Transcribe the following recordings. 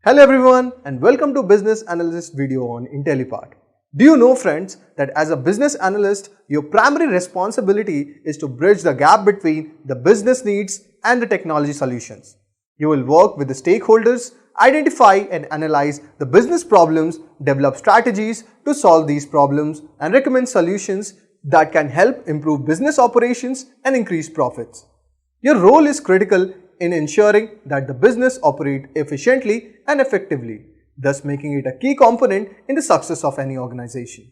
Hello everyone and welcome to Business Analyst video on Intellipaat. Do you know friends that as a business analyst, your primary responsibility is to bridge the gap between the business needs and the technology solutions. You will work with the stakeholders, identify and analyze the business problems, develop strategies to solve these problems and recommend solutions that can help improve business operations and increase profits. Your role is critical in ensuring that the business operates efficiently and effectively, thus making it a key component in the success of any organization.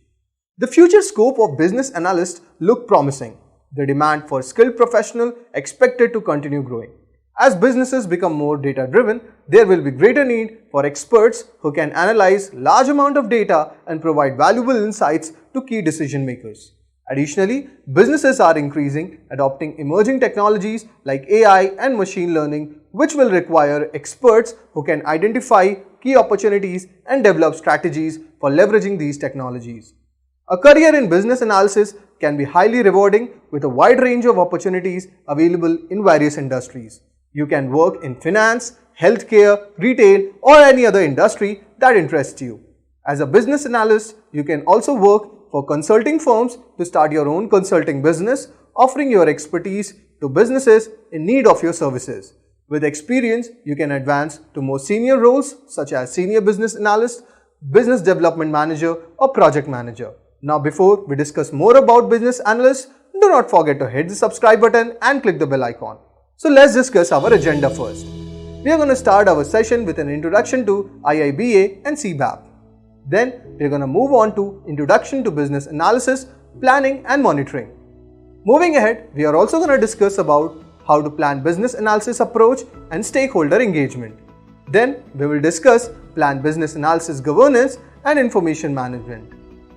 The future scope of business analysts look promising. The demand for skilled professionals expected to continue growing. As businesses become more data-driven, there will be greater need for experts who can analyze large amount of data and provide valuable insights to key decision makers. Additionally, businesses are adopting emerging technologies like AI and machine learning, which will require experts who can identify key opportunities and develop strategies for leveraging these technologies. A career in business analysis can be highly rewarding with a wide range of opportunities available in various industries. You can work in finance, healthcare, retail, or any other industry that interests you. As a business analyst, you can also work for consulting firms to start your own consulting business, offering your expertise to businesses in need of your services. With experience, you can advance to more senior roles such as senior business analyst, business development manager, or project manager. Now, before we discuss more about business analysts, do not forget to hit the subscribe button and click the bell icon. So let's discuss our agenda first. We are going to start our session with an introduction to lIBA and CBAP. Then we are going to move on to Introduction to Business Analysis, Planning and Monitoring. Moving ahead, we are also going to discuss about how to plan business analysis approach and stakeholder engagement. Then we will discuss plan business analysis governance and information management.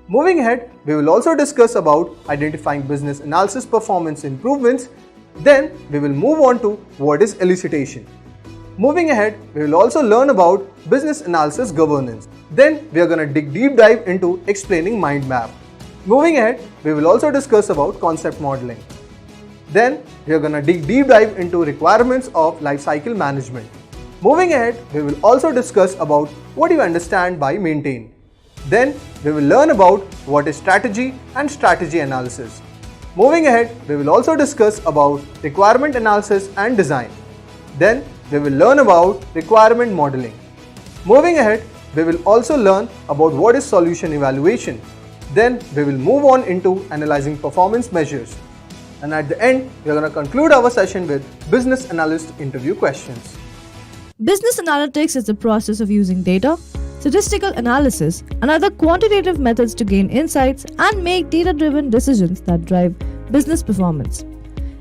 Moving ahead, we will also discuss about identifying business analysis performance improvements. Then we will move on to what is elicitation. Moving ahead, we will also learn about business analysis governance. Then we are going to dig deep dive into explaining mind map. Moving ahead, we will also discuss about concept modeling. Then we are going to dig deep dive into requirements of lifecycle management. Moving ahead, we will also discuss about what you understand by maintain. Then we will learn about what is strategy and strategy analysis. Moving ahead, we will also discuss about requirement analysis and design. Then we will learn about requirement modeling. Moving ahead, we will also learn about what is solution evaluation. Then we will move on into analyzing performance measures. And at the end, we are going to conclude our session with business analyst interview questions. Business analytics is the process of using data, statistical analysis, and other quantitative methods to gain insights and make data-driven decisions that drive business performance.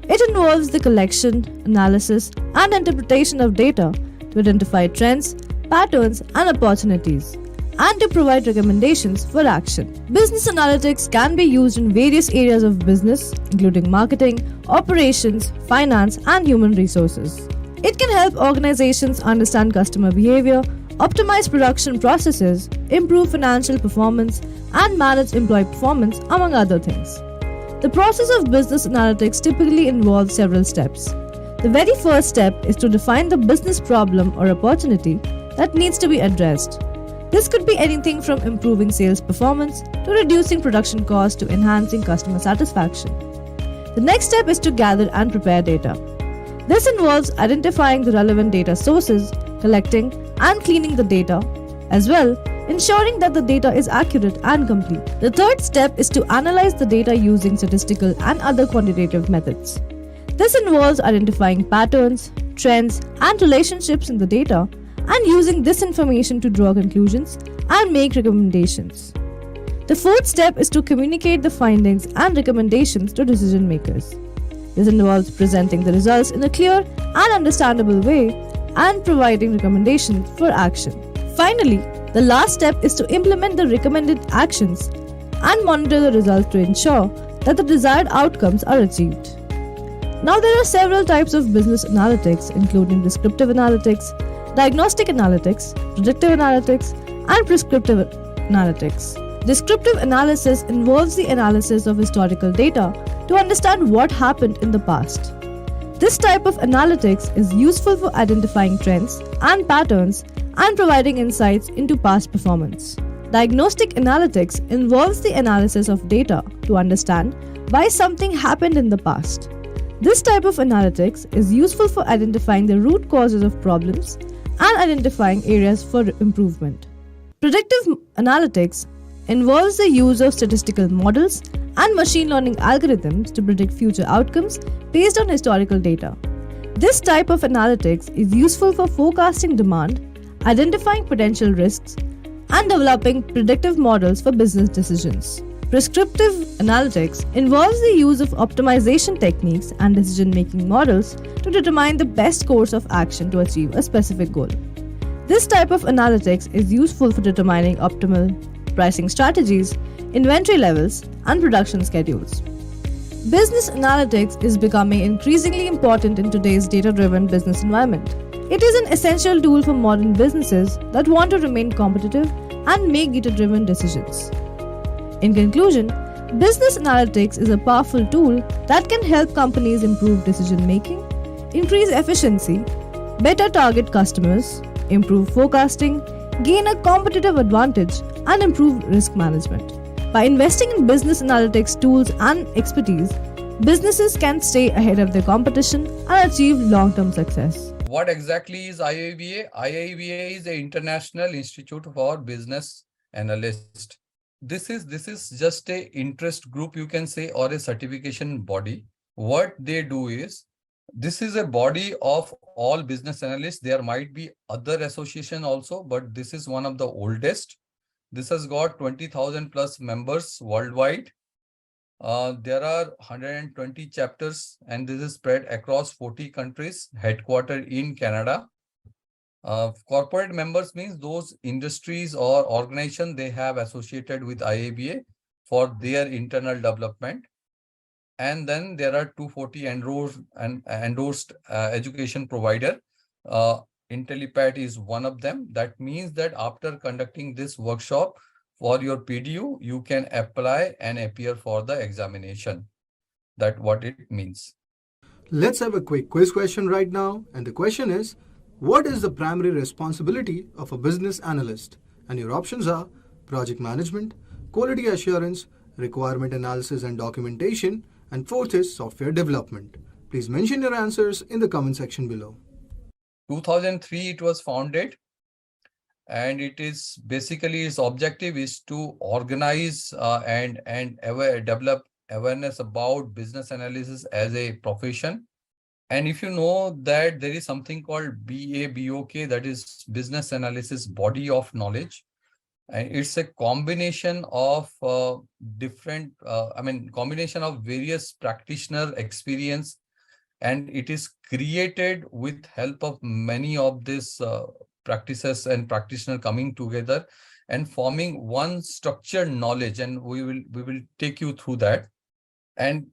It involves the collection, analysis, and interpretation of data to identify trends, patterns, and opportunities, and to provide recommendations for action. Business analytics can be used in various areas of business, including marketing, operations, finance, and human resources. It can help organizations understand customer behavior, optimize production processes, improve financial performance, and manage employee performance, among other things. The process of business analytics typically involves several steps. The very first step is to define the business problem or opportunity that needs to be addressed. This could be anything from improving sales performance to reducing production costs to enhancing customer satisfaction. The next step is to gather and prepare data. This involves identifying the relevant data sources, collecting and cleaning the data, as well ensuring that the data is accurate and complete. The third step is to analyze the data using statistical and other quantitative methods. This involves identifying patterns, trends, and relationships in the data and using this information to draw conclusions and make recommendations. The fourth step is to communicate the findings and recommendations to decision makers. This involves presenting the results in a clear and understandable way and providing recommendations for action. Finally, the last step is to implement the recommended actions and monitor the results to ensure that the desired outcomes are achieved. Now, there are several types of business analytics, including descriptive analytics, diagnostic analytics, predictive analytics, and prescriptive analytics. Descriptive analysis involves the analysis of historical data to understand what happened in the past. This type of analytics is useful for identifying trends and patterns and providing insights into past performance. Diagnostic analytics involves the analysis of data to understand why something happened in the past. This type of analytics is useful for identifying the root causes of problems and identifying areas for improvement. Predictive analytics involves the use of statistical models and machine learning algorithms to predict future outcomes based on historical data. This type of analytics is useful for forecasting demand, identifying potential risks, and developing predictive models for business decisions. Prescriptive analytics involves the use of optimization techniques and decision making models to determine the best course of action to achieve a specific goal. This type of analytics is useful for determining optimal pricing strategies, inventory levels, and production schedules. Business analytics is becoming increasingly important in today's data-driven business environment. It is an essential tool for modern businesses that want to remain competitive and make data-driven decisions. In conclusion, business analytics is a powerful tool that can help companies improve decision-making, increase efficiency, better target customers, improve forecasting, gain a competitive advantage, and improve risk management. By investing in business analytics tools and expertise, businesses can stay ahead of their competition and achieve long-term success. What exactly is IIBA? IIBA is the International Institute for Business Analysts. This is just a interest group, you can say, or a certification body. What they do is, this is a body of all business analysts. There might be other association also, but this is one of the oldest. This has got 20,000 plus members worldwide. There are 120 chapters, and this is spread across 40 countries, headquartered in Canada. Corporate members means those industries or organization they have associated with IABA for their internal development. And then there are 240 endorsed education provider. Intellipaat is one of them. That means that after conducting this workshop for your PDU, you can apply and appear for the examination. That's what it means. Let's have a quick quiz question right now. And the question is, what is the primary responsibility of a business analyst? And your options are project management, quality assurance, requirement analysis and documentation, and fourth is software development. Please mention your answers in the comment section below. 2003 it was founded, and it is basically its objective is to organize and develop awareness about business analysis as a profession. And if you know that there is something called BABOK, that is Business Analysis Body of Knowledge, and it's a combination of combination of various practitioner experience, and it is created with help of many of these practices and practitioner coming together and forming one structured knowledge, and we will take you through that. And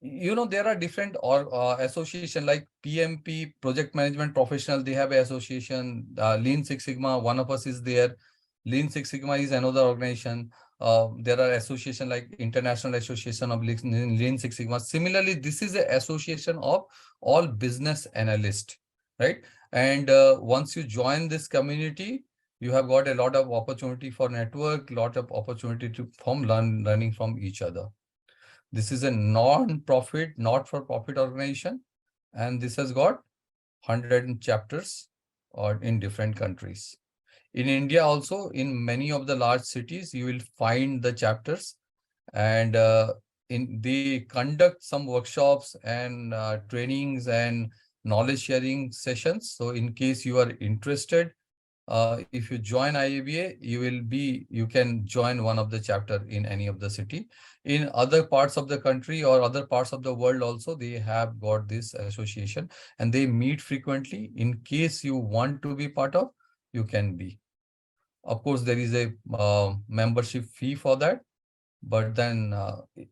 you know, there are different association like PMP, Project Management Professional, they have an association. Lean Six Sigma, one of us is there. Lean Six Sigma is another organization. There are association like International Association of Lean Six Sigma. Similarly, this is an association of all business analysts, right? And once you join this community, you have got a lot of opportunity for network, lot of opportunity to learning from each other. This is a non-profit, not-for-profit organization, and this has got 100 chapters or in different countries. In India also, in many of the large cities, you will find the chapters, and they conduct some workshops and trainings and knowledge sharing sessions. So in case you are interested, if you join IABA, you can join one of the chapter in any of the city. In other parts of the country or other parts of the world also, they have got this association and they meet frequently. In case you want to be part of, you can be. Of course, there is a membership fee for that, but then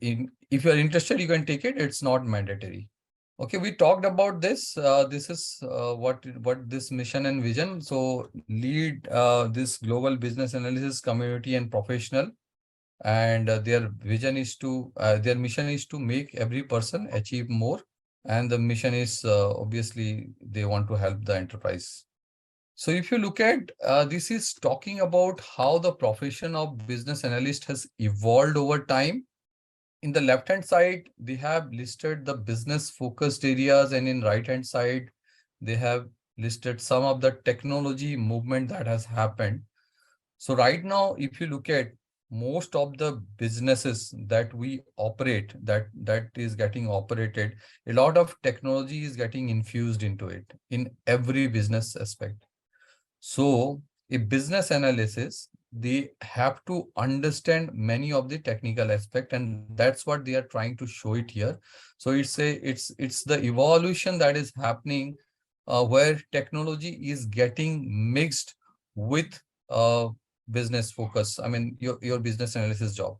if you are interested, you can take it. It's not mandatory. Okay, we talked about this. This is what this mission and vision. So lead this global business analysis community and professional, and their vision is to their mission is to make every person achieve more, and the mission is obviously they want to help the enterprise. So if you look at, this is talking about how the profession of business analyst has evolved over time. In the left-hand side, they have listed the business focused areas, and in right-hand side, they have listed some of the technology movement that has happened. So right now, if you look at most of the businesses that we operate, that is getting operated, a lot of technology is getting infused into it in every business aspect. So a business analysis, they have to understand many of the technical aspect, and that's what they are trying to show it here. So it's the evolution that is happening, where technology is getting mixed with business focus. I mean, your business analysis job.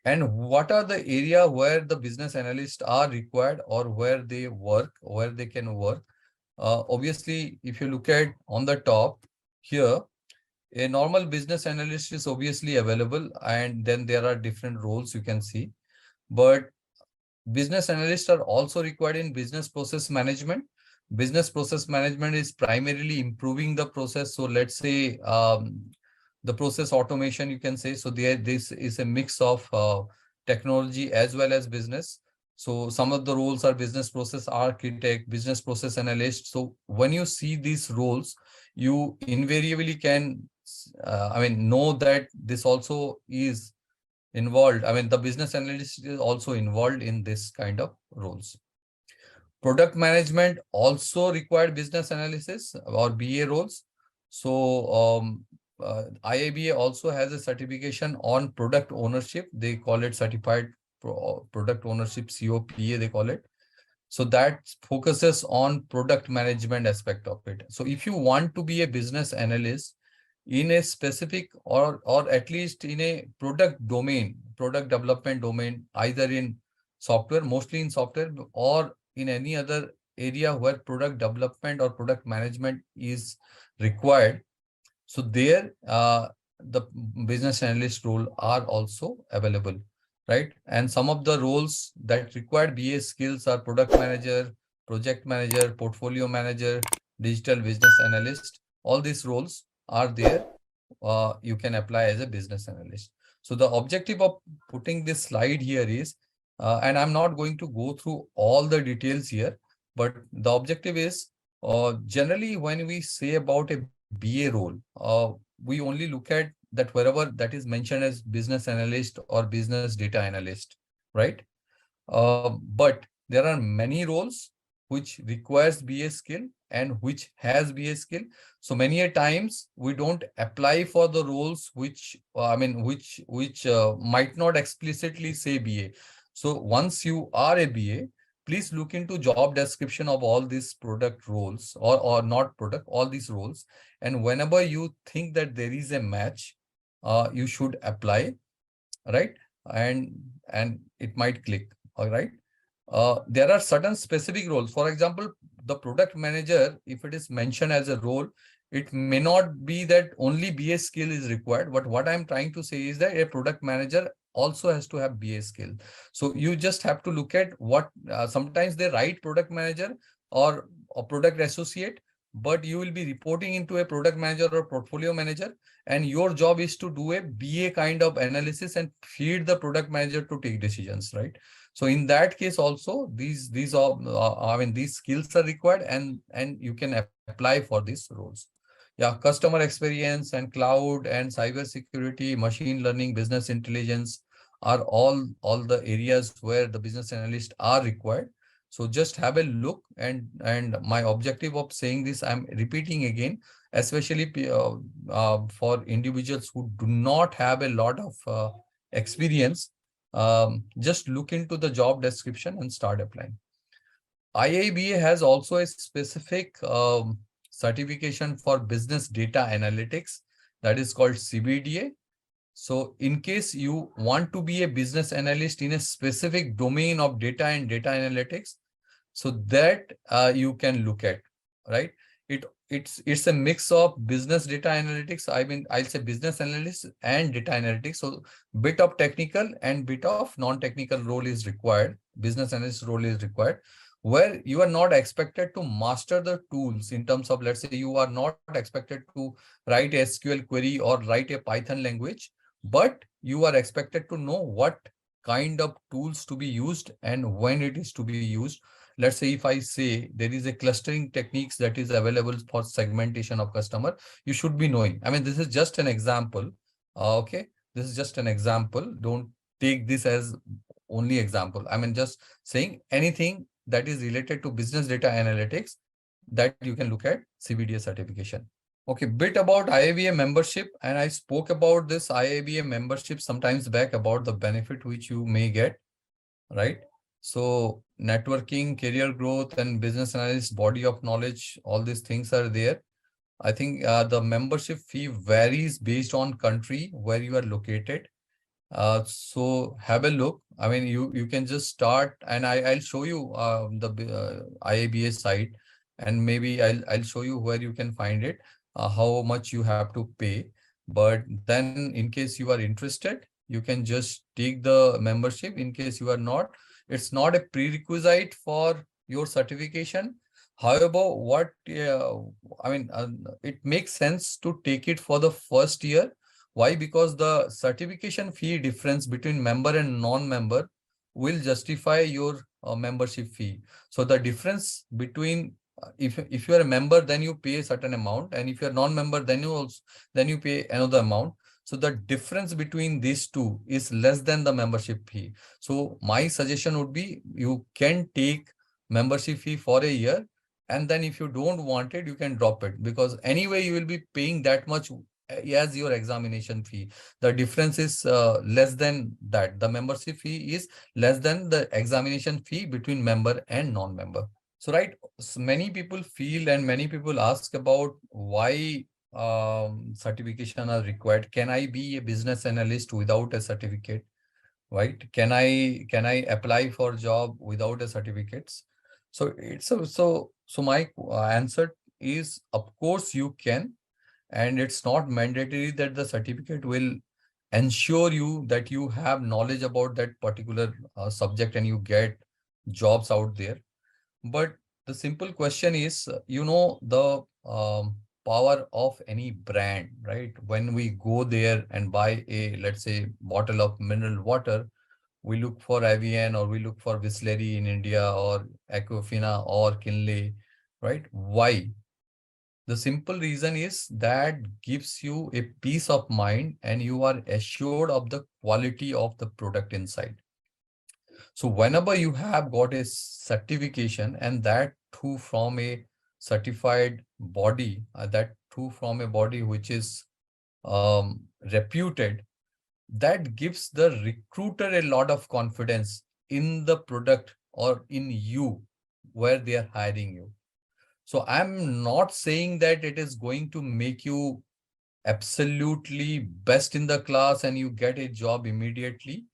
And what are the area where the business analysts are required, or where they work, where they can work? Obviously, if you look at on the top here, a normal business analyst is obviously available, and then there are different roles you can see. But business analysts are also required in business process management. Business process management is primarily improving the process. So let's say the process automation, you can say. So this is a mix of technology as well as business. So some of the roles are business process architect, business process analyst. So when you see these roles, you invariably can, know that this also is involved. I mean, the business analyst is also involved in this kind of roles. Product management also required business analysis or BA roles. So IIBA also has a certification on product ownership. They call it certified product ownership, COPA they call it. So that focuses on product management aspect of it. So if you want to be a business analyst in a specific or at least in a product domain, product development domain, either in software, mostly in software, or in any other area where product development or product management is required. So there, the business analyst role are also available, right? And some of the roles that require BA skills are product manager, project manager, portfolio manager, digital business analyst. All these roles are there. You can apply as a business analyst. So the objective of putting this slide here is, and I'm not going to go through all the details here, but the objective is, generally when we say about a BA role, we only look at that wherever that is mentioned as business analyst or business data analyst, right? But there are many roles which requires BA skill and which has BA skill. So many a times we don't apply for the roles which might not explicitly say BA. So once you are a BA, please look into job description of all these product roles, or not product, all these roles. And whenever you think that there is a match, you should apply, right? And it might click. All right. There are certain specific roles. For example, the product manager, if it is mentioned as a role, it may not be that only BA skill is required. But what I'm trying to say is that a product manager also has to have BA skill. So you just have to look at what, sometimes they write product manager or a product associate, but you will be reporting into a product manager or portfolio manager, and your job is to do a BA kind of analysis and feed the product manager to take decisions, right? So in that case also, these are, these skills are required, and you can apply for these roles. Yeah, customer experience and cloud and cyber security, machine learning, business intelligence are all the areas where the business analysts are required. So just have a look, and my objective of saying this, I'm repeating again, especially for individuals who do not have a lot of experience. Just look into the job description and start applying. IIBA has also a specific certification for business data analytics, that is called CBDA. So in case you want to be a business analyst in a specific domain of data and data analytics, so that you can look at, right? It's a mix of business data analytics. I'll say business analyst and data analytics. So bit of technical and bit of non-technical role is required. Business analyst role is required. where you are not expected to master the tools in terms of, let's say, you are not expected to write a SQL query or write a Python language, but you are expected to know what kind of tools to be used and when it is to be used. Let's say if I say there is a clustering techniques that is available for segmentation of customer, you should be knowing. I mean, this is just an example. Okay, this is just an example. Don't take this as only example. I mean, just saying anything that is related to business data analytics that you can look at CBDA certification. Okay, bit about IIBA membership, and I spoke about this IIBA membership sometimes back about the benefit which you may get, right? So networking, career growth, and business analyst body of knowledge, all these things are there. I think the membership fee varies based on country where you are located. So have a look. I mean, you can just start, and I'll show you the IABA site, and maybe I'll show you where you can find it, how much you have to pay. But then, in case you are interested, you can just take the membership. In case you are not, it's not a prerequisite for your certification. However, I mean, it makes sense to take it for the first year. Why? Because the certification fee difference between member and non-member will justify your membership fee. So the difference between if you are a member, then you pay a certain amount, and if you are non-member, then you pay another amount. So the difference between these two is less than the membership fee. So my suggestion would be you can take membership fee for a year, and then if you don't want it, you can drop it, because anyway you will be paying that much as your examination fee. The difference is less than that. The membership fee is less than the examination fee between member and non-member. So, right, many people feel and many people ask about why certification are required. Can I be a business analyst without a certificate? Right? Can I apply for job without a certificates? So so my answer is, of course you can, and it's not mandatory that the certificate will ensure you that you have knowledge about that particular subject and you get jobs out there. But the simple question is, the power of any brand, right? When we go there and buy a, let's say, bottle of mineral water, we look for Avian, or we look for Bisleri in India, or Aquafina or Kinley, right? Why? The simple reason is that gives you a peace of mind and you are assured of the quality of the product inside. So whenever you have got a certification, and that too from a certified body, that too from a body which is reputed, that gives the recruiter a lot of confidence in the product or in you where they are hiring you. So I'm not saying that it is going to make you absolutely best in the class and you get a job immediately,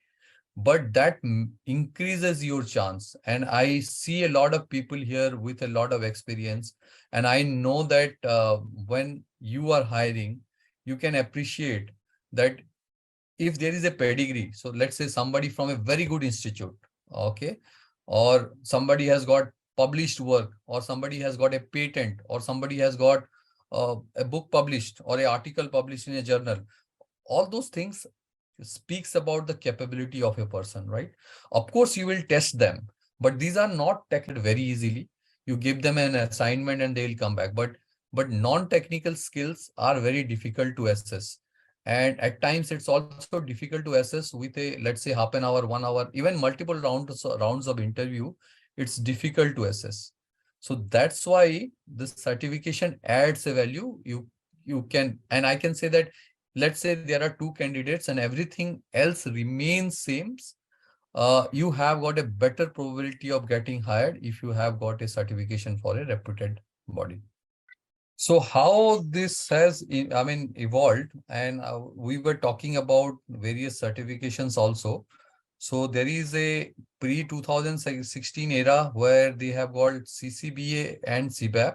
but that increases your chance. And I see a lot of people here with a lot of experience, and I know that when you are hiring, you can appreciate that if there is a pedigree. So let's say somebody from a very good institute, okay, or somebody has got published work, or somebody has got a patent, or somebody has got a book published or an article published in a journal. All those things speaks about the capability of a person, right? Of course, you will test them, but these are not tested very easily. You give them an assignment and they will come back. But non-technical skills are very difficult to assess. And at times it's also difficult to assess with a, let's say, half an hour, 1 hour, even multiple rounds of interview. It's difficult to assess. So that's why this certification adds a value. You can, and I can say that, let's say there are two candidates and everything else remains same, you have got a better probability of getting hired if you have got a certification for a reputed body. So how this has, evolved, and we were talking about various certifications also. So there is a pre-2016 era where they have got CCBA and CBAP.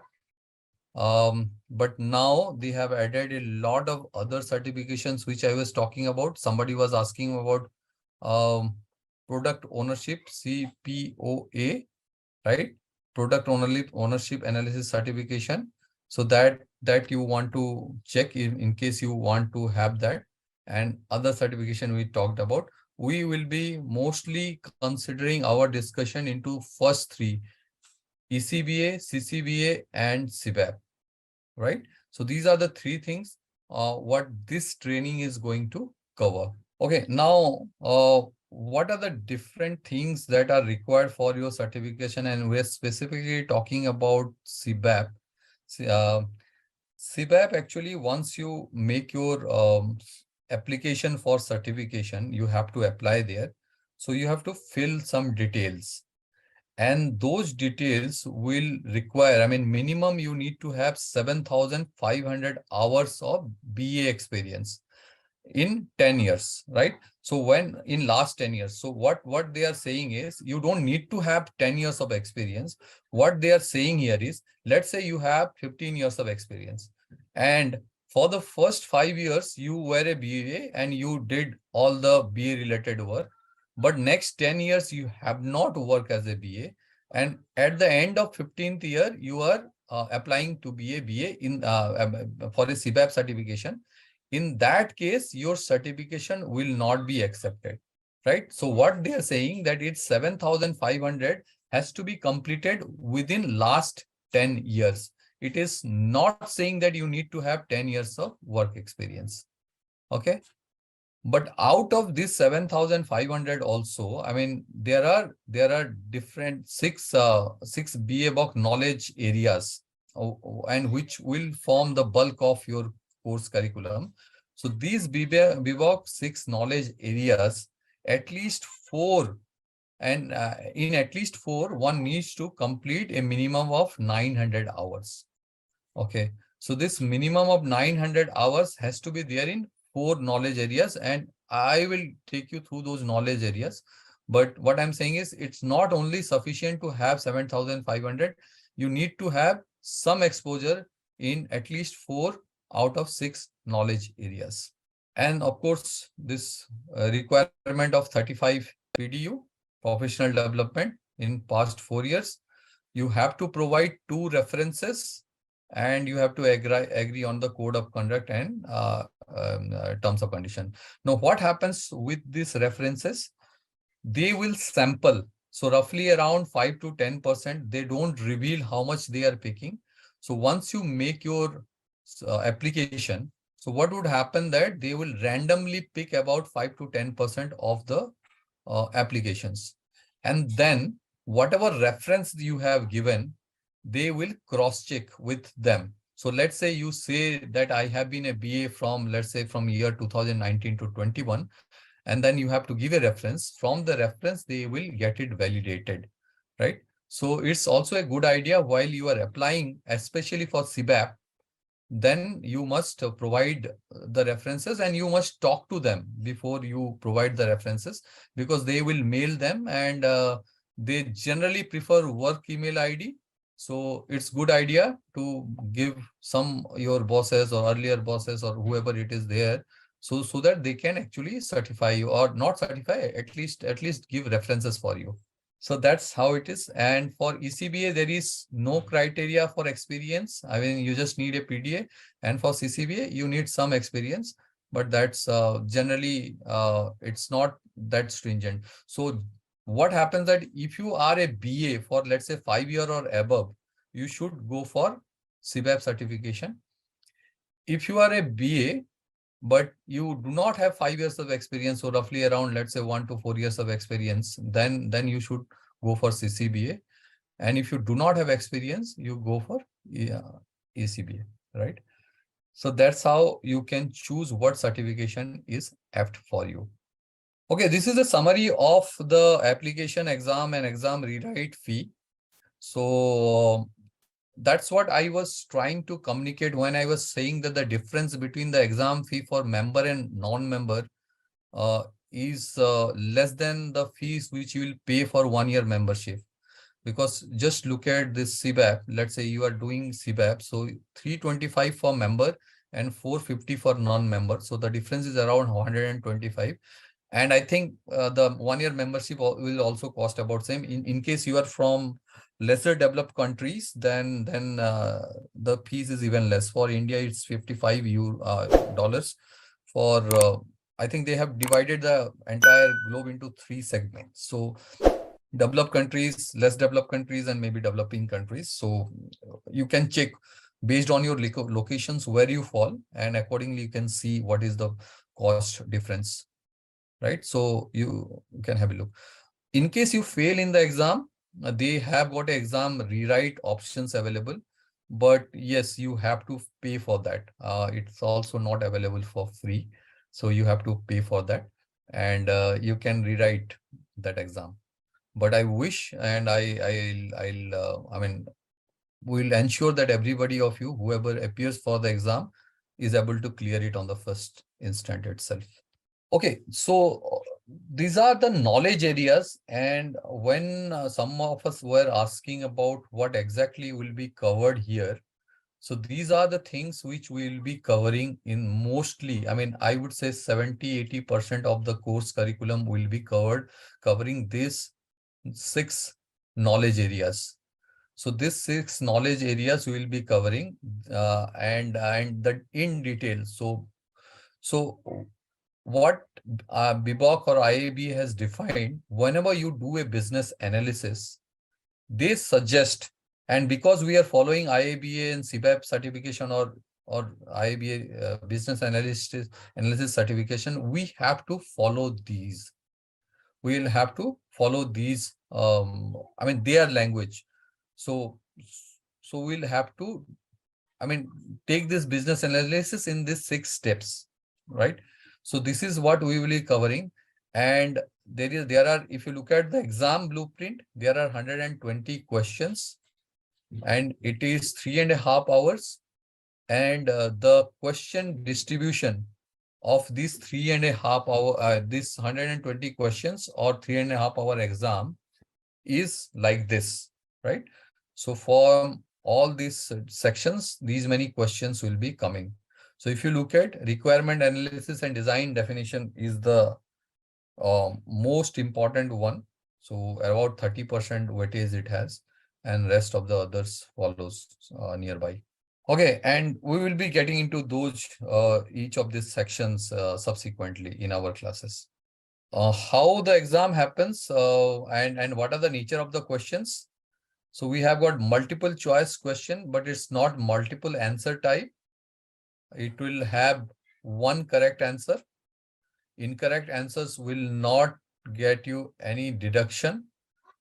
But now they have added a lot of other certifications, which I was talking about. Somebody was asking about product ownership, CPOA, right? Product ownership analysis certification. So that you want to check in case you want to have that. And other certification we talked about. We will be mostly considering our discussion into first three: ECBA, CCBA, and CBAP, right? So these are the three things what this training is going to cover. Okay, now what are the different things that are required for your certification? And we're specifically talking about CBAP. Uh, CBAP, actually, once you make your application for certification, you have to apply there. So you have to fill some details. And those details will require, I mean, minimum you need to have 7,500 hours of BA experience in 10 years, right? So when in last 10 years, so what they are saying is you don't need to have 10 years of experience. What they are saying here is, let's say you have 15 years of experience, and for the first 5 years you were a BA and you did all the BA related work, but next 10 years you have not worked as a BA, and at the end of 15th year you are applying to be a BA in for a CBAP certification. In that case, your certification will not be accepted, right? So what they are saying that it's 7,500 has to be completed within last 10 years. It is not saying that you need to have 10 years of work experience. Okay. But out of this 7,500 also, I mean, there are different six BA Bock knowledge areas, and which will form the bulk of your course curriculum. So these BBOC 6 knowledge areas, at least four, and in at least four, one needs to complete a minimum of 900 hours. Okay. So this minimum of 900 hours has to be there in four knowledge areas, and I will take you through those knowledge areas. But what I'm saying is it's not only sufficient to have 7,500. You need to have some exposure in at least 4 out of 6 knowledge areas. And of course, this requirement of 35 PDU, professional development in past 4 years. You have to provide 2 references, and you have to agree on the code of conduct and terms of condition. Now, what happens with these references? They will sample. So roughly around 5 to 10%, they don't reveal how much they are picking. So once you make your application, so what would happen that they will randomly pick about 5 to 10% of the applications. And then whatever reference you have given, they will cross-check with them. So let's say you say that I have been a BA from, let's say, from year 2019 to 21, and then you have to give a reference. From the reference, they will get it validated, right? So it's also a good idea while you are applying, especially for CBAP, then you must provide the references, and you must talk to them before you provide the references, because they will mail them, and they generally prefer work email ID. So it's good idea to give some your bosses or earlier bosses or whoever it is there, so that they can actually certify you, or not certify, at least give references for you. So that's how it is. And for ECBA, there is no criteria for experience. I mean, you just need a PDA. And for CCBA, you need some experience, but that's generally, it's not that stringent. So what happens that if you are a BA for, let's say, 5 year or above, you should go for CBAP certification. If you are a BA, but you do not have 5 years of experience, so roughly around, let's say, 1 to 4 years of experience, then you should go for CCBA. And if you do not have experience, you go for ECBA, right? So that's how you can choose what certification is apt for you. Okay, this is a summary of the application, exam, and exam rewrite fee. So that's what I was trying to communicate when I was saying that the difference between the exam fee for member and non-member is less than the fees which you will pay for 1 year membership. Because just look at this CBAP. Let's say you are doing CBAP, so 325 for member and 450 for non-member. So the difference is around 125. And I think the 1 year membership will also cost about same. In case you are from lesser developed countries, then the fees is even less. For India, it's 55 dollars. For I think they have divided the entire globe into 3 segments. So developed countries, less developed countries, and maybe developing countries. So you can check based on your locations where you fall, and accordingly you can see what is the cost difference, right? So you can have a look. In case you fail in the exam, they have got exam rewrite options available, but yes, you have to pay for that. It's also not available for free, so you have to pay for that, and you can rewrite that exam. But I wish, and I mean, we'll ensure that everybody of you, whoever appears for the exam, is able to clear it on the first instant itself. Okay, so these are the knowledge areas, and when some of us were asking about what exactly will be covered here, so these are the things which we'll be covering in mostly, I mean, I would say 70-80% of the course curriculum will be covering these 6 knowledge areas. So these 6 knowledge areas we will be covering, and that in detail. So what BIBOC or IAB has defined, whenever you do a business analysis, they suggest, and because we are following IABA and CBAP certification, or IABA business analysis certification, we have to follow these. We will have to follow these. I mean, their language. So we'll have to, I mean, take this business analysis in these 6 steps, right? So this is what we will be covering. And there are, if you look at the exam blueprint, there are 120 questions, and it is 3.5 hours. And the question distribution of these 3.5 hour, this 120 questions or 3.5 hour exam is like this, right? So for all these sections, these many questions will be coming. So if you look at requirement analysis and design definition is the most important one. So about 30% weightage it has, and rest of the others follows nearby. Okay, and we will be getting into those each of these sections subsequently in our classes. How the exam happens and what are the nature of the questions. So we have got multiple choice question, but it's not multiple answer type. It will have one correct answer. Incorrect answers will not get you any deduction.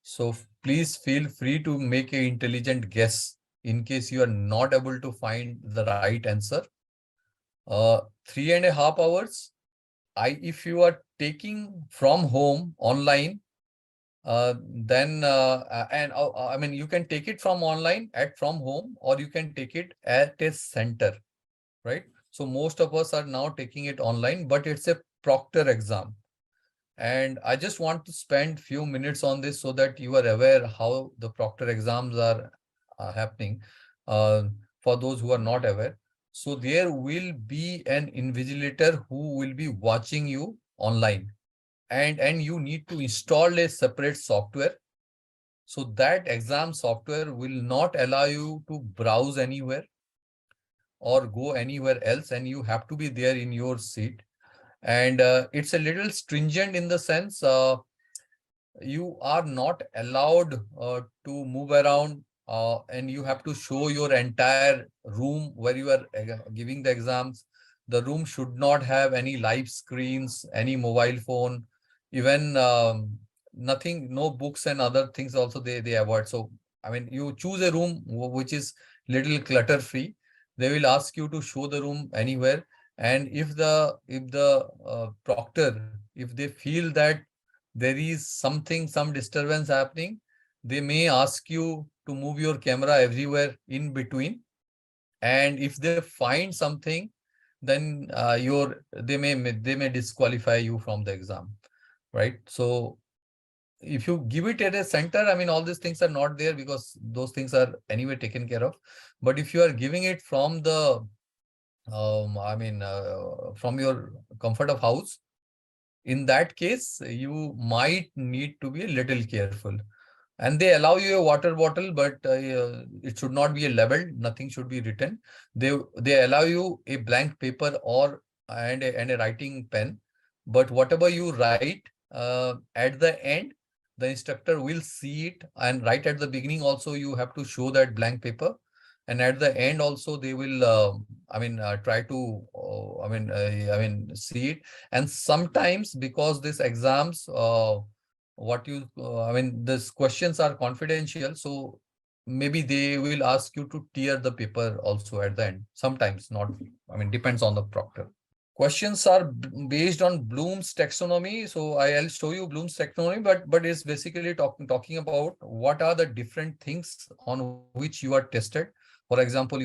So please feel free to make an intelligent guess in case you are not able to find the right answer. 3.5 hours. If you are taking from home online, then I mean, you can take it from online from home, or you can take it at a center, right? So most of us are now taking it online, but it's a proctor exam. And I just want to spend few minutes on this so that you are aware how the proctor exams are happening for those who are not aware. So there will be an invigilator who will be watching you online, and you need to install a separate software. So that exam software will not allow you to browse anywhere or go anywhere else, and you have to be there in your seat. And it's a little stringent in the sense you are not allowed to move around, and you have to show your entire room where you are giving the exams. The room should not have any live screens, any mobile phone, even nothing, no books and other things also they avoid. So, I mean, you choose a room which is little clutter free. They will ask you to show the room anywhere. And if the proctor, if they feel that there is some disturbance happening, they may ask you to move your camera everywhere in between. And if they find something, then they may disqualify you from the exam, right? So if you give it at a center, I mean, all these things are not there because those things are anyway taken care of. But if you are giving it from the from your comfort of house, in that case, you might need to be a little careful. And they allow you a water bottle, but it should not be a labeled. Nothing should be written. They allow you a blank paper or and a writing pen. But whatever you write at the end, the instructor will see it. And right at the beginning, also you have to show that blank paper. And at the end, also they will, try to, see it. And sometimes because these exams, these questions are confidential, so maybe they will ask you to tear the paper also at the end. Sometimes, not, depends on the proctor. Questions are based on Bloom's taxonomy. So I'll show you Bloom's taxonomy, but it's basically talking about what are the different things on which you are tested. For example,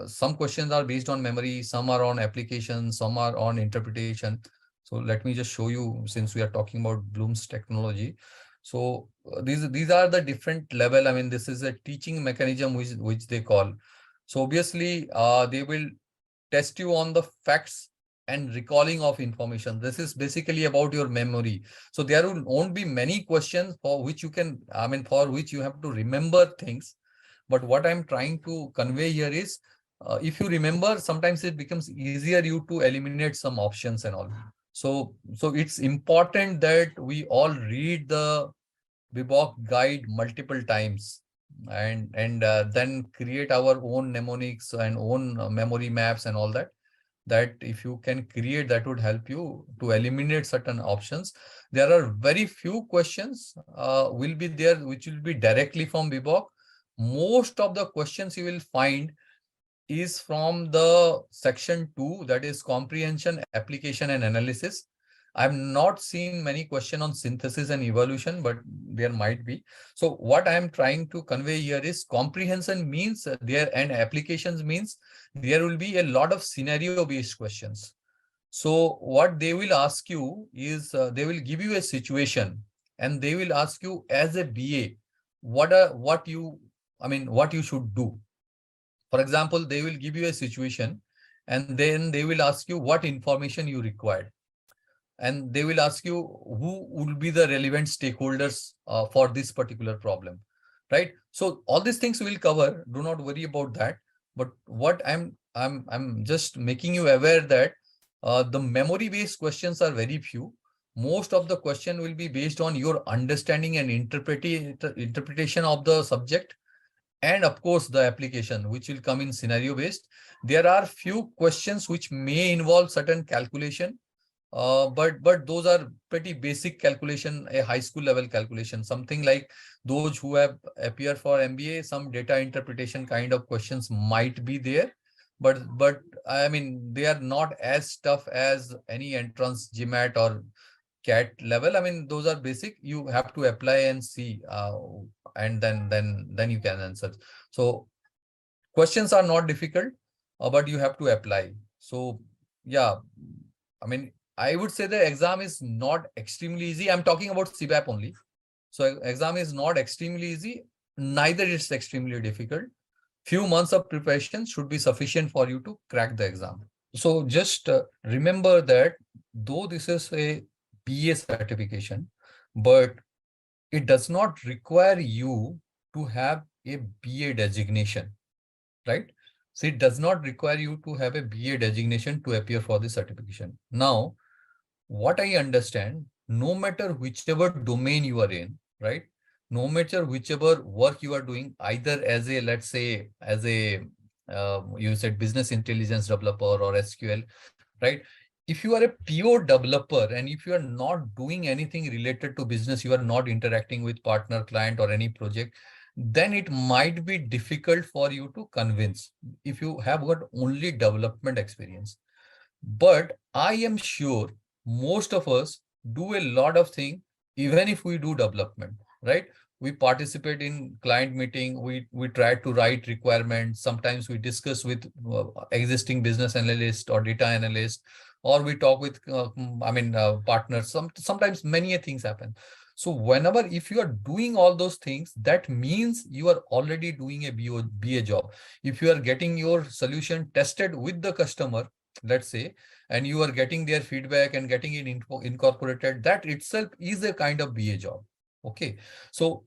some questions are based on memory, some are on application, some are on interpretation. So let me just show you, since we are talking about Bloom's technology. So these are the different level. This is a teaching mechanism which they call. So obviously, they will test you on the facts and recalling of information. This is basically about your memory. So there won't be many questions for which you can, for which you have to remember things. But what I'm trying to convey here is, if you remember, sometimes it becomes easier you to eliminate some options and all. So it's important that we all read the Bebop guide multiple times and then create our own mnemonics and own memory maps and all that. That if you can create, that would help you to eliminate certain options. There are very few questions will be there which will be directly from Bebop. Most of the questions you will find is from the section 2, that is comprehension, application, and analysis. I've not seen many questions on synthesis and evolution, but there might be. So what I'm trying to convey here is comprehension means there, and applications means there will be a lot of scenario-based questions. So what they will ask you is, they will give you a situation and they will ask you as a BA, what you should do. For example, they will give you a situation and then they will ask you what information you required. And they will ask you who will be the relevant stakeholders for this particular problem, right? So all these things we'll cover. Do not worry about that. But what I'm just making you aware that the memory-based questions are very few. Most of the question will be based on your understanding and interpretation of the subject. And of course, the application, which will come in scenario-based. There are few questions which may involve certain calculation. But those are pretty basic calculation, a high school level calculation, something like those who have appeared for MBA, some data interpretation kind of questions might be there. But they are not as tough as any entrance GMAT or CAT level. Those are basic. You have to apply and see, and then you can answer. So questions are not difficult, but you have to apply. So yeah, I would say the exam is not extremely easy. I'm talking about CBAP only. So exam is not extremely easy, neither it's extremely difficult. Few months of preparation should be sufficient for you to crack the exam. So just remember that though this is a BA certification, but it does not require you to have a BA designation, right? So it does not require you to have a BA designation to appear for the certification. Now, what I understand, no matter whichever domain you are in, right? No matter whichever work you are doing, either as a, let's say, as a, you said business intelligence developer or SQL, right? If you are a pure developer and if you are not doing anything related to business, you are not interacting with partner, client, or any project, then it might be difficult for you to convince if you have got only development experience. But I am sure most of us do a lot of things, even if we do development, right? We participate in client meeting, we try to write requirements. Sometimes we discuss with existing business analyst or data analyst, or we talk with partners. Sometimes many things happen. So whenever, if you are doing all those things, that means you are already doing a BA job. If you are getting your solution tested with the customer, let's say, and you are getting their feedback and getting it incorporated, that itself is a kind of BA job. Okay. So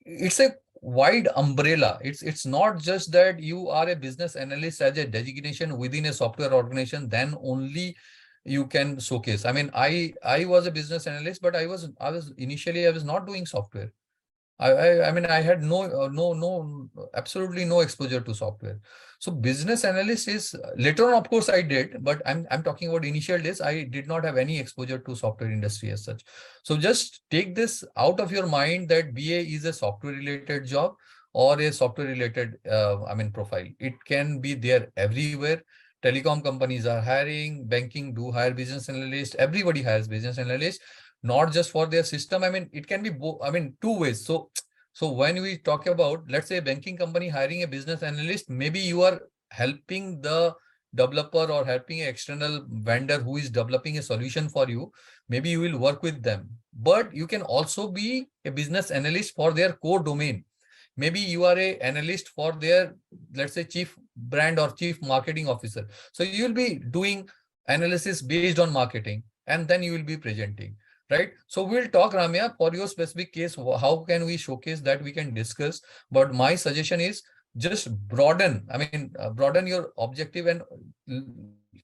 it's a wide umbrella. It's not just that you are a business analyst as a designation within a software organization, then only you can showcase. I mean, I was a business analyst, but I was initially I was not doing software. I mean, I had absolutely no exposure to software. So business analyst is later on, of course, I did, but I'm talking about initial days. I did not have any exposure to software industry as such. So just take this out of your mind that BA is a software related job or a software related, I mean, profile. It can be there everywhere. Telecom companies are hiring, banking do hire business analyst. Everybody hires business analyst, not just for their system. I mean, it can be I mean, two ways. So when we talk about, let's say, a banking company hiring a business analyst, maybe you are helping the developer or helping an external vendor who is developing a solution for you. Maybe you will work with them, but you can also be a business analyst for their core domain. Maybe you are a analyst for their, let's say, chief brand or chief marketing officer. So you will be doing analysis based on marketing, and then you will be presenting. Right. So we'll talk, Ramya, for your specific case, how can we showcase that, we can discuss. But my suggestion is just broaden, I mean, broaden your objective and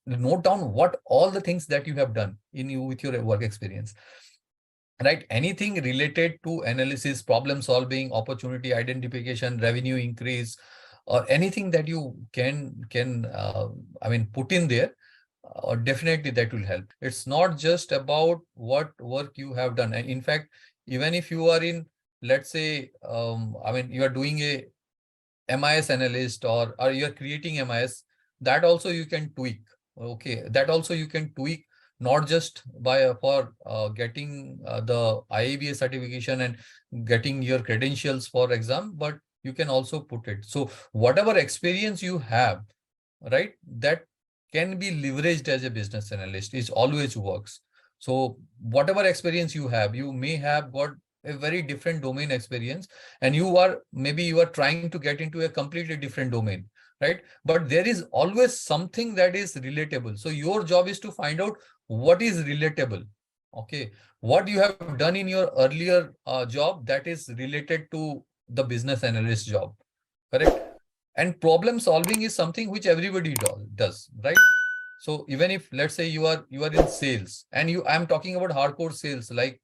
note down what all the things that you have done in you with your work experience. Right. Anything related to analysis, problem solving, opportunity identification, revenue increase, or anything that you can I mean, put in there, definitely that will help. It's not just about what work you have done. And in fact, even if you are in, let's say, I mean, you are doing a MIS analyst, or you are creating MIS, that also you can tweak. Okay, that also you can tweak, not just by for getting the IABA certification and getting your credentials for exam, but you can also put it. So whatever experience you have, right, that can be leveraged as a business analyst. It always works. So whatever experience you have, you may have got a very different domain experience, and maybe you are trying to get into a completely different domain, right? But there is always something that is relatable. So your job is to find out what is relatable. Okay, what you have done in your earlier job that is related to the business analyst job, correct? And problem solving is something which everybody does, right? So even if, let's say, you are in sales, and I'm talking about hardcore sales, like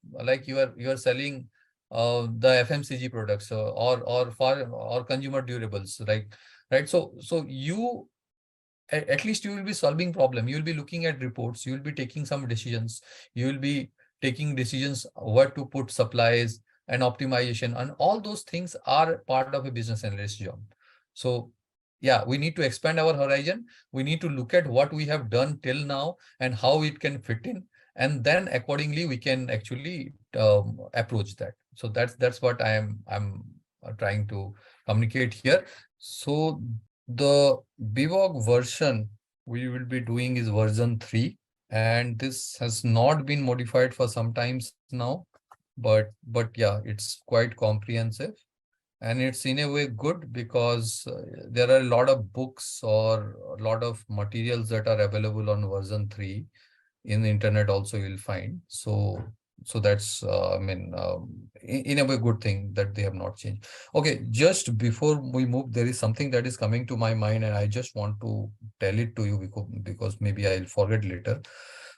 you are selling the FMCG products, or consumer durables, right? So you, at least you will be solving problem. You will be looking at reports. You will be taking some decisions. You will be taking decisions where to put supplies and optimization, and all those things are part of a business analyst job. So yeah, we need to expand our horizon. We need to look at what we have done till now and how it can fit in, and then accordingly we can actually approach that. So that's what I'm trying to communicate here. So the BVOG version we will be doing is version 3, and this has not been modified for some times now, but yeah, it's quite comprehensive. And it's in a way good because there are a lot of books or a lot of materials that are available on version 3 in the internet also you'll find. So that's I mean, in a way good thing that they have not changed. Okay, just before we move, there is something that is coming to my mind, and I just want to tell it to you because maybe I'll forget later.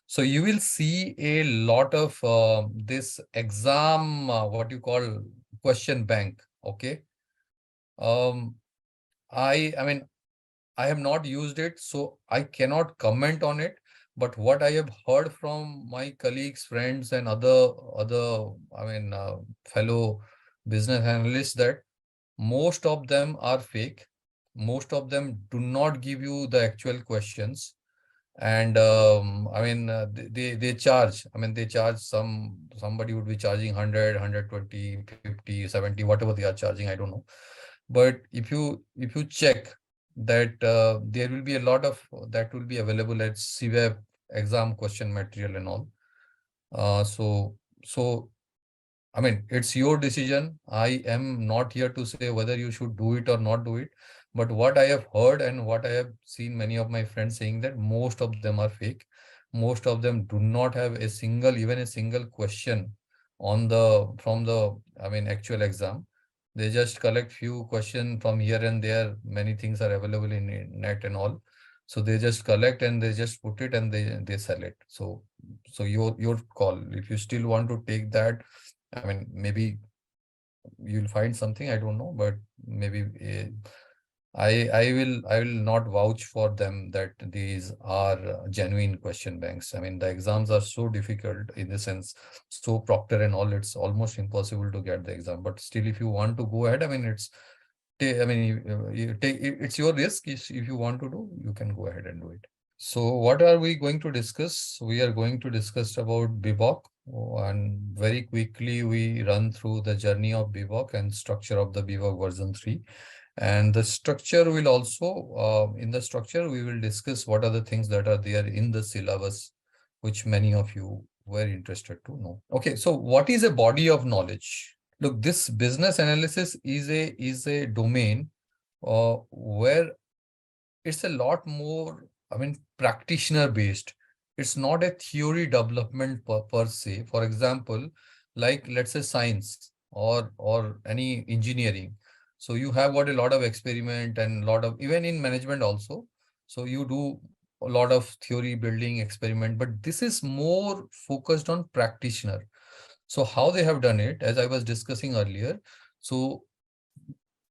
So you will see a lot of this exam, what you call question bank. Okay. Um, I mean, I have not used it, so I cannot comment on it. But what I have heard from my colleagues, friends, and other, I mean, fellow business analysts, that most of them are fake. Most of them do not give you the actual questions, and I mean, they charge. I mean, they charge somebody would be charging 100, 120, 50, 70, whatever they are charging. I don't know. But if you check that there will be a lot of that will be available at CWeb exam question material and all. So I mean, it's your decision. I am not here to say whether you should do it or not do it. But what I have heard and what I have seen many of my friends saying that most of them are fake. Most of them do not have a single, even a single question on from the, I mean, actual exam. They just collect few questions from here and there. Many things are available in net and all. So they just collect and they just put it and they sell it. So your call. If you still want to take that, I mean, maybe you'll find something, I don't know, but maybe I will not vouch for them that these are genuine question banks. I mean, the exams are so difficult in the sense, so proctor and all, it's almost impossible to get the exam. But still, if you want to go ahead, I mean, I mean, you take it's your risk. If you want to do, you can go ahead and do it. So what are we going to discuss? We are going to discuss about BIBOC, and very quickly we run through the journey of BIBOC and structure of the BIBOC version 3. And the structure will also, in the structure, we will discuss what are the things that are there in the syllabus, which many of you were interested to know. Okay, so what is a body of knowledge? Look, this business analysis is a domain where it's a lot more, I mean, practitioner based. It's not a theory development per se. For example, like let's say science or any engineering. So you have got a lot of experiment and a lot of, even in management also. So you do a lot of theory building experiment, but this is more focused on practitioner. So how they have done it, as I was discussing earlier. So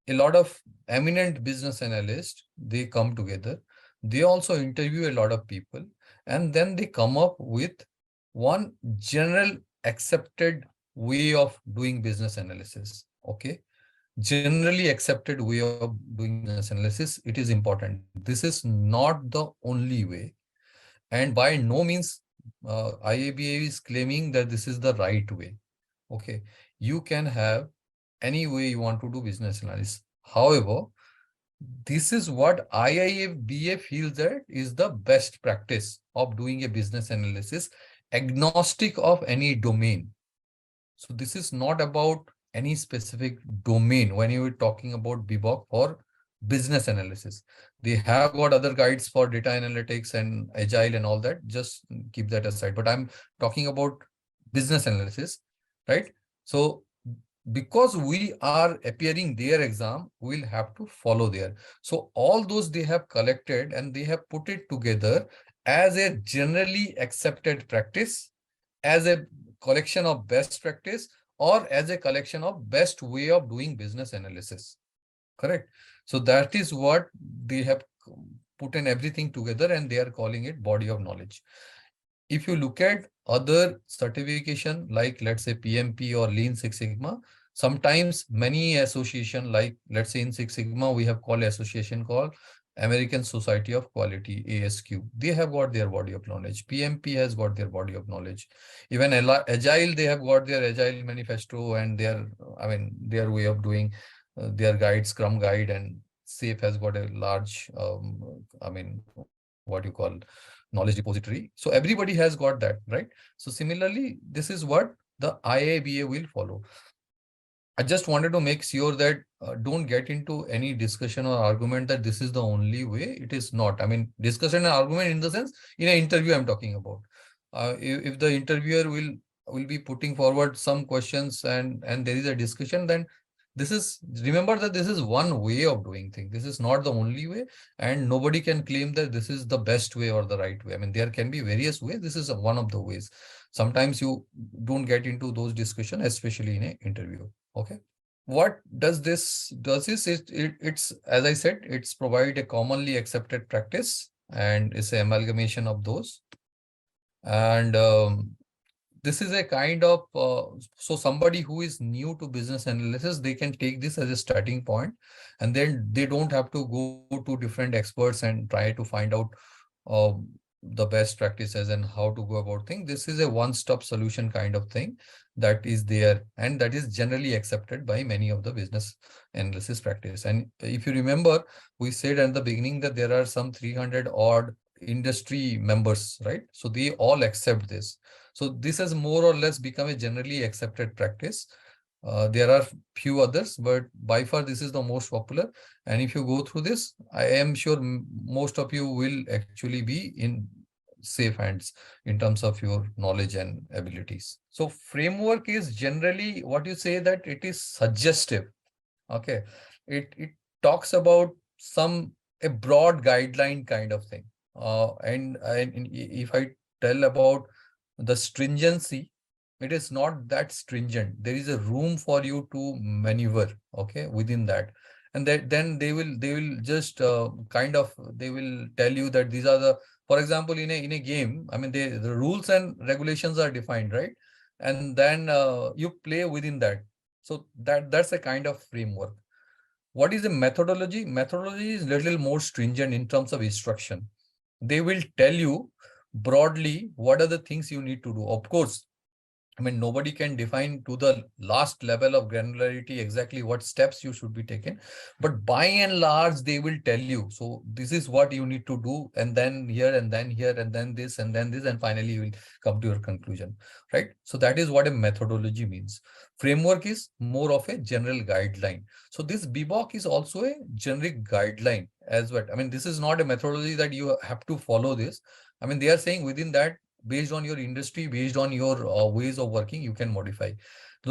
a lot of eminent business analysts, they come together. They also interview a lot of people, and then they come up with one general accepted way of doing business analysis. Okay. Generally accepted way of doing business analysis. It is important. This is not the only way. And by no means IABA is claiming that this is the right way. Okay. You can have any way you want to do business analysis. However, this is what IIFBA feels that is the best practice of doing a business analysis, agnostic of any domain. So this is not about any specific domain when you are talking about BIBOC for business analysis. They have got other guides for data analytics and agile and all that. Just keep that aside. But I'm talking about business analysis, right? So because we are appearing their exam, we'll have to follow there. So all those they have collected and they have put it together as a generally accepted practice, as a collection of best practice, or as a collection of best way of doing business analysis. Correct. So that is what they have put in everything together and they are calling it body of knowledge. If you look at other certification, like let's say PMP or Lean Six Sigma, sometimes many association, like let's say in Six Sigma, we have called association called American Society of Quality, ASQ. They have got their body of knowledge. PMP has got their body of knowledge. Even Agile, they have got their Agile manifesto and their, I mean, their way of doing their guide, Scrum guide, and SAFe has got a large, I mean, what you call knowledge repository. So everybody has got that, right? So similarly, this is what the IABA will follow. I just wanted to make sure that don't get into any discussion or argument that this is the only way. It is not. I mean, discussion and argument in the sense, in an interview I'm talking about. If the interviewer will be putting forward some questions and there is a discussion, then this is, remember that this is one way of doing things. This is not the only way, and nobody can claim that this is the best way or the right way. I mean, there can be various ways. This is one of the ways. Sometimes you don't get into those discussions, especially in an interview. Okay. What does this is it's, as I said, it's provide a commonly accepted practice and it's an amalgamation of those. And this is a kind of, so somebody who is new to business analysis, they can take this as a starting point, and then they don't have to go to different experts and try to find out the best practices and how to go about things. This is a one-stop solution kind of thing that is there, and that is generally accepted by many of the business analysis practice. And if you remember, we said at the beginning that there are some 300 odd industry members, right? So they all accept this. So this has more or less become a generally accepted practice. There are few others, but by far this is the most popular. And if you go through this, I am sure most of you will actually be in safe hands in terms of your knowledge and abilities. So framework is generally what you say that it is suggestive. Okay. It talks about some a broad guideline kind of thing. And if I tell about the stringency, it is not that stringent. There is a room for you to maneuver, okay, within that. And that then they will just kind of they will tell you that these are the, for example, in a game, I mean the rules and regulations are defined, right? And then you play within that. So that's a kind of framework. What is the methodology? Methodology is little more stringent in terms of instruction. They will tell you broadly what are the things you need to do. Of course, I mean, nobody can define to the last level of granularity exactly what steps you should be taken. But by and large, they will tell you. So this is what you need to do. And then here, and then here, and then this, and then this, and finally you will come to your conclusion, right? So that is what a methodology means. Framework is more of a general guideline. So this BBOK is also a generic guideline as well. I mean, this is not a methodology that you have to follow this. I mean, they are saying within that, based on your industry, based on your ways of working, you can modify.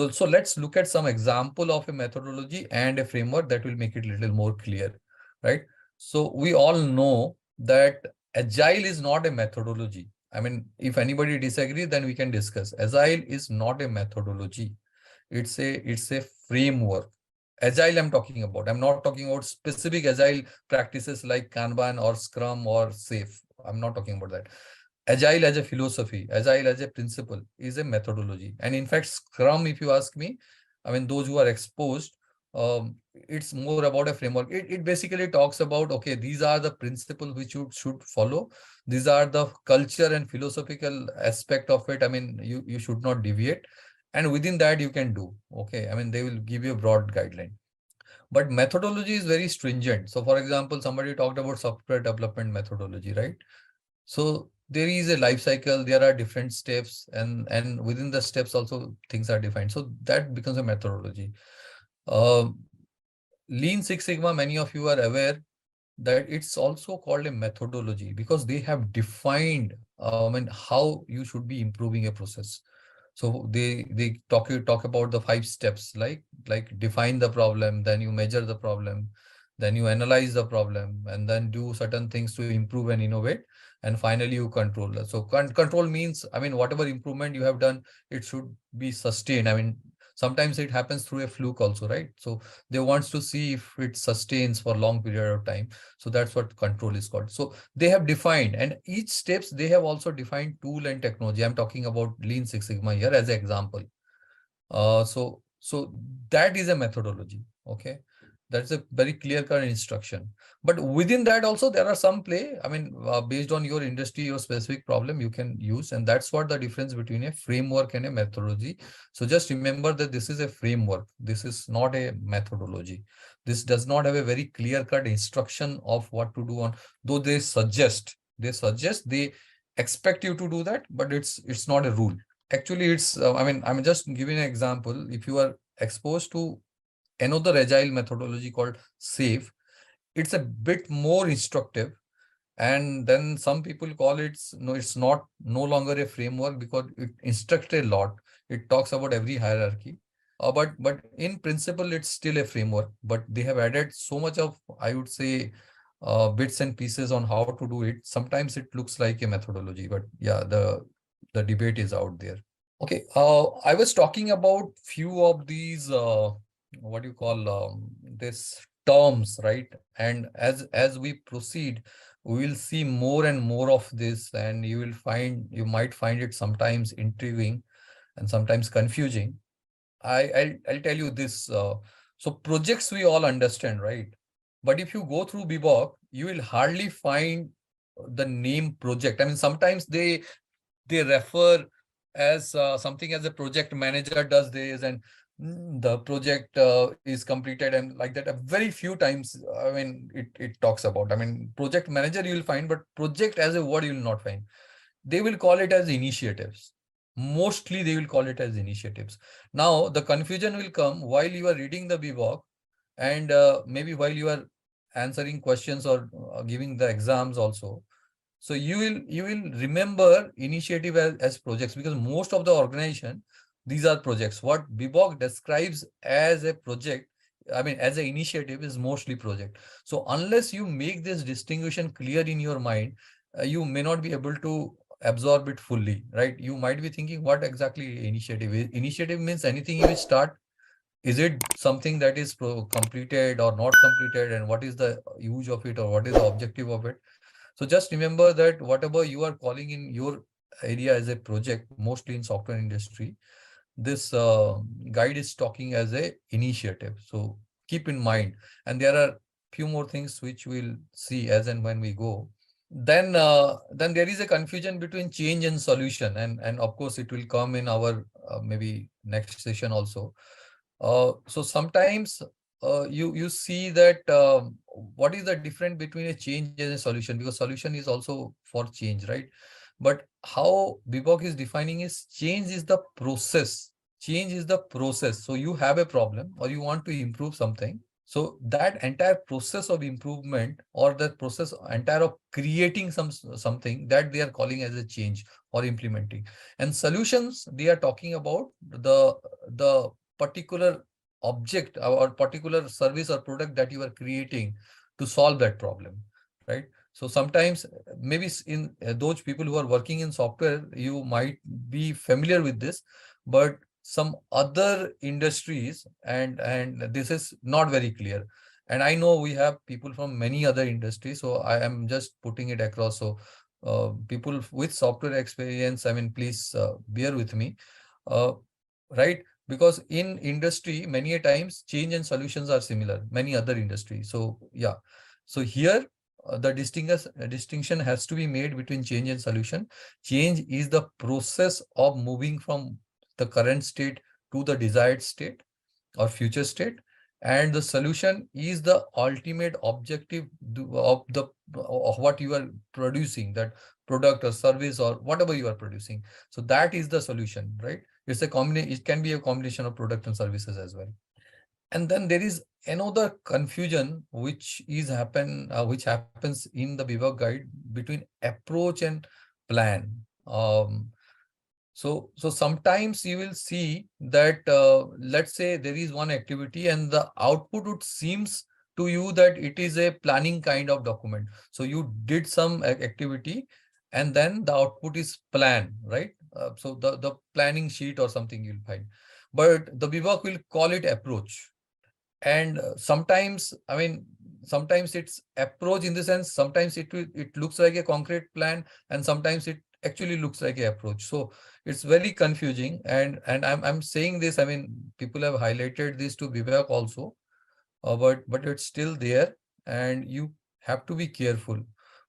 So let's look at some example of a methodology and a framework that will make it a little more clear, right? So we all know that agile is not a methodology. I mean, if anybody disagrees, then we can discuss. Agile is not a methodology. It's a framework. Agile I'm talking about. I'm not talking about specific agile practices like Kanban or Scrum or SAFe. I'm not talking about that. Agile as a philosophy, agile as a principle is a methodology. And in fact, Scrum, if you ask me, I mean, those who are exposed, it's more about a framework. It basically talks about, okay, these are the principles which you should follow. These are the culture and philosophical aspect of it. I mean, you should not deviate. And within that, you can do, okay. I mean, they will give you a broad guideline. But methodology is very stringent. So for example, somebody talked about software development methodology, right? So there is a life cycle, there are different steps, and within the steps also things are defined. So that becomes a methodology. Lean Six Sigma, many of you are aware that it's also called a methodology because they have defined how you should be improving a process. So they talk about the 5 steps, like define the problem, then you measure the problem, then you analyze the problem, and then do certain things to improve and innovate, and finally you control that. So control means, I mean, whatever improvement you have done, it should be sustained. I mean, sometimes it happens through a fluke also, right? So they wants to see if it sustains for a long period of time. So that's what control is called. So they have defined, and each steps they have also defined tool and technology. I'm talking about Lean Six Sigma here as an example. So that is a methodology. Okay. That's a very clear-cut instruction. But within that also, there are some play. I mean, based on your industry, your specific problem, you can use. And that's what the difference between a framework and a methodology. So just remember that this is a framework. This is not a methodology. This does not have a very clear-cut instruction of what to do on, though they expect you to do that, but it's not a rule. Actually, it's, I mean, I'm just giving an example. If you are exposed to another agile methodology called SAFe, it's a bit more instructive. And then some people call it, no, it's not no longer a framework because it instructs a lot. It talks about every hierarchy. But in principle, it's still a framework. But they have added so much of, I would say, bits and pieces on how to do it. Sometimes it looks like a methodology, but yeah, the debate is out there. Okay, I was talking about few of these what you call this terms, right? And as we proceed, we will see more and more of this, and you might find it sometimes intriguing and sometimes confusing. I'll tell you this. So projects we all understand, right? But if you go through Bebop, you will hardly find the name project. I mean, sometimes they refer as something as a project manager does this, and the project is completed, and like that. Very few times, I mean, it talks about. I mean, project manager you will find, but project as a word you will not find. They will call it as initiatives. Mostly they will call it as initiatives. Now the confusion will come while you are reading the BBOC, and maybe while you are answering questions or giving the exams also. So you will remember initiative as projects, because most of the organization, these are projects. What BBOC describes as a project, I mean as an initiative, is mostly project. So unless you make this distinction clear in your mind, you may not be able to absorb it fully, right? You might be thinking, what exactly initiative is? Initiative means anything you start. Is it something that is completed or not completed, and what is the use of it, or what is the objective of it? So just remember that whatever you are calling in your area as a project, mostly in software industry, this guide is talking as a initiative. So keep in mind, and there are few more things which we'll see as and when we go. Then there is a confusion between change and solution, and of course it will come in our maybe next session also. So sometimes you see that what is the difference between a change and a solution, because solution is also for change, right? But how BBOC is defining is change is the process. Change is the process. So you have a problem or you want to improve something. So that entire process of improvement, or that process entire of creating something, that they are calling as a change or implementing. And solutions, they are talking about the particular object or particular service or product that you are creating to solve that problem, right? So sometimes maybe in those people who are working in software, you might be familiar with this, but some other industries, and this is not very clear. And I know we have people from many other industries, so I am just putting it across. So people with software experience, I mean, please bear with me, uh, right? Because in industry, many a times change and solutions are similar, many other industries. So yeah, so here the distinction has to be made between change and solution. Change is the process of moving from the current state to the desired state or future state, and the solution is the ultimate objective of what you are producing, that product or service or whatever you are producing. So that is the solution, right? It's a combination. It can be a combination of product and services as well. And then there is another confusion which happens in the BBOC guide between approach and plan. So sometimes you will see that let's say there is one activity and the output, it seems to you that it is a planning kind of document. So you did some activity and then the output is plan, right? So the planning sheet or something you'll find. But the BBOC will call it approach. And sometimes, I mean, sometimes it's approach in the sense, sometimes it looks like a concrete plan, and sometimes it actually looks like a approach. So it's very confusing. And I'm saying this, I mean, people have highlighted this to Vivek also, but it's still there, and you have to be careful.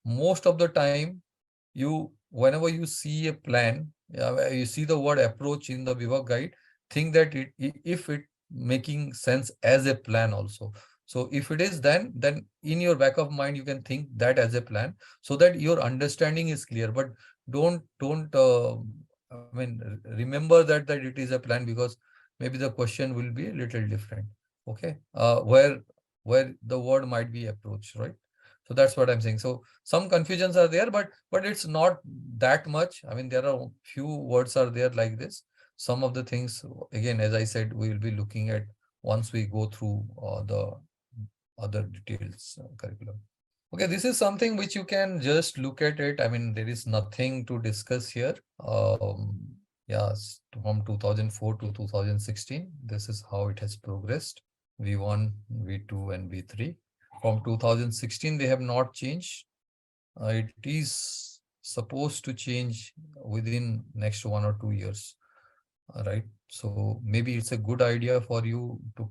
Most of the time, whenever you see a plan, you see the word approach in the Vivek guide, think that if it making sense as a plan also. So if it is, then in your back of mind you can think that as a plan, so that your understanding is clear. But don't I mean, remember that it is a plan, because maybe the question will be a little different. Okay, where the word might be approach, right? So that's what I'm saying. So some confusions are there, but it's not that much. I mean, there are few words are there like this. Some of the things, again, as I said, we will be looking at once we go through the other details curriculum. Okay, this is something which you can just look at it. I mean, there is nothing to discuss here. Yes, from 2004 to 2016, this is how it has progressed. V1, V2, and V3. From 2016, they have not changed. It is supposed to change within next 1 or 2 years. Right. So maybe it's a good idea for you to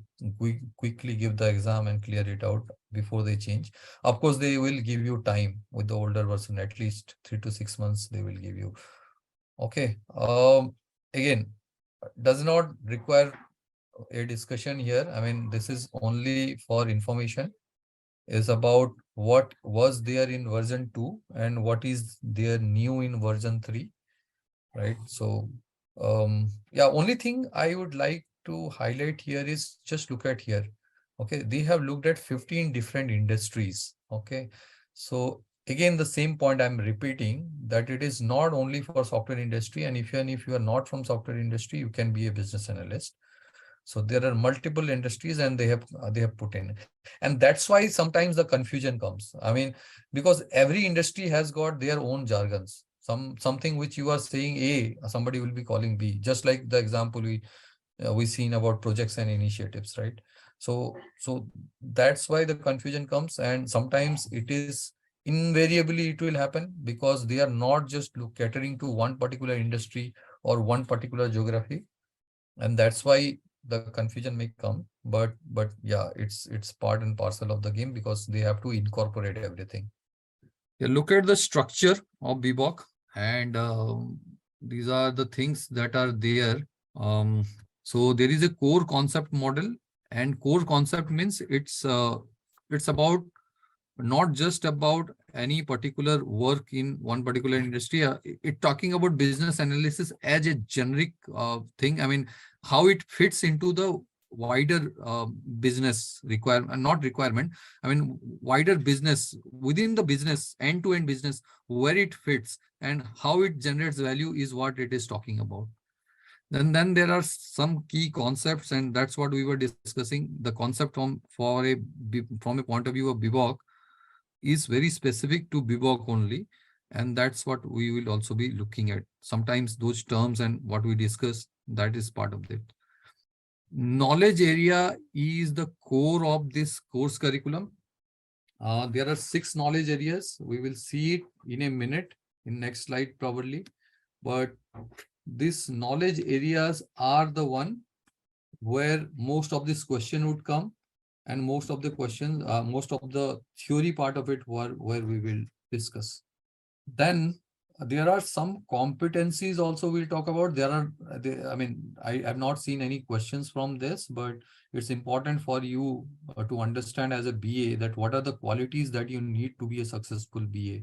quickly give the exam and clear it out before they change. Of course, they will give you time with the older version, at least 3 to 6 months they will give you. Okay. Again, does not require a discussion here. I mean, this is only for information. Is about what was there in version 2 and what is there new in version 3. Right. So Yeah, only thing I would like to highlight here is just look at here. Okay, they have looked at 15 different industries. Okay, so again, the same point I'm repeating, that it is not only for software industry, and if you are not from software industry, you can be a business analyst. So there are multiple industries, and they have put in, and that's why sometimes the confusion comes. I mean, because every industry has got their own jargons. Something which you are saying A, somebody will be calling B. Just like the example we seen about projects and initiatives, right? So that's why the confusion comes, and sometimes it is invariably it will happen because they are not just catering to one particular industry or one particular geography, and that's why the confusion may come. But yeah, it's part and parcel of the game because they have to incorporate everything. Yeah, look at the structure of BBOC, and these are the things that are there. Um, so there is a core concept model, and core concept means it's about not just about any particular work in one particular industry. It talking about business analysis as a generic thing. I mean, how it fits into the wider business requirement, not requirement. I mean, wider business within the business, end-to-end business, where it fits and how it generates value is what it is talking about. Then there are some key concepts, and that's what we were discussing. The concept from a point of view of BBOC is very specific to BBOC only, and that's what we will also be looking at. Sometimes those terms and what we discuss, that is part of it. Knowledge area is the core of this course curriculum. There are 6 knowledge areas. We will see it in a minute, in next slide probably. But these knowledge areas are the one where most of this question would come, and most of the questions, most of the theory part of it where we will discuss. Then there are some competencies also we'll talk about. I mean, I have not seen any questions from this, but it's important for you to understand as a BA that what are the qualities that you need to be a successful BA.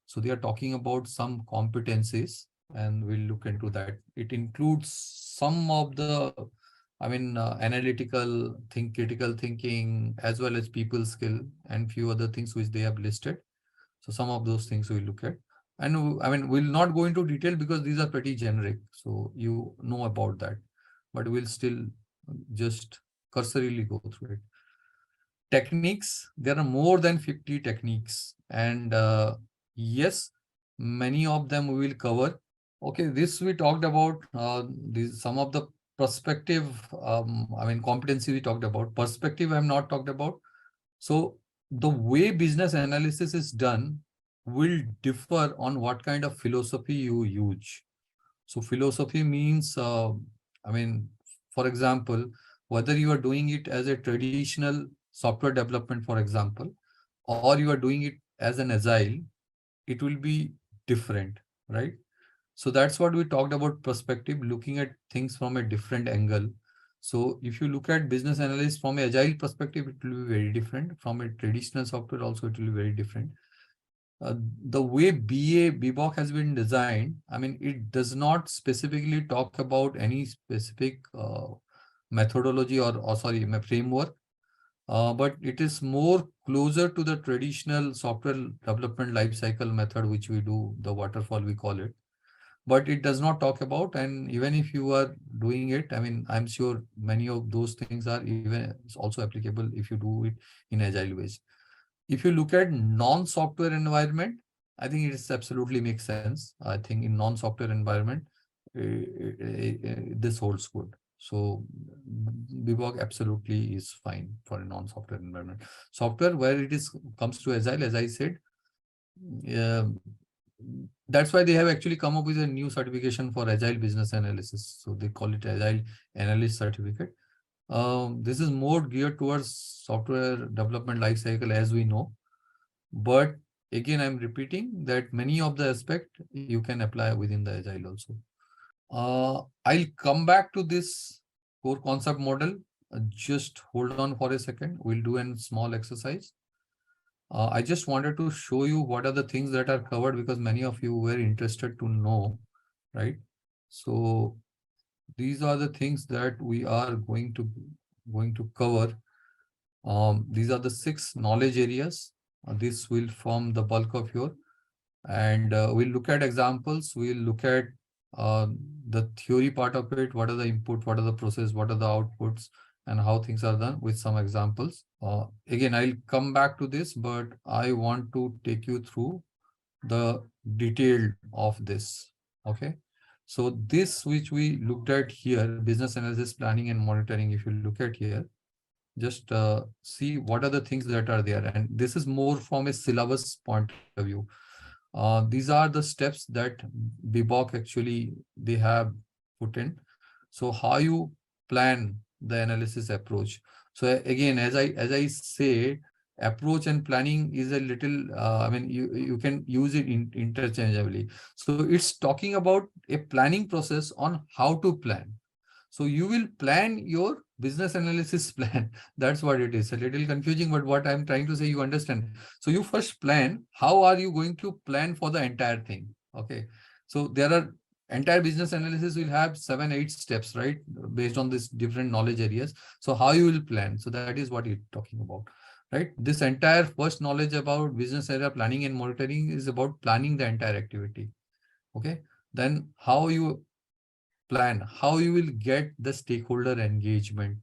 So they are talking about some competencies, and we'll look into that. It includes some of the, I mean, critical thinking, as well as people skill, and few other things which they have listed. So some of those things we'll look at. And I mean, we'll not go into detail because these are pretty generic. So you know about that, but we'll still just cursorily go through it. Techniques, there are more than 50 techniques, and yes, many of them we will cover. Okay, this we talked about, these some of the perspective, I mean, competency we talked about. Perspective I have not talked about. So the way business analysis is done will differ on what kind of philosophy you use. So philosophy means, I mean, for example, whether you are doing it as a traditional software development, for example, or you are doing it as an agile, it will be different, right? So that's what we talked about, perspective, looking at things from a different angle. So if you look at business analyst from an agile perspective, it will be very different. From a traditional software also, it will be very different. The way BBOC has been designed, I mean, it does not specifically talk about any specific methodology or sorry, framework, but it is more closer to the traditional software development lifecycle method, which we do, the waterfall we call it. But it does not talk about, and even if you are doing it, I mean, I'm sure many of those things are even also applicable if you do it in agile ways. If you look at non-software environment, I think it absolutely makes sense. I think in non-software environment, this holds good. So BBOC absolutely is fine for a non-software environment. Software where it is comes to agile, as I said, that's why they have actually come up with a new certification for agile business analysis. So they call it agile analyst certificate. This is more geared towards software development lifecycle, as we know. But again, I'm repeating that many of the aspect you can apply within the agile also. I'll come back to this core concept model. Just hold on for a second. We'll do a small exercise. I just wanted to show you what are the things that are covered because many of you were interested to know, right? So these are the things that we are going to cover. These are the 6 knowledge areas. This will form the bulk of your, and we'll look at examples. We'll look at uh, the theory part of it. What are the input? What are the process? What are the outputs? And how things are done with some examples. Again, I'll come back to this, but I want to take you through the detail of this. Okay. So this which we looked at here, business analysis, planning and monitoring, if you look at here, just see what are the things that are there. And this is more from a syllabus point of view. These are the steps that BBOC actually they have put in. So how you plan the analysis approach. So again, as I say, approach and planning is a little, I mean, you can use it interchangeably. So it's talking about a planning process on how to plan. So you will plan your business analysis plan. That's what it is. A little confusing, but what I'm trying to say, you understand. So you first plan, how are you going to plan for the entire thing? Okay. So there are entire business analysis will have 7, 8 steps, right? Based on this different knowledge areas. So how you will plan. So that is what you're talking about, right? This entire first knowledge about business area planning and monitoring is about planning the entire activity. Okay. Then how you plan, how you will get the stakeholder engagement.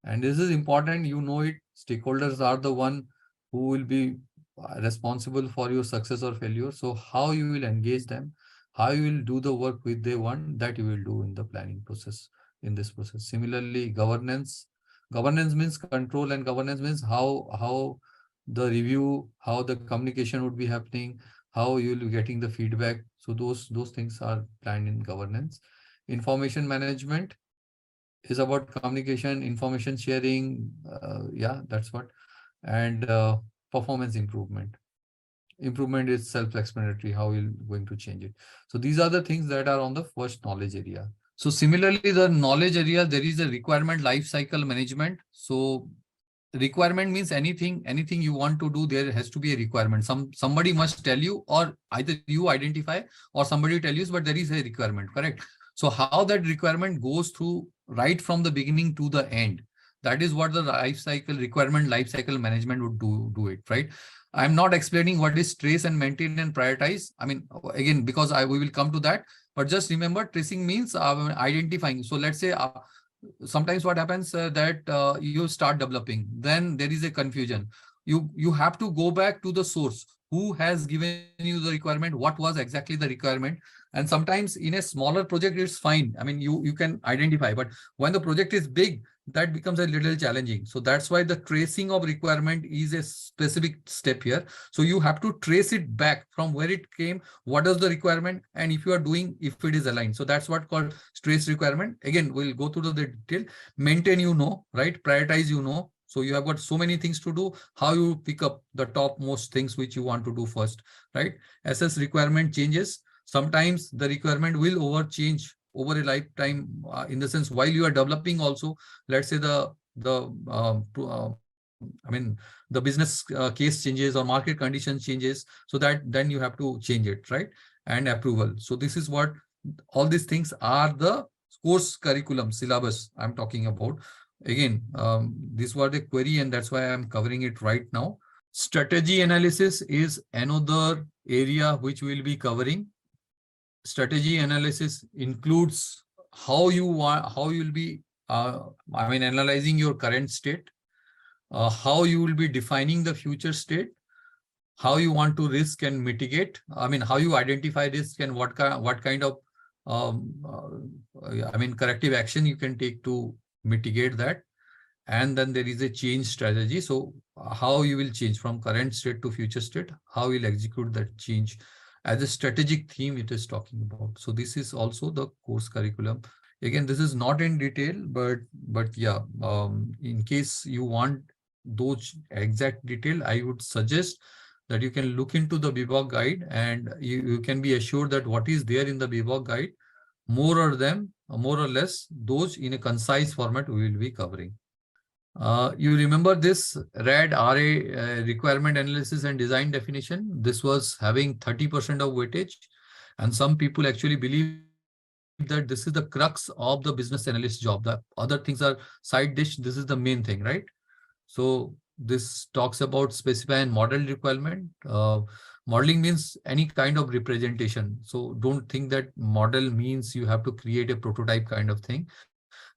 And this is important, you know it. Stakeholders are the one who will be responsible for your success or failure. So how you will engage them, how you will do the work which they want, that you will do in the planning process, in this process. Similarly, governance. Governance means control, and governance means how the review, how the communication would be happening, how you will be getting the feedback. So those things are planned in governance. Information management is about communication, information sharing. Yeah, that's what. And performance improvement. Improvement is self-explanatory, how you're going to change it. So these are the things that are on the first knowledge area. So similarly, the knowledge area, there is a requirement life cycle management. So requirement means anything you want to do, there has to be a requirement. Somebody must tell you, or either you identify or somebody tell you, but there is a requirement, correct? So how that requirement goes through right from the beginning to the end, that is what the requirement life cycle management would do it, right? I'm not explaining what is trace and maintain and prioritize. I mean, again, because we will come to that, but just remember, tracing means identifying. So let's say sometimes what happens that you start developing, then there is a confusion. You have to go back to the source, who has given you the requirement, what was exactly the requirement. And sometimes in a smaller project it's fine, I mean, you can identify, but when the project is big, that becomes a little challenging. So that's why the tracing of requirement is a specific step here. So you have to trace it back from where it came, what is the requirement, and if you are doing, if it is aligned. So that's what called trace requirement. Again, we'll go through the detail. Maintain, right? Prioritize, so you have got so many things to do. How you pick up the topmost things which you want to do first, right? Assess requirement changes. Sometimes the requirement will change over a lifetime, in the sense while you are developing also. Let's say the business case changes or market conditions changes, so that then you have to change it, right? And approval. So this is what all these things are, the course curriculum syllabus I'm talking about. Again, this was a query, and that's why I'm covering it right now. Strategy analysis is another area which we'll be covering. Strategy analysis includes how you'll be analyzing your current state, how you will be defining the future state, how you want to risk and mitigate. I mean, how you identify risk and what kind of corrective action you can take to mitigate that. And then there is a change strategy. So how you will change from current state to future state, how you'll execute that change. As a strategic theme it is talking about. So this is also the course curriculum. Again, this is not in detail, but yeah, in case you want those exact detail, I would suggest that you can look into the BBOC guide, and you can be assured that what is there in the BBOC guide, more or less, those in a concise format we will be covering. You remember this RAD, RA, requirement analysis and design definition. This was having 30% of weightage, and some people actually believe that that this is the crux of the business analyst job. The other things are side dish. This is the main thing, right? So this talks about specify and model requirement. Modeling means any kind of representation. So don't think that model means you have to create a prototype kind of thing.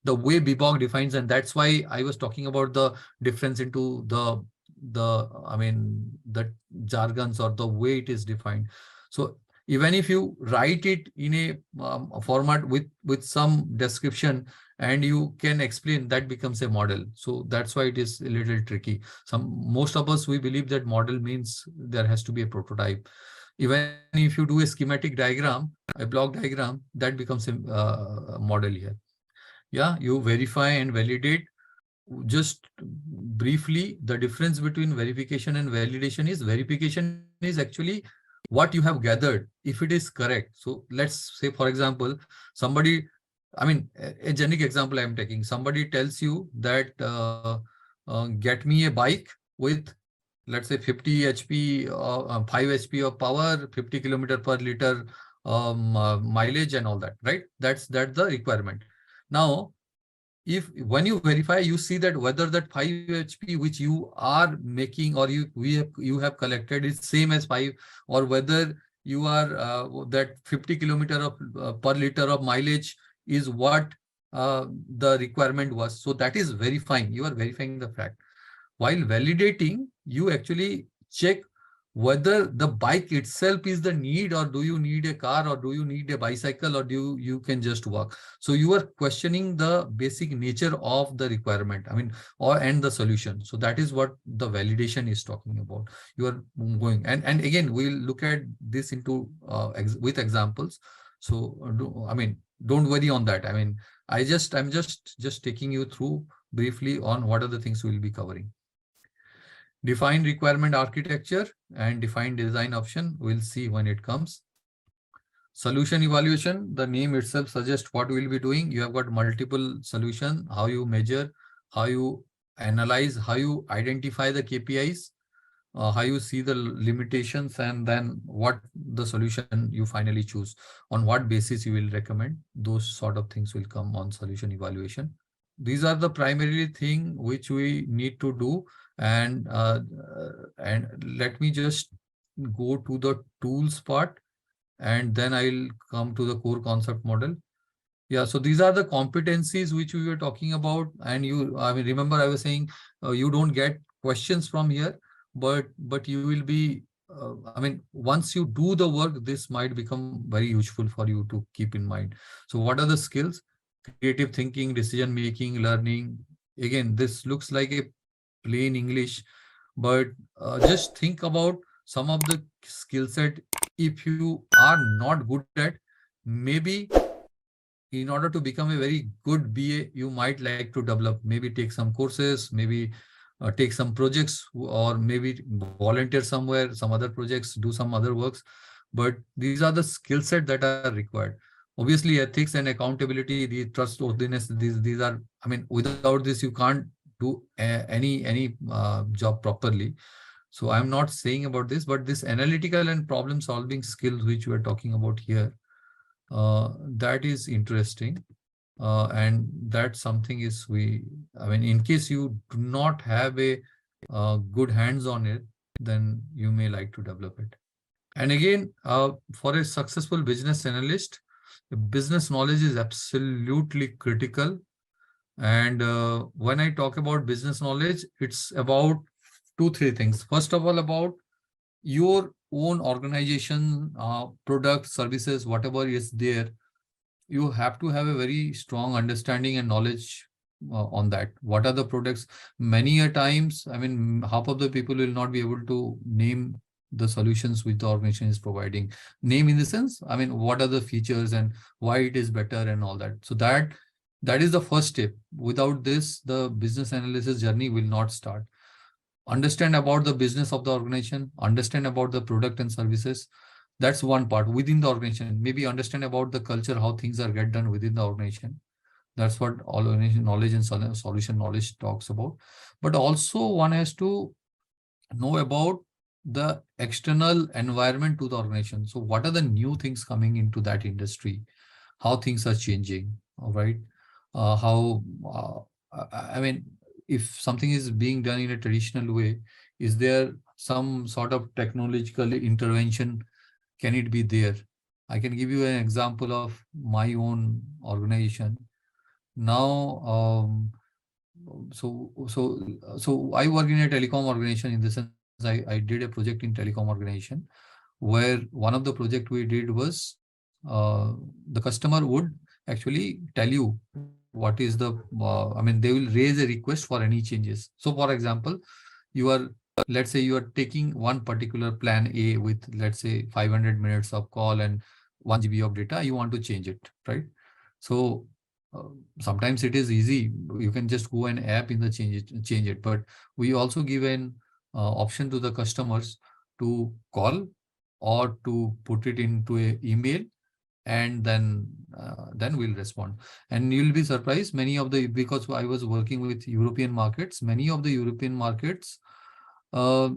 The way BBOG defines, and that's why I was talking about the difference into the jargons or the way it is defined. So even if you write it in a format with some description and you can explain, that becomes a model. So that's why it is a little tricky. Most of us, we believe that model means there has to be a prototype. Even if you do a schematic diagram, a block diagram, that becomes a model here. Yeah, you verify and validate. Just briefly, the difference between verification and validation is verification is actually what you have gathered, if it is correct. So let's say, for example, somebody, a generic example I'm taking, somebody tells you that get me a bike with, let's say, 50 HP, 5 HP of power, 50 kilometer per liter mileage and all that, right? That's the requirement. Now, if when you verify, you see that whether that 5 HP which you are making or you have collected is same as 5, or whether you are that 50 kilometer of per liter of mileage is what the requirement was. So that is verifying. You are verifying the fact. While validating, you actually check whether the bike itself is the need, or do you need a car, or do you need a bicycle, or you can just walk. So you are questioning the basic nature of the requirement, and the solution. So that is what the validation is talking about. You are going, and again, we'll look at this into with examples. So don't worry on that. I'm just taking you through briefly on what are the things we'll be covering. Define requirement architecture and define design option. We'll see when it comes. Solution evaluation, the name itself suggests what we'll be doing. You have got multiple solutions, how you measure, how you analyze, how you identify the KPIs, how you see the limitations, and then what the solution you finally choose. On what basis you will recommend. Those sort of things will come on solution evaluation. These are the primary thing which we need to do. And let me just go to the tools part, and then I'll come to the core concept model. Yeah, so these are the competencies which we were talking about. And remember I was saying you don't get questions from here, but you will be, once you do the work, this might become very useful for you to keep in mind. So what are the skills? Creative thinking, decision making, learning. Again, this looks like a plain English, but just think about some of the skill set. If you are not good at, maybe in order to become a very good BA, you might like to develop, maybe take some courses, maybe take some projects, or maybe volunteer somewhere, some other projects, do some other works. But these are the skill set that are required. Obviously, ethics and accountability, the trustworthiness, these are, without this, you can't do any job properly. So I'm not saying about this, but this analytical and problem solving skills which we are talking about here, that is interesting. And that's something is in case you do not have a good hands on it, then you may like to develop it. And again, for a successful business analyst, business knowledge is absolutely critical. And when I talk about business knowledge, it's about 2-3 things. First of all, about your own organization, products, services, whatever is there, you have to have a very strong understanding and knowledge on that. What are the products? Many a times, half of the people will not be able to name the solutions which the organization is providing. Name in the sense, what are the features and why it is better and all that. So that is the first step. Without this, the business analysis journey will not start. Understand about the business of the organization, understand about the product and services. That's one part within the organization. Maybe understand about the culture, how things are get done within the organization. That's what all organization knowledge and solution knowledge talks about. But also one has to know about the external environment to the organization. So what are the new things coming into that industry? how things are changing, all right? How I mean, if something is being done in a traditional way, is there some sort of technological intervention? Can it be there? I can give you an example of my own organization. Now, so I work in a telecom organization. In the sense, I did a project in telecom organization where one of the project we did was the customer would actually tell you what is the I mean, they will raise a request for any changes. So for example, you are, let's say you are taking one particular plan A with, let's say, 500 minutes of call and 1 GB of data, you want to change it, right? So uh, sometimes it is easy, you can just go an app in the change it, but we also give an option to the customers to call or to put it into a email, and then we'll respond. And you'll be surprised, many of the, because I was working with European markets, many of the European markets, uh,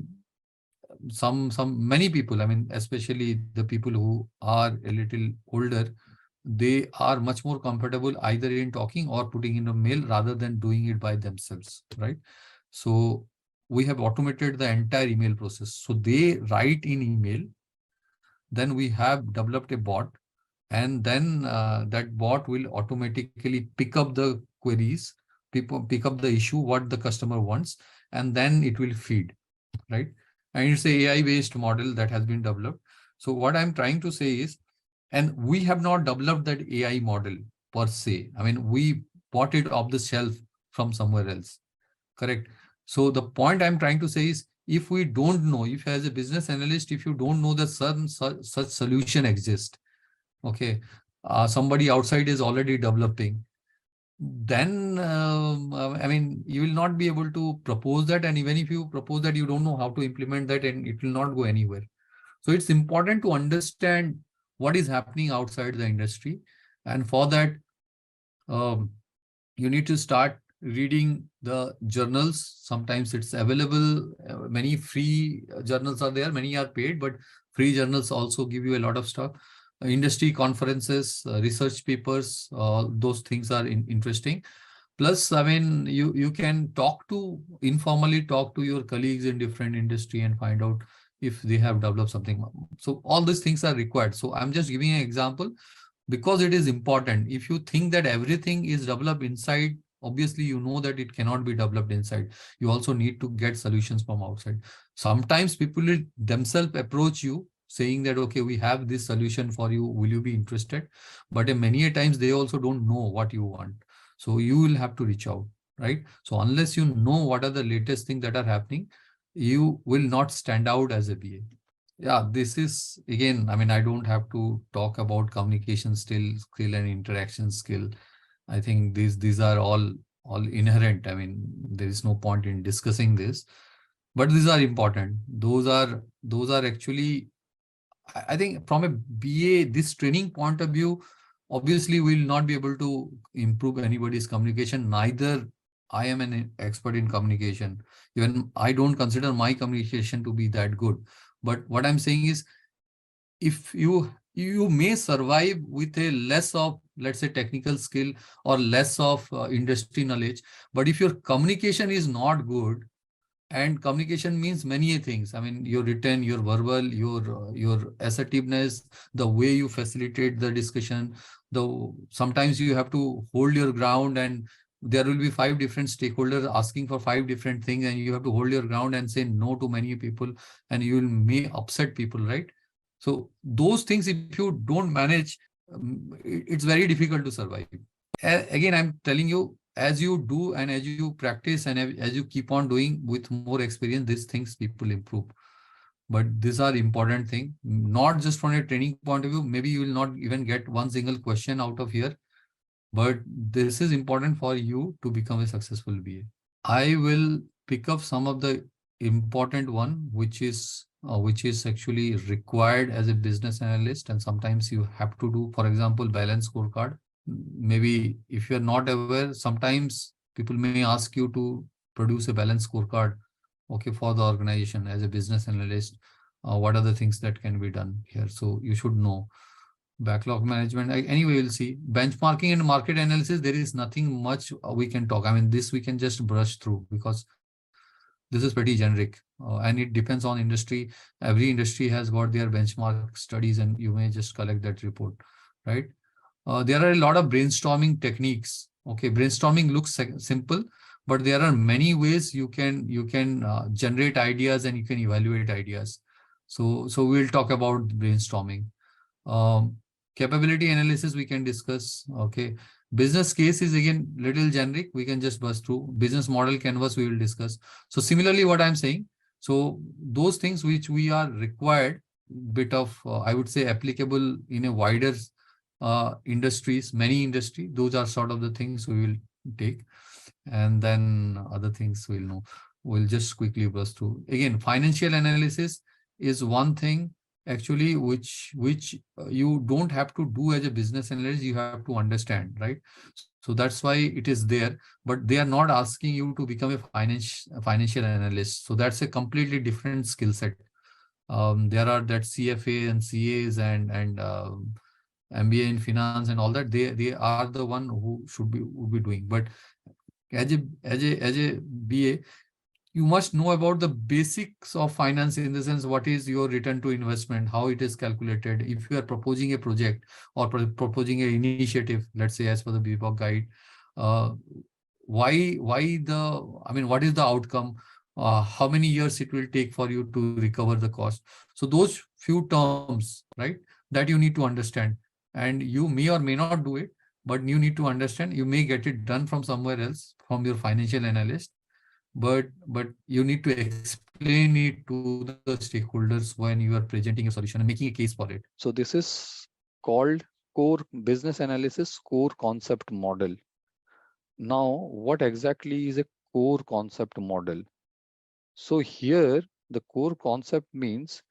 many people, I mean, especially the people who are a little older, they are much more comfortable either in talking or putting in a mail rather than doing it by themselves, right? So we have automated the entire email process. So they write in email, then we have developed a bot, and then that bot will automatically pick up the queries, pick up the issue, what the customer wants, and then it will feed, right? And it's a AI-based model that has been developed. So what I'm trying to say is, and we have not developed that AI model per se. I mean, we bought it off the shelf from somewhere else, correct? So the point I'm trying to say is, if we don't know, if as a business analyst, if you don't know that some such solution exists, okay, somebody outside is already developing, then I mean, you will not be able to propose that. And even if you propose that, you don't know how to implement that, and it will not go anywhere. So it's important to understand what is happening outside the industry. And for that, um, you need to start reading the journals. Sometimes it's available. Many free journals are there, many are paid, but free journals also give you a lot of stuff. Industry conferences, research papers, those things are interesting. Plus, I mean, you can informally talk to your colleagues in different industry and find out if they have developed something. So all these things are required. So I'm just giving an example because it is important. If you think that everything is developed inside, obviously you know that it cannot be developed inside. You also need to get solutions from outside. Sometimes people will themselves approach you saying that, okay, we have this solution for you, will you be interested? But many a times they also don't know what you want. So you will have to reach out, right? So unless you know what are the latest things that are happening, you will not stand out as a BA. Yeah, this is, again, I mean, I don't have to talk about communication skill and interaction skill. I think these are all inherent. I mean, there is no point in discussing this, but these are important. Those are actually, I think from a BA, this training point of view, obviously we will not be able to improve anybody's communication. Neither I am an expert in communication. Even I don't consider my communication to be that good. But what I'm saying is, if you may survive with a less of, let's say, technical skill or less of industry knowledge, but if your communication is not good, and communication means many things. I mean, your written, your verbal, your assertiveness, the way you facilitate the discussion. Sometimes you have to hold your ground, and there will be 5 different stakeholders asking for 5 different things, and you have to hold your ground and say no to many people, and you will may upset people, right? So those things, if you don't manage, it's very difficult to survive. Again, I'm telling you, as you do and as you practice and as you keep on doing with more experience, these things people improve. But these are important things, not just from a training point of view. Maybe you will not even get one single question out of here, but this is important for you to become a successful BA. I will pick up some of the important one, which is actually required as a business analyst, and sometimes you have to do, for example, balance scorecard. Maybe if you're not aware, sometimes people may ask you to produce a balance scorecard, okay, for the organization as a business analyst. What are the things that can be done here? So you should know. Backlog management. Anyway, we'll see. Benchmarking and market analysis, there is nothing much we can talk. I mean, this we can just brush through because this is pretty generic and it depends on industry. Every industry has got their benchmark studies and you may just collect that report, right? There are a lot of brainstorming techniques. Okay, brainstorming looks simple, but there are many ways you can generate ideas and you can evaluate ideas. So we'll talk about brainstorming. Um, Capability analysis we can discuss. Okay. Business case is again little generic. We can just buzz through. Business model canvas we will discuss. So similarly, what I'm saying. So those things which we are required, bit of I would say applicable in a wider industries, many industry. Those are sort of the things we will take, and then other things we'll know. We'll just quickly brush through. Again, financial analysis is one thing actually which you don't have to do as a business analyst. You have to understand, right? So that's why it is there, but they are not asking you to become a financial analyst. So that's a completely different skill set. There are that CFA and CAs and MBA in finance and all that. They are the one who would be doing. But as a BA, you must know about the basics of finance, in the sense what is your return to investment, how it is calculated. If you are proposing a project or proposing an initiative, let's say as per the BPOC guide, uh, why what is the outcome? How many years it will take for you to recover the cost? So those few terms, right, that you need to understand, and you may or may not do it, but you need to understand. You may get it done from somewhere else, from your financial analyst, but you need to explain it to the stakeholders when you are presenting a solution and making a case for it. So this is called core business analysis core concept model. Now, what exactly is a core concept model? So here, the core concept means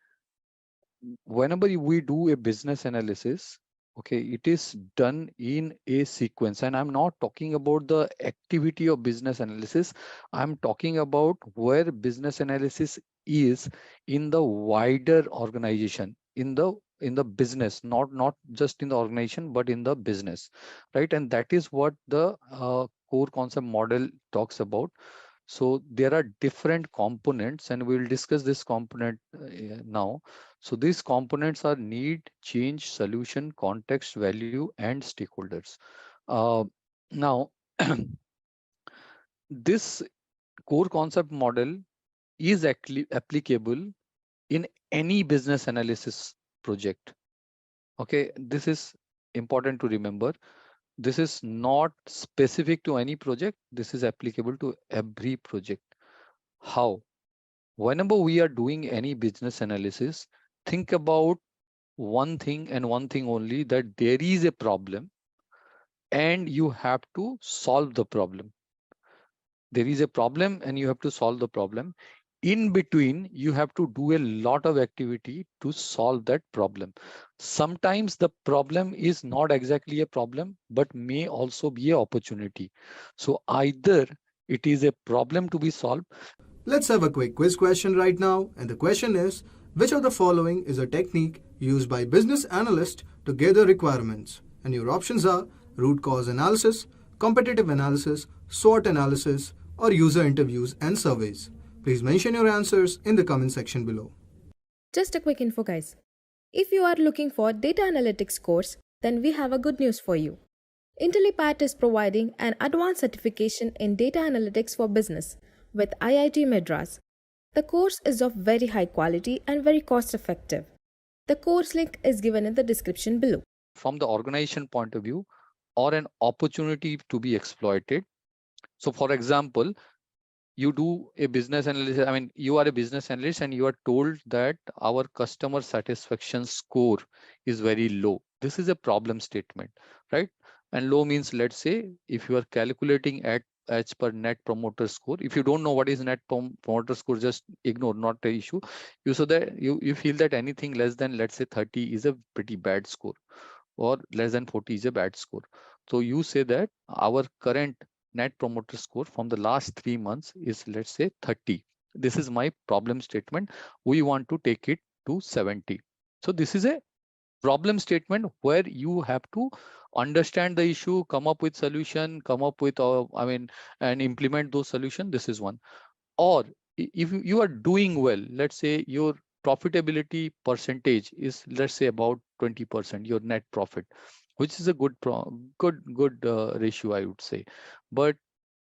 whenever we do a business analysis, okay, it is done in a sequence. And I'm not talking about the activity of business analysis. I'm talking about where business analysis is in the wider organization, in the business, not just in the organization, but in the business, right? And that is what the core concept model talks about. So there are different components, and we'll discuss this component now. So these components are need, change, solution, context, value, and stakeholders. Now, this core concept model is actually applicable in any business analysis project. Okay, this is important to remember. This is not specific to any project. This is applicable to every project. How? Whenever we are doing any business analysis, think about one thing and one thing only, that there is a problem and you have to solve the problem. There is a problem and you have to solve the problem. In between, you have to do a lot of activity to solve that problem. Sometimes the problem is not exactly a problem, but may also be an opportunity. So either it is a problem to be solved. Let's have a quick quiz question right now. And the question is, which of the following is a technique used by business analysts to gather requirements? And your options are root cause analysis, competitive analysis, SWOT analysis, or user interviews and surveys. Please mention your answers in the comment section below. Just a quick info, guys. If you are looking for data analytics course, then we have a good news for you. Intellipaat is providing an advanced certification in data analytics for business with IIT Madras. The course is of very high quality and very cost effective. The course link is given in the description below. From the organization point of view, or an opportunity to be exploited. So for example, you do a business analysis. I mean, you are a business analyst and you are told that our customer satisfaction score is very low. This is a problem statement, right? And low means, let's say, if you are calculating as per net promoter score. If you don't know what is net promoter score, just ignore, not the issue. You so that you feel that anything less than, let's say, 30 is a pretty bad score, or less than 40 is a bad score. So you say that our current net promoter score from the last 3 months is, let's say, 30. This is my problem statement. We want to take it to 70. So this is a problem statement where you have to understand the issue, come up with solution, come up with and implement those solution. This is one. Or if you are doing well, let's say your profitability percentage is, let's say, about 20%, your net profit, which is a good ratio, I would say. But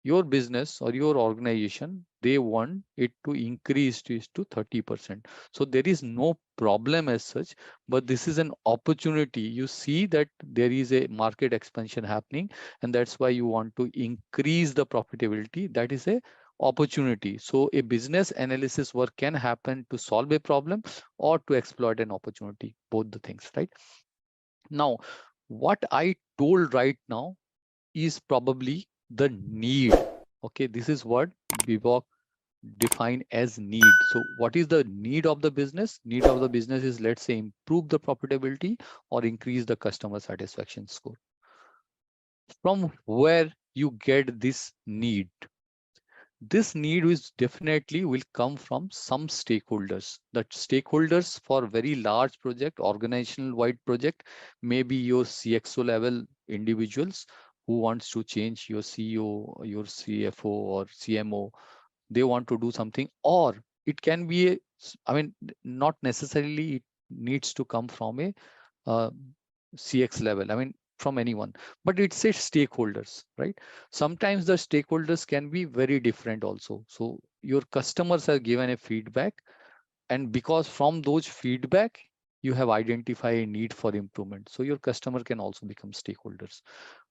your business or your organization, they want it to increase to 30%. So there is no problem as such, but this is an opportunity. You see that there is a market expansion happening, and that's why you want to increase the profitability. That is a opportunity. So a business analysis work can happen to solve a problem or to exploit an opportunity, both the things, right? Now, what I told right now is probably the need. Okay, this is what Bivok define as need. So what is the need of the business? Need of the business is, let's say, improve the profitability or increase the customer satisfaction score. From where you get this need? This need is definitely will come from some stakeholders. The stakeholders for very large project, organizational wide project, maybe your CXO level individuals who wants to change your CEO, your CFO or CMO. They want to do something, or it can be not necessarily it needs to come from a uh, CX level. From anyone, but it says stakeholders, right? Sometimes the stakeholders can be very different also. So your customers are given a feedback, and because from those feedback, you have identified a need for improvement. So your customer can also become stakeholders,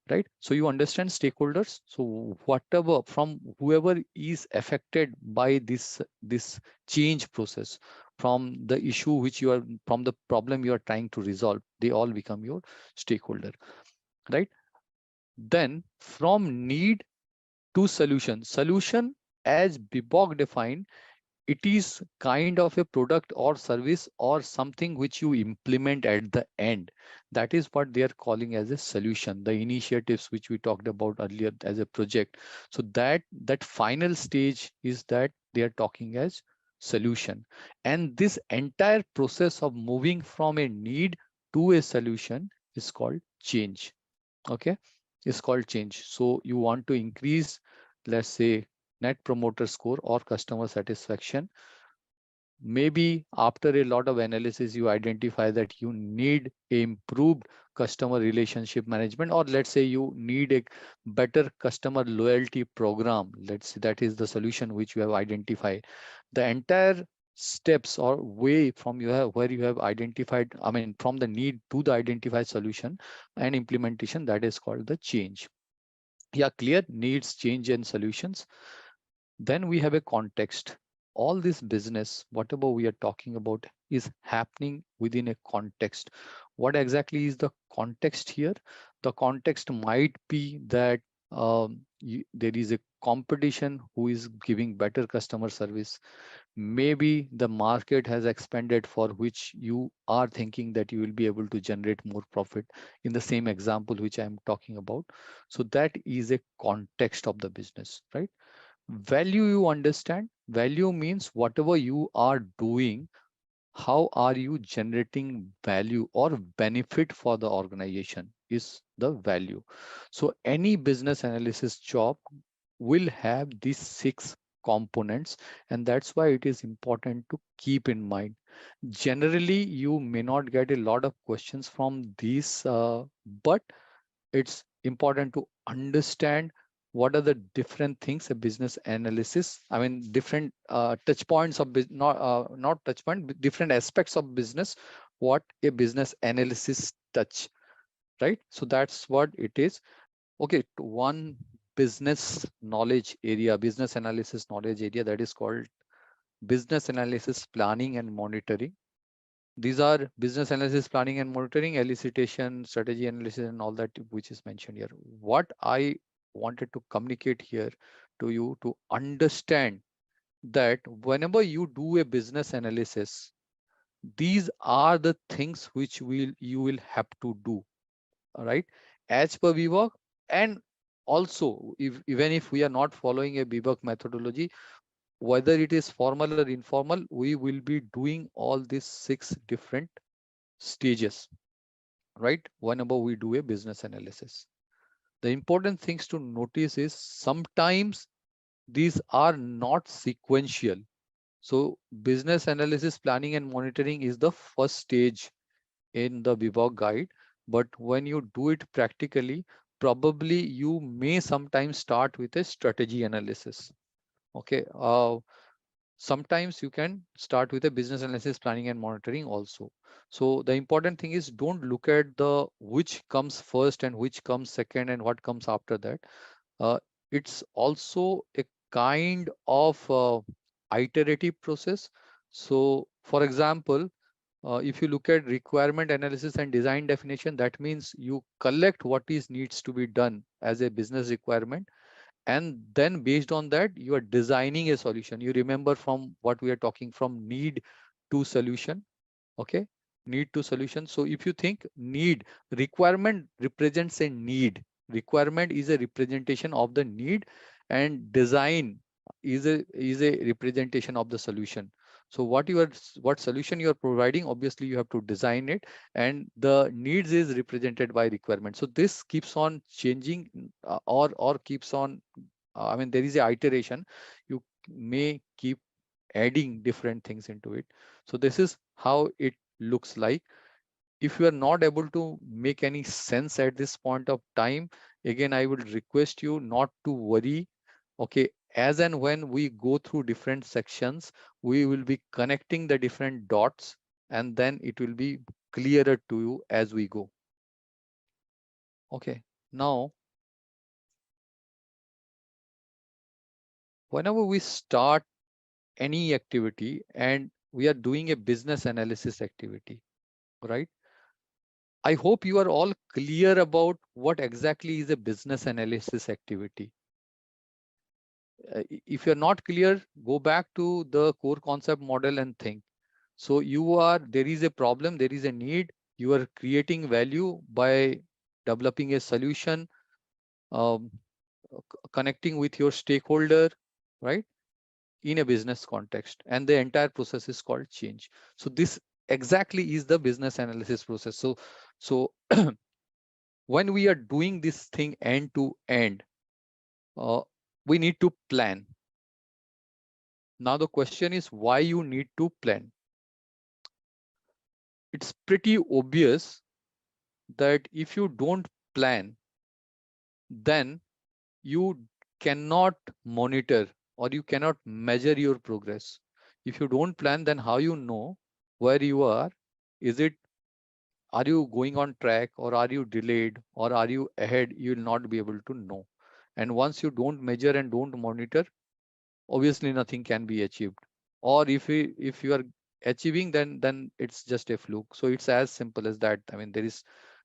right? So you understand stakeholders. So whatever from whoever is affected by this change process, from the issue which you are, from the problem you are trying to resolve, they all become your stakeholder, right? Then from need to solution as Bibok defined, it is kind of a product or service or something which you implement at the end. That is what they are calling as a solution. The initiatives which we talked about earlier as a project. So that final stage is that they are talking as solution. And this entire process of moving from a need to a solution is called change. Okay, is called change. So you want to increase, let's say, net promoter score or customer satisfaction. Maybe after a lot of analysis, you identify that you need improved customer relationship management, or let's say you need a better customer loyalty program. Let's say that is the solution which you have identified. The entire steps or way from you have where you have identified, from the need to the identified solution and implementation, that is called the change. Yeah, clear? Needs, change, and solutions. Then we have a context. All this business, whatever we are talking about, is happening within a context. What exactly is the context here? The context might be that there is a competition who is giving better customer service. Maybe the market has expanded for which you are thinking that you will be able to generate more profit in the same example which I'm talking about. So that is a context of the business, right? Value, you understand? Value means whatever you are doing, how are you generating value or benefit for the organization is the value. So any business analysis job will have these 6 components, and that's why it is important to keep in mind. Generally, you may not get a lot of questions from these, but it's important to understand what are the different things a business analysis, different touch points of not touch point, but different aspects of business, what a business analysis touch, right? So that's what it is. Okay, one business knowledge area, business analysis knowledge area, that is called business analysis planning and monitoring. These are business analysis, planning and monitoring, elicitation, strategy analysis, and all that which is mentioned here. What I wanted to communicate here to you to understand that whenever you do a business analysis, these are the things which you will have to do, all right, as per VWork. And also, even if we are not following a VWork methodology, whether it is formal or informal, we will be doing all these 6 different stages, right? Whenever we do a business analysis, the important things to notice is sometimes these are not sequential. So business analysis, planning and monitoring is the first stage in the Vibhav guide. But when you do it practically, probably you may sometimes start with a strategy analysis. Okay. Sometimes you can start with a business analysis, planning and monitoring also. So the important thing is don't look at the which comes first and which comes second and what comes after that. It's also a kind of iterative process. So for example, if you look at requirement analysis and design definition, that means you collect what is needs to be done as a business requirement, and then based on that you are designing a solution. You remember from what we are talking, from need to solution. Okay, need to solution. So if you think need, requirement represents a need, requirement is a representation of the need, and design is a representation of the solution. So what solution you are providing, obviously you have to design it, and the needs is represented by requirement. So this keeps on changing, or keeps on, I mean, there is a iteration. You may keep adding different things into it. So this is how it looks like. If you are not able to make any sense at this point of time, again, I would request you not to worry. Okay, as and when we go through different sections, we will be connecting the different dots, and then it will be clearer to you as we go. Okay, now, whenever we start any activity and we are doing a business analysis activity, right? I hope you are all clear about what exactly is a business analysis activity. If you're not clear, go back to the core concept model and think. So there is a problem, there is a need, you are creating value by developing a solution, um, connecting with your stakeholder, right? In a business context, and the entire process is called change. So this exactly is the business analysis process. So when we are doing this thing end to end, uh, we need to plan. Now the question is why you need to plan. It's pretty obvious that if you don't plan, then you cannot monitor or you cannot measure your progress. If you don't plan, then how you know where you are? Is it, are you going on track, or are you delayed, or are you ahead? You will not be able to know. And once you don't measure and don't monitor, obviously nothing can be achieved. Or if you are achieving, then it's just a fluke. So it's as simple as that. I mean, there is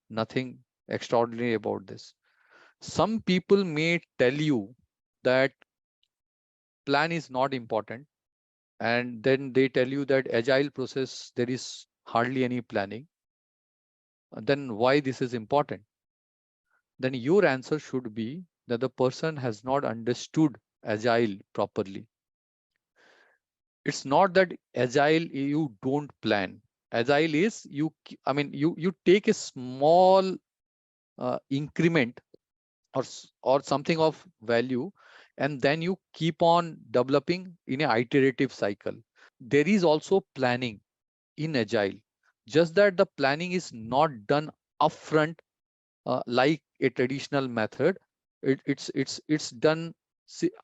nothing extraordinary about this. Some people may tell you that plan is not important, and then they tell you that agile process there is hardly any planning. Then why this is important? Then your answer should be that the person has not understood agile properly. It's not that agile you don't plan. Agile is I mean, you take a small increment or something of value, and then you keep on developing in an iterative cycle. There is also planning in agile, just that the planning is not done upfront like a traditional method. It's done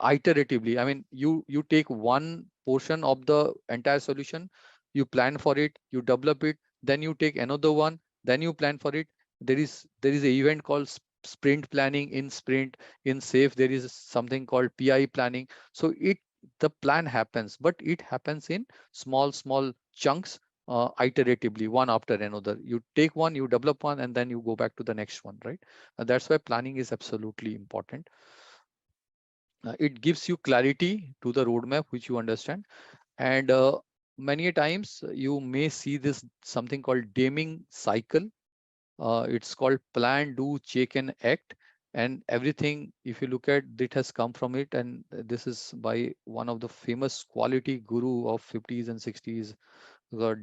iteratively. I mean, you take one portion of the entire solution, you plan for it, you develop it, then you take another one, then you plan for it. There is an event called sprint planning in sprint. In safe, there is something called PI planning. So the plan happens, but it happens in small chunks, iteratively, one after another. You take one, you develop one, and then you go back to the next one, right? That's why planning is absolutely important. It gives you clarity to the roadmap, which you understand. And many times you may see this something called Deming cycle. It's called plan, do, check, and act. And everything, if you look at it, has come from it. And this is by one of the famous quality guru of 50s and 60s, the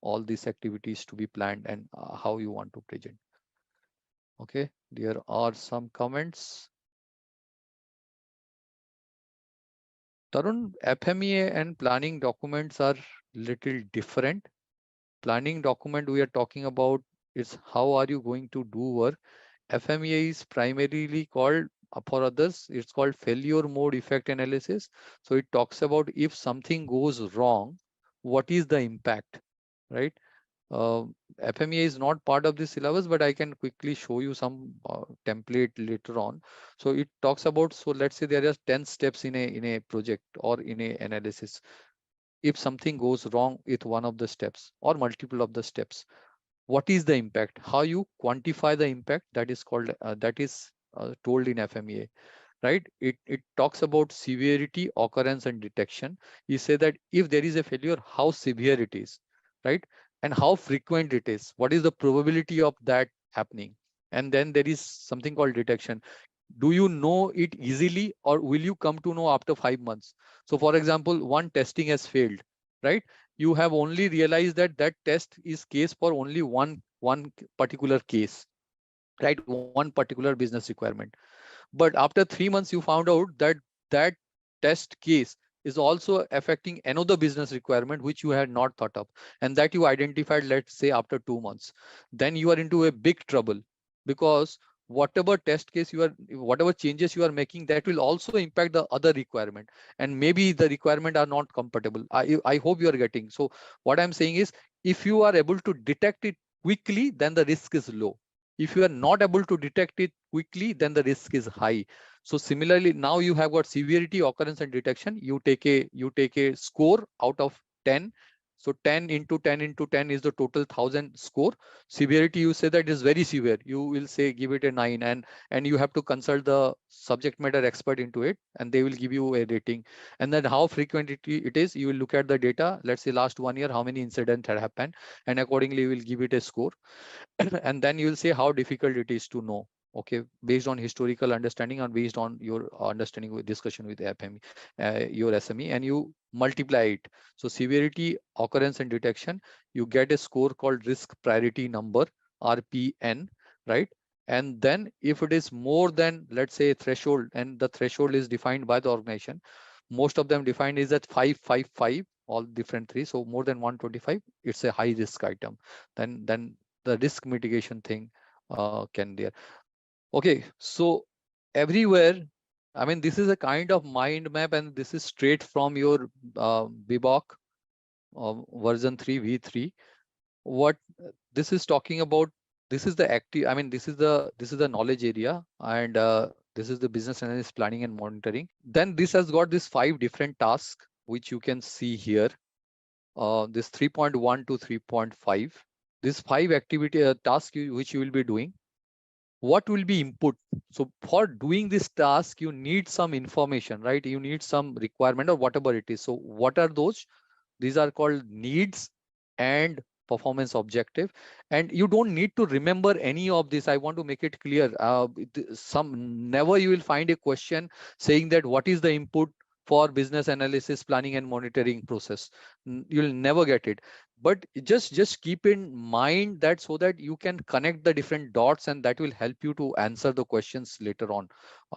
all these activities to be planned and how you want to present. Okay, there are some comments. Tarun, FMEA and planning documents are little different. Planning document we are talking about is how are you going to do work. FMEA is primarily called, for others, it's called failure mode effect analysis. So it talks about if something goes wrong, what is the impact, right? Uh, FMEA is not part of this syllabus, but I can quickly show you some template later on. So it talks about, so let's say there are 10 steps in a project or in a analysis. If something goes wrong with one of the steps or multiple of the steps, what is the impact? How you quantify the impact? That is called told in FMEA, right? It talks about severity, occurrence, and detection. You say that if there is a failure, how severe it is, right? And how frequent it is. What is the probability of that happening? And then there is something called detection. Do you know it easily, or will you come to know after 5 months? So for example, one testing has failed, right? You have only realized that that test is case for only one particular case, right? One particular business requirement. But after 3 months, you found out that that test case is also affecting another business requirement which you had not thought of, and that you identified, let's say, after 2 months. Then you are into a big trouble, because whatever test case you are, whatever changes you are making, that will also impact the other requirement, and maybe the requirement are not compatible. I hope you are getting. So what I'm saying is, if you are able to detect it quickly, then the risk is low. If you are not able to detect it quickly, then the risk is high. So similarly, now you have got severity, occurrence, and detection. You take a score out of 10. So 10 into 10 into 10 is the total 1,000 score. Severity, you say that is very severe. You will say give it a 9, and you have to consult the subject matter expert into it, and they will give you a rating. And then how frequent it is, you will look at the data. Let's say last 1 year, how many incidents had happened, and accordingly you will give it a score. And then you'll say how difficult it is to know, okay, based on historical understanding and based on your understanding with discussion with FME, your SME, and you multiply it. So severity, occurrence, and detection, you get a score called risk priority number, RPN, right? And then if it is more than, let's say, threshold, and the threshold is defined by the organization, most of them defined is at 555, all different three. So more than 125, it's a high risk item. Then the risk mitigation thing can there. Okay, so everywhere, I mean, this is a kind of mind map, and this is straight from your BIBOC version 3 V3. What this is talking about, this is the active, I mean, this is the knowledge area, and this is the business analyst planning and monitoring. Then this has got this 5 different tasks, which you can see here. This 3.1 to 3.5. This 5 activity task which you will be doing. What will be input? So for doing this task, you need some information, right? You need some requirement or whatever it is. So what are those? These are called needs and performance objective. And you don't need to remember any of this. I want to make it clear. Never you will find a question saying that what is the input for business analysis, planning and monitoring process. You'll never get it. But just keep in mind that, so that you can connect the different dots, and that will help you to answer the questions later on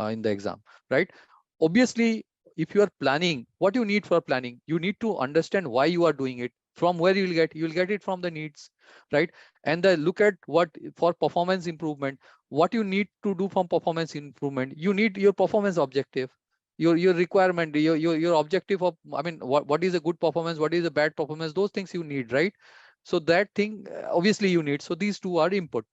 in the exam, right? Obviously, if you are planning, what you need for planning, you need to understand why you are doing it. From where you'll get it from the needs, right? And then look at what for performance improvement, what you need to do from performance improvement. You need your performance objective, your requirement, your objective of, I mean, what is a good performance, what is a bad performance, those things you need, right? So that thing obviously you need. So these two are input.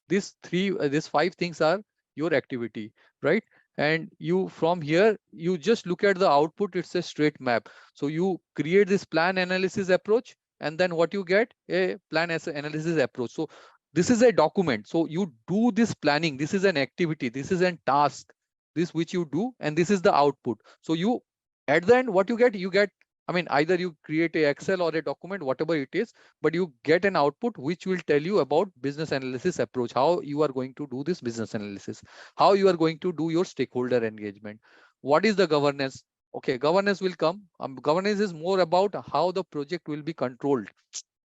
These 5 things are your activity, right? And you, from here, you just look at the output. It's a straight map. So you create this plan analysis approach, and then what you get, a plan as analysis approach. So this is a document. So you do this planning. This is an activity. This is a task, this which you do, and this is the output. So you, at the end, what you get, I mean, either you create a Excel or a document, whatever it is, but you get an output which will tell you about business analysis approach, how you are going to do this business analysis, how you are going to do your stakeholder engagement. What is the governance? Okay, governance will come. Governance is more about how the project will be controlled.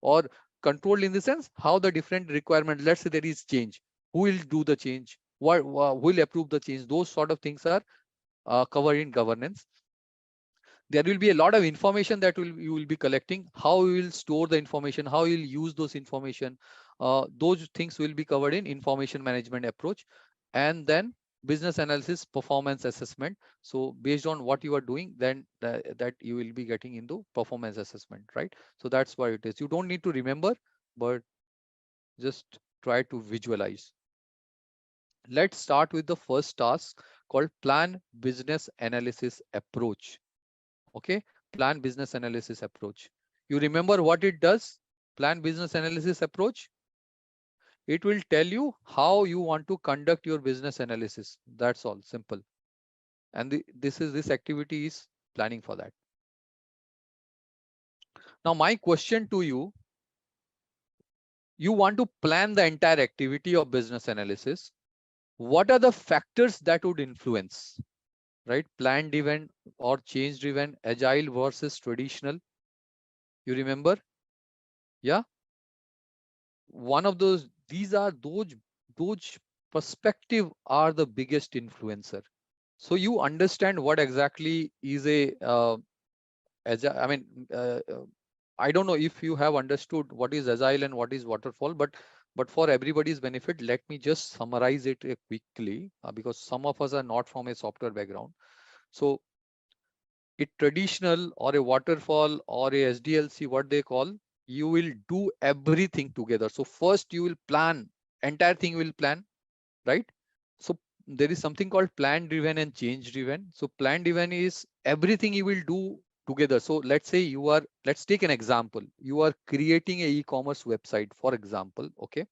or controlled in the sense how the different requirements, let's say there is change, who will do the change, what who will approve the change, those sort of things are covered in governance. There will be a lot of information that you will be collecting, how you will store the information, how you will use those information. Those things will be covered in information management approach. And then business analysis, performance assessment. So based on what you are doing, then that you will be getting into performance assessment, right? So that's what it is. You don't need to remember, but just try to visualize. Let's start with the first task called plan business analysis approach. Okay, plan business analysis approach. You remember what it does? Plan business analysis approach. It will tell you how you want to conduct your business analysis. That's all, simple. And this activity is planning for that. Now, my question to you, you want to plan the entire activity of business analysis. What are the factors that would influence, right? Plan driven or change driven, agile versus traditional. You remember? Yeah. One of those, these are those perspective are the biggest influencer. So you understand what exactly is a agile. I mean, I don't know if you have understood what is agile and what is waterfall, but for everybody's benefit, let me just summarize it quickly, because some of us are not from a software background. So a traditional or a waterfall or a SDLC, what they call, you will do everything together. So first you will plan, entire thing will plan, right? So there is something called plan driven and change driven. So plan driven is everything you will do together. So let's say let's take an example. You are creating a e-commerce website, for example, okay?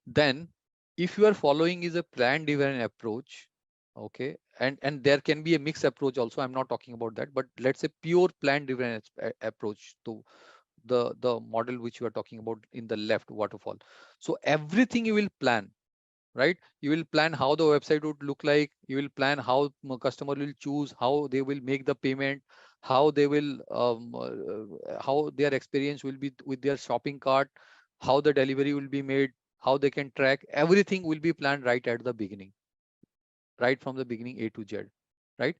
Then if you are following is a plan driven approach, okay, and there can be a mixed approach also, I'm not talking about that, but let's say pure plan driven approach to the model which you are talking about in the left, waterfall. So everything you will plan, right? You will plan how the website would look like, you will plan how customer will choose, how they will make the payment, how they will how their experience will be with their shopping cart, how the delivery will be made, how they can track, everything will be planned right at the beginning, right from the beginning, A to Z, right?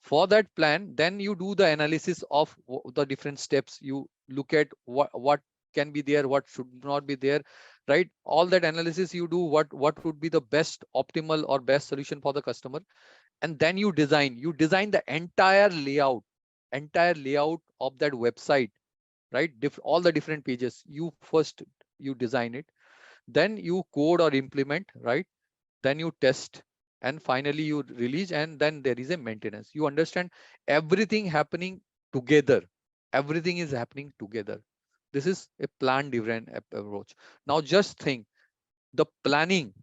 For that plan, then you do the analysis of the different steps. You look at what can be there, what should not be there, right? All that analysis you do, what would be the best optimal or best solution for the customer. And then you design the entire layout of that website, right? All the different pages. You design it, then you code or implement, right? Then you test, and finally you release, and then there is a maintenance. You understand everything happening together. Everything is happening together. This is a plan driven approach. Now just think the planning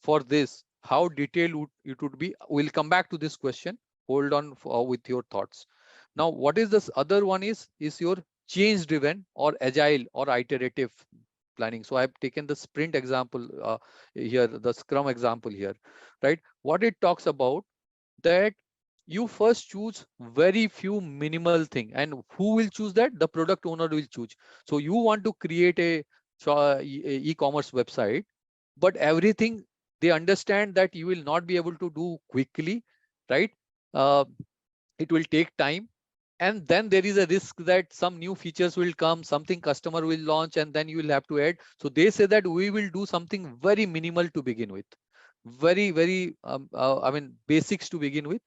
for this, how detailed it would be. We'll come back to this question. Hold on with your thoughts. Now, what is this other one is your change driven or agile or iterative planning. So I've taken the sprint example here, the scrum example here, right? What it talks about, that you first choose very few minimal thing, and who will choose that? The product owner will choose. So you want to create a e-commerce website, but everything, they understand that you will not be able to do quickly, right? uh, it will take time, and then there is a risk that some new features will come, something customer will launch, and then you will have to add. So they say that we will do something very minimal to begin with, very I mean basics to begin with.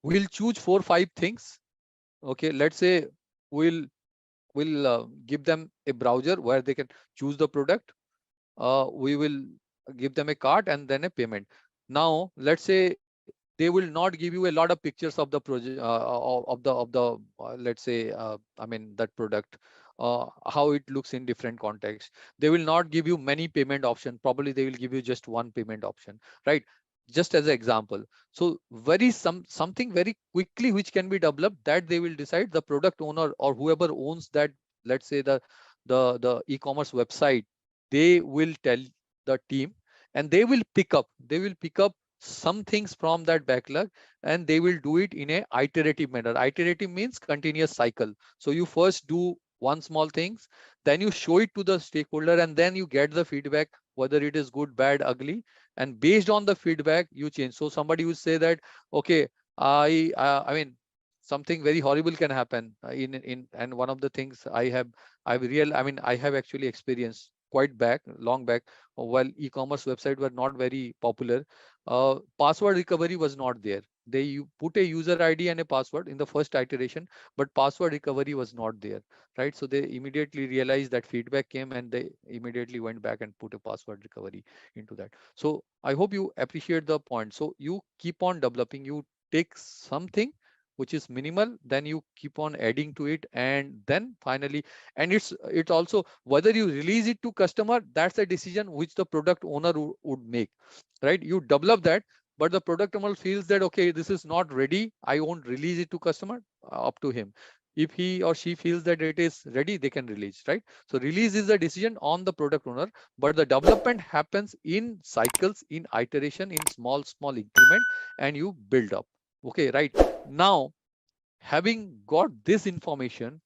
We'll choose 4 5 things. Okay, let's say we'll give them a browser where they can choose the product. We will give them a cart and then a payment. Now let's say they will not give you a lot of pictures of the project, of the let's say I mean that product, how it looks in different contexts. They will not give you many payment options. Probably they will give you just one payment option, right? Just as an example. So something very quickly which can be developed, that they will decide, the product owner or whoever owns that, let's say the e-commerce website, they will tell the team, and they will pick up some things from that backlog, and they will do it in a iterative manner. Iterative means continuous cycle. So you first do one small things, then you show it to the stakeholder, and then you get the feedback, whether it is good, bad, ugly, and based on the feedback you change. So somebody will say that, okay, I mean, something very horrible can happen in and one of the things I have actually experienced quite back long back, while e-commerce website were not very popular. Password recovery was not there. They you put a user ID and a password in the first iteration, but password recovery was not there, right? So they immediately realized that feedback came, and they immediately went back and put a password recovery into that. So I hope you appreciate the point. So you keep on developing, you take something which is minimal, then you keep on adding to it, and then finally, and it's also whether you release it to customer, that's a decision which the product owner would make, right? You develop that, but the product owner feels that, okay, this is not ready, I won't release it to customer. Up to him. If he or she feels that it is ready, they can release, right? So release is a decision on the product owner, but the development happens in cycles, in iteration, in small increment, and you build up. Okay, right. Now, having got this information,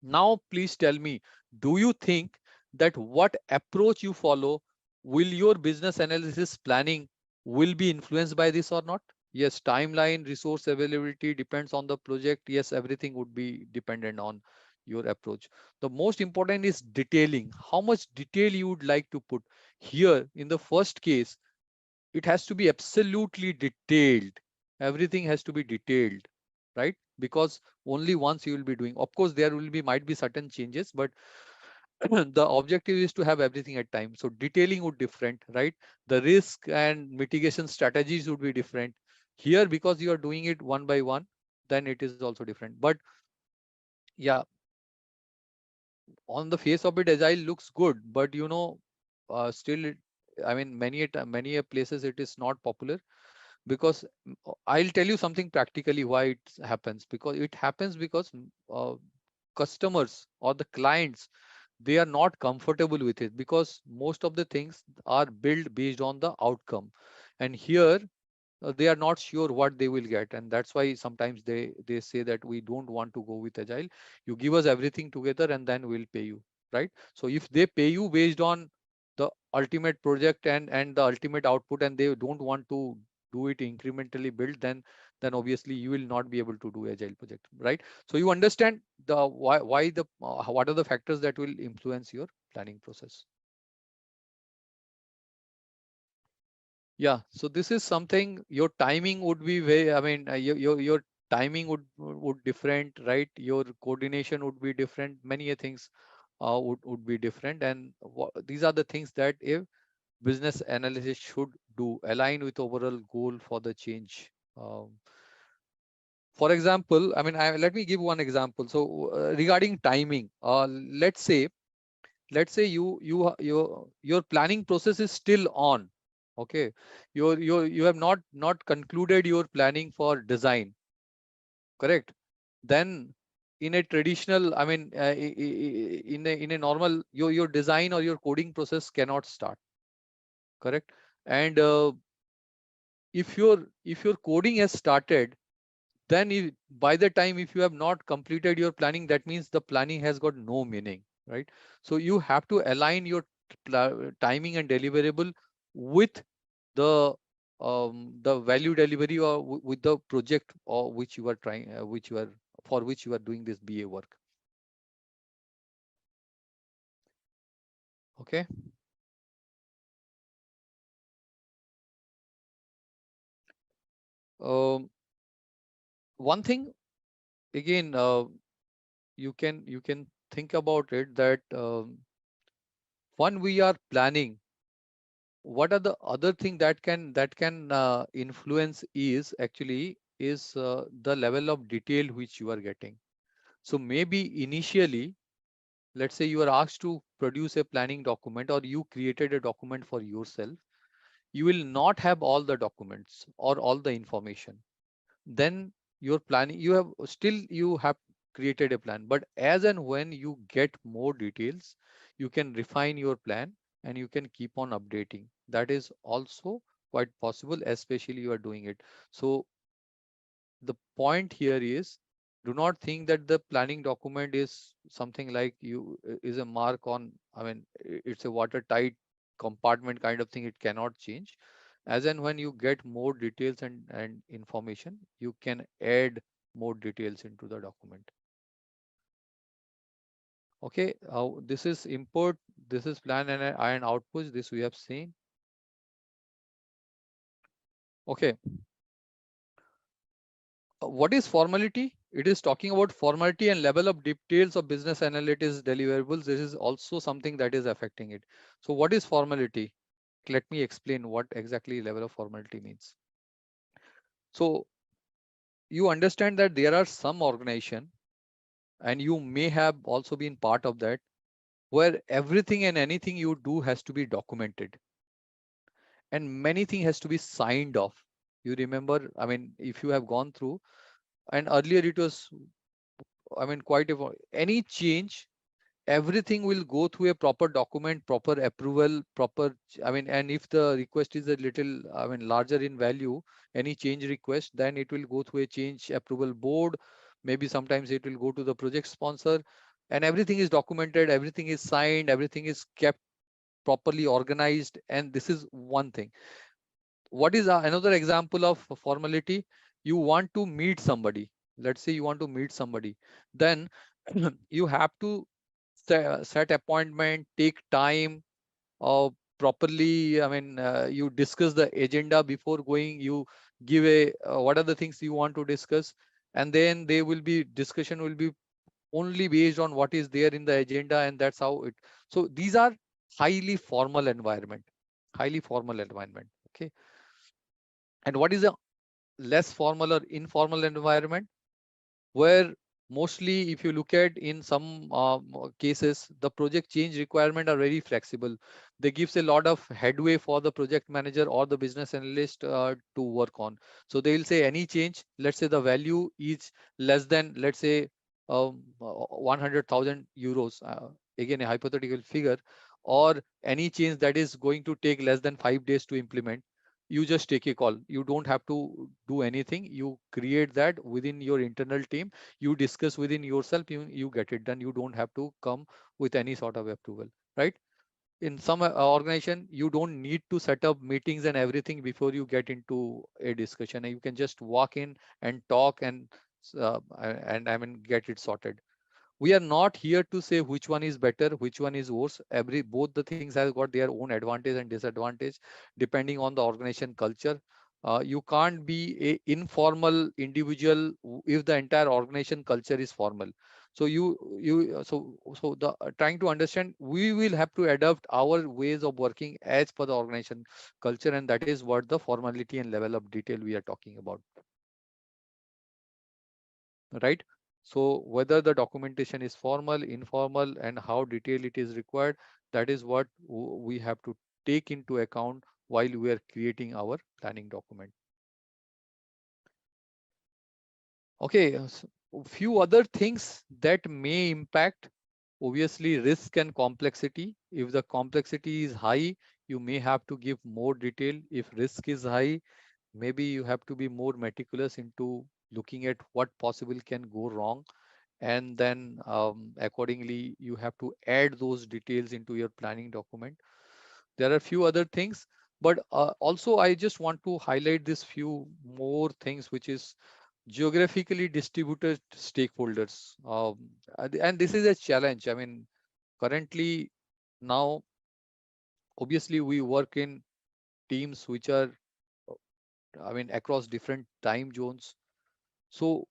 now please tell me, do you think that what approach you follow, will your business analysis planning will be influenced by this or not? Yes, timeline, resource availability depends on the project. Yes, everything would be dependent on your approach. The most important is detailing. How much detail you would like to put here. In the first case, it has to be absolutely detailed. Everything has to be detailed, right? Because only once you will be doing, of course there will be might be certain changes, but the objective is to have everything at time. So detailing would different, right? The risk and mitigation strategies would be different here, because you are doing it one by one, then it is also different. But yeah, on the face of it, agile looks good, but still I mean, many a places it is not popular, because I'll tell you something practically why it happens. Because it happens because customers or the clients, they are not comfortable with it, because most of the things are built based on the outcome, and here they are not sure what they will get, and that's why sometimes they say that we don't want to go with agile. You give us everything together and then we'll pay you, right? So if they pay you based on the ultimate project and the ultimate output, and they don't want to do it incrementally built, then obviously you will not be able to do agile project, right? So you understand the why the what are the factors that will influence your planning process. Yeah, so this is something, your timing would be very, I mean, your timing would different, right? Your coordination would be different. Many a things would be different, and these are the things that a business analysis should do, align with overall goal for the change. For example, I mean, let me give one example. So regarding timing, let's say your planning process is still on. Okay, you have not concluded your planning for design, correct? Then in a traditional, I mean, in a normal, your design or your coding process cannot start, correct? And if your coding has started, then by the time if you have not completed your planning, that means the planning has got no meaning, right? So you have to align your timing and deliverable with the value delivery, or with the project, or which you are trying for which you are doing this BA work. Okay. um, One thing again, you can think about it, that when we are planning, what are the other thing that can influence is actually is the level of detail which you are getting. So maybe initially, let's say you are asked to produce a planning document, or you created a document for yourself, you will not have all the documents or all the information. Then your planning, you have created a plan, but as and when you get more details, you can refine your plan, and you can keep on updating. That is also quite possible, especially you are doing it. So the point here is, Do not think that the planning document is something like is a mark on, I mean, it's a watertight compartment kind of thing. It cannot change. As and when you get more details and information, you can add more details into the document. Okay, this is import, this is plan and outputs, this we have seen. Okay. What is formality? It is talking about formality and level of details of business analytics deliverables. This is also something that is affecting it. So what is formality? Let me explain what exactly level of formality means. So you understand that there are some organization, and you may have also been part of that, where everything and anything you do has to be documented, and many things has to be signed off. You remember, I mean, if you have gone through, and earlier it was, I mean, any change, everything will go through a proper document, proper approval, I mean, and if the request is a little, I mean, larger in value, any change request, then it will go through a change approval board. Maybe sometimes it will go to the project sponsor, and everything is documented, everything is signed, everything is kept properly organized. And this is one thing. What is another example of formality? You want to meet somebody. Let's say you want to meet somebody, then you have to set appointment, take time, properly. I mean, you discuss the agenda before going. You give a what are the things you want to discuss, and then they will be discussion will be only based on what is there in the agenda, and that's how it. So these are highly formal environment, highly formal environment. Okay, and what is a less formal or informal environment? Where mostly, if you look at in some cases, the project change requirement are very flexible. They gives a lot of headway for the project manager or the business analyst to work on. So they will say any change, let's say the value is less than, let's say, 100,000 euros, again a hypothetical figure, or any change that is going to take less than 5 days to implement, you just take a call. You don't have to do anything. You create that within your internal team. You discuss within yourself. You get it done. You don't have to come with any sort of approval, right? In some organization, you don't need to set up meetings and everything before you get into a discussion. You can just walk in and talk and I mean get it sorted. We are not here to say which one is better, which one is worse. Both the things have got their own advantage and disadvantage depending on the organization culture. You can't be a informal individual if the entire organization culture is formal. So so the trying to understand, we will have to adapt our ways of working as per the organization culture, and that is what the formality and level of detail we are talking about, right? So whether the documentation is formal, informal, and how detailed it is required, that is what we have to take into account while we are creating our planning document. Okay, a few other things that may impact, obviously risk and complexity. If the complexity is high, you may have to give more detail. If risk is high, maybe you have to be more meticulous into looking at what possible can go wrong, and then accordingly you have to add those details into your planning document. There are a few other things, but also I just want to highlight this few more things, which is geographically distributed stakeholders. And this is a challenge. I mean, currently now, obviously we work in teams which are, uh, I mean, across different time zones. So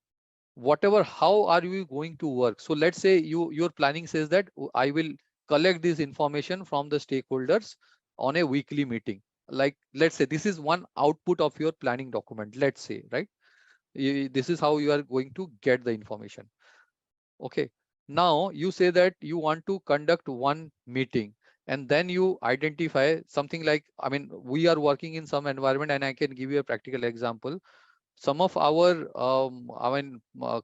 whatever, how are you going to work? So let's say your planning says that, I will collect this information from the stakeholders on a weekly meeting. Like, let's say this is one output of your planning document, let's say, right? This is how you are going to get the information. Okay, now you say that you want to conduct one meeting, and then you identify something like, I mean, we are working in some environment, and I can give you a practical example. Some of our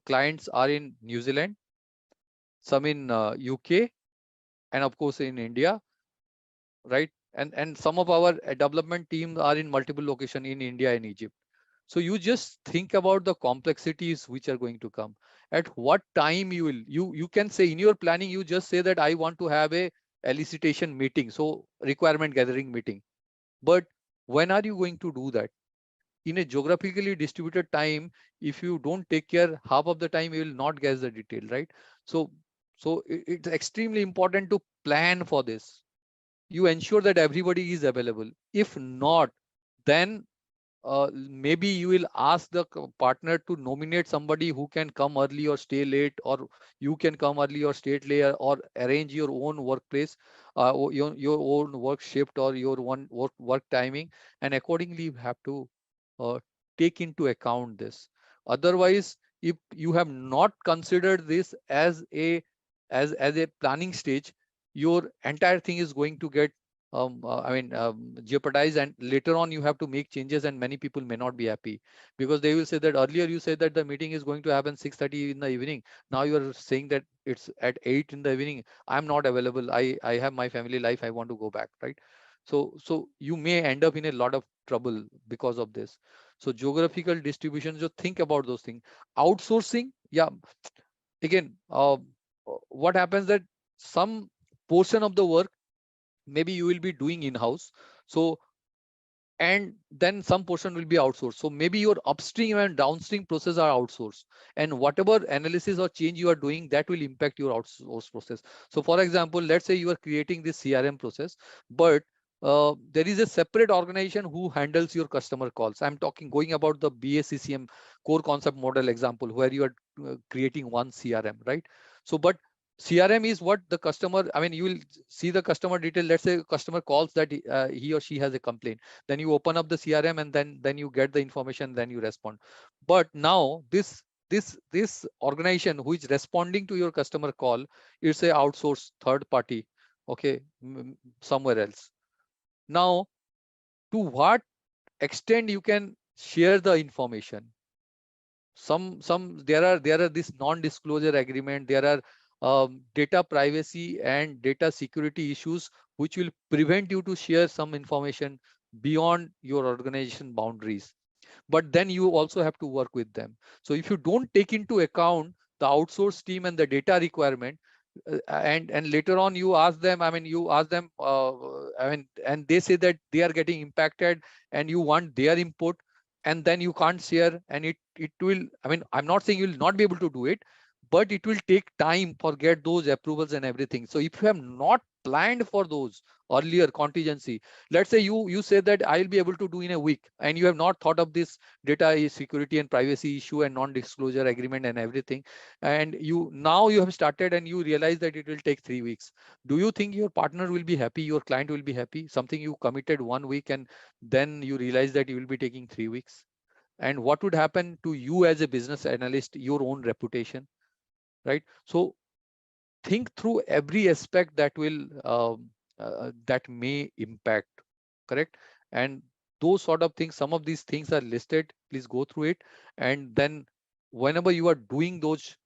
clients are in New Zealand, some in UK, and of course in India, right? And some of our development teams are in multiple locations in India and Egypt. So you just think about the complexities which are going to come. At what time you can say in your planning, you just say that I want to have a elicitation meeting, so requirement gathering meeting. But when are you going to do that? In a geographically distributed time, if you don't take care, half of the time you will not guess the detail, right? So it's extremely important to plan for this. You ensure that everybody is available. If not, then maybe you will ask the partner to nominate somebody who can come early or stay late, or you can come early or stay late, or arrange your own workplace, your own work shift, or your one work timing, and accordingly you have to uh, take into account this. Otherwise, if you have not considered this as a planning stage, your entire thing is going to get jeopardized, and later on you have to make changes, and many people may not be happy, because they will say that earlier you said that the meeting is going to happen 6:30 in the evening. Now you are saying that it's at 8 in the evening. I'm not available. I have my family life. I want to go back, right? So you may end up in a lot of trouble because of this. So geographical distribution, just think about those things. Outsourcing, yeah, again, what happens that some portion of the work maybe you will be doing in-house, so and then some portion will be outsourced. So maybe your upstream and downstream process are outsourced, and whatever analysis or change you are doing, that will impact your outsourced process. So for example, let's say you are creating this CRM process, but there is a separate organization who handles your customer calls. I'm talking going about the BACCM core concept model example, where you are creating one CRM, right? So but CRM is what the customer, I mean, you will see the customer detail. Let's say customer calls that he or she has a complaint, then you open up the CRM, and then you get the information, then you respond. But now this organization who is responding to your customer call, it's a outsourced third party, okay, somewhere else. Now, to what extent you can share the information? Some there are this non-disclosure agreement, there are data privacy and data security issues which will prevent you to share some information beyond your organization boundaries. But then you also have to work with them. So if you don't take into account the outsourced team and the data requirement, and later on you ask them, and they say that they are getting impacted, and you want their input, and then you can't share, and it will, I'm not saying you will not be able to do it, but it will take time for get those approvals and everything. So if you have not planned for those earlier contingency, let's say you say that I'll be able to do in a week, and you have not thought of this data security and privacy issue and non-disclosure agreement and everything, and you have started and you realize that it will take 3 weeks. Do you think your partner will be happy, your client will be happy? Something you committed 1 week, and then you realize that you will be taking 3 weeks. And what would happen to you as a business analyst, your own reputation, right? So think through every aspect that will that may impact, correct? And those sort of things, some of these things are listed. Please go through it, and then whenever you are doing those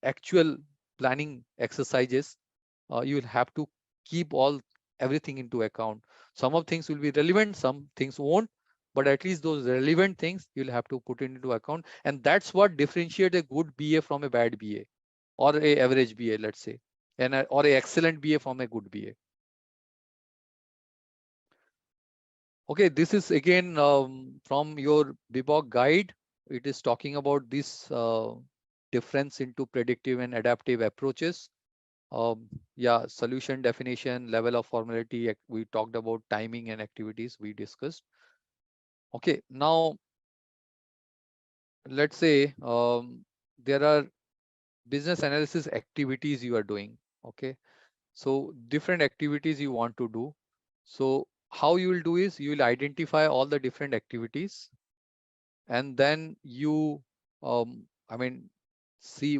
actual planning exercises, you will have to keep everything into account. Some of things will be relevant, some things won't, but at least those relevant things you'll have to put into account, and that's what differentiates a good BA from a bad BA, or a average BA, let's say, and or a excellent BA from a good BA. Okay, this is again from your BBOK guide. It is talking about this difference into predictive and adaptive approaches. Yeah, solution definition, level of formality. We talked about timing and activities we discussed. Okay, now let's say there are business analysis activities you are doing. Okay, so different activities you want to do. So how you will do is you will identify all the different activities, and then you see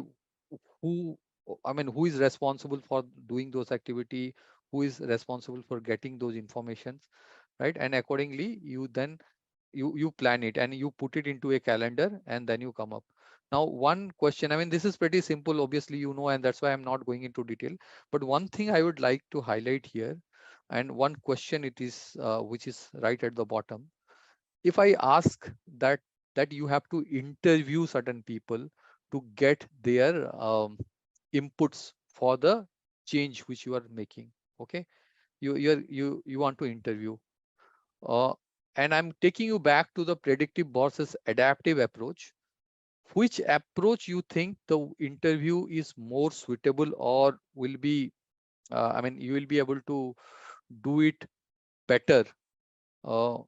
who who is responsible for doing those activity, who is responsible for getting those informations, right? And accordingly you then you plan it and you put it into a calendar, and then you come up. Now one question, this is pretty simple, obviously, and that's why I'm not going into detail, but one thing I would like to highlight here, and one question it is which is right at the bottom. If I ask that that you have to interview certain people to get their inputs for the change which you are making. Okay, you want to interview. Uh, and I'm taking you back to the predictive versus adaptive approach. Which approach you think the interview is more suitable, or will be, I mean, you will be able to do it better uh,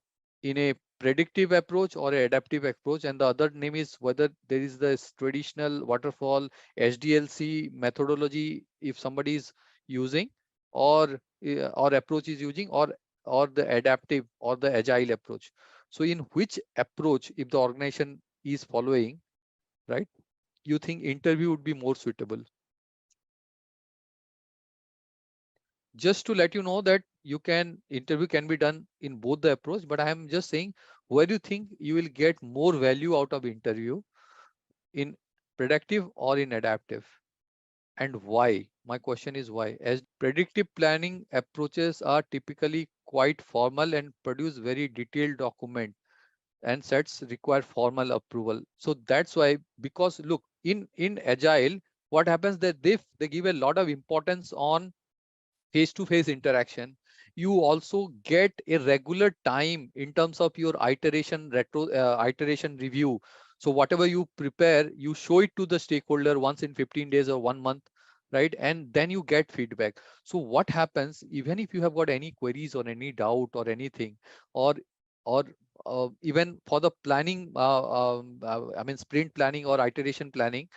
in a predictive approach or a adaptive approach? And the other name is whether there is this traditional waterfall SDLC methodology if somebody is using, or approach is using, or the adaptive or the agile approach. So in which approach, if the organization is following, right, you think interview would be more suitable? Just to let you know that interview can be done in both the approach, but I am just saying where you think you will get more value out of interview, in predictive or in adaptive, and why. My question is why. As predictive planning approaches are typically quite formal and produce very detailed document, and sets require formal approval. So that's why, because look, in agile, what happens that they give a lot of importance on face-to-face interaction. You also get a regular time in terms of your iteration review. So whatever you prepare, you show it to the stakeholder once in 15 days or 1 month, right? And then you get feedback. So what happens, even if you have got any queries or any doubt or anything, or or even for the planning, I mean sprint planning or iteration planning,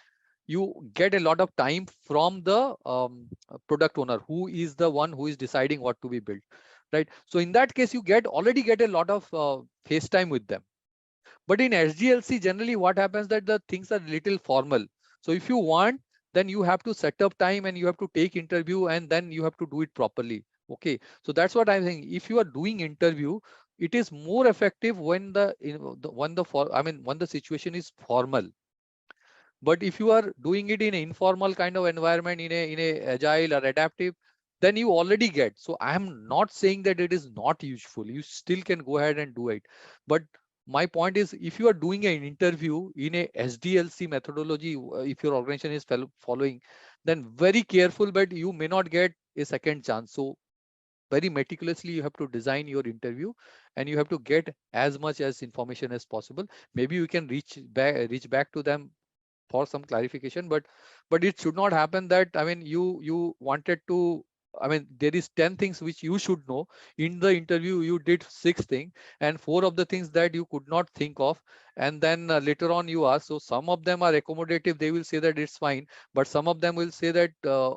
you get a lot of time from the product owner, who is the one who is deciding what to be built, right? So in that case, you already get a lot of face time with them. But in SDLC, generally what happens that the things are little formal. So if you want, then you have to set up time and you have to take interview, and then you have to do it properly. Okay, so that's what I'm saying. If you are doing interview, it is more effective when when the situation is formal. But if you are doing it in an informal kind of environment, in a agile or adaptive, then you already get. So I am not saying that it is not useful. You still can go ahead and do it. But my point is, if you are doing an interview in a SDLC methodology, if your organization is following, then very careful, but you may not get a second chance. So very meticulously you have to design your interview, and you have to get as much as information as possible. Maybe you can reach back to them for some clarification, but it should not happen that, I mean, you wanted to, I mean, there is 10 things which you should know. In the interview you did 6 things, and 4 of the things that you could not think of, and then later on you ask. So some of them are accommodative, they will say that it's fine, but some of them will say that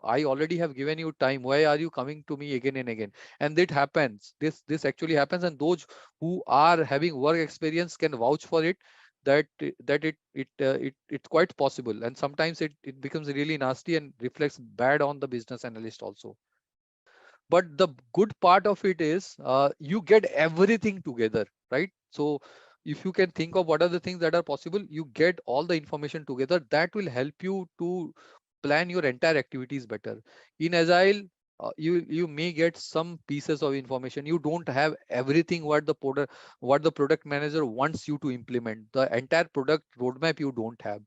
I already have given you time, why are you coming to me again and again? And it happens, this actually happens, and those who are having work experience can vouch for it, that it's quite possible, and sometimes it becomes really nasty and reflects bad on the business analyst also. But the good part of it is you get everything together, right? So if you can think of what are the things that are possible, you get all the information together. That will help you to plan your entire activities better. In agile, you may get some pieces of information. You don't have everything what the product manager wants you to implement. The entire product roadmap you don't have.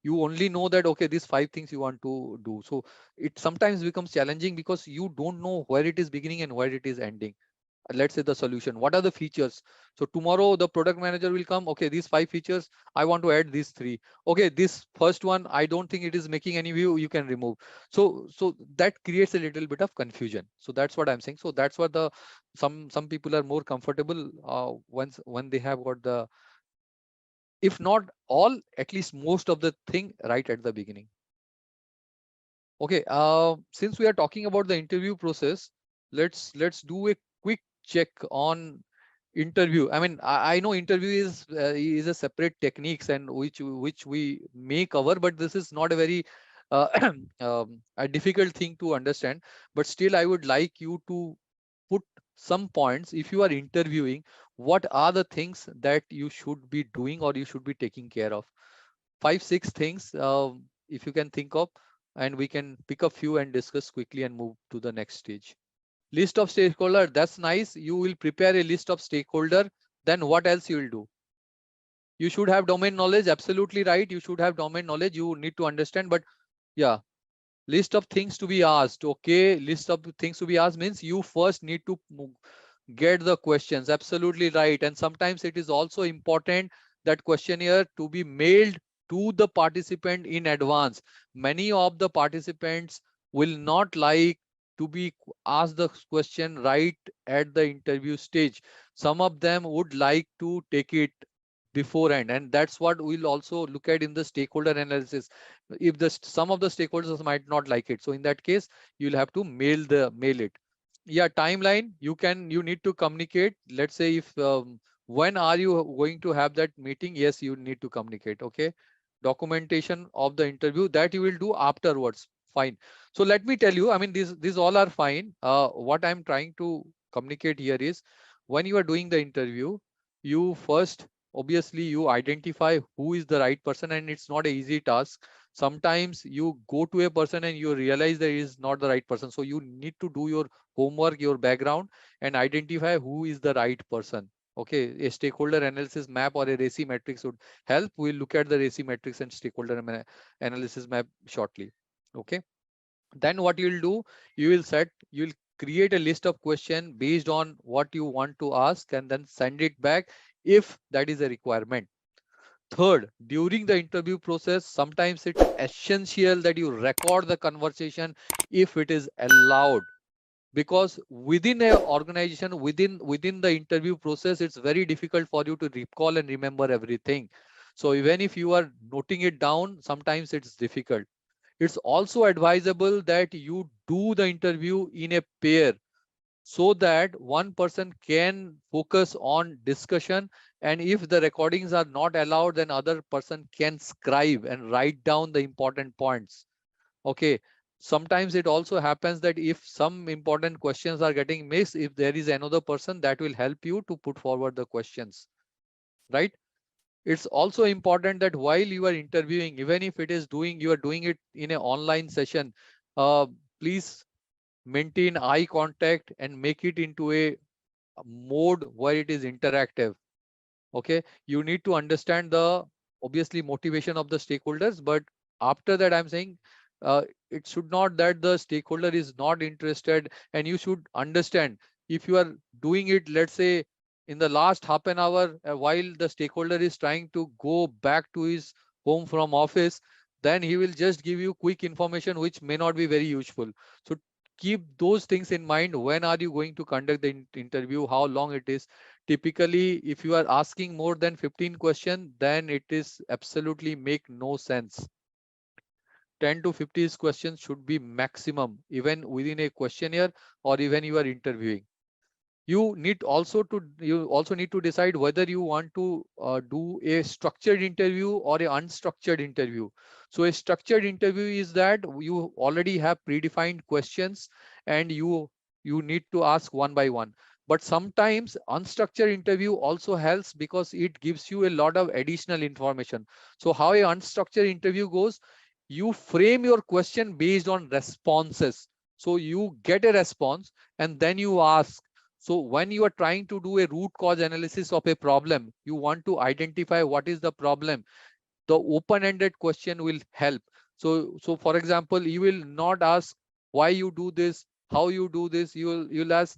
You only know that, okay, these 5 things you want to do. So it sometimes becomes challenging because you don't know where it is beginning and where it is ending. Let's say the solution, what are the features? So tomorrow the product manager will come, okay, these 5 features, I want to add these 3. Okay, this first one, I don't think it is making any view, you can remove. So that creates a little bit of confusion. So that's what I'm saying. So that's what some people are more comfortable when they have got the, if not all, at least most of the thing right at the beginning. Okay, since we are talking about the interview process, let's do a quick check on interview. I mean, I know interview is a separate techniques, and which we may cover, but this is not a very a difficult thing to understand. But still, I would like you to put some points. If you are interviewing, what are the things that you should be doing or you should be taking care of? 5, 6 things, if you can think of, and we can pick a few and discuss quickly and move to the next stage. List of stakeholder, that's nice. You will prepare a list of stakeholder. Then what else you will do? You should have domain knowledge. Absolutely right. You should have domain knowledge. You need to understand. But yeah, list of things to be asked. Okay, list of things to be asked means you first need to get the questions. Absolutely right. And sometimes it is also important that questionnaire to be mailed to the participant in advance. Many of the participants will not like to be asked the question right at the interview stage. Some of them would like to take it beforehand, and that's what we'll also look at in the stakeholder analysis. If some of the stakeholders might not like it, so in that case you'll have to mail it. Yeah, timeline, you need to communicate. Let's say if when are you going to have that meeting? Yes, you need to communicate. Okay, documentation of the interview, that you will do afterwards. Fine. So let me tell you, I mean, these all are fine. What I'm trying to communicate here is, when you are doing the interview, you first, obviously, you identify who is the right person, and it's not an easy task. Sometimes you go to a person and you realize that is not the right person, so you need to do your homework, your background, and identify who is the right person. Okay, a stakeholder analysis map or a RACI matrix would help. We'll look at the RACI matrix and stakeholder analysis map shortly. Okay, then what you'll do, you'll create a list of questions based on what you want to ask, and then send it back if that is a requirement. Third, during the interview process, sometimes it's essential that you record the conversation if it is allowed, because within a organization, within the interview process, it's very difficult for you to recall and remember everything. So even if you are noting it down, sometimes it's difficult. It's also advisable that you do the interview in a pair, so that one person can focus on discussion, and if the recordings are not allowed, then other person can scribe and write down the important points. Okay, sometimes it also happens that if some important questions are getting missed, if there is another person that will help you to put forward the questions, right? It's also important that while you are interviewing, even if you are doing it in an online session, uh, please maintain eye contact and make it into a mode where it is interactive. Okay, you need to understand the, obviously, motivation of the stakeholders, but after that, I'm saying, it should not that the stakeholder is not interested, and you should understand, if you are doing it, let's say, in the last half an hour, while the stakeholder is trying to go back to his home from office, then he will just give you quick information which may not be very useful. So keep those things in mind. When are you going to conduct the interview, how long it is? Typically, if you are asking more than 15 questions, then it is absolutely make no sense. 10 to 50 questions should be maximum, even within a questionnaire or even you are interviewing. You also need to decide whether you want to do a structured interview or a unstructured interview. So a structured interview is that you already have predefined questions, and you need to ask one by one. But sometimes unstructured interview also helps, because it gives you a lot of additional information. So how a unstructured interview goes, you frame your question based on responses. So you get a response and then you ask. So when you are trying to do a root cause analysis of a problem, you want to identify what is the problem. The open-ended question will help. So for example, you will not ask why you do this, how you do this. You'll ask,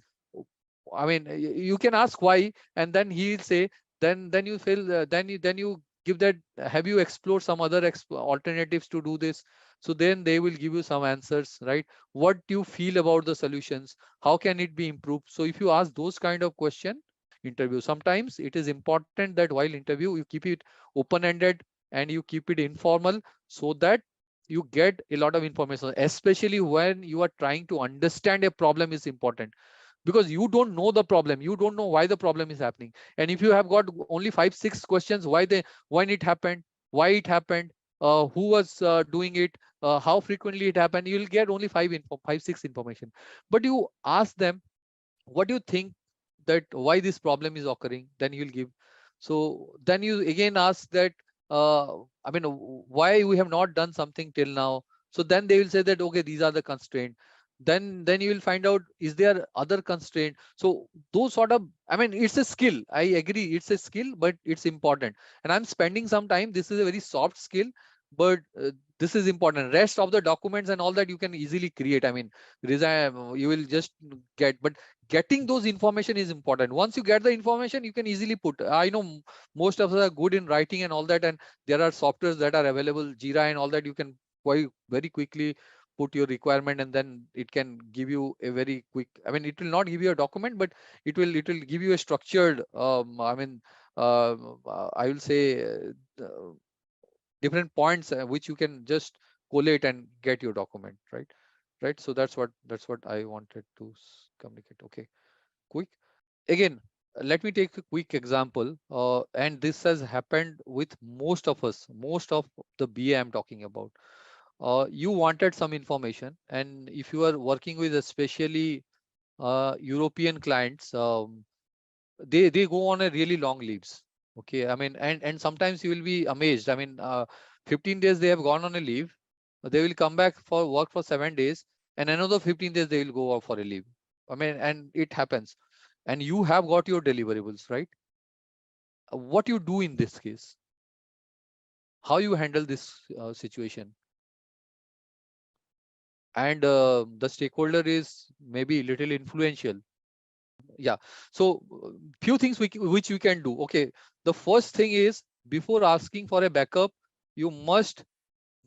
I mean, you can ask why, and then he'll say, then you feel, then you give that. Have you explored some other alternatives to do this? So then they will give you some answers, right? What do you feel about the solutions? How can it be improved? So if you ask those kind of question, interview. Sometimes it is important that while interview you keep it open-ended and you keep it informal, so that you get a lot of information, especially when you are trying to understand a problem is important, because you don't know the problem, you don't know why the problem is happening. And if you have got only 5 6 questions, when it happened, why it happened, who was doing it, how frequently it happened, you'll get only 5 6 information. But you ask them, what do you think that why this problem is occurring, then you'll give. So then you again ask that, I mean, why we have not done something till now. So then they will say that, okay, these are the constraints. then you will find out, is there other constraint? So those sort of, I mean, it's a skill. I agree, it's a skill, but it's important. And I'm spending some time. This is a very soft skill, but this is important. Rest of the documents and all that you can easily create. I mean, you will just get, but getting those information is important. Once you get the information, you can easily put. I know most of us are good in writing and all that, and there are softwares that are available, Jira and all that. You can quite very quickly put your requirement, and then it can give you a very quick, I mean, it will not give you a document, but it will give you a structured, I mean, I will say different points which you can just collate and get your document, right. So that's what I wanted to communicate. Okay, quick again, let me take a quick example, and this has happened with most of us, most of the BA I'm talking about. You wanted some information, and if you are working with especially European clients, they go on a really long leaves. Okay, I mean, and sometimes you will be amazed. I mean, 15 days they have gone on a leave, they will come back for work for 7 days, and another 15 days they will go out for a leave. I mean, and it happens, and you have got your deliverables, right? What you do in this case? How you handle this situation? And the stakeholder is maybe little influential. Yeah, so few things which we can do. Okay, the first thing is, before asking for a backup, you must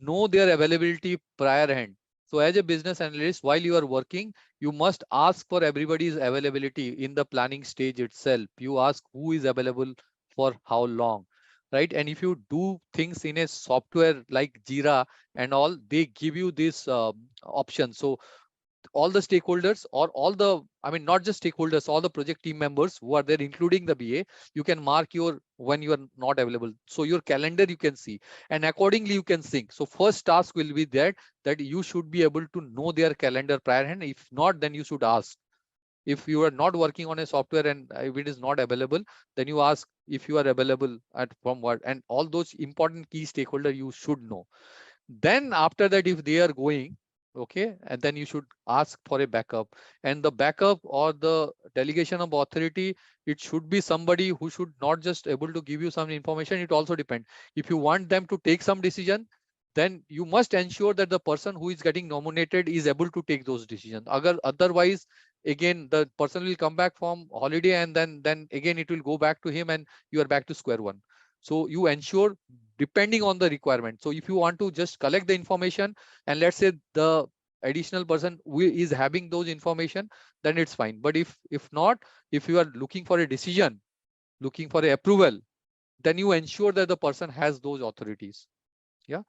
know their availability prior hand. So as a business analyst, while you are working, you must ask for everybody's availability in the planning stage itself. You ask who is available for how long, right? And if you do things in a software like Jira and all, they give you this option. So all the stakeholders, or all the, I mean, not just stakeholders, all the project team members who are there, including the BA, you can mark your when you are not available. So your calendar you can see, and accordingly you can sync. So first task will be that you should be able to know their calendar prior hand. If not, then you should ask. If you are not working on a software and if it is not available, then you ask if you are available at from what, and all those important key stakeholder you should know. Then after that, if they are going, okay, and then you should ask for a backup. And the backup or the delegation of authority, it should be somebody who should not just able to give you some information. It also depends. If you want them to take some decision, then you must ensure that the person who is getting nominated is able to take those decisions. Otherwise, again, the person will come back from holiday, and then again it will go back to him, and you are back to square one. So you ensure depending on the requirement. So if you want to just collect the information, and let's say the additional person who is having those information, then it's fine. But if not, if you are looking for a decision, looking for a approval, then you ensure that the person has those authorities. Yeah.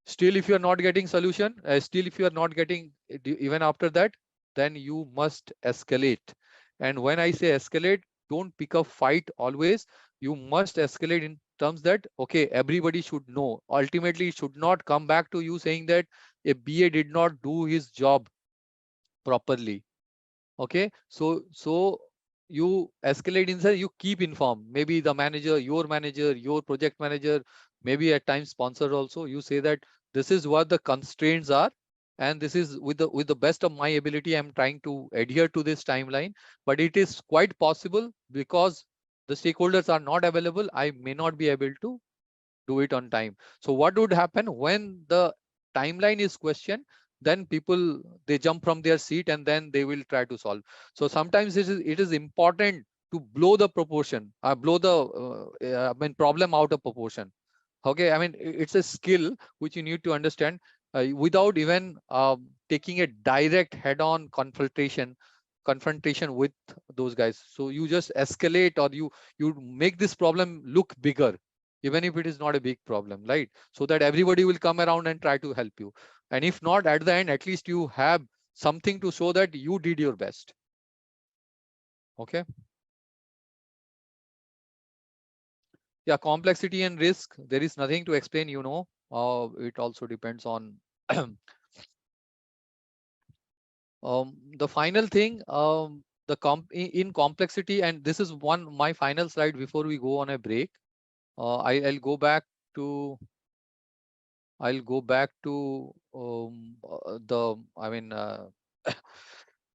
Still, if you are not getting solution, still if you are not getting even after that, then you must escalate. And when I say escalate, don't pick a fight always. You must escalate in terms that, okay, everybody should know. Ultimately, it should not come back to you saying that a BA did not do his job properly. Okay, so you escalate inside, you keep informed, maybe the manager, your project manager, maybe at times sponsor also. You say that this is what the constraints are, and this is with the best of my ability, I'm trying to adhere to this timeline, but it is quite possible because the stakeholders are not available, I may not be able to do it on time. So what would happen when the timeline is questioned? Then people, they jump from their seat, and then they will try to solve. So sometimes it is important to blow the proportion, blow the I mean problem out of proportion. Okay, I mean, it's a skill which you need to understand without even taking a direct head-on confrontation with those guys. So you just escalate, or you make this problem look bigger, even if it is not a big problem, right? So that everybody will come around and try to help you. And if not, at the end, at least you have something to show that you did your best. Okay. Yeah, complexity and risk, there is nothing to explain, it also depends on the final thing, in complexity, and this is my final slide before we go on a break. I'll go back to the, I mean,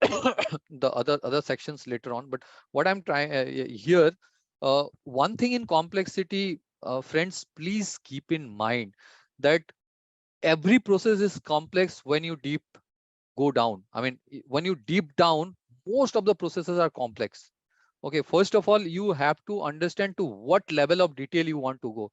the other sections later on. But what I'm trying here, one thing in complexity, friends, please keep in mind that every process is complex when you deep go down. I mean, when you deep down, most of the processes are complex. Okay, first of all, you have to understand to what level of detail you want to go.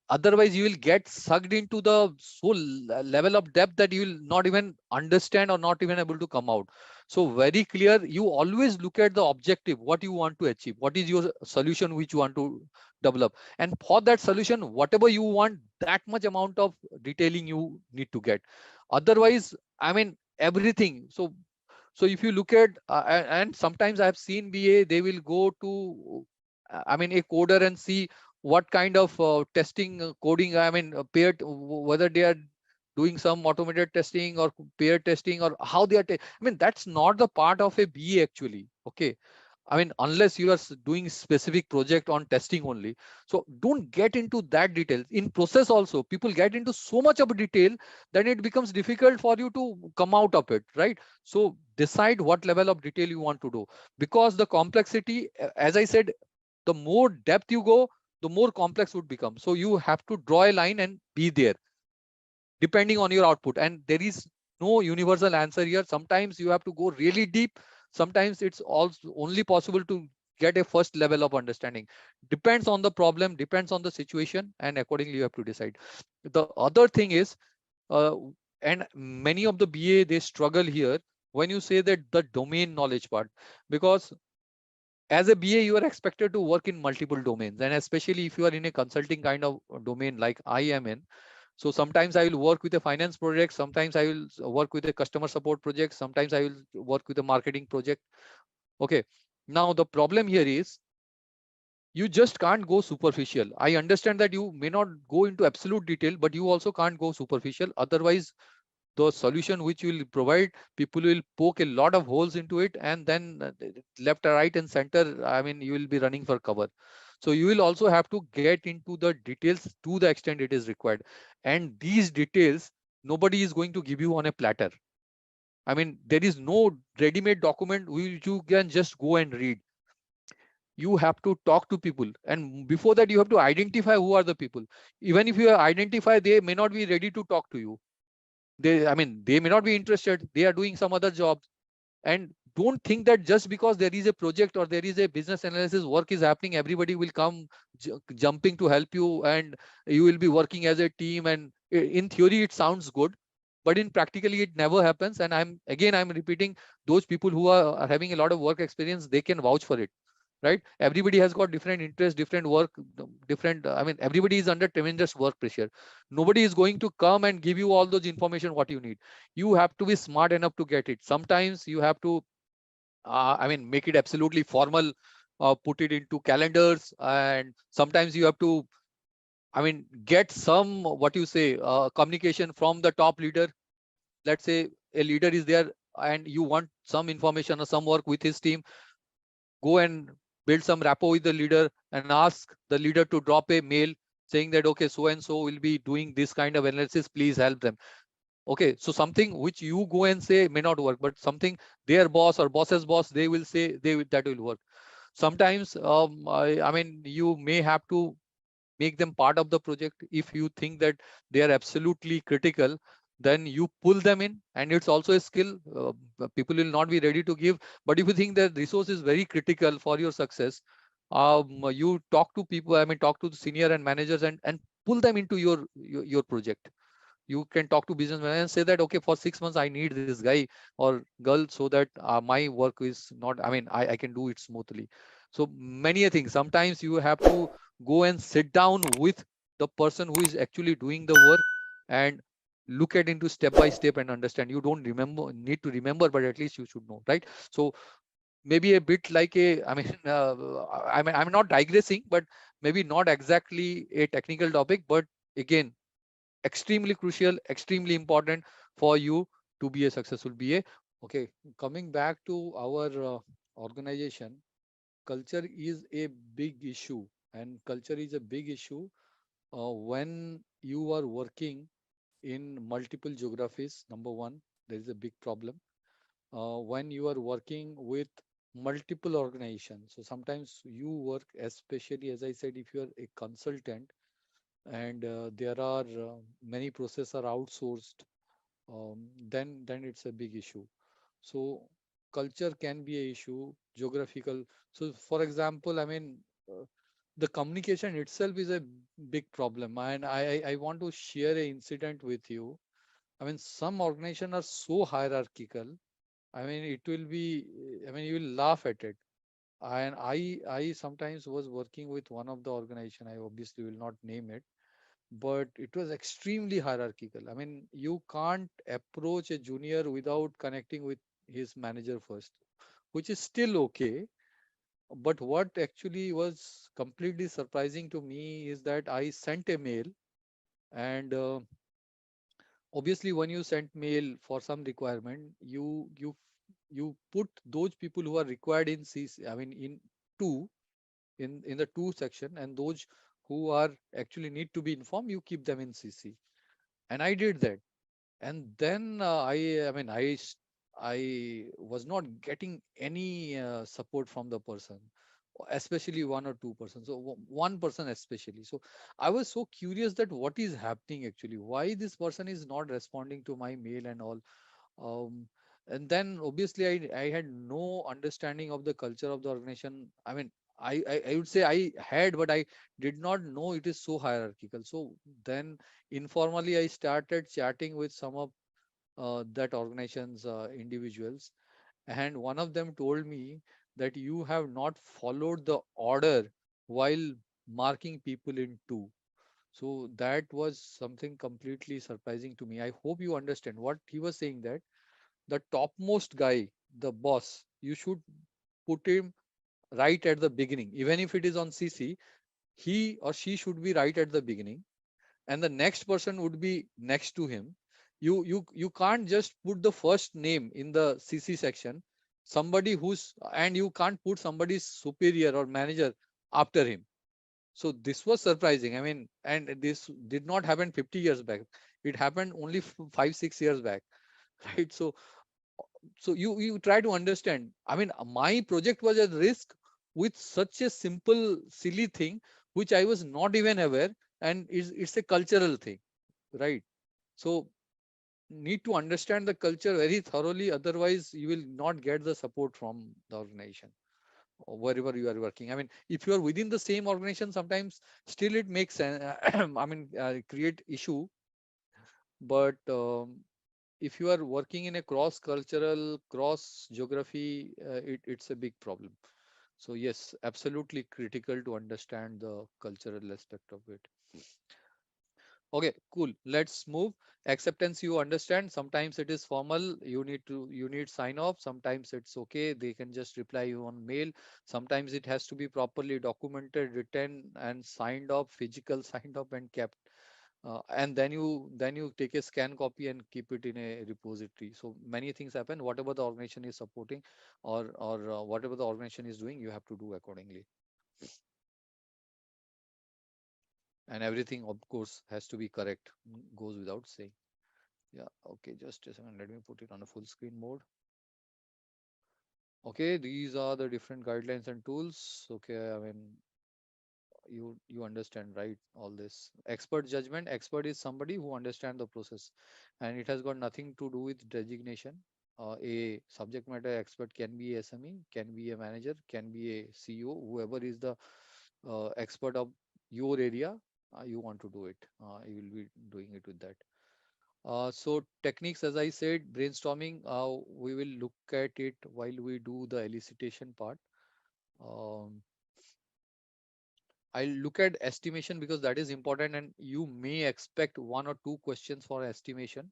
Otherwise, you will get sucked into the so level of depth that you will not even understand or not even able to come out. So very clear, you always look at the objective, what you want to achieve, what is your solution which you want to develop. And for that solution, whatever you want, that much amount of detailing you need to get. Otherwise, I mean, everything. So if you look at, and sometimes I've seen BA, they will go to, I mean, a coder and see what kind of testing, coding, I mean, whether they are doing some automated testing or pair testing or how they are. I mean, that's not the part of a BA actually. Okay. I mean, unless you are doing specific project on testing only. So don't get into that detail. In process also, people get into so much of detail that it becomes difficult for you to come out of it, right? So decide what level of detail you want to do, because the complexity, as I said, the more depth you go, the more complex would become. So you have to draw a line and be there depending on your output. And there is no universal answer here. Sometimes you have to go really deep. Sometimes it's also only possible to get a first level of understanding. Depends on the problem, depends on the situation, and accordingly you have to decide. The other thing is, uh, and many of the BA, they struggle here when you say that the domain knowledge part, because as a BA, you are expected to work in multiple domains, and especially if you are in a consulting kind of domain like I am in. So sometimes I will work with a finance project, sometimes I will work with a customer support project, sometimes I will work with a marketing project. Okay. Now the problem here is you just can't go superficial. I understand that you may not go into absolute detail, but you also can't go superficial. Otherwise, the solution which you will provide, people will poke a lot of holes into it, and then left, right, and center, I mean, you will be running for cover. So you will also have to get into the details to the extent it is required. And these details, nobody is going to give you on a platter. I mean, there is no ready-made document which you can just go and read. You have to talk to people, and before that you have to identify who are the people. Even if you identify, they may not be ready to talk to you. I mean, they may not be interested, they are doing some other job. And don't think that just because there is a project or there is a business analysis work is happening, everybody will come jumping to help you and you will be working as a team. And in theory it sounds good, but in practically it never happens. And I'm repeating, those people who are having a lot of work experience, they can vouch for it, right? Everybody has got different interests, different work, different, I mean, everybody is under tremendous work pressure. Nobody is going to come and give you all those information what you need. You have to be smart enough to get it. Sometimes you have to, I mean, make it absolutely formal, put it into calendars, and sometimes you have to, I mean, get some, what you say, communication from the top leader. Let's say a leader is there and you want some information or some work with his team, go and build some rapport with the leader and ask the leader to drop a mail saying that, okay, so and so will be doing this kind of analysis, please help them. Okay, so something which you go and say may not work, but something their boss or boss's boss, they will say that will work. Sometimes, I mean, you may have to make them part of the project. If you think that they are absolutely critical, then you pull them in, and it's also a skill. People will not be ready to give, but if you think that resource is very critical for your success, you talk to people, I mean, talk to the senior and managers, and pull them into your project. You can talk to businessmen and say that, okay, for 6 months I need this guy or girl, so that my work is not, I mean, I can do it smoothly. So many a things. Sometimes you have to go and sit down with the person who is actually doing the work and look at into step by step and understand. You don't need to remember, but at least you should know, right? So maybe a bit like a, I mean, I'm not digressing, but maybe not exactly a technical topic, but again, extremely crucial, extremely important for you to be a successful BA. Okay, coming back to our organization, culture is a big issue, and culture is a big issue when you are working in multiple geographies. Number one, there is a big problem. when you are working with multiple organizations. So sometimes you work, especially as I said, if you are a consultant and there are many processes are outsourced, then it's a big issue. So culture can be a issue, geographical. So for example, I mean, the communication itself is a big problem. And I want to share an incident with you. I mean, some organizations are so hierarchical. I mean, it will be, I mean, you will laugh at it. And I sometimes was working with one of the organization. I obviously will not name it, but it was extremely hierarchical. I mean, you can't approach a junior without connecting with his manager first, which is still okay. But what actually was completely surprising to me is that I sent a mail, and obviously when you send mail for some requirement, you put those people who are required in CC, I mean in two, in the two section, and those who are actually need to be informed, you keep them in CC. And I did that. And then I mean, I was not getting any support from the person, especially one or two person. So one person especially. So I was so curious that what is happening actually, why this person is not responding to my mail and all. um, and then obviously I had no understanding of the culture of the organization. I mean, I would say I had, but I did not know it is so hierarchical. So then informally I started chatting with some of that organization's individuals, and one of them told me that you have not followed the order while marking people in two. So that was something completely surprising to me. I hope you understand what he was saying, that the topmost guy, the boss, you should put him right at the beginning. Even if it is on CC, he or she should be right at the beginning, and the next person would be next to him. You can't just put the first name in the CC section, somebody who's, and you can't put somebody's superior or manager after him. So this was surprising. I mean, and this did not happen 50 years back. It happened only 5 6 years back, right? So you try to understand. I mean, my project was at risk with such a simple silly thing which I was not even aware, and it's a cultural thing, right? So need to understand the culture very thoroughly, otherwise you will not get the support from the organization or wherever you are working. I mean, if you are within the same organization, sometimes still it makes sense. I mean, create issue. But if you are working in a cross cultural, cross geography, it's a big problem. So yes, absolutely critical to understand the cultural aspect of it. Okay, cool. Let's move. Acceptance, you understand. Sometimes it is formal. You need sign off. Sometimes it's okay. They can just reply you on mail. Sometimes it has to be properly documented, written, and signed off, physical signed off and kept. And then you take a scan copy and keep it in a repository. So many things happen. Whatever the organization is supporting, or whatever the organization is doing, you have to do accordingly. And everything, of course, has to be correct. Goes without saying. Yeah, okay, just a second. Let me put it on a full screen mode. Okay, these are the different guidelines and tools. Okay, I mean, you understand, right? All this. Expert judgment. Expert is somebody who understands the process, and it has got nothing to do with designation. A subject matter expert can be a SME, can be a manager, can be a CEO, whoever is the expert of your area. You want to do it. You will be doing it with that. So techniques, as I said, brainstorming, we will look at it while we do the elicitation part. Um, I'll look at estimation because that is important, and you may expect one or two questions for estimation.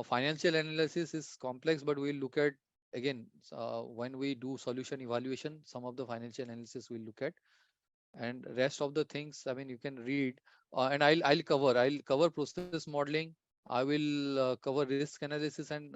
Financial analysis is complex, but we'll look at again when we do solution evaluation, some of the financial analysis we'll look at, and rest of the things, I mean, you can read. And I'll cover process modeling. I will cover risk analysis, and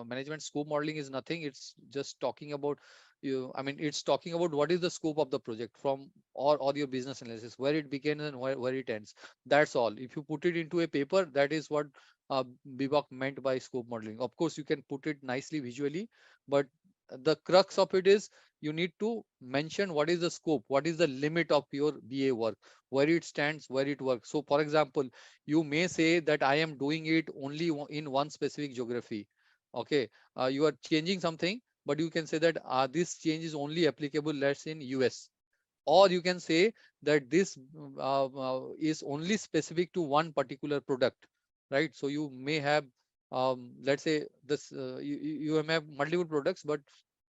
management scope modeling is nothing. It's just talking about you. I mean, it's talking about what is the scope of the project from, or your business analysis, where it begins and where it ends. That's all. If you put it into a paper, that is what Bebop meant by scope modeling. Of course, you can put it nicely visually, but the crux of it is you need to mention what is the scope, what is the limit of your BA work, where it stands, where it works. So, for example, you may say that I am doing it only in one specific geography. Okay, you are changing something, but you can say that this change is only applicable, let's say in US, or you can say that this is only specific to one particular product, right? So you may have, let's say this, you may have multiple products, but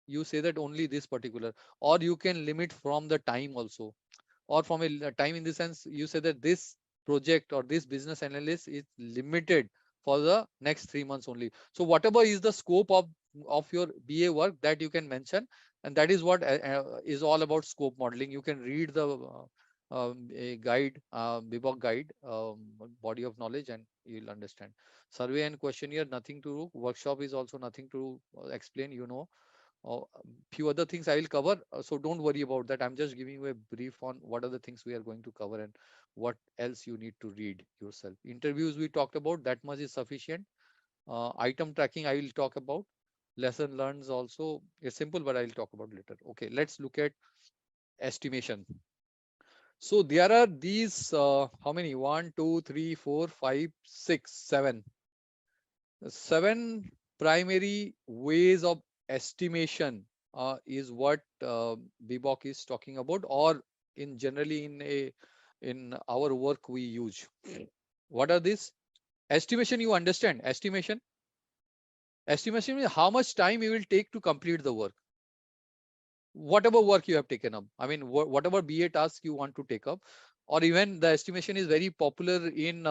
you say that only this particular, or you can limit from the time also, or from a time in the sense you say that this project or this business analyst is limited for the next 3 months only. So whatever is the scope of your BA work, that you can mention, and that is what is all about scope modeling. You can read the a guide, Bebop guide, body of knowledge, and you'll understand. Survey and questionnaire, nothing to do. Workshop is also nothing to explain, you know. Few other things I will cover, so don't worry about that. I'm just giving you a brief on what are the things we are going to cover and what else you need to read yourself. Interviews we talked about, that much is sufficient. Item tracking I will talk about. Lesson learns also is simple, but I'll talk about later. Okay, let's look at estimation. So there are these how many? 1, 2, 3, 4, 5, 6, 7. 7 primary ways of estimation is what Bebop is talking about, or in generally in our work we use. What are these? Estimation, you understand? Estimation means how much time you will take to complete the work. Whatever work you have taken up, I mean, whatever BA task you want to take up, or even the estimation is very popular in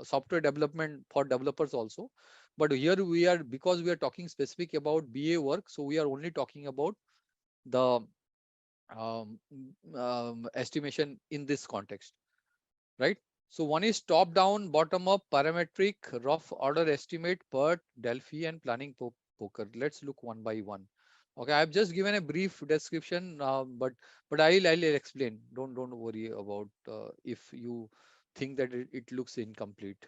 software development for developers also. But here we are, because we are talking specific about BA work, so we are only talking about the estimation in this context, right? So one is top down, bottom up, parametric, rough order estimate, PERT, Delphi, and planning poker. Let's look one by one. Okay, I've just given a brief description, but I'll explain. Don't worry about if you think that it looks incomplete.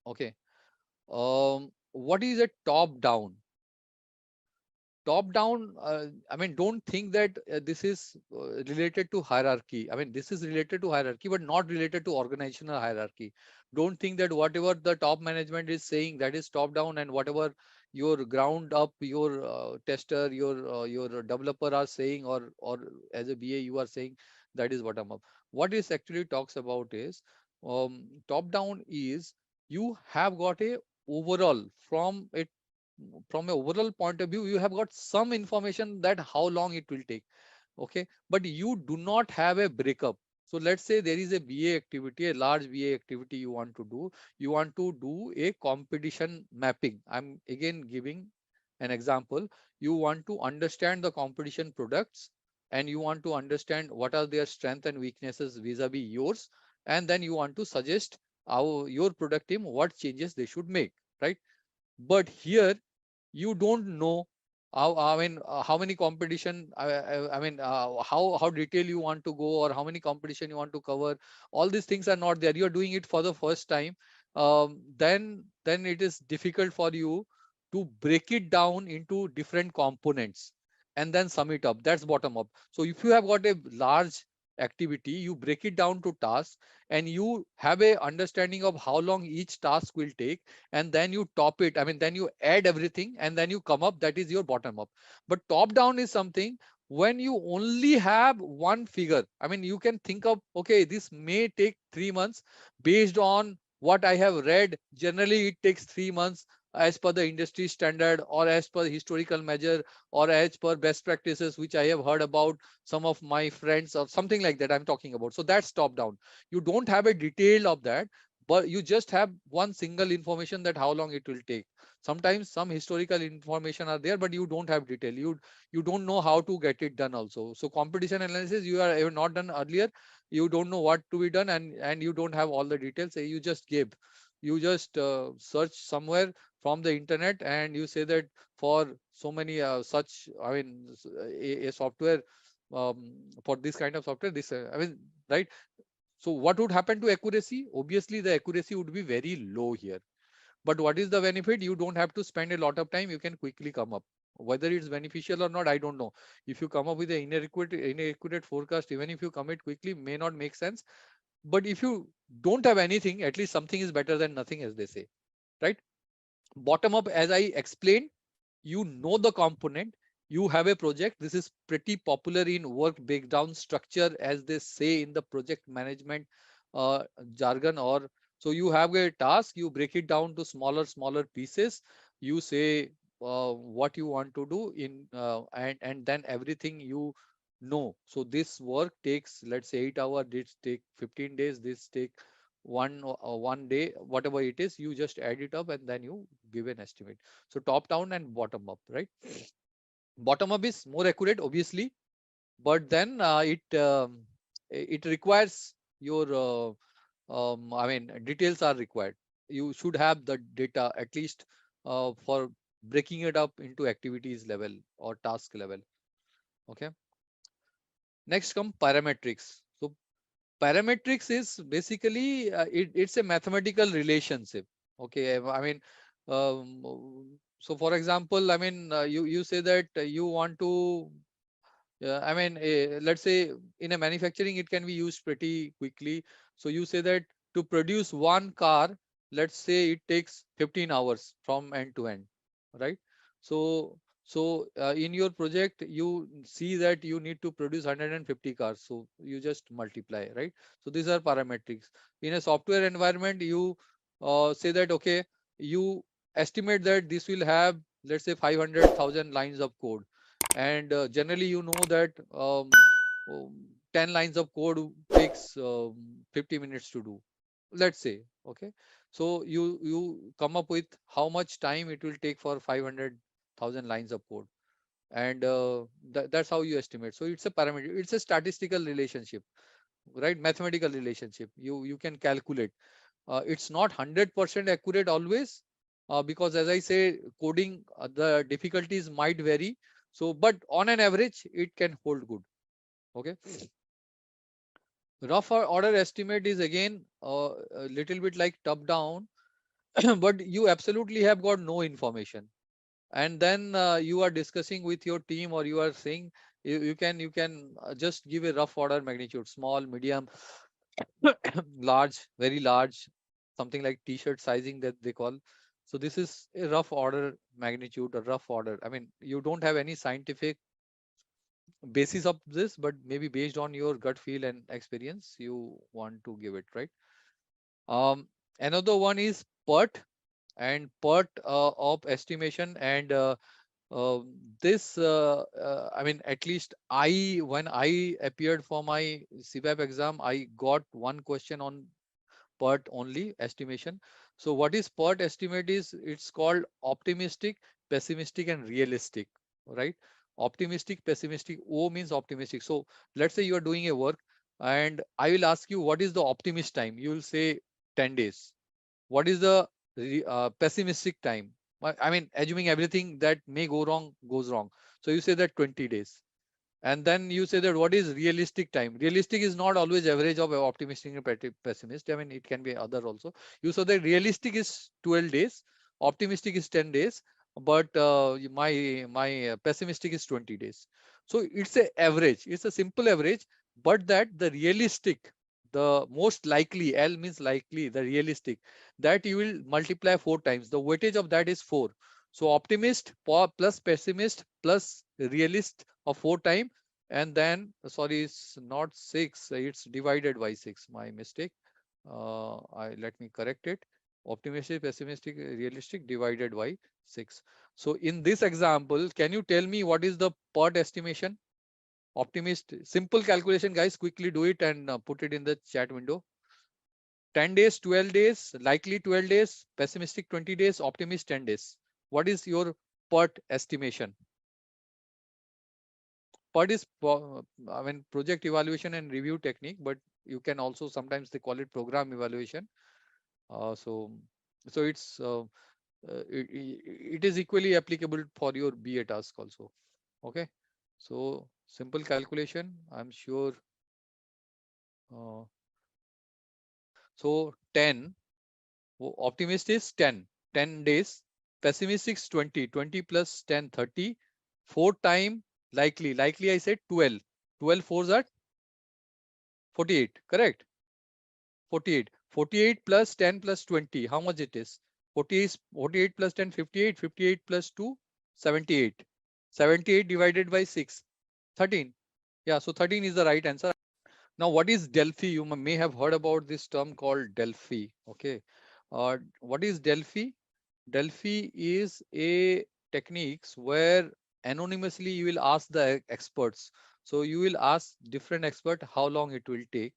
Okay. What is a top down? Top down, I mean, don't think that this is related to hierarchy. I mean, this is related to hierarchy, but not related to organizational hierarchy. Don't think that whatever the top management is saying, that is top down, and whatever your ground up, your tester, your developer are saying, or as a BA you are saying, that is bottom up. What this actually talks about is, top down is you have got a overall, from a overall point of view, you have got some information that how long it will take. Okay, but you do not have a breakup. So let's say there is a BA activity, a large BA activity you want to do. You want to do a competition mapping. I'm again giving an example. You want to understand the competition products, and you want to understand what are their strengths and weaknesses vis-a-vis yours, and then you want to suggest your product team what changes they should make, right? But here you don't know how, I mean, how many competition, I mean, how detail you want to go, or how many competition you want to cover. All these things are not there. You are doing it for the first time. Then it is difficult for you to break it down into different components and then sum it up. That's bottom up. So if you have got a large activity, you break it down to tasks, and you have a understanding of how long each task will take, and then you top it. I mean, then you add everything, and then you come up. That is your bottom up. But top down is something when you only have one figure. I mean, you can think of, okay, this may take 3 months based on what I have read. Generally it takes 3 months as per the industry standard, or as per historical measure, or as per best practices which I have heard about some of my friends, or something like that I'm talking about. So that's top down. You don't have a detail of that, but you just have one single information that how long it will take. Sometimes some historical information are there, but you don't have detail. You don't know how to get it done also. So competition analysis you have not done earlier, you don't know what to be done, and you don't have all the details. You just give, you just search somewhere from the internet, and you say that for so many such, I mean, a software, for this kind of software, this I mean, right? So what would happen to accuracy? Obviously, the accuracy would be very low here. But what is the benefit? You don't have to spend a lot of time. You can quickly come up. Whether it's beneficial or not, I don't know. If you come up with an inaccurate forecast, even if you commit quickly, may not make sense. But if you don't have anything, at least something is better than nothing, as they say, right? Bottom up, as I explained, you know the component, you have a project. This is pretty popular in work breakdown structure, as they say in the project management jargon. Or so you have a task, you break it down to smaller pieces, you say what you want to do in and then everything you know. So this work takes, let's say, 8 hours, this take 15 days, this take one day, whatever it is, you just add it up and then you give an estimate. So top down and bottom up, right? Bottom up is more accurate, obviously, but then it requires your I mean, details are required. You should have the data at least for breaking it up into activities level or task level. Okay. Next come parametrics. So parametrics is basically it's a mathematical relationship. Okay, I mean, so for example, I mean, you say that you want to I mean, let's say in a manufacturing, it can be used pretty quickly. So you say that to produce one car, let's say it takes 15 hours from end to end, right? So in your project, you see that you need to produce 150 cars. So you just multiply, right? So these are parametrics. In a software environment, you say that, okay, you estimate that this will have, let's say, 500,000 lines of code, and generally you know that 10 lines of code takes 50 minutes to do, let's say. Okay, so you come up with how much time it will take for 500,000 lines of code, and that's how you estimate. So it's a parameter, it's a statistical relationship, right? Mathematical relationship, you can calculate. It's not 100% accurate always, because as I say, coding, the difficulties might vary. So, but on an average, it can hold good. Okay. Rough order estimate is again a little bit like top down, but you absolutely have got no information. And then you are discussing with your team, or you are saying you can just give a rough order magnitude: small, medium, large, very large, something like t-shirt sizing that they call. So this is a rough order magnitude, a rough order. I mean, you don't have any scientific basis of this, but maybe based on your gut feel and experience, you want to give it, right? Another one is PERT, and PERT of estimation. And uh, I mean, at least when I appeared for my CBAP exam, I got one question on PERT only, estimation. So what is PERT estimate is, it's called optimistic, pessimistic, and realistic, right? Optimistic, pessimistic. O means optimistic. So let's say you are doing a work, and I will ask you, what is the optimist time? You will say 10 days. What is the pessimistic time? I mean, assuming everything that may go wrong goes wrong. So you say that 20 days. And then you say that what is realistic time? Realistic is not always average of optimistic and pessimist. I mean, it can be other also. You saw that realistic is 12 days, optimistic is 10 days, but my pessimistic is 20 days. So it's a average. It's a simple average, but that the realistic, the most likely, L means likely, the realistic, that you will multiply 4 times. The weightage of that is 4. So optimist plus pessimist plus realist of 4 times, and then sorry, it's not 6, it's divided by 6, my mistake. Let me correct it. Optimistic, pessimistic, realistic divided by 6. So in this example, can you tell me what is the PERT estimation? Optimist, simple calculation, guys, quickly do it and put it in the chat window. 10 days, 12 days, likely 12 days, pessimistic 20 days, optimist 10 days. What is your PERT estimation? PERT is, I mean, project evaluation and review technique, but you can also, sometimes they call it program evaluation. So it is equally applicable for your BA task also. Okay. So simple calculation, I'm sure. So 10, optimist is 10, 10 days. Pessimistic is 20, 20 plus 10, 30. 4 time likely, likely I said 12. 12 fours are 48, correct? 48. 48 plus 10 plus 20, how much it is? 48 plus 10, 58. 58 plus 2, 78. 78 divided by 6, 13. Yeah, so 13 is the right answer. Now, what is Delphi? You may have heard about this term called Delphi. Okay. What is Delphi? Delphi is a techniques where anonymously you will ask the experts. So you will ask different expert how long it will take.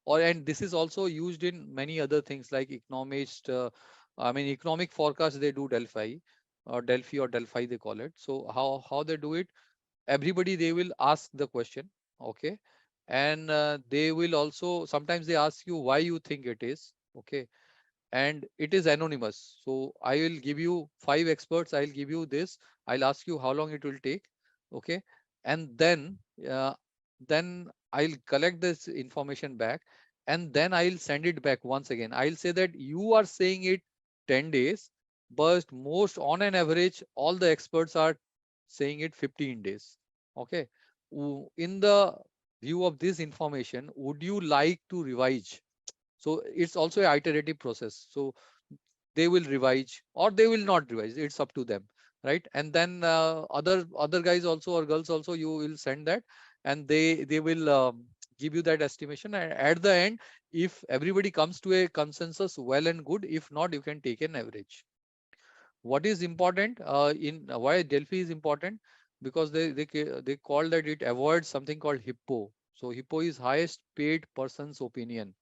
Or and this is also used in many other things like economist. I mean, economic forecast they do Delphi, or Delphi they call it. So how they do it? Everybody they will ask the question, okay, and they will also sometimes they ask you why you think it is, okay, and it is anonymous. So I will give you 5 experts, I'll give you this, I'll ask you how long it will take, okay, and uh, then I'll collect this information back, and then I'll send it back once again. I'll say that you are saying it 10 days, but most on an average all the experts are saying it 15 days, okay. In the view of this information, would you like to revise? So it's also a iterative process. So they will revise or they will not revise. It's up to them, right? And then other guys also or girls also, you will send that, and they will give you that estimation. And at the end, if everybody comes to a consensus, well and good. If not, you can take an average. What is important in why Delphi is important? Because they call that it avoids something called hippo. So hippo is highest paid person's opinion.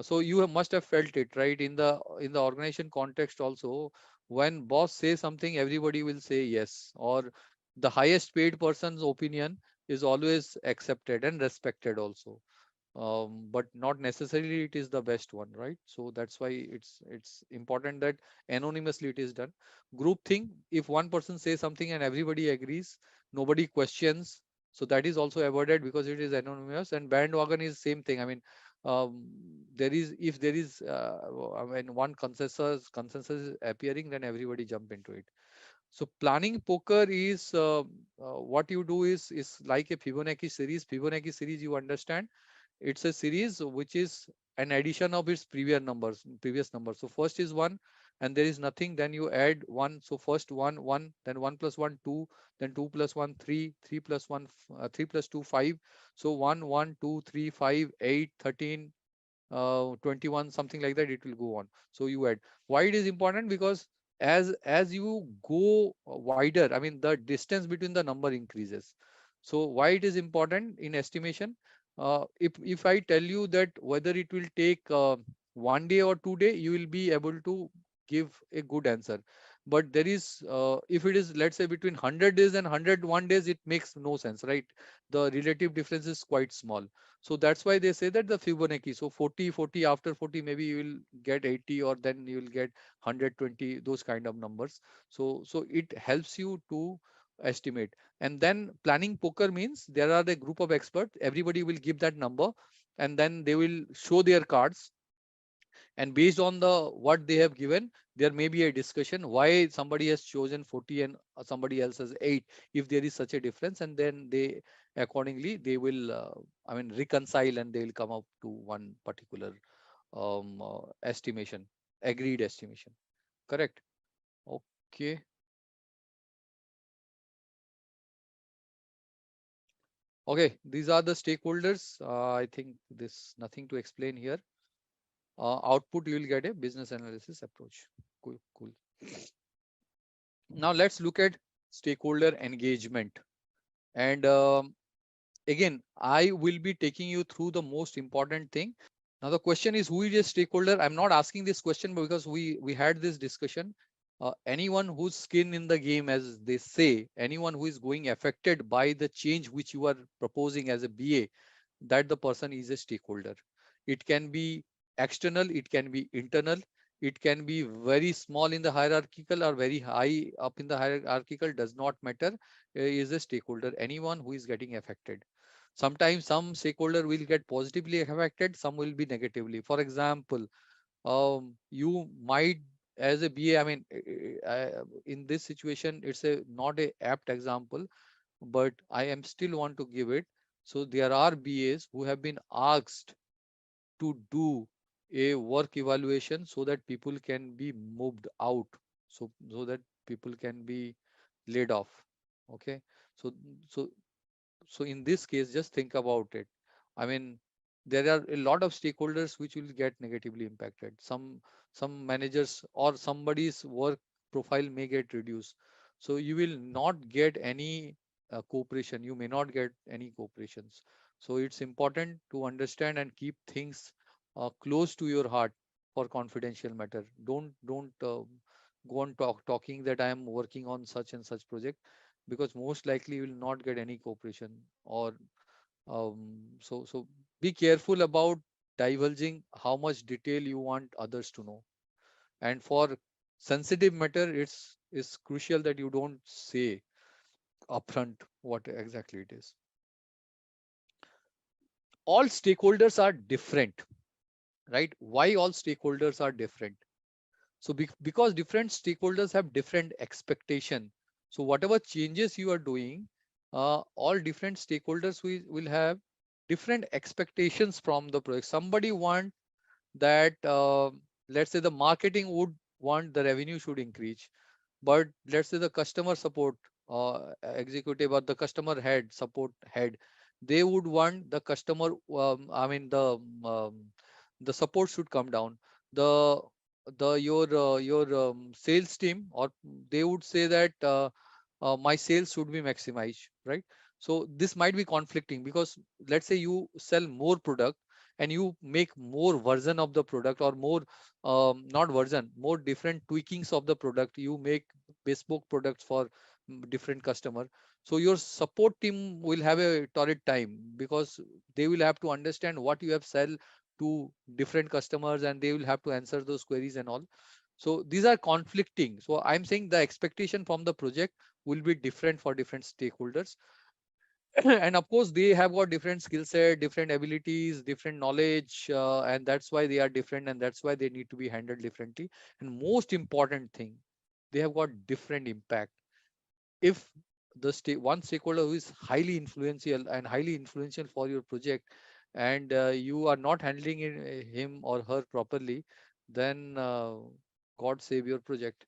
So you must have felt it, right? In the organization context also, when boss says something, everybody will say yes, or the highest paid person's opinion is always accepted and respected also. But not necessarily it is the best one, right? So that's why it's important that anonymously it is done. Group thing, if one person says something and everybody agrees, nobody questions, so that is also avoided because it is anonymous. And bandwagon is same thing. I mean, there is if there is I mean one consensus is appearing, then everybody jump into it. So planning poker is what you do is like a Fibonacci series. Fibonacci series, you understand, it's a series which is an addition of its previous numbers. So first is 1 and there is nothing, then you add 1. So first 1 1, then 1 plus 1 2, then 2 plus 1 3, 3 plus 1 3 plus 2 5. So 1 1 2 3 5 8 13 21, something like that, it will go on. So you add. Why it is important? Because as you go wider, I mean the distance between the number increases. So why it is important in estimation? If I tell you that whether it will take 1 day or 2 day, you will be able to give a good answer. But there is if it is, let's say, between 100 days and 101 days, it makes no sense, right? The relative difference is quite small. So that's why they say that the Fibonacci. So 40, 40, after 40, maybe you will get 80, or then you will get 120, those kind of numbers. So it helps you to estimate. And then planning poker means there are a group of experts. Everybody will give that number, and then they will show their cards, and based on the what they have given, there may be a discussion why somebody has chosen 40 and somebody else has 8, if there is such a difference, and then they accordingly they will I mean reconcile, and they will come up to one particular estimation, agreed estimation, correct? Okay. Okay, these are the stakeholders. I think this nothing to explain here. Output, you will get a business analysis approach. Cool, cool. Now let's look at stakeholder engagement. And again, I will be taking you through the most important thing. Now the question is, who is a stakeholder? I'm not asking this question because we had this discussion. Anyone whose skin in the game, as they say, anyone who is going affected by the change which you are proposing as a BA, that the person is a stakeholder. It can be external, it can be internal, it can be very small in the hierarchical or very high up in the hierarchical, does not matter, is a stakeholder, anyone who is getting affected. Sometimes some stakeholder will get positively affected, some will be negatively. For example, you might, as a BA, I mean, in this situation, it's a not a apt example, but I am still want to give it. So there are BAs who have been asked to do a work evaluation so that people can be moved out, so that people can be laid off. Okay, so so so in this case, just think about it. I mean, there are a lot of stakeholders which will get negatively impacted. Some managers or somebody's work profile may get reduced. So you will not get any cooperation. You may not get any cooperations. So it's important to understand and keep things close to your heart for confidential matter. Don't go on talking that I am working on such and such project, because most likely you will not get any cooperation. Or so be careful about divulging how much detail you want others to know. And for sensitive matter, it's crucial that you don't say upfront what exactly it is. All stakeholders are different, right? Why all stakeholders are different? So because different stakeholders have different expectation. So whatever changes you are doing, all different stakeholders will have different expectations from the project. Somebody want that, let's say the marketing would want the revenue should increase, but let's say the customer support executive or the customer head support head, they would want the customer, I mean the support should come down. The the your uh, your um, sales team, or they would say that my sales should be maximized, right? So this might be conflicting, because let's say you sell more product and you make more version of the product, or more, not version, more different tweakings of the product. You make bespoke products for different customer. So your support team will have a torrid time, because they will have to understand what you have sell to different customers, and they will have to answer those queries and all. So these are conflicting. So I'm saying the expectation from the project will be different for different stakeholders. And of course they have got different skill set, different abilities, different knowledge, and that's why they are different, and that's why they need to be handled differently. And most important thing, they have got different impact. If one stakeholder who is highly influential for your project, and you are not handling him or her properly, then god save your project.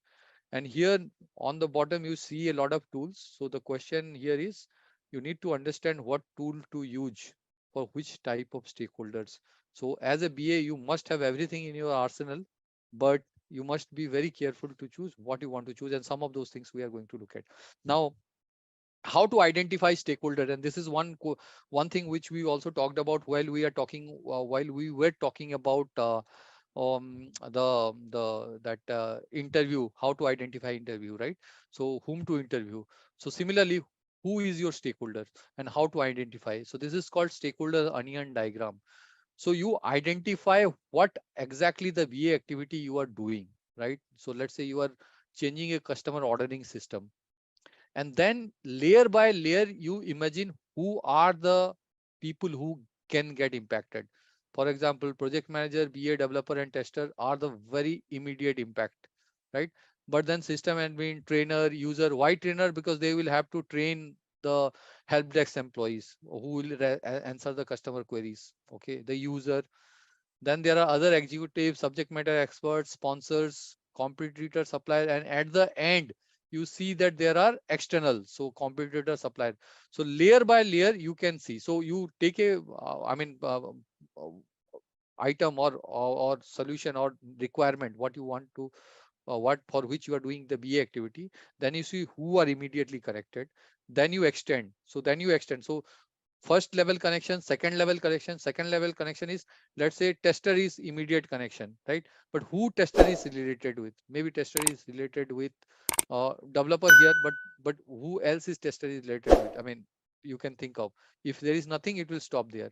And here on the bottom, you see a lot of tools. So the question here is, you need to understand what tool to use for which type of stakeholders. So as a BA, you must have everything in your arsenal, but you must be very careful to choose what you want to choose. And some of those things we are going to look at. Now, how to identify stakeholder, and this is one thing which we also talked about while we were talking about the that interview, how to identify interview, right? So whom to interview. So similarly, who is your stakeholder and how to identify. So this is called stakeholder onion diagram. So you identify what exactly the VA activity you are doing, right? So let's say you are changing a customer ordering system, and then layer by layer you imagine who are the people who can get impacted. For example, project manager, BA, developer and tester are the very immediate impact, right? But then system admin, trainer, user. Why trainer? Because they will have to train the help desk employees who will answer the customer queries. Okay, the user. Then there are other executives, subject matter experts, sponsors, competitor supplier, and at the end, you see that there are external, so competitor supplier. So layer by layer, you can see. So you take a, uh, item or solution or requirement, what you want to, what for which you are doing the BA activity. Then you see who are immediately connected. Then you extend. So then you extend. So first level connection, second level connection is, let's say tester is immediate connection, right? But who tester is related with? Maybe tester is related with developer here, but who else is tester is related with? I mean, you can think of, if there is nothing, it will stop there,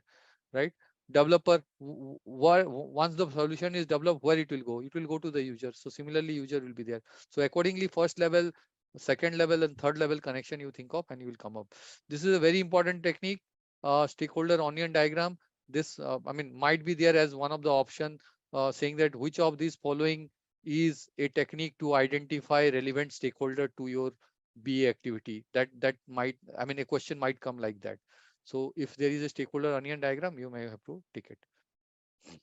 right? Developer, once the solution is developed, where it will go? It will go to the user. So similarly, user will be there. So accordingly, first level, second level and third level connection you think of, and you will come up. This is a very important technique. stakeholder onion diagram. This might be there as one of the option, saying that which of these following is a technique to identify relevant stakeholder to your BA activity. That might, a question might come like that. So if there is a stakeholder onion diagram, you may have to tick it,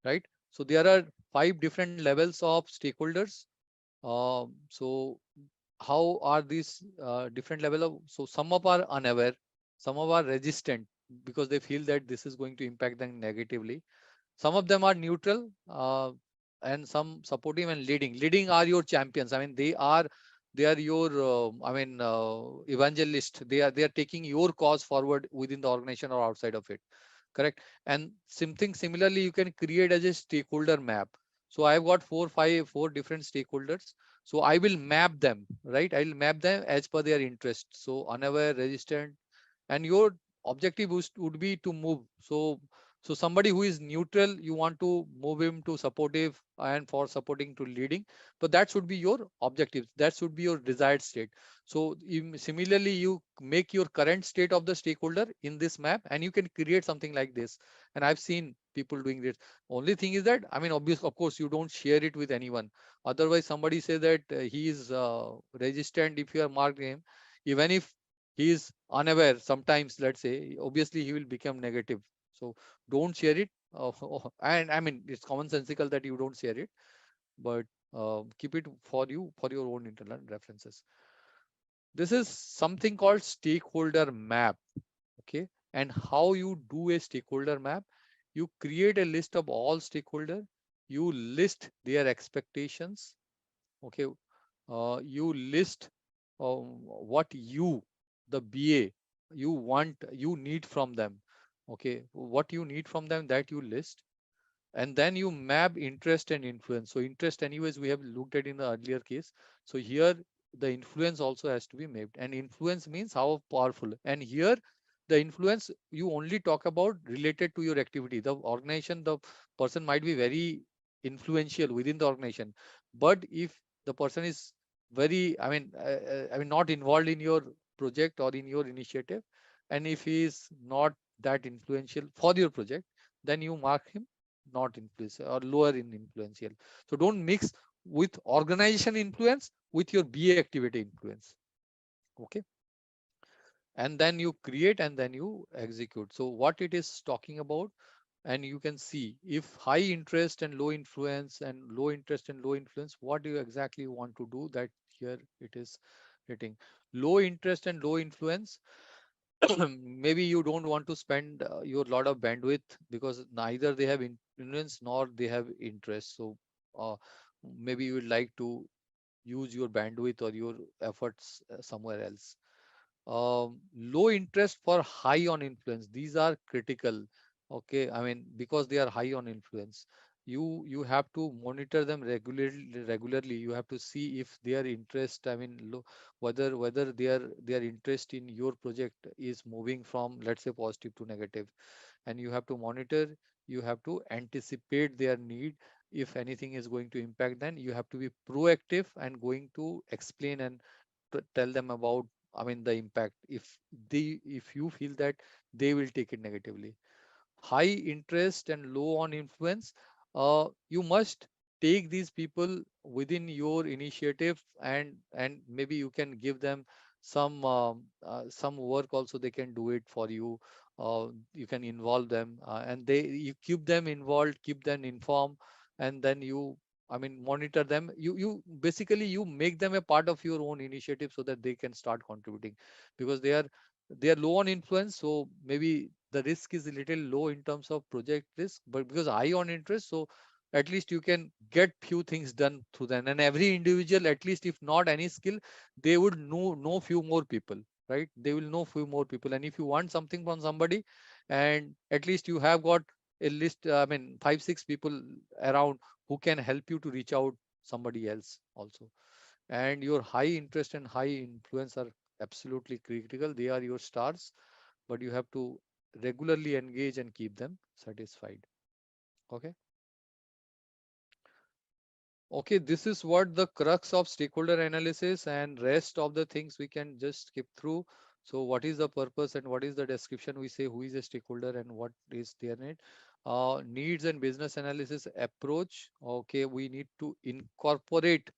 right? So there are 5 different levels of stakeholders. So how are these different level of, so some of are unaware, some of are resistant because they feel that this is going to impact them negatively. Some of them are neutral, and some supportive and leading. Leading are your champions. They are your evangelist. They are taking your cause forward within the organization or outside of it. Correct. And something similarly you can create as a stakeholder map. So I've got four different stakeholders. So I will map them, right? I will map them as per their interest. So unaware, resistant, and your objective would be to move. So somebody who is neutral, you want to move him to supportive, and for supporting to leading. But that should be your objective. That should be your desired state. So similarly, you make your current state of the stakeholder in this map, and you can create something like this. And I've seen people doing this. Only thing is that, obvious, of course, you don't share it with anyone. Otherwise, somebody say that he is resistant if you are marked him, even if he is unaware. Sometimes, let's say, obviously he will become negative. So don't share it. And it's commonsensical that you don't share it, but keep it for you for your own internal references. This is something called stakeholder map. Okay. And how you do a stakeholder map? You create a list of all stakeholder. You list their expectations. Okay. You list what you, the BA, you need from them. Okay. What you need from them, that you list. And then you map interest and influence. So interest, anyways, we have looked at in the earlier case. So here the influence also has to be mapped, and influence means how powerful. And here the influence you only talk about related to your activity. The organization, the person might be very influential within the organization, but if the person is very, not involved in your project or in your initiative, and if he is not that influential for your project, then you mark him not influence or lower in influential. So don't mix with organization influence with your BA activity influence. Okay. And then you create and then you execute. So what it is talking about, and you can see if high interest and low influence, and low interest and low influence, what do you exactly want to do, that here it is written. Low interest and low influence, maybe you don't want to spend your lot of bandwidth because neither they have influence nor they have interest. So uh, maybe you would like to use your bandwidth or your efforts somewhere else. Low interest for high on influence, these are critical. Okay. Because they are high on influence, you have to monitor them regularly. You have to see if their interest, whether their interest in your project is moving from, let's say, positive to negative. And you have to monitor, you have to anticipate their need. If anything is going to impact, then you have to be proactive and going to explain and tell them about, the impact, if you feel that they will take it negatively. High interest and low on influence, you must take these people within your initiative, and maybe you can give them some work also, they can do it for you. You can involve them, and you keep them involved, keep them informed, and then you, monitor them. You basically you make them a part of your own initiative so that they can start contributing, because they are low on influence. So maybe the risk is a little low in terms of project risk, but because high on interest, so at least you can get few things done through them. And every individual, at least if not any skill, they would know few more people, right? They will know few more people. And if you want something from somebody, and at least you have got a list, 5 6 people around who can help you to reach out somebody else also. And your high interest and high influence are absolutely critical. They are your stars, but you have to regularly engage and keep them satisfied. Okay. Okay, this is what the crux of stakeholder analysis, and rest of the things we can just skip through. So what is the purpose and what is the description? We say who is a stakeholder and what is their need. Needs and business analysis approach. Okay, we need to incorporate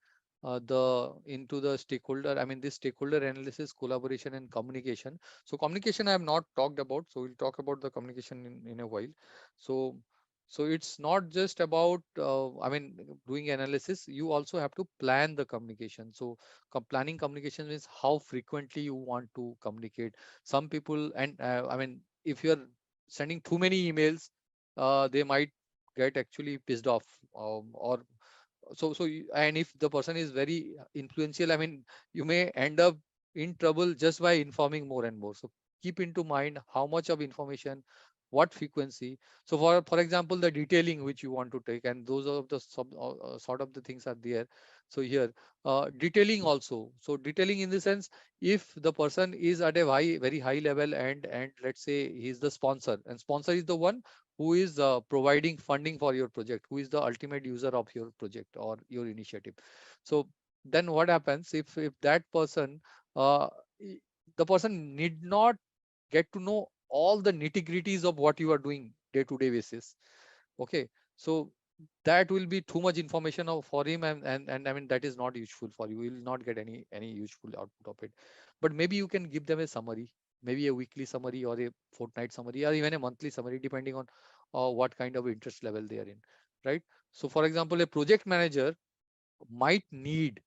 the into the stakeholder. I mean, this stakeholder analysis, collaboration, and communication. So communication I have not talked about. So we'll talk about the communication in a while. So so it's not just about I mean doing analysis. You also have to plan the communication. So planning communication is how frequently you want to communicate. Some people, and I mean, if you're sending too many emails, they might get actually pissed off, or and if the person is very influential, I mean, you may end up in trouble just by informing more and more. So keep into mind how much of information, what frequency. So for example, the detailing which you want to take, and those of the sort of the things are there. So here, detailing also. So detailing in the sense, if the person is at a very high level, and let's say he's the sponsor, and sponsor is the one who is providing funding for your project, who is the ultimate user of your project or your initiative. So then what happens if that person, uh, i- the person need not get to know all the nitty gritties of what you are doing day to day basis. Okay, so that will be too much information for him, and I mean that is not useful for you. You will not get any useful output of it. But maybe you can give them a summary, maybe a weekly summary or a fortnight summary or even a monthly summary, depending on what kind of interest level they are in, right? So for example, a project manager might need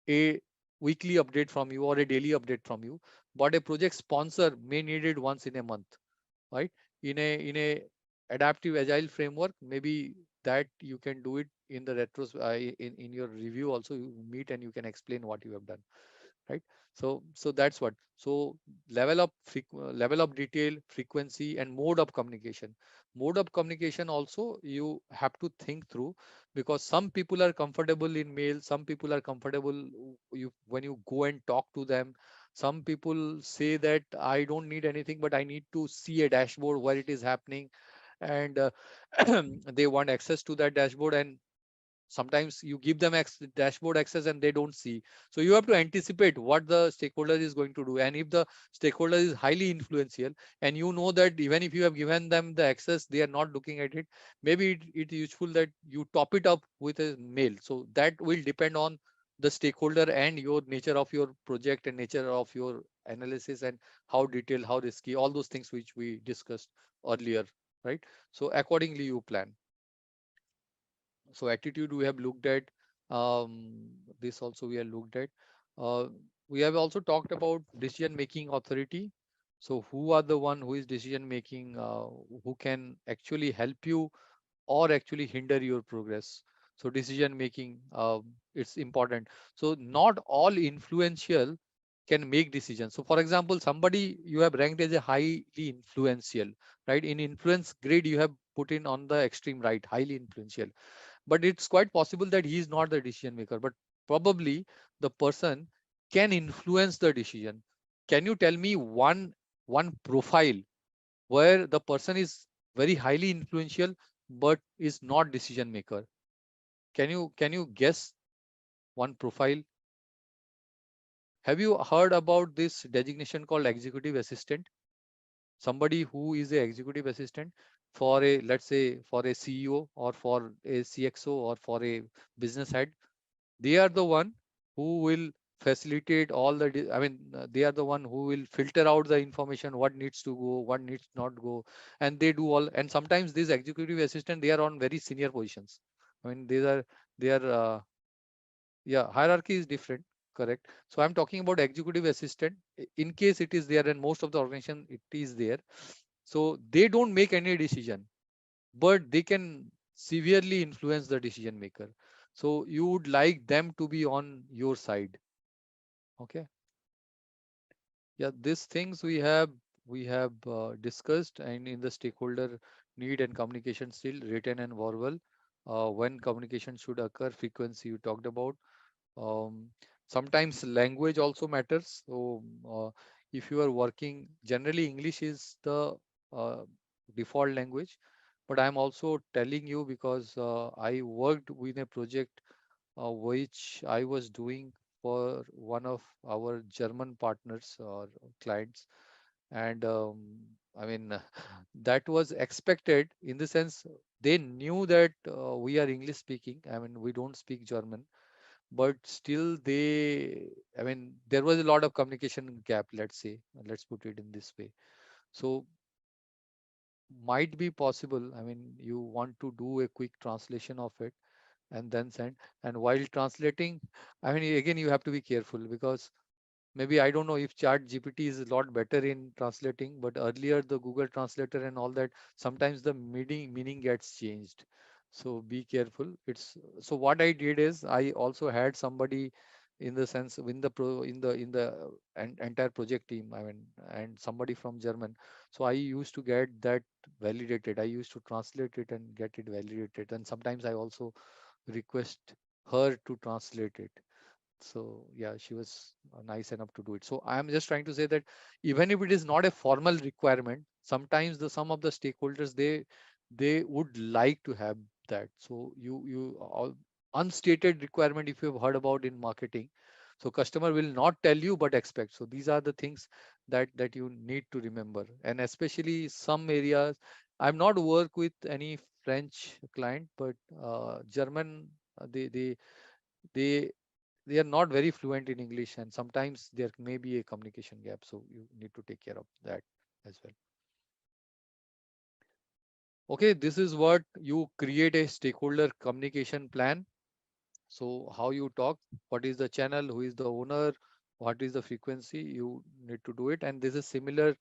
a weekly update from you or a daily update from you, but a project sponsor may need it once in a month, right? In a adaptive agile framework, maybe that you can do it in the retros, in your review also you meet and you can explain what you have done, right? So that's what. So level of detail, frequency, and mode of communication. Mode of communication also you have to think through, because some people are comfortable in mail, some people are comfortable you when you go and talk to them. Some people say that I don't need anything, but I need to see a dashboard where it is happening, and they want access to that dashboard, and sometimes you give them dashboard access and they don't see. So you have to anticipate what the stakeholder is going to do, and if the stakeholder is highly influential and you know that even if you have given them the access, they are not looking at it, maybe it is useful that you top it up with a mail. So that will depend on the stakeholder and your nature of your project and nature of your analysis, and how detailed, how risky, all those things which we discussed earlier, right? So accordingly you plan. So attitude we have looked at. This also we have looked at. uh, we have also talked about decision making authority. So who are the one who is decision making, who can actually help you or actually hinder your progress. So decision making, it's important. So not all influential can make decisions. So for example, somebody you have ranked as a highly influential, right? In influence grade you have put in on the extreme right, highly influential, but it's quite possible that he is not the decision maker, but probably the person can influence the decision. Can you tell me one profile where the person is very highly influential but is not decision maker? Can you guess one profile? Have you heard about this designation called executive assistant? Somebody who is a executive assistant for a, let's say, for a CEO or for a CXO or for a business head. They are the one who will facilitate all the I mean they are the one who will filter out the information, what needs to go, what needs not go, and they do all. And sometimes these executive assistant, they are on very senior positions. I mean they are yeah, hierarchy is different, correct? So I'm talking about executive assistant, in case it is there, and most of the organization it is there. So they don't make any decision, but they can severely influence the decision maker. So you would like them to be on your side. Okay. Yeah, these things we have discussed, and in the stakeholder need and communication still written and verbal. When communication should occur, frequency you talked about. Um, Sometimes language also matters. So if you are working, generally English is the uh, default language, but I'm also telling you because I worked with a project which I was doing for one of our German partners or clients. And I mean, that was expected in the sense they knew that we are English speaking. I mean, we don't speak German, but still I mean, there was a lot of communication gap, let's say, let's put it in this way. So might be possible. I mean, you want to do a quick translation of it and then send. And while translating, I mean, again, you have to be careful because maybe I don't know if Chat GPT is a lot better in translating, but earlier the Google Translator and all that, sometimes the meaning gets changed. So be careful. It's so what I did is I also had somebody in the sense in the entire project team. I mean, and somebody from German. So I used to get that validated. I used to translate it and get it validated. And sometimes I also request her to translate it. So yeah, she was nice enough to do it. So I am just trying to say that even if it is not a formal requirement, sometimes some of the stakeholders they would like to have that. So you unstated requirement, if you have heard about in marketing, so customer will not tell you but expect. So these are the things that you need to remember. And especially some areas, I'm not work with any French client, but German, they they are not very fluent in English, and sometimes there may be a communication gap. So you need to take care of that as well. Okay, this is what you create a stakeholder communication plan. So how you talk, what is the channel, who is the owner, what is the frequency, you need to do it. And this is similar.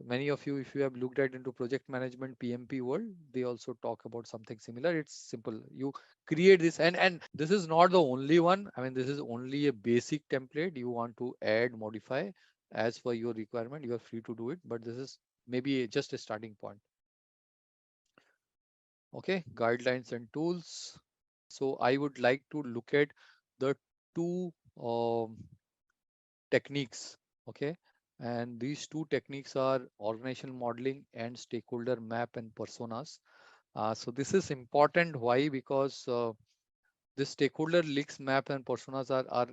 Many of you, if you have looked at into project management PMP world, they also talk about something similar. It's simple. You create this, and this is not the only one. I mean, this is only a basic template. You want to add, modify as per your requirement. You are free to do it, but this is maybe just a starting point. Okay, guidelines and tools. So I would like to look at the two techniques. Okay, and these two techniques are organizational modeling and stakeholder map and personas. So this is important. Why? Because the stakeholder links map and personas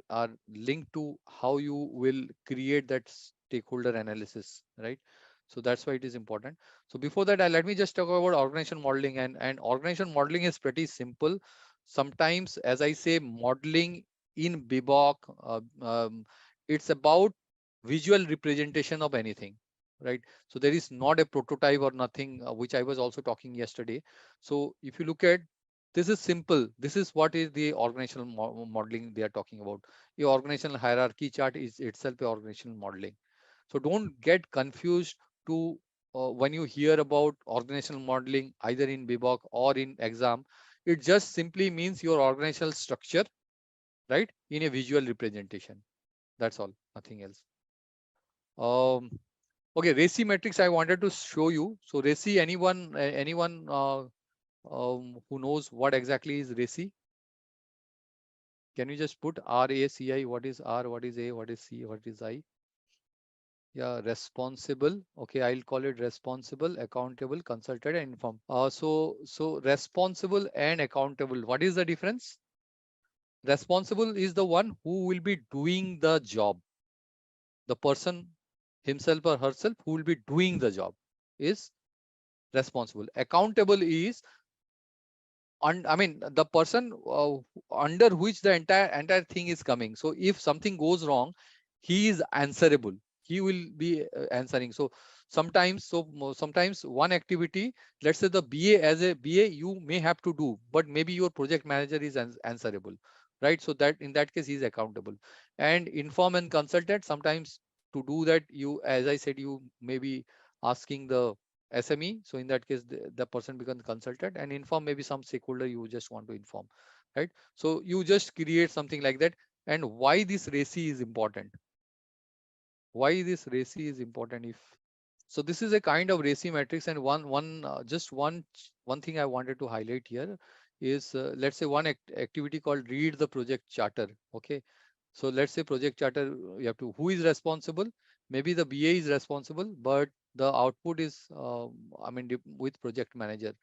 are linked to how you will create that stakeholder analysis, right? So that's why it is important. So before that, let me just talk about organization modeling. And organization modeling is pretty simple. Sometimes, as I say, modeling in bebop, it's about visual representation of anything, right? So there is not a prototype or nothing, which I was also talking yesterday. So if you look at, this is simple. This is what is the organizational modeling they are talking about. The organizational hierarchy chart is itself a organizational modeling. So don't get confused to when you hear about organizational modeling either in bebop or in exam. It just simply means your organizational structure, right, in a visual representation. That's all, nothing else. Okay, RACI matrix I wanted to show you. So RACI, anyone who knows what exactly is RACI? Can you just put RACI? What is R? What is A? What is C? What is I? Yeah, responsible. Okay, I'll call it responsible, accountable, consulted, and informed. So responsible and accountable. What is the difference? Responsible is the one who will be doing the job. The person himself or herself who will be doing the job is responsible. Accountable is I mean the person under which the entire thing is coming. So if something goes wrong, he is answerable. He will be answering. So sometimes one activity, let's say the BA, as a BA you may have to do, but maybe your project manager is answerable, right? So that in that case he is accountable. And inform and consultant, sometimes to do that, you, as I said, you may be asking the SME. So in that case, the person becomes consultant, and inform maybe some stakeholder you just want to inform, right? So you just create something like that. And why this RACI is important? Why this RACI is important? If so, this is a kind of RACI matrix, and one thing I wanted to highlight here is let's say one activity called read the project charter. Okay, so let's say project charter, you have to, who is responsible? Maybe the BA is responsible, but the output is, I mean, with project manager,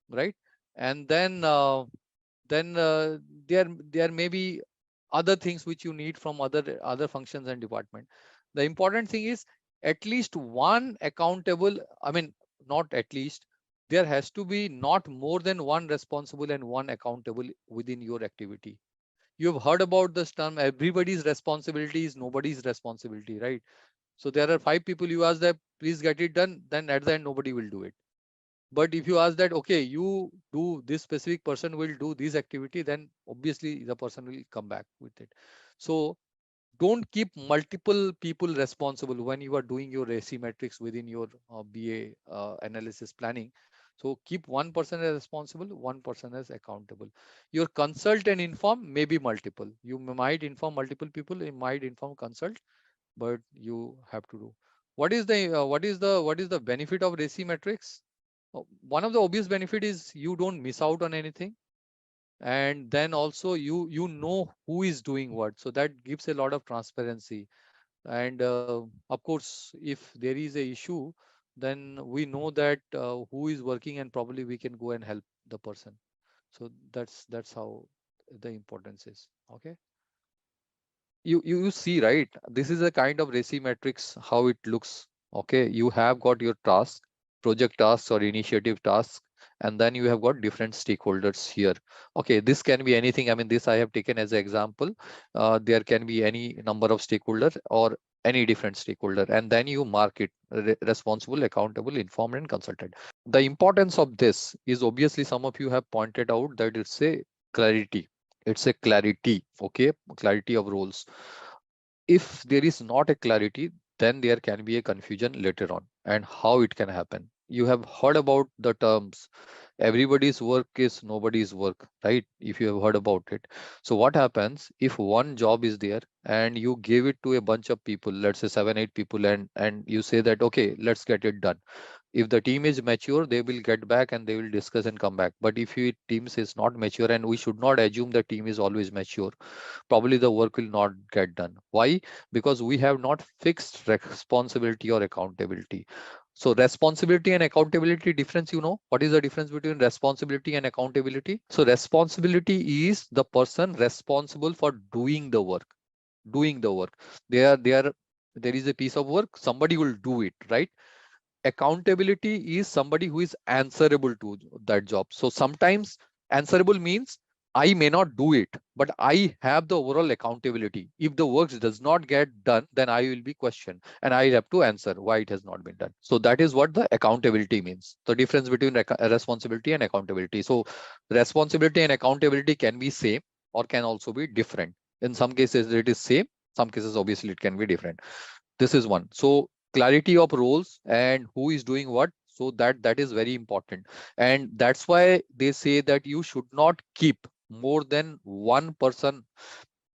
right? And then there may be other things which you need from other functions and department. The important thing is at least one accountable, I mean, not at least, there has to be not more than one responsible and one accountable within your activity. You have heard about this term, everybody's responsibility is nobody's responsibility, right? So there are 5 people, you ask that please get it done, then at the end nobody will do it. But if you ask that, okay, you do, this specific person will do this activity, then obviously the person will come back with it. So don't keep multiple people responsible when you are doing your AC metrics within your BA analysis planning. So keep one person as responsible, one person as accountable. Your consult and inform may be multiple. You might inform multiple people, you might inform consult, but you have to do. What is the benefit of AC metrics? One of the obvious benefit is you don't miss out on anything, and then also you know who is doing what, so that gives a lot of transparency. And of course, if there is a issue, then we know that who is working, and probably we can go and help the person. So that's how the importance is. Okay, you see, right, this is a kind of RACI matrix, how it looks. Okay, you have got your task, project tasks or initiative tasks, and then you have got different stakeholders here. Okay, this can be anything, I mean, this I have taken as an example. There can be any number of stakeholders or any different stakeholder, and then you mark it responsible, accountable, informed, and consulted. The importance of this is, obviously some of you have pointed out that it's a clarity, it's a clarity, okay, clarity of roles. If there is not a clarity, then there can be a confusion later on. And how it can happen, you have heard about the terms, everybody's work is nobody's work, right? If you have heard about it. So what happens if one job is there and you give it to a bunch of people, let's say 7 8 people, and you say that, okay, let's get it done. If the team is mature, they will get back and they will discuss and come back. But if your team is not mature, and we should not assume the team is always mature, probably the work will not get done. Why? Because we have not fixed responsibility or accountability. So responsibility and accountability difference, what is the difference between responsibility and accountability? So responsibility is the person responsible for doing the work. Doing the work. There is a piece of work, somebody will do it, right? Accountability is somebody who is answerable to that job. So sometimes answerable means I may not do it, but I have the overall accountability. If the work does not get done, then I will be questioned and I have to answer why it has not been done. So that is what the accountability means. The difference between responsibility and accountability. So responsibility and accountability can be same or can also be different. In some cases it is same, some cases obviously it can be different. This is one. So clarity of roles and who is doing what, so that is very important. And that's why they say that you should not keep more than one person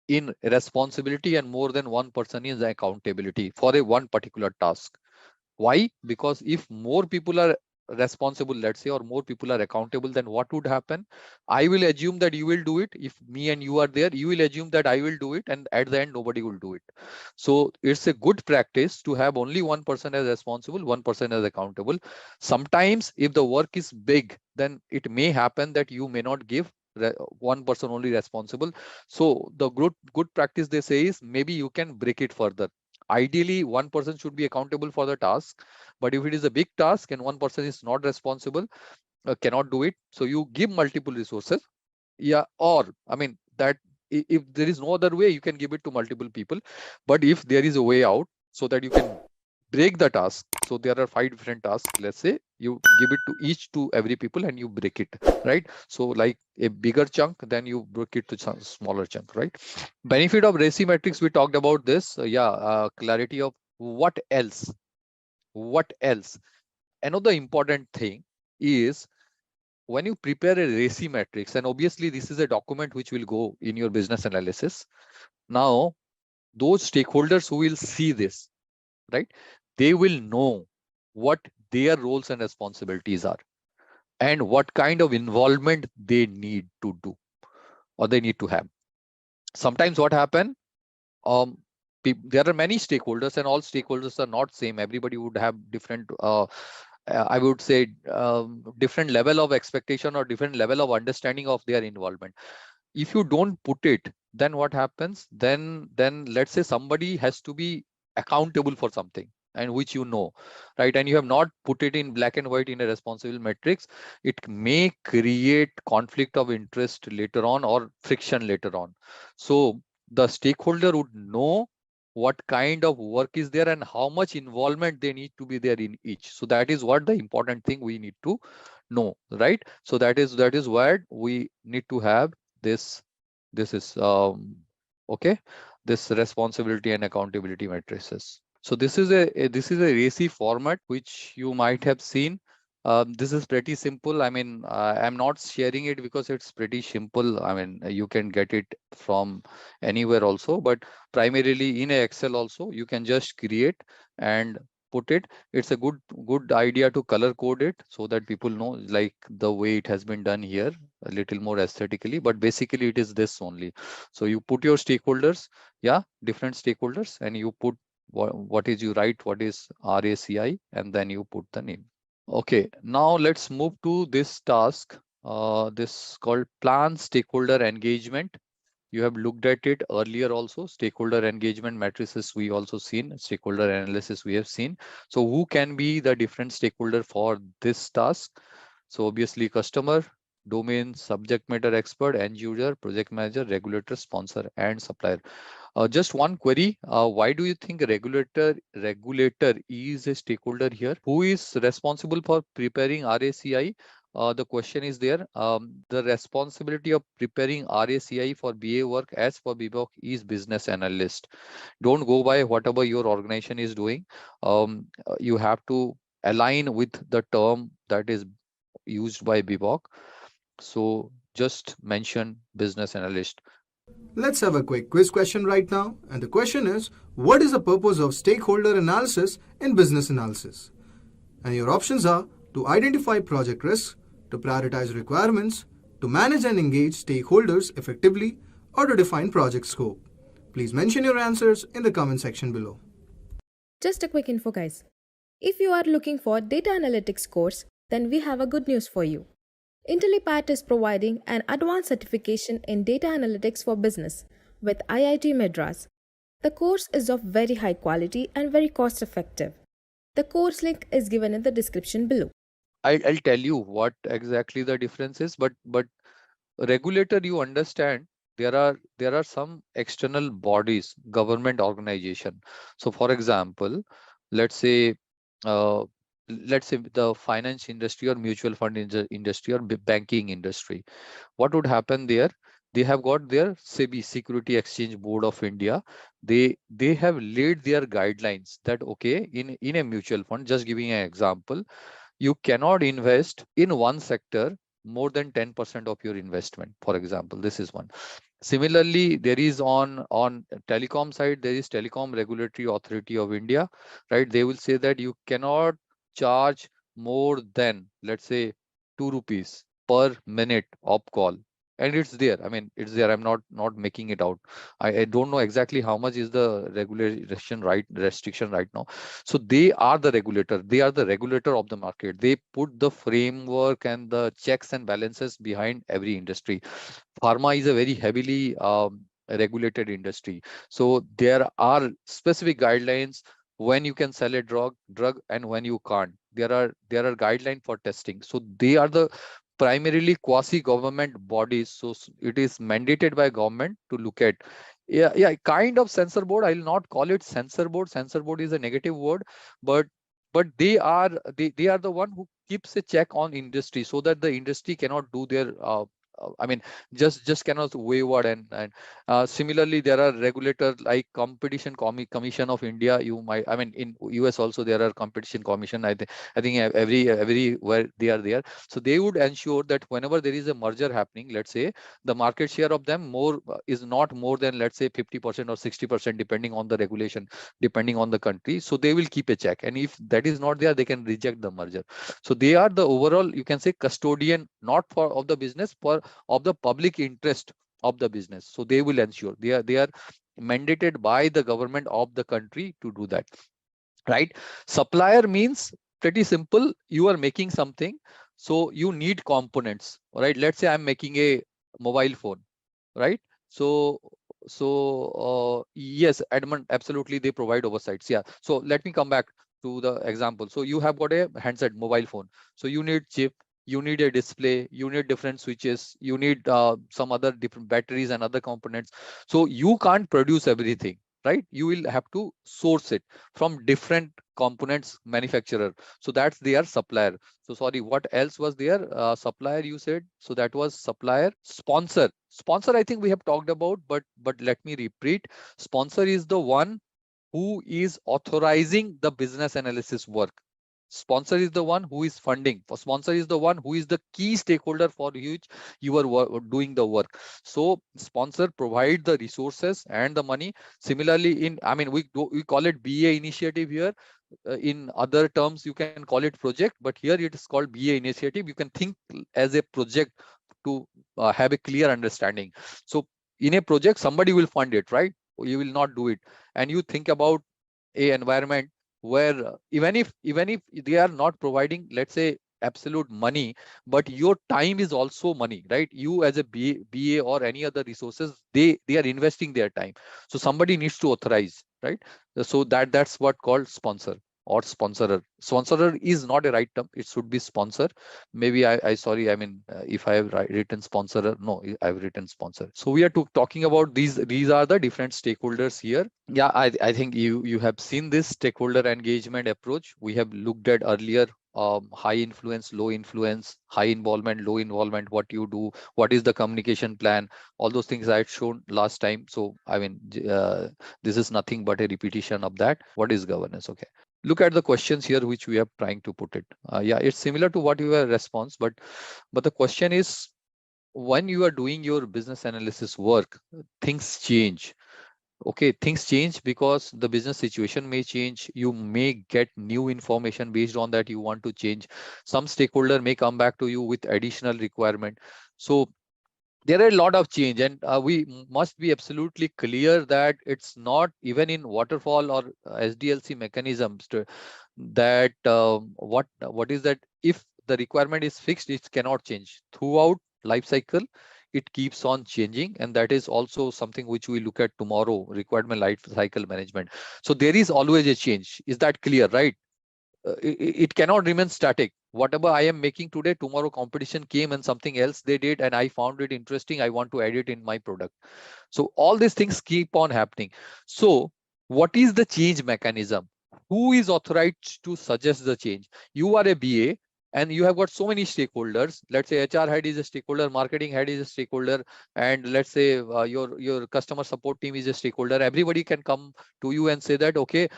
in responsibility and more than one person in accountability for a one particular task. Why? Because if more people are responsible, let's say, or more people are accountable, then what would happen? I will assume that you will do it. If me and you are there, you will assume that I will do it, and at the end nobody will do it. So it's a good practice to have only one person as responsible, one person as accountable. Sometimes if the work is big, then it may happen that you may not give one person only responsible. So the good practice, they say, is maybe you can break it further. Ideally one person should be accountable for the task, but if it is a big task and one person is not responsible, cannot do it, so you give multiple resources. Yeah, or I mean that if there is no other way, you can give it to multiple people. But if there is a way out so that you can break the task, so there are 5 different tasks, let's say, you give it to each to every people and you break it, right? So like a bigger chunk, then you break it to some smaller chunk, right? Benefit of RACI matrix, we talked about this. Clarity of what else. What else? Another important thing is, when you prepare a RACI matrix, and obviously this is a document which will go in your business analysis. Now, those stakeholders who will see this, right, they will know what their roles and responsibilities are and what kind of involvement they need to do or they need to have. Sometimes what happen, there are many stakeholders and all stakeholders are not same. Everybody would have different, I would say, different level of expectation or different level of understanding of their involvement. If you don't put it then what happens? Then let's say somebody has to be accountable for something, and which right? And you have not put it in black and white in a responsible matrix. It may create conflict of interest later on or friction later on. So the stakeholder would know what kind of work is there and how much involvement they need to be there in each. So that is what the important thing we need to know, right? So that is where we need to have this is okay, this responsibility and accountability matrices. So this is a RACI format which you might have seen. This is pretty simple. I mean, I'm not sharing it because it's pretty simple. I mean, you can get it from anywhere also, but primarily in Excel also, you can just create and put it. It's a good idea to color code it so that people know, like the way it has been done here, a little more aesthetically, but basically it is this only. So you put your stakeholders, different stakeholders, and you put what is you write, what is RACI, and then you put the name. Okay, now let's move to this task. This called plan stakeholder engagement. You have looked at it earlier also. Stakeholder engagement matrices we also seen, stakeholder analysis we have seen. So who can be the different stakeholder for this task? So obviously customer, domain, subject matter expert, end user, project manager, regulator, sponsor, and supplier. Just one query. Why do you think regulator is a stakeholder here? Who is responsible for preparing RACI? The question is there. The responsibility of preparing RACI for BA work as for BBOC is business analyst. Don't go by whatever your organization is doing. You have to align with the term that is used by BBOC. So just mention business analyst. Let's have a quick quiz question right now. And the question is, what is the purpose of stakeholder analysis in business analysis? And your options are to identify project risks, to prioritize requirements, to manage and engage stakeholders effectively, or to define project scope. Please mention your answers in the comment section below. Just a quick info, guys. If you are looking for data analytics course, then we have a good news for you. Intellipaat is providing an advanced certification in data analytics for business with IIT Madras. The course is of very high quality and very cost effective. The course link is given in the description below. I'll tell you what exactly the difference is, but regulator, you understand, there are some external bodies, government organization. So for example, let's say the finance industry or mutual fund industry or banking industry. What would happen there? They have got their SEBI, Security Exchange Board of India. They have laid their guidelines that okay, in a mutual fund, just giving an example, you cannot invest in one sector more than 10% of your investment. For example, this is one. Similarly, there is on telecom side, there is Telecom Regulatory Authority of India, right? They will say that you cannot charge more than, let's say, 2 rupees per minute op call. And it's there. I mean, it's there. I'm not making it out. I don't know exactly how much is the restriction right now. So they are the regulator. They are the regulator of the market. They put the framework and the checks and balances behind every industry. Pharma is a very heavily regulated industry. So there are specific guidelines when you can sell a drug and when you can't. There are guidelines for testing. So they are the primarily quasi-government bodies. So it is mandated by government to look at. Kind of censor board. I will not call it censor board. Censor board is a negative word, but they are the one who keeps a check on industry so that the industry cannot do their I mean, just cannot wayward. And similarly, there are regulators like Competition Commission of India. You might, I mean, in US also there are Competition Commission. I think everywhere they are there. So they would ensure that whenever there is a merger happening, let's say the market share of them is not more than, let's say, 50% or 60%, depending on the regulation, depending on the country. So they will keep a check, and if that is not there, they can reject the merger. So they are the overall, you can say, custodian, not of the business, of the public interest of the business. So they will ensure they are mandated by the government of the country to do that, right? Supplier means pretty simple. You are making something, so you need components, right? Let's say I'm making a mobile phone, right? So Yes, Edmund, absolutely, they provide oversights. Yeah. So let me come back to the example. So you have got a handset, mobile phone. So you need chip, you need a display, you need different switches, you need some other different batteries and other components. So you can't produce everything, right? You will have to source it from different components manufacturer. So that's their supplier. So sorry, what else was there? Supplier, you said. So that was supplier. Sponsor. Sponsor, I think we have talked about, but let me repeat. Sponsor is the one who is authorizing the business analysis work. Sponsor is the one who is funding. For sponsor is the one who is the key stakeholder for which you are doing the work. So sponsor provide the resources and the money. Similarly, we call it BA initiative here. In other terms, you can call it project, but here it is called BA initiative. You can think as a project to have a clear understanding. So in a project, somebody will fund it, right? You will not do it. And you think about a environment where even if they are not providing, let's say, absolute money, but your time is also money, right? You as a BA or any other resources, they are investing their time. So somebody needs to authorize, right? So that's what called sponsor or sponsorer. Sponsorer is not a right term. It should be sponsor. Maybe I sorry, if I have written sponsorer, no, I've written sponsor. So we are talking about these are the different stakeholders here. Yeah, I think you have seen this stakeholder engagement approach. We have looked at earlier, high influence, low influence, high involvement, low involvement, what you do, what is the communication plan, all those things I had shown last time. So this is nothing but a repetition of that. What is governance? Okay. Look at the questions here which we are trying to put it. Yeah, it's similar to what you were response, but the question is, when you are doing your business analysis work, things change. Okay, things change because the business situation may change. You may get new information based on that you want to change. Some stakeholder may come back to you with additional requirement. So there are a lot of change, and we must be absolutely clear that it's not even in waterfall or SDLC mechanisms that what is that, if the requirement is fixed, it cannot change throughout life cycle. It keeps on changing, and that is also something which we look at tomorrow, requirement life cycle management. So there is always a change. Is that clear, right? It cannot remain static. Whatever I am making today, tomorrow competition came and something else they did and I found it interesting, I want to add it in my product. So all these things keep on happening. So what is the change mechanism? Who is authorized to suggest the change? You are a BA and you have got so many stakeholders. Let's say HR head is a stakeholder, marketing head is a stakeholder, and let's say your customer support team is a stakeholder. Everybody can come to you and say that, okay,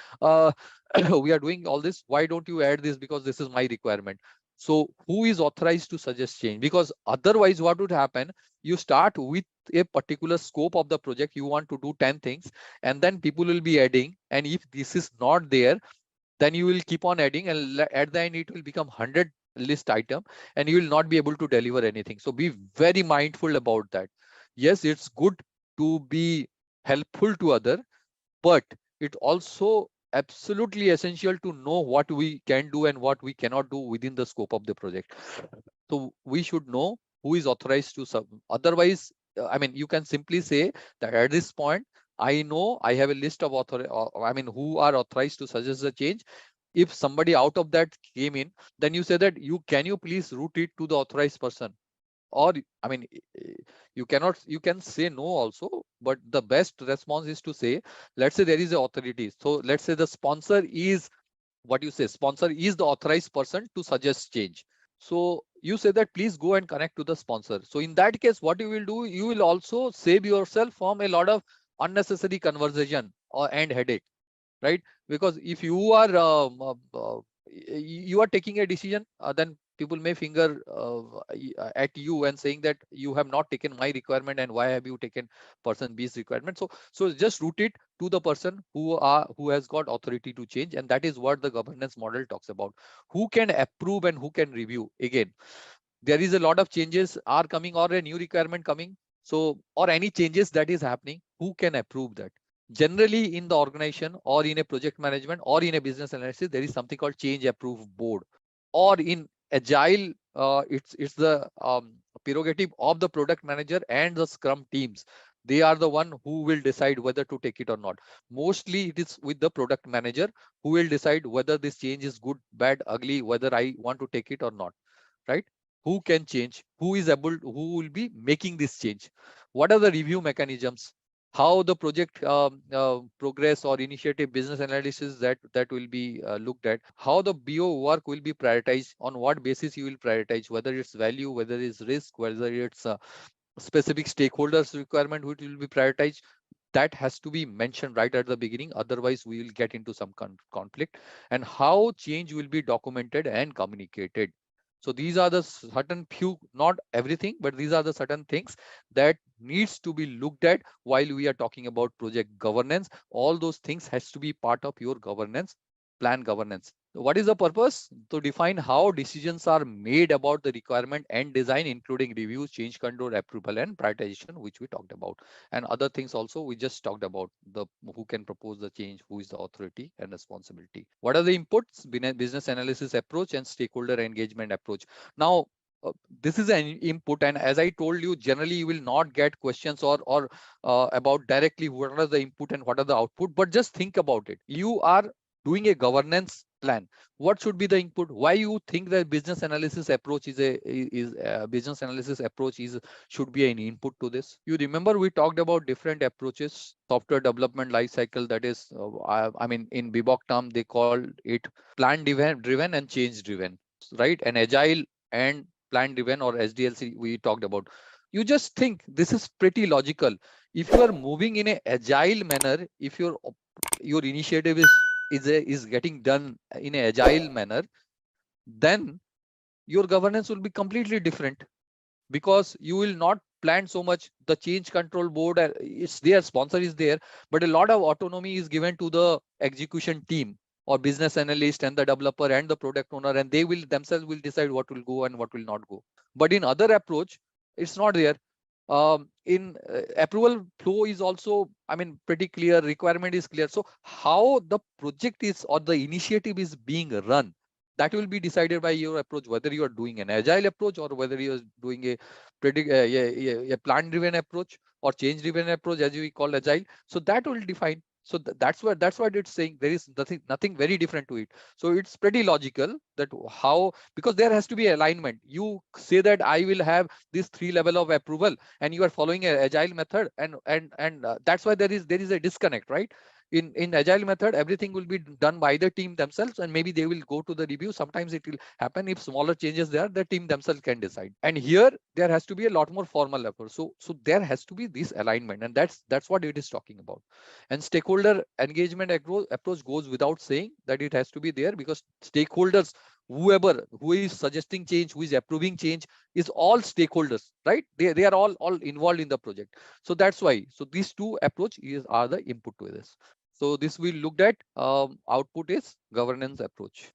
we are doing all this, why don't you add this, because this is my requirement. So who is authorized to suggest change? Because otherwise what would happen, you start with a particular scope of the project, you want to do 10 things, and then people will be adding, and if this is not there, then you will keep on adding, and at the end it will become 100 list item, and you will not be able to deliver anything. So be very mindful about that. Yes, it's good to be helpful to other, but it also absolutely essential to know what we can do and what we cannot do within the scope of the project. So we should know who is authorized to sub. Otherwise, you can simply say that at this point, I know I have a list of who are authorized to suggest the change. If somebody out of that came in, then you say that can you please route it to the authorized person? Or you can say no also, but the best response is to say, let's say there is a authority. So let's say the sponsor is, what you say, sponsor is the authorized person to suggest change. So you say that please go and connect to the sponsor. So in that case, what you will do, you will also save yourself from a lot of unnecessary conversation and headache, right? Because if you are taking a decision, then people may finger at you and saying that you have not taken my requirement, and why have you taken person B's requirement? So just route it to the person who has got authority to change, and that is what the governance model talks about. Who can approve and who can review? Again, there is a lot of changes are coming, or a new requirement coming, so or any changes that is happening, who can approve that? Generally in the organization or in a project management or in a business analysis, there is something called change approve board. Or in agile, it's the prerogative of the product manager and the scrum teams They are the one who will decide whether to take it or not. Mostly it is with the product manager who will decide whether this change is good, bad, ugly, whether I want to take it or not, right? Who can change? Who is able? Who will be making this change? What are the review mechanisms? How the project progress or initiative business analysis that will be looked at? How the BO work will be prioritized? On what basis you will prioritize? Whether it's value, whether it's risk, whether it's specific stakeholders requirement which will be prioritized, that has to be mentioned right at the beginning, otherwise we will get into some conflict. And how change will be documented and communicated. So these are the certain few, not everything, but these are the certain things that needs to be looked at while we are talking about project governance. All those things has to be part of your governance plan. Governance, what is the purpose? To define how decisions are made about the requirement and design, including review, change control, approval, and prioritization, which we talked about. And other things also we just talked about, the who can propose the change, who is the authority and responsibility. What are the inputs? Business analysis approach and stakeholder engagement approach. Now, this is an input, and as I told you, generally you will not get questions or about directly what are the input and what are the output, but just think about it. You are doing a governance plan. What should be the input? Why you think that business analysis approach is a business analysis approach is should be an input to this? You remember we talked about different approaches, software development life cycle, that is I mean in bebop term they called it plan driven and change driven, right? And agile and plan driven or SDLC we talked about. You just think this is pretty logical. If you are moving in a agile manner, if your initiative is getting done in an agile manner, then your governance will be completely different, because you will not plan so much. The change control board is there, sponsor is there, but a lot of autonomy is given to the execution team or business analyst and the developer and the product owner, and they will themselves will decide what will go and what will not go. But in other approach, it's not there. In approval flow is also, I mean, pretty clear, requirement is clear. So how the project is or the initiative is being run, that will be decided by your approach, whether you are doing an agile approach or whether you are doing a plan driven approach or change driven approach, as we call agile. So that will define. So that's what it's saying. There is nothing very different to it. So it's pretty logical that how, because there has to be alignment. You say that I will have this 3 level of approval and you are following an agile method, and that's why there is a disconnect, right? In agile method, everything will be done by the team themselves, and maybe they will go to the review. Sometimes it will happen if smaller changes there, the team themselves can decide. And here there has to be a lot more formal effort. So there has to be this alignment, and that's what it is talking about. And stakeholder engagement approach goes without saying that it has to be there, because stakeholders, who is suggesting change, who is approving change, is all stakeholders, right? They are all involved in the project. So that's why, so these two are the input to this. So this we looked at. Output is governance approach.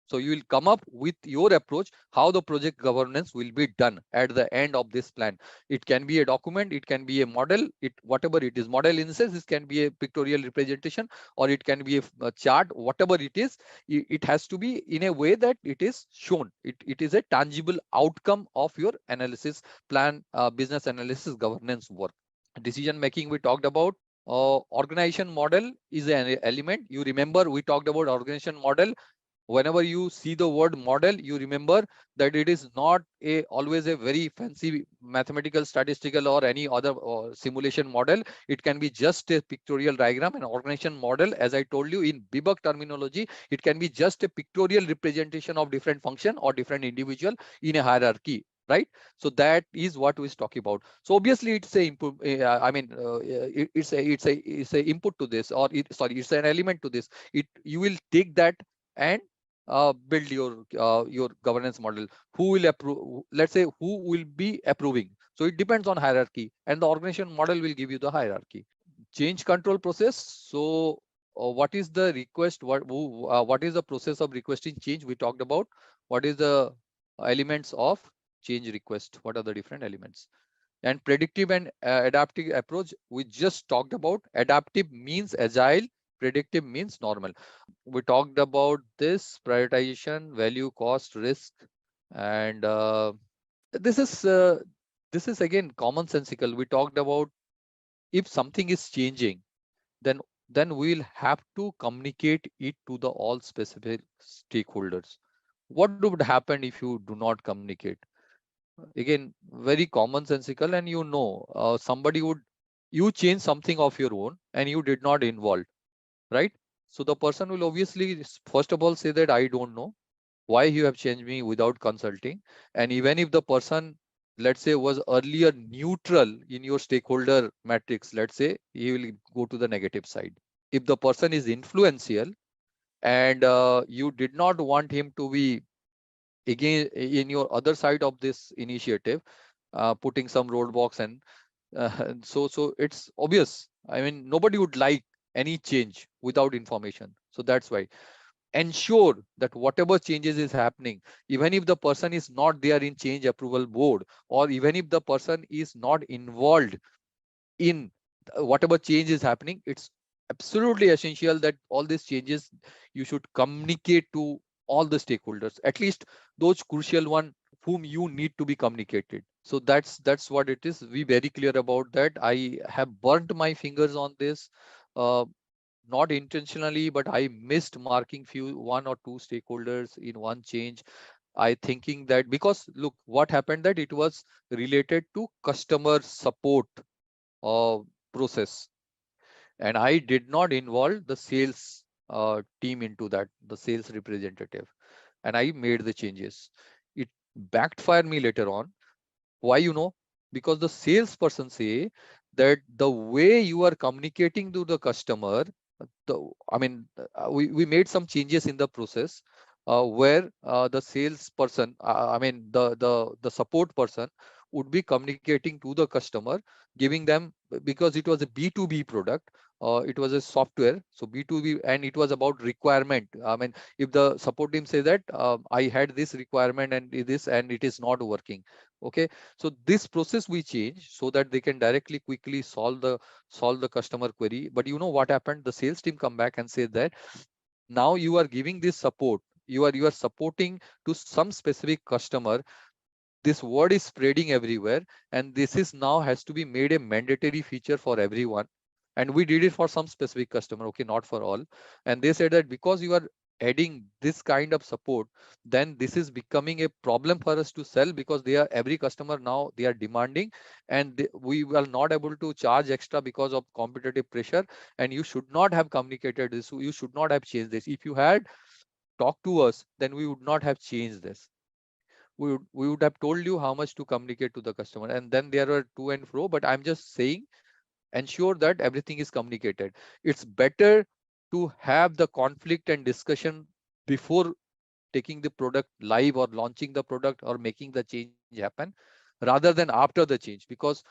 So you will come up with your approach, how the project governance will be done at the end of this plan. It can be a document, it can be a model, whatever it is. Model in the sense, it can be a pictorial representation, or it can be a chart, whatever it is. It has to be in a way that it is shown. It is a tangible outcome of your analysis plan, business analysis governance work. Decision making we talked about. Organization model is an element. You remember we talked about organization model. Whenever you see the word model, you remember that it is not always a very fancy mathematical, statistical, or any other simulation model. It can be just a pictorial diagram. An organization model, as I told you in bebop terminology, it can be just a pictorial representation of different function or different individual in a hierarchy, right? So that is what we is talking about. So obviously it's a input. I mean, it's a input to this, or it's an element to this. You will take that and build your governance model. Who will approve? Let's say who will be approving. So it depends on hierarchy, and the organization model will give you the hierarchy. Change control process. So what is the request? What is the process of requesting change? We talked about. What is the elements of change request? What are the different elements? And predictive and adaptive approach, we just talked about. Adaptive means agile, predictive means normal. We talked about this prioritization, value, cost, risk, and this is again commonsensical. We talked about if something is changing, then we'll have to communicate it to the all specific stakeholders. What would happen if you do not communicate? Again, very commonsensical, and somebody would, you change something of your own and you did not involve, right? So the person will obviously first of all say that I don't know why you have changed me without consulting. And even if the person, let's say, was earlier neutral in your stakeholder matrix, let's say, he will go to the negative side. If the person is influential and you did not want him to be again in your other side of this initiative, putting some roadblocks, and so it's obvious. I mean, nobody would like any change without information. So that's why ensure that whatever changes is happening, even if the person is not there in change approval board, or even if the person is not involved in whatever change is happening, it's absolutely essential that all these changes you should communicate to all the stakeholders, at least those crucial one whom you need to be communicated. So that's what it is. Be very clear about that. I have burnt my fingers on this, uh, not intentionally, but I missed marking one or two stakeholders in one change. I thinking that, because look what happened, that it was related to customer support uh, process, and I did not involve the sales team into that, the sales representative, and I made the changes. It backfired me later on. Why? Because the salesperson say that the way you are communicating to the customer, we made some changes in the process, where the salesperson, the support person would be communicating to the customer, giving them, because it was a B2B product, it was a software, so B2B, and it was about requirement. I mean, if the support team say that I had this requirement and it is not working, okay, so this process we change so that they can directly quickly solve the customer query. But you know what happened? The sales team come back and say that now you are giving this support, you are supporting to some specific customer. This word is spreading everywhere, and this is now has to be made a mandatory feature for everyone. And we did it for some specific customer, okay, not for all. And they said that because you are adding this kind of support, then this is becoming a problem for us to sell, because they are, every customer now they are demanding, and we are not able to charge extra because of competitive pressure. And you should not have communicated this, you should not have changed this. If you had talked to us, then we would not have changed this. We would have told you how much to communicate to the customer, and then there are to and fro. But I'm just saying, ensure that everything is communicated. It's better to have the conflict and discussion before taking the product live or launching the product or making the change happen, rather than after the change. Because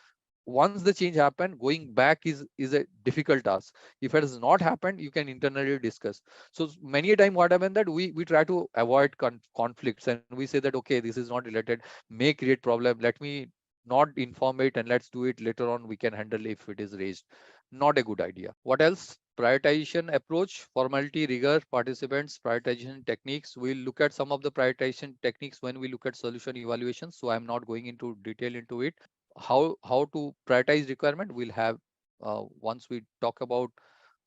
once the change happened, going back is a difficult task. If it has not happened, you can internally discuss. So many a time what happened, that we try to avoid conflicts, and we say that okay, this is not related, may create problem, let me not inform it, and let's do it later on, we can handle if it is raised. Not a good idea. What else? Prioritization approach, formality, rigor, participants, prioritization techniques. We'll look at some of the prioritization techniques when we look at solution evaluation, so I'm not going into detail into it. How to prioritize requirement, we'll have, once we talk about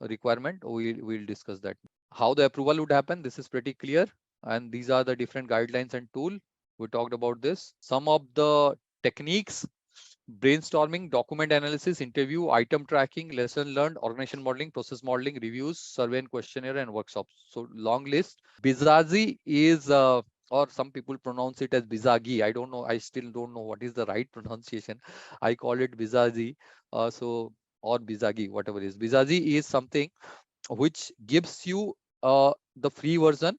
requirement, we'll discuss that. How the approval would happen, this is pretty clear, and these are the different guidelines and tool. We talked about this. Some of the techniques: brainstorming, document analysis, interview, item tracking, lesson learned, organization modeling, process modeling, reviews, survey and questionnaire, and workshops. So long list. Bizazi is or some people pronounce it as Bizagi. I don't know. I still don't know what is the right pronunciation. I call it Bizazi. Or Bizagi, whatever it is. Bizazi is something which gives you the free version.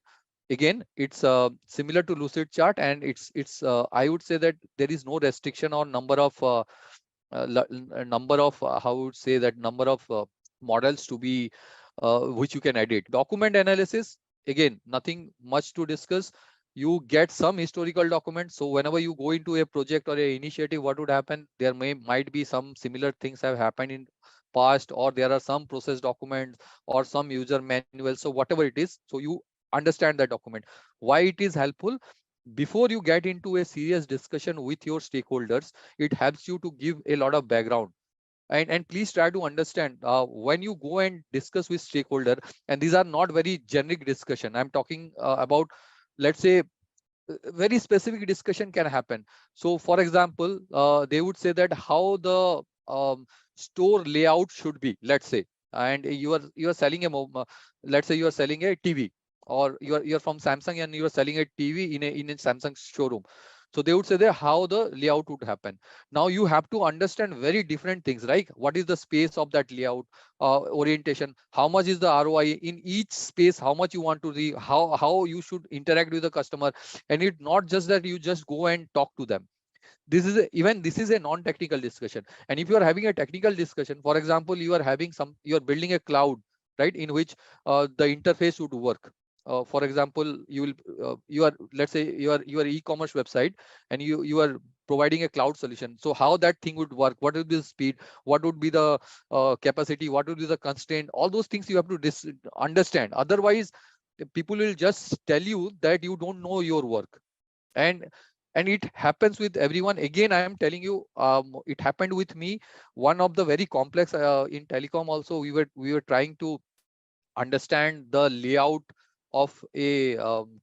Again, it's similar to lucid chart, and it's I would say that there is no restriction on number of how would say that number of models to be which you can edit. Document analysis, again, nothing much to discuss. You get some historical documents, so whenever you go into a project or a initiative, what would happen, there might be some similar things have happened in past, or there are some process documents or some user manual, so whatever it is, so you understand that document. Why it is helpful? Before you get into a serious discussion with your stakeholders, it helps you to give a lot of background. And please try to understand when you go and discuss with stakeholder, and these are not very generic discussion. I'm talking about, let's say, very specific discussion can happen. So for example, they would say that how the store layout should be, let's say, and you are selling let's say you are selling a TV, or you're from Samsung and you are selling a TV in a Samsung showroom. So they would say that how the layout would happen. Now you have to understand very different things, right? What is the space of that layout, orientation, how much is the ROI in each space, how much you want to how you should interact with the customer. And it's not just that you just go and talk to them. Even this is a non-technical discussion. And if you are having a technical discussion, for example, you are building a cloud, right, in which the interface would work. For example, you are, let's say, your e-commerce website, and you are providing a cloud solution. So how that thing would work, what would be the speed, what would be the capacity, what would be the constraint, all those things you have to understand. Otherwise, people will just tell you that you don't know your work. And it happens with everyone. Again, I am telling you, it happened with me. One of the very complex, in telecom also, we were trying to understand the layout of a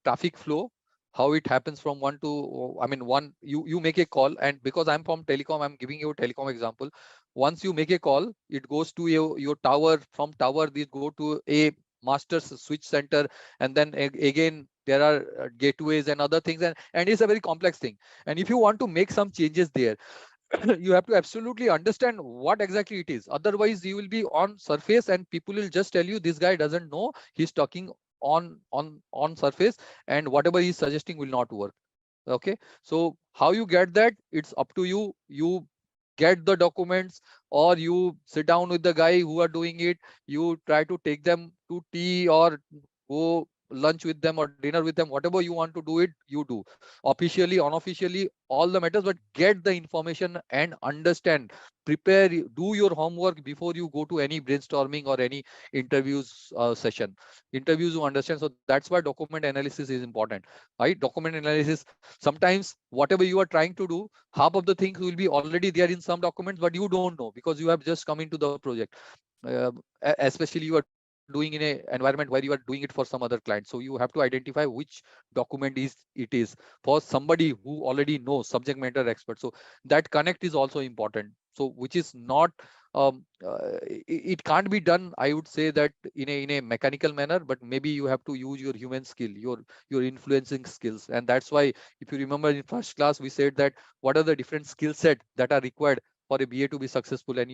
traffic flow, how it happens from one to, I mean, one, you make a call, and because I'm from telecom, I'm giving you a telecom example. Once you make a call, it goes to your tower. From tower, they go to a master switch center, and then again there are gateways and other things, and it's a very complex thing. And if you want to make some changes there, you have to absolutely understand what exactly it is. Otherwise, you will be on surface and people will just tell you this guy doesn't know, he's talking on surface, and whatever he's suggesting will not work. Okay, so how you get that, it's up to you. You get the documents, or you sit down with the guy who are doing it, you try to take them to tea, or go lunch with them or dinner with them. Whatever you want to do it, you do, officially, unofficially, all the matters, but get the information and understand. Prepare, do your homework before you go to any brainstorming or any interviews session. Interviews, you understand. So that's why document analysis is important, right? Document analysis, sometimes whatever you are trying to do, half of the things will be already there in some documents, but you don't know because you have just come into the project. Especially you are doing in a environment where you are doing it for some other client, so you have to identify which document it is for somebody who already knows, subject matter expert. So that connect is also important, so which is not, it can't be done, I would say, that in a mechanical manner, but maybe you have to use your human skill, your influencing skills. And that's why, if you remember in first class, we said that what are the different skill set that are required for a BA to be successful. And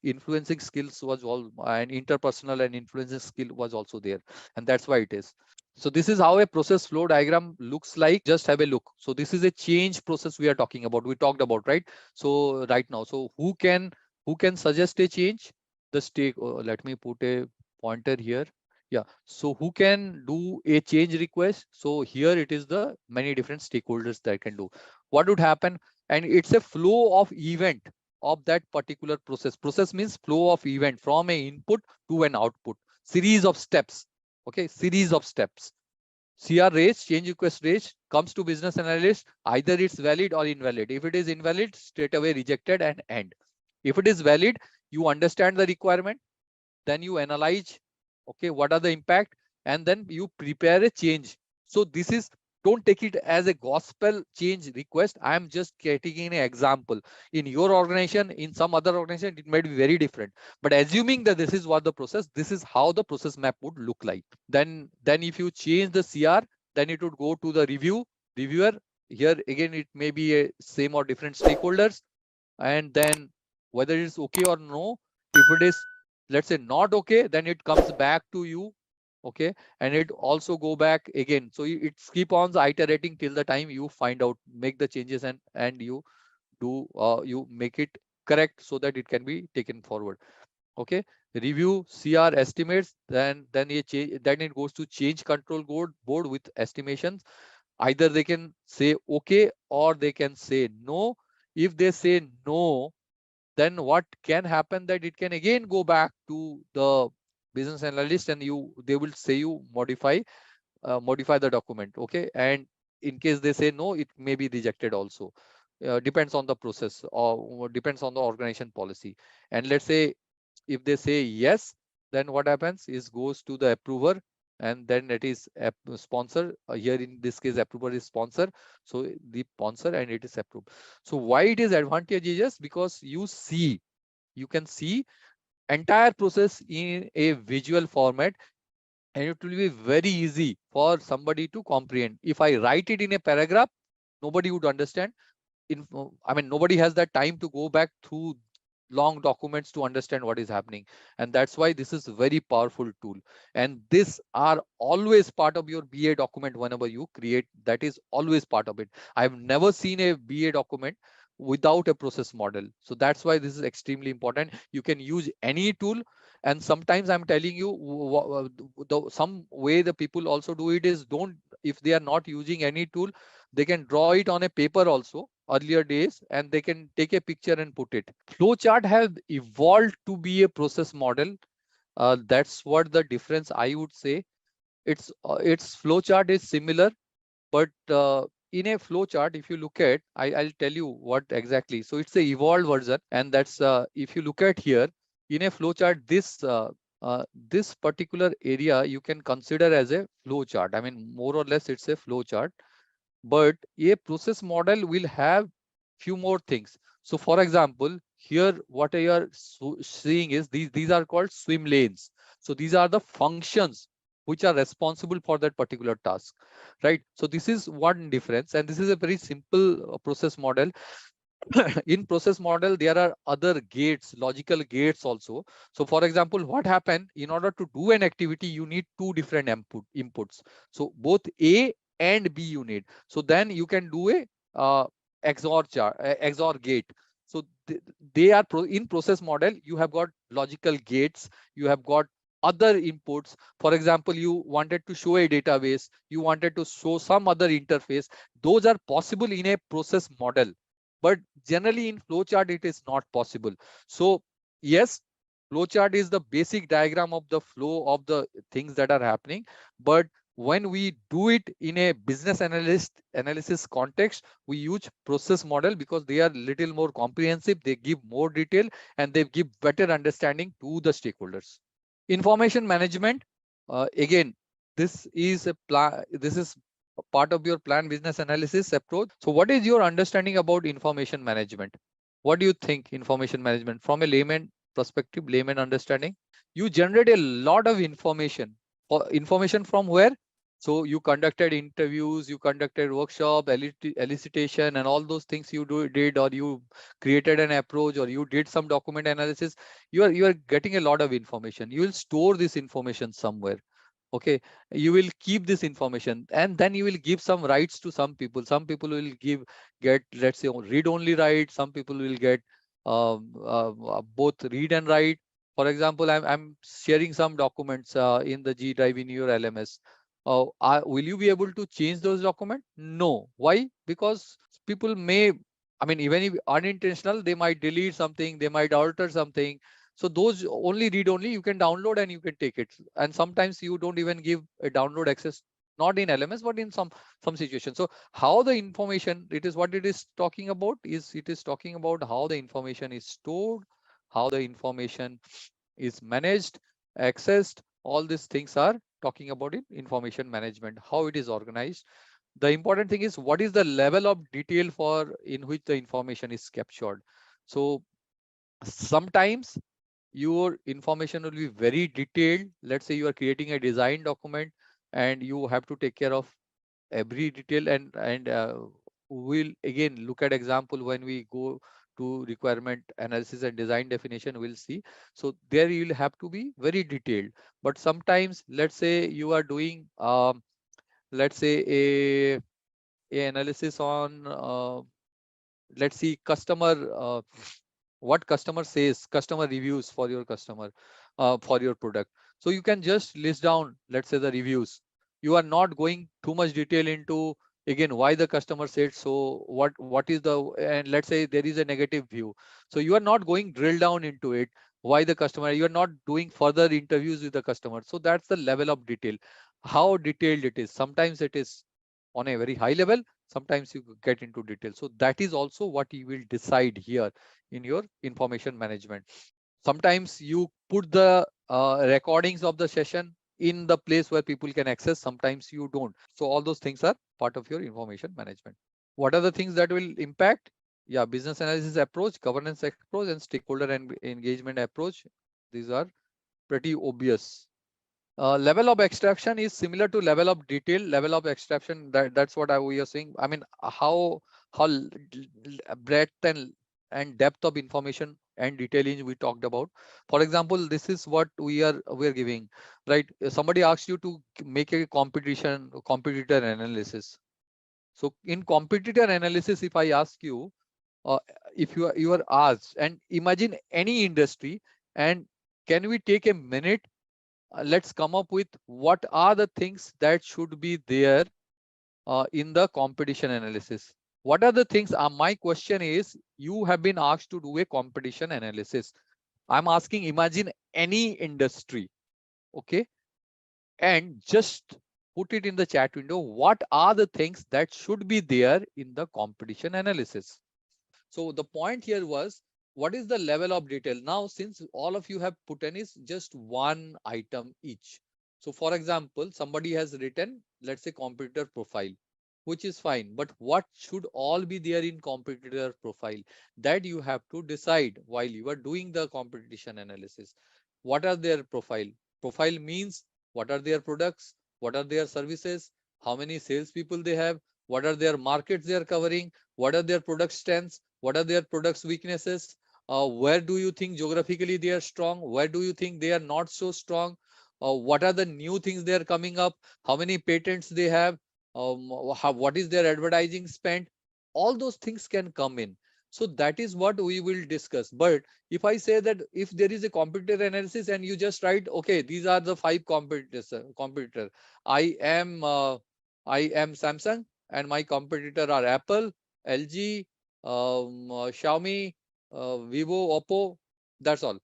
influencing skills was all, and interpersonal and influencing skill was also there, and that's why it is. So this is how a process flow diagram looks like. Just have a look. So this is a change process we are talking about, we talked about, right? So right now, so who can suggest a change? The let me put a pointer here. Yeah, so who can do a change request? So here it is, the many different stakeholders that can do. What would happen? And it's a flow of event of that particular process means flow of event from a input to an output, series of steps. Okay, series of steps. CR raised, change request raised, comes to business analyst, either it's valid or invalid. If it is invalid, straight away rejected and end. If it is valid, you understand the requirement, then you analyze, okay, what are the impact, and then you prepare a change. So this is, don't take it as a gospel change request. I am just getting an example. In your organization, in some other organization, it might be very different, but assuming that this is what the process, this is how the process map would look like. Then if you change the CR, then it would go to the reviewer. Here again, it may be a same or different stakeholders, and then whether it's okay or no. If it is, let's say, not okay, then it comes back to you. Okay, and it also go back again. So it's keep on iterating till the time you find out, make the changes, and you do you make it correct so that it can be taken forward. Okay, review, CR, estimates, then it goes to change control board with estimations. Either they can say okay or they can say no. If they say no, then what can happen, that it can again go back to the business analyst, and they will say you modify the document. Okay, and in case they say no, it may be rejected also. depends on the process or depends on the organization policy. And let's say if they say yes, then what happens is goes to the approver, and then it is sponsor. Here in this case, approver is sponsor. So the sponsor and it is approved. So why it is advantageous? Because you can see entire process in a visual format, and it will be very easy for somebody to comprehend. If I write it in a paragraph, nobody would understand. I mean, nobody has that time to go back through long documents to understand what is happening. And that's why this is a very powerful tool. And these are always part of your BA document whenever you create. That is always part of it. I've never seen a BA document without a process model. So that's why this is extremely important. You can use any tool. And sometimes I'm telling you, some way the people also do it is, don't, if they are not using any tool, they can draw it on a paper also, earlier days, and they can take a picture and put it. Flowchart have evolved to be a process model. That's what the difference I would say. Its flowchart is similar, but in a flowchart, if you look at, I'll tell you what exactly. So it's a evolved version, and that's if you look at here in a flowchart, this particular area you can consider as a flowchart. I mean, more or less, it's a flowchart. But a process model will have few more things. So for example, here what I are seeing is these are called swim lanes. So these are the functions which are responsible for that particular task, right? So this is one difference, and this is a very simple process model. In process model, there are other gates, logical gates also. So for example, what happened, in order to do an activity, you need two different inputs. So both A and B you need. So then you can do a XOR gate. So they are in process model, you have got logical gates, you have got other inputs. For example, you wanted to show a database, you wanted to show some other interface. Those are possible in a process model, but generally in flowchart it is not possible. So yes, flowchart is the basic diagram of the flow of the things that are happening, but when we do it in a business analysis context, we use process model because they are little more comprehensive, they give more detail, and they give better understanding to the stakeholders. Information management, again, this is a part of your plan business analysis approach. So what is your understanding about information management? What do you think information management from a layman perspective, layman understanding? You generate a lot of information. Information from where? So you conducted interviews, you conducted workshop, elicitation, and all those things you did, or you created an approach, or you did some document analysis. You are getting a lot of information. You will store this information somewhere. Okay, you will keep this information, and then you will give some rights to some people. Some people will get, let's say, read only right. Some people will get both read and write. For example, I'm sharing some documents in the G drive in your LMS. Will you be able to change those documents? No. Why? Because people may, I mean, even if unintentional, they might delete something, they might alter something. So those only read only you can download and you can take it. And sometimes you don't even give a download access, not in LMS, but in some situations. So how the information, it is what it is talking about, is it is talking about how the information is stored, how the information is managed, accessed. All these things are talking about in information management, how it is organized. The important thing is what is the level of detail for in which the information is captured. So sometimes your information will be very detailed. Let's say you are creating a design document and you have to take care of every detail, and we'll again look at example when we go to requirement analysis and design definition, we'll see. So there you will have to be very detailed. But sometimes, let's say you are doing let's say a analysis on let's see customer what customer says, customer reviews for your customer, for your product. So you can just list down, let's say, the reviews. You are not going too much detail into, again, why the customer said so, what is the, and let's say there is a negative view. So you are not going drill down into it, why the customer, you are not doing further interviews with the customer. So that's the level of detail, how detailed it is. Sometimes it is on a very high level, sometimes you get into detail. So that is also what you will decide here in your information management. Sometimes you put the recordings of the session in the place where people can access, sometimes you don't. So all those things are part of your information management. What are the things that will impact? Yeah, business analysis approach, governance approach, and stakeholder and engagement approach. These are pretty obvious. Level of abstraction is similar to level of detail. Level of abstraction, that's what we are saying. I mean, how breadth and depth of information and detailing we talked about. For example, this is what we're giving, right? Somebody asks you to make a competitor analysis. So in competitor analysis, if I ask you, uh, if you are asked, and imagine any industry, and can we take a minute, let's come up with what are the things that should be there in the competition analysis. What are the things? My question is, you have been asked to do a competition analysis. I'm asking, imagine any industry, okay, and just put it in the chat window. What are the things that should be there in the competition analysis? So the point here was, what is the level of detail? Now, since all of you have put in is just one item each. So for example, somebody has written, let's say, competitor profile, which is fine. But what should all be there in competitor profile? That you have to decide while you are doing the competition analysis. What are their profile? Profile means what are their products? What are their services? How many salespeople they have? What are their markets they are covering? What are their product strengths? What are their products weaknesses? Where do you think geographically they are strong? Where do you think they are not so strong? What are the new things they are coming up? How many patents they have? What is their advertising spend? All those things can come in. So that is what we will discuss. But if I say that if there is a competitor analysis and you just write, okay, these are the 5 competitor. I am Samsung and my competitor are Apple, LG, Xiaomi, Vivo, Oppo. That's all.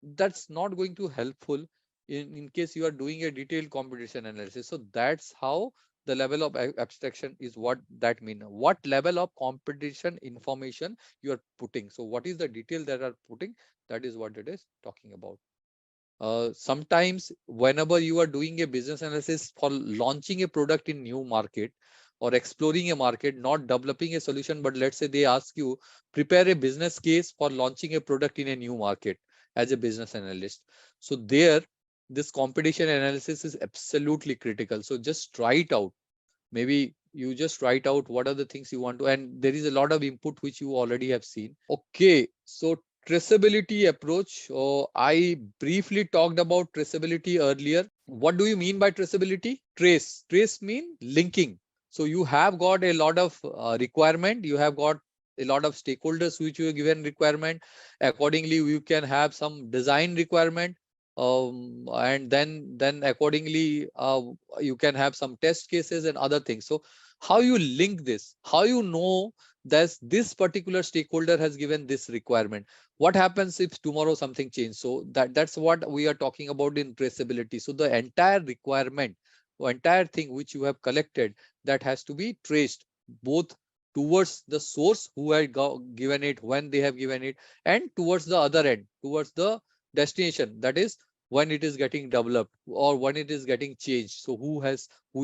That's not going to helpful in case you are doing a detailed competition analysis. So that's how the level of abstraction is what that mean. What level of competition information you are putting. So what is the detail that are putting? That is what it is talking about. Sometimes whenever you are doing a business analysis for launching a product in new market or exploring a market, not developing a solution, but let's say they ask you, prepare a business case for launching a product in a new market as a business analyst. So there, this competition analysis is absolutely critical. So just try it out. Maybe you just write out what are the things you want to, and there is a lot of input which you already have seen. Okay, so traceability approach. I briefly talked about traceability earlier. What do you mean by traceability? Trace mean linking. So you have got a lot of requirement. You have got a lot of stakeholders which you are given requirement. Accordingly, you can have some design requirement. And then accordingly, you can have some test cases and other things. So how you link this, how you know that this particular stakeholder has given this requirement, what happens if tomorrow something changes? So that's what we are talking about in traceability. So the entire requirement, the entire thing which you have collected, that has to be traced both towards the source who had given it, when they have given it, and towards the other end, towards the destination, that is when it is getting developed or when it is getting changed. So who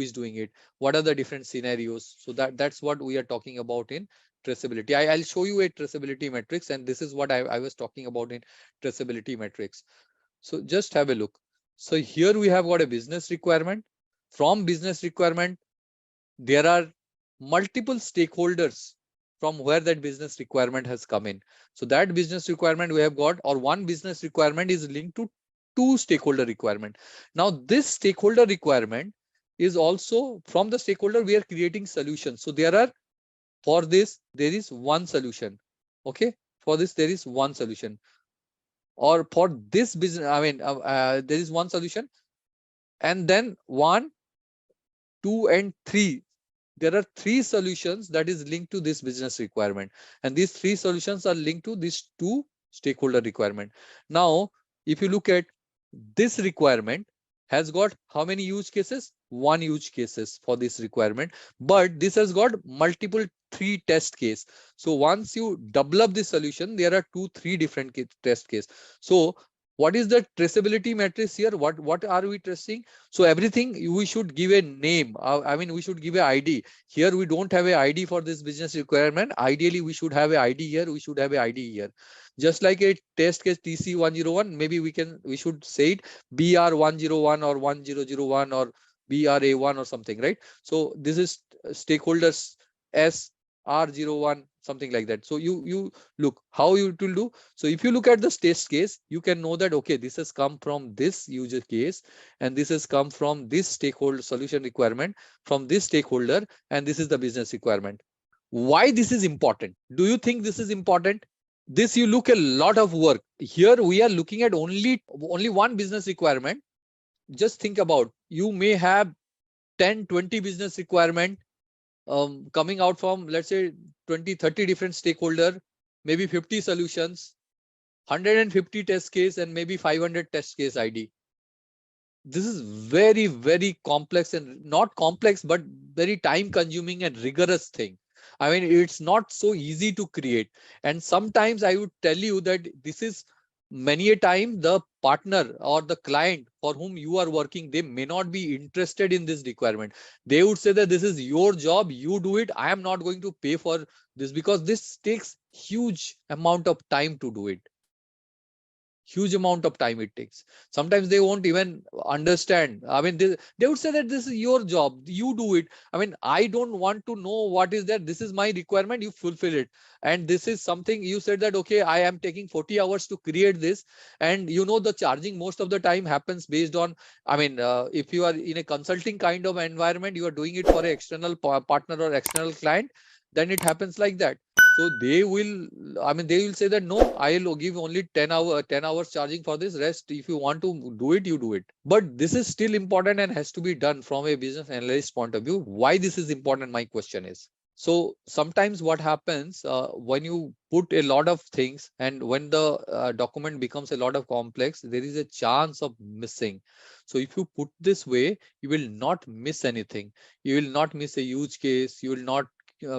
is doing it, what are the different scenarios? So that's what we are talking about in traceability. I'll show you a traceability matrix, and this is what I was talking about in traceability matrix. So just have a look. So here we have got a business requirement. From business requirement, there are multiple stakeholders from where that business requirement has come in. So that business requirement we have got, or one business requirement is linked to 2 stakeholder requirement. Now this stakeholder requirement is also from the stakeholder we are creating solutions. So there are, for this there is one solution. Okay, for this there is one solution, or for this business, I mean, there is one solution, and then 1, 2 and 3, there are 3 solutions that is linked to this business requirement, and these 3 solutions are linked to these 2 stakeholder requirement. Now if you look at this requirement, has got how many use cases? one use cases for this requirement, but this has got multiple 3 test case. So once you develop the solution, there are 2, 3 different test case. So what is the traceability matrix here? What are we tracing? So everything we should give a name. I mean, we should give a ID. Here we don't have a ID for this business requirement. Ideally, we should have a ID here. We should have a ID here. Just like a test case TC101, maybe we should say it BR101 or 1001 or BRA1 or something, right? So this is stakeholders SR01, something like that. So you look how you will do. So if you look at the test case, you can know that, okay, this has come from this user case, and this has come from this stakeholder solution requirement from this stakeholder, and this is the business requirement. Why this is important? Do you think this is important? This you look a lot of work. Here we are looking at only one business requirement. Just think about, you may have 10, 20 business requirement coming out from, let's say, 20, 30 different stakeholder, maybe 50 solutions, 150 test case, and maybe 500 test case ID. This is very, very complex, and not complex, but very time consuming and rigorous thing. I mean, it's not so easy to create. And sometimes I would tell you that this is many a time the partner or the client for whom you are working, they may not be interested in this requirement. They would say that this is your job, you do it. I am not going to pay for this, because this takes huge amount of time to do it. Huge amount of time it takes. Sometimes they won't even understand. I mean, they would say that this is your job, you do it. I mean, I don't want to know what is that. This is my requirement, you fulfill it. And this is something you said that, okay, I am taking 40 hours to create this. And you know, the charging most of the time happens based on, I mean, if you are in a consulting kind of environment, you are doing it for an external partner or external client, then it happens like that. So they will, I mean, they will say that, no, I'll give only 10 hours charging for this. Rest, if you want to do it, you do it. But this is still important and has to be done from a business analyst point of view. Why this is important, my question is. So sometimes what happens when you put a lot of things, and when the document becomes a lot of complex, there is a chance of missing. So if you put this way, you will not miss anything. You will not miss a use case. You will not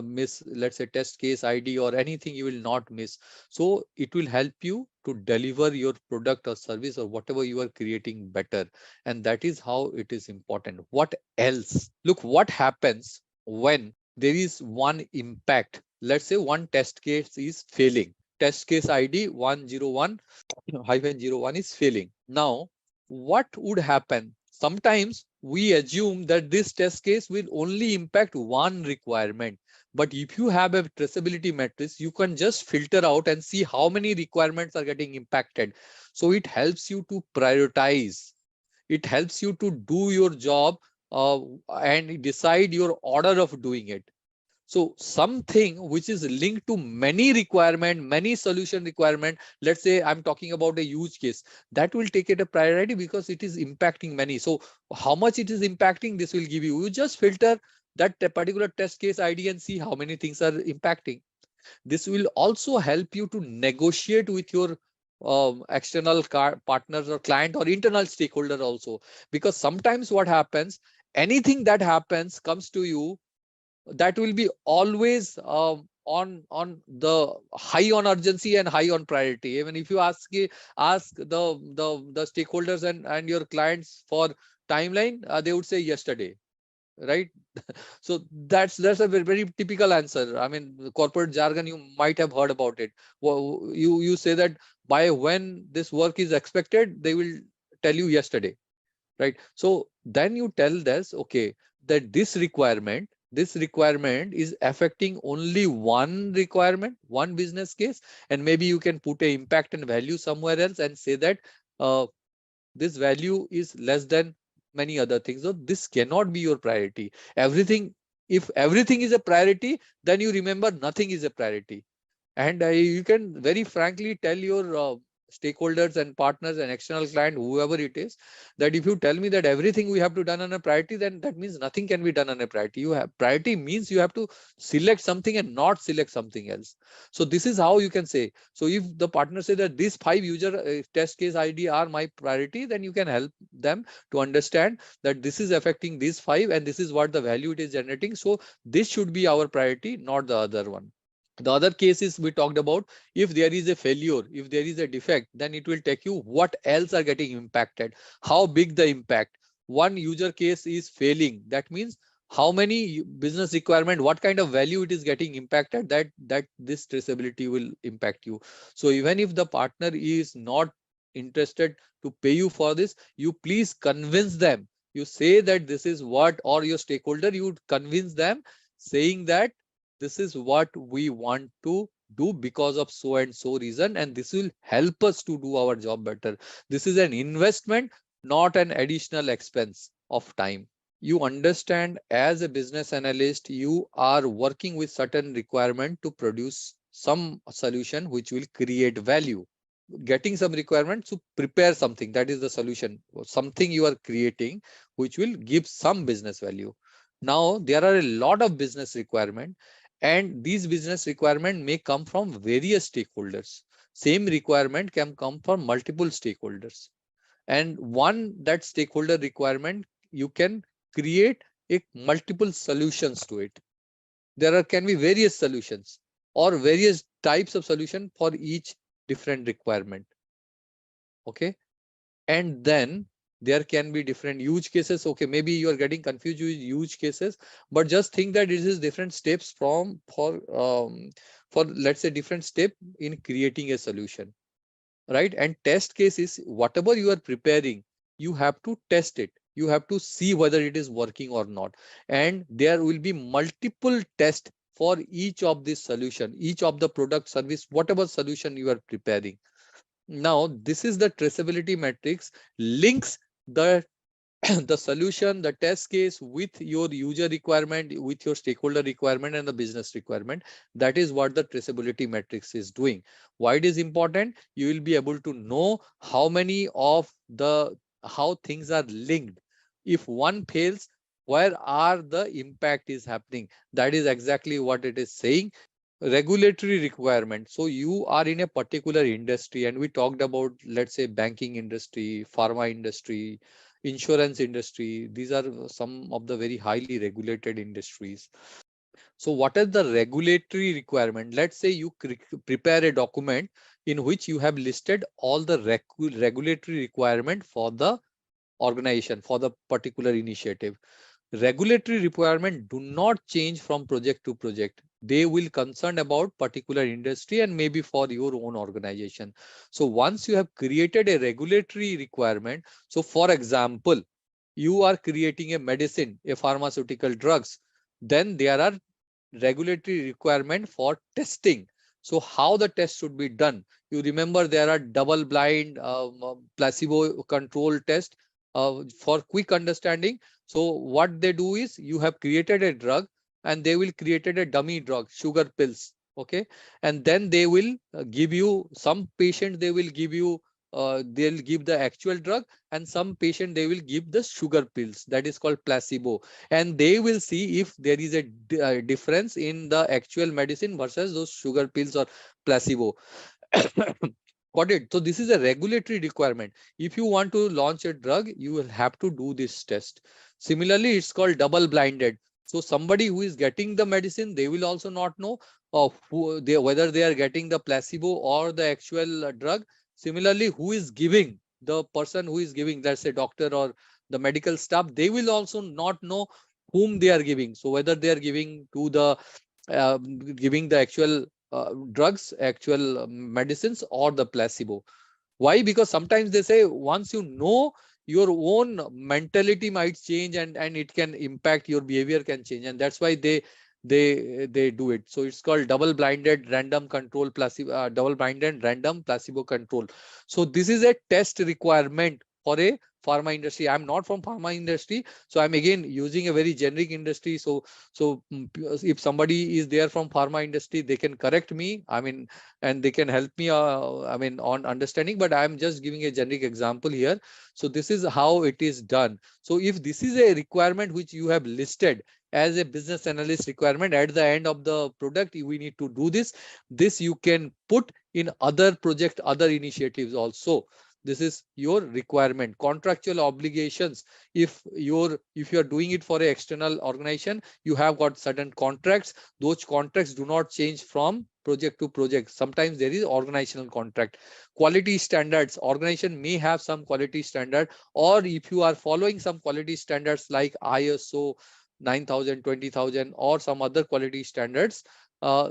miss, let's say, test case ID or anything. You will not miss. So it will help you to deliver your product or service or whatever you are creating better. And that is how it is important. What else? Look, what happens when there is one impact? Let's say one test case is failing. Test case ID 101-01 is failing. Now, what would happen? Sometimes we assume that this test case will only impact one requirement. But if you have a traceability matrix, you can just filter out and see how many requirements are getting impacted. So it helps you to prioritize. It helps you to do your job and decide your order of doing it. So something which is linked to many requirement, many solution requirement, let's say I'm talking about a use case, that will take it a priority because it is impacting many. So how much it is impacting, this will give you. You just filter that particular test case ID and see how many things are impacting. This will also help you to negotiate with your external partners or client or internal stakeholder also. Because sometimes what happens, anything that happens comes to you, that will be always on the high on urgency and high on priority. Even if you ask the stakeholders and your clients for timeline, they would say yesterday, right? So that's a very, very typical answer. I mean, the corporate jargon, you might have heard about it. Well, you say that by when this work is expected, they will tell you yesterday, right? So then you tell this, okay, that this requirement is affecting only one requirement, one business case, and maybe you can put a impact and value somewhere else and say that this value is less than many other things. So this cannot be your priority. If everything is a priority, then you remember nothing is a priority. And you can very frankly tell your stakeholders and partners and external client, whoever it is, that if you tell me that everything we have to done on a priority, then that means nothing can be done on a priority. Priority means you have to select something and not select something else. So this is how you can say. So if the partner say that these 5 user test case ID are my priority, then you can help them to understand that this is affecting these 5 and this is what the value it is generating. So this should be our priority, not the other one. The other cases we talked about, if there is a failure, if there is a defect, then it will take you what else are getting impacted, how big the impact. One user case is failing. That means how many business requirement, what kind of value it is getting impacted, that this traceability will impact you. So even if the partner is not interested to pay you for this, you please convince them. You say that this is what, or your stakeholder, you convince them saying that this is what we want to do because of so and so reason, and this will help us to do our job better. This is an investment, not an additional expense of time. You understand, as a business analyst, you are working with certain requirement to produce some solution which will create value. Getting some requirement to prepare something, that is the solution, something you are creating which will give some business value. Now there are a lot of business requirement, and these business requirement may come from various stakeholders. Same requirement can come from multiple stakeholders, and one that stakeholder requirement, you can create a multiple solutions to it. Can be various solutions or various types of solution for each different requirement. Okay. And then there can be different use cases. Okay, maybe you are getting confused with use cases, but just think that it is different steps for let's say different step in creating a solution, right? And test case is whatever you are preparing, you have to test it. You have to see whether it is working or not. And there will be multiple tests for each of this solution, each of the product, service, whatever solution you are preparing. Now, this is the traceability matrix, links the the solution, the test case with your user requirement, with your stakeholder requirement and the business requirement. That is what the traceability matrix is doing. Why it is important? You will be able to know how things are linked. If one fails, where are the impact is happening? That is exactly what it is saying. Regulatory requirement. So you are in a particular industry, and we talked about, let's say, banking industry, pharma industry, insurance industry. These are some of the very highly regulated industries. So what is the regulatory requirement? Let's say you prepare a document in which you have listed all the regulatory requirement for the organization, for the particular initiative. Regulatory requirement do not change from project to project. They will concern about particular industry and maybe for your own organization. So once you have created a regulatory requirement, so for example, you are creating a medicine, a pharmaceutical drugs, then there are regulatory requirement for testing. So how the test should be done? You remember there are double blind placebo control test for quick understanding. So what they do is, you have created a drug and they will created a dummy drug, sugar pills. Okay. And then they will give you, some patients they will give you, they'll give the actual drug, and some patient they will give the sugar pills, that is called placebo. And they will see if there is a difference in the actual medicine versus those sugar pills or placebo. Got it? So this is a regulatory requirement. If you want to launch a drug, you will have to do this test. Similarly, it's called double blinded. So somebody who is getting the medicine, they will also not know whether they are getting the placebo or the actual drug. Similarly, who is giving, the person who is giving, let's say doctor or the medical staff, they will also not know whom they are giving. So whether they are giving to the giving the actual drugs, actual medicines, or the placebo. Why? Because sometimes they say once you know, your own mentality might change, and it can impact your behavior, can change, and that's why they do it. So it's called double blinded random control double blinded random placebo control. So this is a test requirement for a pharma industry. I'm not from pharma industry, so I'm again using a very generic industry. So if somebody is there from pharma industry, they can correct me, I mean, and they can help me I mean, on understanding, but I'm just giving a generic example here. So this is how it is done. So if this is a requirement which you have listed as a business analyst requirement at the end of the product, we need to do this you can put in other project, other initiatives also. This is your requirement. Contractual obligations, if you are doing it for an external organization, you have got certain contracts. Those contracts do not change from project to project. Sometimes there is organizational contract. Quality standards, organization may have some quality standard, or if you are following some quality standards like ISO 9000, 20,000 or some other quality standards,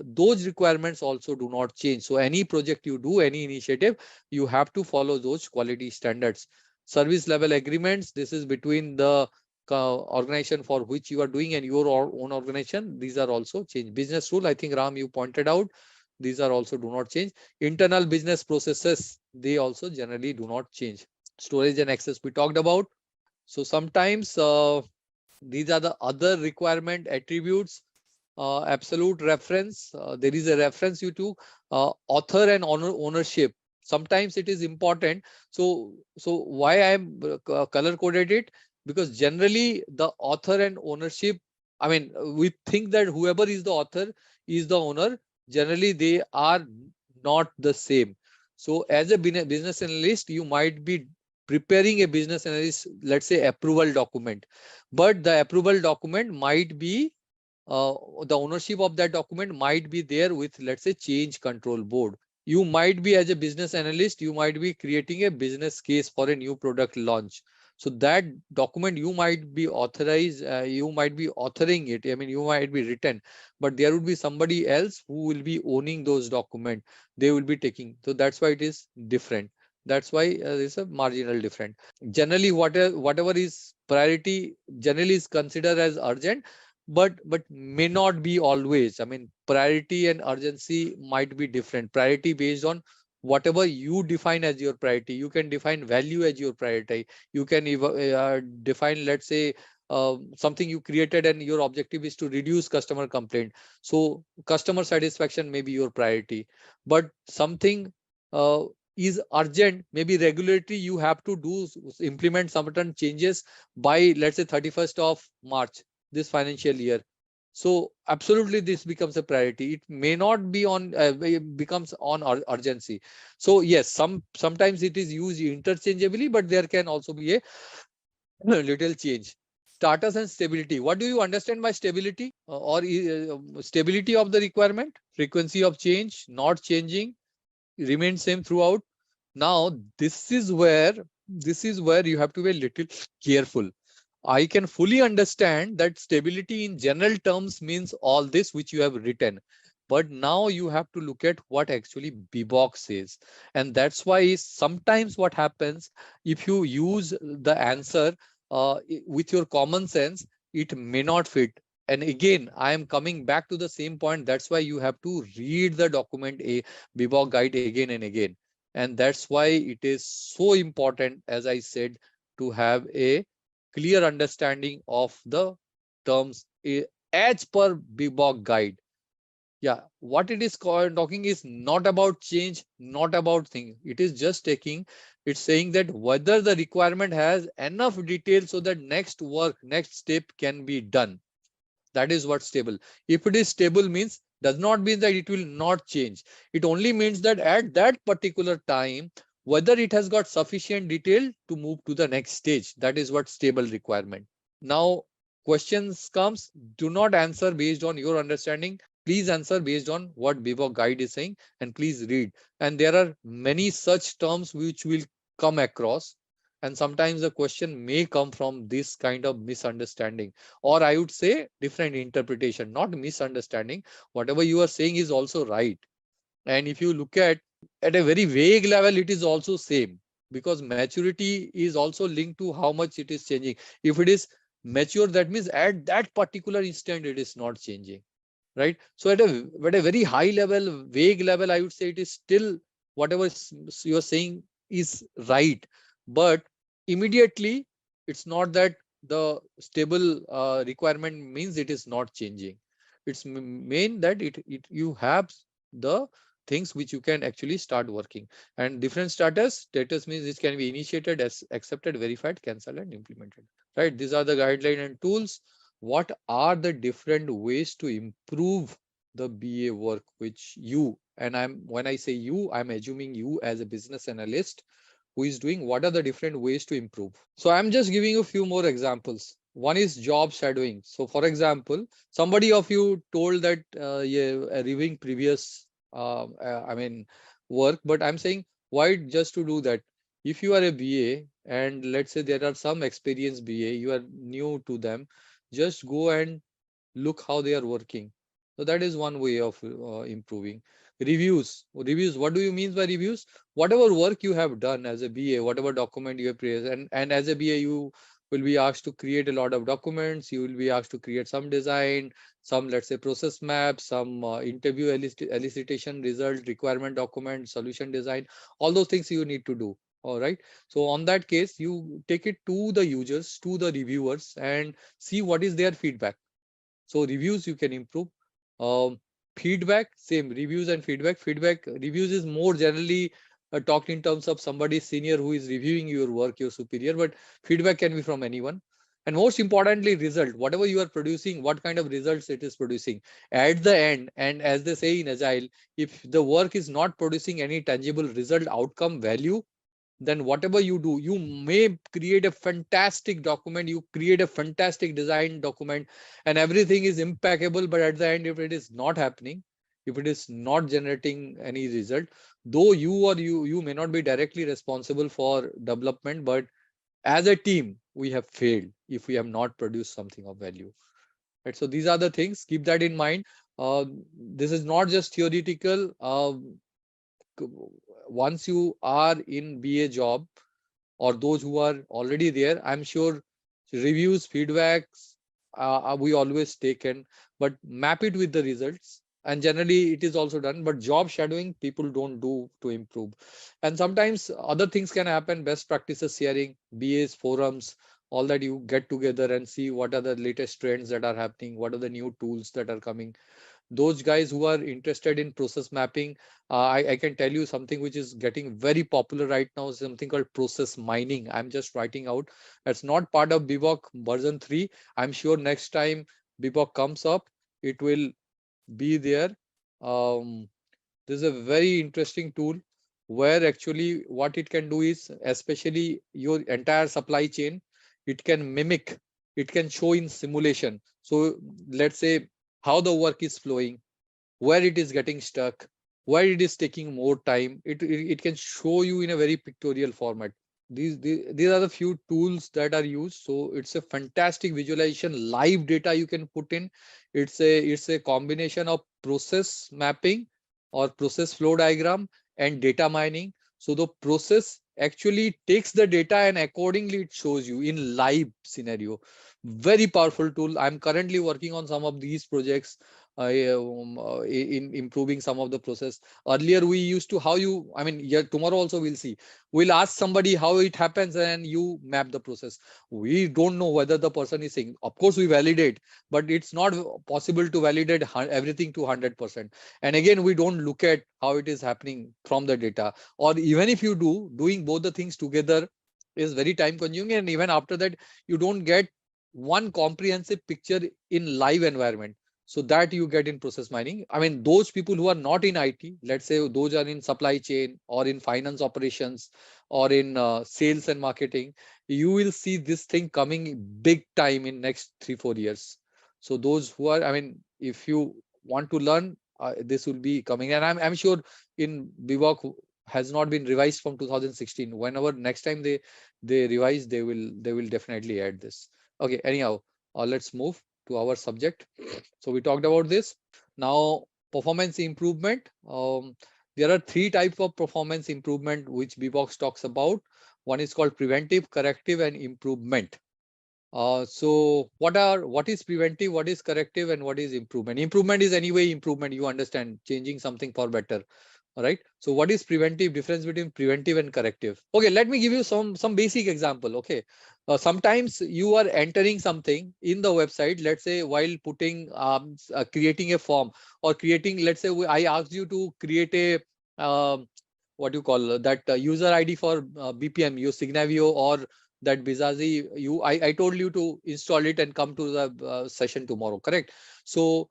those requirements also do not change. So any project you do, any initiative, you have to follow those quality standards. Service level agreements, this is between the organization for which you are doing and your own organization. These are also changed. Business rule, I think Ram, you pointed out, these are also do not change. Internal business processes, they also generally do not change. Storage and access we talked about. So sometimes these are the other requirement attributes. Absolute reference, there is a reference you to author and ownership. Sometimes it is important. So why I am color coded it, because generally the author and ownership, I mean, we think that whoever is the author is the owner. Generally they are not the same. So as a business analyst, you might be preparing a business analyst, let's say, approval document, but the approval document might be the ownership of that document might be there with, let's say, change control board. You might be, as a business analyst, you might be creating a business case for a new product launch. So that document you might be authorized, you might be authoring it. I mean, you might be written, but there would be somebody else who will be owning those documents. They will be taking. So that's why it is different. That's why there's a marginal different. Generally, whatever is priority generally is considered as urgent, but may not be always. I mean, priority and urgency might be different. Priority based on whatever you define as your priority. You can define value as your priority. You can define, let's say, something you created and your objective is to reduce customer complaint. So customer satisfaction may be your priority, but something is urgent, maybe regulatory, you have to implement certain changes by, let's say, 31st of March this financial year. So absolutely this becomes a priority. It may not be on, it becomes on urgency. So yes, sometimes it is used interchangeably, but there can also be a little change. Status and stability. What do you understand by stability? Or stability of the requirement? Frequency of change, not changing, remain same throughout. Now this is where you have to be a little careful. I can fully understand that stability in general terms means all this which you have written. But now you have to look at what actually BBOC says. And that's why sometimes what happens, if you use the answer with your common sense, it may not fit. And again, I am coming back to the same point. That's why you have to read the document, a BBOC guide, again and again. And that's why it is so important, as I said, to have a clear understanding of the terms as per BBOC guide. Yeah, what it is talking is not about change, not about thing. It is just it's saying that whether the requirement has enough detail so that next step can be done. That is what stable. If it is stable means, does not mean that it will not change. It only means that at that particular time, whether it has got sufficient detail to move to the next stage. That is what stable requirement. Now, questions comes, do not answer based on your understanding. Please answer based on what BBOC guide is saying, and please read. And there are many such terms which will come across. And sometimes the question may come from this kind of misunderstanding, or I would say different interpretation, not misunderstanding. Whatever you are saying is also right. And if you look at a very vague level, it is also same, because maturity is also linked to how much it is changing. If it is mature, that means at that particular instant, it is not changing, right? So at a very high level, vague level, I would say it is still whatever you're saying is right. But immediately, it's not that the stable requirement means it is not changing. It's main that you have the things which you can actually start working. And different status means it can be initiated, as accepted, verified, cancelled, and implemented. Right? These are the guidelines and tools. What are the different ways to improve the BA work which you, and when I say you, I'm assuming you as a business analyst who is doing, what are the different ways to improve. So I'm just giving you a few more examples. One is job shadowing. So for example, somebody of you told that reviewing previous work, but I'm saying, why just to do that? If you are a BA and let's say there are some experienced BA, you are new to them, just go and look how they are working. So that is one way of improving. Reviews, what do you mean by reviews? Whatever work you have done as a BA, whatever document you have created, and as a BA you will be asked to create a lot of documents. You will be asked to create some design, some, let's say, process maps, some interview elicitation result, requirement document, solution design, all those things you need to do. All right. So on that case, you take it to the users, to the reviewers, and see what is their feedback. So reviews you can improve. Um, Feedback, same, reviews and feedback. Reviews is more generally talked in terms of somebody senior who is reviewing your work, your superior, but feedback can be from anyone. And most importantly, result, whatever you are producing, what kind of results it is producing at the end. And as they say in agile, if the work is not producing any tangible result, outcome, value, then whatever you do, you may create a fantastic document, you create a fantastic design document, and everything is impeccable. But at the end, if it is not happening, if it is not generating any result, though you may not be directly responsible for development, but as a team, we have failed if we have not produced something of value. Right? So these are the things, keep that in mind. This is not just theoretical. Once you are in BA job, or those who are already there, I'm sure reviews, feedbacks, we always taken, but map it with the results. And generally it is also done, but job shadowing people don't do to improve. And sometimes other things can happen, best practices sharing, BAs, forums, all that, you get together and see what are the latest trends that are happening, what are the new tools that are coming. Those guys who are interested in process mapping, I can tell you something which is getting very popular right now, something called process mining. I'm just writing out. That's not part of BBOK version 3. I'm sure next time BBOK comes up, it will be there. This is a very interesting tool where actually what it can do is, especially your entire supply chain, it can mimic, it can show in simulation. So let's say how the work is flowing, where it is getting stuck, where it is taking more time. It can show you in a very pictorial format. These are the few tools that are used. So it's a fantastic visualization, live data you can put in. It's a combination of process mapping or process flow diagram and data mining. So the process actually takes the data and accordingly it shows you in live scenario. Very powerful tool. I'm currently working on some of these projects in improving some of the process. Earlier we used to, yeah, tomorrow also we'll see. We'll ask somebody how it happens and you map the process. We don't know whether the person is saying, of course we validate, but it's not possible to validate everything to 100%. And again, we don't look at how it is happening from the data. Or even if you do, doing both the things together is very time consuming. And even after that, you don't get one comprehensive picture in live environment. So that you get in process mining. I mean, those people who are not in IT, let's say those are in supply chain or in finance operations or in sales and marketing, you will see this thing coming big time in next 3-4 years. So those who are, if you want to learn, this will be coming. And I'm sure in BIVOC has not been revised from 2016. Whenever next time they revise, they will definitely add this. Okay, anyhow, let's move to our subject. So we talked about this. Now, performance improvement. There are 3 types of performance improvement which BBOX talks about. One is called preventive, corrective, and improvement. So what is preventive, what is corrective, and what is improvement? Improvement is anyway improvement. You understand, changing something for better. All right. So what is preventive? Difference between preventive and corrective. Okay, let me give you some basic example. Okay. Sometimes you are entering something in the website, let's say while putting creating a form or creating, let's say I asked you to create a what you call that user ID for BPM, your Signavio or that Bizazi. I told you to install it and come to the session tomorrow, correct? So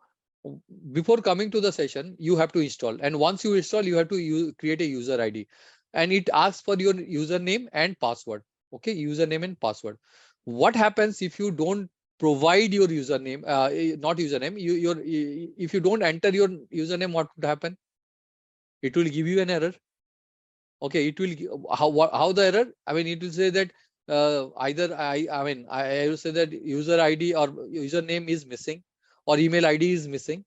before coming to the session, you have to install, and once you install, you have to create a user ID, and it asks for your username and password. Okay, username and password. What happens if you don't provide your username, not username, if you don't enter your username, what would happen? It will give you an error. Okay, it will how the error? I mean, it will say that either I will say that user ID or username is missing or email ID is missing,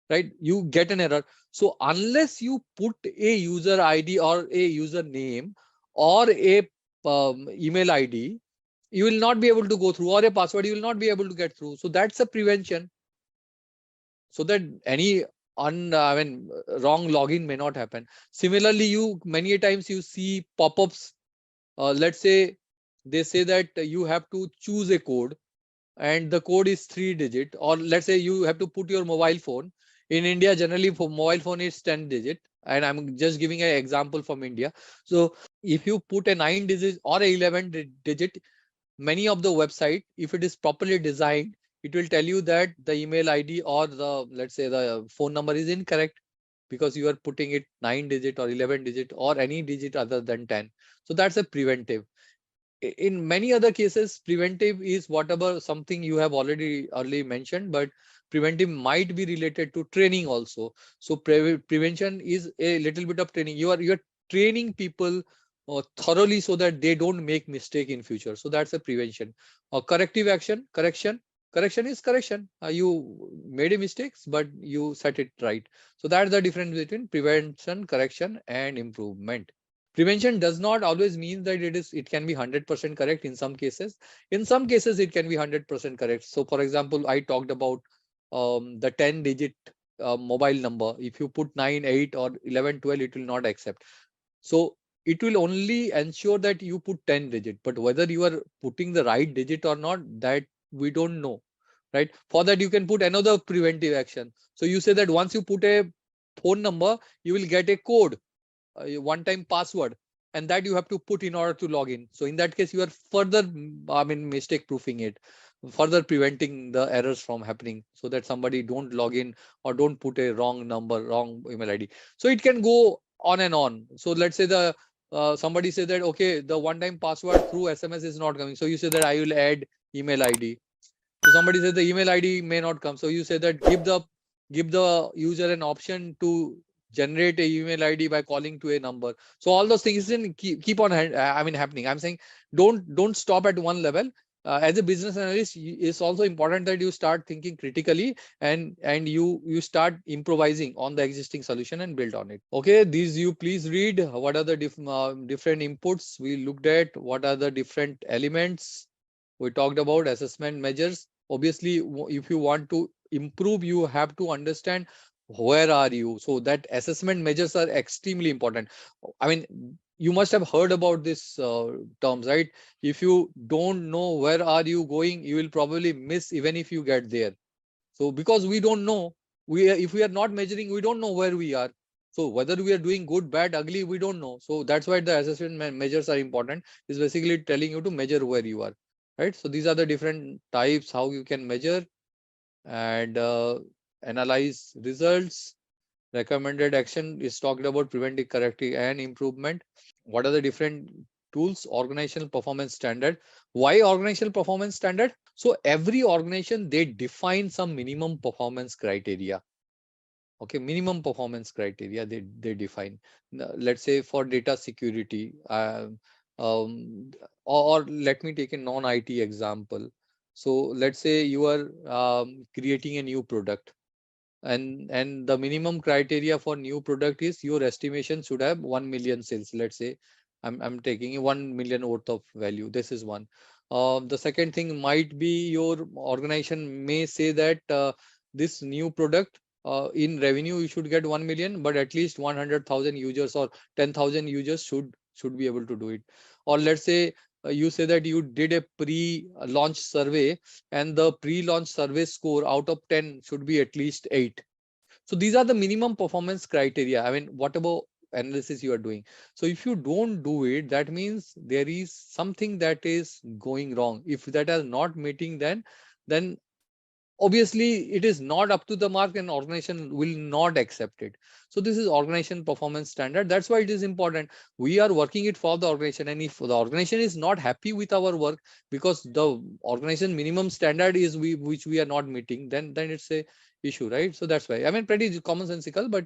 right? You get an error. So unless you put a user ID or a username or a email ID, you will not be able to go through, or a password, you will not be able to get through. So that's a prevention, so that any wrong login may not happen. Similarly, you many times you see pop-ups. Let's say they say that you have to choose a code and the code is 3-digit, or let's say you have to put your mobile phone. In India, generally for mobile phone is 10-digit, and I'm just giving an example from India. So if you put a 9-digit or a 11-digit, many of the website, if it is properly designed, it will tell you that the email ID or the, let's say, the phone number is incorrect because you are putting it 9-digit or 11-digit or any digit other than 10. So that's a preventive. In many other cases, preventive is whatever something you have already early mentioned, but preventive might be related to training also. So prevention is a little bit of training. You're training people thoroughly so that they don't make mistake in future. So that's a prevention. Or corrective action, correction is correction. You made a mistakes, but you set it right. So that's the difference between prevention, correction, and improvement. Prevention does not always mean that it can be 100% correct. In some cases it can be 100% correct. So for example, I talked about the 10-digit mobile number. If you put 9, 8 or 11, 12, it will not accept. So it will only ensure that you put 10-digit, but whether you are putting the right digit or not, that we don't know, right? For that, you can put another preventive action. So you say that once you put a phone number, you will get a code, one-time password, and that you have to put in order to log in. So in that case, you are further, mistake proofing it, further preventing the errors from happening, so that somebody don't log in or don't put a wrong number, wrong email ID. So it can go on and on. So let's say the somebody say that, okay, the one-time password through SMS is not coming. So you say that I will add email ID. So somebody says the email ID may not come. So you say that give the user an option to generate a email ID by calling to a number. So all those things keep on happening. I'm saying don't stop at one level. As a business analyst, it's also important that you start thinking critically and you start improvising on the existing solution and build on it. Okay, these you please read. What are the different inputs we looked at? What are the different elements? We talked about assessment measures. Obviously, if you want to improve, you have to understand where are you. So that assessment measures are extremely important. I mean, you must have heard about this terms, right? If you don't know where are you going, you will probably miss even if you get there. So because we don't know, if we are not measuring, we don't know where we are. So whether we are doing good, bad, ugly, we don't know. So that's why the assessment measures are important. It's basically telling you to measure where you are, right? So these are the different types how you can measure and analyze results. Recommended action is talked about preventive, corrective, and improvement. What are the different tools? Organizational performance standard. Why organizational performance standard? So every organization, they define some minimum performance criteria. Okay, minimum performance criteria they define. Let's say for data security, or let me take a non-IT example. So let's say you are creating a new product, and the minimum criteria for new product is your estimation should have 1 million sales. Let's say I'm taking 1 million worth of value. This is one. The second thing might be your organization may say that this new product in revenue you should get 1 million, but at least 100,000 users or 10,000 users should be able to do it. Or let's say you say that you did a pre-launch survey and the pre-launch survey score out of 10 should be at least 8. So these are the minimum performance criteria. I mean, whatever analysis you are doing. So if you don't do it, that means there is something that is going wrong. If that is not meeting, then obviously it is not up to the mark and organization will not accept it. So this is organization performance standard. That's why it is important. We are working it for the organization, and if the organization is not happy with our work because the organization minimum standard is which we are not meeting, then it's a issue, right? So that's why, I mean, pretty commonsensical, but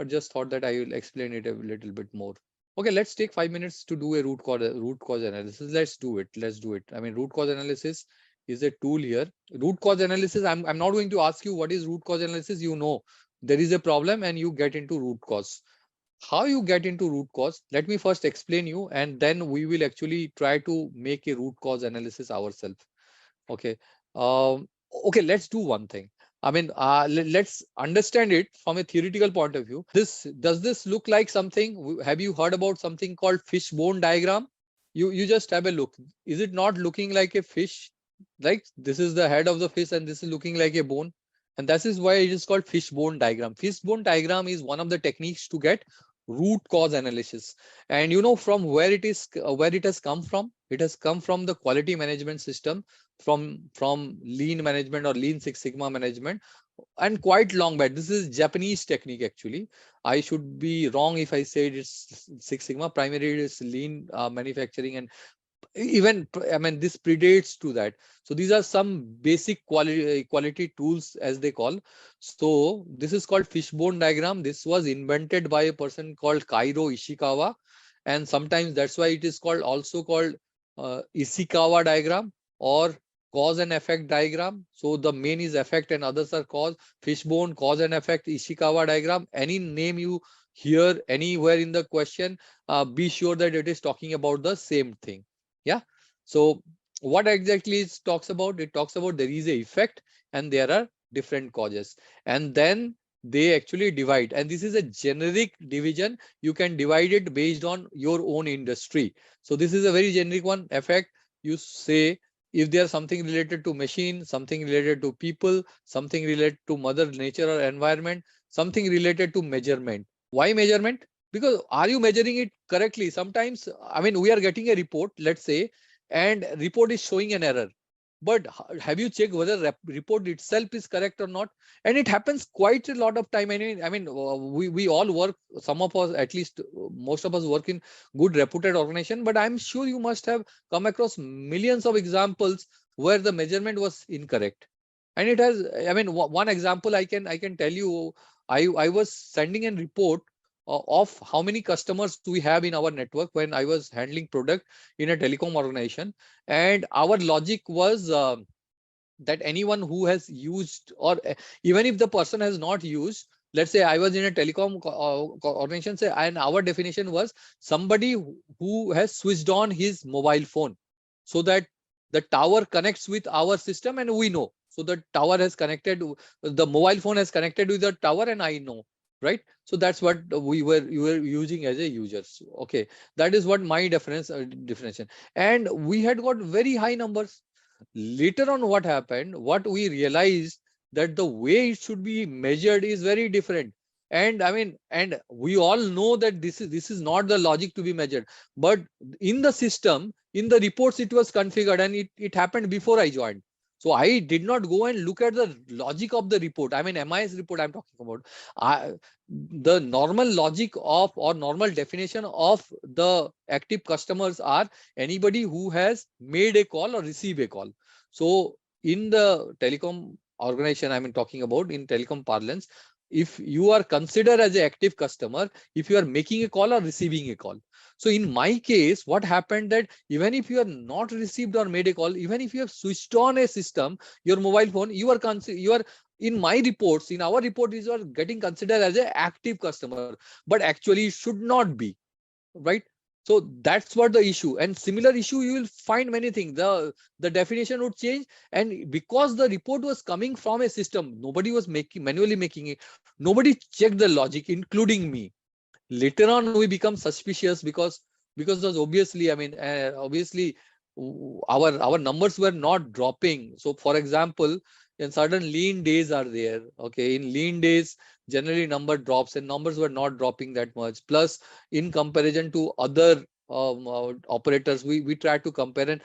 just thought that I will explain it a little bit more. Okay, let's take 5 minutes to do a root cause analysis. Let's do it. I mean, root cause analysis is a tool here. Root cause analysis, I'm not going to ask you what is root cause analysis. You know there is a problem and you get into root cause. How you get into root cause, let me first explain you, and then we will actually try to make a root cause analysis ourselves. Okay. Okay, let's do one thing. I mean, let's understand it from a theoretical point of view. Does this look like something? Have you heard about something called fishbone diagram? You just have a look. Is it not looking like a fish? Like this is the head of the fish and this is looking like a bone. And that is why it is called fishbone diagram. Fishbone diagram is one of the techniques to get root cause analysis. And you know from where it has come from? It has come from the quality management system, from lean management or lean Six Sigma management, and quite long back. This is Japanese technique actually. I should be wrong if I say it's Six Sigma. Primarily it's lean manufacturing, and even, I mean, this predates to that. So these are some basic quality tools as they call. So this is called fishbone diagram. This was invented by a person called Kairo Ishikawa, and sometimes that's why it is also called Ishikawa diagram or cause and effect diagram. So the main is effect and others are cause. Fishbone, cause and effect, Ishikawa diagram. Any name you hear anywhere in the question, be sure that it is talking about the same thing. Yeah. So what exactly it talks about? It talks about there is a effect and there are different causes, and then they actually divide. And this is a generic division. You can divide it based on your own industry. So this is a very generic one. Effect, you say if there's something related to machine, something related to people, something related to mother nature or environment, something related to measurement. Why measurement? Because are you measuring it correctly? Sometimes, I mean, we are getting a report, let's say, and report is showing an error. But have you checked whether report itself is correct or not? And it happens quite a lot of time. I mean, we all work, some of us, at least most of us work in good reputed organization, but I'm sure you must have come across millions of examples where the measurement was incorrect. And it has, I mean, one example I can tell you, I was sending a report of how many customers we have in our network when I was handling product in a telecom organization. And our logic was that anyone who has used, or even if the person has not used, let's say I was in a telecom organization, say, and our definition was somebody who has switched on his mobile phone so that the tower connects with our system and we know. So the tower has connected, the mobile phone has connected with the tower and I know. Right. So that's what you were using as a user. Okay. That is what my definition. And we had got very high numbers. Later on, what happened, what we realized that the way it should be measured is very different. And I mean, and we all know that this is not the logic to be measured. But in the system, in the reports, it was configured, and it happened before I joined. So I did not go and look at the logic of the report. I mean, MIS report I'm talking about. The normal logic of, or normal definition of the active customers are anybody who has made a call or received a call. So in the telecom organization, I mean talking about in telecom parlance, if you are considered as an active customer, if you are making a call or receiving a call. So in my case, what happened that even if you are not received or made a call, even if you have switched on a system, your mobile phone, you are in my reports, in our report, you are getting considered as an active customer, but actually it should not be, right? So that's what the issue. And similar issue, you will find many things. The definition would change, and because the report was coming from a system, nobody was manually making it. Nobody checked the logic, including me. Later on, we become suspicious because obviously, I mean, obviously, our numbers were not dropping. So, for example, in certain lean days are there. Okay, in lean days, generally number drops, and numbers were not dropping that much. Plus, in comparison to other operators, we try to compare,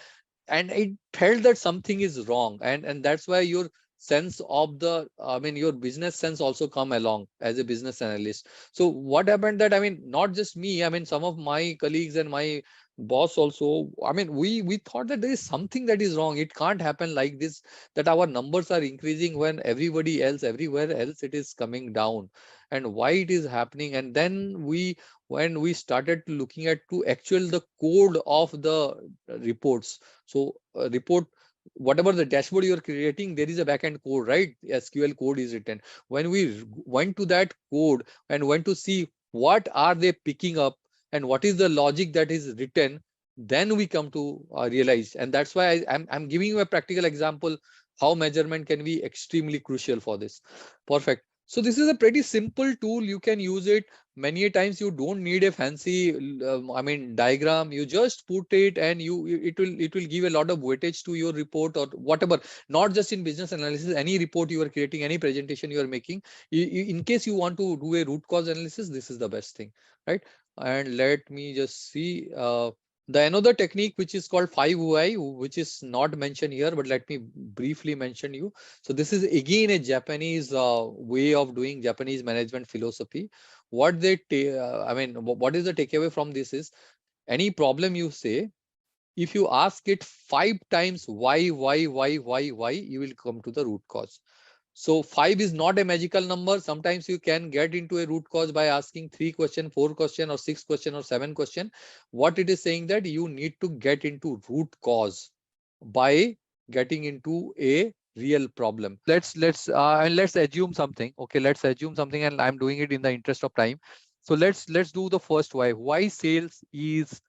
and it felt that something is wrong, and that's why your sense of the, I mean, your business sense also come along as a business analyst. So what happened that, I mean, not just me, I mean, some of my colleagues and my boss also, I mean, we thought that there is something that is wrong. It can't happen like this, that our numbers are increasing when everybody else, everywhere else, it is coming down, and why it is happening. And then when we started looking at to actual the code of the reports. So report, whatever the dashboard you are creating, there is a backend code, right? SQL code is written. When we went to that code and went to see what are they picking up and what is the logic that is written, then we come to realize. And that's why I'm giving you a practical example how measurement can be extremely crucial for this. Perfect. So this is a pretty simple tool. You can use it many times. You don't need a fancy I mean diagram. You just put it, and it will give a lot of weightage to your report or whatever. Not just in business analysis, any report you are creating, any presentation you are making, in case you want to do a root cause analysis, this is the best thing, right? And let me just see the another technique which is called 5Y, which is not mentioned here, but let me briefly mention you. So this is again a Japanese way of doing Japanese management philosophy. What they I mean, what is the takeaway from this is, any problem you say, if you ask it 5 times why, you will come to the root cause. So 5 is not a magical number. Sometimes you can get into a root cause by asking 3 question, 4 question, or 6 question, or 7 question. What it is saying that you need to get into root cause by getting into a real problem. Let's assume something. Okay, let's assume something, and I'm doing it in the interest of time. So let's do the first why. Why sales is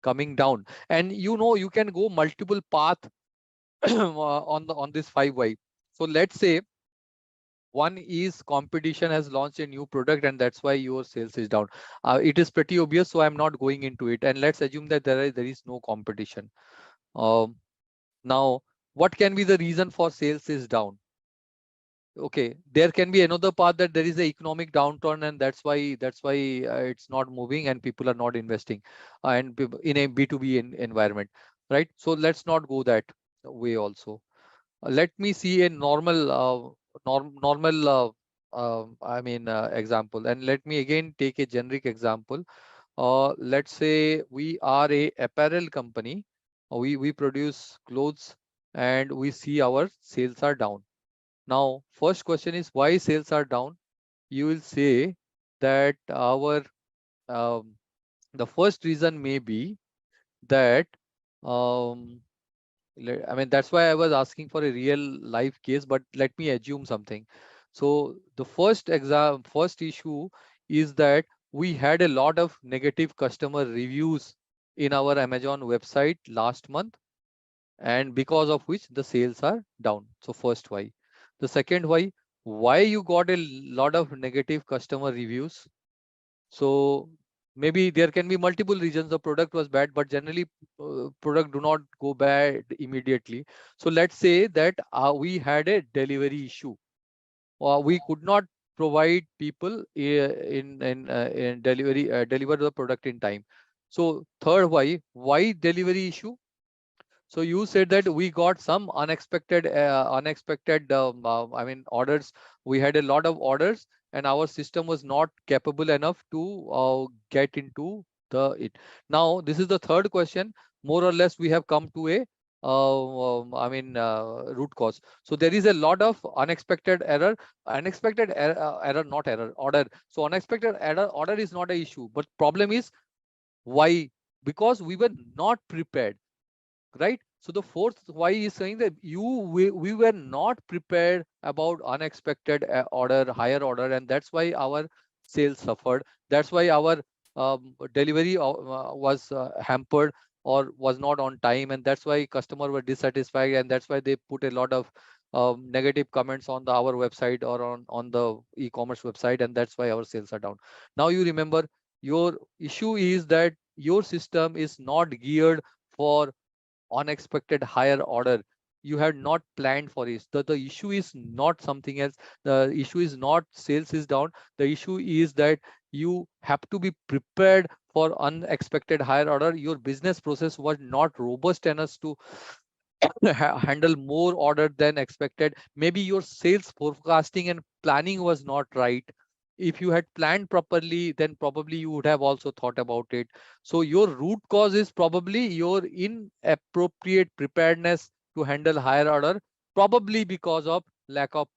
coming down? And you can go multiple path on this 5 why. So let's say one is competition has launched a new product, and that's why your sales is down. It is pretty obvious, so I'm not going into it. And let's assume that there is no competition. Now, what can be the reason for sales is down? Okay, there can be another part that there is a economic downturn, and that's why it's not moving and people are not investing, and in a B2B environment, right? So let's not go that way also. Let me see a normal example, and let me again take a generic example. Let's say we are a apparel company. We produce clothes, and we see our sales are down. Now, first question is why sales are down. You will say that the first reason may be that I mean, that's why I was asking for a real life case, but let me assume something. So the first issue is that we had a lot of negative customer reviews in our Amazon website last month, and because of which the sales are down. So first why. The second why you got a lot of negative customer reviews. So maybe there can be multiple reasons. The product was bad, but generally product do not go bad immediately. So let's say that we had a delivery issue, or we could not provide people in deliver the product in time. So third why delivery issue. So you said that we got some unexpected I mean orders. We had a lot of orders, and our system was not capable enough to get into it. Now this is the third question. More or less, we have come to a root cause. So there is a lot of unexpected error, not error, order. So unexpected error order is not an issue, but problem is why? Because we were not prepared. Right. So the fourth why is saying that we were not prepared about unexpected higher order, and that's why our sales suffered. That's why our delivery was hampered or was not on time, and that's why customer were dissatisfied, and that's why they put a lot of negative comments on our website or on the e-commerce website, and that's why our sales are down. Now you remember, your issue is that your system is not geared for unexpected higher order. You had not planned for it. The issue is not something else. The issue is not sales is down. The issue is that you have to be prepared for unexpected higher order. Your business process was not robust enough to handle more order than expected. Maybe your sales forecasting and planning was not right. If you had planned properly, then probably you would have also thought about it. So your root cause is probably your inappropriate preparedness to handle higher order, probably because of lack of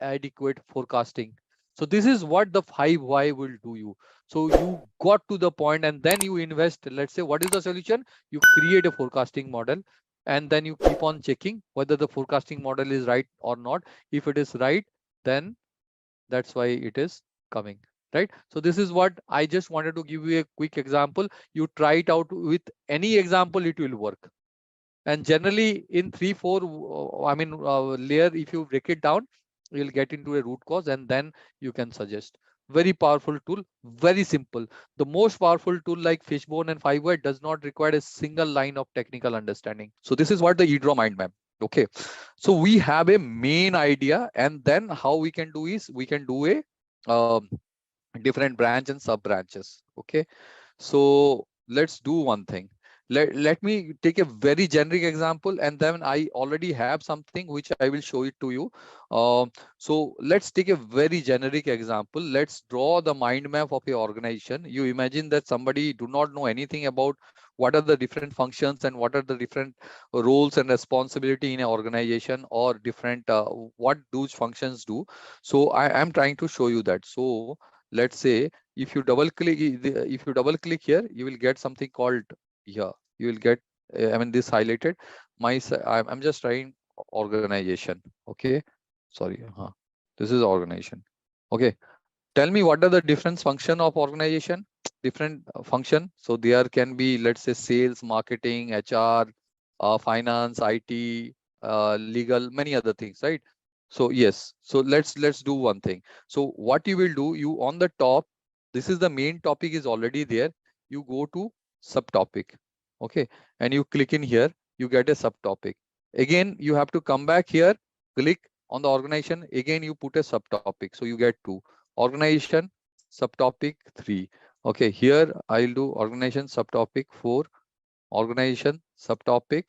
adequate forecasting. So this is what the 5 why will do you. So you got to the point and then you invest. Let's say, what is the solution? You create a forecasting model, and then you keep on checking whether the forecasting model is right or not. If it is right, then that's why it is coming, right? So this is what I just wanted to give you a quick example. You try it out with any example, it will work. And generally in 3-4 layer, if you break it down, you'll get into a root cause, and then you can suggest. Very powerful tool, very simple. The most powerful tool like Fishbone and 5 does not require a single line of technical understanding. So this is what the eDraw mind map. Okay, so we have a main idea, and then how we can do is we can do a different branch and sub branches. Okay, so let's do one thing. Let me take a very generic example, and then I already have something which I will show it to you. So let's take a very generic example. Let's draw the mind map of your organization. You imagine that somebody do not know anything about what are the different functions and what are the different roles and responsibility in an organization, or different what those functions do. So I am trying to show you that. So let's say, if you double click here, you will get something called here. You will get this highlighted. I'm just trying organization. Okay, sorry. This is organization. Okay, tell me, what are the different function of organization? Different function. So there can be, let's say, sales, marketing, HR, finance, IT, legal, many other things, right? So yes, so let's do one thing. So what you will do, you on the top, this is the main topic is already there. You go to subtopic. Okay, and you click in here, you get a subtopic. Again, you have to come back here, click on the organization. Again, you put a subtopic. So you get 2. Organization subtopic 3. Okay, here I'll do organization subtopic 4, organization subtopic,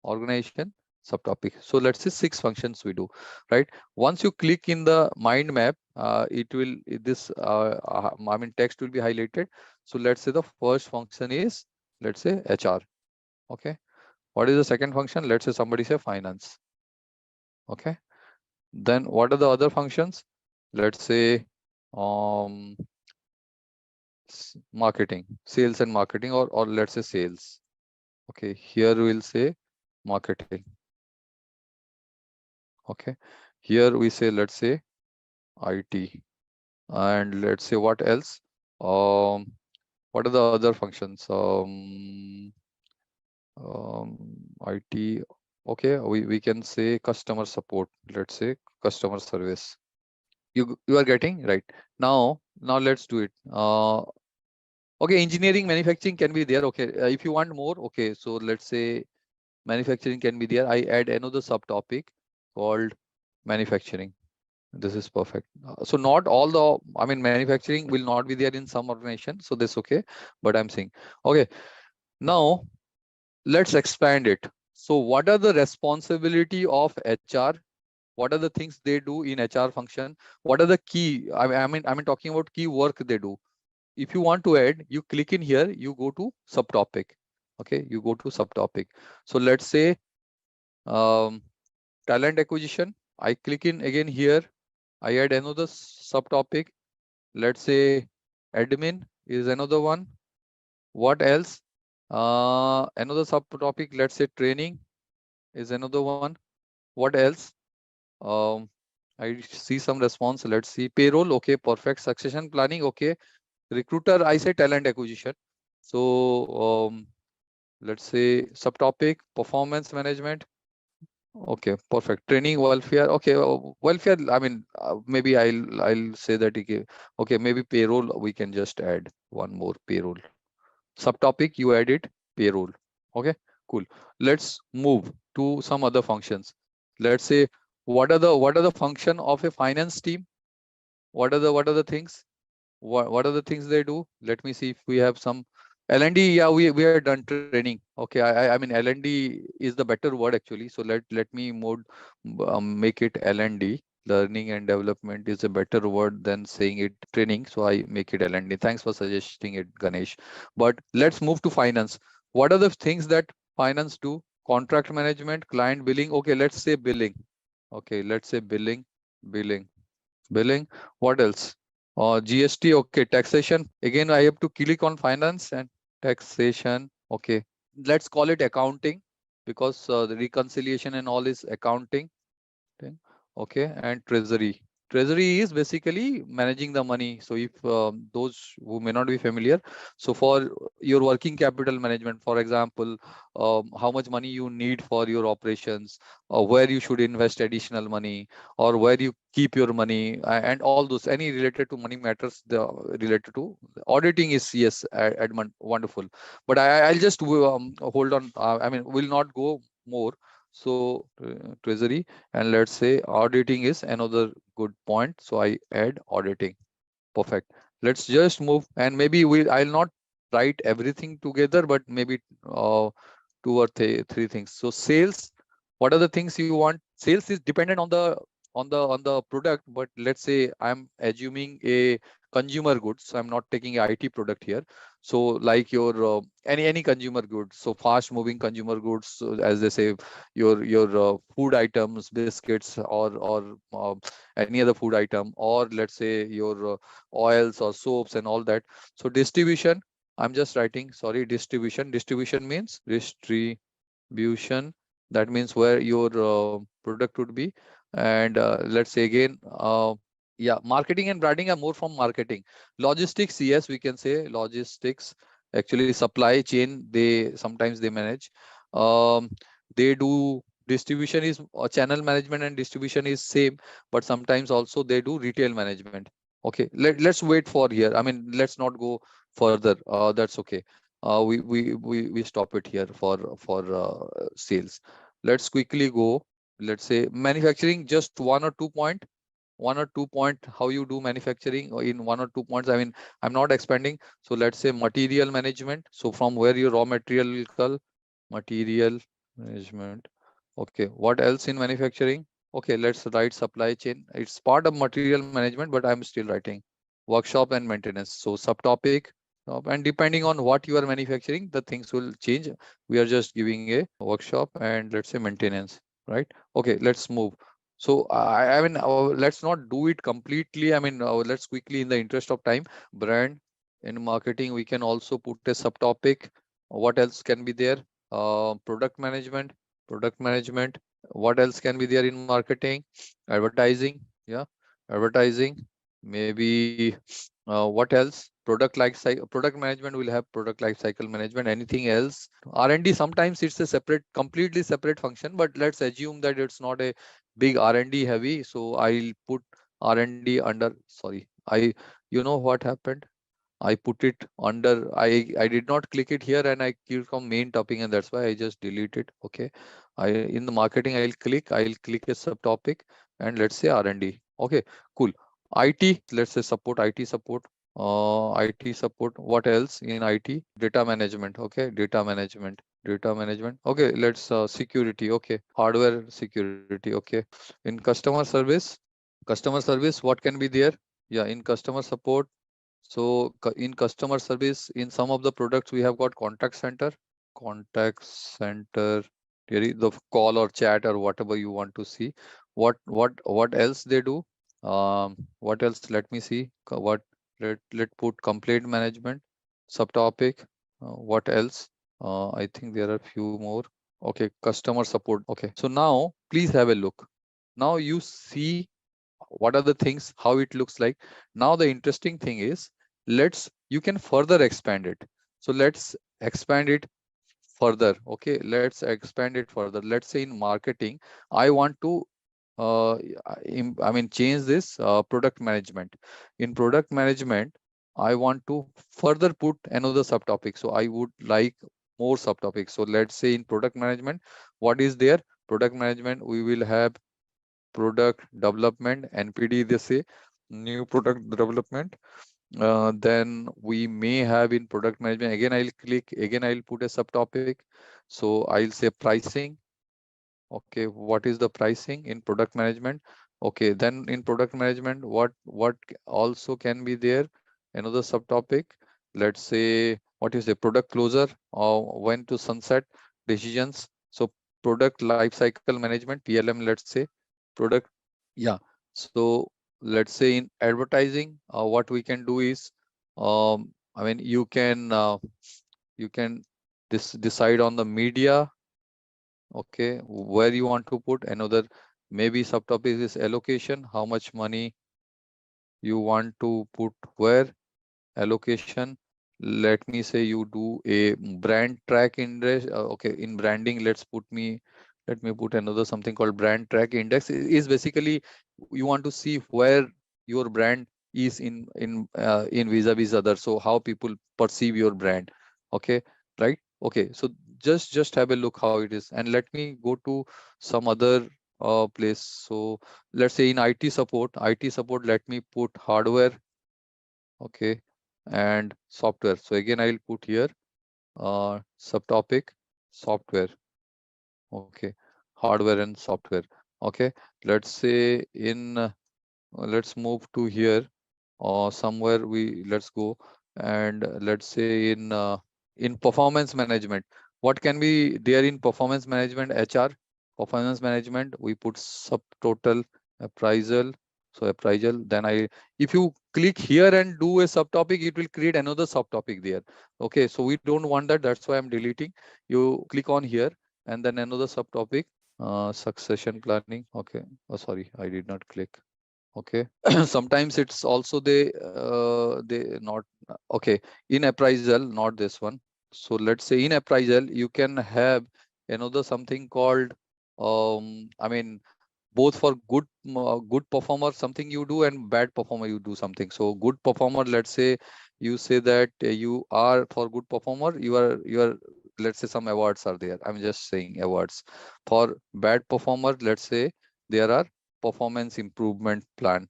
organization subtopic. So let's say 6 functions we do, right? Once you click in the mind map, it will text will be highlighted. So let's say the first function is, let's say, HR. Okay, what is the second function? Let's say somebody say finance. Okay, then what are the other functions? Let's say marketing, sales and marketing, or let's say sales. Okay, here we'll say marketing. Okay, here we say, let's say, IT, and let's say what else? What are the other functions? IT. Okay, we can say customer support. Let's say customer service. You are getting right now. Now let's do it. Okay, engineering, manufacturing can be there. Okay, if you want more, okay, so let's say manufacturing can be there. I add another subtopic called manufacturing. This is perfect. So not all the, manufacturing will not be there in some organization, so that's okay, but I'm saying, okay, now let's expand it. So what are the responsibility of HR? What are the things they do in HR function? What are the key, talking about key work they do. If you want to add, you click in here, you go to subtopic. Okay, you go to subtopic. So let's say talent acquisition. I click in again here, I add another subtopic. Let's say admin is another one. What else? Another subtopic, let's say training is another one. What else? I see some response. Let's see payroll. Okay, perfect. Succession planning. Okay, Recruiter, I say talent acquisition. So let's say subtopic performance management. Okay, perfect. Training, welfare. Okay, welfare. I mean, maybe I'll say that. Okay, maybe payroll. We can just add one more payroll. Subtopic, you added payroll. Okay, cool. Let's move to some other functions. Let's say what are the function of a finance team? What are the things? What are the things they do? Let me see if we have some L&D. Yeah, we are done training. Okay, I mean L&D is the better word actually. So let me make it L&D. Learning and development is a better word than saying it training. So I make it L&D. Thanks for suggesting it, Ganesh. But let's move to finance. What are the things that finance do? Contract management, client billing. Okay, let's say billing. Okay, let's say billing. What else? GST. Okay, taxation. Again, I have to click on finance and taxation. Okay, let's call it accounting because the reconciliation and all is accounting. Okay, and treasury. Treasury is basically managing the money. So if those who may not be familiar, so for your working capital management, for example, how much money you need for your operations, or where you should invest additional money, or where you keep your money, and all those any related to money matters. The related to auditing is yes, Edmund, wonderful. But I'll just hold on. I mean, will not go more. So treasury, and let's say auditing is another good point. So I add auditing. Perfect. Let's just move, and maybe I'll not write everything together, but maybe two or three things. So sales, what are the things you want? Sales is dependent on the product, but let's say I'm assuming a consumer goods. So I'm not taking a IT product here. So like your any consumer goods. So fast moving consumer goods, so as they say, your food items, biscuits, or any other food item, or let's say your oils or soaps and all that. So distribution, I'm just writing, sorry, distribution. Distribution means distribution. That means where your product would be. And let's say again, yeah, marketing and branding are more from marketing. Logistics, yes, we can say logistics. Actually, supply chain, they sometimes they manage. Um, they do distribution is channel management, and distribution is same, but sometimes also they do retail management. Okay, let's wait for here. I mean, let's not go further. That's okay. We stop it here for sales. Let's quickly go. Let's say manufacturing, just one or two point how you do manufacturing in 1 or 2 points. I mean, I'm not expanding. So let's say material management. So from where your raw material will come, material management. Okay, what else in manufacturing? Okay, let's write supply chain. It's part of material management, but I'm still writing workshop and maintenance. So subtopic, and depending on what you are manufacturing, the things will change. We are just giving a workshop and let's say maintenance, right? Okay, let's move. So I mean, let's not do it completely. I mean, let's quickly, in the interest of time, brand in marketing, we can also put a subtopic. What else can be there? Product management. What else can be there in marketing? Advertising. Yeah, advertising. Maybe what else? Product management will have product life cycle management. Anything else? R&D, sometimes it's a completely separate function, but let's assume that it's not a big R&D heavy. So I'll put R&D under, sorry, you know what happened? I put it under, I did not click it here, and I clicked on main topic, and that's why I just delete it. Okay. In the marketing, I'll click a subtopic, and let's say R&D. Okay, cool. IT, let's say support, IT support. IT support. What else in IT? Data management. Okay, data management. Okay, let's security. Okay, hardware security. Okay, in customer service, what can be there? Yeah, in customer support. So in customer service, in some of the products, we have got contact center, really the call or chat or whatever you want to see. What else they do? What else? Let me see. Let put complaint management subtopic. What else? I think there are few more. Okay, customer support. Okay, so now please have a look. Now you see what are the things, how it looks like. Now the interesting thing is, you can further expand it. So let's expand it further. Okay, let's expand it further. Let's say in marketing, I want to change this product management. In product management, I want to further put another subtopic. So I would like more subtopics. So let's say in product management, what is there? Product management, we will have product development, NPD, they say new product development. Then we may have in product management, again I'll click, again I'll put a subtopic. So I'll say pricing. Okay, what is the pricing in product management? Okay, then in product management, what also can be there? Another subtopic. Let's say, what is the product closure or when to sunset decisions. So product life cycle management, PLM, let's say. Product, yeah. So let's say in advertising, what we can do is, you can decide on the media. Okay, where you want to put another, maybe subtopic is allocation, how much money you want to put where. Allocation, let me say you do a brand track index. Okay, in branding, let me put another something called brand track index. Is basically you want to see where your brand is in vis-a-vis others, so how people perceive your brand. Okay, right? Okay, so just have a look how it is, and let me go to some other place. So let's say in IT support, let me put hardware. Okay, and software. So again, I'll put here subtopic software. Okay, hardware and software. Okay, let's say in let's move to here or somewhere, let's go, and let's say in performance management, what can be there in performance management? HR, performance management, we put subtotal appraisal. So appraisal, then if you click here and do a subtopic, it will create another subtopic there. Okay, so we don't want that, that's why I'm deleting. You click on here and then another subtopic, succession planning. Okay, oh sorry, I did not click. Okay, sometimes it's also they not okay. In appraisal, not this one. So let's say in appraisal, you can have another something called both for good performer something you do, and bad performer you do something. So good performer, let's say you say that you are, for good performer you are, let's say some awards are there, I'm just saying awards. For bad performer, let's say there are performance improvement plan,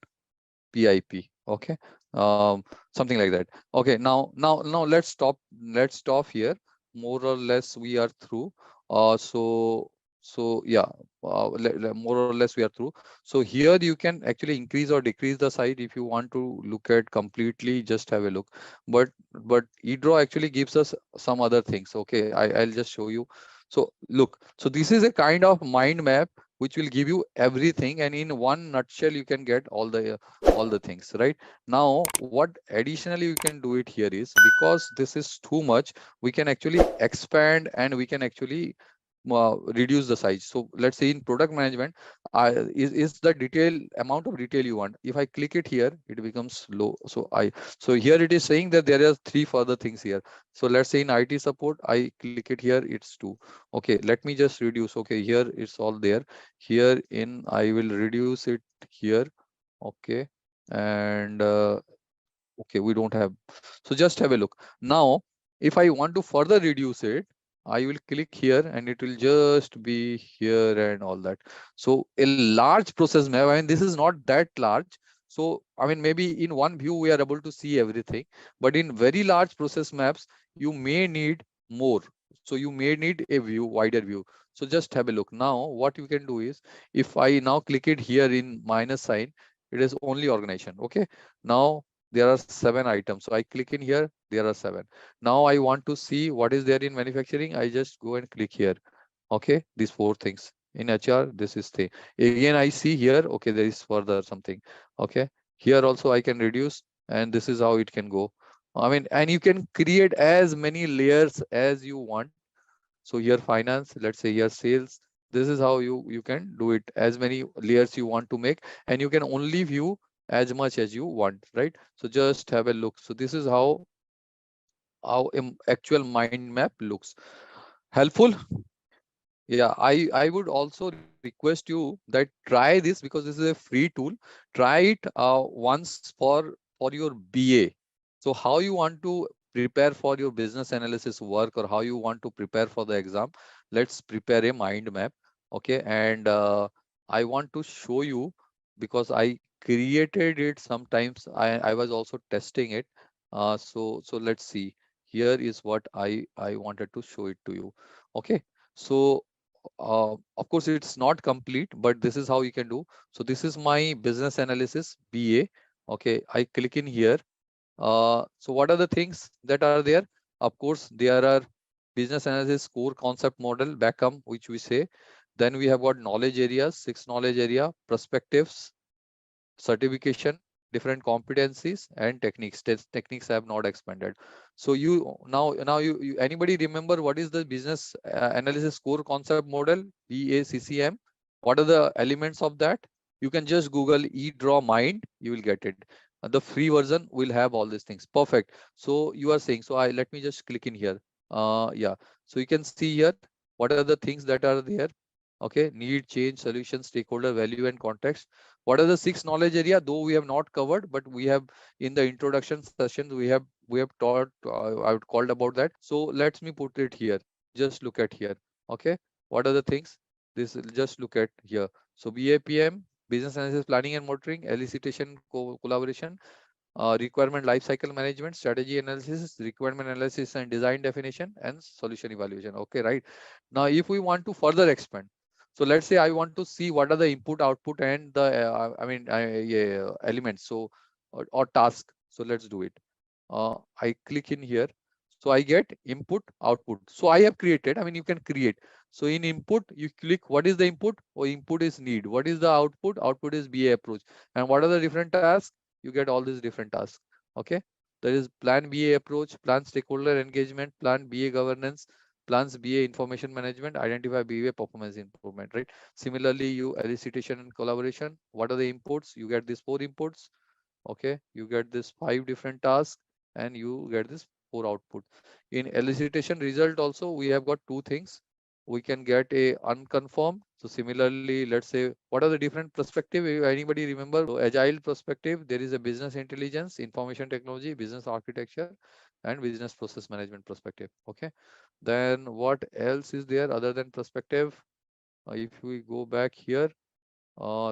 PIP. Okay, something like that. Okay, now let's stop here. More or less we are through. So yeah, more or less we are through. So here you can actually increase or decrease the site if you want to look at completely. Just have a look. But eDraw actually gives us some other things. Okay, I'll just show you. So look, so this is a kind of mind map which will give you everything, and in one nutshell you can get all the things. Right now, what additionally you can do it here is, because this is too much, we can actually expand and we can actually reduce the size. So let's say in product management, is the detail amount of detail you want. If I click it here, it becomes low. So here it is saying that there are 3 further things here. So let's say in IT support, I click it here, it's 2. Okay, let me just reduce. Okay, here it's all there. Here in I will reduce it here. Okay, and okay, we don't have. So just have a look. Now if I want to further reduce it, I will click here and it will just be here and all that. So a large process map, this is not that large. So maybe in one view we are able to see everything, but in very large process maps you may need more. So you may need a wider view. So just have a look. Now what you can do is, if I now click it here in minus sign, it is only organization. Okay, now there are 7 items. So I click in here, there are 7. Now I want to see what is there in manufacturing. I just go and click here. Okay, these 4 things. In HR, this is the, again I see here, okay, there is further something. Okay, here also I can reduce, and this is how it can go. And you can create as many layers as you want. So here finance, let's say here sales. This is how you can do it, as many layers you want to make, and you can only view as much as you want, right? So just have a look. So this is how how actual mind map looks. Helpful? Yeah, I would also request you that try this, because this is a free tool. Try it once for your BA. So how you want to prepare for your business analysis work, or how you want to prepare for the exam, let's prepare a mind map. Okay, and I want to show you, because I created it sometimes. I was also testing it. So let's see. Here is what I wanted to show it to you. Okay, so of course it's not complete, but this is how you can do. So this is my business analysis BA. Okay, I click in here. So what are the things that are there? Of course, there are business analysis core concept model, Backham, which we say. Then we have got knowledge areas, 6 knowledge area, perspectives, certification, different competencies, and techniques. Techniques I have not expanded. So you now you anybody remember what is the business analysis core concept model, BACCM? What are the elements of that? You can just Google eDraw Mind, you will get it. The free version will have all these things. Perfect. So you are saying, so I let me just click in here. Yeah. So you can see here what are the things that are there. Okay, need, change, solution, stakeholder, value, and context. What are the 6 knowledge area? Though we have not covered, but we have in the introduction sessions we have taught. I would called about that. So let me put it here. Just look at here. Okay, what are the things? This just look at here. So BAPM, business analysis, planning and monitoring, elicitation, collaboration, requirement lifecycle management, strategy analysis, requirement analysis and design definition, and solution evaluation. Okay, right. Now, if we want to further expand, so let's say I want to see what are the input, output, and the yeah, elements. So or task. So let's do it. I click in here. So I get input, output. So I have created. I mean, you can create. So in input, you click what is the input? Or input is need. What is the output? Output is BA approach. And what are the different tasks? You get all these different tasks. Okay. There is plan BA approach, plan stakeholder engagement, plan BA governance, plans BA information management, identify BA performance improvement, right? Similarly, you elicitation and collaboration. What are the inputs? You get these 4 inputs. Okay, you get this 5 different tasks, and you get this 4 output. In elicitation result also, we have got 2 things. We can get a unconfirmed. So similarly, let's say, what are the different perspective? If anybody remember? So agile perspective, there is a business intelligence, information technology, business architecture, and business process management perspective. Okay, then what else is there other than perspective? If we go back here,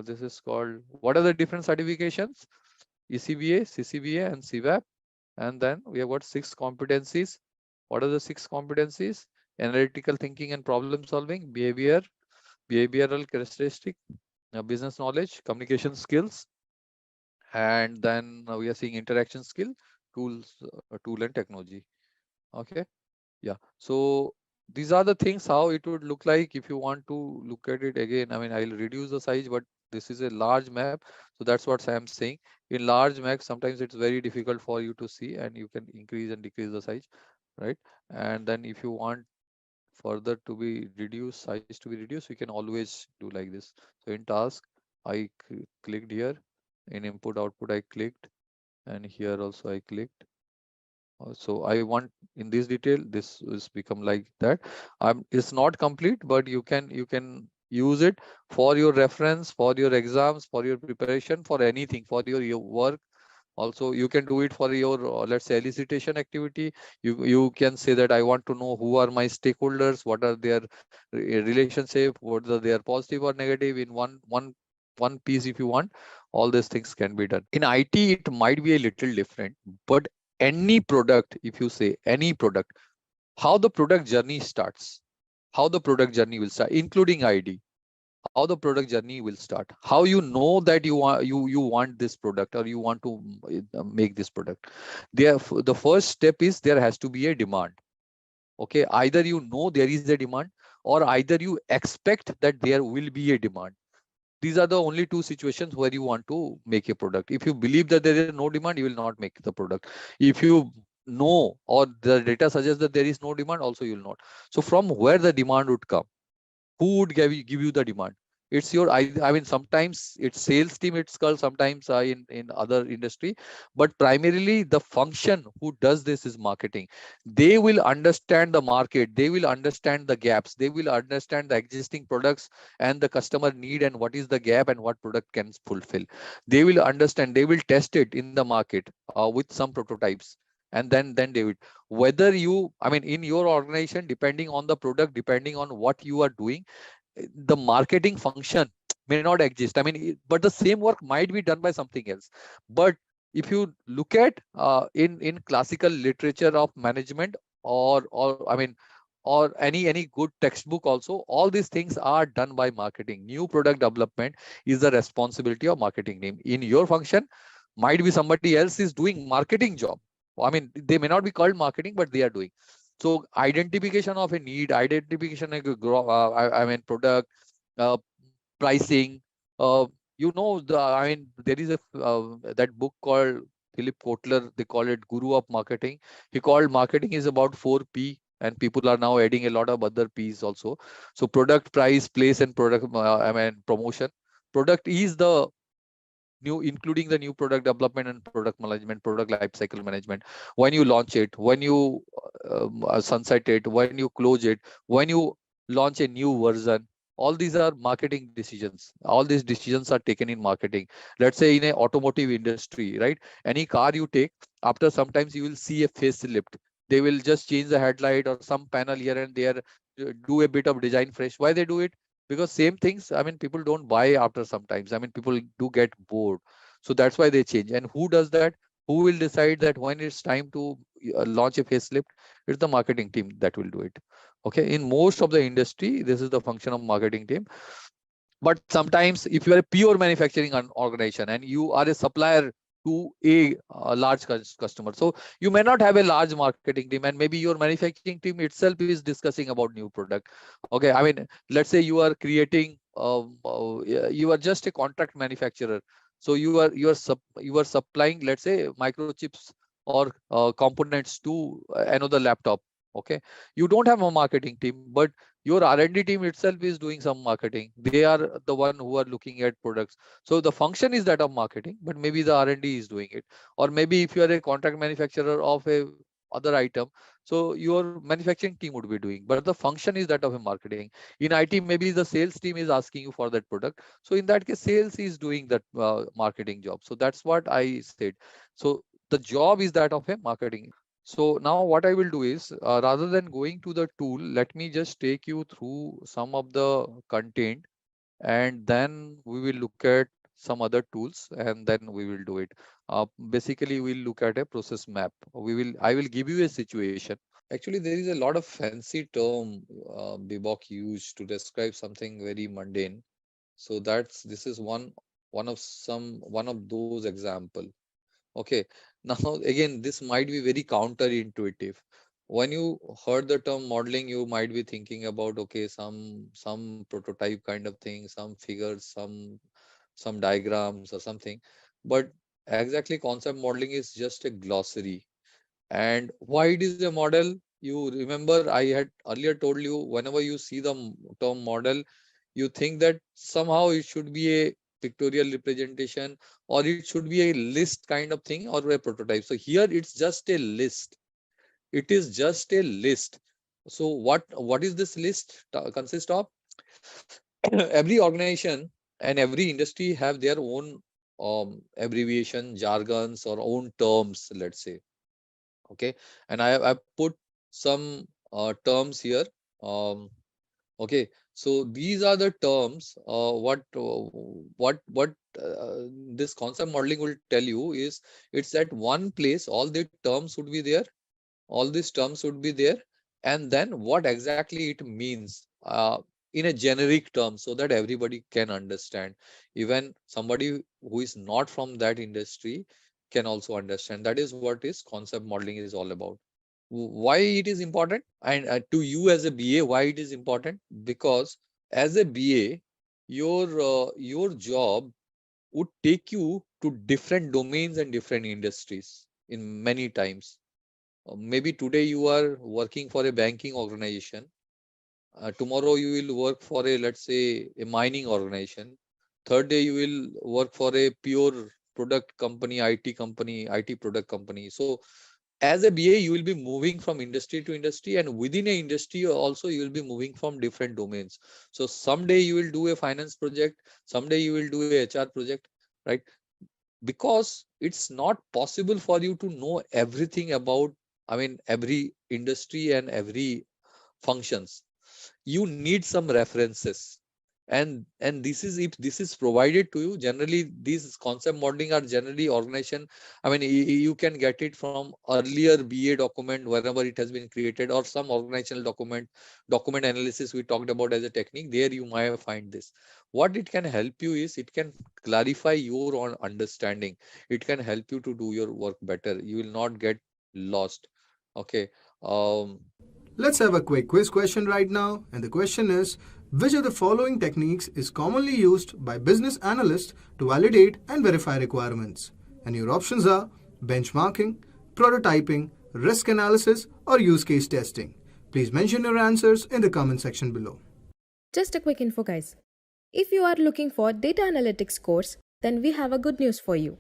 this is called, what are the different certifications? ECBA, CCBA, and CWAP. And then we have got 6 competencies. What are the 6 competencies? Analytical thinking and problem solving, behavioral characteristic, business knowledge, communication skills, and then we are seeing interaction skill, tool and technology. Okay, yeah. So these are the things how it would look like if you want to look at it again. I mean, I'll reduce the size, but this is a large map. So that's what Sam's saying. In large map, sometimes it's very difficult for you to see, and you can increase and decrease the size, right? And then if you want further to be reduced, size to be reduced, we can always do like this. So in task, I clicked here. In input output, I clicked, and here also I clicked. So I want in this detail, this is become like that. It's not complete, but you can use it for your reference, for your exams, for your preparation, for anything, for your work. Also, you can do it for your let's say elicitation activity. You can say that I want to know who are my stakeholders, what are their relationship, what are their positive or negative in one piece. If you want, all these things can be done. In IT, it might be a little different, but any product, if you say any product, how the product journey starts, how the product journey will start, including ID, how the product journey will start, how you know that you want this product, or you want to make this product. The first step is there has to be a demand. Okay, either you know there is a demand, or either you expect that there will be a demand. These are the only 2 situations where you want to make a product. If you believe that there is no demand, you will not make the product. If you know, or the data suggests that there is no demand, also you will not. So from where the demand would come? Who would give you the demand? It's your, I mean, sometimes it's sales team, it's called, sometimes in other industry, but primarily the function who does this is marketing. They will understand the market, they will understand the gaps, they will understand the existing products and the customer need and what is the gap and what product can fulfill. They will understand, they will test it in the market with some prototypes, and then they will, whether you, I mean, in your organization, depending on the product, depending on what you are doing, the marketing function may not exist. I mean, but the same work might be done by something else. But if you look at in classical literature of management, or I mean, or any good textbook also, all these things are done by marketing. New product development is the responsibility of marketing team. In your function, might be somebody else is doing marketing job. I mean, they may not be called marketing, but they are doing. So identification of a need, identification of I mean, product, uh, pricing. Uh, I mean, there is a that book called Philip Kotler. They call it Guru of Marketing. He called marketing is about 4P, and people are now adding a lot of other P's also. So product, price, place, and product. I mean, promotion. Product is the new, including the new product development and product management, product life cycle management. When you launch it, when you sunset it, when you close it, when you launch a new version, all these are marketing decisions. All these decisions are taken in marketing. Let's say in a automotive industry, right? Any car you take, after sometimes you will see a facelift. They will just change the headlight or some panel here and there, do a bit of design fresh. Why they do it? Because same things, I mean, people don't buy after sometimes. I mean, people do get bored. So that's why they change. And who does that? Who will decide that when it's time to launch a facelift? It's the marketing team that will do it. Okay. In most of the industry, this is the function of marketing team. But sometimes if you are a pure manufacturing organization and you are a supplier to a large customer, so you may not have a large marketing team, and maybe your manufacturing team itself is discussing about new product. Okay, I mean, let's say you are creating you are just a contract manufacturer, so you are supplying, let's say, microchips or components to another laptop. Okay, you don't have a marketing team, but your R&D team itself is doing some marketing. They are the one who are looking at products. So the function is that of marketing, but maybe the R&D is doing it. Or maybe if you are a contract manufacturer of a other item, so your manufacturing team would be doing, but the function is that of a marketing. In IT, maybe the sales team is asking you for that product. So in that case, sales is doing that marketing job. So that's what I said. So the job is that of a marketing. So now what I will do is, rather than going to the tool, let me just take you through some of the content, and then we will look at some other tools, and then we will do it. Basically, we'll look at a process map. I will give you a situation. Actually, there is a lot of fancy term Bibok used to describe something very mundane. So this is one of those example. Okay. Now, again, this might be very counterintuitive. When you heard the term modeling, you might be thinking about, okay, some prototype kind of thing, some figures, some diagrams or something. But exactly, concept modeling is just a glossary. And why it is a model? You remember I had earlier told you, whenever you see the term model, you think that somehow it should be a pictorial representation, or it should be a list kind of thing, or a prototype. So here it's just a list. It is just a list. So what is this list consist of? Every organization and every industry have their own abbreviation, jargons, or own terms, let's say. Okay, and I put some terms here. Okay, so these are the terms. What this concept modeling will tell you is, it's at one place all the terms would be there, all these terms would be there, and then what exactly it means in a generic term, so that everybody can understand. Even somebody who is not from that industry can also understand. That is what is concept modeling is all about. Why it is important, and to you as a BA, why it is important? Because as a BA, your job would take you to different domains and different industries in many times. Maybe today you are working for a banking organization, Tomorrow you will work for a, let's say, a mining organization. Third day you will work for a pure product company, IT product company. So as a BA, you will be moving from industry to industry, and within a industry also you will be moving from different domains. So someday you will do a finance project, someday you will do a HR project, right? Because it's not possible for you to know everything about, I mean, every industry and every functions. You need some references, and this is, if this is provided to you, generally these concept modeling are generally organization, I mean, you can get it from earlier BA document wherever it has been created, or some organizational document analysis we talked about as a technique. There you might find this. What it can help you is, it can clarify your own understanding. It can help you to do your work better. You will not get lost. Okay. um Let's have a quick quiz question right now. And the question is, which of the following techniques is commonly used by business analysts to validate and verify requirements? And your options are benchmarking, prototyping, risk analysis, or use case testing. Please mention your answers in the comment section below. Just a quick info, guys. If you are looking for data analytics course, then we have a good news for you.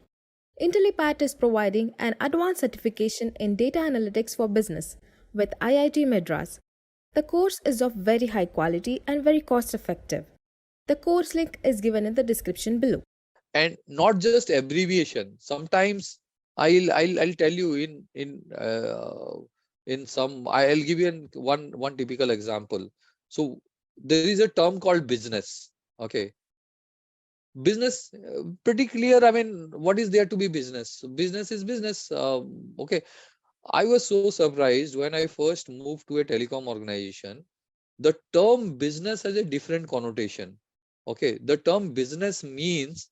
Intellipaat is providing an advanced certification in data analytics for business with IIT Madras. The course is of very high quality and very cost effective. The course link is given in the description below. and not just abbreviation. Sometimes I'll tell you in some, I'll give you one typical example. So there is a term called business. Okay. Business, pretty clear. I mean, what is there to be business? Business is business. Okay. I was so surprised when I first moved to a telecom organization. The term business has a different connotation. Okay. The term business means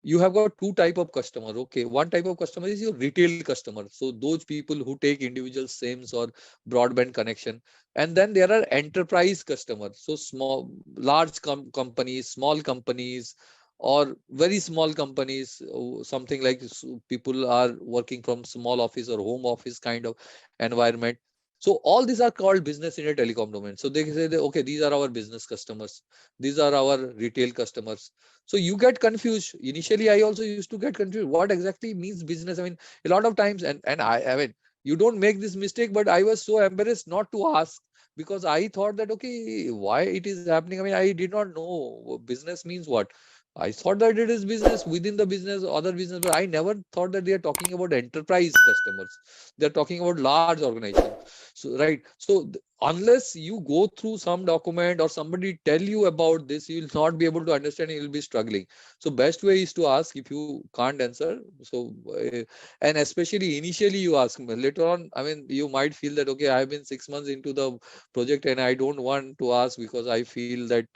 you have got two type of customer. Okay. One type of customer is your retail customer. So those people who take individual SIMs or broadband connection. And then there are enterprise customers. So small, large companies, small companies, or very small companies, something like people are working from small office or home office kind of environment. So all these are called business in a telecom domain. So they say that, okay, these are our business customers. These are our retail customers. So you get confused. Initially, I also used to get confused. What exactly means business? I mean, a lot of times, and I mean, you don't make this mistake, but I was so embarrassed not to ask, because I thought that, okay, why it is happening? I mean, I did not know business means what. I thought that it is business within the business, other business, but I never thought that they are talking about enterprise customers. They're talking about large organization. So, right. So unless you go through some document or somebody tell you about this, you will not be able to understand. You will be struggling. So best way is to ask if you can't answer. So and especially initially you ask. Later on, I mean, you might feel that, okay, I've been 6 months into the project and I don't want to ask because I feel that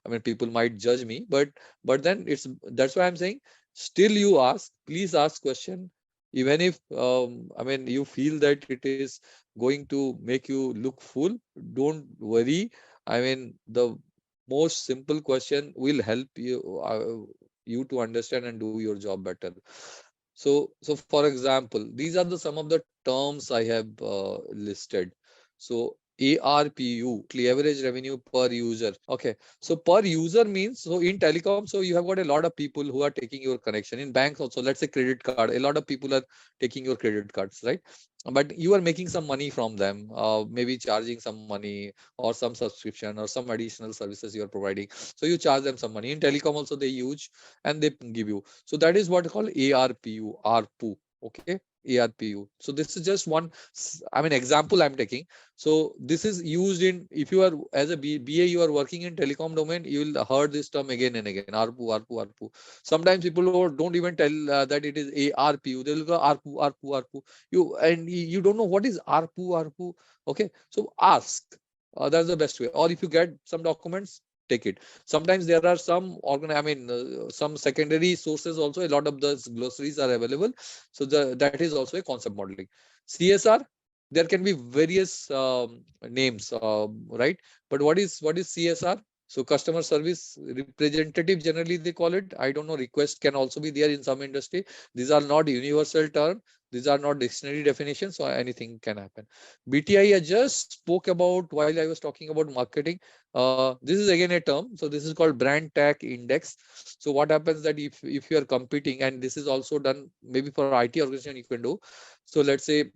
I mean, people might judge me. But then that's why I'm saying, still you ask. Please ask question, even if I mean, you feel that it is going to make you look full. Don't worry. I mean, the most simple question will help you to understand and do your job better. So for example, these are the some of the terms I have listed. So ARPU, average revenue per user. Okay. So per user means, so in telecom, so you have got a lot of people who are taking your connection. In banks also, let's say credit card, a lot of people are taking your credit cards, right? But you are making some money from them, maybe charging some money or some subscription or some additional services you are providing. So you charge them some money. In telecom also they use and they give you. So that is what called ARPU, ARPU. Okay. ARPU. So this is just one, I mean, example I'm taking. So this is used in, if you are as a BA, you are working in telecom domain, you will heard this term again and again, ARPU, ARPU, ARPU. Sometimes people don't even tell that it is ARPU. They will go ARPU, ARPU, ARPU. You don't know what is ARPU, ARPU. Okay. So ask. That's the best way. Or if you get some documents, take it. Sometimes there are some some secondary sources also. A lot of the glossaries are available. So that is also a concept modeling. CSR, there can be various names, right? But what is CSR? So customer service representative, generally they call it. I don't know, request can also be there in some industry. These are not universal term. These are not dictionary definitions, so anything can happen. BTI I just spoke about while I was talking about marketing. This is again a term. So this is called brand tag index. So what happens that if you are competing, and this is also done maybe for IT organization you can do. So let's say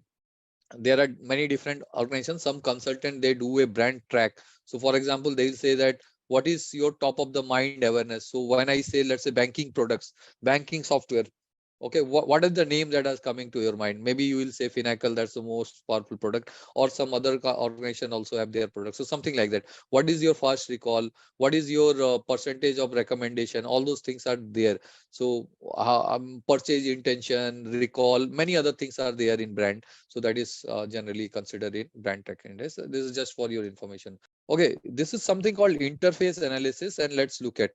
there are many different organizations. Some consultant, they do a brand track. So for example, they'll say that what is your top of the mind awareness. So when I say, let's say, banking products, banking software, okay, what is the name that is coming to your mind? Maybe you will say Finacle, that's the most powerful product, or some other organization also have their products. So something like that. What is your fast recall? What is your percentage of recommendation? All those things are there. So purchase intention, recall, many other things are there in brand. So that is generally considered in brand tech index. This is just for your information. Okay, this is something called interface analysis, and let's look at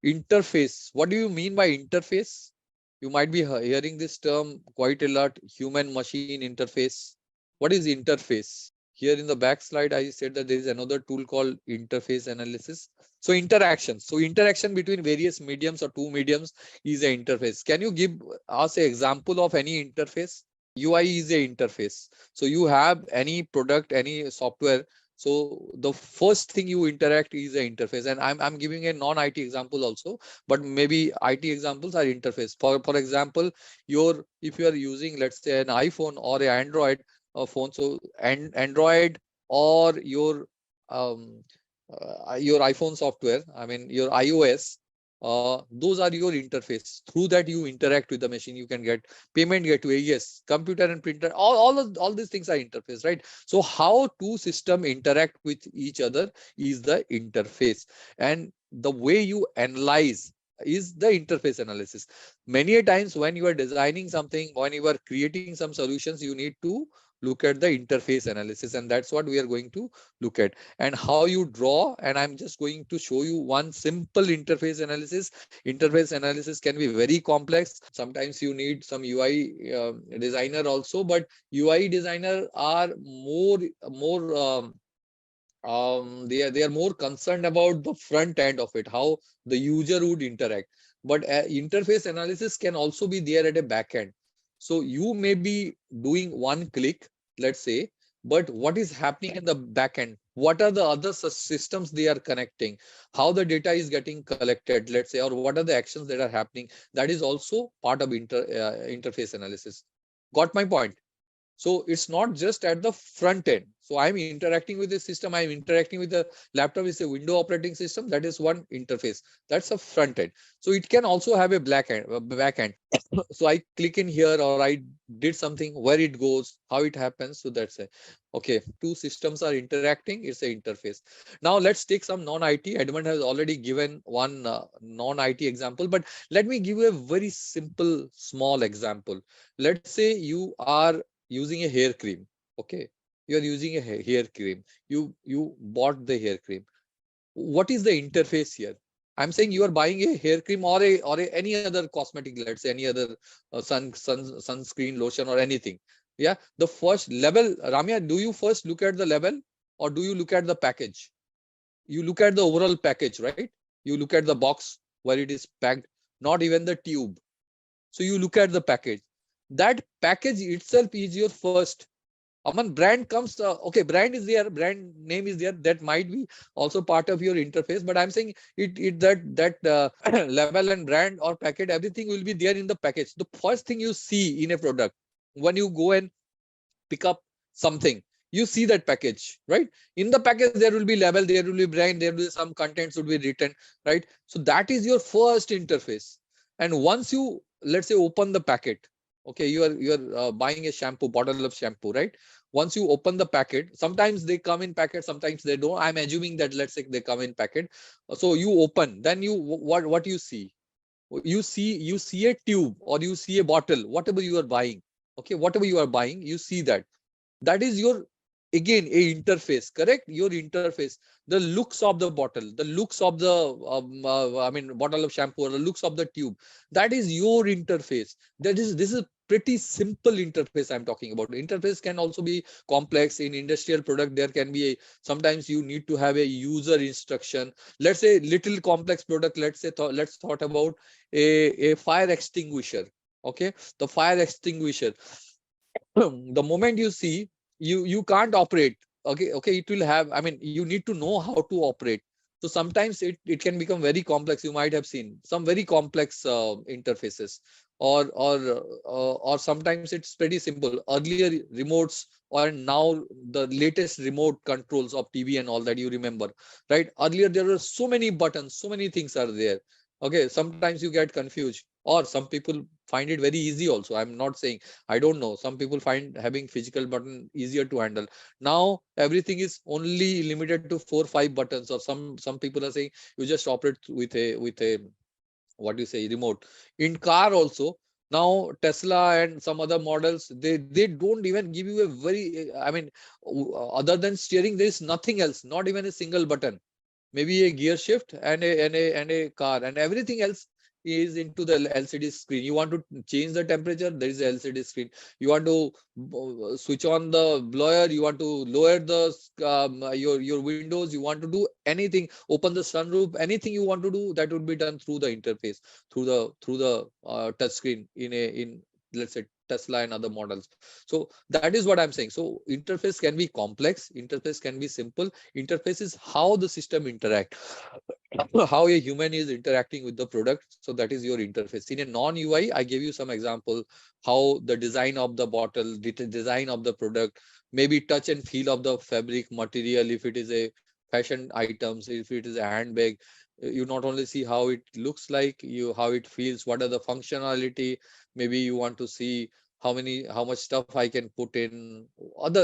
interface. What do you mean by interface? You might be hearing this term quite a lot, human machine interface. What is interface? Here in the back slide, I said that there is another tool called interface analysis. So interaction. So interaction between various mediums or two mediums is an interface. Can you give us an example of any interface? UI is a interface. So you have any product, any software. So the first thing you interact is an interface. And I'm giving a non-IT example also, but maybe IT examples are interface. For example, if you are using, let's say, an iPhone or an Android phone, so Android or your iPhone software, I mean your iOS, those are your interface. Through that you interact with the machine. You can get payment gateway, yes, computer and printer, all these things are interface, right? So how two systems interact with each other is the interface, and the way you analyze is the interface analysis. Many a times when you are designing something, when you are creating some solutions, you need to look at the interface analysis, and that's what we are going to look at, and how you draw. And I'm just going to show you one simple interface analysis. Interface analysis can be very complex. Sometimes you need some UI designer also, but UI designer are more they are more concerned about the front end of it, how the user would interact. But interface analysis can also be there at a back end. So you may be doing one click, let's say, but what is happening in the back end? What are the other systems they are connecting? How the data is getting collected, let's say, or what are the actions that are happening? That is also part of interface analysis. Got my point? So it's not just at the front end. So I'm interacting with the system. I'm interacting with the laptop. It's a window operating system. That is one interface. That's a front end. So it can also have a back end. So I click in here, or I did something, where it goes, how it happens. So that's it. Okay, two systems are interacting. It's an interface. Now let's take some non-IT. Edmund has already given one non-IT example, but let me give you a very simple, small example. Let's say you are using a hair cream. Okay, you are using a hair cream. You bought the hair cream. What is the interface here? I'm saying you are buying a hair cream or any other cosmetic, let's say any other sunscreen, lotion, or anything. Yeah, the first level, Ramya, do you first look at the level, or do you look at the package? You look at the overall package, right? You look at the box where it is packed, not even the tube. So you look at the package. That package itself is your first. Aman, brand comes, okay, brand is there, brand name is there. That might be also part of your interface, but I'm saying that level and brand or packet, everything will be there in the package. The first thing you see in a product, when you go and pick up something, you see that package, right? In the package, there will be label, there will be brand, there will be some contents would be written, right? So that is your first interface. And once you, let's say, open the packet, okay, you are buying a shampoo, bottle of shampoo, right? Once you open the packet, sometimes they come in packet, sometimes they don't. I'm assuming that, let's say, they come in packet. So you open, then you what you see? You see a tube, or you see a bottle, whatever you are buying. Okay, whatever you are buying, you see that. That is your, again, a interface, correct? Your interface, the looks of the bottle, the looks of the bottle of shampoo, or the looks of the tube, that is your interface. This is pretty simple interface I'm talking about. Interface can also be complex. In industrial product, there can be sometimes you need to have a user instruction. Let's say little complex product. Let's say let's thought about a fire extinguisher. Okay, the fire extinguisher. The moment you see, you can't operate. Okay, it will have, I mean, you need to know how to operate. So sometimes it can become very complex. You might have seen some very complex interfaces, or sometimes it's pretty simple. Earlier remotes, or now the latest remote controls of TV and all that, you remember, right? Earlier there were so many buttons, so many things are there. Okay, sometimes you get confused, or some people find it very easy also. I'm not saying, I don't know. Some people find having physical button easier to handle. Now everything is only limited to 4-5 buttons, or some people are saying you just operate with a what do you say, remote. In car also, now Tesla and some other models, they don't even give you a very, I mean, other than steering, there is nothing else, not even a single button. Maybe a gear shift and a car, and everything else is into the LCD screen. You want to change the temperature, there is a LCD screen. You want to switch on the blower, you want to lower the your windows, you want to do anything, open the sunroof, anything you want to do, that would be done through the interface, through the touch screen in, let's say, Tesla and other models. So that is what I'm saying. So interface can be complex, interface can be simple. Interface is how the system interact, how a human is interacting with the product. So that is your interface. In a non-UI, I gave you some example, how the design of the bottle, design of the product, maybe touch and feel of the fabric material. If it is a fashion items, if it is a handbag, you not only see how it looks like, how it feels, what are the functionality. Maybe you want to see how much stuff I can put in.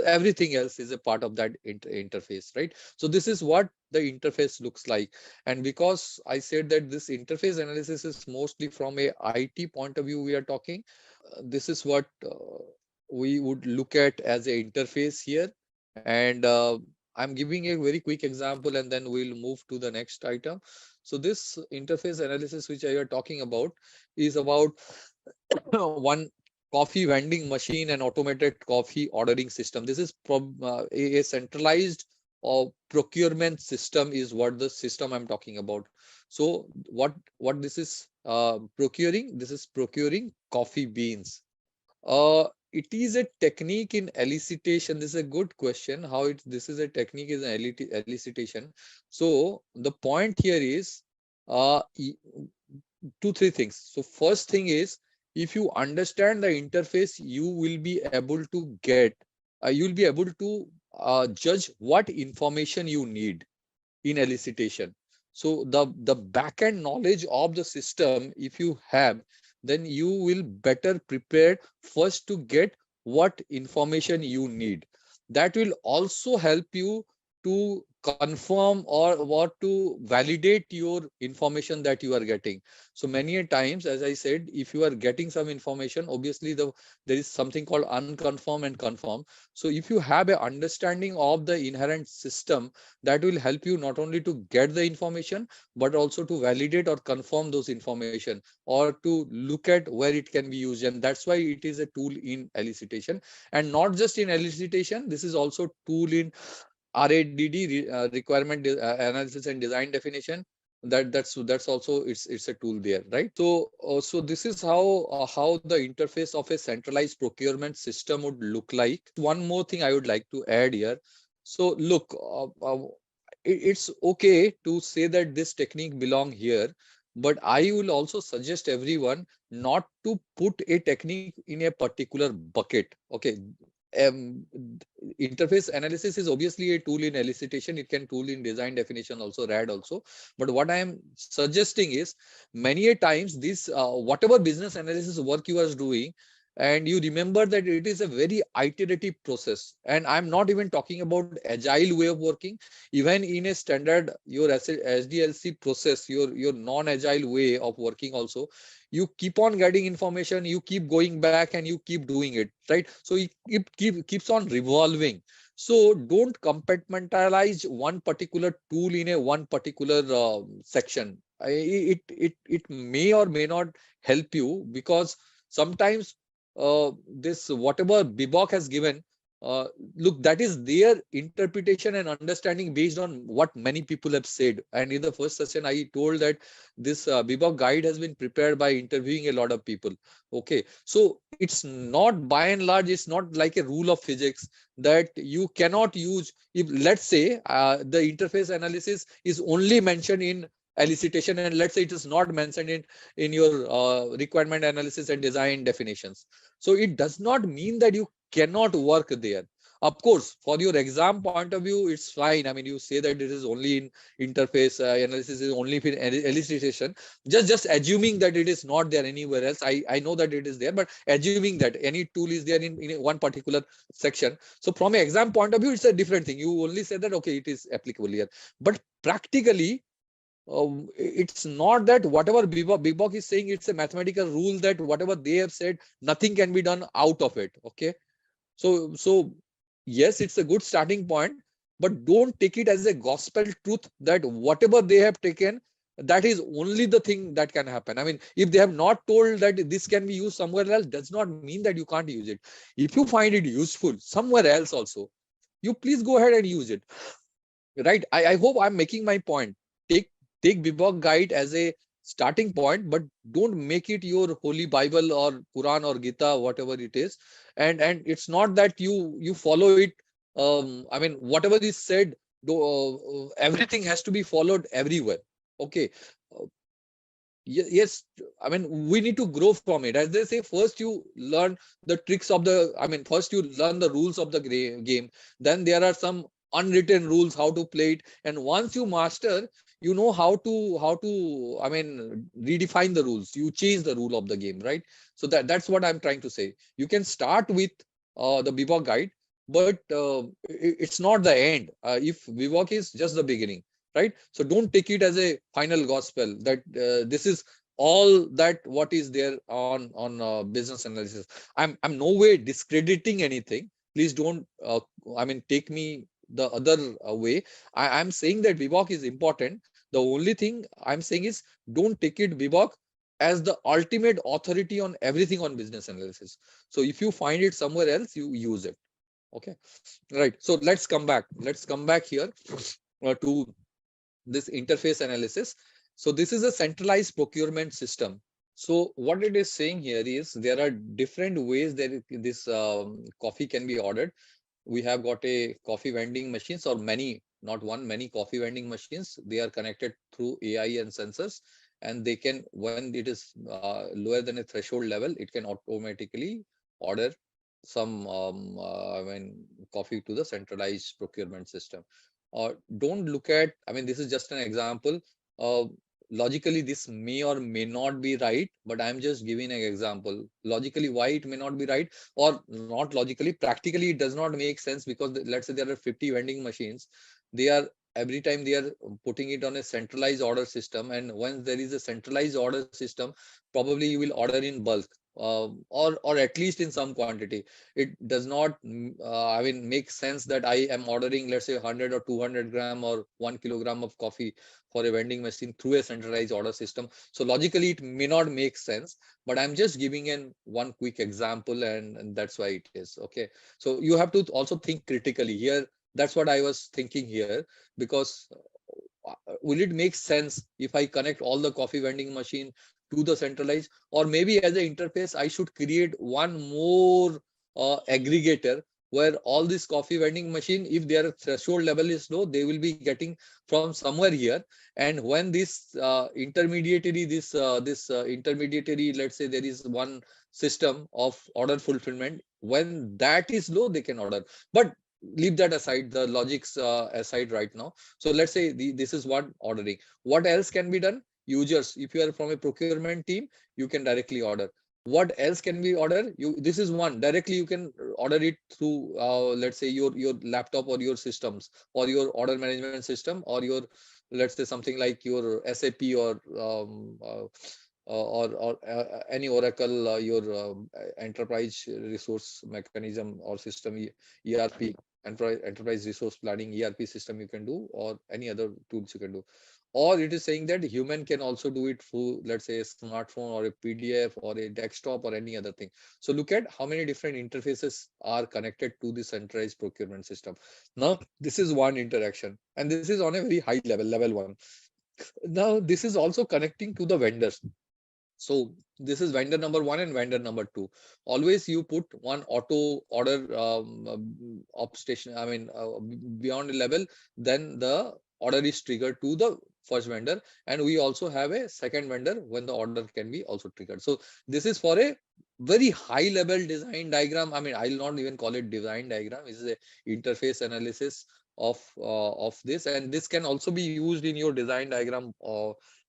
Everything else is a part of that interface, right? So this is what the interface looks like. And because I said that this interface analysis is mostly from a IT point of view, we are talking. This is what we would look at as a interface here. And I'm giving a very quick example, and then we'll move to the next item. So this interface analysis which I are talking about is about one coffee vending machine and automated coffee ordering system. This is a centralized procurement system is what the system I'm talking about. So what this is procuring? This is procuring coffee beans. It is a technique in elicitation. This is a good question. This is a technique in elicitation. So the point here is 2-3 things. So first thing is, if you understand the interface, you will be able to judge what information you need in elicitation. So the backend knowledge of the system, if you have, then you will better prepared first to get what information you need. That will also help you to confirm or what to validate your information that you are getting. So many a times, as I said, if you are getting some information, obviously there is something called unconfirm and confirm. So if you have an understanding of the inherent system, that will help you not only to get the information, but also to validate or confirm those information, or to look at where it can be used. And that's why it is a tool in elicitation. And not just in elicitation, this is also tool in RADD, requirement analysis and design definition. That's also it's a tool there, right? So this is how the interface of a centralized procurement system would look like. One more thing I would like to add here. So look, it's okay to say that this technique belong here, but I will also suggest everyone not to put a technique in a particular bucket. Okay. um, Interface analysis is obviously a tool in elicitation. It can tool in design definition also, RAD also. But what I am suggesting is, many a times this whatever business analysis work you are doing, and you remember that it is a very iterative process. And I'm not even talking about agile way of working. Even in a standard your SDLC process, your non-agile way of working also, you keep on getting information, you keep going back and you keep doing it, right? So it keeps on revolving. So don't compartmentalize one particular tool in a one particular section. It may or may not help you, because sometimes this whatever Bibok has given, look, that is their interpretation and understanding based on what many people have said. And in the first session, I told that this Bibok guide has been prepared by interviewing a lot of people. Okay, so it's not, by and large, it's not like a rule of physics that you cannot use. If let's say the interface analysis is only mentioned in elicitation, and let's say it is not mentioned in your requirement analysis and design definitions, so it does not mean that you cannot work there. Of course, for your exam point of view, it's fine. I mean, you say that it is only in interface analysis, is only in elicitation. Just assuming that it is not there anywhere else. I know that it is there, but assuming that any tool is there in one particular section. So from an exam point of view, it's a different thing. You only say that, okay, it is applicable here. But practically, it's not that whatever Bibok is saying, it's a mathematical rule that whatever they have said, nothing can be done out of it. Okay, so yes, it's a good starting point, but don't take it as a gospel truth that whatever they have taken, that is only the thing that can happen. I mean, if they have not told that this can be used somewhere else, does not mean that you can't use it. If you find it useful somewhere else also, you please go ahead and use it. Right? I hope I'm making my point. Take Bibok guide as a starting point, but don't make it your holy Bible or Quran or Gita, whatever it is. And it's not that you follow it. I mean, whatever is said, everything has to be followed everywhere. Okay. Uh, yes, I mean, we need to grow from it. As they say, first you learn the tricks of the, I mean, first you learn the rules of the game. Then there are some unwritten rules how to play it. And once you master, you know how to, I mean, redefine the rules. You change the rule of the game, right? So that's what I'm trying to say. You can start with the Bivok guide, but it's not the end. If Bivok is just the beginning, right? So don't take it as a final gospel that this is all that what is there on business analysis. I'm no way discrediting anything. Please don't I mean, take me the other way. I'm saying that Vivok is important. The only thing I'm saying is don't take it Vivok as the ultimate authority on everything on business analysis. So if you find it somewhere else, you use it. Okay, right. So let's come back here to this interface analysis. So this is a centralized procurement system. So what it is saying here is there are different ways that this coffee can be ordered. We have got a coffee vending machines, or many, not one, many coffee vending machines. They are connected through AI and sensors, and they can, when it is lower than a threshold level, it can automatically order some I mean, coffee to the centralized procurement system. Don't look at, I mean, this is just an example. uh, Logically this may or may not be right, but I'm just giving an example. Logically why it may not be right, or not logically, practically it does not make sense, because let's say there are 50 vending machines. They are, every time they are putting it on a centralized order system, and once there is a centralized order system, probably you will order in bulk, or at least in some quantity. It does not I mean, make sense that I am ordering, let's say, 100 or 200 gram or 1 kilogram of coffee for a vending machine through a centralized order system. So logically it may not make sense, but I'm just giving an one quick example, and that's why it is. Okay, so you have to also think critically here. That's what I was thinking here, because will it make sense if I connect all the coffee vending machine to the centralized, or maybe as an interface I should create one more aggregator where all this coffee vending machine, if their threshold level is low, they will be getting from somewhere here. And when this intermediary, let's say there is one system of order fulfillment, when that is low, they can order. But leave that aside, the logics aside right now. So let's say this is one ordering. What else can be done? Users, if you are from a procurement team, you can directly order. What else can we order? This is one, directly you can order it through let's say your laptop or your systems, or your order management system, or your, let's say, something like your SAP, or any Oracle, your enterprise resource mechanism or system, ERP, enterprise resource planning, ERP system you can do, or any other tools you can do. or it is saying that human can also do it through, let's say, a smartphone or a PDF or a desktop or any other thing. So look at how many different interfaces are connected to the centralized procurement system. Now, this is one interaction, and this is on a very high level, level one. Now, this is also connecting to the vendors. So this is vendor number one and vendor number two. Always you put one auto order up station, I mean, beyond a level, then the order is triggered to the first vendor. And we also have a second vendor when the order can be also triggered. So this is for a very high level design diagram. I mean, I'll not even call it design diagram. This is a interface analysis of this, and this can also be used in your design diagram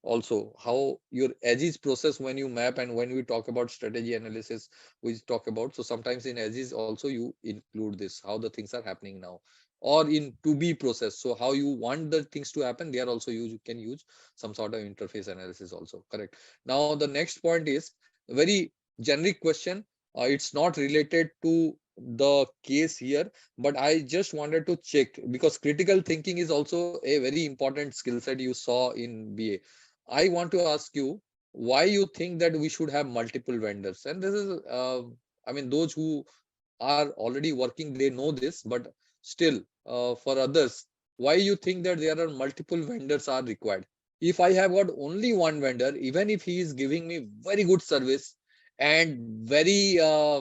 also, how your edges process when you map, and when we talk about strategy analysis we talk about. So sometimes in edges also you include this, how the things are happening now, or in to be process, so how you want the things to happen, they are also used. You can use some sort of interface analysis also, correct? Now the next point is very generic question. It's not related to the case here, but I just wanted to check, because critical thinking is also a very important skill set you saw in BA. I want to ask you why you think that we should have multiple vendors. And this is, I mean, those who are already working, they know this, but still, for others, why you think that there are multiple vendors are required? If I have got only one vendor, even if he is giving me very good service and very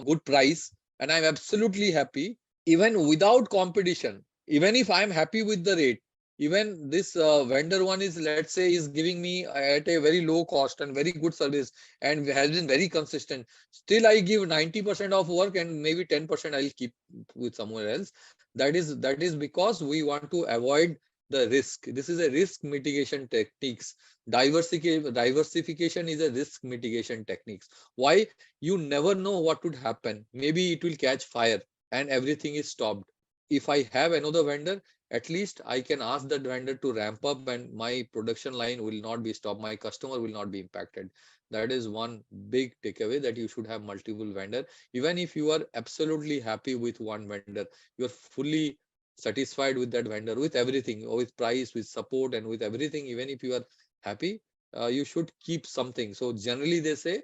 good price, and I'm absolutely happy, even without competition, even if I'm happy with the rate, even this vendor one is, let's say, is giving me at a very low cost and very good service and has been very consistent, still I give 90% of work and maybe 10% I'll keep with somewhere else. That is because we want to avoid the risk. This is a risk mitigation techniques. Diversification is a risk mitigation techniques. Why? You never know what would happen. Maybe it will catch fire and everything is stopped. If I have another vendor, at least I can ask that vendor to ramp up and my production line will not be stopped. My customer will not be impacted. That is one big takeaway, that you should have multiple vendor. Even if you are absolutely happy with one vendor, you're fully satisfied with that vendor, with everything, with price, with support, and with everything. Even if you are happy, you should keep something. So generally they say,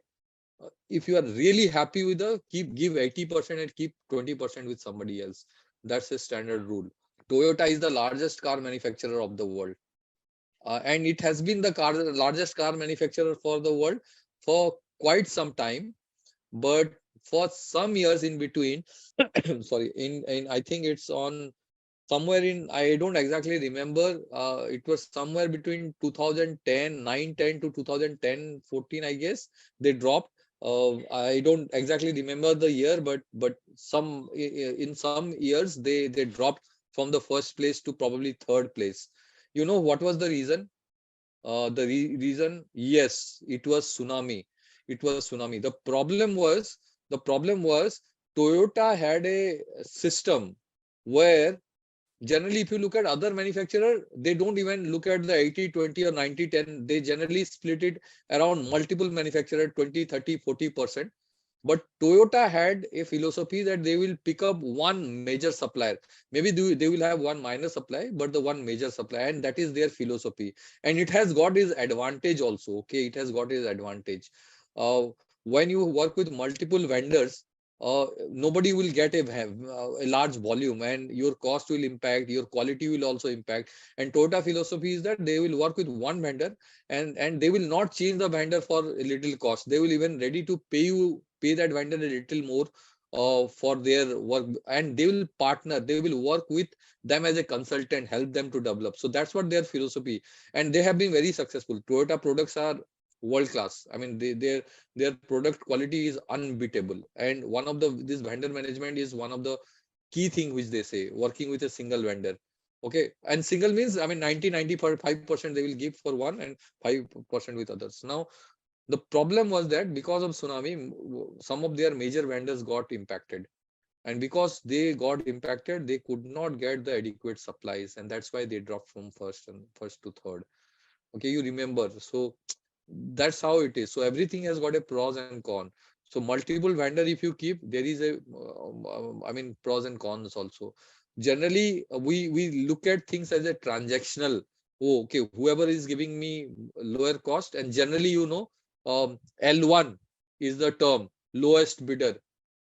if you are really happy with the, give 80% and keep 20% with somebody else. That's a standard rule. Toyota is the largest car manufacturer of the world. And it has been the largest car manufacturer for the world for quite some time. But for some years in between, sorry, in I think it's on somewhere in, I don't exactly remember, it was somewhere between 2010, 9-10 to 2010-14, I guess, they dropped. I don't exactly remember the year, but some in some years they dropped from the first place to probably third place. You know what was the reason? Reason, yes, it was tsunami. It was tsunami. The problem was Toyota had a system where, generally, if you look at other manufacturer, they don't even look at the 80-20 or 90-10. They generally split it around multiple manufacturer, 20, 30, 40%. But Toyota had a philosophy that they will pick up one major supplier. Maybe they will have one minor supply, but the one major supply, and that is their philosophy. And it has got its advantage also. Okay, it has got its advantage. When you work with multiple vendors, nobody will get a large volume, and your cost will impact, your quality will also impact. And Toyota philosophy is that they will work with one vendor, and they will not change the vendor for a little cost. They will even ready to pay that vendor a little more for their work, and they will partner, they will work with them as a consultant, help them to develop. So that's what their philosophy, and they have been very successful. Toyota products are world class. I mean, their product quality is unbeatable, and one of the this vendor management is one of the key thing which they say, working with a single vendor. Okay, and single means, I mean, 95% they will give for one and 5% with others. Now the problem was that because of tsunami, some of their major vendors got impacted, and because they got impacted, they could not get the adequate supplies, and that's why they dropped from first to third. Okay, you remember. So that's how it is. So everything has got a pros and con. So multiple vendor if you keep, there is a I mean, pros and cons also. Generally we look at things as a transactional, oh, okay, whoever is giving me lower cost, and generally, L1 is the term, lowest bidder.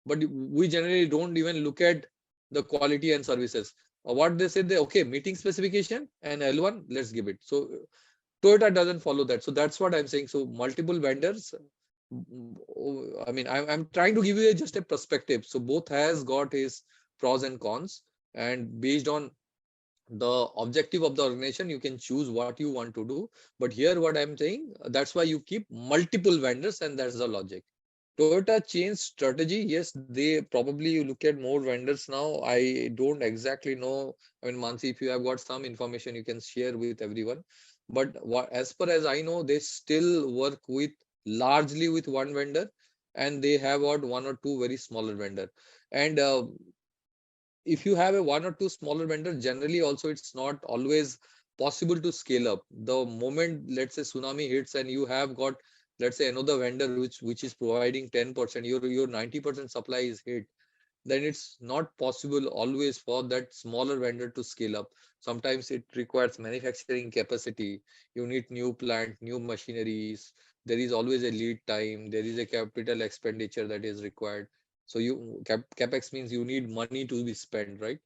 But we generally don't even look at the quality and services. What they say, they okay, meeting specification and L1, let's give it. So Toyota doesn't follow that. So that's what I'm saying. So multiple vendors. I mean, I'm trying to give you just a perspective. So both has got his pros and cons, and based on the objective of the organization, you can choose what you want to do. But here, what I'm saying, that's why you keep multiple vendors, and that's the logic. Toyota changed strategy. Yes, they probably you look at more vendors now. I don't exactly know. I mean, Mansi, if you have got some information, you can share with everyone. But as far as I know, they still work with largely with one vendor, and they have got one or two very smaller vendor. And if you have a one or two smaller vendor, generally also it's not always possible to scale up. The moment, let's say, tsunami hits and you have got, let's say, another vendor which is providing 10%, your 90% supply is hit, then it's not possible always for that smaller vendor to scale up. Sometimes it requires manufacturing capacity. You need new plant, new machineries. There is always a lead time. There is a capital expenditure that is required. So capex means you need money to be spent, right?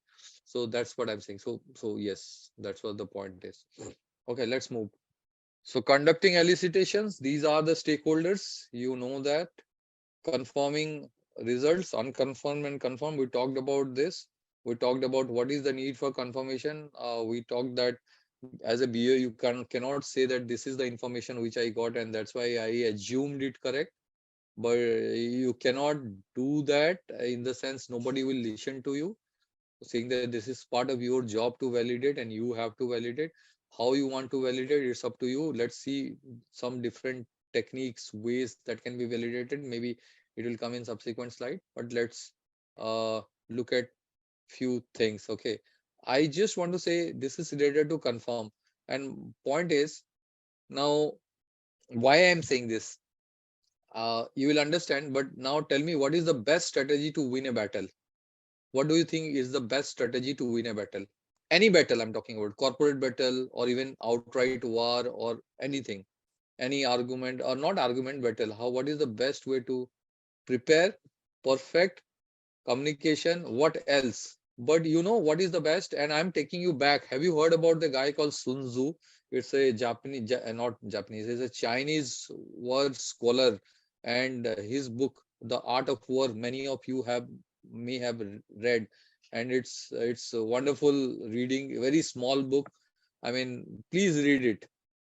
So that's what I'm saying. So yes, that's what the point is. Okay, let's move. So conducting elicitations, these are the stakeholders. You know that. Confirming results, unconfirmed and confirmed. We talked about this. We talked about what is the need for confirmation. We talked that as a BA, you cannot say that this is the information which I got and that's why I assumed it correct. But you cannot do that in the sense nobody will listen to you, saying that this is part of your job to validate and you have to validate. How you want to validate, it's up to you. Let's see some different techniques, ways that can be validated. Maybe it will come in subsequent slide, but let's look at few things. Okay, I just want to say this is related to confirm, and point is, now why I am saying this, you will understand. But now tell me, what is the best strategy to win a battle? What do you think is the best strategy to win a battle? Any battle I'm talking about, corporate battle or even outright war or anything, any argument or not argument battle. What is the best way to prepare? Perfect communication. What else? But you know what is the best? And I'm taking you back. Have you heard about the guy called Sun Tzu? It's a Japanese, not Japanese, it's a Chinese word scholar. And his book, The Art of War, many of you may have read. And it's a wonderful reading, a very small book. I mean, please read it.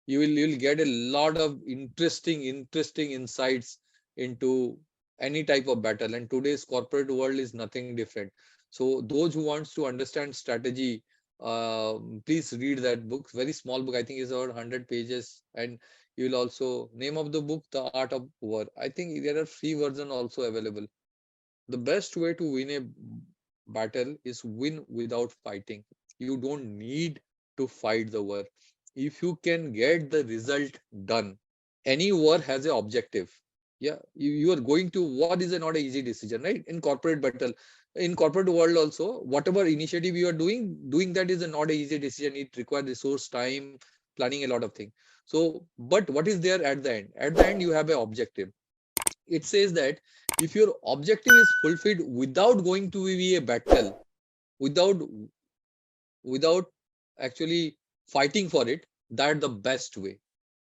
You'll get a lot of interesting insights into any type of battle, and today's corporate world is nothing different. So those who wants to understand strategy, please read that book. Very small book, I think is over 100 pages. And you will also, name of the book, The Art of War. I think there are free version also available. The best way to win a battle is win without fighting. You don't need to fight the war. If you can get the result done, any war has an objective. Yeah, you are going to, what is a not an easy decision, right? In corporate battle, in corporate world also, whatever initiative you are doing that is a not an easy decision. It requires resource, time, planning, a lot of things. So but what is there at the end? At the end you have an objective. It says that if your objective is fulfilled without going to be a battle, without without actually fighting for it, that's the best way.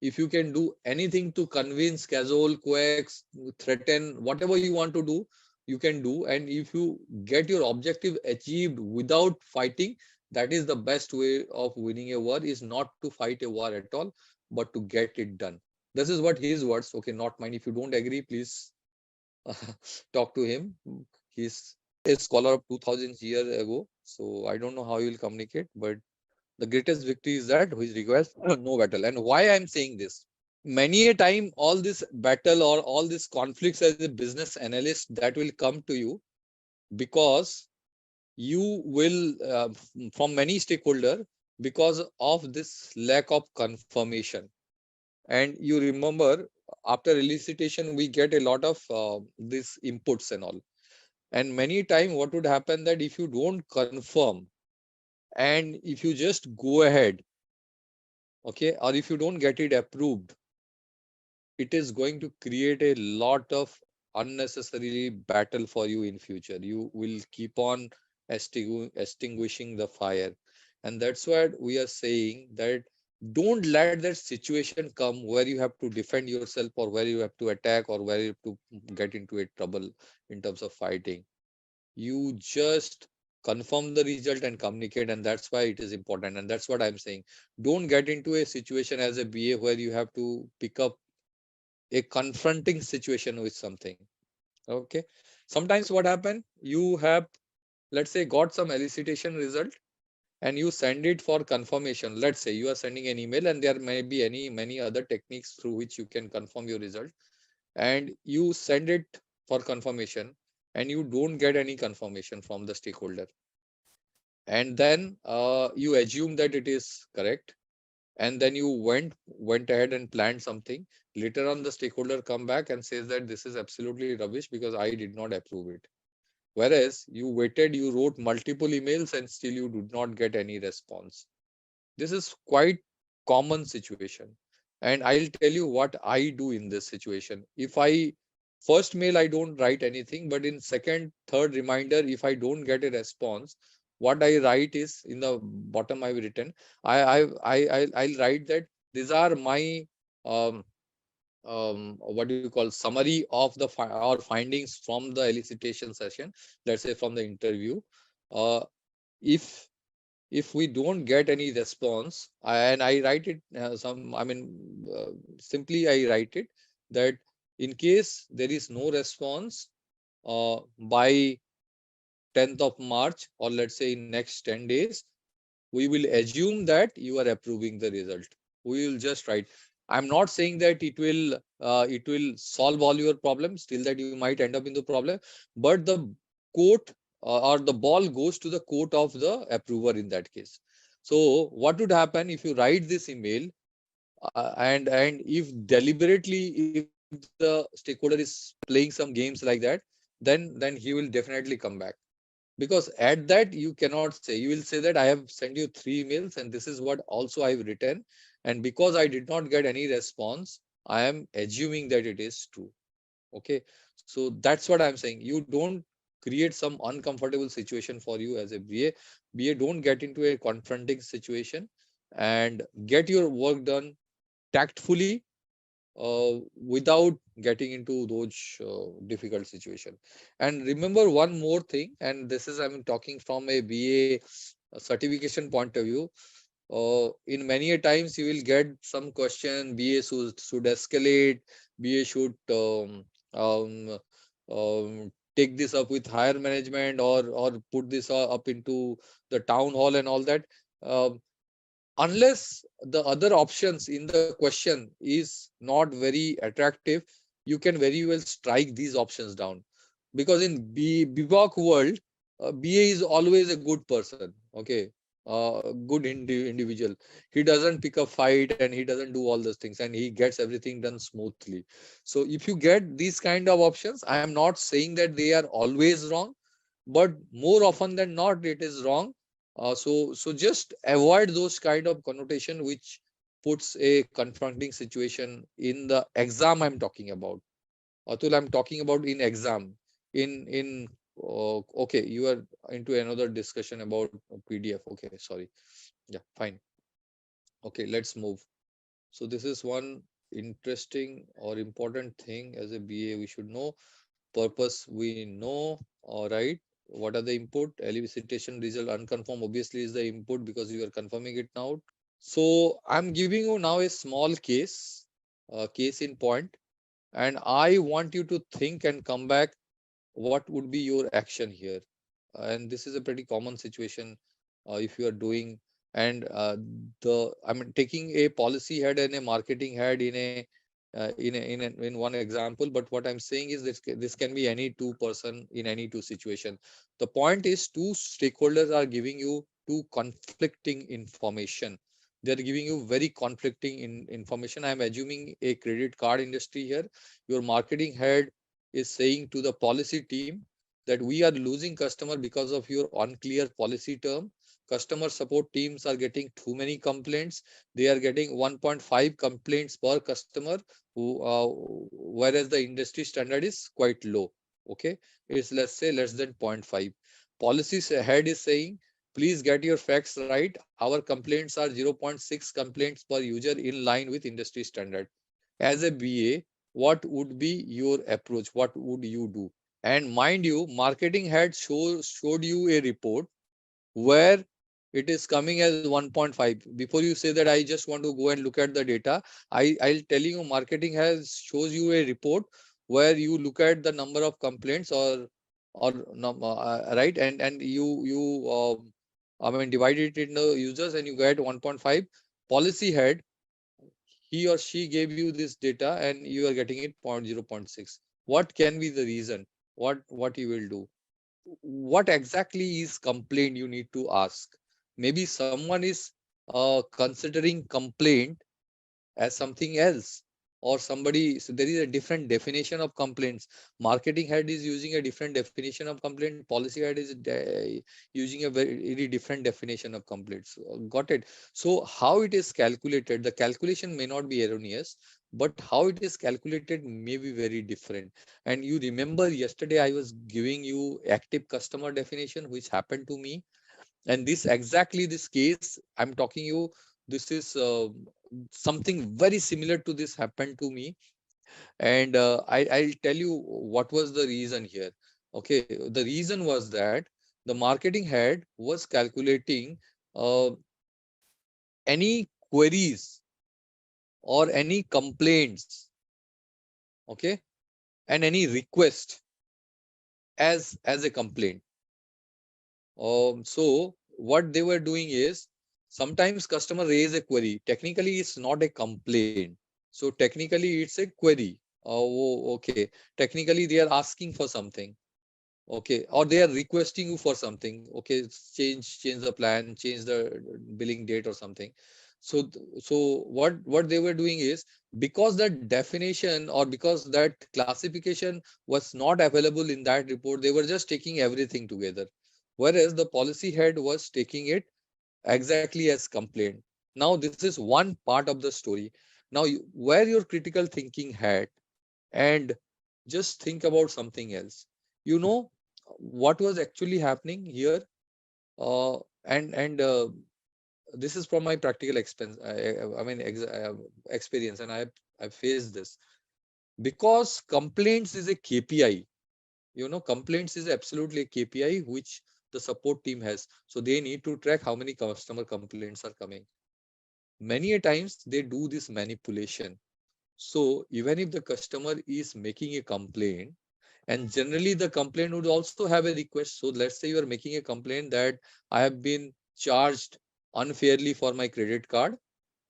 If you can do anything to convince, cajole, coax, threaten, whatever you want to do, you can do. And if you get your objective achieved without fighting, that is the best way of winning a war, is not to fight a war at all, but to get it done. This is what his words. Okay, not mine. If you don't agree, please talk to him. He's a scholar of 2000 years ago. So I don't know how he will communicate, but the greatest victory is that which requires no battle. And why I'm saying this? Many a time, all this battle or all these conflicts as a business analyst, that will come to you because you will, from many stakeholder, because of this lack of confirmation. And you remember, after elicitation, we get a lot of these inputs and all. And many time, what would happen that if you don't confirm and if you just go ahead Okay, or if you don't get it approved, it is going to create a lot of unnecessarily battle for you in future. You will keep on extinguishing the fire. And that's what we are saying, that don't let that situation come where you have to defend yourself, or where you have to attack, or where you have to get into a trouble in terms of fighting. You just confirm the result and communicate, and that's why it is important. And that's what I'm saying, don't get into a situation as a BA where you have to pick up a confronting situation with something. Okay, sometimes what happen, you have, let's say, got some elicitation result, and you send it for confirmation. Let's say you are sending an email, and there may be many other techniques through which you can confirm your result, and you send it for confirmation, and you don't get any confirmation from the stakeholder, and then you assume that it is correct, and then you went ahead and planned something. Later on, the stakeholder come back and says that this is absolutely rubbish because I did not approve it. Whereas you waited, you wrote multiple emails, and still you did not get any response. This is quite common situation. And I'll tell you what I do in this situation. If I first mail, I don't write anything, but in second, third reminder, if I don't get a response, what I write is, in the bottom I've written, I'll write that these are my um, what do you call, summary of the or findings from the elicitation session, let's say from the interview. uh, if we don't get any response, and I write it simply I write it that in case there is no response by 10th of March, or let's say in next 10 days, we will assume that you are approving the result. We will just write. I'm not saying that it will solve all your problems, still that you might end up in the problem, but the court or the ball goes to the court of the approver in that case. So what would happen if you write this email, and if deliberately, if the stakeholder is playing some games like that, then he will definitely come back. Because at that, you cannot say, you will say that I have sent you 3 emails, and this is what also I've written, and because I did not get any response, I am assuming that it is true. Okay, so that's what I'm saying. You don't create some uncomfortable situation for you as a BA. Don't get into a confronting situation, and get your work done tactfully, without getting into those difficult situation. And remember one more thing, and this is, I'm talking from a BA certification point of view. In many a times you will get some question, BA should escalate, BA should take this up with higher management, or put this up into the town hall and all that. Unless the other options in the question is not very attractive, you can very well strike these options down. Because in bivouac world, BA is always a good person. Okay, good individual. He doesn't pick a fight, and he doesn't do all those things, and he gets everything done smoothly. So if you get these kind of options, I am not saying that they are always wrong, but more often than not it is wrong. So just avoid those kind of connotation which puts a confronting situation in the exam. I'm talking about, Atul, I'm talking about in exam. In Okay, you are into another discussion about PDF. Okay, sorry. Yeah, fine. Okay, let's move. So this is one interesting or important thing as a BA we should know. Purpose we know. All right, what are the input? Elicitation result unconfirmed obviously is the input, because you are confirming it now. So I'm giving you now a small case in point, and I want you to think and come back. What would be your action here? And this is a pretty common situation if you are doing. And I mean, taking a policy head and a marketing head in one example. But what I'm saying is this can be any two person in any two situation. The point is, two stakeholders are giving you two conflicting information. They're giving you very conflicting information. I'm assuming a credit card industry here. Your marketing head is saying to the policy team that we are losing customer because of your unclear policy term. customer support teams are getting too many complaints. They are getting 1.5 complaints per customer, whereas the industry standard is quite low. Okay, it's, let's say, less than 0.5. Policy head is saying, please get your facts right. Our complaints are 0.6 complaints per user, in line with industry standard. As a BA, what would be your approach? What would you do? And mind you, marketing had showed you a report where it is coming as 1.5. Before you say that I just want to go and look at the data, I'll tell you, marketing has shows you a report where you look at the number of complaints, or right, and you I mean, divide it into users and you get 1.5. Policy head, he or she gave you this data and you are getting it 0.6. What can be the reason? What you will do? What exactly is complaint, you need to ask. Maybe someone is considering complaint as something else, or somebody, so there is a different definition of complaints. Marketing head is using a different definition of complaint, policy head is using a very different definition of complaints. Got it? So how it is calculated, the calculation may not be erroneous, but how it is calculated may be very different. And you remember yesterday I was giving you active customer definition, which happened to me. And this, exactly this case I'm talking you, this is something very similar to this happened to me. And I'll tell you what was the reason here. Okay, the reason was that the marketing head was calculating uh, any queries or any complaints, okay, and any request as a complaint. So what they were doing is, sometimes customer raise a query. Technically, it's not a complaint. So technically, it's a query. Oh, okay. Technically, they are asking for something. Okay, or they are requesting you for something. Okay, change the plan, change the billing date or something. So so what they were doing is, because that definition or because that classification was not available in that report, they were just taking everything together. Whereas the policy head was taking it exactly as complaint. Now this is one part of the story. Now where your critical thinking hat, and just think about something else. You know what was actually happening here, uh, and this is from my practical expense. I mean experience, and I faced this because complaints is a KPI. You know, complaints is absolutely a KPI which the support team has. So they need to track how many customer complaints are coming. Many a times they do this manipulation. So even if the customer is making a complaint, and generally the complaint would also have a request. So let's say you are making a complaint that I have been charged unfairly for my credit card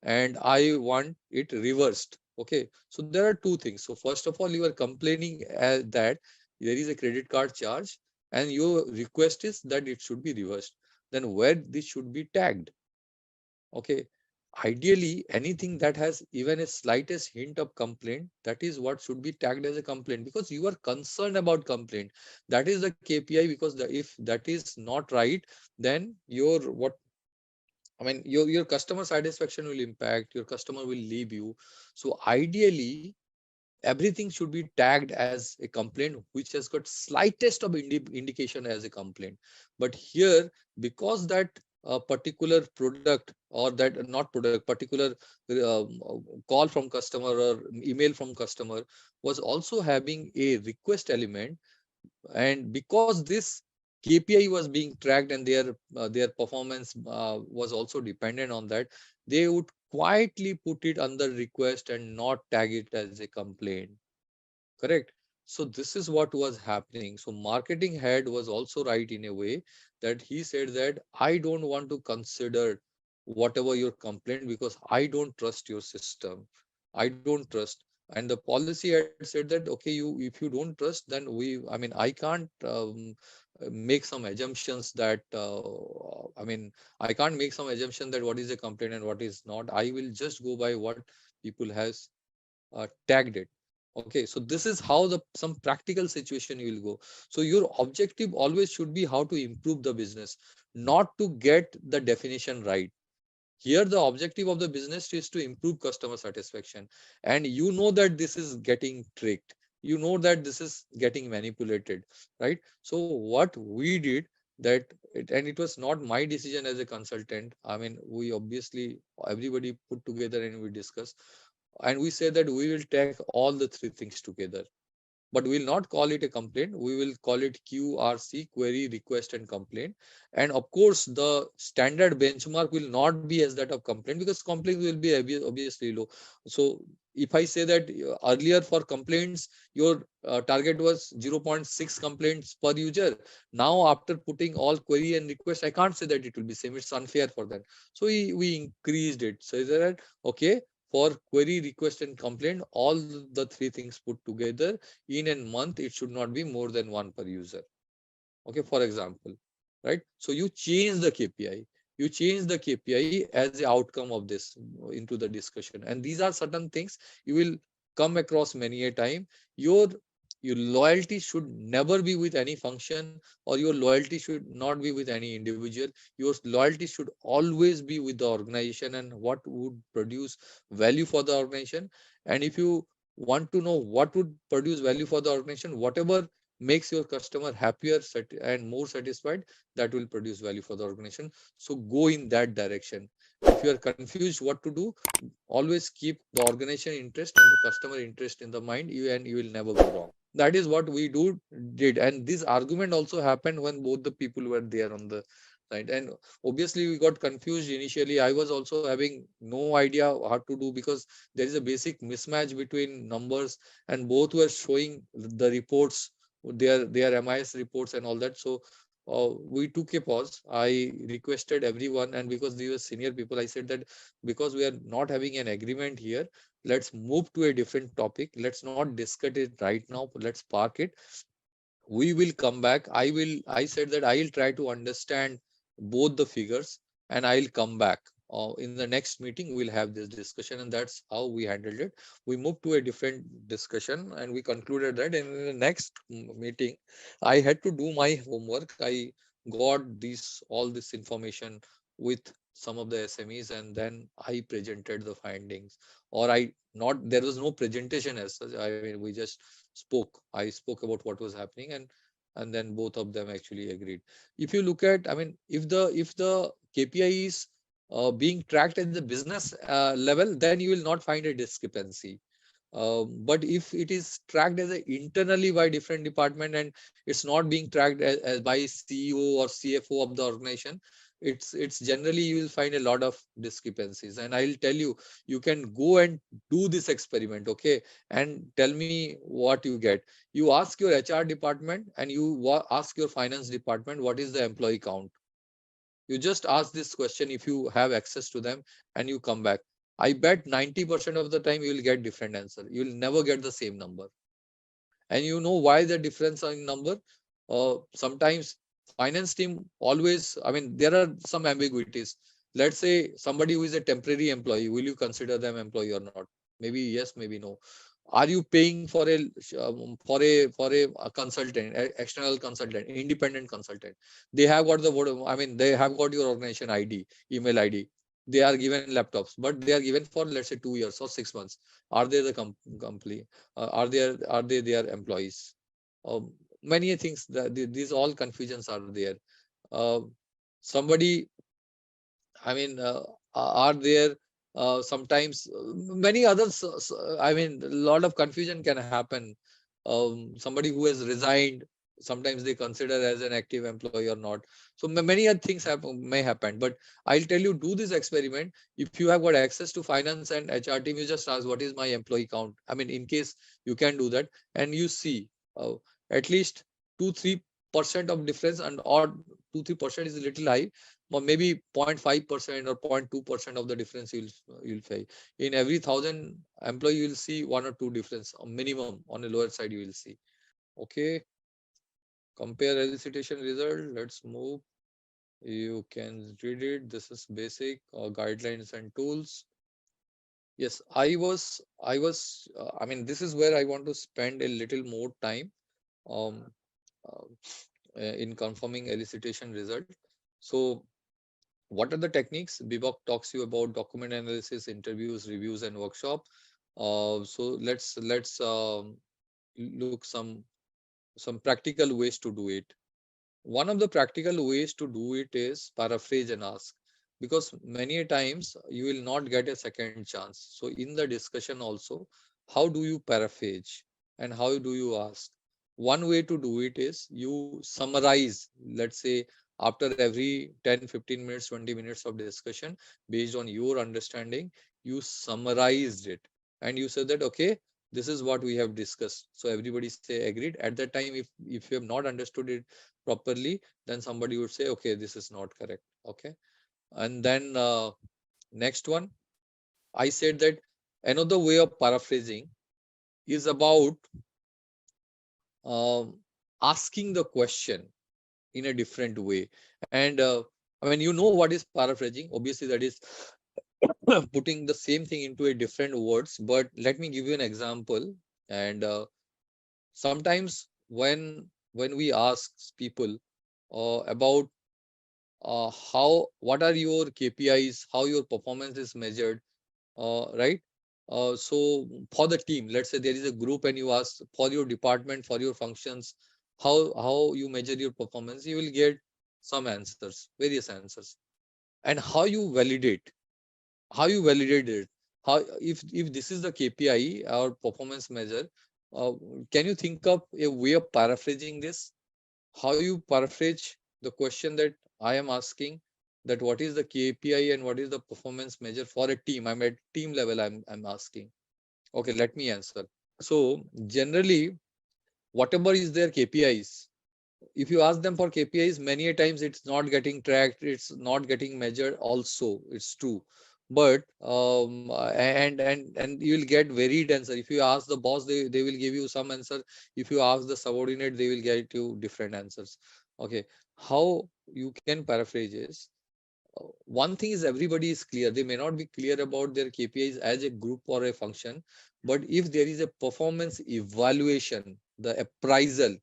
and I want it reversed. Okay. So there are two things. So first of all, you are complaining that there is a credit card charge and your request is that it should be reversed. Then where this should be tagged? Okay. Ideally, anything that has even a slightest hint of complaint, that is what should be tagged as a complaint, because you are concerned about complaint. That is the KPI, because if that is not right, then your customer satisfaction will impact, your customer will leave you. So ideally, everything should be tagged as a complaint which has got slightest of indication as a complaint. But here, because that particular product, or that not product, particular call from customer or email from customer was also having a request element, and because this KPI was being tracked and their performance was also dependent on that, they would quietly put it under request and not tag it as a complaint. Correct. So this is what was happening. So marketing head was also right in a way that he said that I don't want to consider whatever your complaint because I don't trust your system. I don't trust. And the policy had said that, okay, if you don't trust, then I can't make some assumptions that I can't make some assumption that what is a complaint and what is not. I will just go by what people has tagged it. Okay, so this is how the some practical situation you will go. So your objective always should be how to improve the business, not to get the definition right. Here the objective of the business is to improve customer satisfaction, and you know that this is getting tricked, you know that this is getting manipulated, right? So what we did that and it was not my decision as a consultant. I mean, we obviously everybody put together and we discuss, and we say that we will take all the three things together, but we will not call it a complaint. We will call it QRC, query, request, and complaint. And of course, the standard benchmark will not be as that of complaint, because complaints will be obviously low. So if I say that earlier for complaints, your target was 0.6 complaints per user. Now, after putting all query and request, I can't say that it will be same. It's unfair for that. So we increased it. So is that okay? For query, request, and complaint, all the three things put together in a month, it should not be more than one per user. Okay, for example, right? So you change the KPI. You change the KPI as the outcome of this into the discussion. And these are certain things you will come across many a time. Your your loyalty should never be with any function, or your loyalty should not be with any individual. Your loyalty should always be with the organization and what would produce value for the organization. And if you want to know what would produce value for the organization, whatever makes your customer happier and more satisfied, that will produce value for the organization. So go in that direction. If you are confused what to do, always keep the organization interest and the customer interest in the mind, and you will never go wrong. That is what we did, and this argument also happened when both the people were there on the right. And obviously we got confused initially. I was also having no idea how to do, because there is a basic mismatch between numbers, and both were showing the reports, their MIS reports and all that. So we took a pause. I requested everyone, and because they were senior people, I said that because we are not having an agreement here, let's move to a different topic. Let's not discuss it right now. Let's park it. We will come back. I said that I'll try to understand both the figures, and I'll come back. In the next meeting, we'll have this discussion, and that's how we handled it. We moved to a different discussion, and we concluded that. And in the next meeting, I had to do my homework. I got all this information with some of the SMEs, and then I presented the findings. Or I not there was no presentation as such. I mean, we just spoke. I spoke about what was happening, and then both of them actually agreed. If you look at, I mean, if the KPI is being tracked at the business level, then you will not find a discrepancy. But if it is tracked as a internally by different department, and it's not being tracked as by CEO or CFO of the organization, it's generally you will find a lot of discrepancies. And I'll tell you, you can go and do this experiment, okay, and tell me what you get. You ask your HR department, and you ask your finance department what is the employee count. You just ask this question if you have access to them, and you come back. I bet 90% of the time you will get different answer. You will never get the same number. And you know why the difference in number? Sometimes finance team always, I mean, there are some ambiguities. Let's say somebody who is a temporary employee, will you consider them employee or not? Maybe yes, maybe no. Are you paying for a consultant, external consultant, independent consultant? They have got I mean, they have got your organization ID, email ID. They are given laptops, but they are given for, let's say, 2 years or 6 months. Are they the company? Are they their employees? Many things that these all confusions are there. Uh, somebody, I mean, are there sometimes many others? I mean, a lot of confusion can happen. Somebody who has resigned, sometimes they consider as an active employee or not. So many other things may happen. But I'll tell you, do this experiment. If you have got access to finance and HR team, you just ask what is my employee count. I mean, in case you can do that, and you see uh, at least 2-3% of difference, and or 2-3% is a little high, or maybe 0.5% or 0.2% of the difference you'll pay. In every 1,000 employee, you will see one or two difference, or minimum on the lower side you will see. Okay, compare elicitation result. Let's move. You can read it. This is basic guidelines and tools. Yes, I mean, this is where I want to spend a little more time um, uh, in confirming elicitation result. So, what are the techniques? Bebop talks you about document analysis, interviews, reviews, and workshop. So let's look some practical ways to do it. One of the practical ways to do it is paraphrase and ask, because many a times you will not get a second chance. So in the discussion also, how do you paraphrase and how do you ask? One way to do it is you summarize, let's say, after every 10, 15 minutes, 20 minutes of discussion, based on your understanding, you summarized it and you said that, okay, this is what we have discussed. So everybody say agreed. At that time, if you have not understood it properly, then somebody would say, okay, this is not correct. Okay. And then next one, I said that another way of paraphrasing is about um, asking the question in a different way. And I mean, you know what is paraphrasing? Obviously, that is putting the same thing into a different words. But let me give you an example. And sometimes when we ask people about how what are your KPIs, how your performance is measured, right? So for the team, let's say there is a group and you ask for your department, for your functions, how you measure your performance, you will get some answers, various answers. And how you validate it, how if this is the KPI or performance measure, uh, can you think of a way of paraphrasing this? How you paraphrase the question that I am asking, that what is the KPI and what is the performance measure for a team? I'm at team level. I'm asking. Okay, let me answer. So generally, whatever is their KPIs, if you ask them for KPIs, many a times it's not getting tracked, it's not getting measured. Also, it's true. But and you will get varied answer. If you ask the boss, they will give you some answer. If you ask the subordinate, they will get you different answers. Okay, how you can paraphrase is, one thing is everybody is clear. They may not be clear about their KPIs as a group or a function, but if there is a performance evaluation, the appraisal,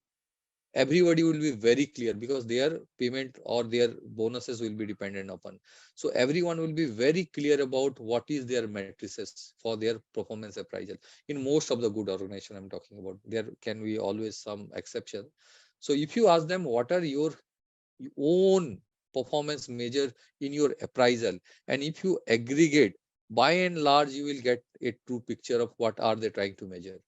everybody will be very clear because their payment or their bonuses will be dependent upon. So everyone will be very clear about what is their matrices for their performance appraisal. In most of the good organization I'm talking about, there can be always some exception. So if you ask them what are your own performance measure in your appraisal, and if you aggregate, by and large you will get a true picture of what are they trying to measure.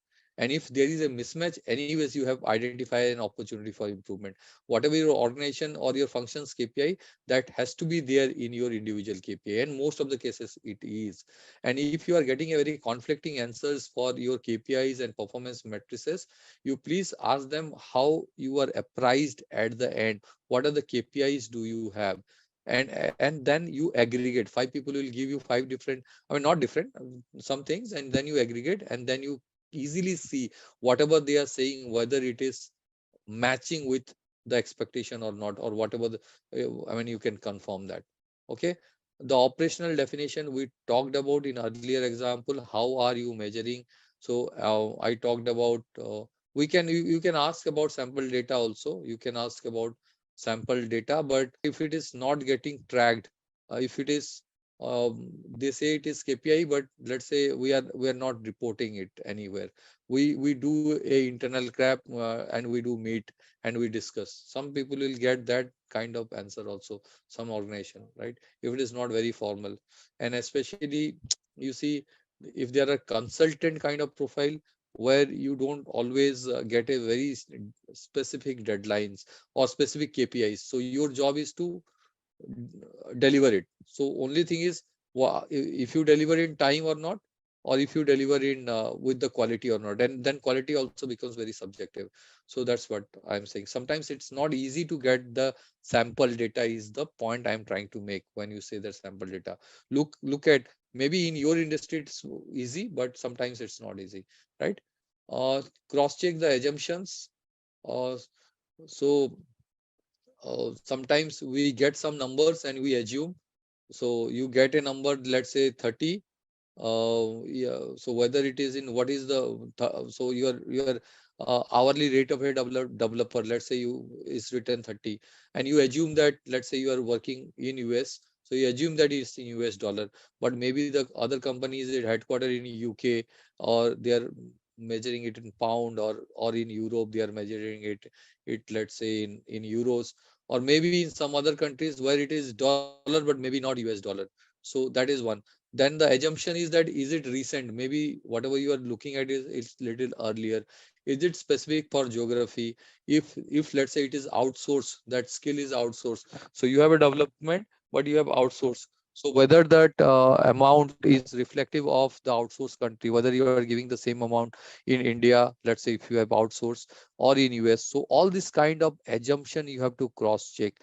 And if there is a mismatch, anyways you have identified an opportunity for improvement. Whatever your organization or your functions KPI, that has to be there in your individual KPI, and most of the cases it is. And if you are getting a very conflicting answers for your KPIs and performance matrices, you please ask them how you are appraised at the end, what are the KPIs do you have, and then you aggregate. Five people will give you five different, I mean not different, some things, and then you aggregate, and then you easily see whatever they are saying, whether it is matching with the expectation or not, or whatever I mean, you can confirm that. Okay, the operational definition we talked about in earlier example, how are you measuring? So I talked about you can ask about sample data also, you can ask about sample data, but if it is not getting tracked, if it is they say it is KPI, but let's say we are not reporting it anywhere. We do a internal crap and we do meet and we discuss. Some people will get that kind of answer also, some organization, right? If it is not very formal, and especially you see, if there are consultant kind of profile where you don't always get a very specific deadlines or specific KPIs, so your job is to deliver it. So only thing is, if you deliver in time or not, or if you deliver in with the quality or not, and then quality also becomes very subjective. So that's what I'm saying. Sometimes it's not easy to get the sample data is the point I'm trying to make when you say that sample data. Look at, maybe in your industry it's easy, but sometimes it's not easy, right? Cross check the assumptions. Uh, so sometimes we get some numbers and we assume. So you get a number, let's say 30, Yeah, so whether it is in what is the so your hourly rate of a developer, let's say you is written 30, and you assume that, let's say you are working in US, so you assume that it's in US dollar, but maybe the other company is headquartered in UK, or they are measuring it in pound, or in Europe they are measuring it, let's say in euros, or maybe in some other countries where it is dollar but maybe not US dollar. So that is one. Then the assumption is that, is it recent? Maybe whatever you are looking at is it's little earlier. Is it specific for geography? If let's say it is outsourced, that skill is outsourced. So you have a development, but you have outsourced. So whether that amount is reflective of the outsourced country, whether you are giving the same amount in India, let's say if you have outsourced, or in US. So all this kind of assumption you have to cross check.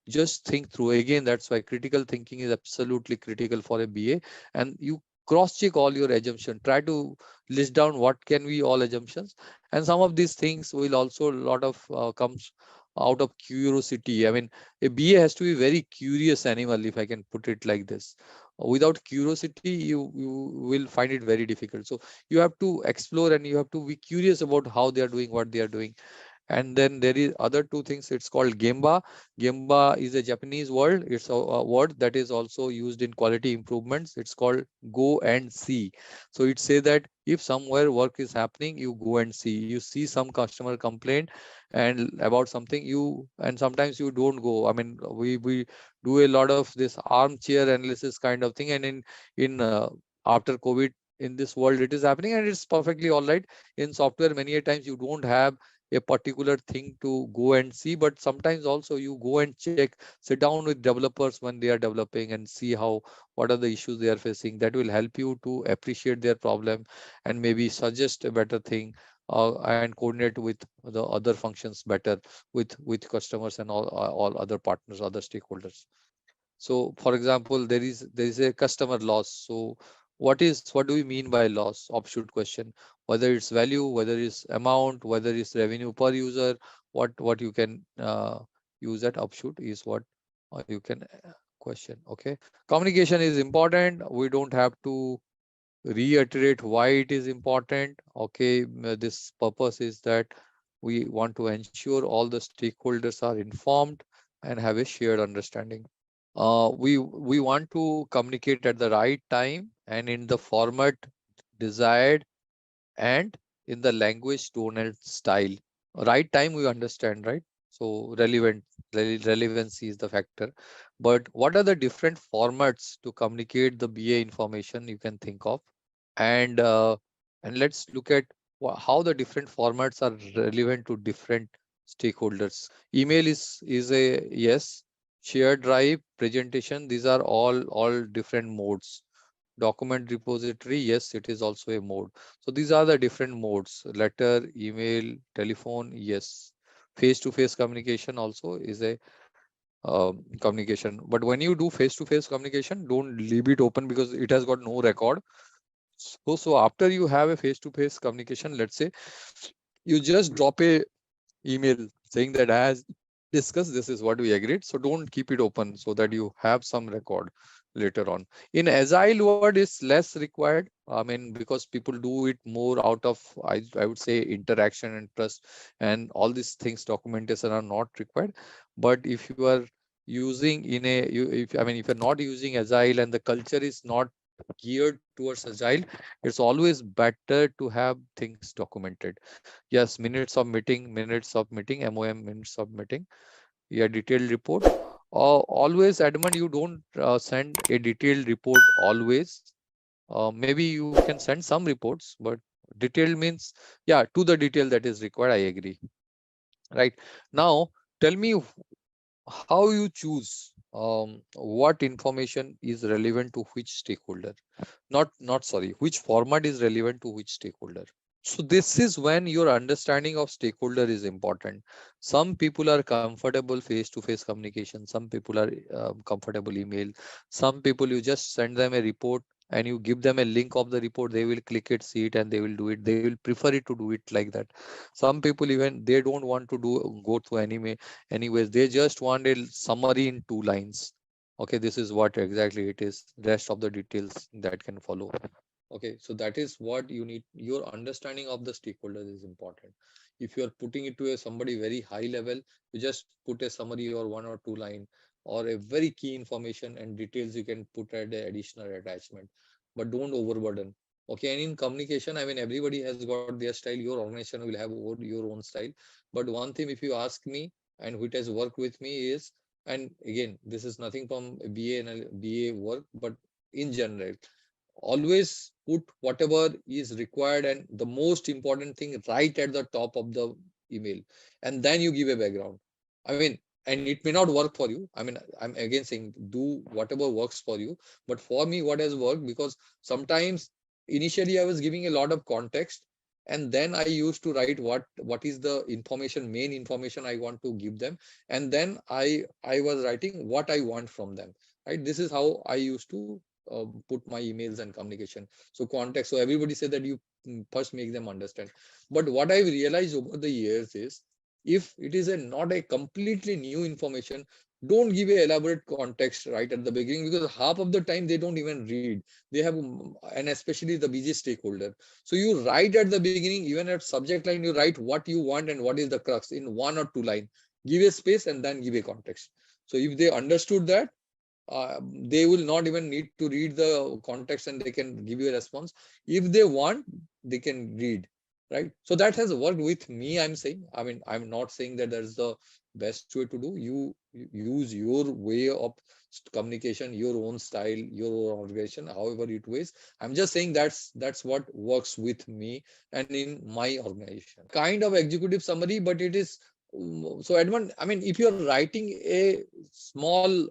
Just think through again. That's why critical thinking is absolutely critical for a BA. And you cross check all your assumption, try to list down what can be all assumptions. And some of these things will also a lot of comes out of curiosity. I mean, a BA has to be very curious animal, if I can put it like this. Without curiosity, you will find it very difficult. So you have to explore, and you have to be curious about how they are doing, what they are doing. And then there is other two things. It's called Gemba. Gemba is a Japanese word. It's a word that is also used in quality improvements. It's called go and see. So it say that if somewhere work is happening, you go and see. You see some customer complaint and about something, you, and sometimes you don't go. I mean, we do a lot of this armchair analysis kind of thing, and in after COVID, in this world it is happening, and it's perfectly all right. In software, many a times you don't have a particular thing to go and see, but sometimes also you go and check, sit down with developers when they are developing and see how, what are the issues they are facing. That will help you to appreciate their problem and maybe suggest a better thing, and coordinate with the other functions better with customers and all other partners, other stakeholders. So for example, there is a customer loss. So what do we mean by loss? Offshoot question. Whether it's value, whether it's amount, whether it's revenue per user, what you can use that offshoot is what you can question. Okay. Communication is important. We don't have to reiterate why it is important. Okay. This purpose is that we want to ensure all the stakeholders are informed and have a shared understanding. We want to communicate at the right time and in the format desired, and in the language, tone, and style. Right time we understand, right? So relevancy is the factor. But what are the different formats to communicate the BA information you can think of? And uh, and let's look at how the different formats are relevant to different stakeholders. Email is a yes. Shared drive, presentation, these are all different modes. Document repository, yes, it is also a mode. So these are the different modes: letter, email, telephone, yes. Face to face communication also is a communication. But when you do face to face communication, don't leave it open because it has got no record. So after you have a face to face communication, let's say you just drop a email saying that, as discussed, this is what we agreed. So don't keep it open, so that you have some record later on. In agile world, is less required. I mean, because people do it more out of, I would say, interaction and trust, and all these things, documentation are not required. But if you are using in a you if I mean, if you're not using agile and the culture is not geared towards agile, it's always better to have things documented. Yes, minutes of meeting, MOM, minutes of meeting. Yeah, detailed report. Always adamant you don't send a detailed report always. Maybe you can send some reports, but detailed means, yeah, to the detail that is required. I agree. Right. Now, tell me how you choose what information is relevant to which stakeholder. Not sorry, which format is relevant to which stakeholder. So this is when your understanding of stakeholder is important. Some people are comfortable face-to-face communication. Some people are comfortable email. Some people you just send them a report and you give them a link of the report. They will click it, see it, and they will do it. They will prefer it to do it like that. Some people even they don't want to go through anyways. They just want a summary in 2 lines. Okay, this is what exactly it is. Rest of the details that can follow. Okay, so that is what you need. Your understanding of the stakeholders is important. If you are putting it to a somebody very high level, you just put a summary or one or two line or a very key information and details you can put at the additional attachment, but don't overburden. Okay, and in communication, I mean, everybody has got their style. Your organization will have your own style. But one thing, if you ask me, and which has worked with me is, and again, this is nothing from BA and BA work, but in general, always put whatever is required and the most important thing right at the top of the email, and then you give a background. I mean, and it may not work for you. I mean, I'm again saying do whatever works for you. But for me, what has worked, because sometimes initially I was giving a lot of context, and then I used to write what is the information, main information I want to give them, and then I was writing what I want from them. Right, this is how I used to put my emails and communication. So context, so everybody said that you first make them understand. But what I've realized over the years is, if it is a not a completely new information, don't give a elaborate context right at the beginning, because half of the time they don't even read. They have and especially the busy stakeholder. So you write at the beginning, even at subject line, you write what you want and what is the crux in one or two line. Give a space and then give a context. So if they understood that, they will not even need to read the context and they can give you a response. If they want, they can read, right? So that has worked with me, I'm saying. I mean, I'm not saying that that's the best way to do. You use your way of communication, your own style, your own organization, however it ways. I'm just saying that's what works with me and in my organization. Kind of executive summary, but it is so Edmund, I mean, if you're writing a small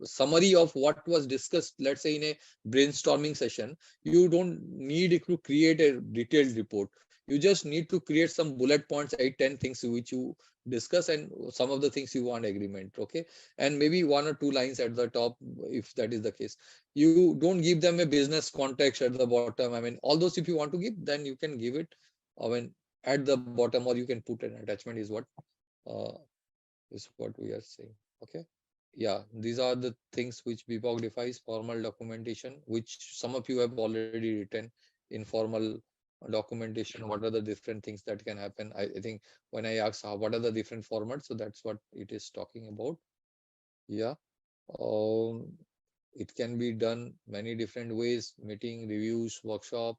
summary of what was discussed, let's say in a brainstorming session, you don't need to create a detailed report. You just need to create some bullet points, 8, 10 things which you discuss, and some of the things you want agreement. Okay, and maybe one or two lines at the top, if that is the case. You don't give them a business context at the bottom. I mean, all those, if you want to give, then you can give it. I mean, at the bottom, or you can put an attachment, uh, is what we are saying. Okay. Yeah, these are the things which BPOC defines: formal documentation, which some of you have already written. Informal documentation, what are the different things that can happen? I think when I ask what are the different formats, so that's what it is talking about. Yeah. Um, it can be done many different ways: meeting, reviews, workshop,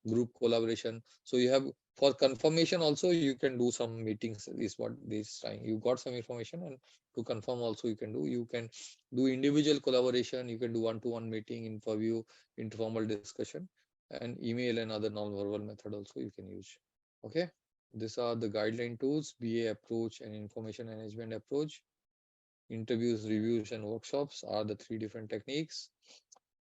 group collaboration. So you have, for confirmation also you can do some meetings, is what this time you got some information, and to confirm also you can do. You can do individual collaboration, you can do one-to-one meeting, interview, informal discussion, and email and other non-verbal method also you can use. Okay. These are the guideline tools: BA approach and information management approach. Interviews, reviews, and workshops are the three different techniques.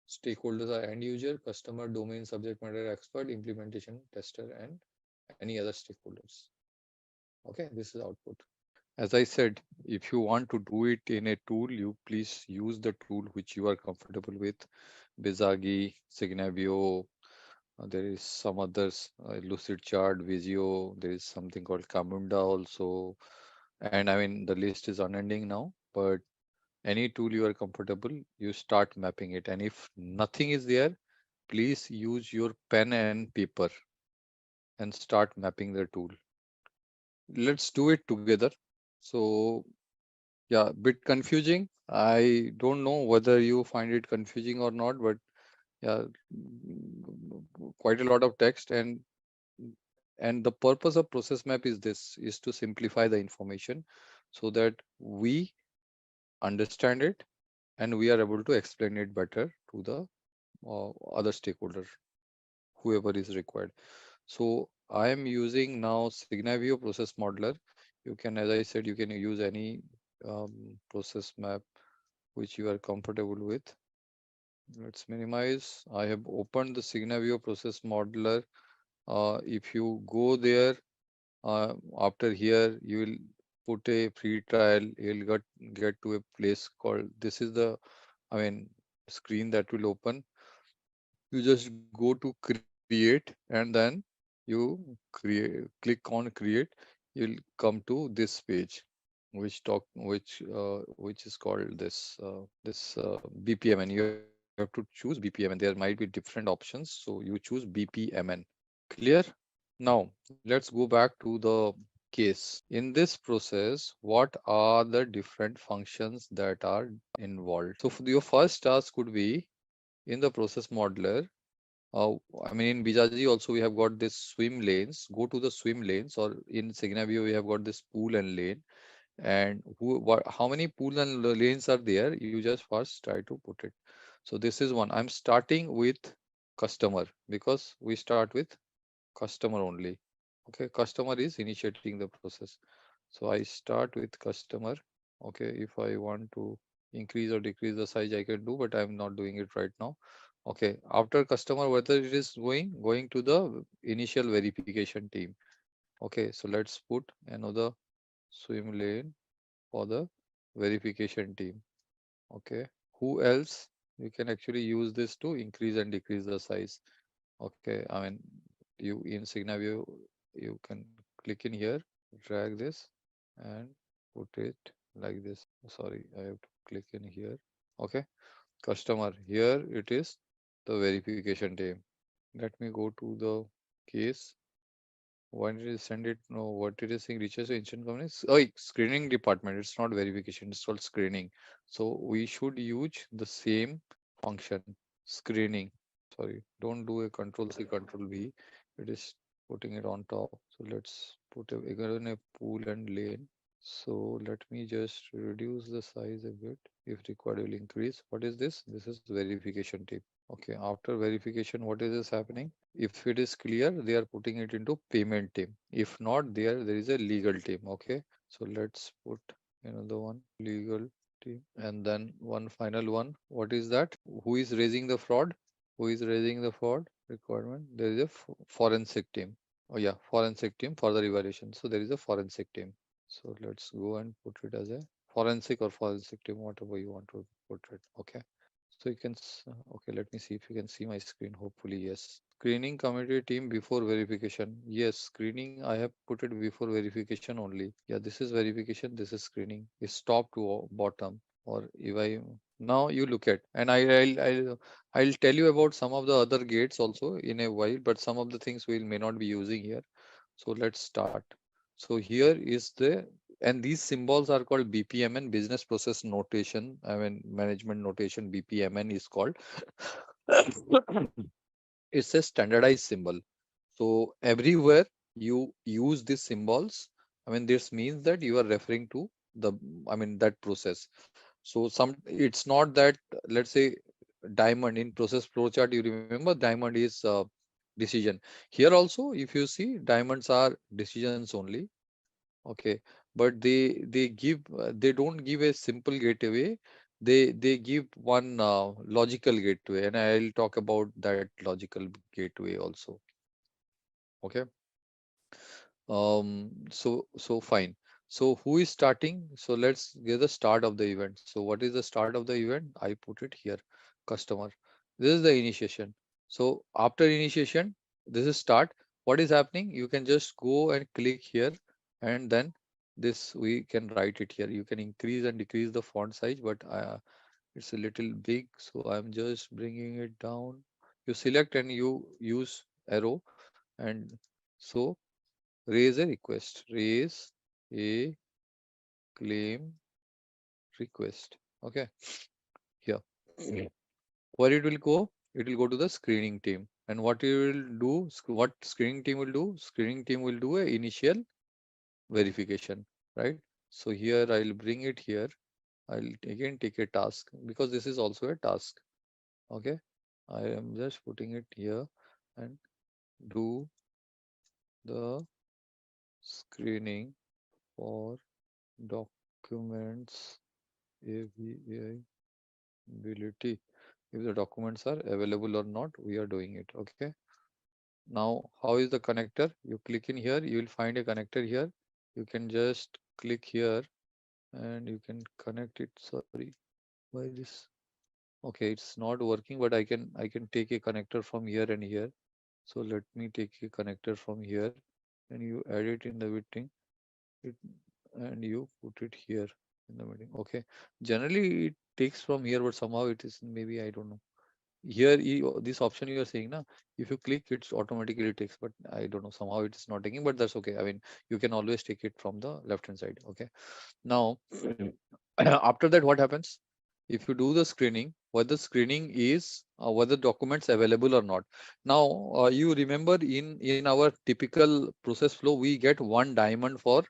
Stakeholders are end user, customer, domain, subject matter expert, implementation tester, and any other stakeholders. Okay, this is output. As I said, if you want to do it in a tool, you please use the tool which you are comfortable with. Bizagi, Signavio, there is some others, Lucid Chart, Visio, there is something called Camunda also. And I mean, the list is unending now, but any tool you are comfortable, you start mapping it. And if nothing is there, please use your pen and paper and start mapping the tool. Let's do it together. So yeah, bit confusing. I don't know whether you find it confusing or not, but yeah, quite a lot of text. And the purpose of process map is this, is to simplify the information so that we understand it and we are able to explain it better to the other stakeholder, whoever is required. So I am using now Signavio process modeler. You can, as I said, you can use any process map which you are comfortable with. Let's minimize. I have opened the Signavio process modeler. If you go there, after here, you will put a free trial. You'll get to a place called, this is the, I mean, screen that will open. You just go to create and then you click on create. You'll come to this page. which is called this BPMN. You have to choose BPMN. There might be different options, so you choose BPMN. Clear? Now let's go back to the case. In this process, what are the different functions that are involved? So for your first task could be in the process modeler. Uh, I mean, in Bijaji also we have got this swim lanes. Go to the swim lanes, or in Signavio we have got this pool and lane. And how many pool and lanes are there? You just first try to put it. So this is one. I'm starting with customer because we start with customer only. Okay, customer is initiating the process. So I start with customer. Okay, if I want to increase or decrease the size, I can do, but I'm not doing it right now. Okay, after customer, whether it is going to the initial verification team. Okay, so let's put another swim lane for the verification team. Okay, who else? You can actually use this to increase and decrease the size. Okay, I mean, you in Signavio, you can click in here, drag this and put it like this. Sorry, I have to click in here. Okay, customer, here it is the verification team. Let me go to the case. Why did it send it? No, what it is saying reaches the instant companies. Oh, screening department. It's not verification, it's called screening. So we should use the same function, screening. Sorry, don't do a control C, control V. It is putting it on top. So let's put again a pool and lane. So let me just reduce the size a bit. If required, will increase. What is this? This is verification tip. Okay, after verification, what is this happening? If it is clear, they are putting it into payment team. If not, there is a legal team. Okay, so let's put another one, legal team, and then one final one. What is that? Who is raising the fraud? Who is raising the fraud requirement? There is a forensic team. Oh yeah, forensic team for the evaluation. So there is a forensic team. So let's go and put it as a forensic or forensic team, whatever you want to put it. Okay. So you can, okay, let me see if you can see my screen. Hopefully, yes. Screening committee team before verification. Yes, screening, I have put it before verification only. Yeah, this is verification, this is screening. It's top to bottom. Or if I, now you look at, and I'll tell you about some of the other gates also in a while, but some of the things we may not be using here. So let's start. So here is the, and these symbols are called BPMN, business process notation. I mean, management notation, BPMN is called. It's a standardized symbol. So everywhere you use these symbols, I mean, this means that you are referring to the, I mean, that process. So it's not that, let's say, diamond in process flowchart, you remember diamond is decision. Here also, if you see, diamonds are decisions only. Okay, but they don't give a simple gateway. They give one logical gateway, and I'll talk about that logical gateway also. Okay. So fine. So who is starting? So let's get the start of the event. So what is the start of the event? I put it here, customer. This is the initiation. So after initiation, this is start. What is happening? You can just go and click here, and then this we can write it here. You can increase and decrease the font size, but it's a little big, so I'm just bringing it down. You select and you use arrow, and so raise a request, raise a claim request. Okay, here. Yeah. Where it will go? It will go to the screening team. And what it will do, what screening team will do? Screening team will do a initial verification, right? So here I'll bring it here. I'll again take a task because this is also a task. Okay, I am just putting it here and do the screening for documents availability. If the documents are available or not, we are doing it. Okay. Now, how is the connector? You click in here, you will find a connector here. You can just click here and you can connect it. Sorry, why this? Okay, it's not working, but I can take a connector from here and here. So let me take a connector from here and you add it in the thing. It, and you put it here in the middle. Okay. Generally it takes from here, but somehow it is, maybe I don't know. Here this option you are saying na, if you click it's automatically takes, but I don't know, somehow it is not taking, but that's okay. I mean, you can always take it from the left hand side. Okay. Now after that what happens, if you do the screening, whether screening is whether documents available or not. Now you remember in our typical process flow we get one diamond for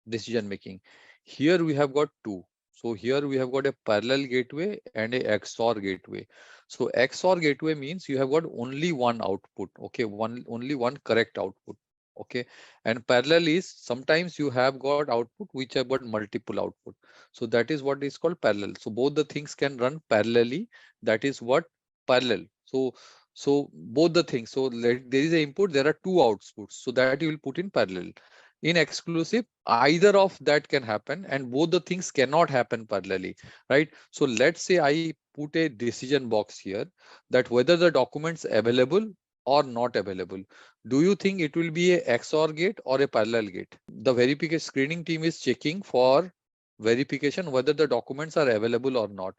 decision making. Here we have got two. So here we have got a parallel gateway and a XOR gateway. So XOR gateway means you have got only one output. Okay, only one correct output. Okay, and parallel is sometimes you have got output which have got multiple output. So that is what is called parallel. So both the things can run parallelly. That is what parallel. So both the things. So there is a input. There are two outputs. So that you will put in parallel. In exclusive, either of that can happen, and both the things cannot happen parallelly, right? So let's say I put a decision box here that whether the documents available or not available. Do you think it will be a XOR gate or a parallel gate? The verification screening team is checking for verification whether the documents are available or not.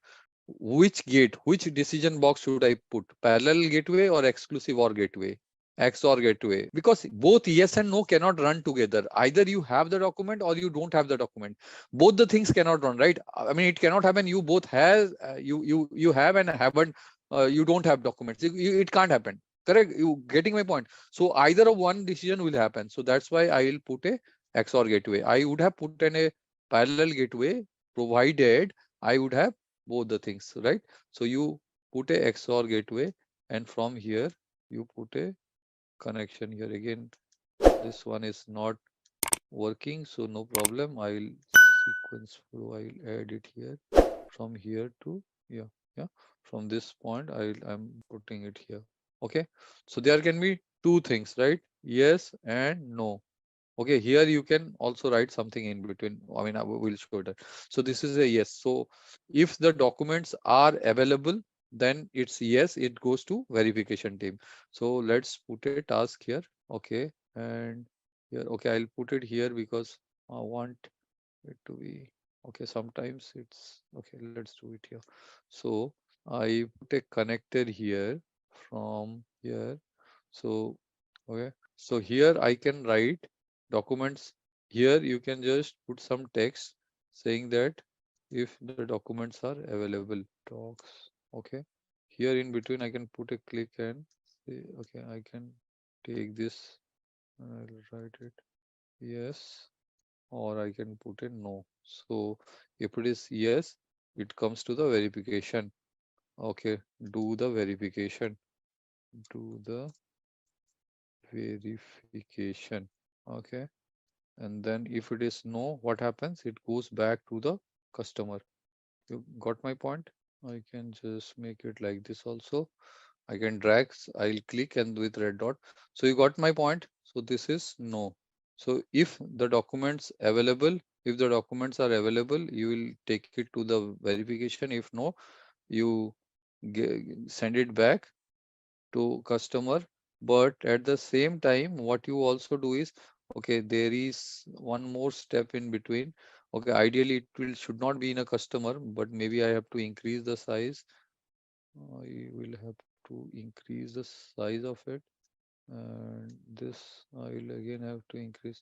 Which gate, which decision box should I put? Parallel gateway or exclusive OR gateway? XOR gateway, because both yes and no cannot run together. Either you have the document or you don't have the document. Both the things cannot run, right? I mean, it cannot happen. You both have you have and haven't. You don't have documents. It can't happen. Correct? You getting my point? So either of one decision will happen. So that's why I will put a XOR gateway. I would have put in a parallel gateway provided I would have both the things, right? So you put a XOR gateway, and from here you put a connection here. Again, this one is not working, so no problem. I'll sequence flow, I'll add it here from here to yeah. From this point I'm putting it here. Okay, so there can be two things, right? Yes and no. Okay, here you can also write something in between. I mean, I will show that. So this is a yes. So if the documents are available, then it's yes, it goes to verification team. So let's put a task here. Okay, and here, okay, I'll put it here because I want it to be okay. Sometimes it's okay. Let's do it here. So I put a connector here from here. So okay, so here I can write documents. Here you can just put some text saying that if the documents are available, docs. Okay, here in between I can put a click and say okay, I can take this and I'll write it yes, or I can put a no. So if it is yes, it comes to the verification. Okay, do the verification. Do the verification. Okay, and then if it is no, what happens? It goes back to the customer. You got my point? I can just make it like this also. I can drag, I'll click and with red dot. So you got my point. So this is no. So if the documents available, if the documents are available, you will take it to the verification. If no, you send it back to customer. But at the same time, what you also do is, okay, there is one more step in between. Okay, ideally it will should not be in a customer, but maybe I have to increase the size. I will have to increase the size of it, and this I will again have to increase.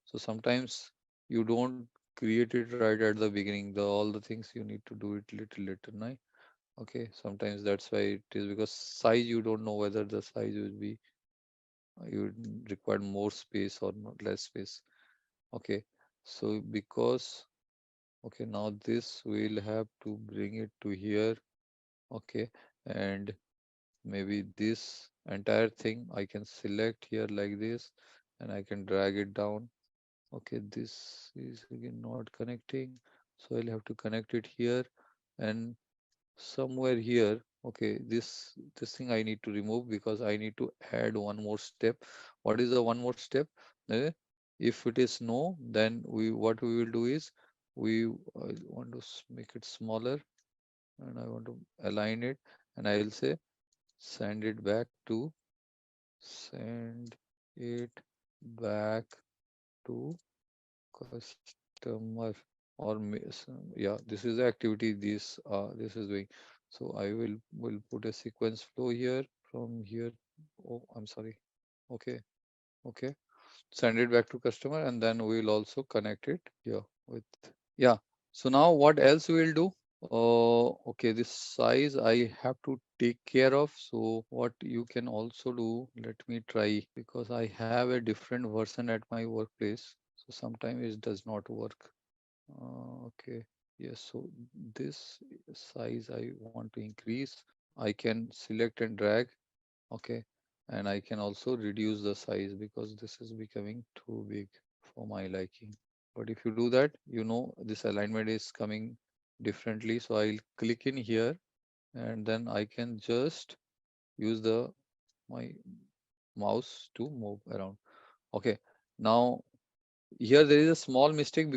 So sometimes you don't create it right at the beginning. The all the things you need to do it little later, right? Okay, sometimes that's why it is, because size you don't know whether the size will be you would require more space or not less space. Okay, so because okay, now this we'll have to bring it to here. Okay, and maybe this entire thing I can select here like this, and I can drag it down. Okay, this is again not connecting, so I'll have to connect it here, and somewhere here. Okay, this thing I need to remove because I need to add one more step. What is the one more step? Eh, if it is no, then we what we will do is we want to make it smaller, and I want to align it, and I will say send it back to send it back to customer or yeah, this is the activity this is doing. So I will put a sequence flow here from here. Oh, I'm sorry. Okay, okay. Send it back to customer, and then we'll also connect it here with, yeah. So now what else we'll do? Okay, this size I have to take care of. So what you can also do, let me try, because I have a different version at my workplace. So sometimes it does not work. Okay, yes. So this size I want to increase. I can select and drag. Okay, and I can also reduce the size because this is becoming too big for my liking. But if you do that, this alignment is coming differently. So I'll click in here, and then I can just use the my mouse to move around. Okay, now here there is a small mistake.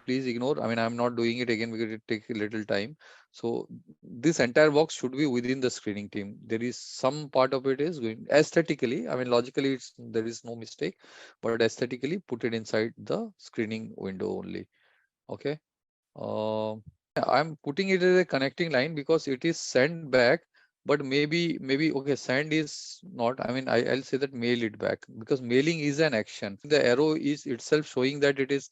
Please ignore. I mean, I'm not doing it again because it takes a little time. So this entire box should be within the screening team. There is some part of it is going aesthetically. I mean, logically, there is no mistake, but aesthetically, put it inside the screening window only. Okay. Um, I'm putting it as a connecting line because it is sent back, but maybe okay, send is not. I mean, I'll say that mail it back because mailing is an action. The arrow is itself showing that it is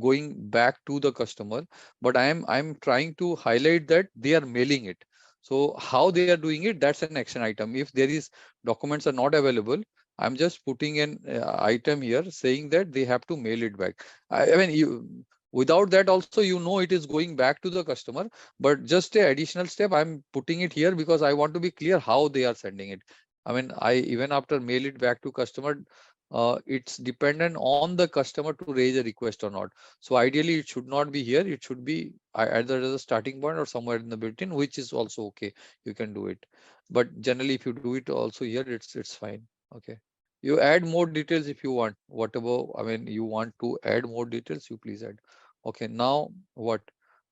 going back to the customer, but I'm trying to highlight that they are mailing it. So how they are doing it, that's an action item. If there is documents are not available, I'm just putting an item here saying that they have to mail it back. I mean, without that also, it is going back to the customer, but just a additional step I'm putting it here because I want to be clear how they are sending it. I mean, I even after mail it back to customer, it's dependent on the customer to raise a request or not. So ideally it should not be here, it should be either as a starting point or somewhere in the built-in, which is also okay. You can do it, but generally if you do it also here, it's fine. Okay, you add more details if you want. Whatever, I mean, you want to add more details, you please add. Okay, now what?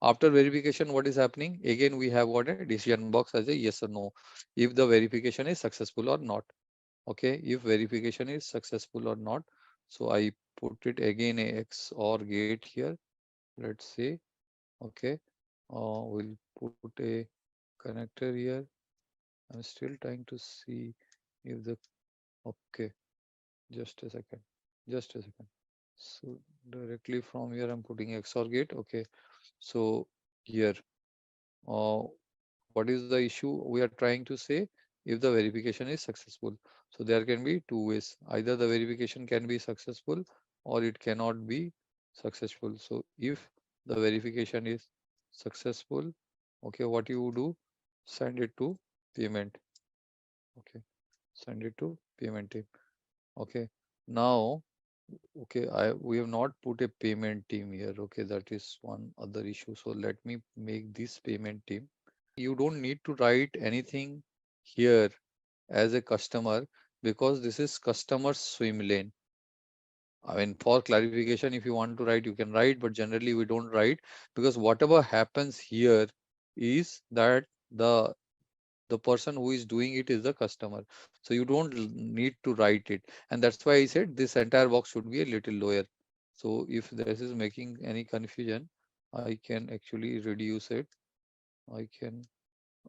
After verification, what is happening? Again, we have what a decision box as a yes or no. If the verification is successful or not. Okay, if verification is successful or not. So I put it again a X or gate here. Let's say, okay, we'll put a connector here. I'm still trying to see if the, okay, just a second, just a second. So directly from here, I'm putting XOR gate. Okay. So here, uh, what is the issue we are trying to say? If the verification is successful. So there can be two ways. Either the verification can be successful or it cannot be successful. So if the verification is successful, okay, what you do? Send it to payment. Okay. Send it to payment team. Okay. Now, okay, we have not put a payment team here. Okay, that is one other issue. So let me make this payment team. You don't need to write anything here as a customer because this is customer swim lane. I mean, for clarification, if you want to write, you can write, but generally we don't write because whatever happens here is that the person who is doing it is the customer. So you don't need to write it. And that's why I said this entire box should be a little lower. So if this is making any confusion, I can actually reduce it. I can,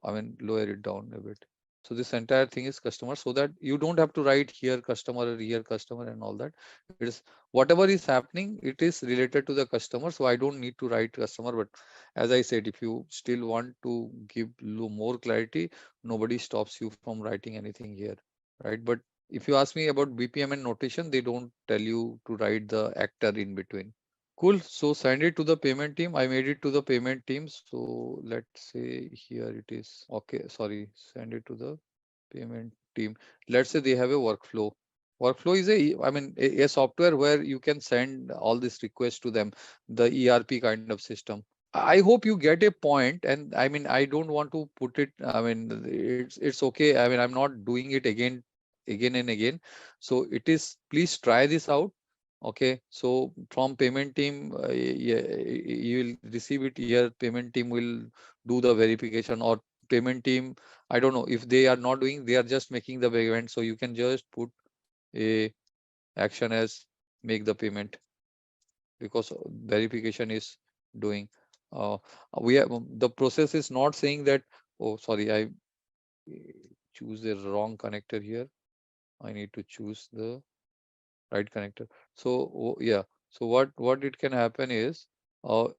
I mean, lower it down a bit. So this entire thing is customer, so that you don't have to write here customer or here customer and all that. It is whatever is happening, it is related to the customer. So I don't need to write customer. But as I said, if you still want to give more clarity, nobody stops you from writing anything here, right? But if you ask me about BPM and notation, they don't tell you to write the actor in between. Cool. So send it to the payment team. I made it to the payment team. So let's say here it is. Okay, sorry. Send it to the payment team. Let's say they have a workflow. Workflow is I mean, a software where you can send all these requests to them, the ERP kind of system. I hope you get a point. And I mean, I don't want to put it, I mean, it's okay. I mean, I'm not doing it again and again. So it is, please try this out. Okay, so from payment team, yeah, you will receive it here. Payment team will do the verification, or payment team, I don't know if they are not doing, they are just making the payment. So you can just put a action as make the payment. because verification is doing. Uh, we have the process is not saying that. Oh, sorry, I choose the wrong connector here. I need to choose the right connector. So yeah, so what it can happen is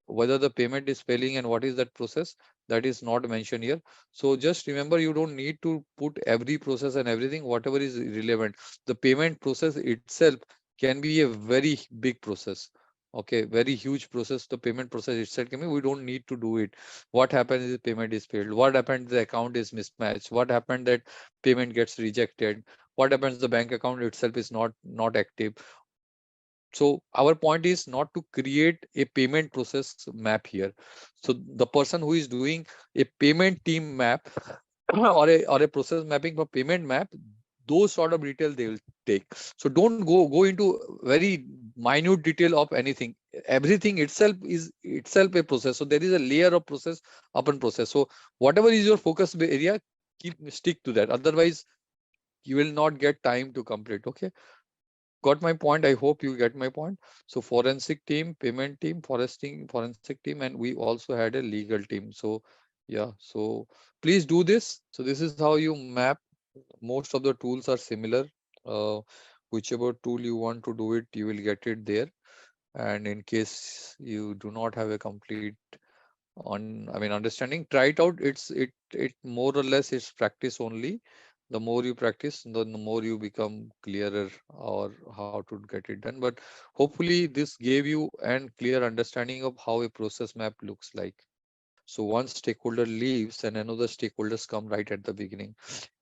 whether the payment is failing and what is that process, that is not mentioned here. So just remember, you don't need to put every process and everything, whatever is relevant. The payment process itself can be a very big process. Okay, very huge process. The payment process itself can be, we don't need to do it. What happens is payment is failed, what happened the account is mismatched, what happened that payment gets rejected, what happens the bank account itself is not active. So our point is not to create a payment process map here. So the person who is doing a payment team map or a process mapping for payment map, those sort of detail they will take. So don't go into very minute detail of anything. Everything itself is itself a process. So there is a layer of process upon process. So whatever is your focus area, keep stick to that. Otherwise, you will not get time to complete. Okay, got my point? I hope you get my point. So forensic team, payment team, forensic team, and we also had a legal team. So yeah, so please do this. So this is how you map. Most of the tools are similar. uh, whichever tool you want to do it, you will get it there. And in case you do not have a complete understanding, try it out. It more or less is practice only. The more you practice, the more you become clearer or how to get it done. But hopefully this gave you an clear understanding of how a process map looks like. So one stakeholder leaves and another stakeholders come right at the beginning,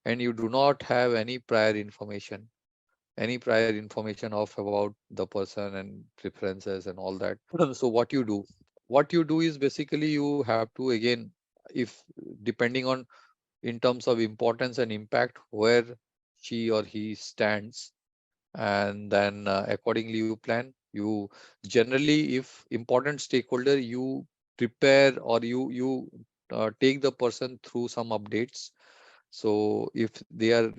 and you do not have any prior information of about the person and preferences and all that. So what you do is basically you have to again, if depending on in terms of importance and impact where she or he stands, and then accordingly you plan. You generally, if important stakeholder, you prepare or you take the person through some updates. So if they are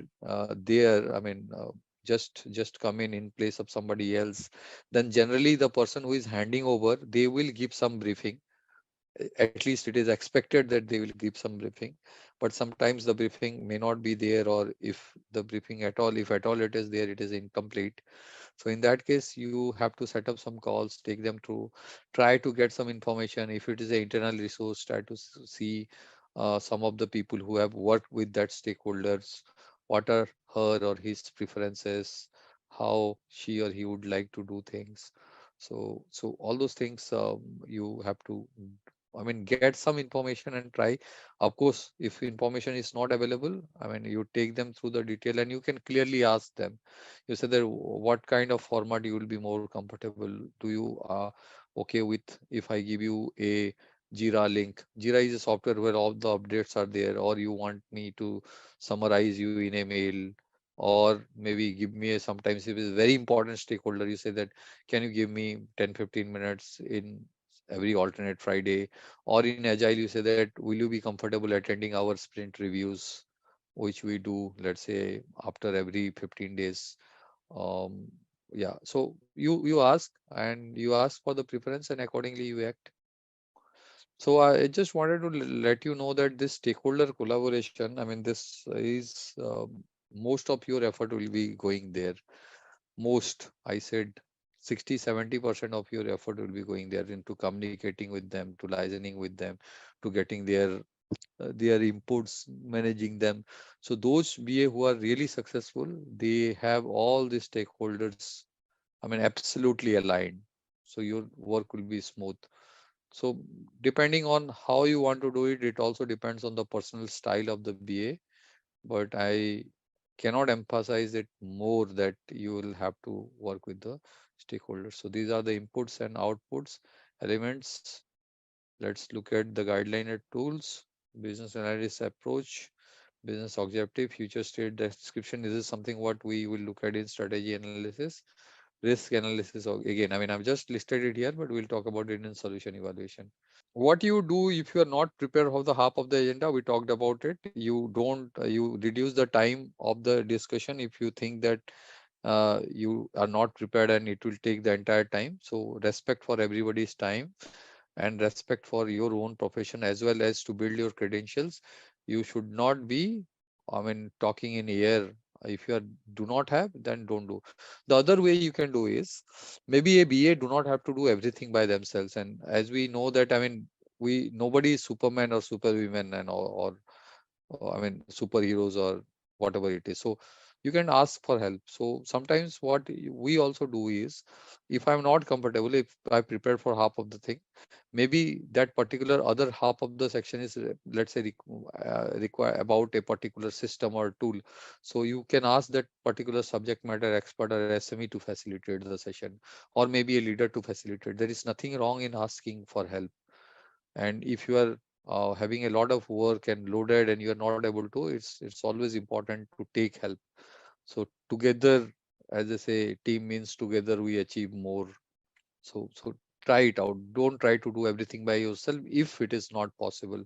there, just come in place of somebody else, then generally the person who is handing over, they will give some briefing. At least it is expected that they will give some briefing, but sometimes the briefing may not be there, or if the briefing at all, if at all it is there, it is incomplete. So in that case, you have to set up some calls, take them through, try to get some information. If it is an internal resource, try to see some of the people who have worked with that stakeholders, what are her or his preferences, how she or he would like to do things. So all those things, you have to, get some information and try. Of course, if information is not available, you take them through the detail and you can clearly ask them. You said that what kind of format you will be more comfortable. Do you okay with if I give you a Jira link? Jira is a software where all the updates are there, or you want me to summarize you in a mail, or maybe give me a, sometimes if it's very important stakeholder, you say that can you give me 10-15 minutes in every alternate Friday? Or in agile, you say that will you be comfortable attending our sprint reviews, which we do, let's say, after every 15 days. um yeah, so you ask, and you ask for the preference, and accordingly you act. So I just wanted to let you know that this stakeholder collaboration, this is most of your effort will be going there. Most, I said, 60-70% of your effort will be going there into communicating with them, to listening with them, to getting their inputs, managing them. So those BA who are really successful, they have all the stakeholders, absolutely aligned. So your work will be smooth. So depending on how you want to do it, it also depends on the personal style of the BA. But I cannot emphasize it more that you will have to work with the stakeholders. So these are the inputs and outputs elements. Let's look at the guideline and tools, business analysis approach, business objective, future state description. This is something what we will look at in strategy analysis, risk analysis. Again, I've just listed it here, but we'll talk about it in solution evaluation. What you do if you are not prepared for the half of the agenda, we talked about it. You don't, you reduce the time of the discussion if you think that you are not prepared and it will take the entire time. So respect for everybody's time and respect for your own profession as well as to build your credentials. You should not be, talking in air. If you do not have, then don't do. The other way you can do is maybe a BA do not have to do everything by themselves. And as we know that, nobody is Superman or superwoman and superheroes or whatever it is. So you can ask for help. So sometimes what we also do is, if I'm not comfortable, if I prepared for half of the thing, maybe that particular other half of the section is, let's say, require about a particular system or tool. So you can ask that particular subject matter expert or SME to facilitate the session, or maybe a leader to facilitate. There is nothing wrong in asking for help. And if you are having a lot of work and loaded and you are not able to, it's always important to take help. So together, as I say, team means together we achieve more. So try it out. Don't try to do everything by yourself if it is not possible.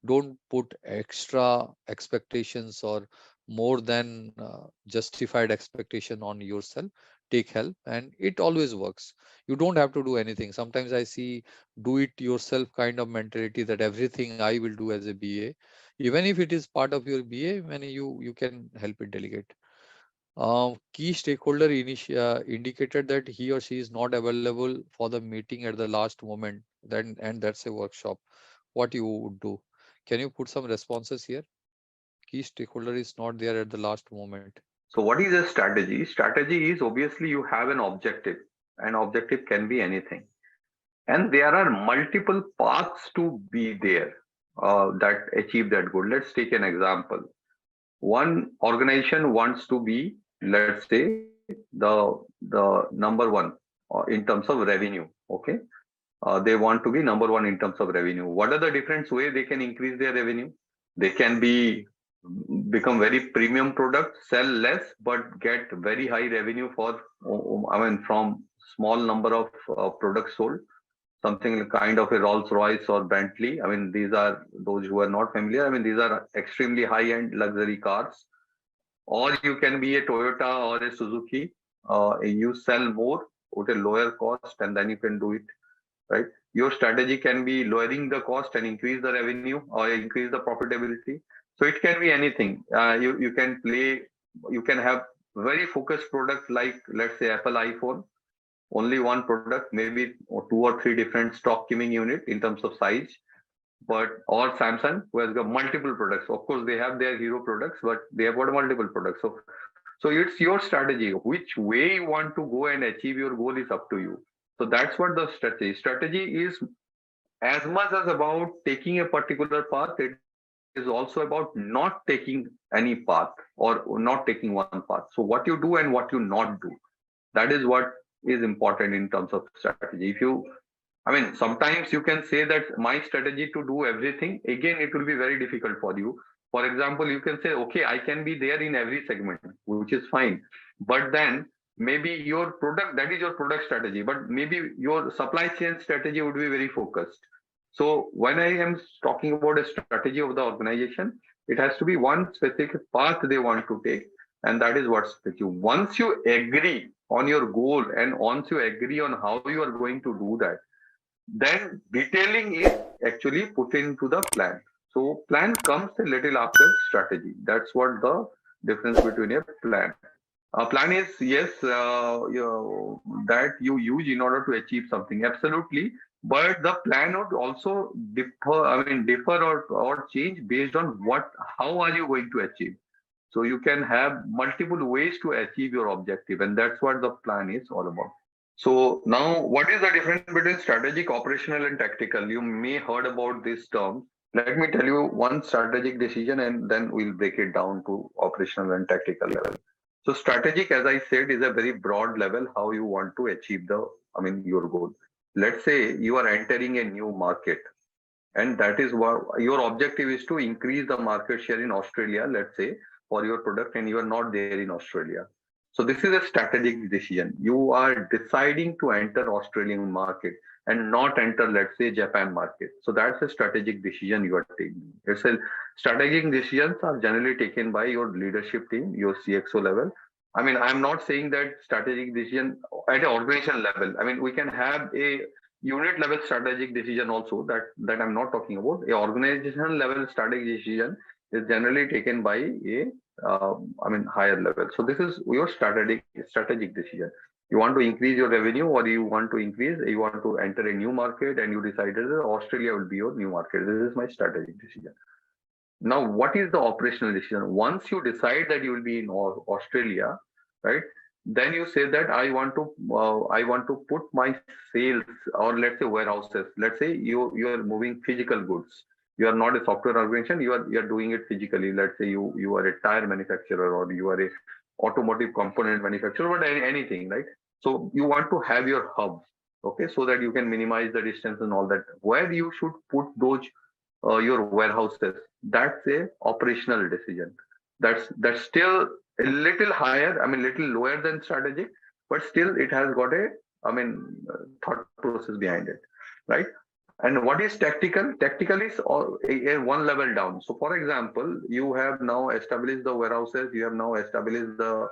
Don't put extra expectations or more than justified expectation on yourself. Take help, and it always works. You don't have to do anything. Sometimes I see do it yourself kind of mentality, that everything I will do as a BA, even if it is part of your BA, when you can help it delegate. Key stakeholder indicated that he or she is not available for the meeting at the last moment, then and that's a workshop. What you would do? Can you put some responses here? Key stakeholder is not there at the last moment. So what is a strategy? Strategy is, obviously you have an objective. An objective can be anything. And there are multiple paths to be there that achieve that goal. Let's take an example. One organization wants to be, let's say, the number one in terms of revenue. Okay. They want to be number one in terms of revenue. What are the different ways they can increase their revenue? They can become very premium product, sell less, but get very high revenue from small number of products sold. Something kind of a Rolls Royce or Bentley. These are, those who are not familiar, these are extremely high end luxury cars. Or you can be a Toyota or a Suzuki. You sell more at a lower cost, and then you can do it, right? Your strategy can be lowering the cost and increase the revenue or increase the profitability. So it can be anything. You can have very focused product like, let's say, Apple iPhone, only one product, maybe two or three different stock keeping unit in terms of size, or Samsung, who has got multiple products. Of course, they have their hero products, but they have got multiple products. So it's your strategy. Which way you want to go and achieve your goal is up to you. So that's what the strategy is. As much as about taking a particular path, it is also about not taking any path or not taking one path. So what you do and what you not do, that is what is important in terms of strategy. Sometimes you can say that my strategy to do everything, again, it will be very difficult for you. For example, you can say, okay, I can be there in every segment, which is fine. But then maybe your product, that is your product strategy, but maybe your supply chain strategy would be very focused. So when I am talking about a strategy of the organization, it has to be one specific path they want to take. And that is what's with you. Once you agree on your goal and once you agree on how you are going to do that, then detailing is actually put into the plan. So plan comes a little after strategy. That's what the difference between a plan. A plan is, yes, that you use in order to achieve something. Absolutely. But the plan would also differ or change based on how are you going to achieve. So you can have multiple ways to achieve your objective, and that's what the plan is all about. So now, what is the difference between strategic, operational, and tactical? You may heard about this term. Let me tell you one strategic decision, and then we'll break it down to operational and tactical level. So strategic, as I said, is a very broad level how you want to achieve your goal. Let's say you are entering a new market, and that is what your objective is, to increase the market share in Australia, let's say, for your product, and you are not there in Australia. So this is a strategic decision. You are deciding to enter Australian market and not enter, let's say, Japan market. So that's a strategic decision you are taking. Strategic decisions are generally taken by your leadership team, your CXO level, I mean, I'm not saying that strategic decision at an organization level. I mean, we can have a unit level strategic decision also, that I'm not talking about. A organizational level strategic decision is generally taken by a higher level. So this is your strategic decision. You want to increase your revenue, or you want to enter a new market, and you decided that Australia will be your new market. This is my strategic decision. Now, what is the operational decision? Once you decide that you will be in Australia, right? Then you say that I want to put my sales, or let's say warehouses. Let's say you are moving physical goods. You are not a software organization. You are doing it physically. Let's say you are a tire manufacturer, or you are a automotive component manufacturer, or anything, right? So you want to have your hub, okay, so that you can minimize the distance and all that. Where you should put those your warehouses, that's a operational decision. That's still a little higher, little lower than strategic, but still it has got a thought process behind it, right? And what is tactical? Tactical is a one level down. So for example, you have now established the warehouses, you have now established the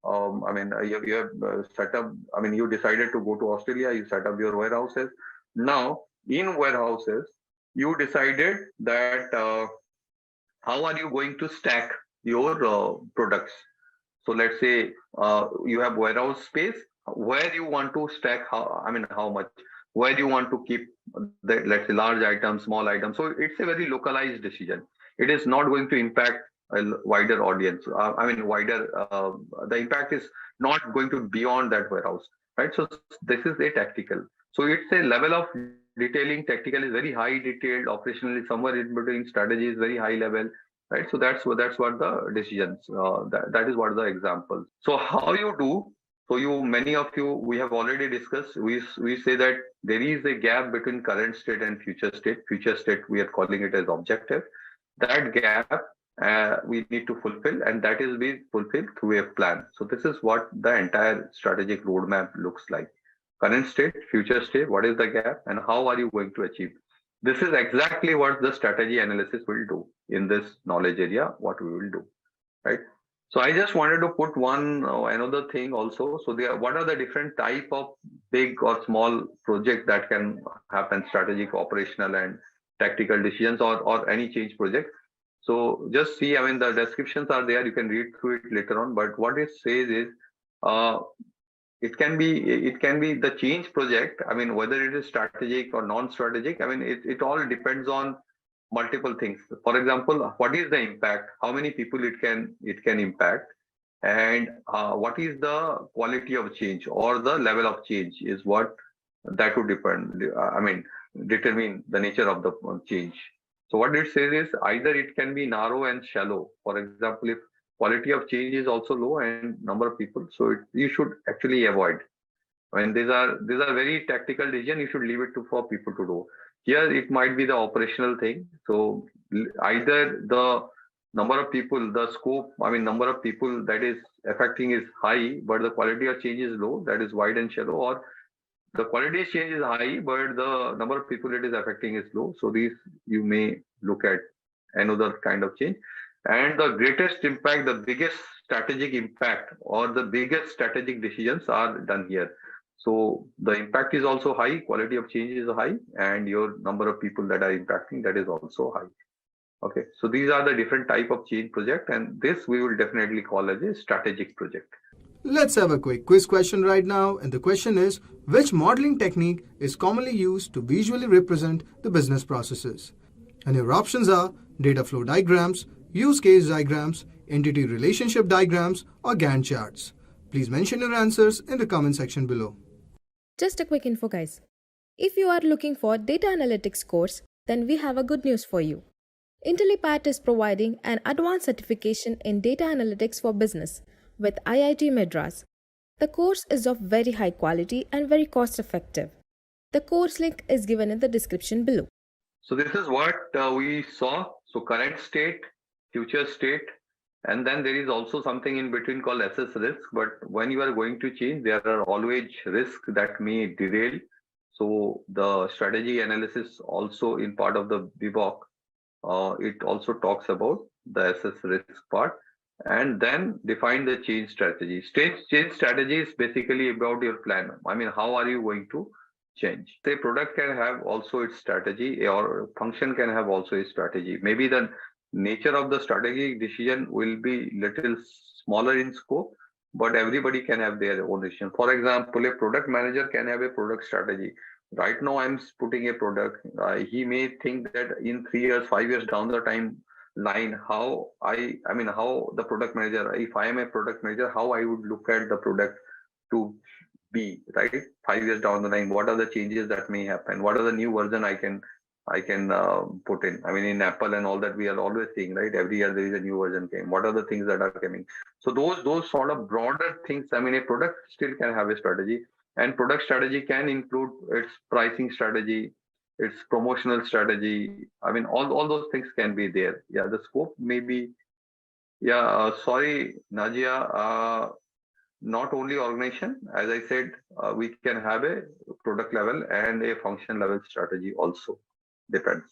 you have set up, you decided to go to Australia, you set up your warehouses. Now in warehouses, you decided that how are you going to stack your products. So let's say you have warehouse space, where you want to stack, how much, where you want to keep the, let's say, large items, small items. So it's a very localized decision. It is not going to impact a wider audience. The impact is not going to beyond that warehouse, right? So this is a tactical. So it's a level of detailing. Tactical is very high detailed. Operationally, somewhere in between. Strategy is very high level, right? So that's what the decisions. That is what the example. So how you do? So many of you, we have already discussed. We say that there is a gap between current state and future state. Future state, we are calling it as objective. That gap we need to fulfill, and that is being fulfilled through a plan. So this is what the entire strategic roadmap looks like. Current state, future state, what is the gap, and how are you going to achieve? This is exactly what the strategy analysis will do in this knowledge area, what we will do, right? So I just wanted to put one another thing also. So what are the different type of big or small project that can happen, strategic, operational, and tactical decisions, or any change project. So just see, the descriptions are there. You can read through it later on. But what it says is, it can be the change project. Whether it is strategic or non-strategic. It all depends on multiple things. For example, what is the impact? How many people it can impact? And what is the quality of change or the level of change is what that would depend. Determine the nature of the change. So what it says is either it can be narrow and shallow. For example, if quality of change is also low and number of people, so you should actually avoid. These are very tactical decisions. You should leave it for people to do. Here it might be the operational thing. So either the number of people, the scope, number of people that is affecting is high, but the quality of change is low, that is wide and shallow, or the quality change is high, but the number of people it is affecting is low. So these you may look at another kind of change. And the greatest impact, the biggest strategic impact, or the biggest strategic decisions are done here. So the impact is also high, quality of change is high, and your number of people that are impacting, that is also high. Okay, so these are the different type of change project, and this we will definitely call as a strategic project. Let's have a quick quiz question right now, and the question is, which modeling technique is commonly used to visually represent the business processes? And your options are data flow diagrams, use case diagrams, entity relationship diagrams, or Gantt charts. Please mention your answers in the comment section below. Just a quick info, guys. If you are looking for data analytics course, then we have a good news for you. Intellipaat is providing an advanced certification in data analytics for business with IIT Madras. The course is of very high quality and very cost effective. The course link is given in the description below. So this is what we saw. So current state, future state, and then there is also something in between called assess risk. But when you are going to change, there are always risks that may derail. So the strategy analysis also in part of the BBOC, it also talks about the assess risk part. and then define the change strategy. Change strategy is basically about your plan. I mean, how are you going to change? Say product can have also its strategy, or function can have also its strategy. Maybe the nature of the strategic decision will be little smaller in scope, but everybody can have their own decision. For example, a product manager can have a product strategy. Right now, I'm putting a product. He may think that in 3 years, 5 years down the time line, how I mean, how the product manager, if I am a product manager, how I would look at the product to be, right? 5 years down the line, what are the changes that may happen? What are the new version I can put in? I mean, in Apple and all that, we are always seeing, right? Every year there is a new version came. What are the things that are coming? So those sort of broader things. I mean, a product still can have a strategy, and product strategy can include its pricing strategy, its promotional strategy. I mean, all those things can be there. Yeah, the scope may be. Yeah, sorry, Najia. Not only organization, as I said, we can have a product level and a function level strategy also. Depends.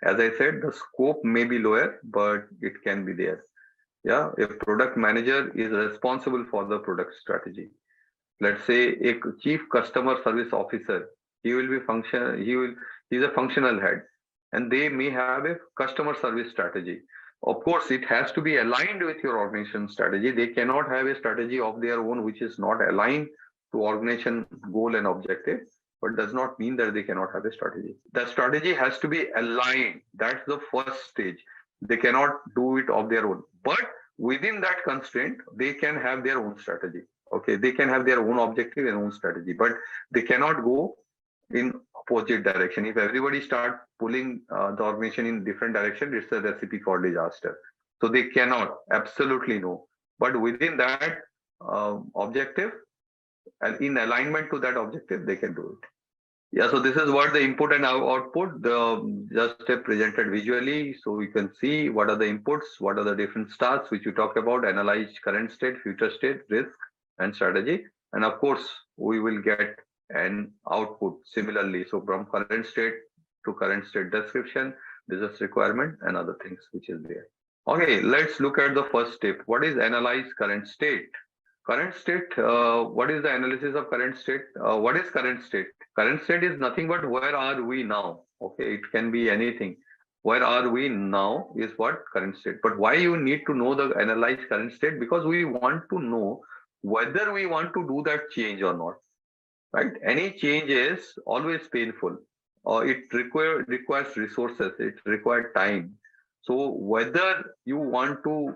As I said, the scope may be lower, but it can be there. Yeah, a product manager is responsible for the product strategy. Let's say a chief customer service officer, he's a functional head, and they may have a customer service strategy. Of course, it has to be aligned with your organization strategy. They cannot have a strategy of their own which is not aligned to organization goal and objective, but does not mean that they cannot have a strategy. The strategy has to be aligned. That's the first stage. They cannot do it of their own, but within that constraint, they can have their own strategy. Okay, they can have their own objective and own strategy, but they cannot go in opposite direction. If everybody start pulling the organization in different direction, it's a recipe for disaster. So they cannot, absolutely no. But within that objective and in alignment to that objective, they can do it. Yeah, so this is what the input and output, just presented visually. So you can see what are the inputs, what are the different starts which you talked about, analyze current state, future state, risk, and strategy. And of course, we will get an output similarly. So from current state to current state description, business requirement, and other things which is there. Okay, let's look at the first step. What is analyze current state? Current state, what is the analysis of current state? What is current state? Current state is nothing but where are we now? Okay, it can be anything. Where are we now is what current state. But why you need to know the analyze current state? Because we want to know whether we want to do that change or not. Right? Any change is always painful, or it requires resources, it requires time. So whether you want to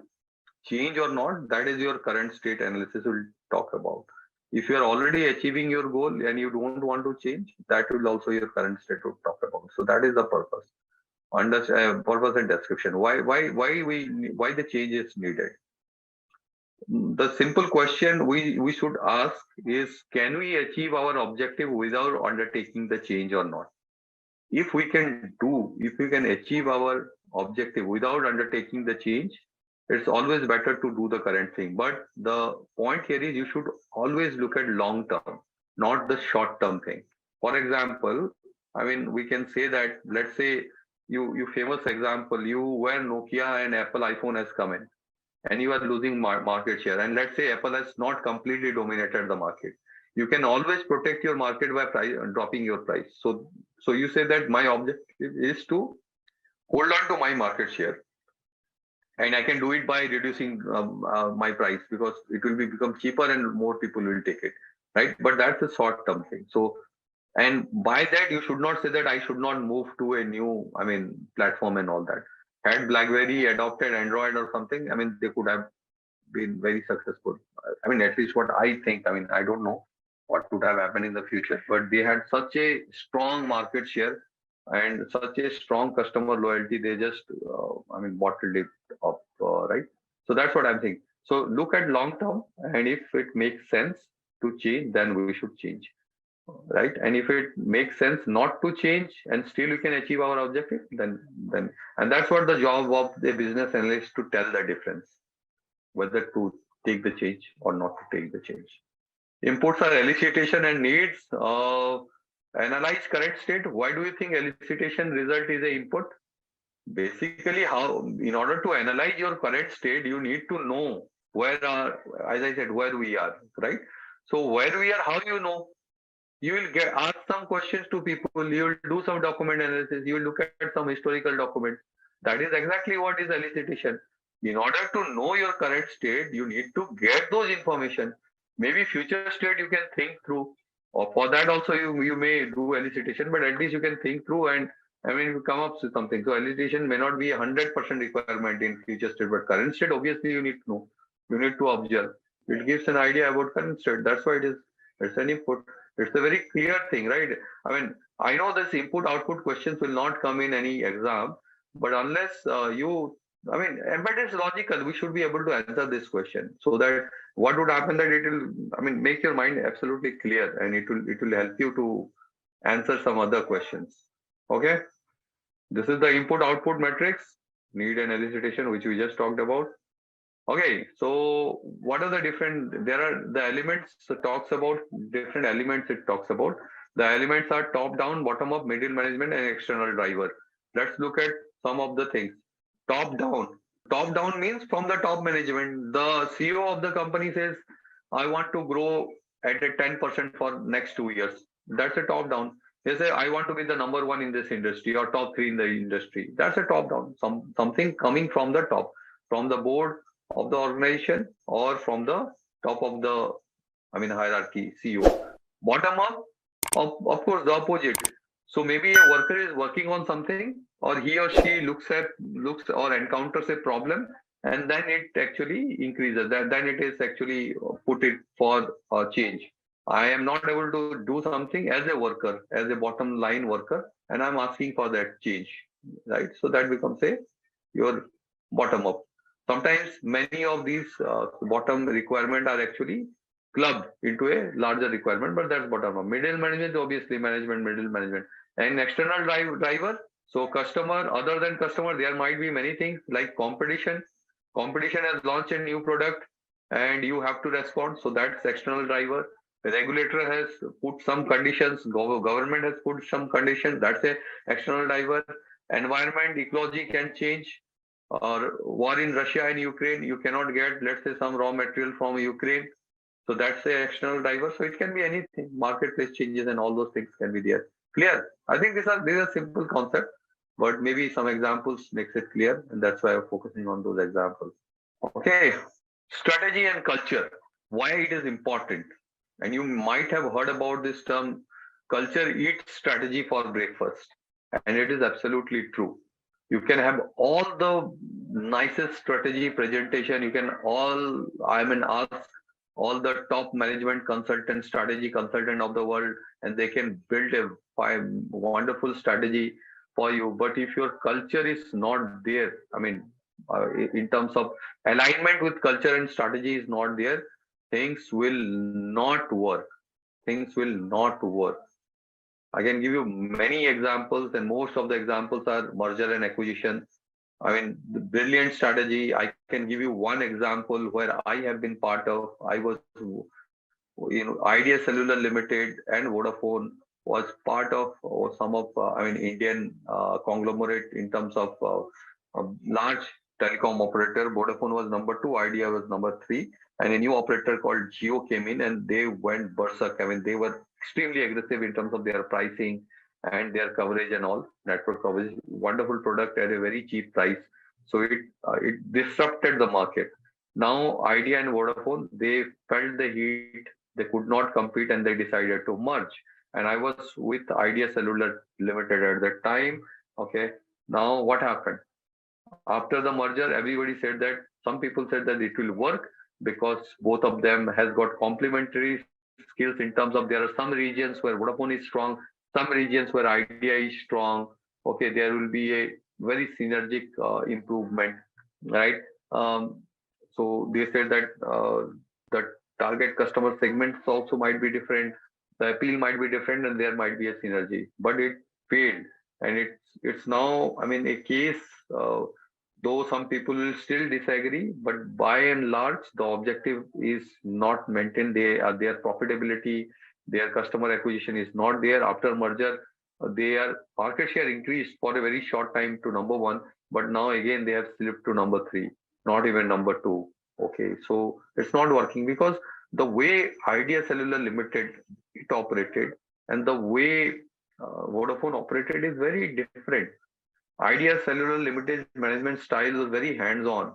change or not, that is your current state analysis will talk about. If you are already achieving your goal and you don't want to change, that will also your current state will talk about. So that is the purpose. Purpose and description. Why the change is needed? The simple question we should ask is, can we achieve our objective without undertaking the change or not? If we can achieve our objective without undertaking the change, it's always better to do the current thing. But the point here is you should always look at long term, not the short term thing. For example, I mean, we can say that, let's say you famous example, you where Nokia and Apple iPhone has come in, and you are losing market share. And let's say Apple has not completely dominated the market. You can always protect your market by dropping your price. So you say that my objective is to hold on to my market share. And I can do it by reducing my price, because it will become cheaper and more people will take it, right? But that's a short-term thing. So, and by that, you should not say that I should not move to a new, platform and all that. Had BlackBerry adopted Android or something, they could have been very successful. At least what I think. I don't know what would have happened in the future, but they had such a strong market share and such a strong customer loyalty. They just, bottled it up, right? So that's what I'm thinking. So look at long term, and if it makes sense to change, then we should change, right? And if it makes sense not to change and still we can achieve our objective, then and that's what the job of the business analyst, to tell the difference, whether to take the change or not to take the change. Inputs are elicitation and needs. Analyze current state. Why do you think elicitation result is an input? Basically, how in order to analyze your current state, you need to know where are, as I said, where we are, right? So where we are, how you know? You will get ask some questions to people. You will do some document analysis. You will look at some historical documents. That is exactly what is elicitation. In order to know your current state, you need to get those information. Maybe future state you can think through, or for that also you may do elicitation, but at least you can think through and I mean you come up with something. So elicitation may not be 100% requirement in future state, but current state obviously you need to know. You need to observe. It gives an idea about current state. That's why it is. It's an input. It's a very clear thing, right? I mean, I know this input output questions will not come in any exam, but unless I mean, embedded is logical. We should be able to answer this question so that what would happen that it will, I mean, make your mind absolutely clear and it will help you to answer some other questions. Okay. This is the input output matrix, need and elicitation, which we just talked about. Okay, so what are the different, there are the elements, talks about different elements it talks about. The elements are top down, bottom up, middle management and external driver. Let's look at some of the things. Top down. Top down means from the top management. The CEO of the company says, I want to grow at a 10% for next 2 years. That's a top down. They say, I want to be the number one in this industry or top three in the industry. That's a top down. Something coming from the top, from the board of the organization or from the top of the, I mean, hierarchy, CEO. Bottom up, of course, the opposite. So maybe a worker is working on something, or he or she looks or encounters a problem, and then it actually increases. Then it is actually put it for change. I am not able to do something as a worker, as a bottom line worker, and I'm asking for that change, right? So that becomes your bottom up. Sometimes many of these bottom requirement are actually clubbed into a larger requirement, but that's bottom up. Middle management, obviously management, middle management, and external driver. So customer, other than customer, there might be many things like competition. Competition has launched a new product, and you have to respond. So that's external driver. The regulator has put some conditions. Government has put some conditions. That's a external driver. Environment, ecology can change, or war in Russia and Ukraine, you cannot get, let's say, some raw material from Ukraine. So that's the external driver. So it can be anything. Marketplace changes and all those things can be there. Clear? I think these are simple concepts, but maybe some examples makes it clear, and that's why I'm focusing on those examples. Okay, strategy and culture. Why it is important? And you might have heard about this term, culture eats strategy for breakfast, and it is absolutely true. You can have all the nicest strategy presentation. You can ask all the top management consultant, strategy consultant of the world, and they can build a wonderful strategy for you. But if your culture is not there, I mean, in terms of alignment with culture and strategy is not there, things will not work. Things will not work. I can give you many examples, and most of the examples are merger and acquisition. I mean, the brilliant strategy. I can give you one example where I have been part of. I was, Idea Cellular Limited and Vodafone was part of some of, Indian conglomerate in terms of a large telecom operator. Vodafone was number 2, Idea was number 3, and a new operator called Jio came in and they went berserk. I mean, they were extremely aggressive in terms of their pricing and their coverage and all, network coverage. Wonderful product at a very cheap price. So it disrupted the market. Now Idea and Vodafone, they felt the heat. They could not compete and they decided to merge. And I was with Idea Cellular Limited at that time. Okay. Now what happened? After the merger, everybody said that, some people said that it will work because both of them has got complementary skills in terms of there are some regions where Vodafone is strong, some regions where Idea is strong. Okay, there will be a very synergic improvement, right? So they said that the target customer segments also might be different, the appeal might be different, and there might be a synergy. But it failed, and it's now, I mean, a case. Though some people will still disagree, but by and large, the objective is not maintained. Their profitability, their customer acquisition is not there after merger. their market share increased for a very short time to number one, but now again they have slipped to number three, not even number two. Okay, so it's not working because the way Idea Cellular Limited it operated and the way Vodafone operated is very different. Idea Cellular Limited management style was very hands-on.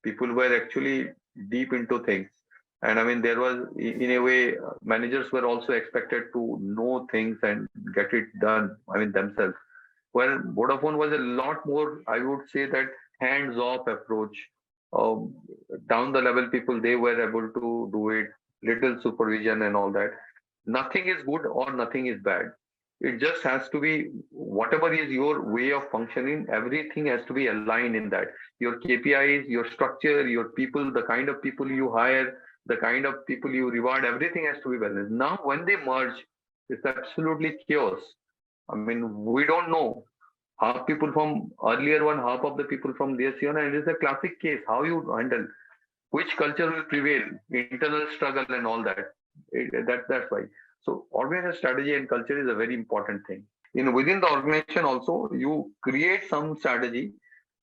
People were actually deep into things. And I mean, there was, in a way, managers were also expected to know things and get it done, I mean, themselves. Where Vodafone was a lot more, I would say that hands-off approach. Um, Down the level people, they were able to do it, little supervision and all that. Nothing is good or nothing is bad. It just has to be whatever is your way of functioning, everything has to be aligned in that. Your KPIs, your structure, your people, the kind of people you hire, the kind of people you reward, everything has to be balanced. Now, when they merge, it's absolutely chaos. I mean, we don't know. Half people from earlier one, half of the people from this year, and it's a classic case. How you handle, which culture will prevail, internal struggle and all that. That's why. So organization strategy and culture is a very important thing. Within the organization also, you create some strategy,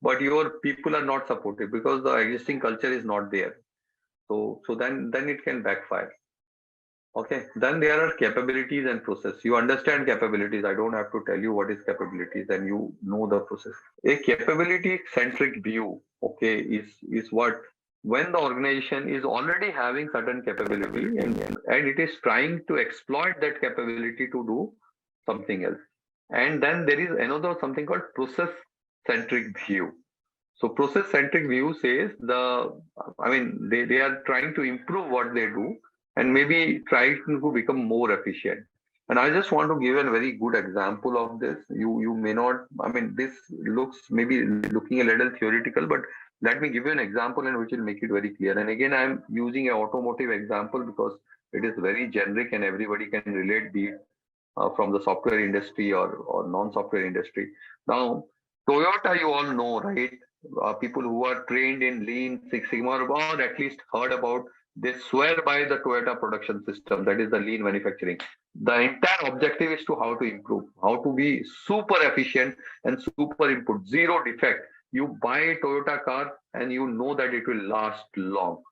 but your people are not supportive because the existing culture is not there. So then it can backfire. Okay, then there are capabilities and process. You understand capabilities. I don't have to tell you what is capabilities, and you know the process. A capability centric view, okay, is what when the organization is already having certain capability and it is trying to exploit that capability to do something else. And then there is another something called process centric view. So process centric view says they are trying to improve what they do and maybe try to become more efficient. And I just want to give a very good example of this. You may not, I mean, this looks maybe looking a little theoretical, but let me give you an example and which will make it very clear. And again, I'm using an automotive example because it is very generic and everybody can relate, be it from the software industry or non-software industry. Now, Toyota, you all know, right? People who are trained in Lean Six Sigma or at least heard about, they swear by the Toyota production system, that is the lean manufacturing. The entire objective is to how to improve, how to be super efficient and super input, zero defect. You buy a Toyota car and you know that it will last long,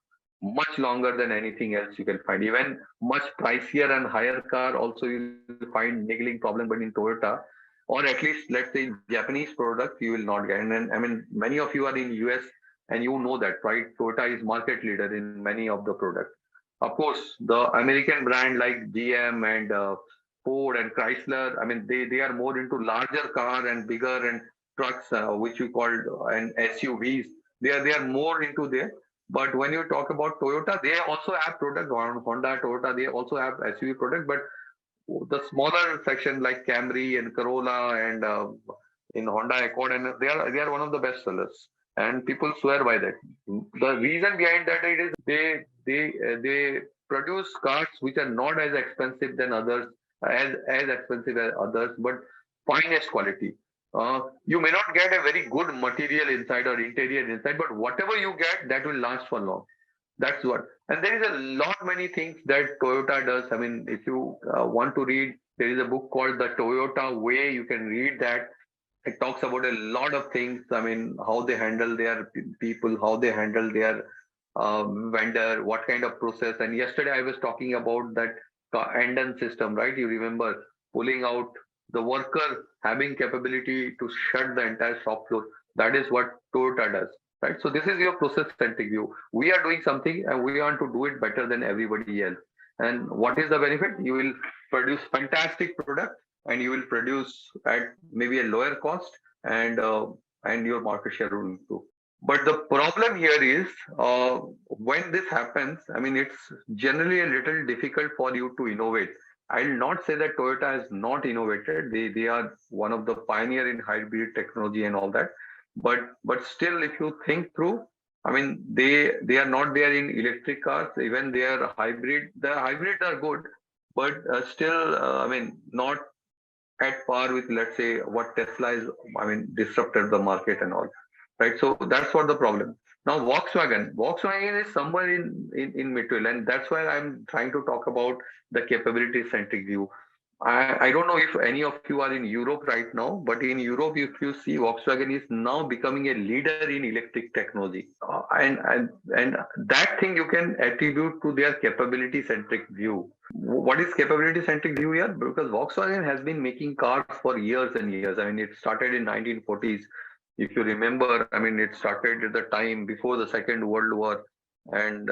much longer than anything else you can find. Even much pricier and higher car also you will find niggling problem, but in Toyota, or at least let's say Japanese product, you will not get. And I mean, many of you are in US and you know that, right? Toyota is market leader in many of the products. Of course, the American brand like GM and Ford and Chrysler, I mean, they are more into larger car and bigger and trucks, which we call and SUVs. They are more into there. But when you talk about Toyota, they also have products. Honda, Toyota, they also have SUV products. But the smaller section like Camry and Corolla and in Honda Accord, and they are one of the best sellers. And people swear by that. The reason behind that is they produce cars which are not as expensive than others, as expensive as others, but finest quality. You may not get a very good material inside or interior inside, but whatever you get, that will last for long. That's what. And there is a lot many things that Toyota does. I mean, if you want to read, there is a book called The Toyota Way. You can read that. It talks about a lot of things. I mean, how they handle their people, how they handle their vendor, what kind of process. And yesterday I was talking about that end-to-end system, right? You remember pulling out the worker having capability to shut the entire shop floor. That is what Toyota does, right? So this is your process-centric view. We are doing something and we want to do it better than everybody else. And what is the benefit? You will produce fantastic product and you will produce at maybe a lower cost and your market share will improve. But the problem here is when this happens, I mean, it's generally a little difficult for you to innovate. I'll not say that Toyota has not innovated. They are one of the pioneer in hybrid technology and all that. But still, if you think through, I mean, they are not there in electric cars. Even they are hybrid. The hybrids are good, but still, I mean, not at par with, let's say, what Tesla is, I mean, disrupted the market and all, right? So that's what the problem. Now, Volkswagen is somewhere in middle, and that's why I'm trying to talk about the capability-centric view. I don't know if any of you are in Europe right now, but in Europe, if you see, Volkswagen is now becoming a leader in electric technology, and that thing you can attribute to their capability centric view. What is capability centric view here? Because Volkswagen has been making cars for years and years. I mean, it started in 1940s. If you remember, I mean, it started at the time before the Second World War, and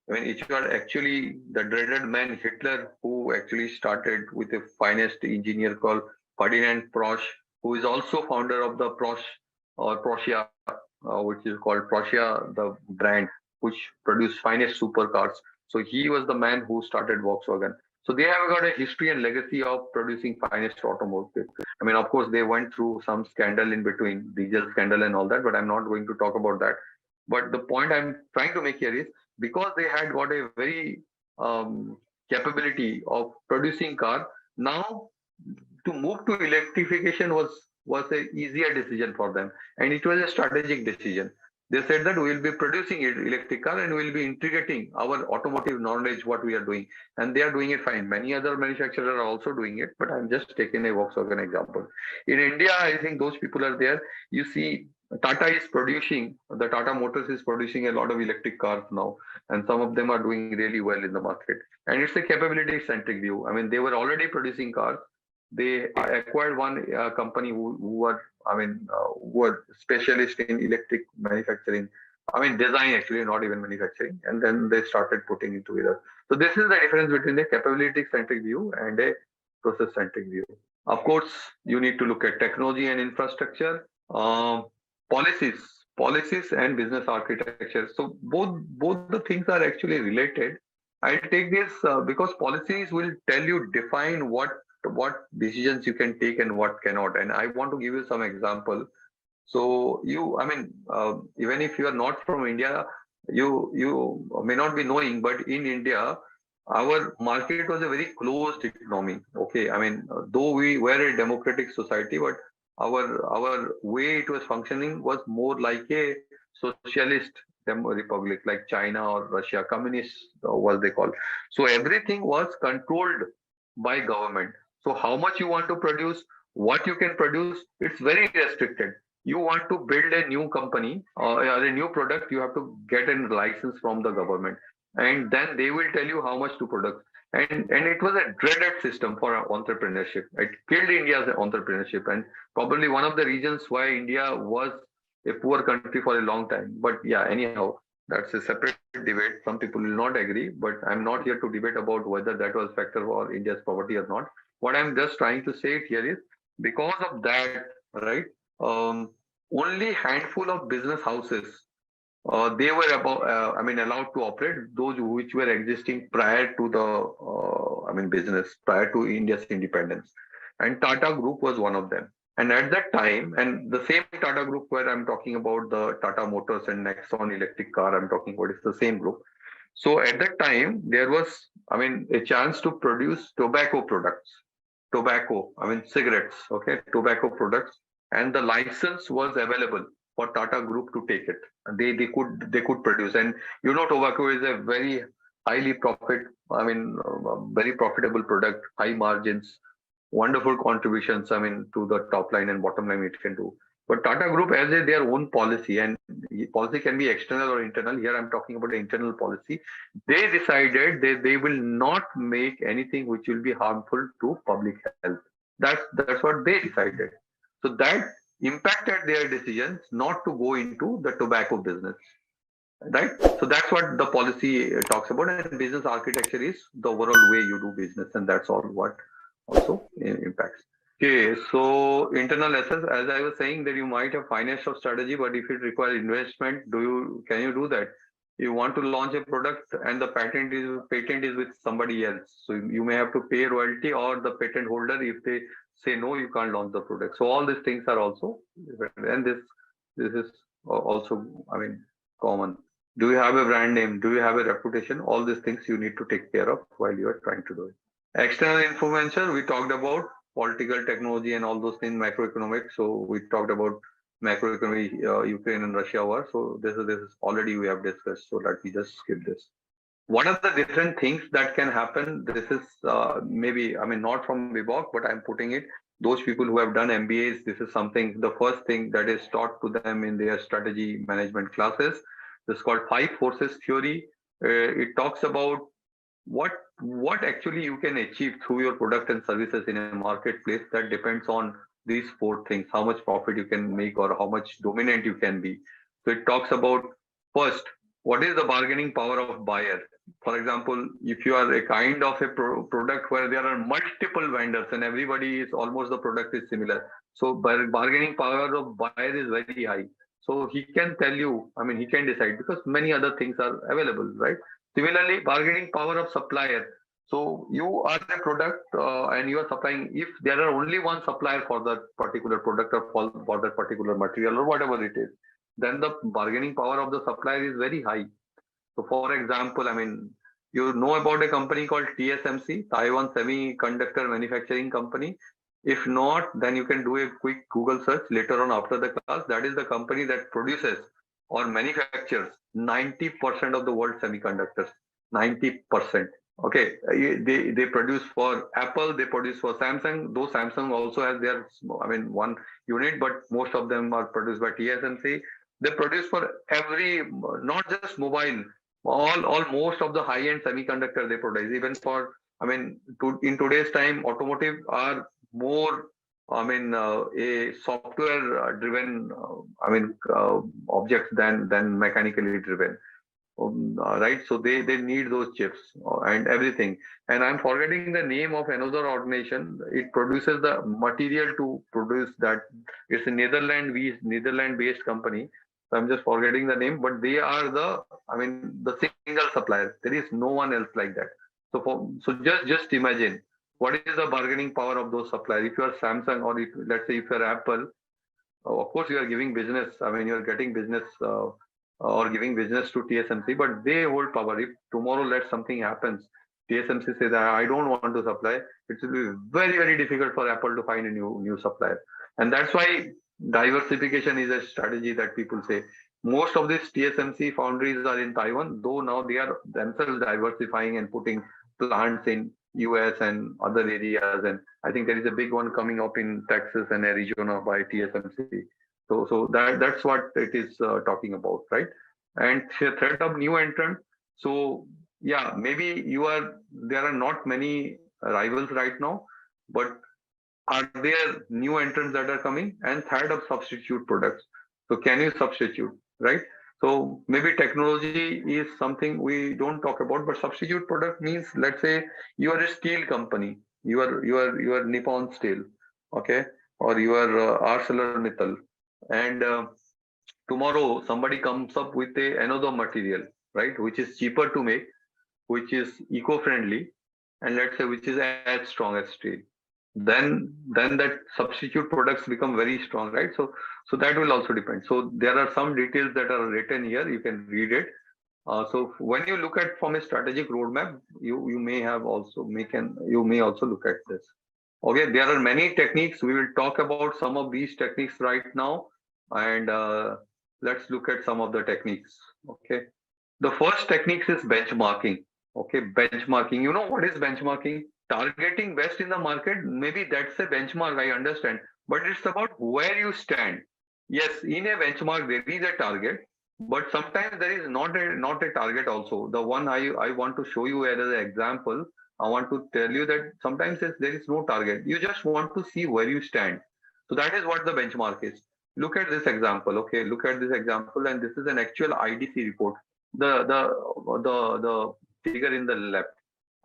I mean, if you are actually the dreaded man Hitler, who actually started with a finest engineer called Ferdinand Porsche, who is also founder of the Porsche or Prussia, which is called Prussia, the brand which produced finest supercars. So he was the man who started Volkswagen. So they have got a history and legacy of producing finest automotive. I mean, of course, they went through some scandal in between, diesel scandal and all that, but I'm not going to talk about that. But the point I'm trying to make here is because they had got a very capability of producing car. Now to move to electrification was a easier decision for them, and it was a strategic decision. They said that we will be producing electric car and we will be integrating our automotive knowledge what we are doing, and they are doing it fine. Many other manufacturers are also doing it, but I'm just taking a Volkswagen example. In India, I think those people are there. You see, Tata is producing, the Tata Motors is producing a lot of electric cars now, and some of them are doing really well in the market. And it's a capability centric view. I mean, they were already producing cars. They acquired one company who were, I mean, who were specialist in electric manufacturing. I mean, design actually, not even manufacturing. And then they started putting it together. So this is the difference between a capability centric view and a process centric view. Of course, you need to look at technology and infrastructure. Policies, policies and business architecture. So both the things are actually related. I take this because policies will tell you, define what decisions you can take and what cannot. And I want to give you some example. So I mean, even if you are not from India, you may not be knowing, but in India, our market was a very closed economy. Okay, I mean, though we were a democratic society, but our way it was functioning was more like a socialist republic, like China or Russia, communist was they call. So everything was controlled by government. So how much you want to produce, what you can produce, it's very restricted. You want to build a new company or a new product, you have to get a license from the government, and then they will tell you how much to produce. And it was a dreaded system for entrepreneurship. It killed India's entrepreneurship, and probably one of the reasons why India was a poor country for a long time. But yeah, anyhow, that's a separate debate. Some people will not agree, but I'm not here to debate about whether that was factor for India's poverty or not. What I'm just trying to say here is because of that, right? Only handful of business houses they were allowed to operate, those which were existing prior to the business, prior to India's independence, and Tata Group was one of them. And at that time, and the same Tata Group where I'm talking about, the Tata Motors and Nexon electric car I'm talking about, it's the same group. So at that time there was, a chance to produce tobacco products, cigarettes, okay, tobacco products, and the license was available for Tata Group to take it. They could produce, and tobacco is a very very profitable product, high margins, wonderful contributions. To the top line and bottom line it can do. But Tata Group has their own policy, and policy can be external or internal. Here I'm talking about the internal policy. They decided they will not make anything which will be harmful to public health. That's what they decided. So that impacted their decisions not to go into the tobacco business, right? So that's what the policy talks about, and business architecture is the overall way you do business, and that's all what also impacts. Okay, so internal assets, as I was saying, that you might have financial strategy, but if it requires investment, can you do that? You want to launch a product and the patent is with somebody else, so you may have to pay royalty, or the patent holder, if they say no, you can't launch the product. So all these things are also, and this is also common. Do you have a brand name? Do you have a reputation? All these things you need to take care of while you are trying to do it. External influencer, we talked about political technology and all those things, macroeconomics. So we talked about macroeconomy, Ukraine and Russia war. So this is already we have discussed. So let me just skip this. What are the different things that can happen? This is maybe, I mean, not from Vibok, but I'm putting it. Those people who have done MBAs, this is something, the first thing that is taught to them in their strategy management classes. This is called Five Forces Theory. It talks about what what actually you can achieve through your product and services in a marketplace. That depends on these four things: how much profit you can make or how much dominant you can be. So it talks about, first, what is the bargaining power of buyer. For example, if you are a kind of a product where there are multiple vendors and everybody is almost, the product is similar, so bargaining power of buyer is very high. So he can tell you, I mean, he can decide because many other things are available, right? Similarly, bargaining power of supplier. So you are a product and you are supplying. If there are only one supplier for that particular product or for that particular material or whatever it is, then the bargaining power of the supplier is very high. So, for example, I mean, you know about a company called TSMC, Taiwan Semiconductor Manufacturing Company. If not, then you can do a quick Google search later on after the class. That is the company that produces or manufactures 90% of the world semiconductors. 90%. Okay, they produce for Apple, they produce for Samsung. Though Samsung also has their, I mean, one unit, but most of them are produced by TSMC. They produce for every, not just mobile, all most of the high end semiconductor they produce. Even for, I mean, in today's time, automotive are more, I mean, a software driven, objects than mechanically driven. Right, so they need those chips and everything. And I'm forgetting the name of another organization. It produces the material to produce that. It's a Netherlands based company. So I'm just forgetting the name, but they are the, I mean, the single supplier. There is no one else like that. So just imagine what is the bargaining power of those suppliers. If you are Samsung, or if, let's say, if you're Apple, of course you are giving business, I mean, you're getting business or giving business to TSMC, but they hold power. If tomorrow let something happens, TSMC says that I don't want to supply, it will be very difficult for Apple to find a new supplier. And that's why diversification is a strategy that people say. Most of these TSMC foundries are in Taiwan, though now they are themselves diversifying and putting plants in US and other areas. And I think there is a big one coming up in Texas and Arizona by TSMC. So that's what it is talking about, right? And threat of new entrant. So yeah, maybe there are not many rivals right now, but are there new entrants that are coming? And third, of substitute products. So can you substitute, right? So maybe technology is something we don't talk about, but substitute product means, let's say you are a steel company, you are Nippon Steel, okay, or you are ArcelorMittal, and tomorrow somebody comes up with another material, right, which is cheaper to make, which is eco-friendly, and let's say which is as strong as steel, then that substitute products become very strong, right? So that will also depend. So there are some details that are written here, you can read it. So when you look at from a strategic roadmap, you may have also you may also look at this. Okay, there are many techniques. We will talk about some of these techniques right now, and let's look at some of the techniques. Okay, the first technique is benchmarking. Okay, benchmarking. You know what is benchmarking? Targeting best in the market. Maybe that's a benchmark, I understand, but it's about where you stand. Yes, in a benchmark there is a target, but sometimes there is not a target also. The one I want to show you as an example, I want to tell you that sometimes there is no target. You just want to see where you stand. So that is what the benchmark is. Look at this example. Okay, look at this example, and this is an actual IDC report. The figure in the left,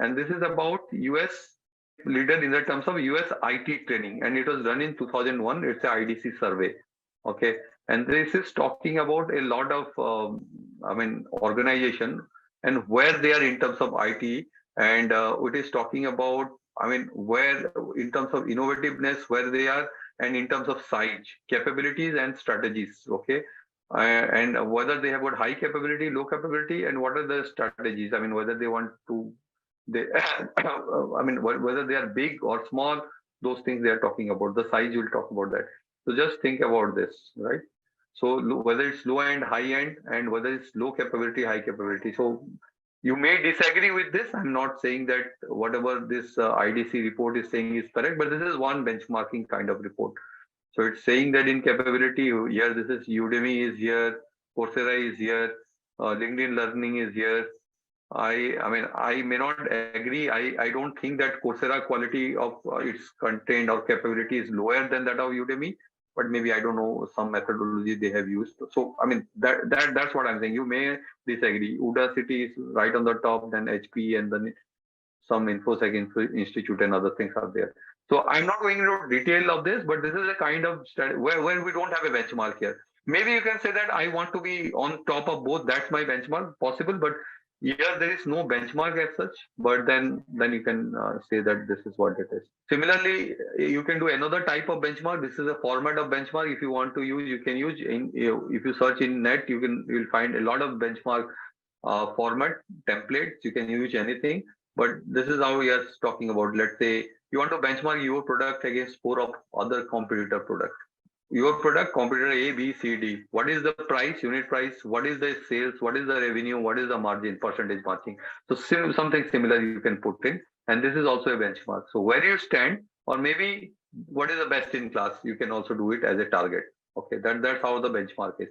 and this is about US leader in the terms of US IT training, and it was done in 2001. It's a IDC survey. Okay, and this is talking about a lot of organization and where they are in terms of IT, and it is talking about, I mean, where in terms of innovativeness where they are, and in terms of size, capabilities and strategies. Okay, and whether they have got high capability, low capability, and what are the strategies. I mean, whether they want to I mean, whether they are big or small, those things they are talking about. The size, you'll talk about that. So just think about this, right? So whether it's low end, high end, and whether it's low capability, high capability. So You may disagree with this. I'm not saying that whatever this IDC report is saying is correct, but this is one benchmarking kind of report. So it's saying that in capability, here this is Udemy is here, Coursera is here, LinkedIn Learning is here. I mean, I may not agree. I don't think that Coursera quality of its content or capability is lower than that of Udemy, but maybe I don't know some methodology they have used. So I mean that's what I'm saying. You may disagree. Udacity is right on the top, then HP, and then some InfoSec Institute and other things are there. So I'm not going into detail of this, but this is a kind of where we don't have a benchmark here. Maybe you can say that I want to be on top of both. That's my benchmark, possible, but here there is no benchmark as such. But then you can say that this is what it is. Similarly, you can do another type of benchmark. This is a format of benchmark. If you want to use, you can use in. If you search in net, you'll find a lot of benchmark format templates. You can use anything. But this is how we are talking about. Let's say you want to benchmark your product against 4 of other competitor products. Your product, competitor A, B, C, D. What is the price, unit price? What is the sales? What is the revenue? What is the margin, percentage margin? So something similar you can put in. And this is also a benchmark. So where you stand, or maybe what is the best in class, you can also do it as a target. Okay, that's how the benchmark is.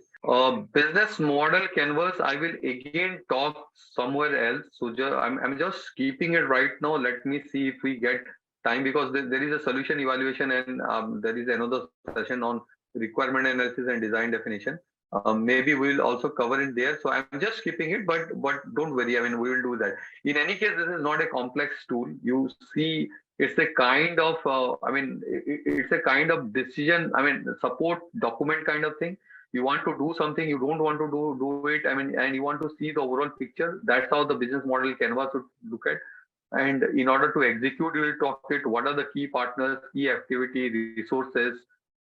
Business model canvas, I will again talk somewhere else. So I'm just keeping it right now. Let me see if we get time, because there is a solution evaluation and there is another session on requirement analysis and design definition. Maybe we'll also cover it there. So I'm just skipping it, but don't worry. I mean, we will do that. In any case, this is not a complex tool. You see, it's a kind of, it's a kind of decision. I mean, support document kind of thing. You want to do something, you don't want to do it. I mean, and you want to see the overall picture. That's how the business model canvas would look at. And in order to execute, you will talk it. What are the key partners, key activity, resources,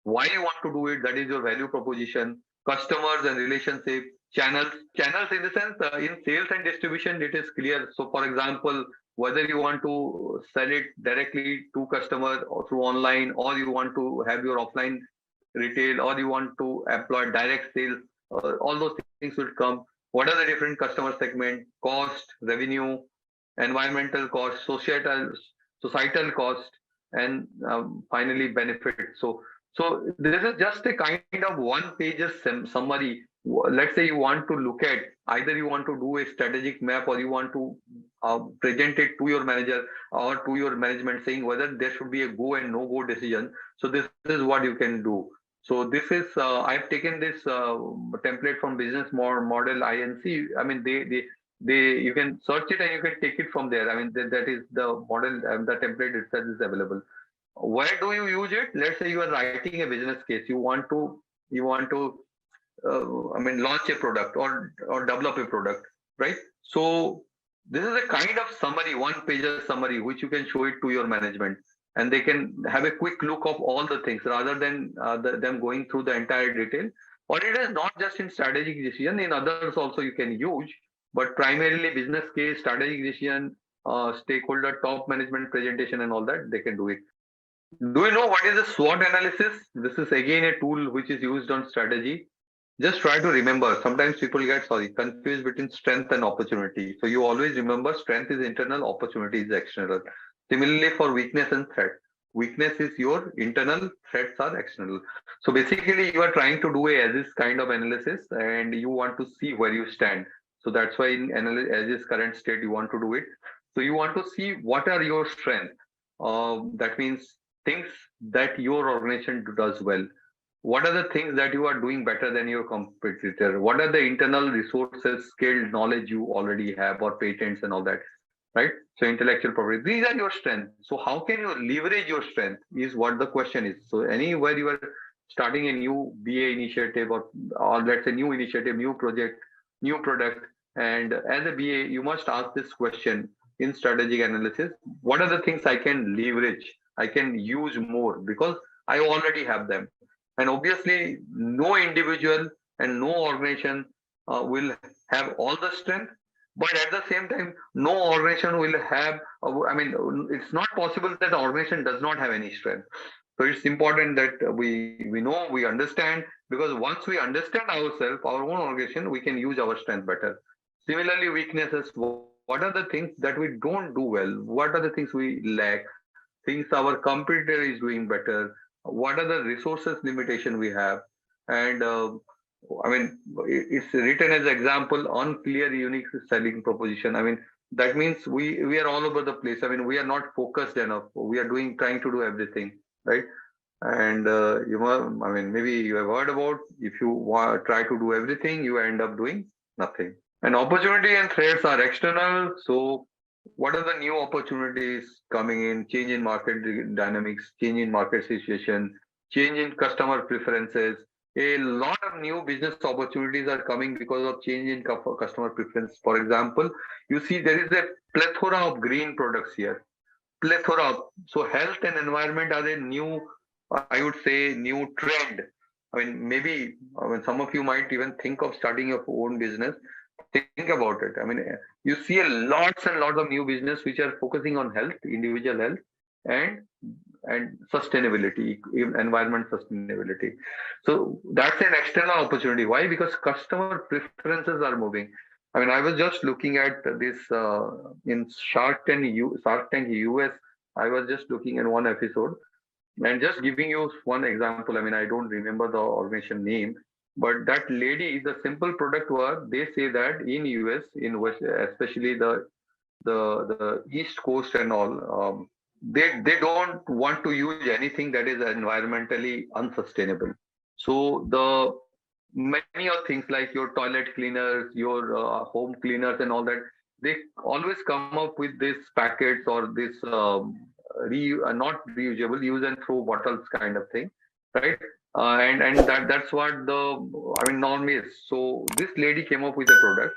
why you want to do it? That is your value proposition, customers and relationship, channels in the sense in sales and distribution, it is clear. So for example, whether you want to sell it directly to customer or through online, or you want to have your offline retail, or you want to employ direct sales, all those things will come. What are the different customer segment, cost, revenue, environmental cost, societal cost, and finally benefit. So this is just a kind of one-page summary. Let's say you want to look at, either you want to do a strategic map, or you want to present it to your manager or to your management, saying whether there should be a go and no go decision. So this is what you can do. So this is I've taken this template from business model INC. I mean, you can search it and you can take it from there. I mean, that is the model, the template itself is available. Where do you use it? Let's say you are writing a business case. You want to launch a product or develop a product, right? So this is a kind of summary, one-page summary, which you can show it to your management, and they can have a quick look of all the things rather than them going through the entire detail. Or it is not just in strategic decision, in others also you can use, but primarily business case, strategic decision, stakeholder, top management presentation, and all that, they can do it. Do you know what is a SWOT analysis? This is again a tool which is used on strategy. Just try to remember. Sometimes people get confused between strength and opportunity. So you always remember strength is internal, opportunity is external. Similarly for weakness and threat. Weakness is your internal, threats are external. So basically you are trying to do a as-is kind of analysis, and you want to see where you stand. So that's why in as-is current state you want to do it. So you want to see what are your strengths. That means things that your organization does well. What are the things that you are doing better than your competitor? What are the internal resources, skill, knowledge you already have, or patents and all that, right? So intellectual property, these are your strengths. So how can you leverage your strength is what the question is. So anywhere you are starting a new BA initiative, or let's say new initiative, new project, new product, and as a BA, you must ask this question in strategic analysis: what are the things I can leverage, I can use more, because I already have them. And obviously, no individual and no organization will have all the strength, but at the same time, no organization will have, it's not possible that the organization does not have any strength. So it's important that we know, we understand, because once we understand ourselves, our own organization, we can use our strength better. Similarly, weaknesses. What are the things that we don't do well? What are the things we lack? Things our competitor is doing better. What are the resources limitation we have? And I mean, it's written as example, unclear, unique selling proposition. I mean, that means we are all over the place. I mean, we are not focused enough. We are trying to do everything, right? And I mean, maybe you have heard about, if you try to do everything, you end up doing nothing. And opportunity and threats are external. So what are the new opportunities coming in? Change in market dynamics, change in market situation, change in customer preferences. A lot of new business opportunities are coming because of change in customer preference. For example, you see there is a plethora of green products here. Plethora. So health and environment are a new, I would say, new trend. I mean, maybe some of you might even think of starting your own business. Think about it. I mean, you see lots and lots of new business which are focusing on health, individual health, and sustainability, environment sustainability. So that's an external opportunity. Why? Because customer preferences are moving. I mean, I was just looking at this in Shark Tank US. I was just looking at one episode and just giving you one example. I mean, I don't remember the organization name, but that lady, the simple product was, they say that in US, in West, especially the East Coast and all, they don't want to use anything that is environmentally unsustainable. So the many of things like your toilet cleaners, your home cleaners, and all that, they always come up with this packets or this not reusable, use and throw bottles kind of thing, right? And that's what norm is. So this lady came up with a product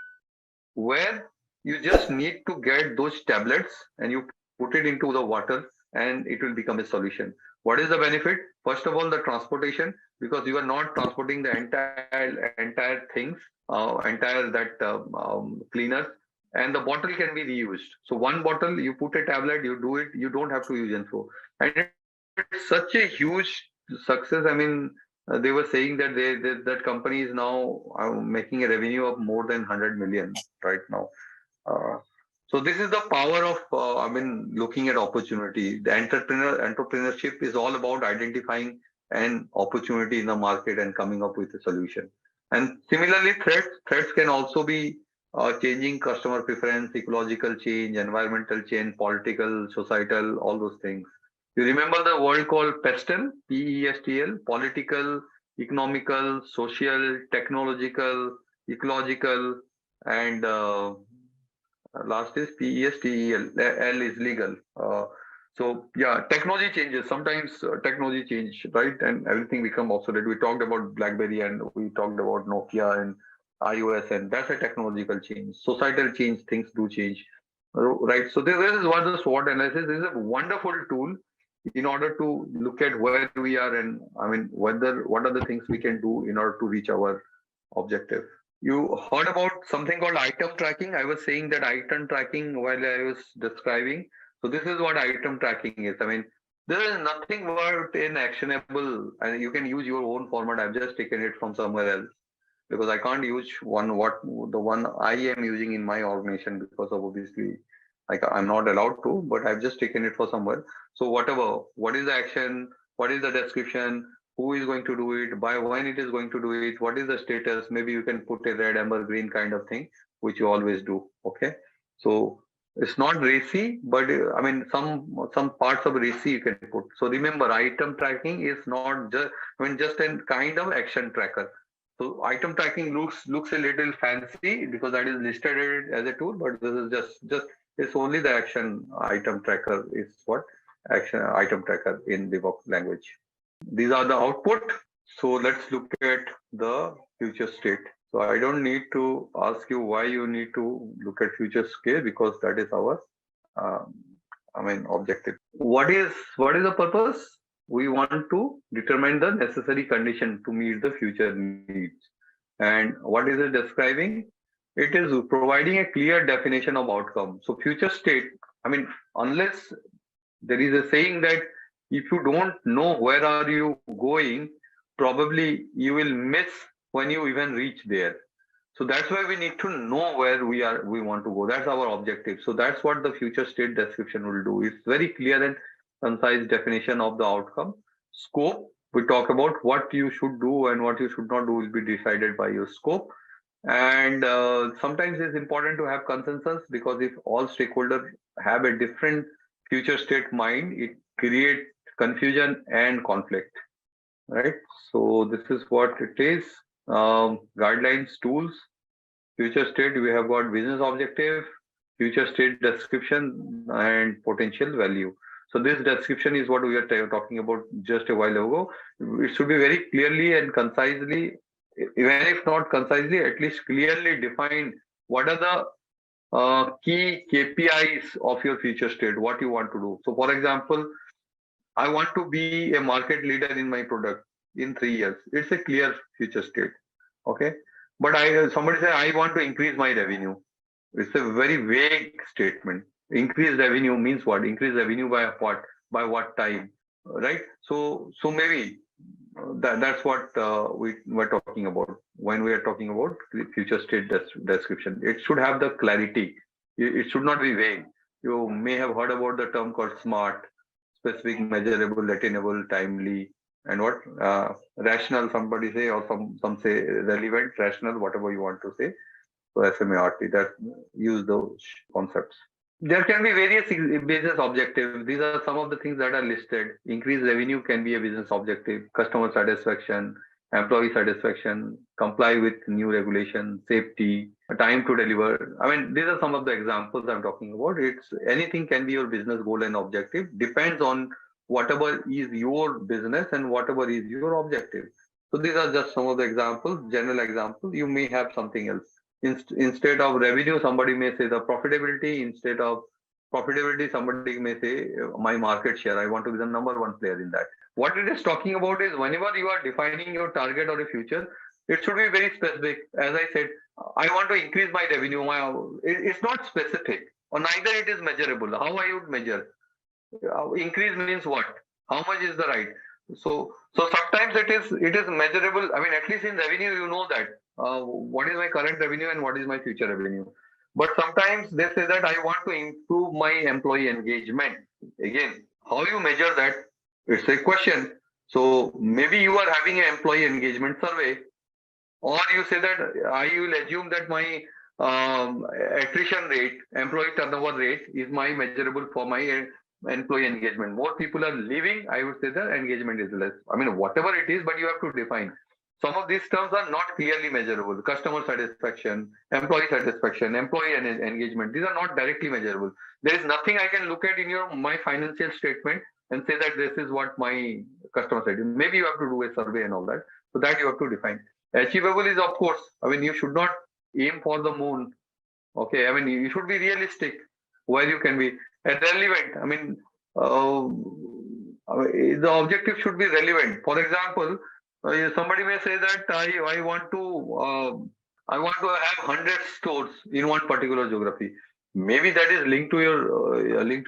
where you just need to get those tablets and you put it into the water and it will become a solution. What is the benefit? First of all, the transportation, because you are not transporting the entire things, entire that cleaners, and the bottle can be reused. So one bottle, you put a tablet, you do it, you don't have to use and throw. And it's such a huge success. I mean, they were saying that that company is now making a revenue of more than 100 million right now. So this is the power of looking at opportunity. The entrepreneurship is all about identifying an opportunity in the market and coming up with a solution. And similarly, threats can also be changing customer preference, ecological change, environmental change, political, societal, all those things. You remember the word called PESTL, PESTL, political, economical, social, technological, ecological, and last is PESTEL. L is legal. So yeah, technology changes. Sometimes technology change, right? And everything become obsolete. We talked about BlackBerry and we talked about Nokia and iOS, and that's a technological change. Societal change, things do change, right? So this is what the SWOT analysis is, a wonderful tool in order to look at where we are and what are the things we can do in order to reach our objective. You heard about something called item tracking. I was saying that item tracking while I was describing. So this is what item tracking is. I mean, there is nothing but in actionable, and you can use your own format. I've just taken it from somewhere else because I can't use the one I am using in my organization because of obviously I'm not allowed to, but I've just taken it for somewhere. So what is the action? What is the description? Who is going to do it, by when it is going to do it, what is the status? Maybe you can put a red, amber, green kind of thing, which you always do. Okay, so it's not racy, but some parts of racy you can put. So remember, item tracking is not just a kind of action tracker. So item tracking looks a little fancy because that is listed as a tool, but this is just it's only the action item tracker is what action item tracker in the language. These are the output. So let's look at the future state. So I don't need to ask you why you need to look at future state because that is our objective. What is the purpose? We want to determine the necessary condition to meet the future needs. And what is it describing? It is providing a clear definition of outcome. So future state, unless there is a saying that if you don't know where are you going, probably you will miss when you even reach there. So that's why we need to know where we want to go. That's our objective. So that's what the future state description will do. It's very clear and concise definition of the outcome. Scope, we talk about what you should do and what you should not do will be decided by your scope. And sometimes it's important to have consensus, because if all stakeholders have a different future state mind, it creates confusion and conflict, right? So this is what it is. Guidelines, tools, future state, we have got business objective, future state description, and potential value. So this description is what we are talking about just a while ago. It should be very clearly and concisely, even if not concisely, at least clearly define what are the key KPIs of your future state, what you want to do. So for example, I want to be a market leader in my product in 3 years. It's a clear future state. Okay. But somebody say, I want to increase my revenue. It's a very vague statement. Increase revenue means what? Increase revenue by what? By what time? Right? So maybe that's what we were talking about when we are talking about future state description. It should have the clarity. It should not be vague. You may have heard about the term called SMART: specific, measurable, attainable, timely, and what rational, somebody say, or some say relevant, rational, whatever you want to say. So SMART, that use those concepts. There can be various business objectives. These are some of the things that are listed. Increased revenue can be a business objective. Customer satisfaction, employee satisfaction, comply with new regulation, safety, time to deliver. I mean, these are some of the examples I'm talking about. It's anything can be your business goal and objective. Depends on whatever is your business and whatever is your objective. So these are just some of the examples, general examples. You may have something else. Instead of revenue, somebody may say the profitability. Instead of profitability, somebody may say my market share. I want to be the number one player in that. What it is talking about is whenever you are defining your target or a future, it should be very specific. As I said, I want to increase my revenue. It's not specific, or neither it is measurable. How I would measure? Increase means what? How much is the right? So sometimes it is measurable. I mean, at least in revenue, you know that what is my current revenue and what is my future revenue. But sometimes they say that I want to improve my employee engagement. Again, how you measure that? It's a question. So maybe you are having an employee engagement survey, or you say that I will assume that my attrition rate, employee turnover rate is my measurable for my employee engagement. More people are leaving, I would say the engagement is less. I mean, whatever it is, but you have to define. Some of these terms are not clearly measurable. Customer satisfaction, employee engagement. These are not directly measurable. There is nothing I can look at in my financial statement and say that this is what my customer said. Maybe you have to do a survey and all that. So that you have to define. Achievable is, of course, I mean, you should not aim for the moon. Okay, I mean, you should be realistic where you can be. And relevant, I mean, the objective should be relevant. For example, somebody may say that I want to have 100 stores in one particular geography. Maybe that is linked to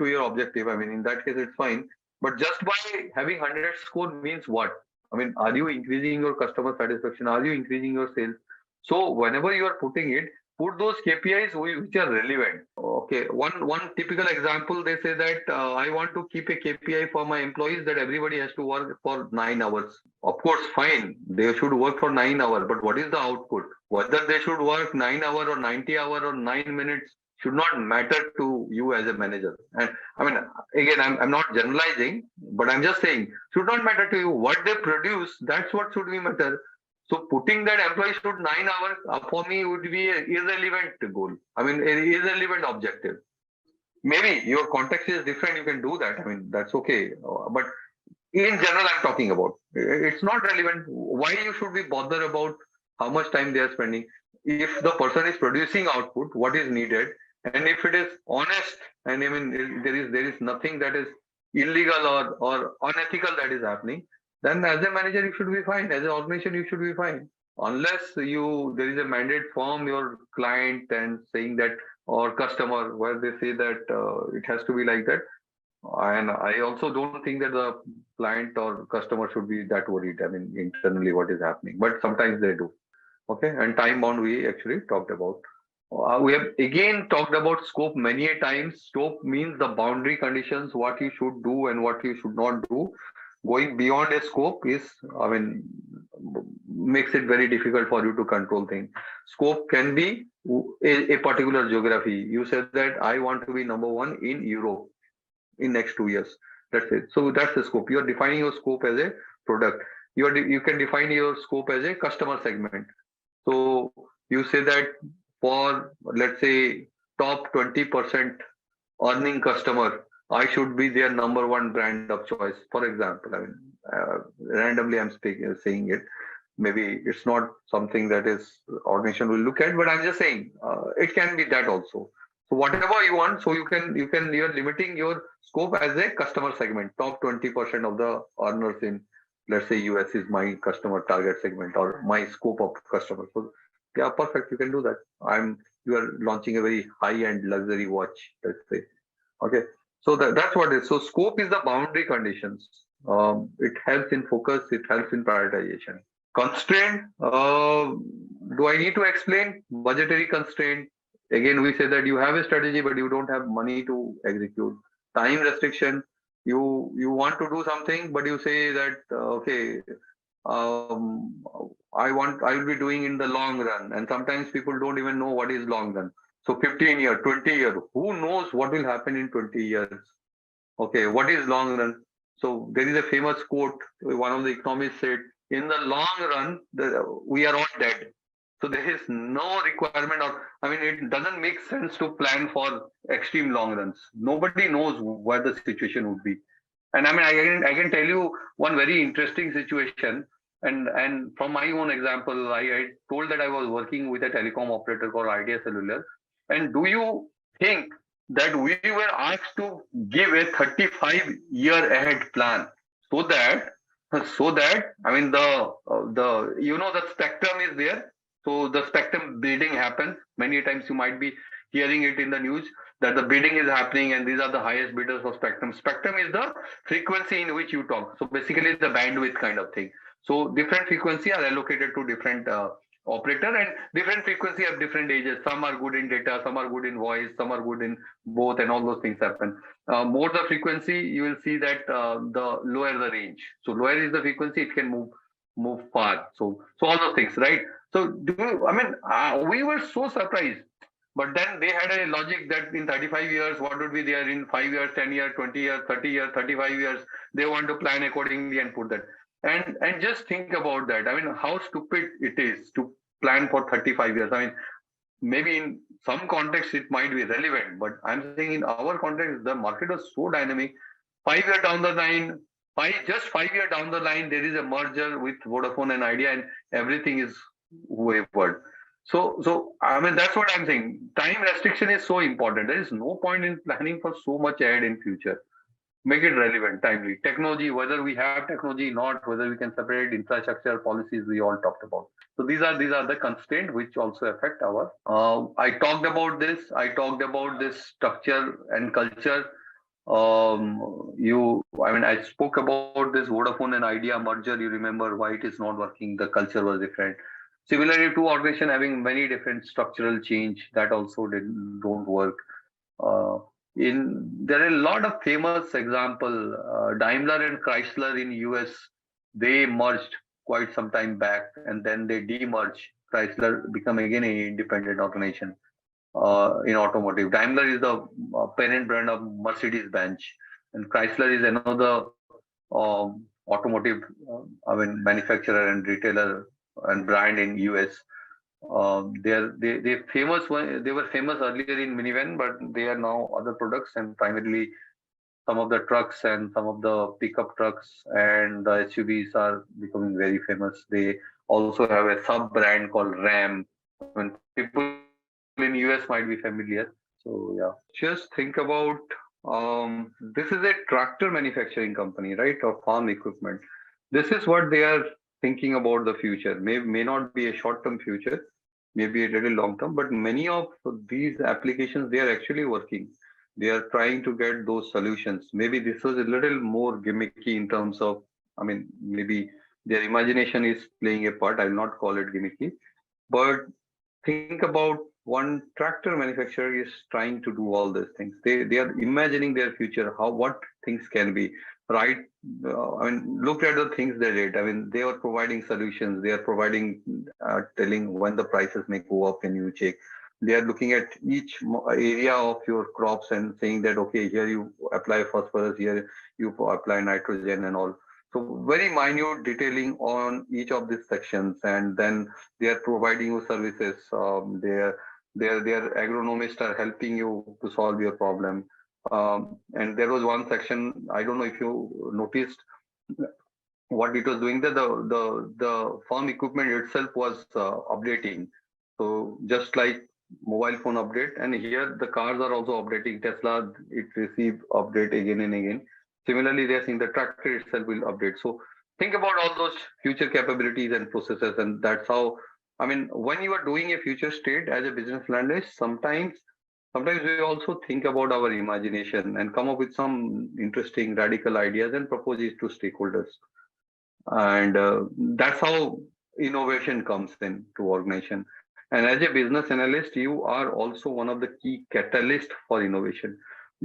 your objective. I mean, in that case, it's fine. But just by having 100 stores means what? I mean, are you increasing your customer satisfaction? Are you increasing your sales? So whenever you are putting it, put those KPIs which are relevant. Okay, one typical example, they say that I want to keep a KPI for my employees that everybody has to work for 9 hours. Of course, fine, they should work for 9 hours, but what is the output? Whether they should work 9 hours or 90 hours or 9 minutes should not matter to you as a manager. And I mean, again, I'm not generalizing, but I'm just saying, should not matter to you. What they produce, that's what should be matter. So putting that employee should 9 hours for me would be an irrelevant goal. I mean, an irrelevant objective. Maybe your context is different. You can do that. I mean, that's okay. But in general, I'm talking about. It's not relevant. Why you should be bothered about how much time they are spending? If the person is producing output, what is needed, and if it is honest, and I mean, there is nothing that is illegal or unethical that is happening, then as a manager, you should be fine. As an organization, you should be fine. Unless there is a mandate from your client and saying that, or customer, where they say that it has to be like that. And I also don't think that the client or customer should be that worried. I mean, internally what is happening, but sometimes they do. Okay, and time bound we actually talked about. We have again talked about scope many a times. Scope means the boundary conditions, what you should do and what you should not do. Going beyond a scope is, I mean, makes it very difficult for you to control things. Scope can be a particular geography. You said that I want to be number one in Europe in next 2 years. That's it. So that's the scope. You are defining your scope as a product. You can define your scope as a customer segment. So you say that for, let's say, top 20% earning customer, I should be their number one brand of choice. For example, I mean, randomly I'm saying it. Maybe it's not something that is organization will look at, but I'm just saying it can be that also. So whatever you want, so you're limiting your scope as a customer segment. Top 20% of the earners in, let's say, US is my customer target segment or my scope of customers. So yeah, perfect. You can do that. You are launching a very high-end luxury watch, let's say. Okay. So that's what it is. So scope is the boundary conditions. It helps in focus. It helps in prioritization. Constraint. Do I need to explain? Budgetary constraint. Again, we say that you have a strategy, but you don't have money to execute. Time restriction. You want to do something, but you say that okay, um, I will be doing in the long run, and sometimes people don't even know what is long run. So 15 year, 20 year, who knows what will happen in 20 years? Okay, what is long run? So there is a famous quote, one of the economists said, in the long run, we are all dead. So there is no requirement or, I mean, it doesn't make sense to plan for extreme long runs. Nobody knows where the situation would be. And I mean, I can tell you one very interesting situation. And from my own example, I told that I was working with a telecom operator called Idea Cellular. And do you think that we were asked to give a 35-year ahead plan so that I mean the the spectrum is there, so the spectrum bidding happens many times. You might be hearing it in the news that the bidding is happening and these are the highest bidders for spectrum. Spectrum is the frequency in which you talk, so basically it's the bandwidth kind of thing. So different frequency are allocated to different operator, and different frequency have different ages. Some are good in data, some are good in voice, some are good in both, and all those things happen. More the frequency, you will see that the lower the range. So lower is the frequency, it can move far. So all those things, right? So we were so surprised. But then they had a logic that in 35 years, what would be there in 5 years, 10 years, 20 years, 30 years, 35 years. They want to plan accordingly and put that. And just think about that. I mean, how stupid it is to plan for 35 years. I mean, maybe in some context it might be relevant, but I'm saying in our context, the market was so dynamic. 5 years down the line, 5 years down the line, there is a merger with Vodafone and Idea, and everything is wavered. So I mean, that's what I'm saying. Time restriction is so important. There is no point in planning for so much ahead in future. Make it relevant, timely. Technology, whether we have technology, not whether we can separate infrastructure policies, we all talked about. So these are the constraints which also affect our. I talked about this. I talked about this structure and culture. I spoke about this Vodafone and Idea merger. You remember why it is not working? The culture was different. Similarly, two organizations having many different structural change that also don't work. There are a lot of famous example. Daimler and Chrysler in US, they merged quite some time back, and then they de-merged. Chrysler become again an independent organization in automotive. Daimler is the parent brand of Mercedes-Benz, and Chrysler is another automotive manufacturer and retailer and brand in US. They famous. They were famous earlier in minivan, but they are now other products, and primarily some of the trucks and some of the pickup trucks and the SUVs are becoming very famous. They also have a sub brand called Ram. When people in US might be familiar. So yeah, just think about this is a tractor manufacturing company, right, or farm equipment. This is what they are thinking about the future. May not be a short-term future, maybe a little long-term, but many of these applications, they are actually working. They are trying to get those solutions. Maybe this was a little more gimmicky in terms of, maybe their imagination is playing a part. I will not call it gimmicky. But think about one tractor manufacturer is trying to do all these things. They are imagining their future, how what things can be. Right? I mean, look at the things they did. I mean, they are providing solutions. They are providing, telling when the prices may go up and you check. They are looking at each area of your crops and saying that, okay, here you apply phosphorus, here you apply nitrogen and all. So very minute detailing on each of these sections, and then they are providing you services. Their agronomists are helping you to solve your problem. And there was one section, I don't know if you noticed what it was doing, that the farm equipment itself was updating. So just like mobile phone update, and here the cars are also updating. Tesla, it received update again and again. Similarly, they are saying the tractor itself will update. So think about all those future capabilities and processes, and that's how. I mean, when you are doing a future state as a business analyst, sometimes we also think about our imagination and come up with some interesting radical ideas and propose it to stakeholders. And that's how innovation comes in to organization. And as a business analyst, you are also one of the key catalysts for innovation.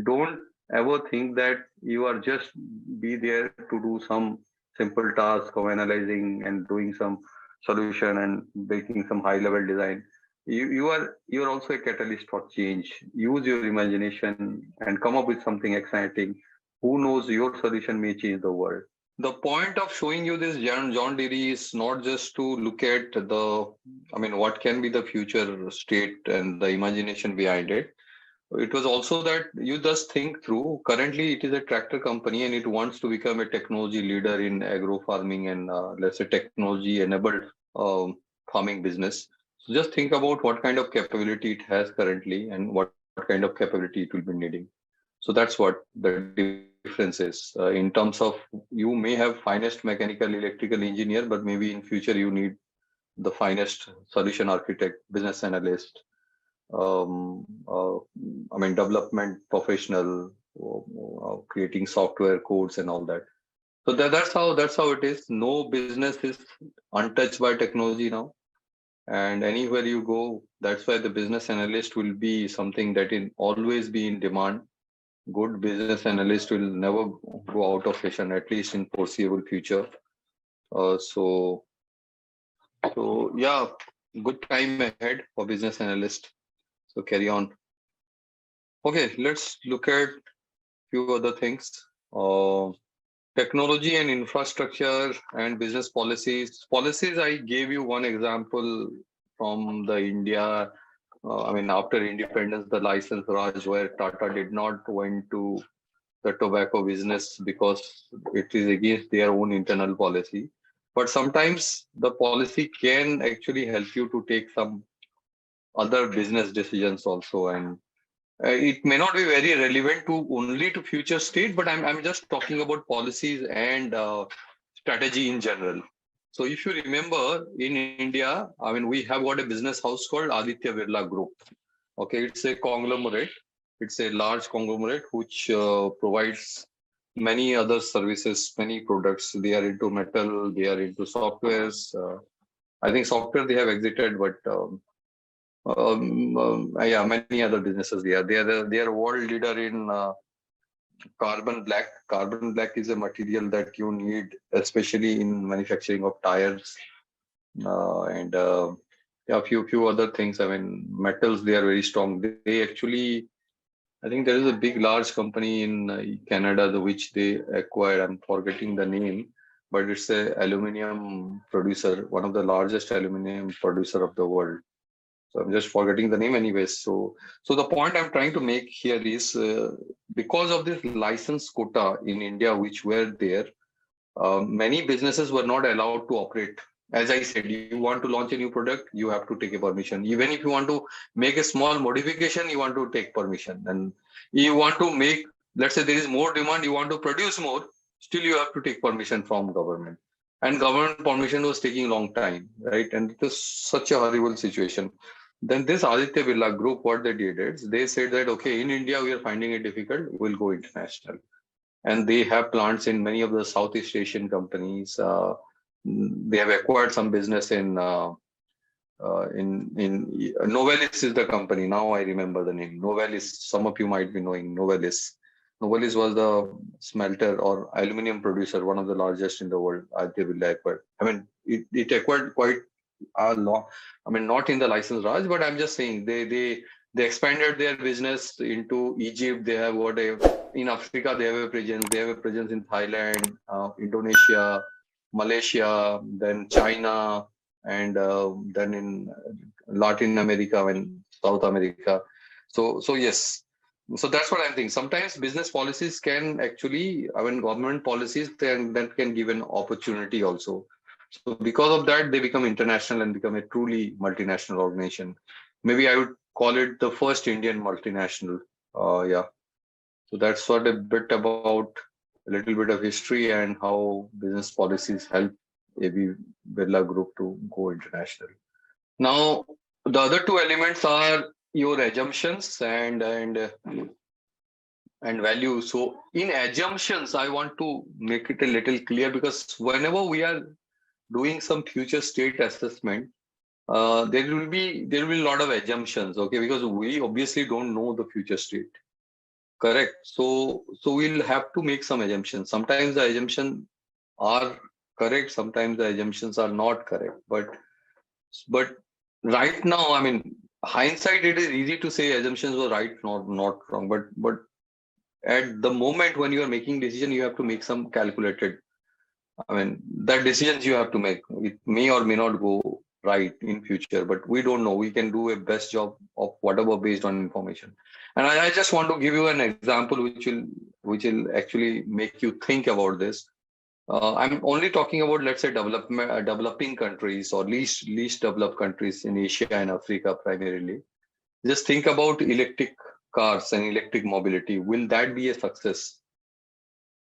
Don't ever think that you are just be there to do some simple task of analyzing and doing some solution and making some high level design. You're also a catalyst for change. Use your imagination and come up with something exciting. Who knows, your solution may change the world. The point of showing you this John Deere is not just to look at what can be the future state and the imagination behind it. It was also that you just think through. Currently, it is a tractor company and it wants to become a technology leader in agro farming and let's say technology enabled farming business. So just think about what kind of capability it has currently and what kind of capability it will be needing. So that's what the difference is. In terms of, you may have finest mechanical electrical engineer, but maybe in future you need the finest solution architect, business analyst, development professional, creating software codes and all that. So that's how it is. No business is untouched by technology now. And anywhere you go, that's why the business analyst will be something that will always be in demand. Good business analyst will never go out of fashion, at least in foreseeable future. So yeah, good time ahead for business analyst. So carry on. Okay, let's look at few other things. Technology and infrastructure and business policies. Policies, I gave you one example from the India. After independence, the license Raj, where Tata did not went to the tobacco business because it is against their own internal policy. But sometimes the policy can actually help you to take some other business decisions also. And it may not be very relevant to only to future state, but I'm just talking about policies and strategy in general. So if you remember, in India, we have got a business house called Aditya Birla Group. Okay, it's a conglomerate. It's a large conglomerate which provides many other services, many products. They are into metal, they are into softwares. I think software they have exited, but many other businesses they are. They are world leader in carbon black. Carbon black is a material that you need, especially in manufacturing of tires, and a few other things. Metals, they are very strong. They actually, I think there is a big, large company in Canada which they acquired. I'm forgetting the name, but it's a aluminium producer, one of the largest aluminium producer of the world. So I'm just forgetting the name anyways. So the point I'm trying to make here is because of this license quota in India, which were there, many businesses were not allowed to operate. As I said, you want to launch a new product, you have to take a permission. Even if you want to make a small modification, you want to take permission. And you want to make, let's say there is more demand, you want to produce more, still you have to take permission from government. And government permission was taking a long time, right? And it was such a horrible situation. Then this Aditya Birla Group, what they did is they said that, okay, in India, we are finding it difficult, we'll go international. And they have plants in many of the Southeast Asian companies. They have acquired some business in in Novelis is the company. Now I remember the name. Novelis. Some of you might be knowing Novelis. Novelis was the smelter or aluminum producer, one of the largest in the world. Aditya Birla acquired. I mean, it acquired quite a lot. I mean, not in the license Raj, but I'm just saying they expanded their business into Egypt. They have in Africa. They have a presence. They have a presence in Thailand, Indonesia, Malaysia, then China, and then in Latin America and South America. So yes. So that's what I'm thinking. Sometimes business policies can actually, I mean, government policies that can give an opportunity also. So because of that, they become international and become a truly multinational organization. Maybe I would call it the first Indian multinational. Yeah. So that's what a bit about a little bit of history and how business policies help AB Birla Group to go international. Now, the other two elements are your assumptions and value. So in assumptions, I want to make it a little clear because whenever we are doing some future state assessment, there will be a lot of assumptions, okay? Because we obviously don't know the future state, correct? So we'll have to make some assumptions. Sometimes the assumptions are correct, sometimes the assumptions are not correct. But right now, I mean, hindsight, it is easy to say assumptions were right, not wrong. But at the moment when you are making decision, you have to make some calculated. I mean, that decisions you have to make. It may or may not go right in future, but we don't know. We can do a best job of whatever based on information. And I just want to give you an example which will actually make you think about this. I'm only talking about, let's say, developing countries or least developed countries in Asia and Africa primarily. Just think about electric cars and electric mobility. Will that be a success?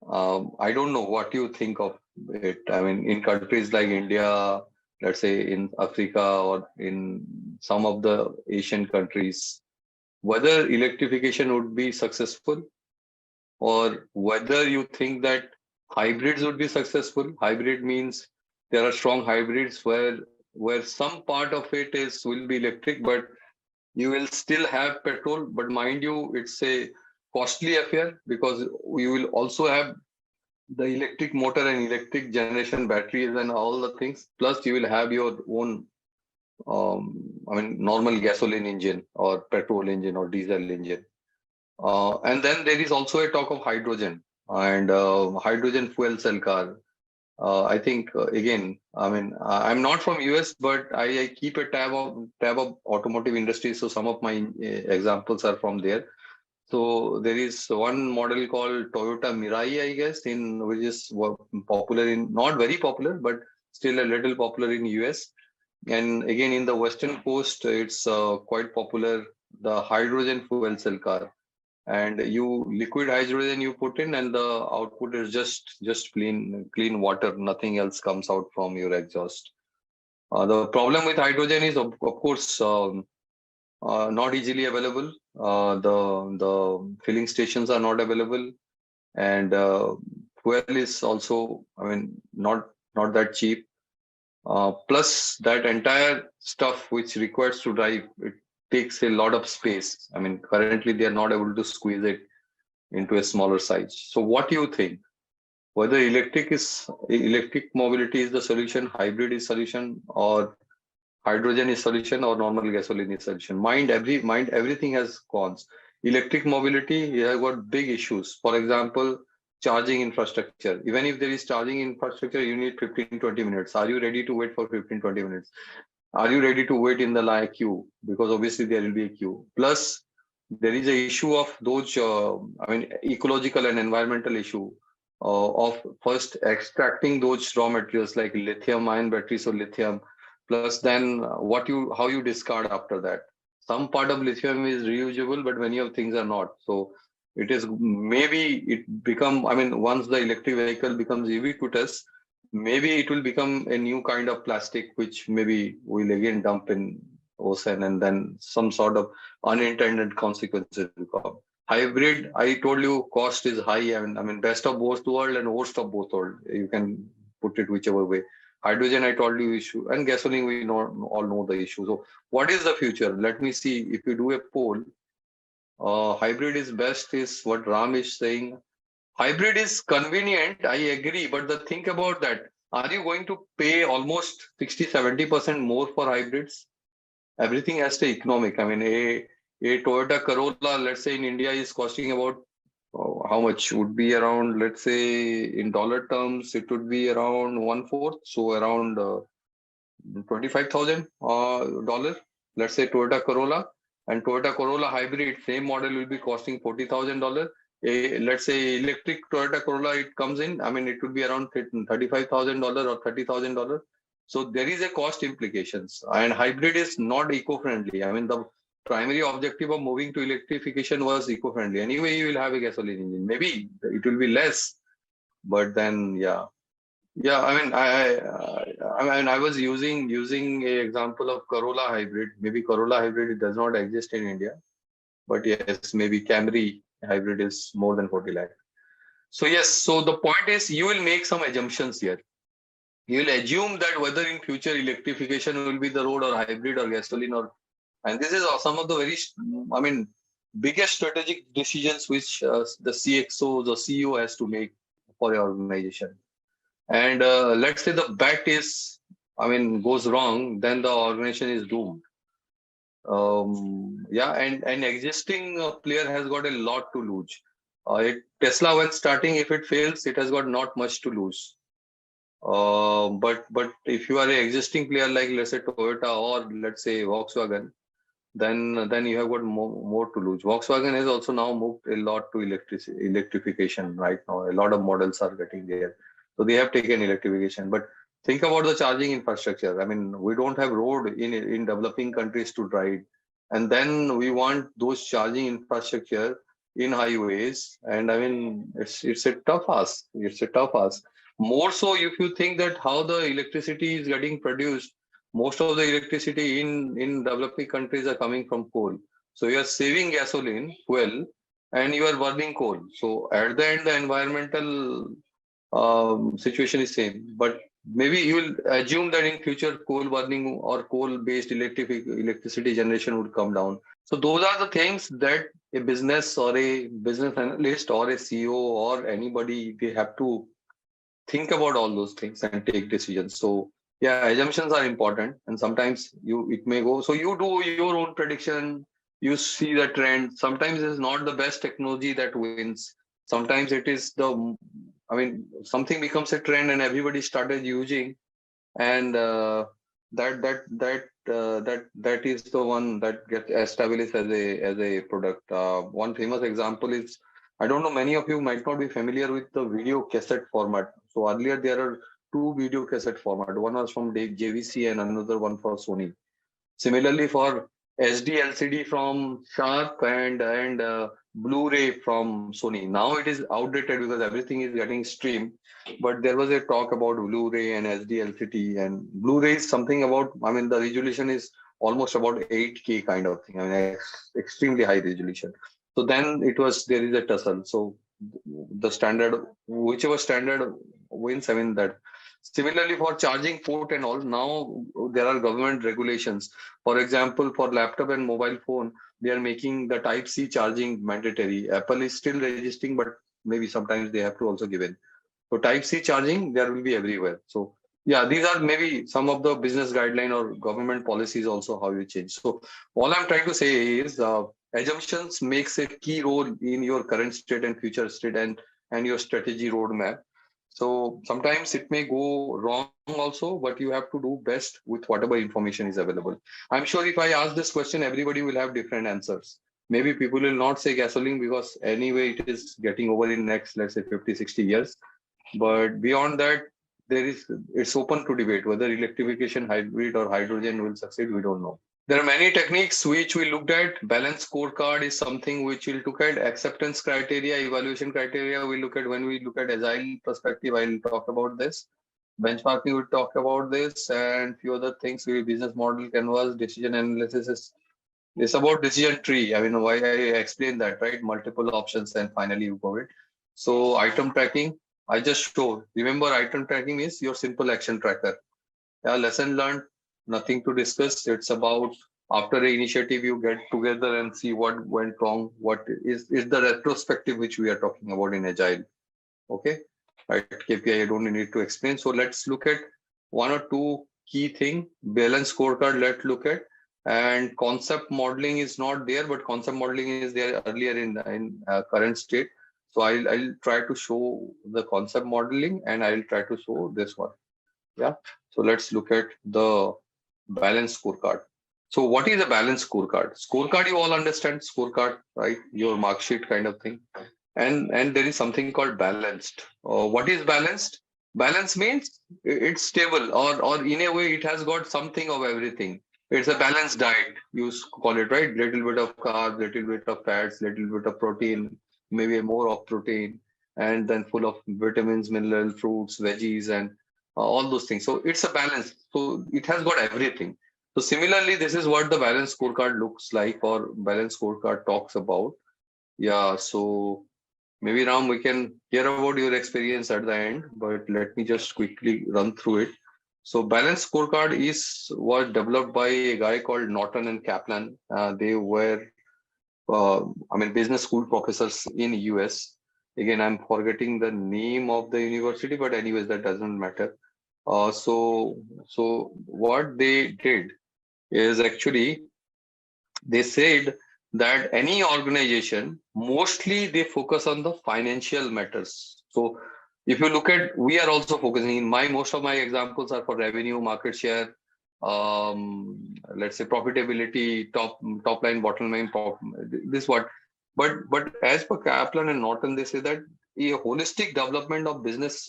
I don't know what you think of it. I mean, in countries like India, let's say in Africa or in some of the Asian countries, whether electrification would be successful or whether you think that hybrids would be successful. Hybrid means there are strong hybrids where some part of it will be electric, but you will still have petrol. But mind you, it's a costly affair because you will also have the electric motor and electric generation batteries and all the things. Plus, you will have your own, normal gasoline engine or petrol engine or diesel engine. And then there is also a talk of hydrogen and hydrogen fuel cell car. I think again, I'm not from US, but I keep a tab of automotive industry. So some of my examples are from there. So there is one model called Toyota Mirai, I guess, which is popular not very popular, but still a little popular in US. And again, in the Western coast, it's quite popular, the hydrogen fuel cell car. And liquid hydrogen you put in and the output is just clean water. Nothing else comes out from your exhaust. The problem with hydrogen is, of course, not easily available. The filling stations are not available, and fuel is also, not that cheap. Plus, that entire stuff which requires to drive, it takes a lot of space. Currently they are not able to squeeze it into a smaller size. So, what do you think? Whether electric mobility is the solution, hybrid is solution, or hydrogen is solution, or normal gasoline is solution. Mind everything has cons. Electric mobility, you have got big issues. For example, charging infrastructure. Even if there is charging infrastructure, you need 15-20 minutes. Are you ready to wait for 15-20 minutes? Are you ready to wait in the queue? Because obviously there will be a queue. Plus, there is an issue of those, ecological and environmental issue of first extracting those raw materials like lithium-ion batteries or lithium. Plus, then how you discard after that. Some part of lithium is reusable, but many of things are not. So it is once the electric vehicle becomes ubiquitous, maybe it will become a new kind of plastic, which maybe we'll again dump in ocean, and then some sort of unintended consequences will come. Hybrid, I told you, cost is high. Best of both world and worst of both world. You can put it whichever way. Hydrogen, I told you issue, and gasoline, we all know the issue. So what is the future? Let me see. If you do a poll, hybrid is best is what Ram is saying. Hybrid is convenient, I agree, but the think about that. Are you going to pay almost 60-70% more for hybrids? Everything has to economic. I mean, a Toyota Corolla, let's say in India, is costing about how much would be around, let's say in dollar terms, it would be around 1/4, so around $25,000. Let's say Toyota Corolla, and Toyota Corolla hybrid, same model will be costing $40,000. Let's say electric Toyota Corolla, it comes in, I mean, it would be around $35,000 or $30,000. So there is a cost implications, and hybrid is not eco-friendly. I mean, the primary objective of moving to electrification was eco-friendly. Anyway, you will have a gasoline engine. Maybe it will be less, but then yeah. I mean, I was using a example of Corolla hybrid. Maybe Corolla hybrid, it does not exist in India, but yes, maybe Camry hybrid is more than 40 lakh. So yes, so the point is, you will make some assumptions here. You will assume that whether in future electrification will be the road, or hybrid, or gasoline, or, and this is some of the very, I mean, biggest strategic decisions which the CXO, the CEO has to make for your organization. And let's say the bet is, I mean, goes wrong, then the organization is doomed. Yeah, and an existing player has got a lot to lose. Tesla, when starting, if it fails, it has got not much to lose. But if you are an existing player like, let's say, Toyota, or let's say Volkswagen, then you have got more to lose. Volkswagen has also now moved a lot to electrification right now. A lot of models are getting there. So they have taken electrification. But think about the charging infrastructure. I mean, we don't have road in developing countries to drive. And then we want those charging infrastructure in highways. And I mean, it's a tough ask. It's a tough ask. More so if you think that how the electricity is getting produced, most of the electricity in developing countries are coming from coal. So you are saving gasoline, fuel, and you are burning coal. So at the end, the environmental situation is same. But maybe you will assume that in future coal burning or coal-based electricity generation would come down. So those are the things that a business or a business analyst or a CEO or anybody, they have to think about all those things and take decisions. So yeah, assumptions are important, and sometimes it may go. So you do your own prediction, you see the trend. Sometimes it's not the best technology that wins. Sometimes it is something becomes a trend and everybody started using, and that is the one that gets established as a product. One famous example is, I don't know, many of you might not be familiar with the video cassette format. So earlier there are two video cassette format. One was from JVC and another one for Sony. Similarly for SD LCD from Sharp and Blu-ray from Sony. Now it is outdated because everything is getting streamed. But there was a talk about Blu-ray and SD LCD, and Blu-ray is something about, I mean, the resolution is almost about 8K kind of thing. I mean, extremely high resolution. So then there is a tussle. So the standard, whichever standard wins, I mean that. Similarly for charging port and all, now there are government regulations. For example, for laptop and mobile phone, they are making the Type-C charging mandatory. Apple is still resisting, but maybe sometimes they have to also give in. So Type-C charging, there will be everywhere. So yeah, these are maybe some of the business guideline or government policies also how you change. So all I'm trying to say is assumptions makes a key role in your current state and future state and your strategy roadmap. So sometimes it may go wrong also, but you have to do best with whatever information is available. I'm sure if I ask this question, everybody will have different answers. Maybe people will not say gasoline because anyway it is getting over in next, let's say 50, 60 years. But beyond that, it's open to debate whether electrification, hybrid or hydrogen will succeed. We don't know. There are many techniques which we looked at. Balanced scorecard is something which we'll look at. Acceptance criteria, evaluation criteria, we look at when we look at agile perspective. I'll talk about this. Benchmarking, we'll talk about this, and few other things. Business model canvas, decision analysis is about decision tree. I mean, why I explained that, right? Multiple options, and finally you go it. So item tracking, I just showed. Remember, item tracking is your simple action tracker. Yeah, lesson learned, nothing to discuss. It's about after the initiative, you get together and see what went wrong. What is the retrospective which we are talking about in agile. Okay, right? KPI, I don't need to explain. So let's look at one or two key thing. Balance scorecard. Let's look at, and concept modeling is not there, but concept modeling is there earlier in current state. So I'll try to show the concept modeling, and I'll try to show this one. Yeah. So let's look at the balance scorecard. So what is a balance scorecard? Scorecard, you all understand scorecard, right? Your mark sheet kind of thing. And there is something called balanced. What is balanced? Balance means it's stable, or in a way it has got something of everything. It's a balanced diet. You call it, right? Little bit of carbs, little bit of fats, little bit of protein, maybe more of protein, and then full of vitamins, mineral, fruits, veggies, and all those things. So it's a balance. So it has got everything. So similarly, this is what the balance scorecard looks like, or balance scorecard talks about. Yeah. So maybe Ram, we can hear about your experience at the end, but let me just quickly run through it. So balance scorecard was developed by a guy called Norton and Kaplan. They were, business school professors in US. Again, I'm forgetting the name of the university, but anyways, that doesn't matter. So what they did is actually they said that any organization, mostly they focus on the financial matters. So if you look at, we are also focusing in most of my examples are for revenue, market share, let's say profitability, top line, bottom line, this what. But as per Kaplan and Norton, they say that a holistic development of business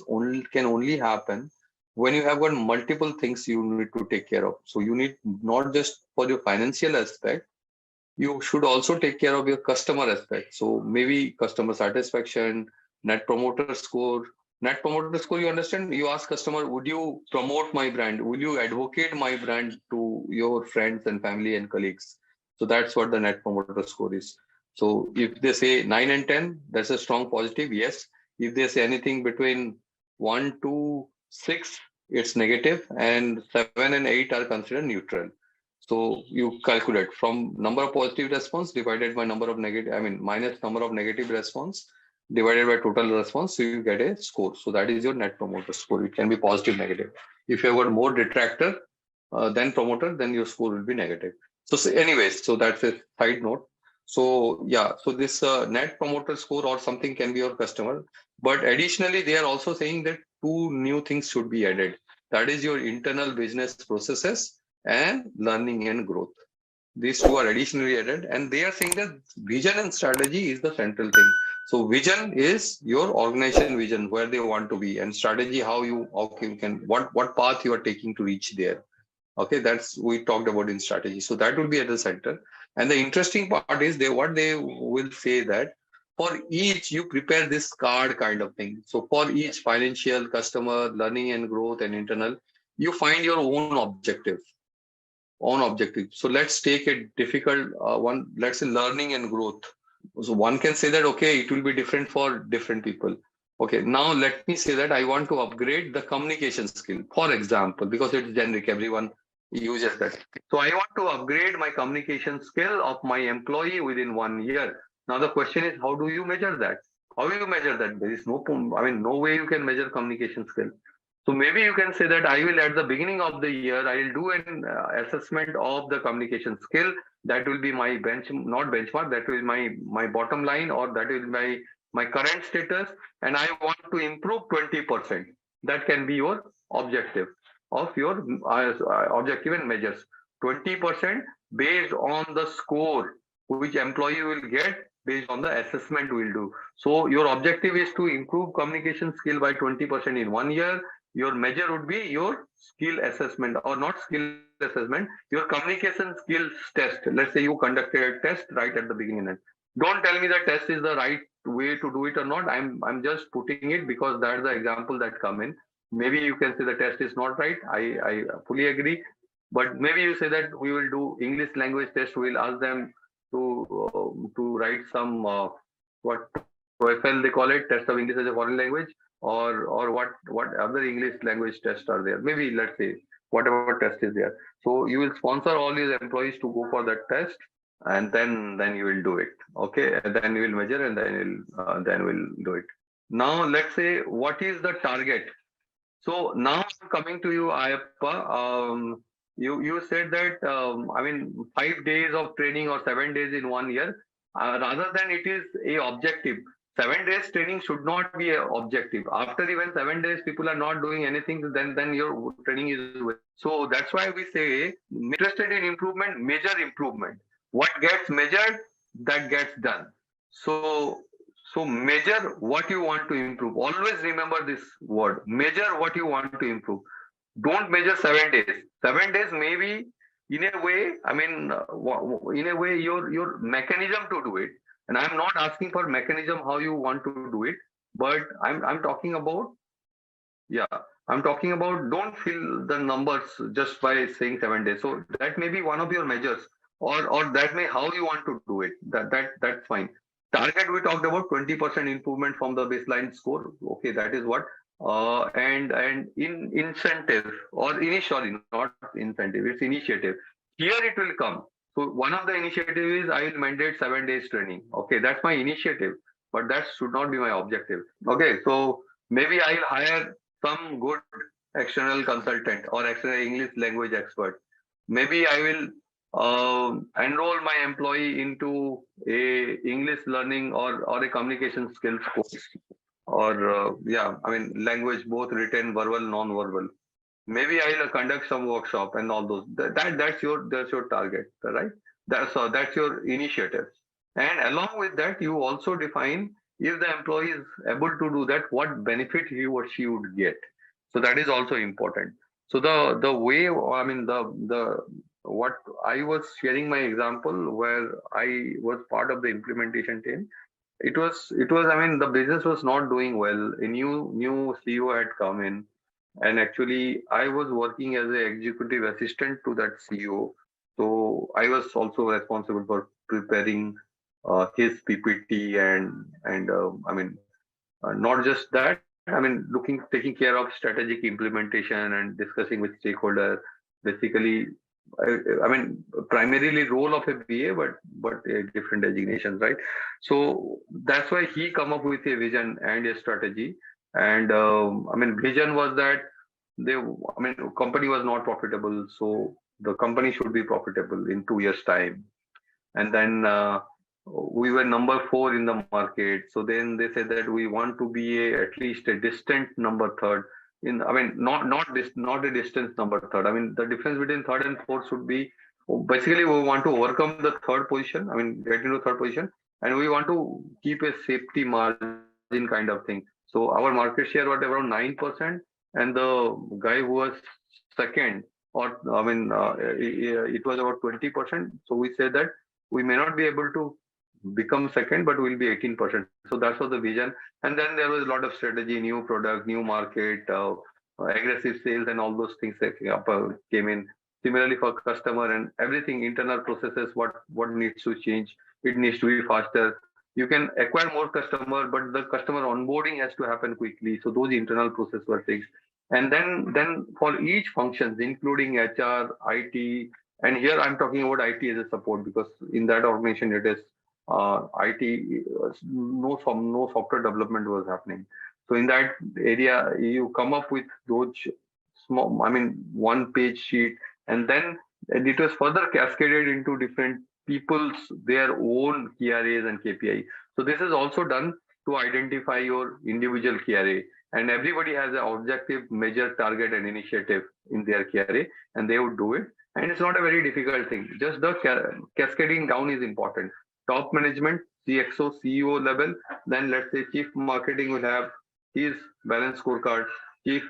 can only happen when you have got multiple things you need to take care of. So you need not just for your financial aspect, you should also take care of your customer aspect. So maybe customer satisfaction, net promoter score. Net promoter score, you understand? You ask customer, would you promote my brand? Will you advocate my brand to your friends and family and colleagues? So that's what the net promoter score is. So if they say 9 and 10, that's a strong positive. Yes. If they say anything between 1 to 6, it's negative, and 7 and 8 are considered neutral. So you calculate from number of positive response divided by number of negative, minus number of negative response divided by total response. So you get a score. So that is your net promoter score. It can be positive, negative. If you have got more detractor than promoter, then your score will be negative. So anyways, so that's a side note. So yeah, so this net promoter score or something can be your customer. But additionally, they are also saying that two new things should be added. That is your internal business processes and learning and growth. These two are additionally added, and they are saying that vision and strategy is the central thing. So vision is your organization vision, where they want to be, and strategy how you can what path you are taking to reach there. Okay, that's we talked about in strategy. So that will be at the center. And the interesting part is what they will say that for each you prepare this card kind of thing. So for each financial, customer, learning and growth, and internal, you find your own objective. So let's take a difficult one. Let's say learning and growth. So one can say that, okay, it will be different for different people. Okay, now let me say that I want to upgrade the communication skill, for example, because it's generic, everyone uses that. So I want to upgrade my communication skill of my employee within 1 year. Now the question is, how do you measure that? How do you measure that? There is no way you can measure communication skill. So maybe you can say that I will, at the beginning of the year, I will do an assessment of the communication skill. That will be my not benchmark. That will be my bottom line, or that will be my current status. And I want to improve 20%. That can be your objective of your objective and measures. 20% based on the score which employee will get based on the assessment we'll do. So your objective is to improve communication skill by 20% in 1 year. Your measure would be your skill assessment, or not skill assessment, your communication skills test. Let's say you conducted a test right at the beginning. Don't tell me that test is the right way to do it or not. I'm just putting it because that's the example that come in. Maybe you can say the test is not right. I fully agree. But maybe you say that we will do English language test. We'll ask them to write some what TOEFL they call it, test of English as a foreign language, or what other English language tests are there. Maybe let's say whatever test is there. So you will sponsor all your employees to go for that test, and then you will do it. Okay, and then you will measure, and then we'll do it. Now let's say, what is the target? So now coming to you, Ayappa, you said that 5 days of training or 7 days in 1 year, rather than it is a objective. 7 days training should not be an objective. After even 7 days, people are not doing anything, then your training is so that's why we say, interested in improvement, measure improvement. What gets measured, that gets done. So measure what you want to improve. Always remember this word, measure what you want to improve. Don't measure 7 days. 7 days maybe in a way, in a way your mechanism to do it. And I'm not asking for mechanism how you want to do it, but I'm talking about, I'm talking about, don't fill the numbers just by saying 7 days. So that may be one of your measures, or that may how you want to do it. That's fine. Target, we talked about 20% improvement from the baseline score. Okay, that is what. And in incentive or sorry, not incentive, it's initiative. Here it will come. So one of the initiative is I will mandate 7 days training. Okay, that's my initiative, but that should not be my objective. Okay, so maybe I'll hire some good external consultant or external English language expert. Maybe I will enroll my employee into a English learning or a communication skills course, or language, both written, verbal, non-verbal. Maybe I'll conduct some workshop and all those. That's your target, right? That's your initiative. And along with that, you also define, if the employee is able to do that, what benefit he or she would get. So that is also important. So the way, what I was sharing my example where I was part of the implementation team. It was the business was not doing well. A new CEO had come in, and actually I was working as an executive assistant to that CEO. So I was also responsible for preparing his PPT and not just that. Taking care of strategic implementation and discussing with stakeholder. Basically, primarily role of a BA, but a different designations, right? So that's why he come up with a vision and a strategy. And vision was that company was not profitable, so the company should be profitable in 2 years' time. And then we were number 4 in the market. So then they said that we want to be at least a distant number 3rd. Not a distance number 3rd. The difference between 3rd and 4th should be, basically we want to overcome the 3rd position. Get into 3rd position, and we want to keep a safety margin kind of thing. So our market share was around 9%, and the guy who was second, it was about 20%. So we said that we may not be able to become second, but we'll be 18%. So that's what the vision. And then there was a lot of strategy, new product, new market, aggressive sales, and all those things that came in. Similarly for customer and everything, internal processes, what needs to change. It needs to be faster. You can acquire more customer, but the customer onboarding has to happen quickly. So those internal processes were fixed. And then for each functions, including HR, IT, and here I'm talking about IT as a support, because in that organization it is IT, no software development was happening. So in that area, you come up with those small, one-page sheet, and then it was further cascaded into different people's, their own KRAs and KPI. So this is also done to identify your individual KRA, and everybody has an objective, measure, target, and initiative in their KRA, and they would do it. And it's not a very difficult thing. Just the cascading down is important. Top management, CXO, CEO level, then let's say chief marketing will have his balance scorecard, chief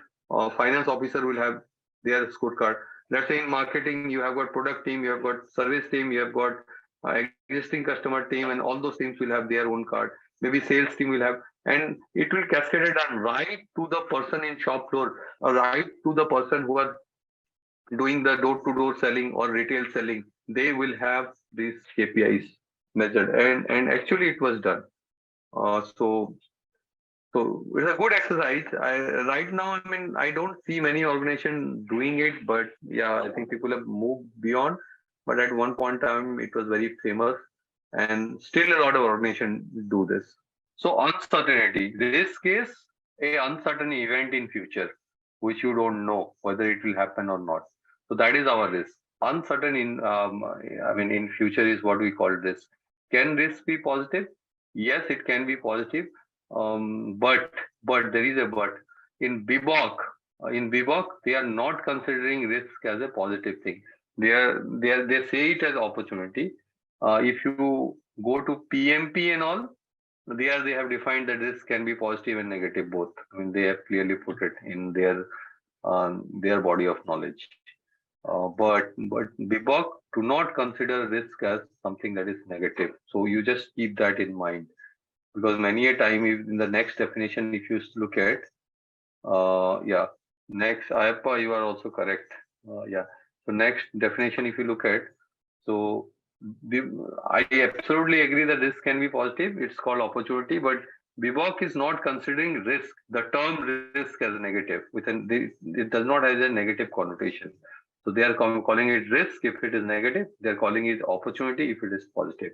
finance officer will have their scorecard. Let's say in marketing, you have got product team, you have got service team, you have got existing customer team, and all those teams will have their own card. Maybe sales team will have, and it will cascade down right to the person in shop floor, or right to the person who are doing the door-to-door selling or retail selling. They will have these KPIs measured, and actually it was done. So So it's a good exercise. Right now, I mean, I don't see many organizations doing it, but yeah, I think people have moved beyond. But at one point in time, it was very famous, and still a lot of organizations do this. So uncertainty, risk is a uncertain event in future, which you don't know whether it will happen or not. So that is our risk. Uncertain I mean, in future is what we call risk. Can risk be positive? Yes, it can be positive, but there is a but. In BBOC, they are not considering risk as a positive thing. They say it as opportunity. If you go to PMP and all, they have defined that risk can be positive and negative both. I mean, they have clearly put it in their body of knowledge. But BBOC do not consider risk as something that is negative. So you just keep that in mind, because many a time in the next definition, if you look at, yeah, next Ayappa, you are also correct. Yeah. So next definition, if you look at, so I absolutely agree that risk can be positive. It's called opportunity, but BBOC is not considering risk, the term risk, as a negative. It does not have a negative connotation. So they are calling it risk if it is negative. They are calling it opportunity if it is positive.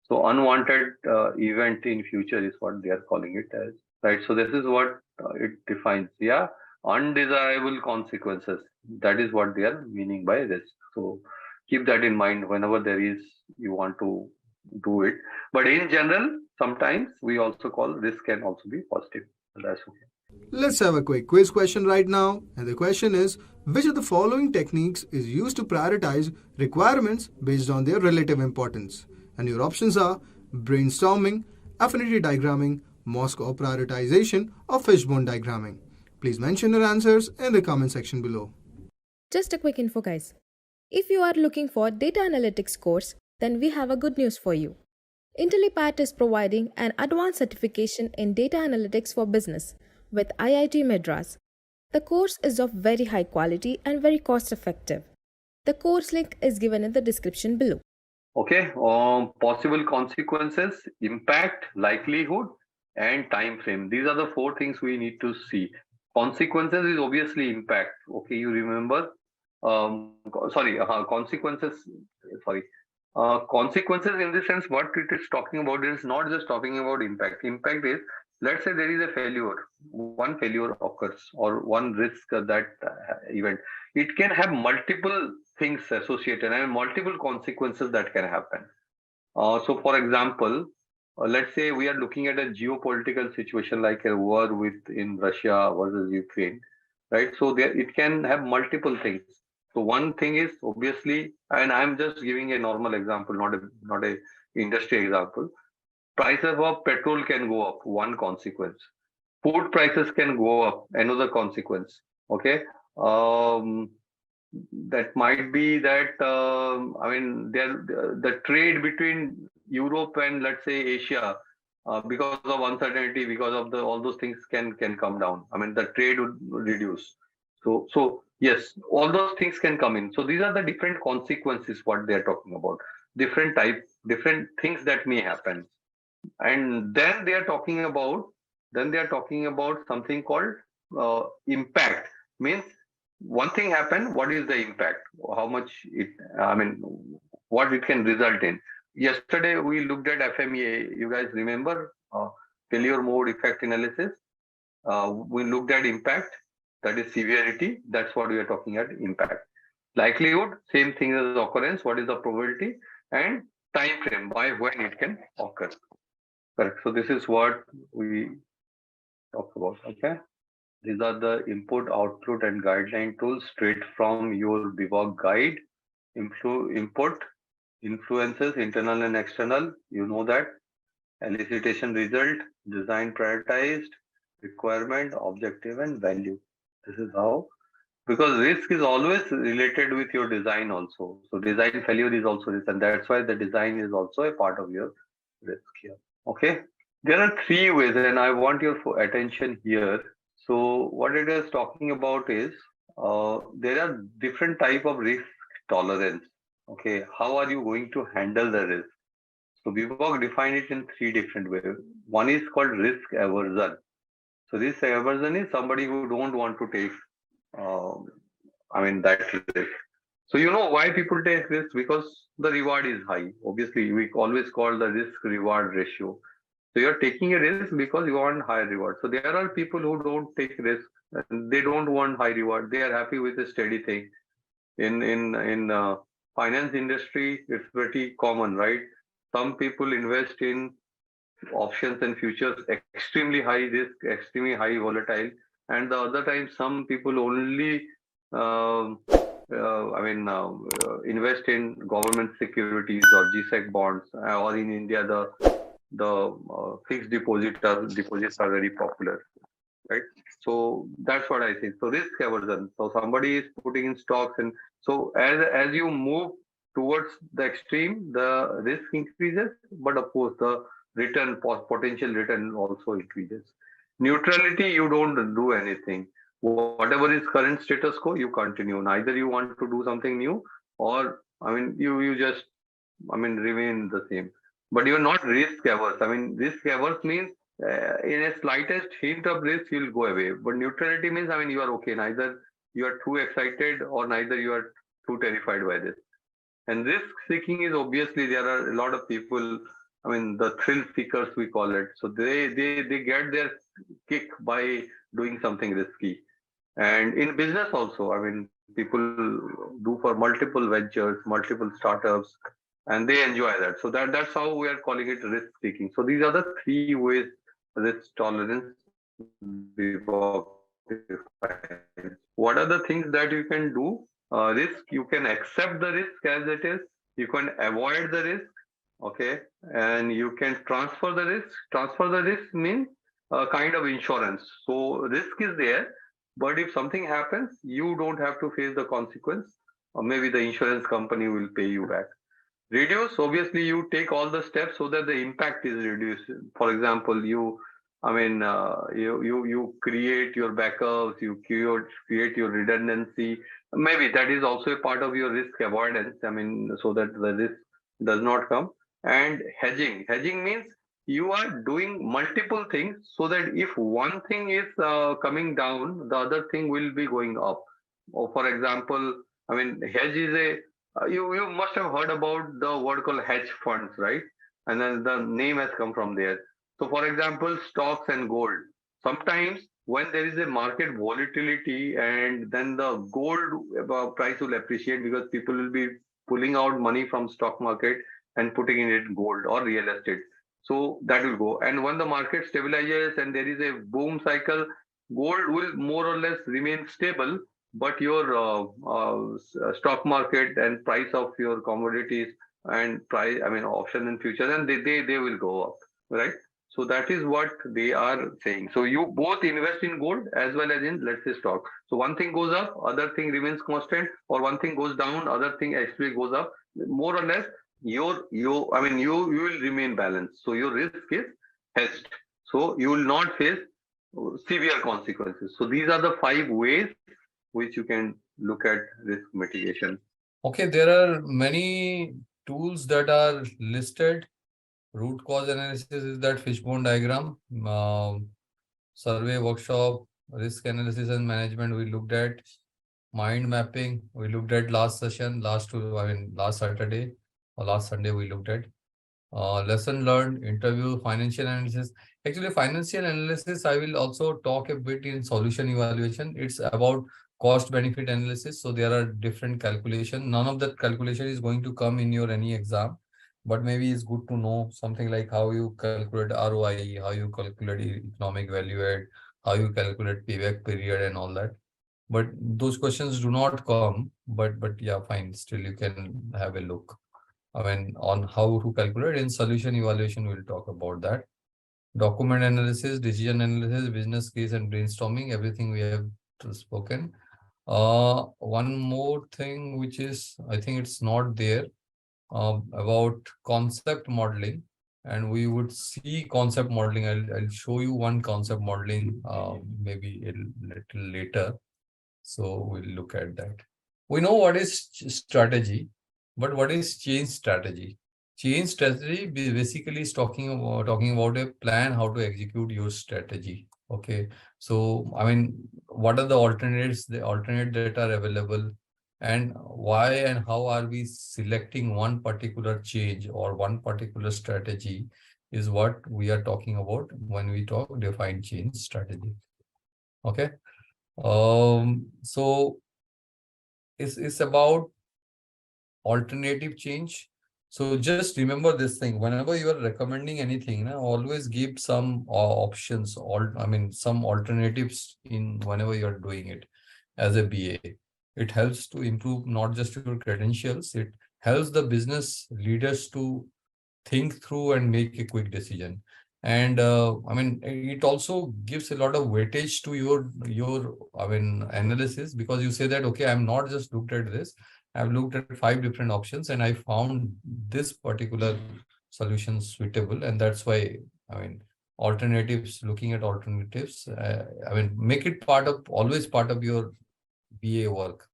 So unwanted event in future is what they are calling it as, right? So this is what it defines. Yeah, undesirable consequences. That is what they are meaning by risk. So keep that in mind whenever you want to do it. But in general, sometimes we also call risk can also be positive. So that's okay. Let's have a quick quiz question right now. And the question is, which of the following techniques is used to prioritize requirements based on their relative importance? And your options are brainstorming, affinity diagramming, Moscow prioritization, or fishbone diagramming. Please mention your answers in the comment section below. Just a quick info, guys. If you are looking for data analytics course, then we have a good news for you. Intellipaat is providing an advanced certification in data analytics for business with IIT Madras. The course is of very high quality and very cost effective. The course link is given in the description below. Okay, possible consequences, impact, likelihood, and time frame. These are the four things we need to see. Consequences is obviously impact. Okay, you remember? Consequences. Consequences in the sense what it is talking about is not just talking about impact. Impact is, let's say there is a failure, one failure occurs or one risk that event. It can have multiple things associated and multiple consequences that can happen. So for example, let's say we are looking at a geopolitical situation like a war in Russia versus Ukraine, right? So it can have multiple things. So one thing is obviously, and I'm just giving a normal example, not a industry example. Prices of petrol can go up, one consequence. Food prices can go up, another consequence. Okay. That might be that, I mean, the trade between Europe and let's say Asia, because of uncertainty, because of all those things can come down. I mean, the trade would reduce. So yes, all those things can come in. So these are the different consequences what they are talking about. Different things that may happen. And then they are talking about something called impact. Means one thing happened, what is the impact? How much what it can result in. Yesterday we looked at FMEA. You guys remember failure mode effect analysis? We looked at impact, that is severity. That's what we are talking at, impact. Likelihood, same thing as occurrence. What is the probability? And time frame, by when it can occur. Correct. So this is what we talked about. Okay. These are the input, output, and guideline tools straight from your BBOC guide. Input, influences, internal and external. You know that. Elicitation result, design prioritized, requirement, objective, and value. This is how. Because risk is always related with your design also. So design failure is also risk, and that's why the design is also a part of your risk here. Okay. There are three ways, and I want your attention here. So what it is talking about is there are different type of risk tolerance. Okay, how are you going to handle the risk? So BBOC defined it in three different ways. One is called risk aversion. So risk aversion is somebody who don't want to take, that risk. So you know why people take risk? Because the reward is high. Obviously, we always call the risk reward ratio. So you're taking a risk because you want high reward. So there are people who don't take risk and they don't want high reward. They are happy with a steady thing. In finance industry, it's pretty common, right? Some people invest in options and futures, extremely high risk, extremely high volatile, and the other time some people only um invest in government securities or GSEC bonds, or in India the fixed deposits are very popular, right? So that's what I think. So risk aversion. So somebody is putting in stocks, and so as you move towards the extreme, the risk increases, but of course the potential return also increases. Neutrality, you don't do anything. Whatever is current status quo, you continue. Neither you want to do something new, or you just remain the same. But you're not risk averse. Risk averse means in a slightest hint of risk, you'll go away. But neutrality means, you are okay. Neither you are too excited or neither you are too terrified by this. And risk seeking is, obviously there are a lot of people, the thrill seekers we call it. So they get their kick by doing something risky. And in business also, people do for multiple ventures, multiple startups, and they enjoy that. So that's how we are calling it risk taking. So these are the three ways risk tolerance defines. What are the things that you can do? Risk, you can accept the risk as it is. You can avoid the risk, okay, and you can transfer the risk. Transfer the risk means a kind of insurance. So risk is there, but if something happens, you don't have to face the consequence, or maybe the insurance company will pay you back. Reduce, obviously you take all the steps so that the impact is reduced. For example, you create your backups, you create your redundancy. Maybe that is also a part of your risk avoidance, so that the risk does not come. And hedging means you are doing multiple things so that if one thing is coming down, the other thing will be going up. Or for example, hedge is a you must have heard about the word called hedge funds, right? And then the name has come from there. So for example, stocks and gold. Sometimes when there is a market volatility, and then the gold price will appreciate because people will be pulling out money from stock market and putting in it gold or real estate. So that will go. And when the market stabilizes and there is a boom cycle, gold will more or less remain stable, but your stock market and price of your commodities and price, option and future, and they will go up, right? So that is what they are saying. So you both invest in gold as well as in, let's say, stock. So one thing goes up, other thing remains constant, or one thing goes down, other thing actually goes up. More or less, you will remain balanced. So your risk is hedged. So you will not face severe consequences. So these are the 5 ways which you can look at risk mitigation. Okay, there are many tools that are listed. Root cause analysis is that fishbone diagram. Survey workshop, risk analysis and management we looked at. Mind mapping we looked at last session, last Saturday or last Sunday we looked at. Lesson learned, interview, financial analysis. Actually, financial analysis, I will also talk a bit in solution evaluation. It's about cost benefit analysis. So there are different calculations. None of that calculation is going to come in your any exam, but maybe it's good to know something like how you calculate ROI, how you calculate economic value add, how you calculate payback period and all that. But those questions do not come, but yeah, fine. Still you can have a look. On how to calculate. In solution evaluation, we'll talk about that. Document analysis, decision analysis, business case and brainstorming, everything we have spoken. One more thing, which is, I think it's not there, about concept modeling. And we would see concept modeling. I'll show you one concept modeling maybe a little later. So we'll look at that. We know what is strategy, but what is change strategy? Change strategy basically is talking about a plan how to execute your strategy. Okay, so I mean, what are the alternatives, the alternate that are available, and why and how are we selecting one particular change or one particular strategy is what we are talking about when we talk defined change strategy. Okay, so it's about alternative change. So just remember this thing, whenever you are recommending anything, always give some options, I mean, some alternatives in whenever you are doing it as a BA. It helps to improve not just your credentials, it helps the business leaders to think through and make a quick decision. And I mean, it also gives a lot of weightage to your I mean, analysis, because you say that, okay, I'm not just looked at this, I've looked at 5 different options and I found this particular solution suitable. And that's why, I mean, alternatives, looking at alternatives, I mean, make it always part of your BA work.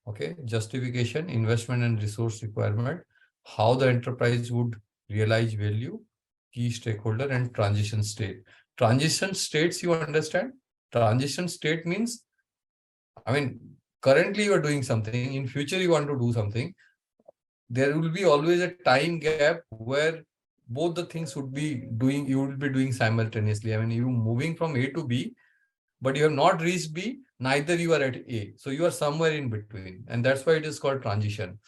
Okay, justification, investment and resource requirement, how the enterprise would realize value, key stakeholder, and transition state. Transition states, you understand? Transition state means, I mean, currently you are doing something, in future you want to do something. There will be always a time gap where both the things would be doing, you will be doing simultaneously. I mean, you moving from A to B, but you have not reached B, neither you are at A. So you are somewhere in between. And that's why it is called transition.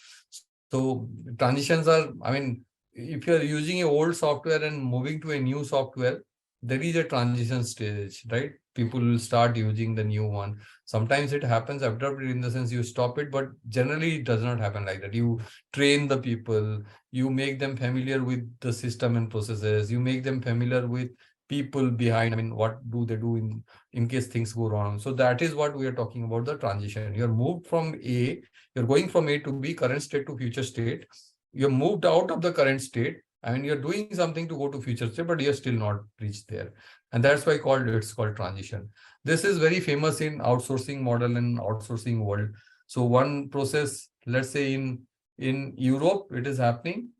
So transitions are, I mean, if you are using a old software and moving to a new software, there is a transition stage, right? People will start using the new one. Sometimes it happens abruptly, in the sense you stop it, but generally it does not happen like that. You train the people, you make them familiar with the system and processes, you make them familiar with people behind, I mean, what do they do in case things go wrong. So that is what we are talking about, the transition. You're moved from A, you're going from A to B, current state to future state. You're moved out of the current state. I mean, you're doing something to go to future state, but you're still not reached there. And that's why it's called transition. This is very famous in outsourcing model and outsourcing world. So one process, let's say in Europe, it is happening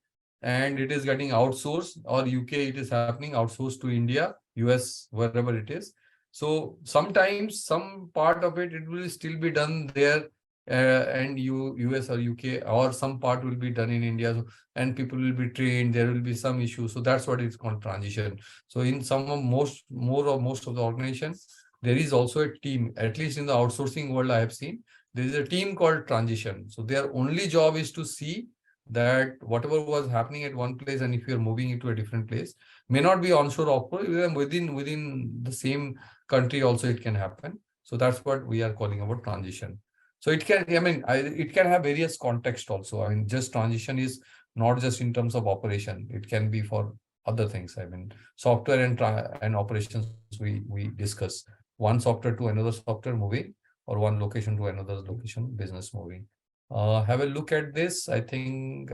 and it is getting outsourced, or UK, it is happening outsourced to India, US, wherever it is. So sometimes some part of it will still be done there, and US or UK, or some part will be done in India. So, and people will be trained, there will be some issues. So that's what is called transition. So in some of most of the organizations, there is also a team, at least in the outsourcing world I have seen, there is a team called transition. So their only job is to see that whatever was happening at one place, and if you're moving it to a different place, may not be onshore or offshore, even within the same country also it can happen. So that's what we are calling about transition. So it can, I mean, it can have various context also. I mean, just transition is not just in terms of operation, it can be for other things. I mean, software and operations, we discuss one software to another software moving, or one location to another location, business moving. Have a look at this. I think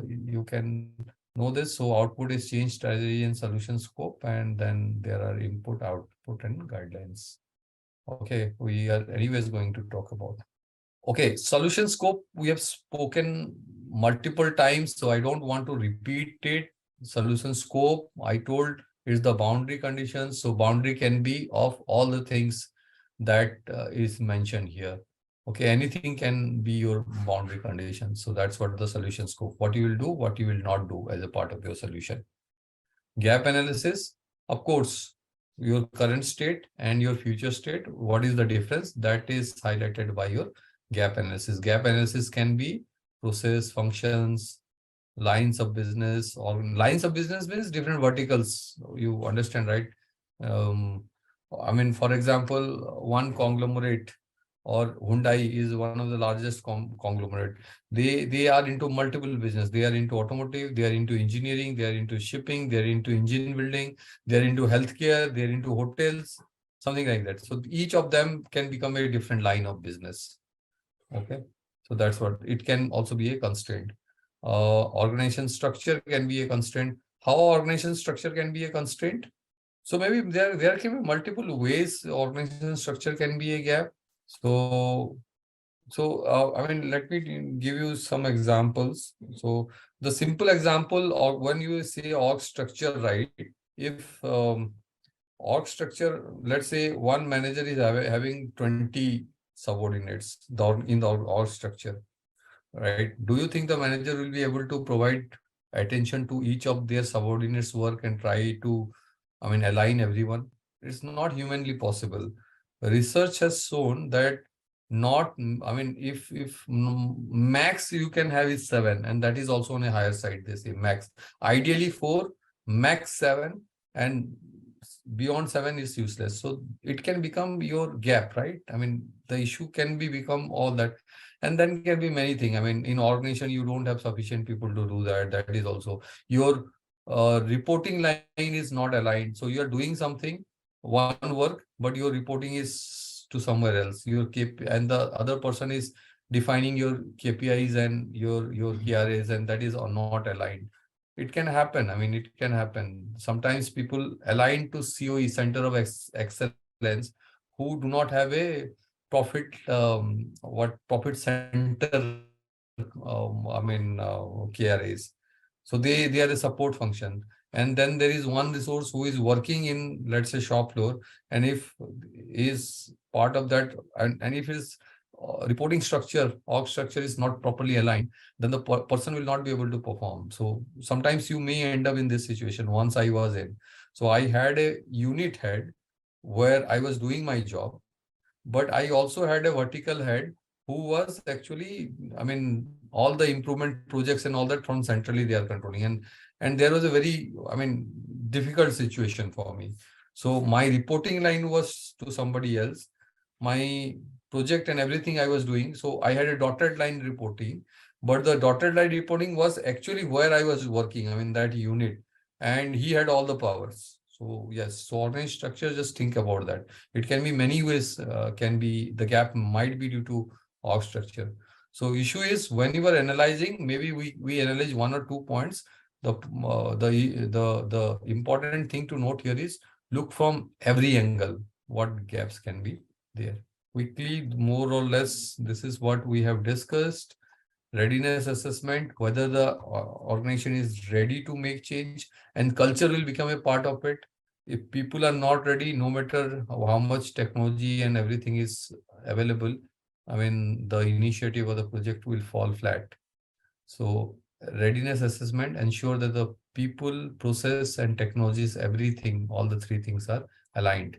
you can know this. So output is change strategy and solution scope, and then there are input, output, and guidelines. Okay, we are anyways going to talk about. Okay, solution scope, we have spoken multiple times, so I don't want to repeat it. Solution scope, I told, is the boundary conditions. So boundary can be of all the things that is mentioned here. Okay, anything can be your boundary conditions. So that's what the solution scope, what you will do, what you will not do as a part of your solution. Gap analysis, of course, your current state and your future state, what is the difference? That is highlighted by your gap analysis. Gap analysis can be process, functions, lines of business, or lines of business means different verticals. You understand, right? I mean, for example, one conglomerate, or Hyundai is one of the largest conglomerate. They are into multiple business. They are into automotive, they are into engineering, they are into shipping, they are into engine building, they are into healthcare, they are into hotels, something like that. So each of them can become a different line of business. Okay, so that's what it can also be a constraint. Organization structure can be a constraint. How organization structure can be a constraint? So maybe there can be multiple ways organization structure can be a gap. So I mean, let me give you some examples. So the simple example, or when you say org structure, right? If org structure, let's say one manager is having 20 subordinates in the org structure, right? Do you think the manager will be able to provide attention to each of their subordinates' work and try to, align everyone? It's not humanly possible. Research has shown that not, if max you can have is 7, and that is also on a higher side, they say max. Ideally 4, max 7, and beyond 7 is useless. So it can become your gap, right? The issue can become all that. And then can be many things. In organization, you don't have sufficient people to do that. That is also your reporting line is not aligned. So you are doing something, one work, but your reporting is to somewhere else. Your KP and the other person is defining your KPIs and your KRAs, and that is not aligned. It can happen. It can happen. Sometimes people aligned to COE, Center of Excellence, who do not have a profit center KRAs. So they are the support function. And then there is one resource who is working in, let's say, shop floor, and if is part of that, and if his reporting structure, org structure is not properly aligned, then the person will not be able to perform. So sometimes you may end up in this situation. Once I was in, so I had a unit head where I was doing my job, but I also had a vertical head who was actually, all the improvement projects and all that from centrally they are controlling. And there was a very, difficult situation for me. So my reporting line was to somebody else. My project and everything I was doing. So I had a dotted line reporting, but the dotted line reporting was actually where I was working, that unit, and he had all the powers. So yes, so organized structure, just think about that. It can be many ways, the gap might be due to org structure. So issue is when you are analyzing, maybe we analyze 1 or 2 points. The important thing to note here is look from every angle what gaps can be there. Quickly, more or less, this is what we have discussed. Readiness assessment, whether the organization is ready to make change, and culture will become a part of it. If people are not ready, no matter how much technology and everything is available, the initiative or the project will fall flat. So readiness assessment, ensure that the people, process, and technologies, everything, all the 3 things are aligned.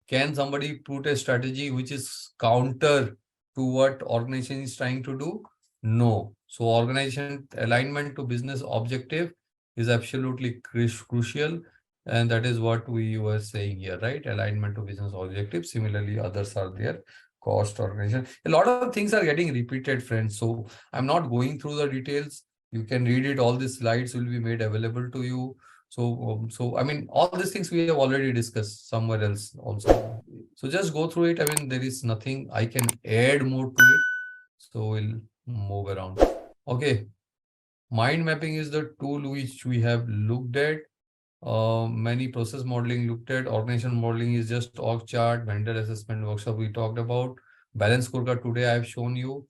Can somebody put a strategy which is counter to what organization is trying to do? No. So organization alignment to business objective is absolutely crucial. And that is what we were saying here, right? Alignment to business objective. Similarly, others are there. Cost, organization. A lot of things are getting repeated, friends. So I'm not going through the details. You can read it. All these slides will be made available to you. So all these things we have already discussed somewhere else also. So just go through it. There is nothing I can add more to it. So we'll move around. Okay. Mind mapping is the tool which we have looked at. Many process modeling looked at. Organization modeling is just org chart, vendor assessment workshop we talked about. Balance scorecard today I have shown you.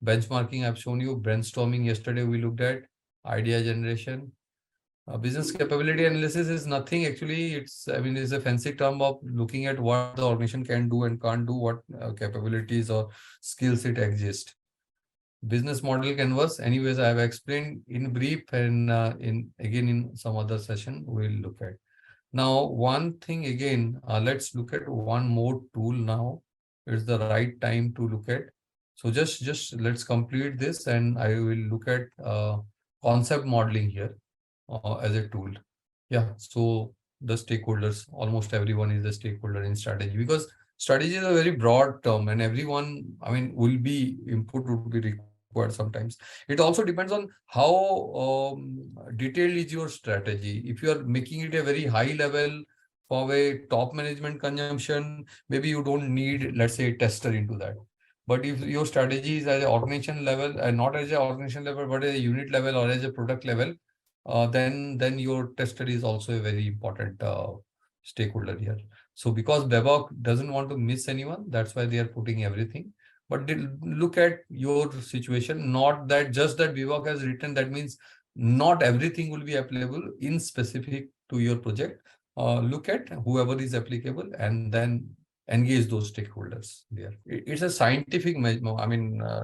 Benchmarking I've shown you. Brainstorming yesterday we looked at. Idea generation. Business capability analysis is nothing actually. It's a fancy term of looking at what the organization can do and can't do, what capabilities or skills it exists. Business model canvas, anyways, I have explained in brief, and in some other session we'll look at. Now, one thing again, let's look at one more tool now. It's the right time to look at. So just let's complete this, and I will look at concept modeling here as a tool. Yeah, so the stakeholders, almost everyone is a stakeholder in strategy, because strategy is a very broad term, and everyone, will be input would be required sometimes. It also depends on how detailed is your strategy. If you are making it a very high level for a top management consumption, maybe you don't need, let's say, a tester into that. But if your strategy is at an organization level, and not as an organization level, but at a unit level or as a product level, then your tester is also a very important stakeholder here. So because Babcock doesn't want to miss anyone, that's why they are putting everything. But look at your situation, not that just that Babcock has written, that means not everything will be applicable in specific to your project. look at whoever is applicable and then engage those stakeholders there. It's a scientific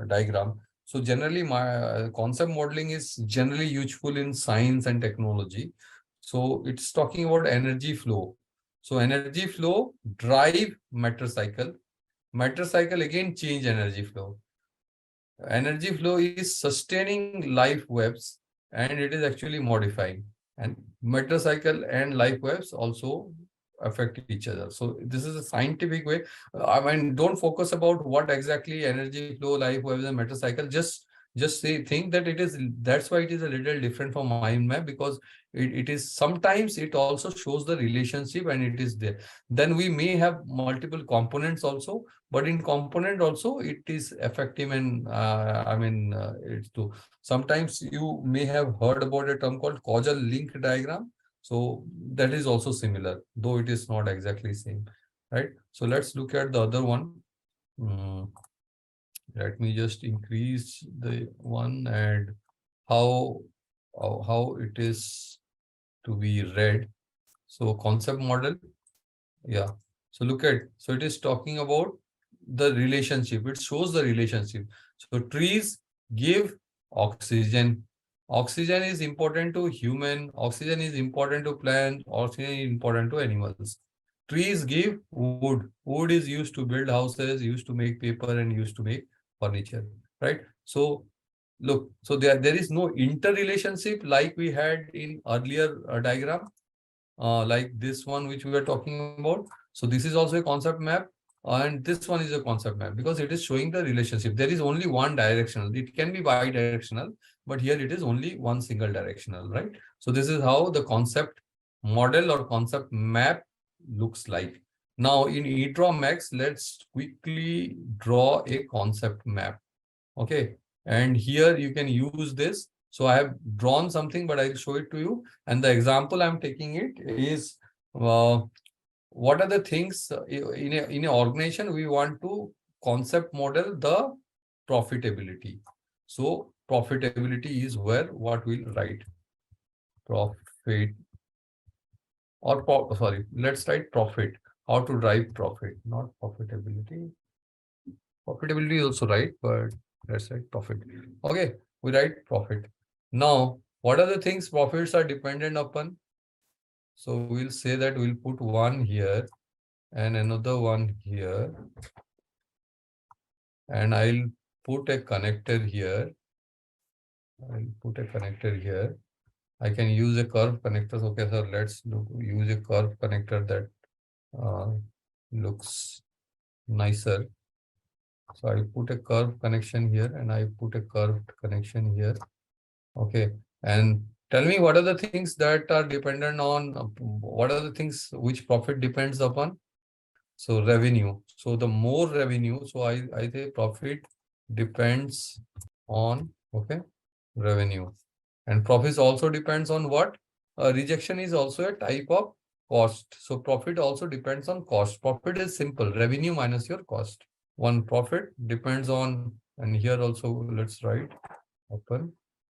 diagram. So generally my concept modeling is generally useful in science and technology. So it's talking about energy flow. So energy flow drive matter cycle. Matter cycle again change energy flow. Energy flow is sustaining life webs and it is actually modifying. And matter cycle and life webs also affect each other. So this is a scientific way. Don't focus about what exactly energy flow, life webs, and matter cycle. Just say think that it is. That's why it is a little different from mind map, because it is sometimes it also shows the relationship and it is there. Then we may have multiple components also, but in component also it is effective. And it's too. Sometimes you may have heard about a term called causal link diagram. So that is also similar, though it is not exactly same, right? So let's look at the other one. Let me just increase the one and how it is to be read. So concept model, yeah. So look at, so it is talking about the relationship. It shows the relationship. So trees give oxygen. Oxygen is important to human. Oxygen is important to plants. Oxygen is important to animals. Trees give wood. Wood is used to build houses, used to make paper, and used to make furniture, right? So look, so there is no interrelationship like we had in earlier diagram, like this one which we were talking about. So this is also a concept map, and this one is a concept map because it is showing the relationship. There is only one directional. It can be bi-directional, but here it is only one single directional, right? So this is how the concept model or concept map looks like. Now in eDrawMax, let's quickly draw a concept map. Okay, and here you can use this. So I have drawn something, but I'll show it to you. And the example I'm taking it is, what are the things in an organization we want to concept model the profitability. So profitability is where what we'll write. Profit, or sorry, let's write profit. How to drive profit, not profitability. Profitability is also right, but let's write profit. Okay, we write profit. Now, what are the things profits are dependent upon? So we'll say that we'll put one here and another one here. And I'll put a connector here. I'll put a connector here. I can use a curve connector. Okay, so let's use a curve connector that looks nicer. So I put a curved connection here and I put a curved connection here. Okay. And tell me what are the things that are dependent on, what are the things which profit depends upon? So revenue. So the more revenue, so I say profit depends on, okay, revenue. And profits also depends on what? Rejection is also a type of cost. So profit also depends on cost. Profit is simple, revenue minus your cost. One profit depends on, and here also let's write upon,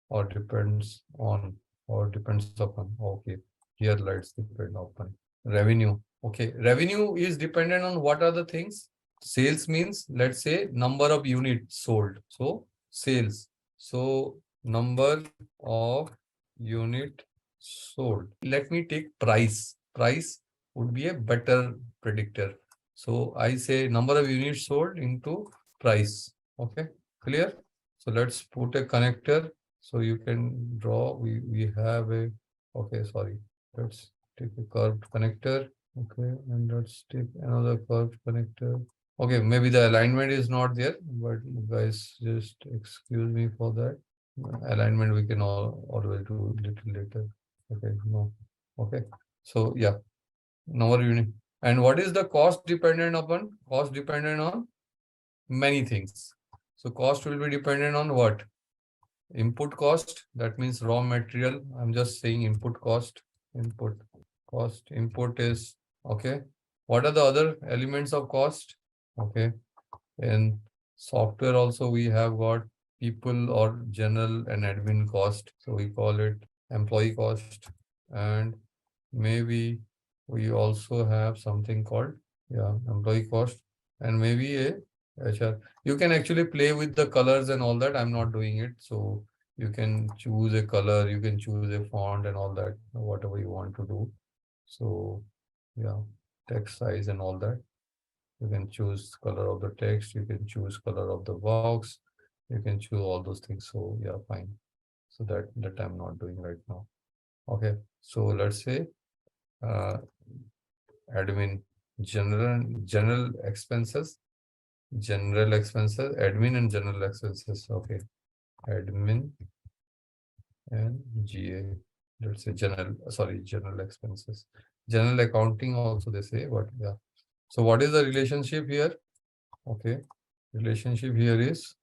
or depends on, or depends upon. Okay, here let's depend upon revenue. Okay, revenue is dependent on what are the things? Sales means, let's say, number of units sold. So sales. So number of unit sold. Let me take price. Price would be a better predictor. So I say number of units sold into price. Okay, clear? So let's put a connector. So you can draw, we have a, okay, sorry. Let's take a curved connector. Okay, and let's take another curved connector. Okay, maybe the alignment is not there, but guys, just excuse me for that. Alignment we can always do little later. Okay, no. Okay, so yeah, number of unit. And what is the cost dependent upon? Cost dependent on many things. So cost will be dependent on what? Input cost, that means raw material. I'm just saying input cost. Input cost, input is, okay. What are the other elements of cost? Okay, in software also we have got people or general and admin cost. So we call it employee cost, and maybe we also have something called employee cost, and maybe a HR. You can actually play with the colors and all that. I'm not doing it. So you can choose a color, you can choose a font and all that, whatever you want to do. So yeah, text size and all that. You can choose color of the text, you can choose color of the box, you can choose all those things. So yeah, fine. So that I'm not doing right now. Okay, so let's say uh, admin, general expenses, admin and general expenses. Okay, admin and GA. Let's say general expenses. General accounting also they say, but yeah. So what is the relationship here? Okay, relationship here is,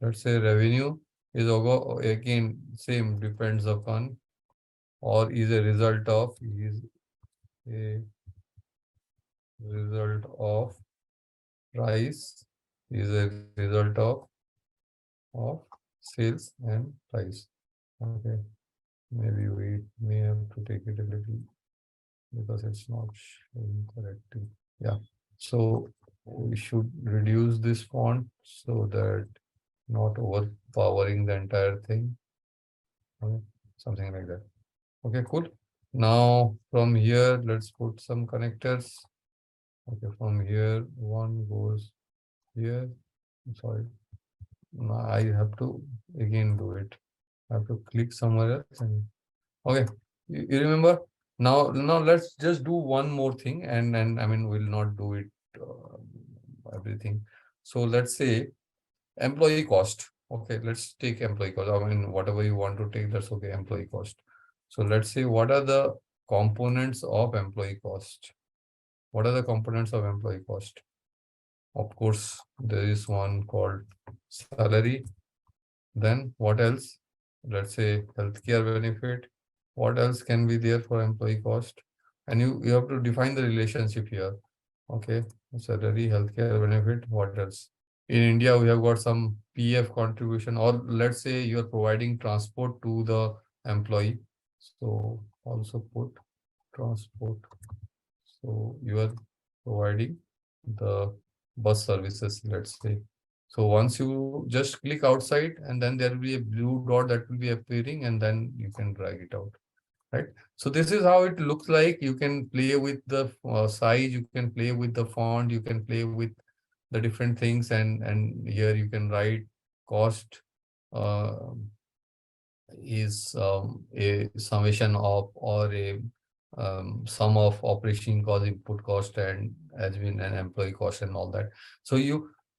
let's say revenue is again same, depends upon, or is a result of price, is a result of sales and price. Okay, maybe we may have to take it a little because it's not showing correctly. Yeah, so we should reduce this font so that not overpowering the entire thing. Okay, something like that. Okay, cool. Now from here, let's put some connectors. Okay, from here, one goes here. Sorry, no, I have to again do it. I have to click somewhere else. And okay, you remember? Now let's just do one more thing, and I mean we'll not do it everything. So let's say employee cost. Okay, let's take employee cost. I mean, whatever you want to take, that's okay. Employee cost. So let's say what are the components of employee cost? What are the components of employee cost? Of course, there is one called salary. Then what else? Let's say healthcare benefit. What else can be there for employee cost? And you have to define the relationship here. Okay, salary, healthcare benefit. What else? In India, we have got some PF contribution, or let's say you are providing transport to the employee. So also put transport. So you are providing the bus services, let's say. So once you just click outside, and then there will be a blue dot that will be appearing, and then you can drag it out, right? So this is how it looks like. You can play with the size, you can play with the font, you can play with the different things, and here you can write cost uh, is a summation of, or a sum of operation cost, input cost, and admin and employee cost and all that. So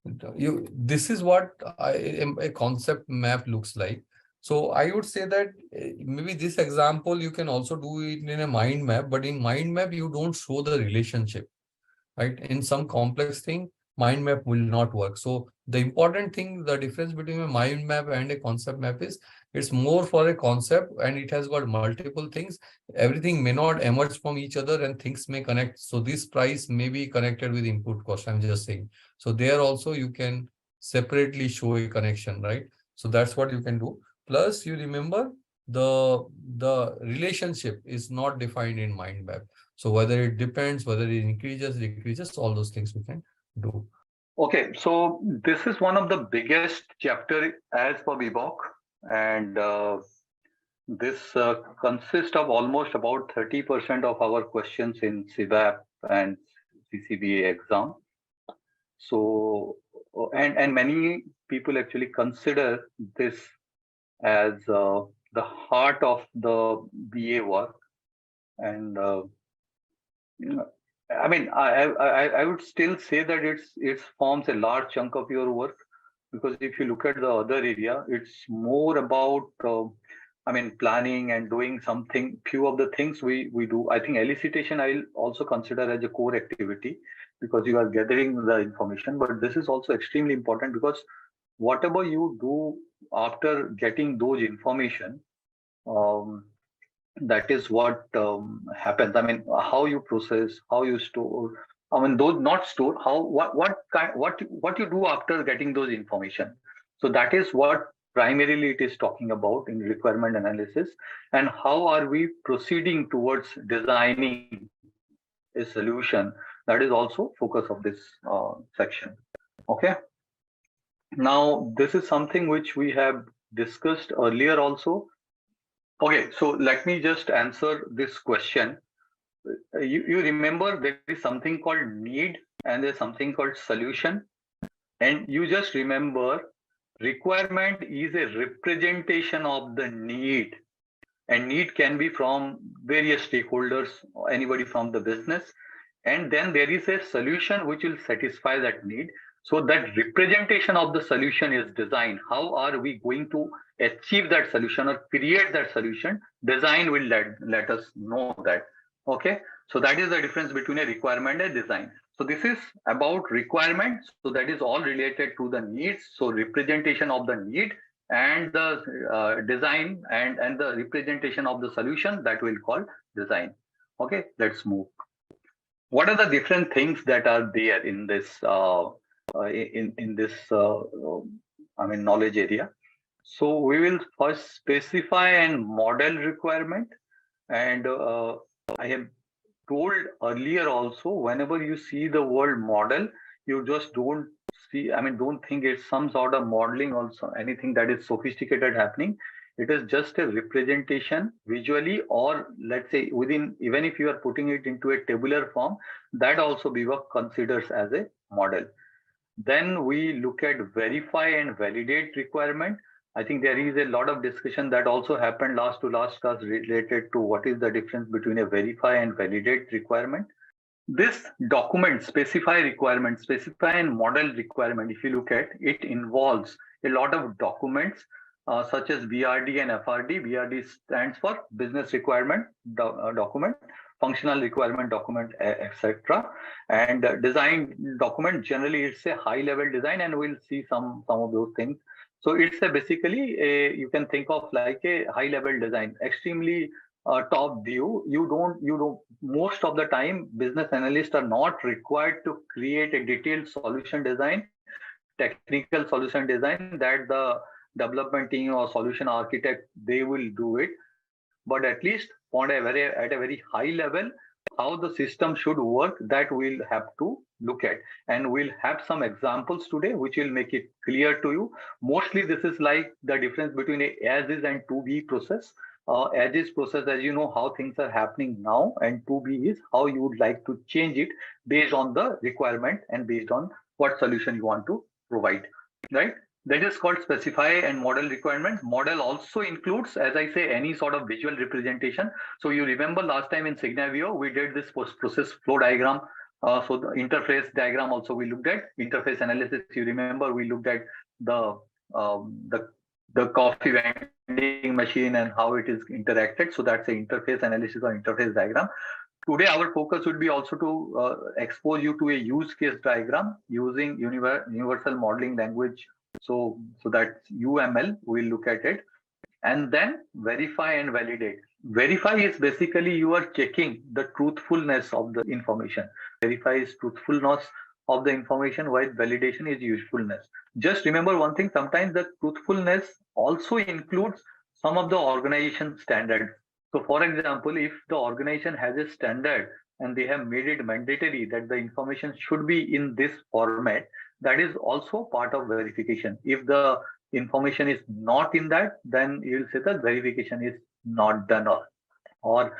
this is what a concept map looks like. So I would say that maybe this example you can also do it in a mind map, but in mind map you don't show the relationship, right? In some complex thing, mind map will not work. So the important thing, the difference between a mind map and a concept map is it's more for a concept and it has got multiple things. Everything may not emerge from each other and things may connect. So this price may be connected with input cost, I'm just saying. So there also you can separately show a connection, right? So that's what you can do. Plus you remember the relationship is not defined in mind map. So whether it depends, whether it increases, decreases, all those things we can do. Okay, so this is one of the biggest chapter as per BBOK, and this consists of almost about 30% of our questions in CBAP and CCBA exam. So, and many people actually consider this as the heart of the BA work, and I mean, I would still say that it forms a large chunk of your work, because if you look at the other area, it's more about I mean, planning and doing something. Few of the things we do, I think elicitation I'll also consider as a core activity, because you are gathering the information. But this is also extremely important, because whatever you do after getting those information, um, that is what happens. I mean, how you process, how you store. I mean, those not store. How what you do after getting those information. So that is what primarily it is talking about in requirement analysis, and how are we proceeding towards designing a solution. That is also focus of this section. Okay. Now, this is something which we have discussed earlier also. Okay, so let me just answer this question. You remember there is something called need and there's something called solution. And you just remember requirement is a representation of the need. And need can be from various stakeholders, or anybody from the business. And then there is a solution which will satisfy that need. So that representation of the solution is design. How are we going to achieve that solution or create that solution? Design will let us know that. Okay, so that is the difference between a requirement and design. So this is about requirement. So that is all related to the needs. So representation of the need and the design and the representation of the solution, that we'll call design. Okay, let's move. What are the different things that are there in this knowledge area? So we will first specify and model requirement. And I have told earlier also, whenever you see the word model, you just don't think it's some sort of modeling also, anything that is sophisticated happening. It is just a representation visually, or let's say within, even if you are putting it into a tabular form, that also BIVA considers as a model. Then we look at verify and validate requirement. I think there is a lot of discussion that also happened last class related to what is the difference between a verify and validate requirement. This document, specify and model requirement, if you look at it, involves a lot of documents such as BRD and FRD. BRD stands for business requirement document, functional requirement document, etc. And design document, generally it's a high level design, and we'll see some of those things. So it's basically you can think of like a high level design, extremely top view. You don't most of the time business analysts are not required to create a detailed solution design, technical solution design, that the development team or solution architect, they will do it. But at least at a very high level, how the system should work, that we'll have to look at. And we'll have some examples today which will make it clear to you. Mostly this is like the difference between a as is and to be process. As is process, as you know, how things are happening now, and to be is how you would like to change it based on the requirement and based on what solution you want to provide, right? That is called specify and model requirement. Model also includes, as I say, any sort of visual representation. So you remember last time in Signavio, we did this process flow diagram. So the interface diagram also we looked at. Interface analysis, you remember, we looked at the coffee vending machine and how it is interacted. So that's the interface analysis or interface diagram. Today, our focus would be also to expose you to a use case diagram using universal modeling language. So that's UML, we'll look at it. And then verify and validate. Verify is basically you are checking the truthfulness of the information. Verify is truthfulness of the information, while validation is usefulness. Just remember one thing, sometimes the truthfulness also includes some of the organization standards. So for example, if the organization has a standard and they have made it mandatory that the information should be in this format, that is also part of verification. If the information is not in that, then you will say that verification is not done or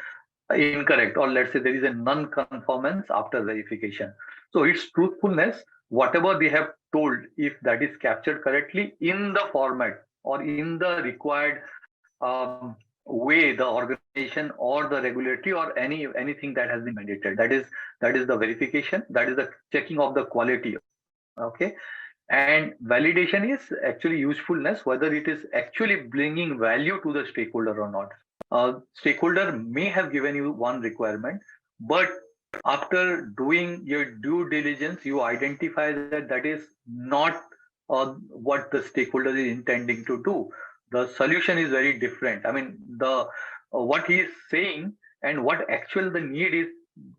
incorrect, or let's say there is a non-conformance after verification. So it's truthfulness, whatever they have told, if that is captured correctly in the format or in the required way, the organization or the regulatory or anything that has been mandated, that is the verification, that is the checking of the quality. Okay, and validation is actually usefulness, whether it is actually bringing value to the stakeholder or not. Stakeholder may have given you one requirement, but after doing your due diligence, you identify that that is not what the stakeholder is intending to do. The solution is very different. I mean, the what he is saying and what actual the need is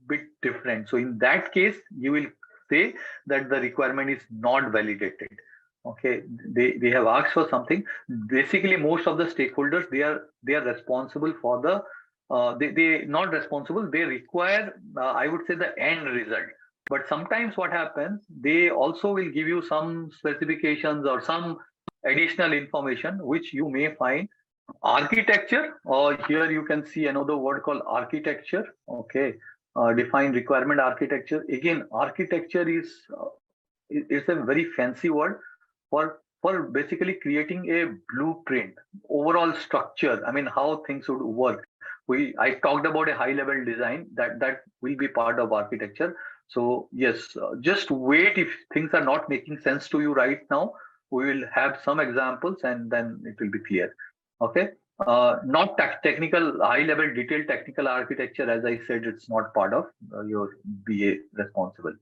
bit different. So in that case, you will say that the requirement is not validated. Okay, they have asked for something. Basically, most of the stakeholders, they are responsible for the they not responsible, they require, I would say, the end result. But sometimes what happens, they also will give you some specifications or some additional information which you may find. Architecture, or here you can see another word called architecture. Okay, define requirement architecture. Again, architecture is it's a very fancy word for basically creating a blueprint, overall structure. I mean, how things would work. I talked about a high level design that will be part of architecture. So yes, just wait. If things are not making sense to you right now, we will have some examples and then it will be clear. Okay. Not technical, high level detailed technical architecture. As I said, it's not part of your BA responsible.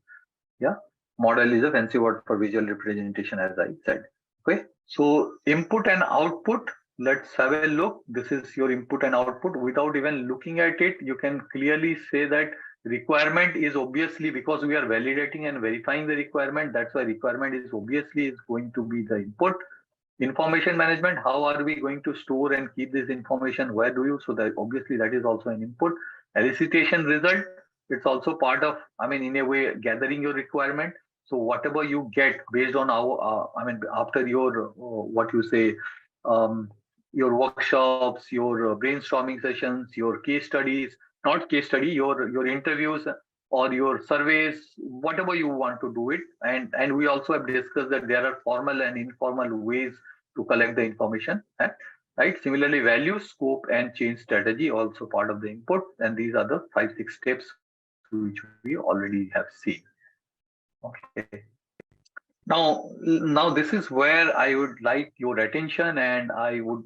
Yeah. Model is a fancy word for visual representation, as I said. Okay. So input and output. Let's have a look. This is your input and output. Without even looking at it, you can clearly say that requirement is obviously, because we are validating and verifying the requirement. That's why requirement is obviously is going to be the input. Information management, how are we going to store and keep this information? Where do you? So that obviously that is also an input. Elicitation result, it's also part of, I mean, in a way, gathering your requirement. So whatever you get based on our, I mean, after your, what you say, your workshops, your brainstorming sessions, your case studies, not case study, your interviews or your surveys, whatever you want to do it. And we also have discussed that there are formal and informal ways to collect the information. Right. Similarly, value, scope, and change strategy also part of the input. And these are the 5-6 steps which we already have seen. Okay. Now this is where I would like your attention, and I would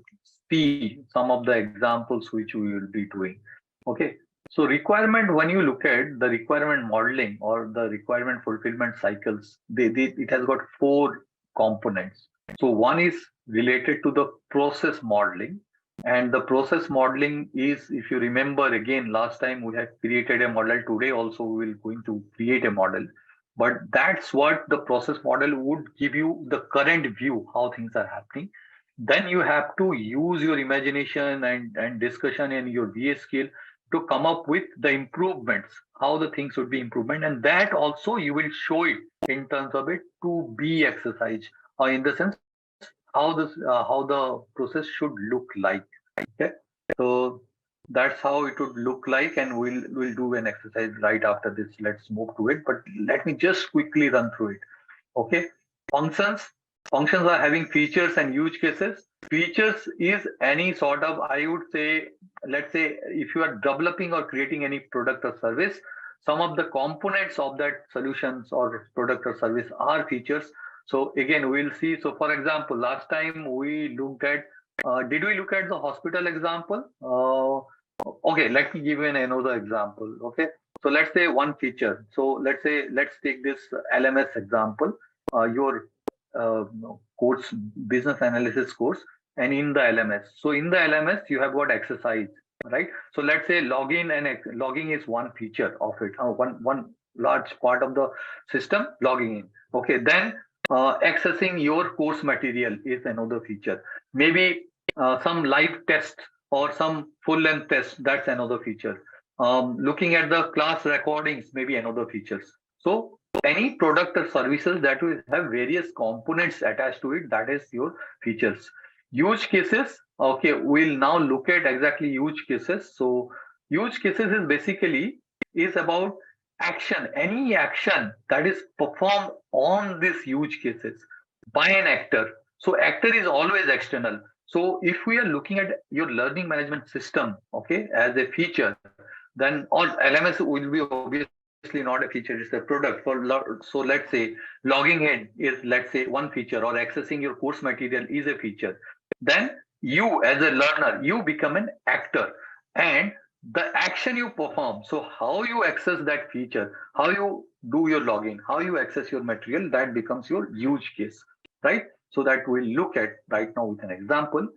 see some of the examples which we will be doing. Okay. So requirement, when you look at the requirement modeling or the requirement fulfillment cycles, it has got 4 components. So one is related to the process modeling. And the process modeling is, if you remember, again, last time we had created a model. Today also we will going to create a model. But that's what the process model would give you, the current view, how things are happening. Then you have to use your imagination and discussion and your VA skill to come up with the improvements, how the things would be improvement. And that also you will show it in terms of a 2B exercise, or in the sense how the process should look like. Okay. So that's how it would look like, and we'll do an exercise right after this. Let's move to it, but let me just quickly run through it. Okay. Functions are having features and use cases. Features is any sort of, I would say, let's say if you are developing or creating any product or service, some of the components of that solutions or product or service are features. So again, we'll see. So for example, last time we looked at, did we look at the hospital example? Okay, let me give you another example. Okay, so let's say one feature. So let's take this LMS example, your course, business analysis course, and in the LMS. So in the LMS, you have got exercise, right? So let's say logging is one feature of it. One large part of the system, logging in. Okay, then accessing your course material is another feature. Maybe some live test or some full length test, that's another feature. Looking at the class recordings, maybe another features. So any product or services that will have various components attached to it, that is your features. Use cases. Okay, we'll now look at exactly use cases. So use cases is basically about action, any action that is performed on these use cases by an actor. So actor is always external. So if we are looking at your learning management system, okay, as a feature, then all LMS will be obviously not a feature, it's a product. So let's say logging in is, let's say, one feature, or accessing your course material is a feature. Then you as a learner, you become an actor, and the action you perform, so how you access that feature, how you do your login, how you access your material, that becomes your use case, right? So that we'll look at right now with an example.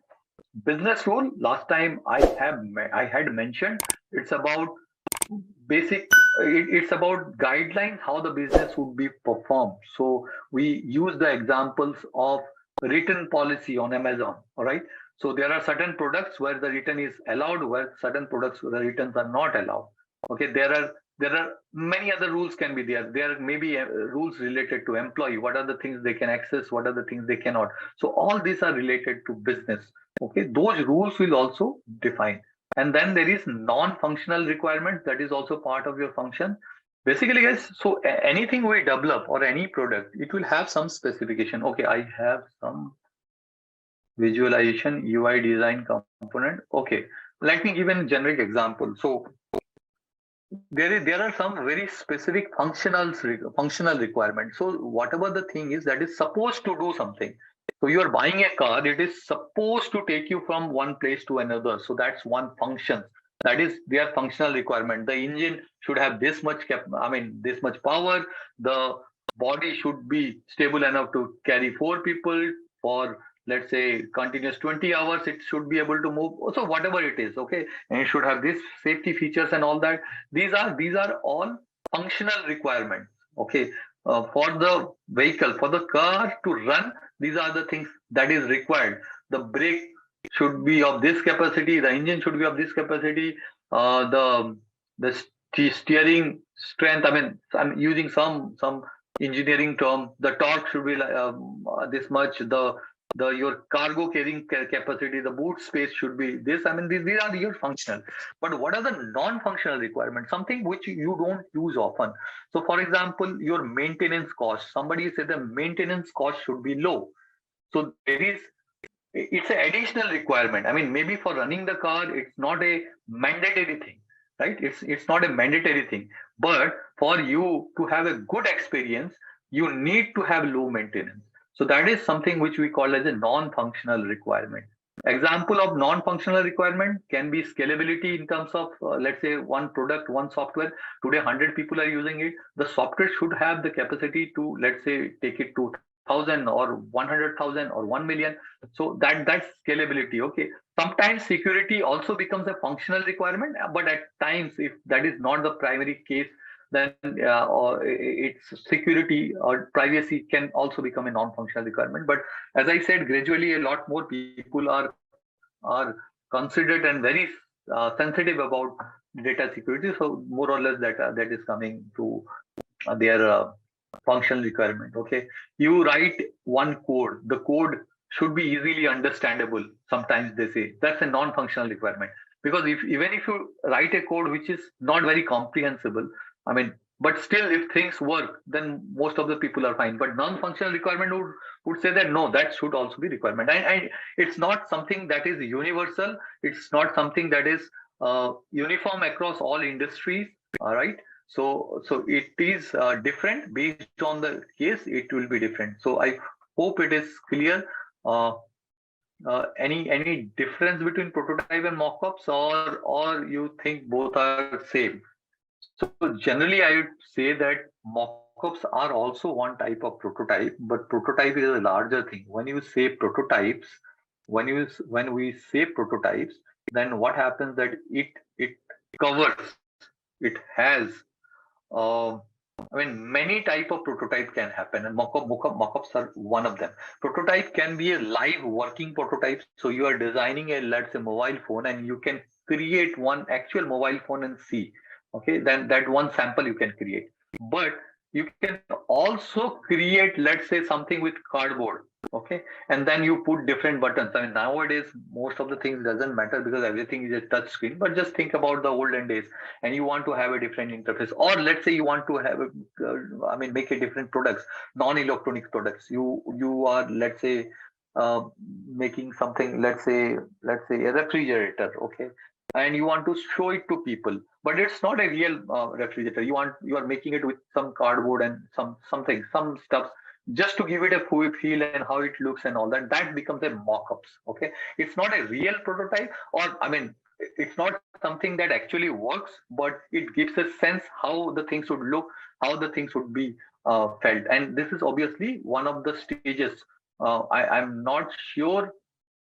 Business rule, last time I had mentioned, it's about basic, it's about guidelines, how the business would be performed. So we use the examples of written policy on Amazon, all right? So there are certain products where the return is allowed, where certain products where the returns are not allowed. Okay, there are many other rules can be there. There may be rules related to employee. What are the things they can access? What are the things they cannot? So all these are related to business. Okay, those rules will also define. And then there is non-functional requirement that is also part of your function. Basically, guys, so anything we develop or any product, it will have some specification. Okay, I have some visualization UI design component. Okay, let me give a generic example. So there are some very specific functional requirements. So whatever the thing is that is supposed to do something. So you are buying a car, it is supposed to take you from one place to another. So that's one function. That is their functional requirement. The engine should have this much this much power. The body should be stable enough to carry 4 people for, let's say, continuous 20 hours. It should be able to move. So whatever it is, okay, and it should have this safety features and all that. These are all functional requirements. Okay, for the vehicle, for the car to run, these are the things that is required. The brake should be of this capacity. The engine should be of this capacity. The steering strength. I mean, I'm using some engineering term. The torque should be this much. Your cargo carrying capacity, the boot space should be this. I mean, these are your functional. But what are the non-functional requirements? Something which you don't use often. So, for example, your maintenance cost. Somebody said the maintenance cost should be low. So it's an additional requirement. I mean, maybe for running the car, it's not a mandatory thing, right? It's not a mandatory thing. But for you to have a good experience, you need to have low maintenance. So that is something which we call as a non-functional requirement. Example of non-functional requirement can be scalability in terms of, let's say, one product, one software. Today, 100 people are using it. The software should have the capacity to, let's say, take it to 1,000 or 100,000 or 1 million. So that's scalability. Okay. Sometimes security also becomes a functional requirement, but at times, if that is not the primary case, then or its security or privacy can also become a non-functional requirement. But as I said, gradually a lot more people are considered and very sensitive about data security. So more or less that is coming to their functional requirement. Okay, you write one code. The code should be easily understandable. Sometimes they say that's a non-functional requirement, because even if you write a code which is not very comprehensible, I mean, but still, if things work, then most of the people are fine. But non-functional requirement would say that no, that should also be requirement. And it's not something that is universal. It's not something that is uniform across all industries. All right. So it is different based on the case. It will be different. So I hope it is clear. Any difference between prototype and mock-ups, or you think both are same? So generally, I would say that mock-ups are also one type of prototype, but prototype is a larger thing. When you say prototypes, when we say prototypes, then what happens that it covers, it has. Many type of prototype can happen, and mock-ups are one of them. Prototype can be a live working prototype. So you are designing a, let's say, mobile phone, and you can create one actual mobile phone and see. Okay, then that one sample you can create. But you can also create, let's say, something with cardboard. Okay, and then you put different buttons. I mean, nowadays most of the things doesn't matter because everything is a touch screen. But just think about the olden days, and you want to have a different interface, or let's say you want to have make a different products, non-electronic products. You are, let's say, making something, let's say a refrigerator. Okay, and you want to show it to people, but it's not a real refrigerator. You are making it with some cardboard and some stuff, just to give it a feel and how it looks and all that. That becomes a mock-ups. Okay, it's not a real prototype, or it's not something that actually works, but it gives a sense how the things would look, how the things would be felt. And this is obviously one of the stages. I'm not sure.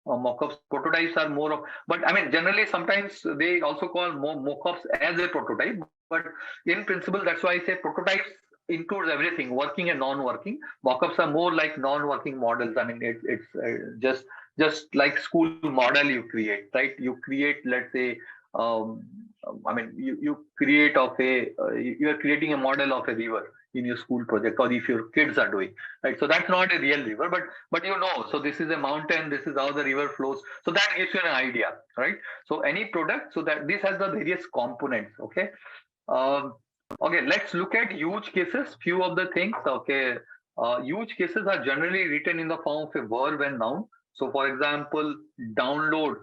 Mock-ups, prototypes are more of, but generally sometimes they also call more mock-ups as a prototype. But in principle, that's why I say prototypes includes everything, working and non-working. Mock-ups are more like non-working models. It's just just like school model you create, right? You create, let's say, you create of a, you are creating a model of a river in your school project, or if your kids are doing, right? So that's not a real river, but so this is a mountain, this is how the river flows. So that gives you an idea, right? So any product, so that this has the various components, okay? Okay, let's look at use cases, few of the things, okay? Use cases are generally written in the form of a verb and noun. So for example, download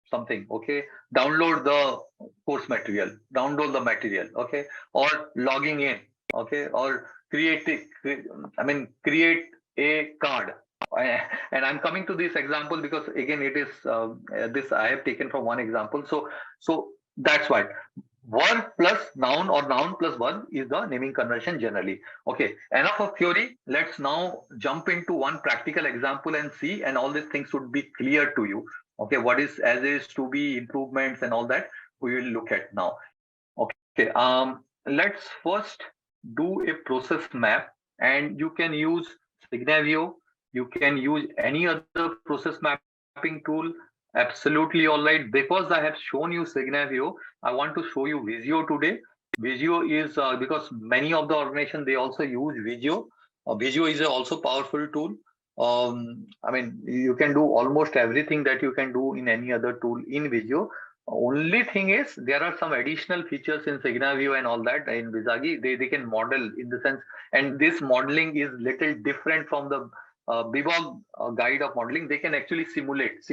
something, okay? Download the course material, download the material, okay? Or logging in, okay? Or create create a card. And I'm coming to this example because again, it is this I have taken from one example. So that's why verb plus noun or noun plus verb is the naming convention generally. Okay, enough of theory. Let's now jump into one practical example and see, and all these things should be clear to you. Okay, what is as is to be, improvements and all that we will look at now. Okay, let's first do a process map, and you can use Signavio, you can use any other process mapping tool. Absolutely all right. Because I have shown you Signavio, I want to show you Visio today. Visio is because many of the organizations they also use Visio. Visio is also powerful tool. You can do almost everything that you can do in any other tool in Visio. Only thing is there are some additional features in Signavio and all that in Visagi. They can model in the sense, and this modeling is little different from the BIBOG guide of modeling. They can actually simulate.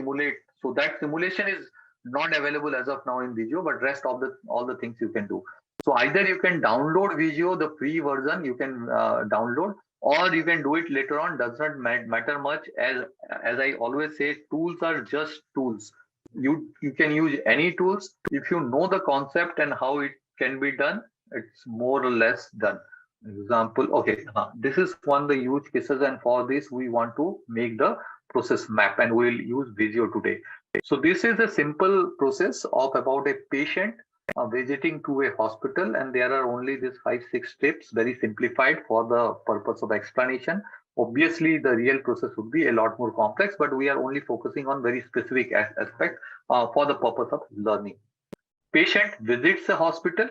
So that simulation is not available as of now in Visio, but rest of all the things you can do. So either you can download Visio, the free version you can download, or you can do it later on. Does not matter much, as I always say, tools are just tools. You can use any tools if you know the concept and how it can be done. It's more or less done. Example, okay, this is one of the use cases, and for this we want to make the process map, and we'll use Visio today. So this is a simple process of about a patient visiting to a hospital, and there are only these 5-6 steps, very simplified for the purpose of explanation. Obviously, the real process would be a lot more complex, but we are only focusing on very specific aspect for the purpose of learning. Patient visits a hospital,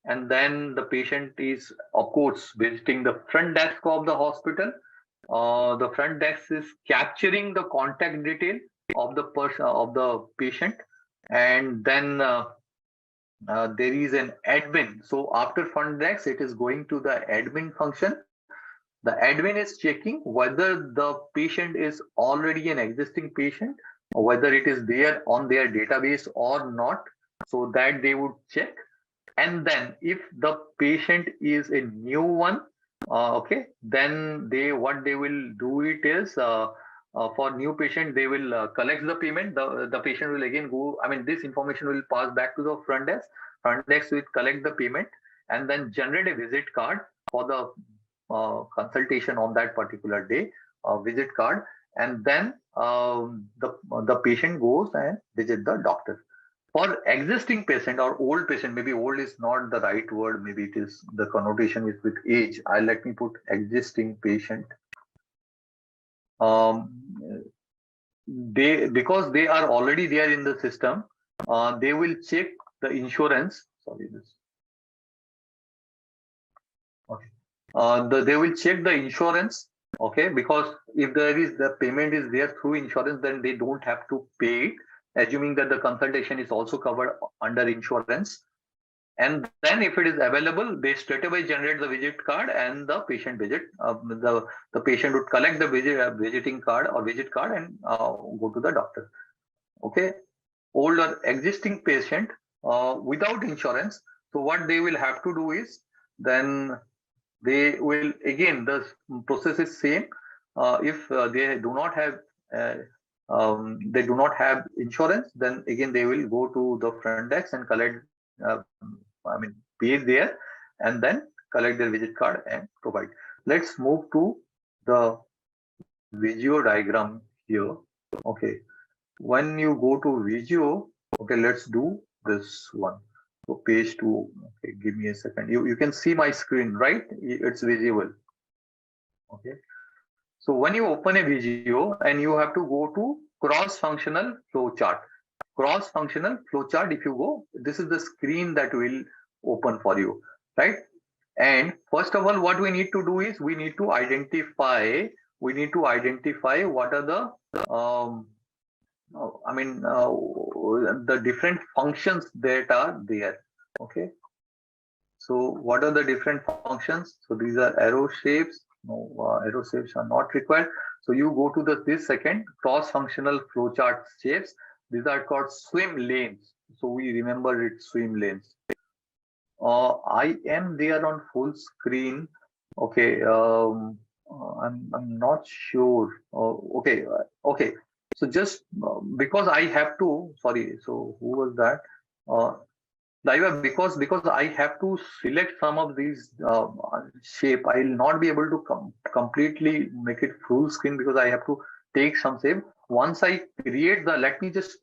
and then the patient is, of course, visiting the front desk of the hospital. The front desk is capturing the contact detail of the person of the patient, and then there is an admin. So after front desk, it is going to the admin function. The admin is checking whether the patient is already an existing patient, or whether it is there on their database or not. So that they would check. And then if the patient is a new one, okay, then what they will do it is for new patient, they will collect the payment. The patient will again go, this information will pass back to the front desk. Front desk will collect the payment and then generate a visit card for the consultation on that particular day, visit card. And then the patient goes and visit the doctor. For existing patient or old patient, maybe old is not the right word, maybe it is the connotation is with age. Let me put existing patient. Because they are already there in the system, they will check the insurance. Sorry, this. Okay. They will check the insurance. Okay, because if there is the payment is there through insurance, then they don't have to pay it, assuming that the consultation is also covered under insurance. And then if it is available, they straight away generate the visit card and the patient visit. The patient would collect the visiting card or visit card and go to the doctor. Okay, older existing patient without insurance. So what they will have to do is then they will, again, the process is same. If they do not have insurance, then again they will go to the front desk and collect, pay there, and then collect their visit card and provide. Let's move to the Visio diagram here. Okay, when you go to Visio, okay, let's do this one. So page 2. Okay, give me a second. You can see my screen, right? It's visible. Okay. So when you open a VGO and you have to go to cross-functional flowchart. Cross-functional flowchart, if you go, this is the screen that will open for you, right? And first of all, what we need to do is we need to identify what are the the different functions that are there. Okay. So what are the different functions? So these are arrow shapes. No, arrow shapes are not required. So you go to this second cross-functional flowchart shapes. These are called swim lanes. So we remember it, swim lanes. I am there on full screen. Okay. I'm not sure. Okay. Okay. So just because I have to, sorry. So who was that? lIBA, because I have to select some of these shape, I will not be able to completely make it full screen because I have to take some shape. Once I create let me just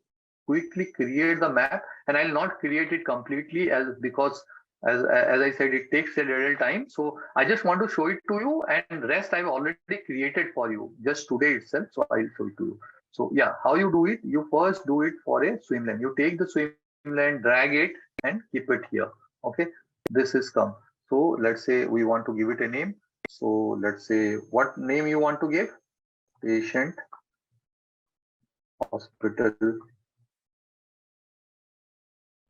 quickly create the map, and I'll not create it completely because as I said, it takes a little time. So I just want to show it to you, and rest I've already created for you just today itself. So I'll show it to you. So yeah, how you do it? You first do it for a swim lane. You take the swim lane, drag it, and keep it here. Okay, this is come. So let's say we want to give it a name. So let's say what name you want to give? Patient, hospital.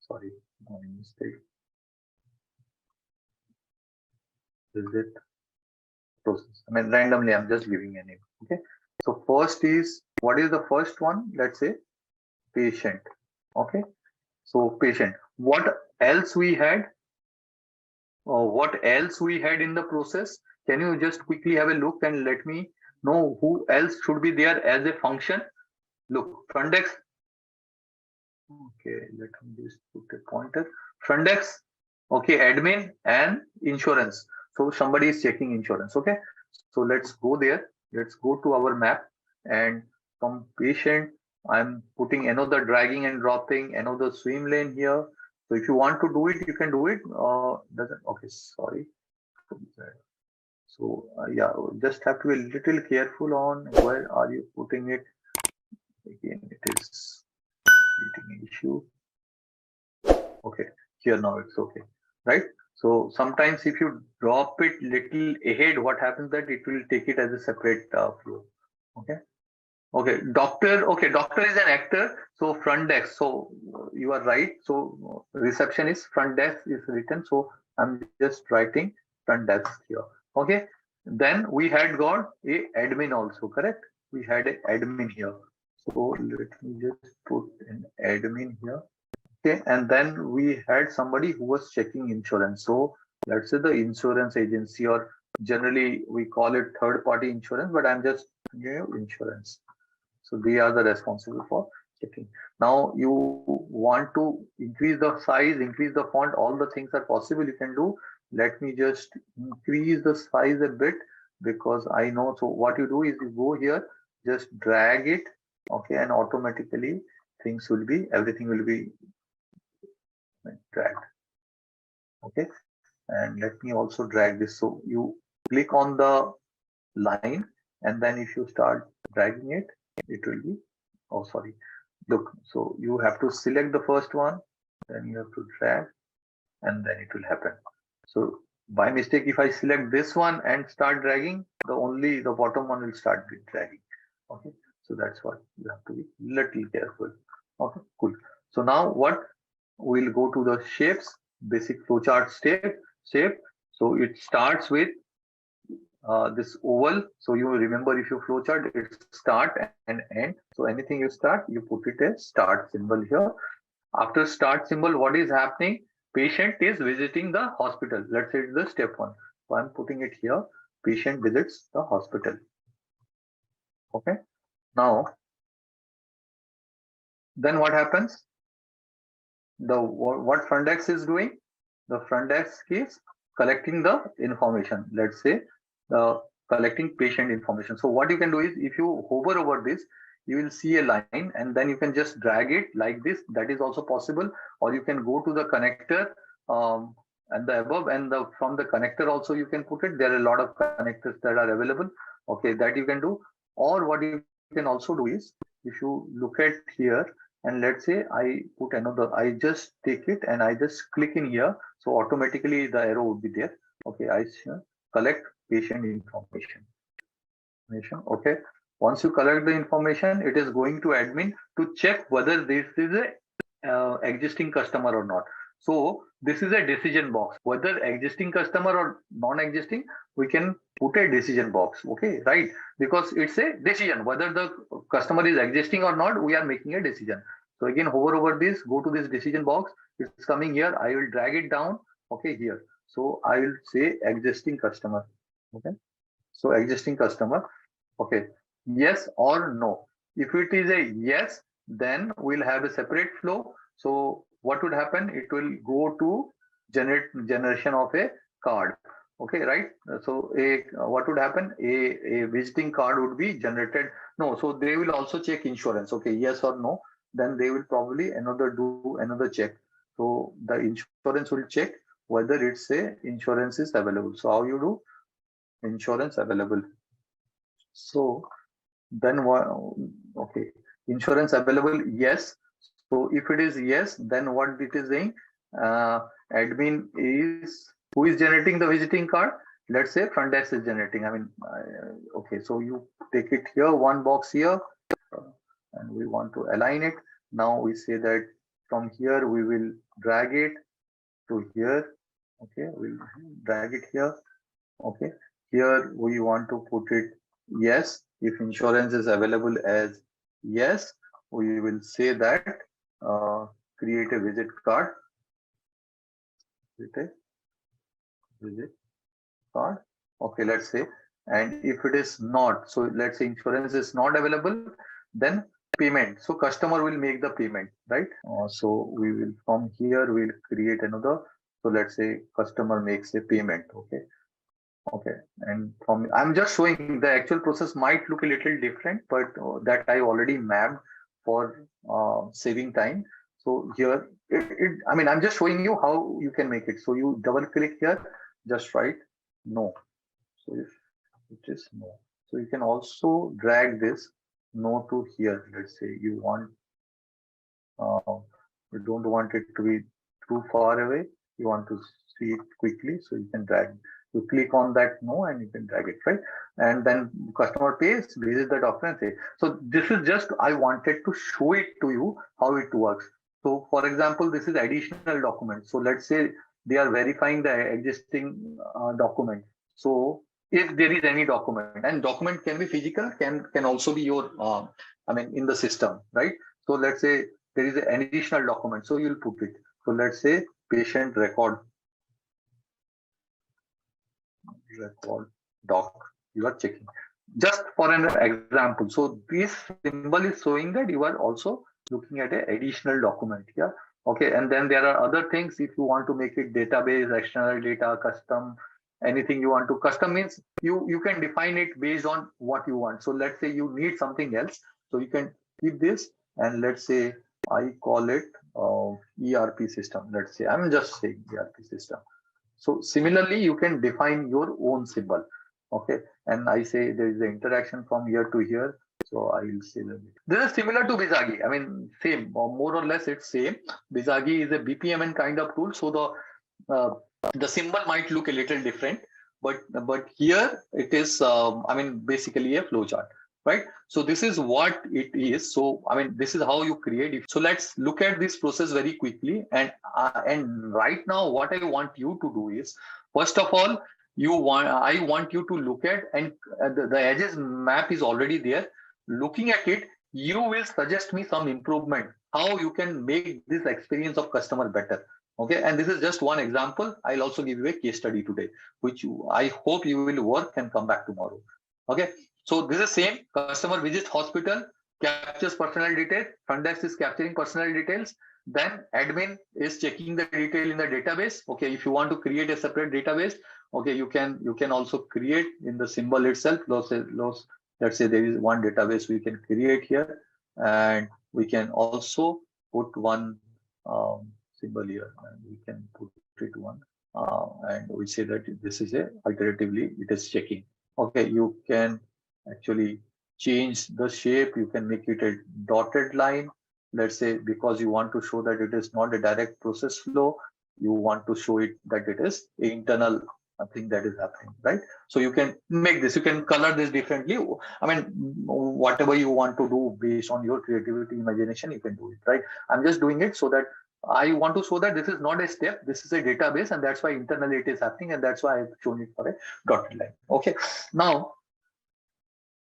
Sorry, my mistake. Visit, process. I mean, randomly, I'm just giving a name. Okay. So first is, what is the first one? Let's say patient. Okay. So patient. What else we had? What else we had in the process? Can you just quickly have a look and let me know who else should be there as a function? Look, front desk. Okay, let me just put a pointer. Front desk. Okay, admin and insurance. So somebody is checking insurance. Okay, so let's go there. Let's go to our map, and from patient, I'm putting another dragging and dropping another swim lane here. So if you want to do it, you can do it. Doesn't, okay, sorry. So yeah, just have to be a little careful on where are you putting it. Again, it is creating an issue. Okay, here now it's okay, right? So sometimes if you drop it little ahead, what happens that it will take it as a separate flow. Okay. Okay, doctor. Okay, doctor is an actor. So front desk. So you are right. So receptionist, front desk is written. So I'm just writing front desk here. Okay. Then we had got a admin also, correct? We had an admin here. So let me just put an admin here. Okay, and then we had somebody who was checking insurance. So let's say the insurance agency, or generally we call it third party insurance, but I'm just insurance. So they are the responsible for checking. Now you want to increase the size, increase the font, all the things are possible you can do. Let me just increase the size a bit because I know. So what you do is you go here, just drag it, okay, and automatically everything will be dragged. Okay, and let me also drag this. So you click on the line, and then if you start dragging it, it will be, oh sorry, look, so you have to select the first one, then you have to drag, and then it will happen. So by mistake, if I select this one and start dragging, the bottom one will start dragging. Okay, so that's what you have to be little careful. Okay, cool. So now what? We'll go to the shapes, basic flowchart shape. So it starts with this oval. So you remember, if you flowchart, it's start and end. So anything you start, you put it as start symbol here. After start symbol, what is happening? Patient is visiting the hospital. Let's say it's the step 1. So I'm putting it here. Patient visits the hospital. Okay. Now, then what happens? What front desk is doing? The front desk is collecting the information. Let's say collecting patient information. So what you can do is, if you hover over this, you will see a line, and then you can just drag it like this. That is also possible. Or you can go to the connector and the above, and from the connector also you can put it. There are a lot of connectors that are available. Okay, that you can do. Or what you can also do is, if you look at here, and let's say I put another, I just take it and I just click in here. So automatically the arrow would be there. Okay, I collect patient information. Okay. Once you collect the information, it is going to admin to check whether this is a existing customer or not. So this is a decision box. Whether existing customer or non-existing, we can put a decision box. Okay, right? Because it's a decision. Whether the customer is existing or not, we are making a decision. So again, hover over this, go to this decision box. It's coming here. I will drag it down. Okay, here. So I will say existing customer. Okay. So existing customer. Okay, yes or no. If it is a yes, then we'll have a separate flow. So what would happen? It will go to generation of a card. Okay, right? So what would happen? A visiting card would be generated. No, so they will also check insurance. Okay, yes or no. Then they will probably do another check. So the insurance will check whether it's a insurance is available. So how you do? Insurance available. So then what? Okay, insurance available, yes. So if it is yes, then what it is saying? Admin is, who is generating the visiting card? Let's say front desk is generating. I mean, okay, so you take it here, one box here, and we want to align it. Now we say that from here we will drag it to here. Okay, we'll drag it here. Okay, here we want to put it yes. If insurance is available as yes, we will say that create a visit card. Visit card. Okay, let's say. And if it is not, so let's say insurance is not available, then payment. So customer will make the payment, right? So we will, from here we'll create another. So let's say customer makes a payment. Okay. Okay, and from I'm just showing the actual process might look a little different, but that I already mapped for saving time. So here, I mean, I'm just showing you how you can make it. So you double click here, just write no. So if it is no, so you can also drag this no to here. Let's say you want, you don't want it to be too far away. You want to see it quickly, so you can drag. You click on that no and you can drag it, right? And then customer pays, visit the document. So this is just, I wanted to show it to you how it works. So for example, this is additional document. So let's say they are verifying the existing document. So if there is any document, and document can be physical, can also be your, I mean, in the system, right? So let's say there is an additional document. So you'll put it. So let's say patient record doc, you are checking just for an example. So this symbol is showing that you are also looking at an additional document here. Okay, and then there are other things. If you want to make it database, external data, custom, anything you want to, custom means you can define it based on what you want. So let's say you need something else, so you can keep this, and let's say I call it ERP system. Let's say I'm just saying ERP system. So similarly, you can define your own symbol. Okay, and I say there is an interaction from here to here. So I will say that this is similar to Bizagi. I mean, same, or more or less it's same. Bizagi is a BPMN kind of tool. So the symbol might look a little different, but here it is, I mean, basically a flowchart. Right. So this is what it is. So, I mean, this is how you create it. So let's look at this process very quickly. And right now, what I want you to do is, first of all, I want you to look at, and the edges map is already there. Looking at it, you will suggest me some improvement, how you can make this experience of customer better. Okay. And this is just one example. I'll also give you a case study today, which I hope you will work and come back tomorrow. Okay. So this is same. Customer visits hospital, captures personal details. Front desk is capturing personal details. Then admin is checking the detail in the database. Okay, if you want to create a separate database, okay, you can also create in the symbol itself. Let's say there is one database we can create here, and we can also put one symbol here, and we can put it one, and we say that this is a iteratively it is checking. Okay, you can actually change the shape. You can make it a dotted line. Let's say because you want to show that it is not a direct process flow, you want to show it that it is an internal thing that is happening, right? So you can make this, you can color this differently. I mean, whatever you want to do based on your creativity, imagination, you can do it, right? I'm just doing it so that I want to show that this is not a step, this is a database, and that's why internally it is happening, and that's why I've shown it for a dotted line. Okay. Now,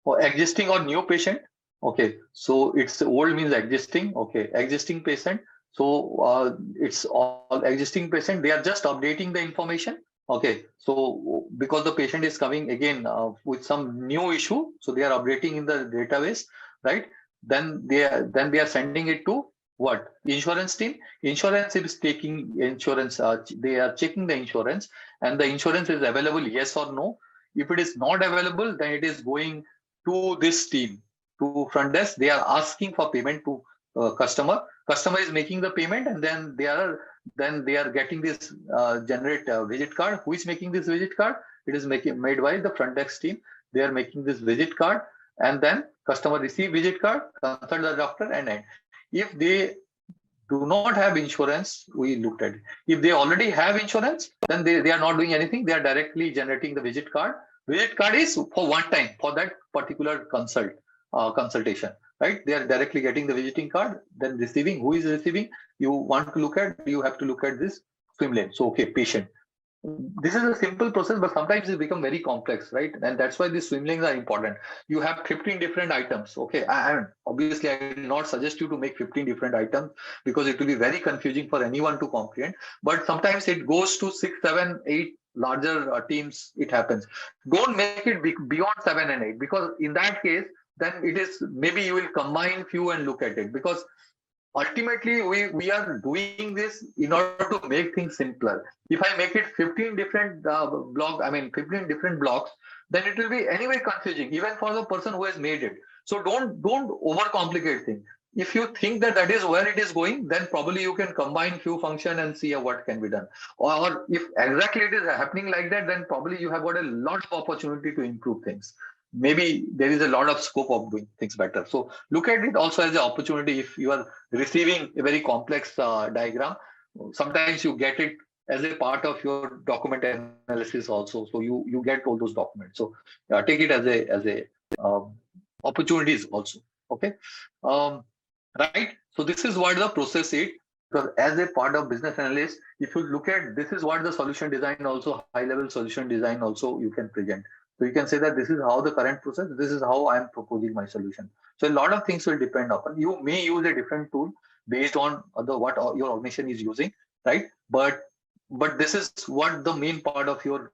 for existing or new patient, okay, so it's old means existing, okay, existing patient. So it's all existing patient, they are just updating the information. Okay, so because the patient is coming again with some new issue, so they are updating in the database, right? Then they are sending it to what? Insurance team. Insurance is taking insurance, they are checking the insurance, and the insurance is available, yes or no. If it is not available, then it is going to this team, to front desk. They are asking for payment to customer. Customer is making the payment, and then they are getting this generate visit card. Who is making this visit card? It is made by the front desk team. They are making this visit card, and then customer receive visit card, consult the doctor, and end. If they do not have insurance, we looked at it. If they already have insurance, then they are not doing anything. They are directly generating the visit card. Visit card is for one time for that particular consultation, right? They are directly getting the visiting card, then receiving. Who is receiving? You want to look at, you have to look at this swim lane. So, okay, patient. This is a simple process, but sometimes it become very complex, right? And that's why these swim lanes are important. You have 15 different items. Okay, and obviously I will not suggest you to make 15 different items because it will be very confusing for anyone to comprehend. But sometimes it goes to 6, 7, 8 larger teams. It happens. Don't make it beyond 7 and 8, because in that case, then it is, maybe you will combine few and look at it, because ultimately we are doing this in order to make things simpler. If I make it 15 different 15 different blocks, then it will be anyway confusing even for the person who has made it. So don't overcomplicate things. If you think that that is where it is going, then probably you can combine few function and see what can be done. Or if exactly it is happening like that, then probably you have got a lot of opportunity to improve things. Maybe there is a lot of scope of doing things better. So look at it also as an opportunity. If you are receiving a very complex diagram, sometimes you get it as a part of your document analysis also. So you get all those documents. So take it as a opportunities also. Okay, right. So this is what the process is. Because as a part of business analyst, if you look at, this is what the solution design also, high level solution design also you can present. So you can say that this is how the current process, this is how I am proposing my solution. So a lot of things will depend upon. You may use a different tool based on what your organization is using, right? But this is what the main part of your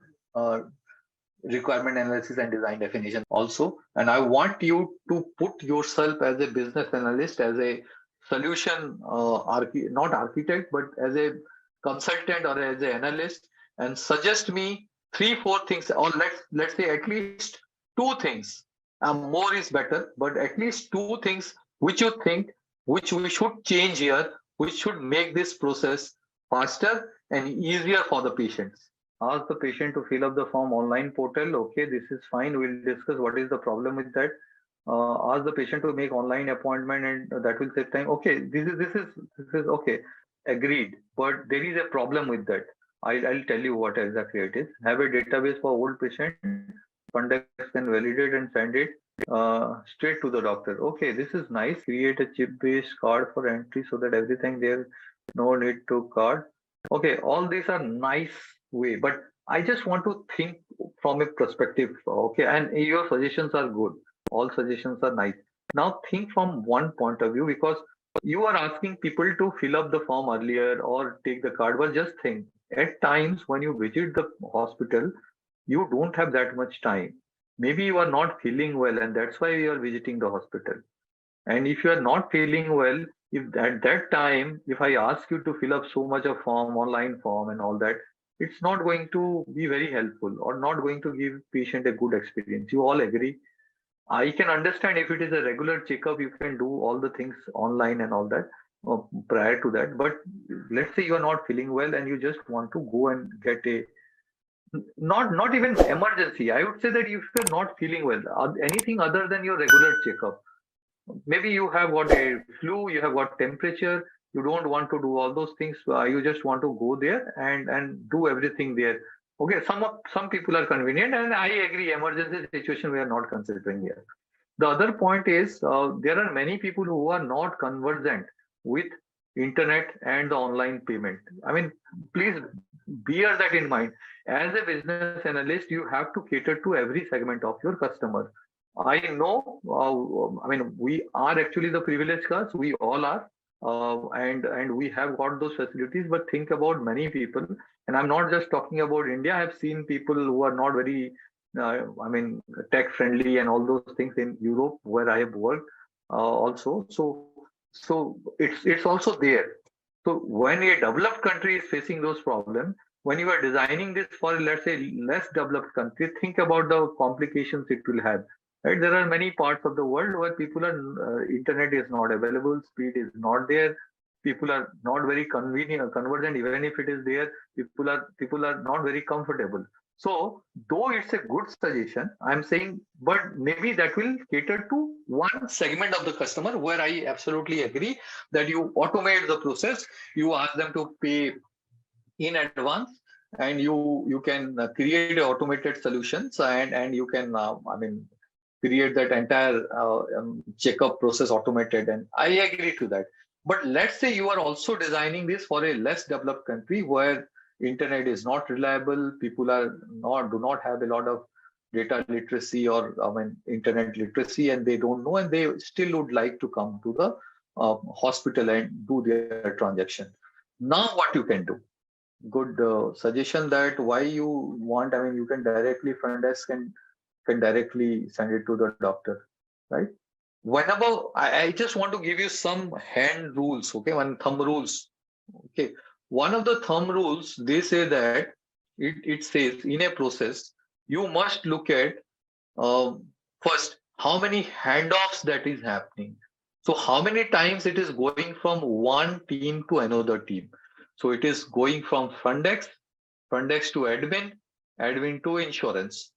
requirement analysis and design definition also. And I want you to put yourself as a business analyst, as a solution not architect, but as a consultant or as an analyst, and suggest me 3-4 things, or let's say at least 2 things. More is better, but at least 2 things which you think which we should change here, which should make this process faster and easier for the patients. Ask the patient to fill up the form online portal. Okay, this is fine. We'll discuss what is the problem with that. Ask the patient to make online appointment, and that will save time. Okay, this is okay. Agreed. But there is a problem with that. I'll tell you what exactly it is. Have a database for old patient. Context can validate and send it straight to the doctor. Okay, this is nice. Create a chip-based card for entry so that everything there, no need to card. Okay, all these are nice way, but I just want to think from a perspective. Okay, and your suggestions are good. All suggestions are nice. Now think from one point of view, because you are asking people to fill up the form earlier or take the card. But just think, at times when you visit the hospital, you don't have that much time. Maybe you are not feeling well, and that's why you are visiting the hospital. And if you are not feeling well, if at that time, if I ask you to fill up so much of form, online form and all that, it's not going to be very helpful or not going to give patient a good experience. You all agree? I can understand if it is a regular checkup, you can do all the things online and all that prior to that. But let's say you are not feeling well and you just want to go and get a not even emergency. I would say that if you're not feeling well, anything other than your regular checkup, maybe you have got a flu, you have got temperature, you don't want to do all those things. You just want to go there and do everything there. Okay, some people are convenient, and I agree. Emergency situation we are not considering here. The other point is there are many people who are not conversant with internet and the online payment. I mean, please bear that in mind. As a business analyst, you have to cater to every segment of your customer. I know, I mean, we are actually the privileged class. We all are, and we have got those facilities. But think about many people, and I'm not just talking about India. I've seen people who are not very, I mean, tech friendly and all those things in Europe where I have worked also. So it's also there. So when a developed country is facing those problems, when you are designing this for, let's say, less developed country, think about the complications it will have. Right? There are many parts of the world where people are internet is not available, speed is not there, people are not very convergent. Even if it is there, people are not very comfortable. So though it's a good suggestion, I'm saying, but maybe that will cater to one segment of the customer where I absolutely agree that you automate the process, you ask them to pay in advance, and you can create automated solutions, and you can I mean, create that entire checkup process automated, and I agree to that. But let's say you are also designing this for a less developed country where internet is not reliable, people do not have a lot of data literacy or I mean internet literacy, and they don't know, and they still would like to come to the hospital and do their transaction. Now what you can do? Good suggestion that why you want, I mean, you can directly, front desk can directly send it to the doctor, right? Whenever I just want to give you some hand rules, okay, one thumb rules. Okay, one of the thumb rules, they say that it says in a process you must look at first how many handoffs that is happening. So how many times it is going from one team to another team. So it is going from front desk to admin to insurance,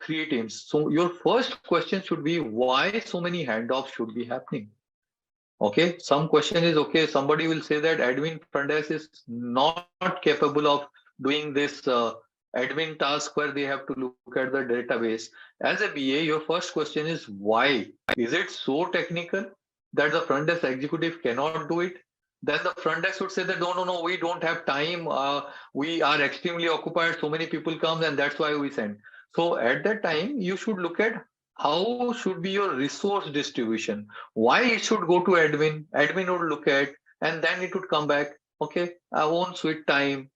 3 teams. So your first question should be why so many handoffs should be happening. Okay, some question is, okay, somebody will say that admin front desk is not capable of doing this admin task where they have to look at the database. As a BA, your first question is why? Is it so technical that the front desk executive cannot do it? Then the front desk would say that no, we don't have time. We are extremely occupied. So many people come, and that's why we send. So at that time, you should look at how should be your resource distribution. Why it should go to admin? Admin would look at, and then it would come back. Okay, I won't switch time.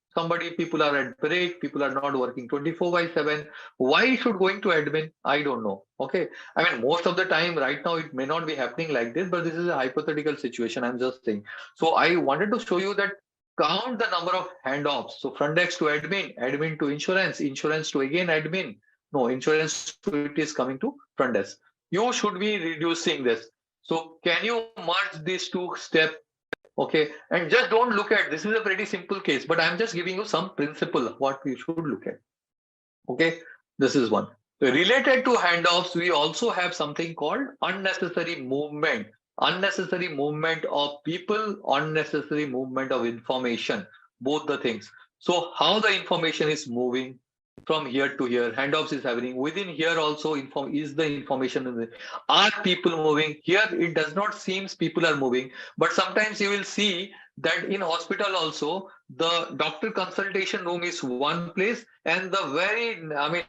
People are at break. People are not working 24/7. Why it should going to admin? I don't know. Okay, I mean, most of the time right now it may not be happening like this, but this is a hypothetical situation. I'm just saying. So I wanted to show you that count the number of handoffs. So front desk to admin to insurance to again admin. No, insurance to it is coming to front desk. You should be reducing this. So can you merge these two steps? Okay, and just don't look at, this is a pretty simple case, but I'm just giving you some principle of what we should look at. Okay, this is one. Related to handoffs, we also have something called unnecessary movement of people, unnecessary movement of information, both the things. So how the information is moving from here to here, handoffs is happening within here also. Is the information, are people moving here? It does not seem people are moving, but sometimes you will see that in hospital also the doctor consultation room is one place, and the very, I mean,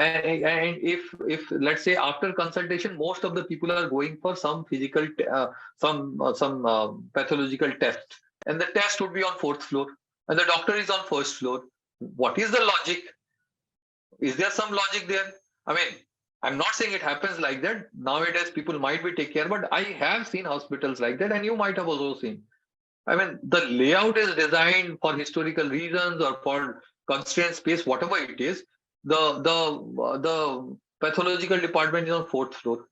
and if let's say after consultation most of the people are going for some physical some pathological test, and the test would be on 4th floor and the doctor is on 1st floor. What is the logic? Is there some logic there? I mean, I'm not saying it happens like that. Nowadays, people might be take care, but I have seen hospitals like that, and you might have also seen. I mean, the layout is designed for historical reasons or for constrained space, whatever it is. The pathological department is on 4th floor.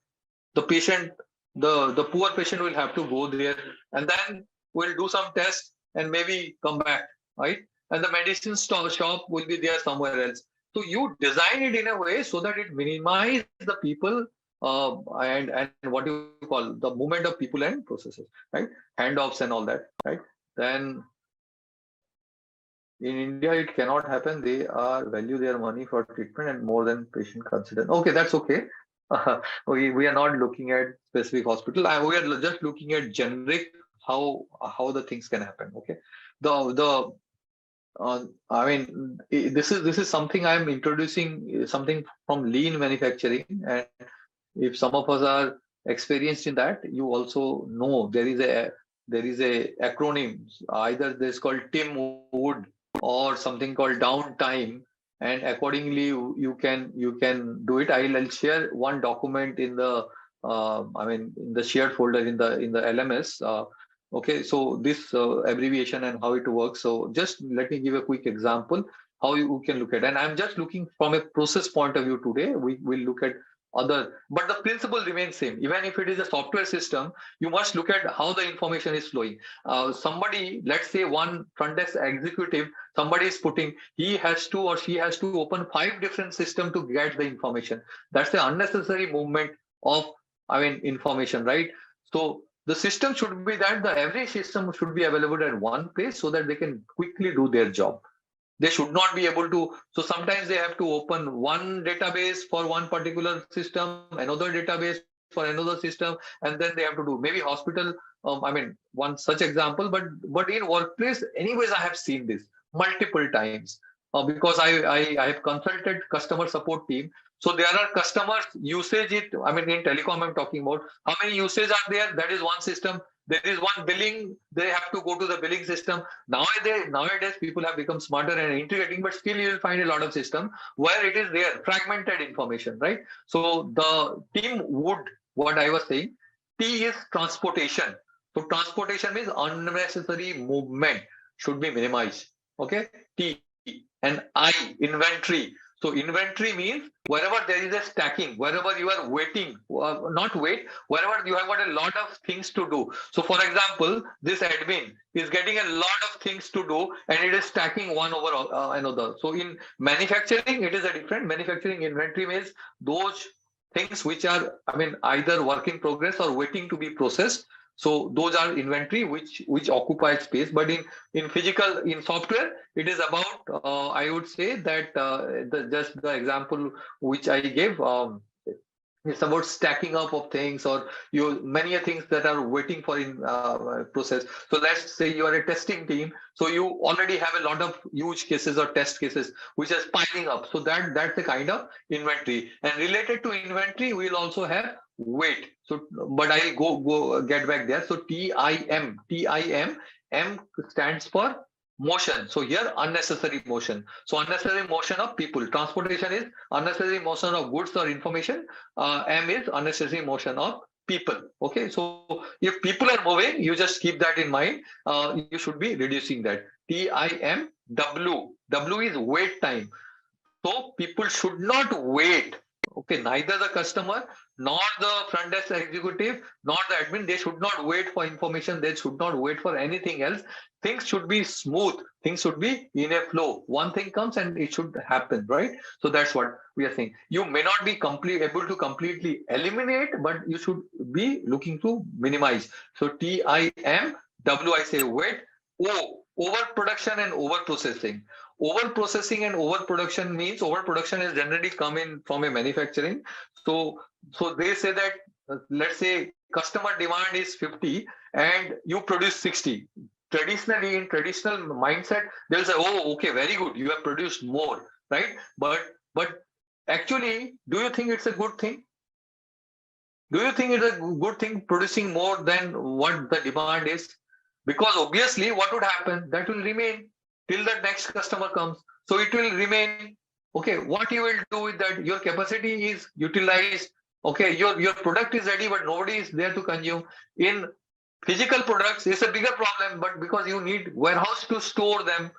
The patient, the poor patient will have to go there, and then we'll do some tests and maybe come back, right? and the medicine shop will be there somewhere else. So you design it in a way so that it minimizes the people and what you call the movement of people and processes, right? Handoffs and all that, right? Then in India, it cannot happen. They are value their money for treatment and more than patient consider. Okay, that's okay. We are not looking at specific hospital. We are just looking at generic how the things can happen. Okay, the I mean this is something I am introducing something from lean manufacturing, and if some of us are experienced in that, you also know there is a acronym. Either this called Tim Wood or something called downtime, and accordingly you can do it. I'll share one document in the in the shared folder in the LMS. Okay, so this abbreviation and how it works. So just let me give a quick example how you can look at. And I'm just looking from a process point of view today. We will look at other, but the principle remains same. Even if it is a software system, you must look at how the information is flowing. Somebody, let's say one front desk executive, somebody is putting, he has to or she has to open 5 different systems to get the information. That's the unnecessary movement of information, right? So the system should be that every system should be available at one place so that they can quickly do their job. They should not be able to. So sometimes they have to open one database for one particular system, another database for another system, and then they have to do maybe hospital. One such example, but in workplace, anyways, I have seen this multiple times because I have consulted customer support team. So there are customers usage it. In telecom, I'm talking about how many usage are there. That is one system. There is one billing, they have to go to the billing system. Nowadays, people have become smarter and integrating, but still you will find a lot of system where it is there, fragmented information, right? So the team would, what I was saying, T is transportation. So transportation means unnecessary movement should be minimized. Okay, T. And I, inventory. So inventory means wherever there is a stacking, wherever you are waiting, wherever you have got a lot of things to do. So for example, this admin is getting a lot of things to do and it is stacking one over another. So in manufacturing, it is a different. Manufacturing inventory means those things which are, either work in progress or waiting to be processed. So those are inventory which occupy space. But in software, it is about I would say that just the example which I gave. It's about stacking up of things or many things that are waiting for in process. So let's say you are a testing team. So you already have a lot of huge cases or test cases which are piling up. So that's the kind of inventory. And related to inventory, we'll also have wait. So, but I'll go get back there. So TIM, M stands for motion. So here unnecessary motion. So unnecessary motion of people. Transportation is unnecessary motion of goods or information. M is unnecessary motion of people. Okay. So if people are moving, you just keep that in mind. You should be reducing that. TIM, W is wait time. So people should not wait. Okay, neither the customer nor the front desk executive nor the admin, they should not wait for information. They should not wait for anything else. Things should be smooth. Things should be in a flow. One thing comes and it should happen, right? So that's what we are saying. You may not be able to completely eliminate, but you should be looking to minimize. So TIM, W I say wait, O, overproduction and overprocessing. Overprocessing and overproduction means overproduction is generally coming from a manufacturing. So they say that let's say customer demand is 50 and you produce 60. Traditionally, in traditional mindset, they'll say, oh, okay, very good, you have produced more, right? But actually, do you think it's a good thing? Do you think it's a good thing producing more than what the demand is? Because obviously, what would happen? That will remain till the next customer comes. So it will remain. Okay, what you will do with that? Your capacity is utilized. Okay, your product is ready, but nobody is there to consume. In physical products, it's a bigger problem, but because you need warehouse to store them.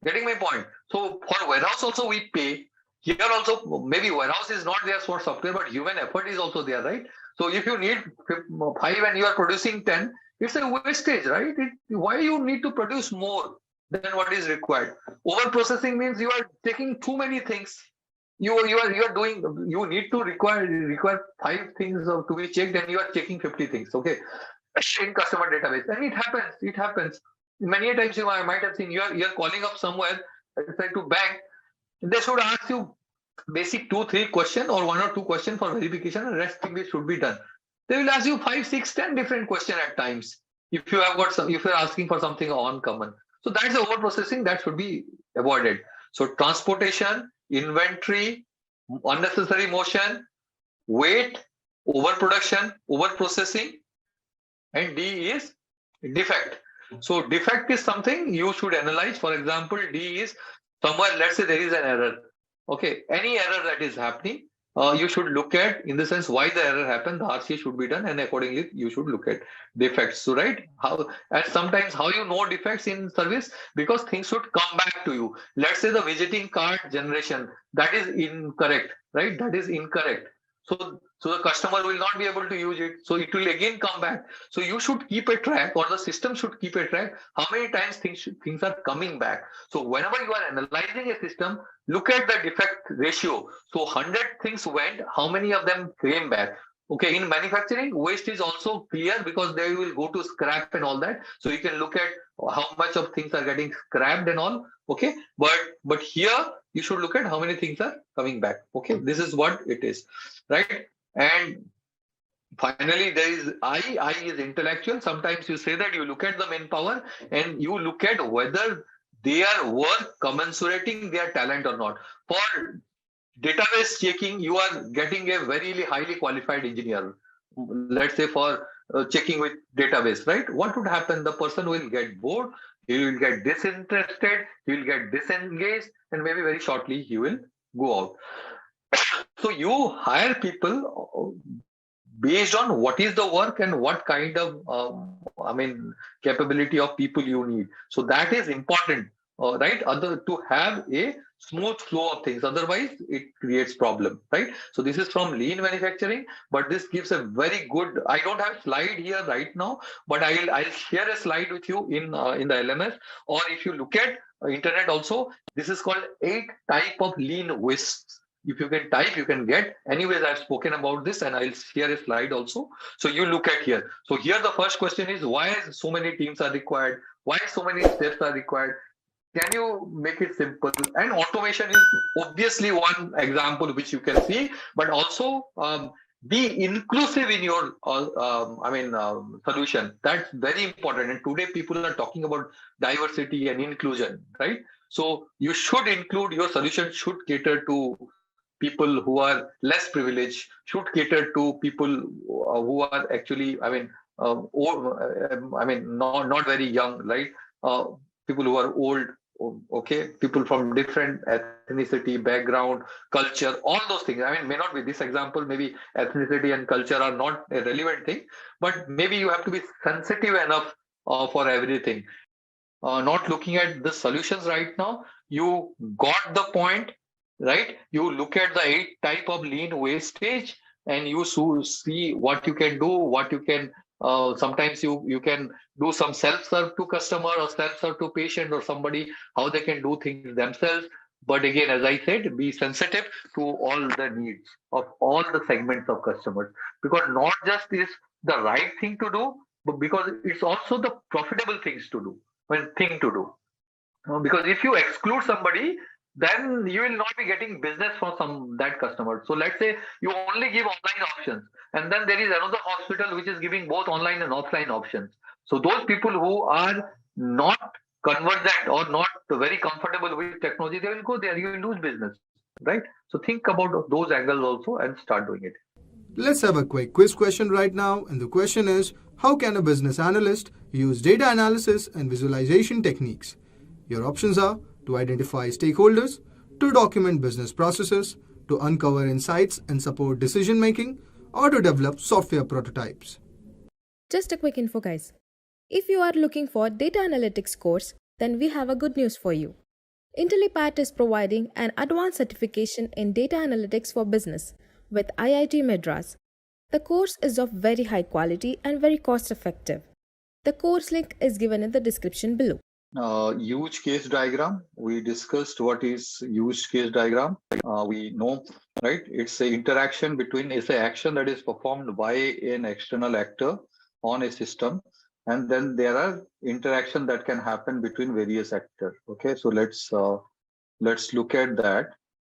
Getting my point? So for warehouse also we pay. Here also, maybe warehouse is not there for software, but human effort is also there, right? So if you need 5 and you are producing 10, it's a wastage, right? Why you need to produce more? then what is required? Over processing means you are taking too many things. You are doing, you need to require 5 things to be checked, and you are checking 50 things. Okay, in customer database, and it happens many times. You might have seen, you're calling up somewhere, let's say to bank, they should ask you basic 2-3 question or 1 or 2 question for verification, and rest things should be done. They will ask you 5, 6, 10 different question at times if you have got some, if you're asking for something uncommon. So that's the over processing that should be avoided. So transportation, inventory, unnecessary motion, weight, overproduction, over processing, and D is defect. So defect is something you should analyze. For example, D is somewhere, let's say there is an error. Okay, any error that is happening, you should look at, in the sense, why the error happened. The RCA should be done, and accordingly you should look at defects. So right, how, and sometimes how you know defects in service, because things should come back to you. Let's say the visiting card generation, that is incorrect, right? That is incorrect. So the customer will not be able to use it. So it will again come back. So you should keep a track, or the system should keep a track, how many times things are coming back. So whenever you are analyzing a system, look at the defect ratio. So 100 things went, how many of them came back? Okay, in manufacturing, waste is also clear because they will go to scrap and all that. So you can look at how much of things are getting scrapped and all. Okay, but here you should look at how many things are coming back. Okay, this is what it is, right? And finally, there is I. I is intellectual. Sometimes you say that you look at the manpower and you look at whether they are worth commensurating their talent or not. For database checking, you are getting a very highly qualified engineer. Let's say for checking with database, right? What would happen? The person will get bored, he will get disinterested, he will get disengaged, and maybe very shortly he will go out. So you hire people based on what is the work and what kind of capability of people you need. So that is important, right? To have a smooth flow of things, otherwise it creates problem, right? So this is from lean manufacturing, but this gives a very good, I don't have slide here right now, but I'll share a slide with you in the LMS, or if you look at internet also, this is called 8 type of lean wastes. If you can type, you can get. Anyways, I've spoken about this and I'll share a slide also. So you look at here. So here the first question is, why so many teams are required? Why so many steps are required? Can you make it simple? And automation is obviously one example which you can see, but also be inclusive in your solution. That's very important. And today people are talking about diversity and inclusion, right? So you should include, your solution should cater to people who are less privileged, should cater to people who are actually, not very young, right? People who are old, okay, people from different ethnicity, background, culture, all those things. May not be this example, maybe ethnicity and culture are not a relevant thing, but maybe you have to be sensitive enough for everything. Not looking at the solutions right now, you got the point, right? You look at the 8 type of lean wastage and you see what you can do, what you can, sometimes you can do some self-serve to customer or self-serve to patient or somebody, how they can do things themselves. But again, as I said, be sensitive to all the needs of all the segments of customers, because not just is the right thing to do, but because it's also the profitable things to do, because if you exclude somebody, then you will not be getting business from that customer. So let's say you only give online options, and then there is another hospital which is giving both online and offline options. So those people who are not conversant or not very comfortable with technology, they will go there, you will lose business, right? So think about those angles also and start doing it. Let's have a quick quiz question right now, and the question is, how can a business analyst use data analysis and visualization techniques? Your options are to identify stakeholders, to document business processes, to uncover insights and support decision making, or to develop software prototypes. Just a quick info, guys. If you are looking for data analytics course, then we have a good news for you. Intellipaat is providing an advanced certification in data analytics for business with IIT Madras. The course is of very high quality and very cost effective. The course link is given in the description below. use case diagram. We discussed what is use case diagram. We know, right? It's an interaction between, it's an action that is performed by an external actor on a system. And then there are interaction that can happen between various actors. Okay, so let's look at that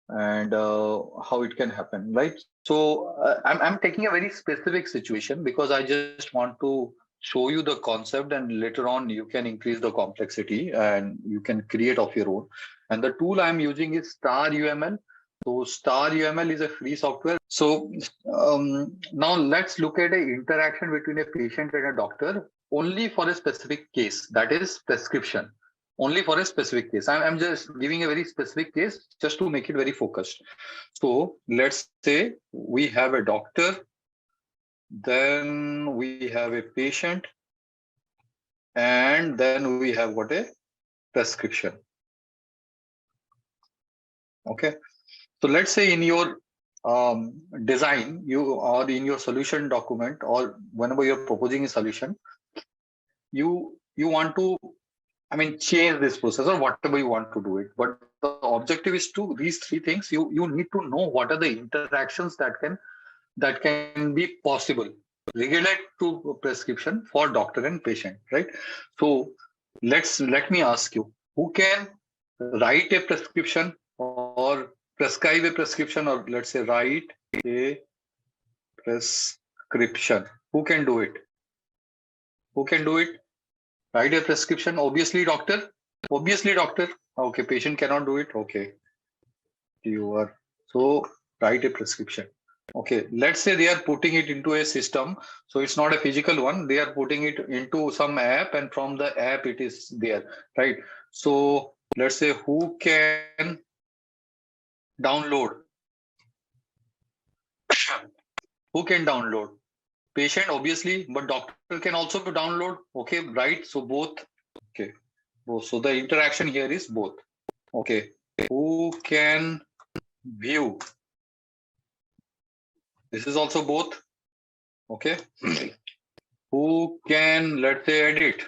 and how it can happen, right? So I'm taking a very specific situation because I just want to show you the concept, and later on you can increase the complexity and you can create of your own. And the tool I'm using is Star UML. So Star UML is a free software. So now let's look at an interaction between a patient and a doctor only for a specific case, that is prescription. Only for a specific case. I'm just giving a very specific case just to make it very focused. So let's say we have a doctor, then we have a patient, and then we have what, a prescription. Okay. So let's say in your design, you or in your solution document, or whenever you're proposing a solution, you want to, I mean, change this process or whatever you want to do it. But the objective is to these three things. You need to know what are the interactions that can be possible regulate to prescription for doctor and patient, right? So let me ask you, who can write a prescription or prescribe a prescription, or let's say write a prescription? Who can do it? Who can do it? Write a prescription? Obviously doctor. Obviously doctor. Okay, patient cannot do it. Okay, you are. So write a prescription. Okay, let's say they are putting it into a system. So it's not a physical one. They are putting it into some app, and from the app it is there, right? So let's say who can download? Who can download? Patient, obviously, but doctor can also download. Okay, right? So both. Okay, so the interaction here is both. Okay, who can view? This is also both. Okay, who can, let's say, edit?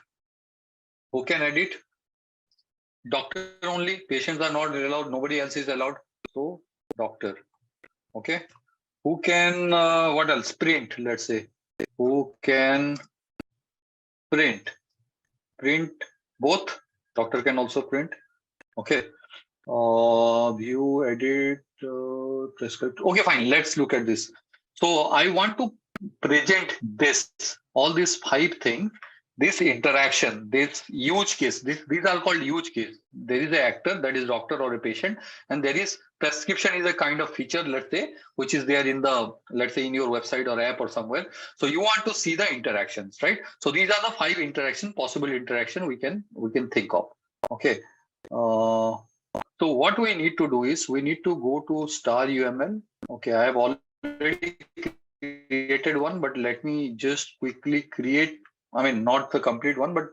Who can edit? Doctor only. Patients are not allowed. Nobody else is allowed. So doctor. Okay, who can what else? Print. Let's say who can print? Print both. Doctor can also print. Okay. View, edit, prescript. Okay, fine. Let's look at this. So I want to present this, all these 5 things, this interaction, this use case. These are called use case. There is an actor, that is doctor or a patient, and there is prescription is a kind of feature, let's say, which is there in the, let's say, in your website or app or somewhere. So you want to see the interactions, right? So these are the 5 possible interaction we can think of. Okay. So what we need to do is we need to go to Star UML. Okay, I have already created one, but let me just quickly create. I mean, not the complete one, but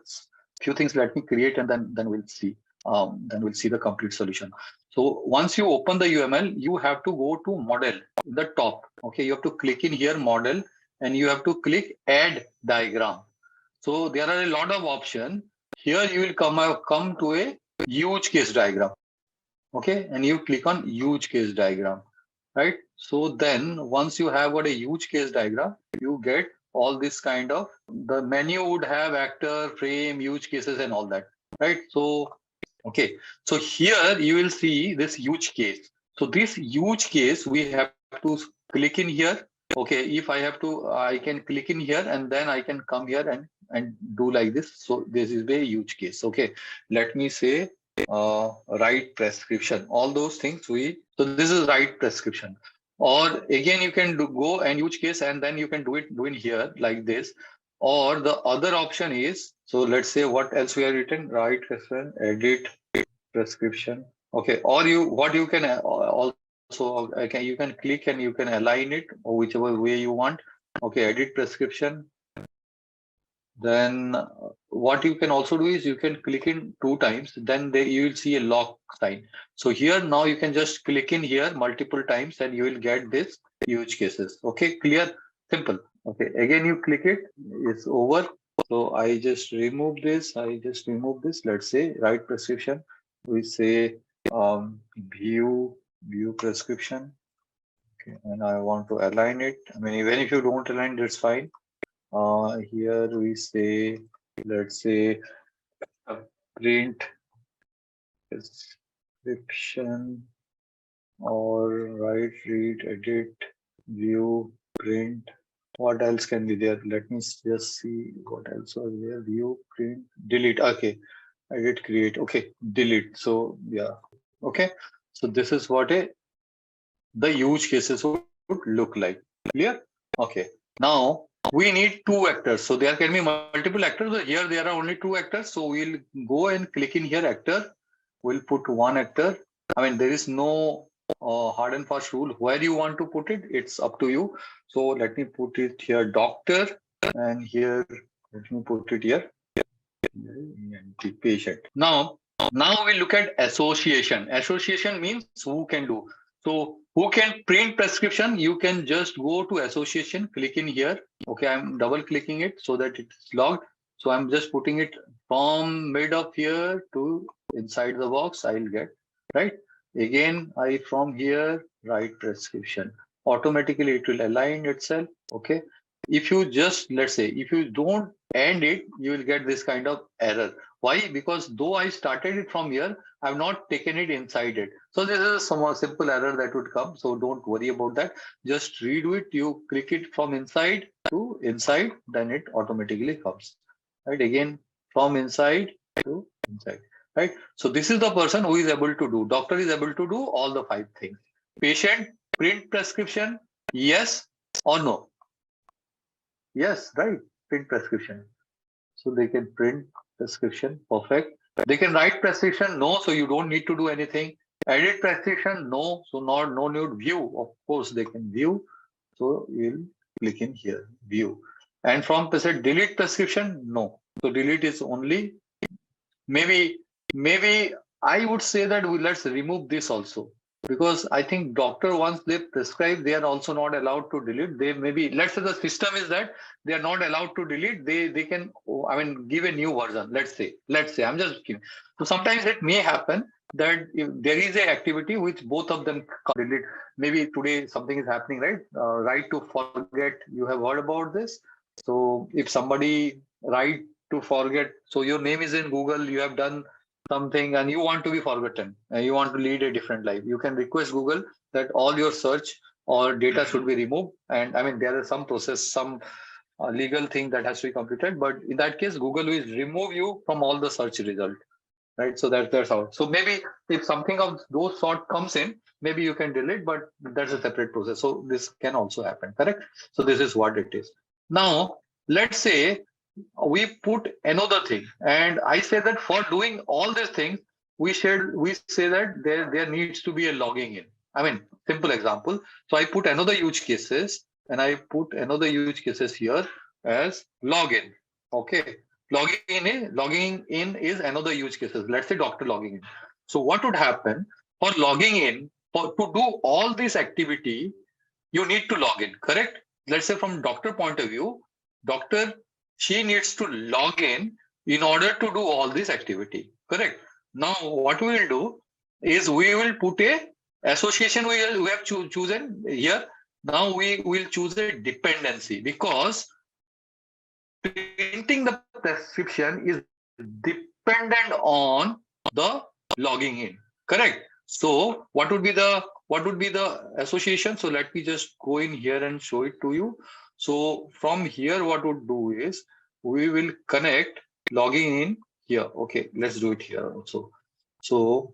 few things let me create, and then we'll see. Then we'll see the complete solution. So once you open the UML, you have to go to model in the top. Okay, you have to click in here model, and you have to click add diagram. So there are a lot of options. Here you will come to a use case diagram. Okay, and you click on use case diagram, right? So then once you have got a use case diagram, you get all this kind of, the menu would have actor, frame, use cases and all that, right? So, okay, so here you will see this use case. So this use case, we have to click in here. Okay, if I have to, I can click in here, and then I can come here and do like this. So this is the use case. Okay, let me say write prescription, all those things so this is write prescription. Or again, you can go and use case, and then you can do in here like this. Or the other option is, so let's say what else we have written, write prescription, edit prescription. Okay, or you can also you can click and you can align it or whichever way you want. Okay, edit prescription. Then what you can also do is you can click in 2 times, then you will see a lock sign. So here now you can just click in here multiple times and you will get this use cases. Okay, clear, simple. Okay, again you click it, it's over. So I just remove this. Let's say write prescription. We say view prescription. Okay, and I want to align it. I mean, even if you don't align, that's fine. Here we say, let's say, print description or write, read, edit, view, print. What else can be there? Let me just see what else was there. View, print, delete. Okay, edit, create. Okay, delete. So yeah. Okay. So this is what the use cases would look like. Clear? Okay. Now we need two actors. So there can be multiple actors, but here there are only two actors. So we'll go and click in here actor. We'll put one actor. I mean, there is no hard and fast rule. Where you want to put it, it's up to you. So let me put it here, doctor, and here let me put it here, patient. Now we look at association. Association means who can do. So who can print prescription? You can just go to association, click in here. Okay, I'm double clicking it so that it's logged. So I'm just putting it from mid of here to inside the box. I'll get right. Again, I from here write prescription. Automatically it will align itself. Okay. If you just, let's say, if you don't end it, you will get this kind of error. Why? Because though I started it from here, I've not taken it inside it. So this is some simple error that would come. So don't worry about that. Just redo it. You click it from inside to inside, then it automatically comes. Right? Again, from inside to inside. Right? So this is the person who is able to do. Doctor is able to do all the 5 things. Patient, print prescription, yes or no? Yes, right. Print prescription. So they can print prescription. Perfect. They can write prescription. No, so you don't need to do anything. Edit prescription. No, so no need. View. Of course, they can view. So we'll click in here. View. And from delete prescription. No. So delete is only maybe I would say that let's remove this also. Because I think doctor, once they prescribe, they are also not allowed to delete. They maybe, let's say the system is that they are not allowed to delete. They can, I mean, give a new version. Let's say, I'm just giving. So sometimes it may happen that if there is a activity which both of them can delete. Maybe today something is happening, right? Right to forget. You have heard about this. So if somebody right to forget, so your name is in Google, you have done something and you want to be forgotten and you want to lead a different life, you can request Google that all your search or data should be removed. And I mean, there is some process, some legal thing that has to be completed, but in that case Google will remove you from all the search result, right? So that's how. So maybe if something of those sort comes in, maybe you can delete, but that's a separate process. So this can also happen, correct? So this is what it is. Now let's say we put another thing, and I say that for doing all these things, we say that there needs to be a logging in. I mean, simple example. So I put another use cases, and I put another use cases here as login. Okay, logging in is another use cases. Let's say doctor logging in. So what would happen for logging in? To do all this activity, you need to log in, correct? Let's say from doctor point of view, doctor, she needs to log in order to do all this activity, correct? Now, what we will do is we will put a association we have chosen here. Now we will choose a dependency because printing the prescription is dependent on the logging in, correct? So what would be the association? So let me just go in here and show it to you. So from here, what we'll do is we will connect logging in here. Okay, let's do it here also. So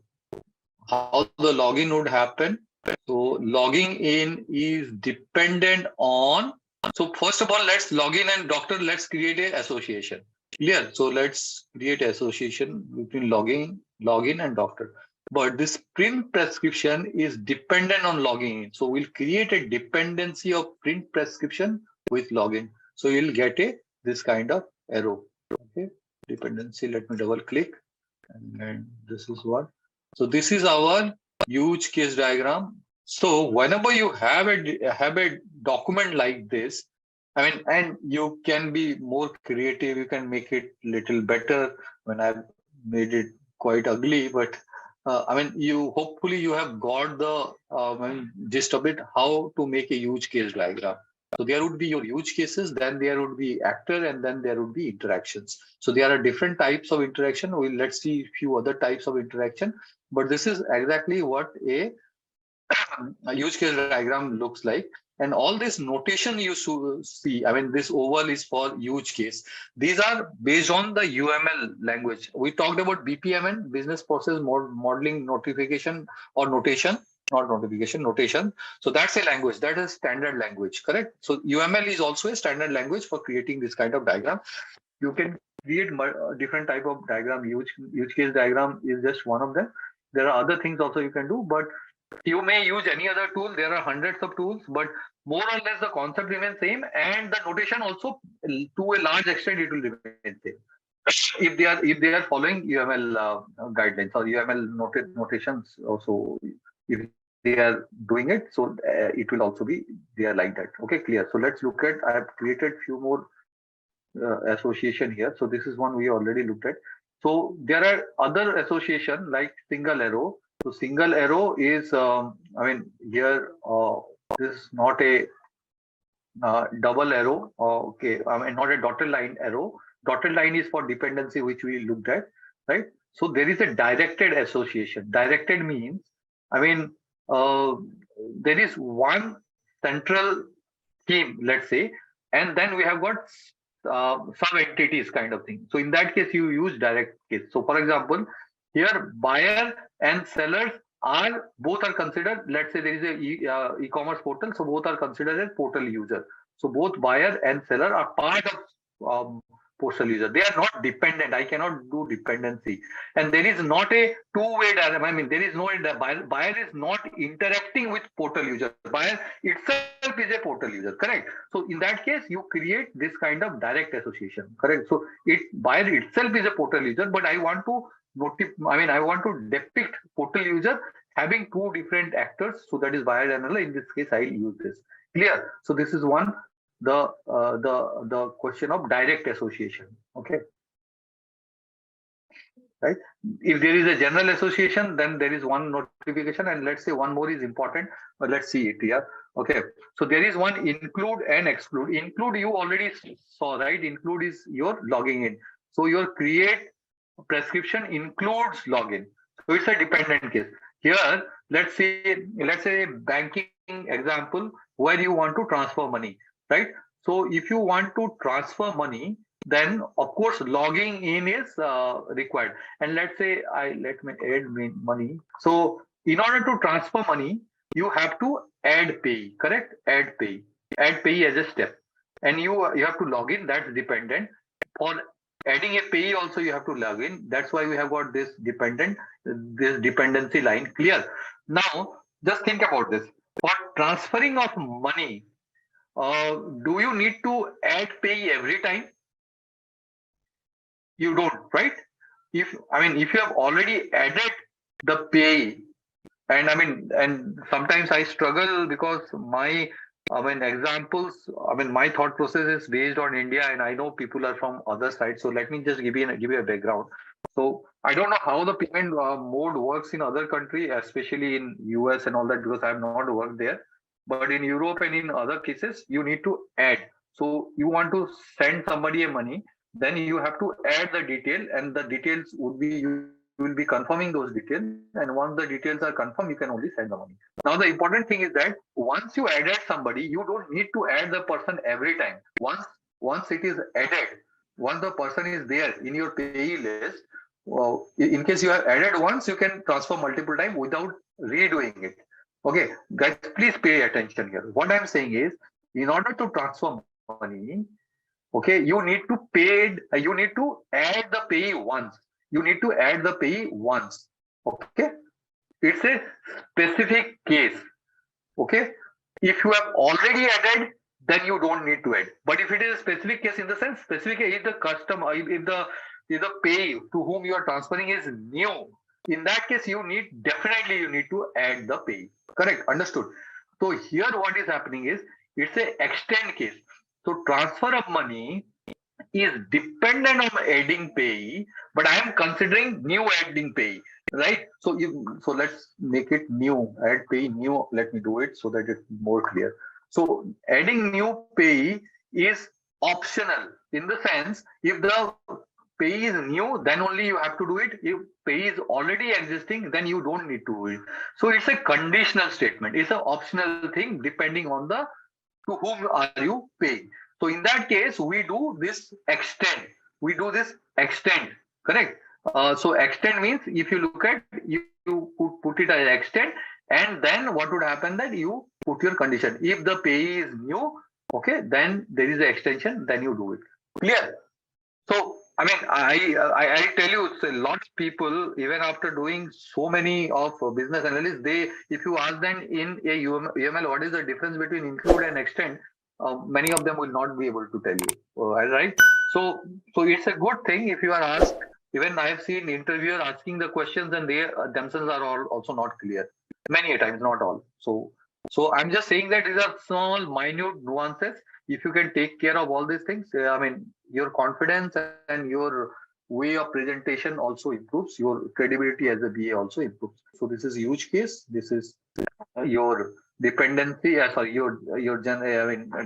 how the login would happen? So logging in is dependent on. So first of all, let's log in and doctor, let's create a association. Clear? So let's create an association between login and doctor. But this print prescription is dependent on logging in. So we'll create a dependency of print prescription with login. So you'll get this kind of arrow. Okay, dependency. Let me double click, and this is what. So this is our use case diagram. So whenever you have a document like this, I mean, and you can be more creative. You can make it little better. When I've made it quite ugly, but I mean, you hopefully you have got the I mean, gist of it. How to make a use case diagram. So there would be your use cases, then there would be actor, and then there would be interactions. So there are different types of interaction. Let's see a few other types of interaction. But this is exactly what a use case diagram looks like. And all this notation you see, I mean, this oval is for use case. These are based on the UML language. We talked about BPMN, business process modeling notification or notation, not notification, notation. So that's a language, that is standard language, correct? So UML is also a standard language for creating this kind of diagram. You can create different type of diagram. Use case diagram is just one of them. There are other things also you can do, but you may use any other tool. There are hundreds of tools, but more or less the concept remains same, and the notation also, to a large extent, it will remain same. If they are following UML guidelines or UML notations, also if they are doing it, so it will also be there like that. Okay, clear. So let's look at. I have created few more association here. So this is one we already looked at. So there are other association like single arrow. So single arrow is, I mean, here this is not a double arrow. Okay, I mean, not a dotted line arrow. Dotted line is for dependency, which we looked at, right? So there is a directed association. Directed means, I mean, there is one central theme, let's say, and then we have got sub entities kind of thing. So in that case, you use direct case. So for example, here buyer and sellers are both are considered. Let's say there is a e-commerce portal, so both are considered as portal user. So both buyer and seller are part of portal user. They are not dependent. I cannot do dependency, and there is not a two-way diagram. I mean, there is no buyer is not interacting with portal user. Buyer itself is a portal user, correct? So in that case, you create this kind of direct association, correct? So buyer itself is a portal user, but I want to I want to depict portal user having two different actors. So that is buyer and seller. In this case, I'll use this. Clear? So this is one, the question of direct association. Okay. Right. If there is a general association, then there is one notification, and let's say one more is important, but let's see it here. Okay. So there is one include and exclude. Include you already saw, right? Include is your logging in. So your create prescription includes login. So it's a dependent case. Here, let's say banking example where you want to transfer money, right? So if you want to transfer money, then of course logging in is required. And let's say let me add money. So in order to transfer money, you have to add pay, correct? Add pay as a step, and you have to log in. That's dependent. For adding a pay also you have to log in. That's why we have got this dependency line. Clear? Now just think about this. For transferring of money, do you need to add pay every time? You don't, right? If you have already added the pay, and sometimes I struggle because my examples, my thought process is based on India, and I know people are from other sides. So let me just give you a background. So I don't know how the payment mode works in other countries, especially in US and all that, because I have not worked there. But in Europe and in other cases, you need to add. So you want to send somebody a money, then you have to add the detail, and the details would be you will be confirming those details. And once the details are confirmed, you can only send the money. Now, the important thing is that once you added somebody, you don't need to add the person every time. Once it is added, once the person is there in your payee list, in case you have added once, you can transfer multiple times without redoing it. Okay, guys, please pay attention here. What I'm saying is, in order to transfer money, okay, you need to add the payee once. You need to add the payee once. Okay, it's a specific case. Okay, if you have already added, then you don't need to add. But if it is a specific case, in the sense specific, if the customer, if the payee to whom you are transferring is new, in that case, you need to add the payee. Correct? Understood? So here what is happening is, it's a extend case. So transfer of money is dependent on adding payee, but I am considering new adding payee, right? So let's make it new, add payee new. Let me do it so that it's more clear. So adding new payee is optional in the sense if the payee is new, then only you have to do it. If payee is already existing, then you don't need to do it. So it's a conditional statement. It's an optional thing depending on the to whom are you paying. So in that case, we do this extend. We do this extend, correct? So extend means if you look at, you put it as extend, and then what would happen that you put your condition. If the payee is new, okay, then there is an extension, then you do it. Clear? So I mean, I tell you, it's a lot of people, even after doing so many of business analysts, if you ask them in a UML, what is the difference between include and extend, many of them will not be able to tell you, right? So it's a good thing if you are asked. Even I have seen interviewer asking the questions and they themselves are also not clear. Many a times, not all. So I'm just saying that these are small, minute nuances. If you can take care of all these things, I mean, your confidence and your way of presentation also improves. Your credibility as a BA also improves. So this is use case. This is your dependency, sorry, your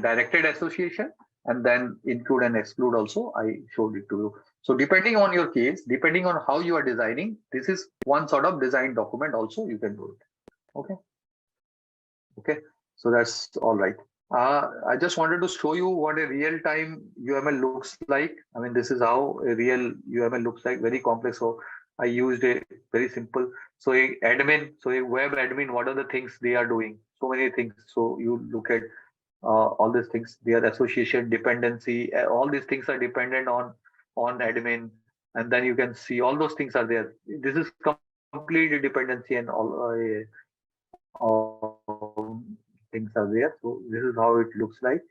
directed association, and then include and exclude also. I showed it to you. So depending on your case, depending on how you are designing, this is one sort of design document also you can do it. Okay. Okay. So that's all right. I just wanted to show you what a real-time UML looks like. I mean, this is how a real UML looks like, very complex. So I used a very simple. So a admin, so a web admin, what are the things they are doing? So many things. So you look at all these things, their association, dependency, all these things are dependent on admin. And then you can see all those things are there. This is complete dependency and all things are there. So this is how it looks like.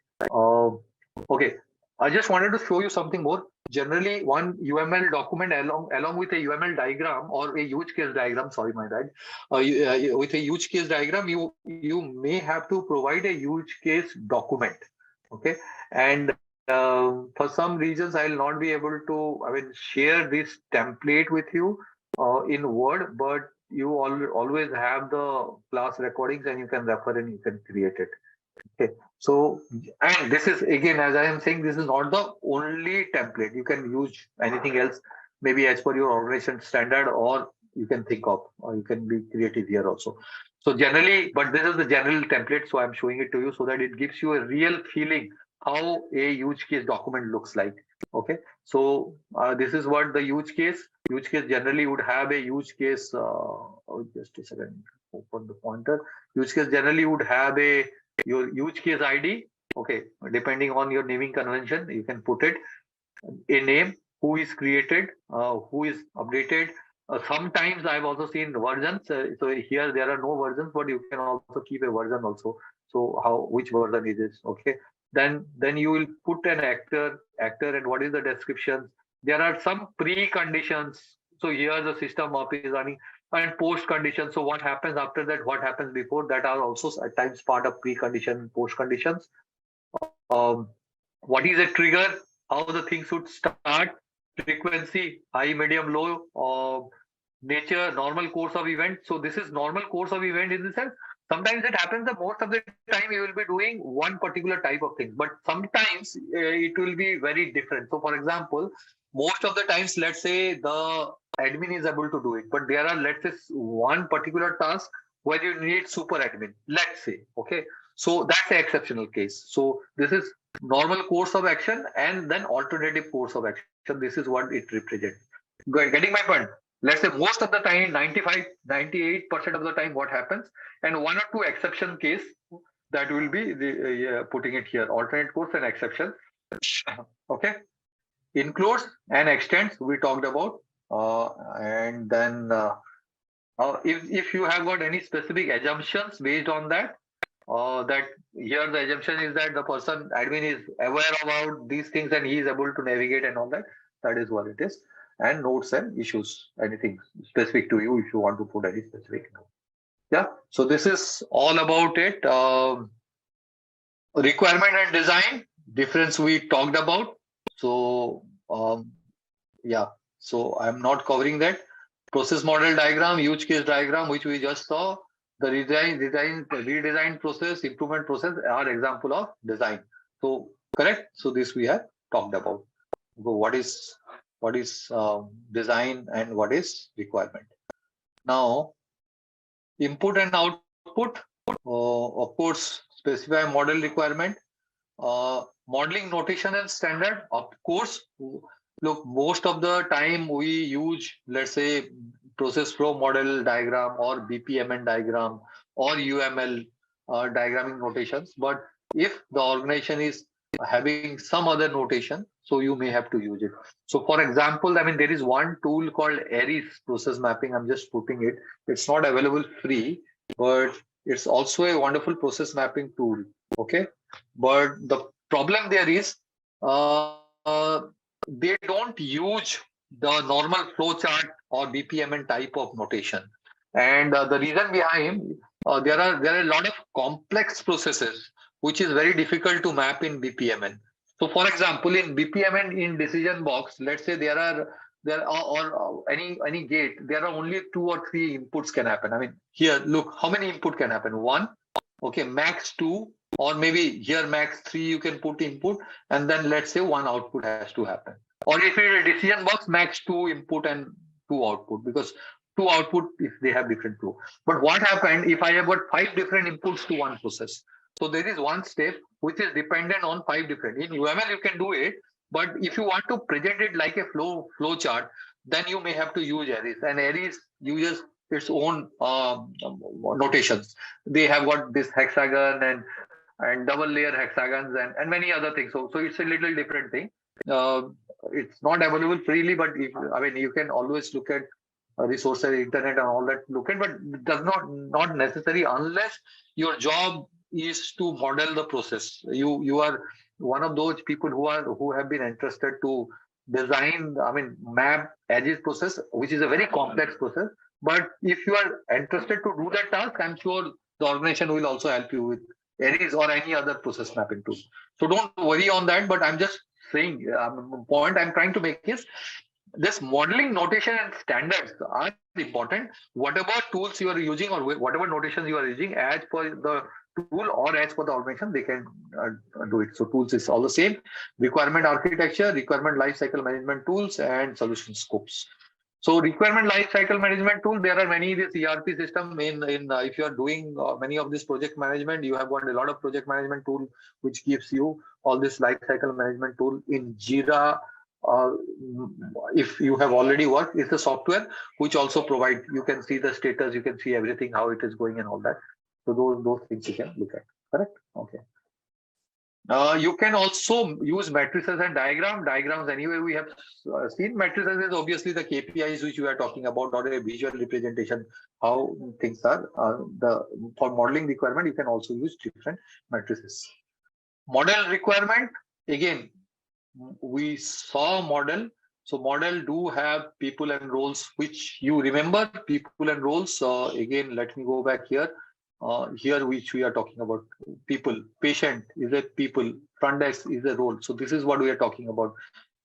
Okay, I just wanted to show you something more. Generally, one UML document along with a UML diagram or a use case diagram. Sorry, my bad. With a use case diagram, you may have to provide a use case document. Okay, and for some reasons, I will not be able to share this template with you in Word, but you always have the class recordings and you can refer and you can create it. Okay. So, and this is again, as I am saying, this is not the only template. You can use anything else, maybe as per your organization standard, or you can think of, or you can be creative here also. So generally, but this is the general template. So I'm showing it to you so that it gives you a real feeling how a use case document looks like. Okay. So this is what the use case generally would have a use case. Just a second, open the pointer. Use case generally would have your use case ID. Okay, depending on your naming convention, you can put it a name, who is created, who is updated. Sometimes I've also seen versions. So here there are no versions, but you can also keep a version also. So which version is this? Okay. Then you will put an actor, and what is the description? There are some preconditions. So here the system up is running, and post conditions. So what happens after that? What happens before that are also at times part of precondition, post conditions. What is a trigger? How the thing should start? Frequency, high, medium, low. Nature, normal course of event. So this is normal course of event in the sense. Sometimes it happens that most of the time you will be doing one particular type of thing, but sometimes it will be very different. So for example, most of the times, let's say the admin is able to do it, but there are, let's say, one particular task where you need super admin, let's say. Okay. So that's the exceptional case. So this is normal course of action and then alternative course of action. This is what it represents. Getting my point? Let's say most of the time, 95, 98% of the time, what happens, and one or two exception case that will be putting it here, alternate course and exception. Okay. Includes and extends, we talked about. And then if you have got any specific assumptions based on that, that here the assumption is that the person admin is aware about these things and he is able to navigate and all that. That is what it is. And notes and issues, anything specific to you if you want to put any specific note. Yeah. So this is all about it. Requirement and design. difference we talked about. So yeah, so I'm not covering that. Process model diagram, use case diagram, which we just saw, the redesign process, improvement process are example of design. So correct. So this we have talked about. So what is design and what is requirement. Now input and output. Of course, specify model requirement. Modeling notation and standard. Of course, look, most of the time we use, let's say, process flow model diagram or BPMN diagram or UML diagramming notations. But if the organization is having some other notation, so you may have to use it. So for example, I mean, there is one tool called Aries process mapping. I'm just putting it. It's not available free, but it's also a wonderful process mapping tool. Okay. But the problem there is they don't use the normal flowchart or BPMN type of notation. And the reason behind there are a lot of complex processes which is very difficult to map in BPMN. So for example, in BPMN in decision box, let's say there are or any gate, there are only 2 or 3 inputs can happen. I mean, here, look, how many input can happen? 1, okay, max 2, or maybe here max 3 you can put input, and then let's say 1 output has to happen. Or if it is a decision box, max 2 input and 2 output, because 2 output if they have different flow. But what happened if I have got 5 different inputs to one process? So there is one step which is dependent on 5 different. In UML you can do it, but if you want to present it like a flow chart, then you may have to use Aries, and Aries uses its own notations. They have got this hexagon and double layer hexagons and many other things. So it's a little different thing. It's not available freely, but I mean, you can always look at resources, internet and all that, look at, but it does not necessary unless your job is to model the process. You are one of those people who have been interested to design, I mean, map Agile process, which is a very complex process. But if you are interested to do that task, I'm sure the organization will also help you with Aries or any other process mapping tool. So don't worry on that. But I'm just saying, point I'm trying to make is this modeling notation and standards are important. Whatever tools you are using or whatever notations you are using, as per the tool or as per the organization, they can do it. So tools is all the same: requirement architecture, requirement lifecycle management tools, and solution scopes. So requirement lifecycle management tool, there are many this ERP system in if you are doing many of this project management, you have got a lot of project management tool which gives you all this lifecycle management tool in Jira. If you have already worked, it's a software which also provide, you can see the status, you can see everything, how it is going and all that. So those things you can look at. Correct? Okay. You can also use matrices and diagrams. Anyway, we have seen matrices is obviously the KPIs which we are talking about, or a visual representation how things are. For modeling requirement, you can also use different matrices. Model requirement, again, we saw model. So model do have people and roles, which you remember people and roles. Again, let me go back here. Here which we are talking about people. Patient is a people, front desk is a role. So this is what we are talking about.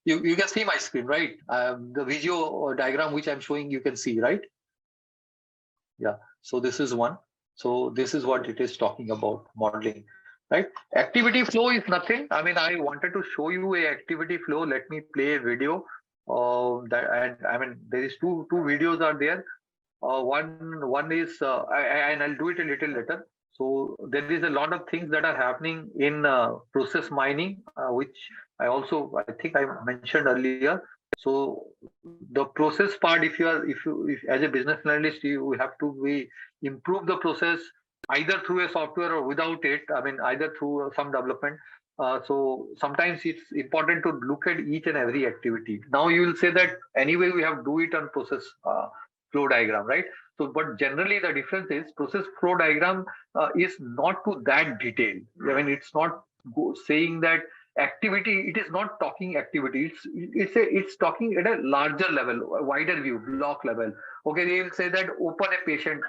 You can see my screen, right? The video diagram which I'm showing, you can see, right? Yeah. So this is one. So this is what it is talking about, modeling, right? Activity flow is nothing. I mean, I wanted to show you a activity flow. Let me play a video. And I mean, there is two videos are there. One is, and I'll do it a little later. So there is a lot of things that are happening in process mining, which I think I mentioned earlier. So the process part, if as a business analyst, you have to improve the process either through a software or without it. I mean, either through some development. So sometimes it's important to look at each and every activity. Now you will say that anyway we have to do it on process flow diagram, right? So, but generally the difference is process flow diagram is not to that detailed. I mean, it's not saying that activity. It is not talking activity. It's talking at a larger level, a wider view, block level. Okay, they will say that open a patient.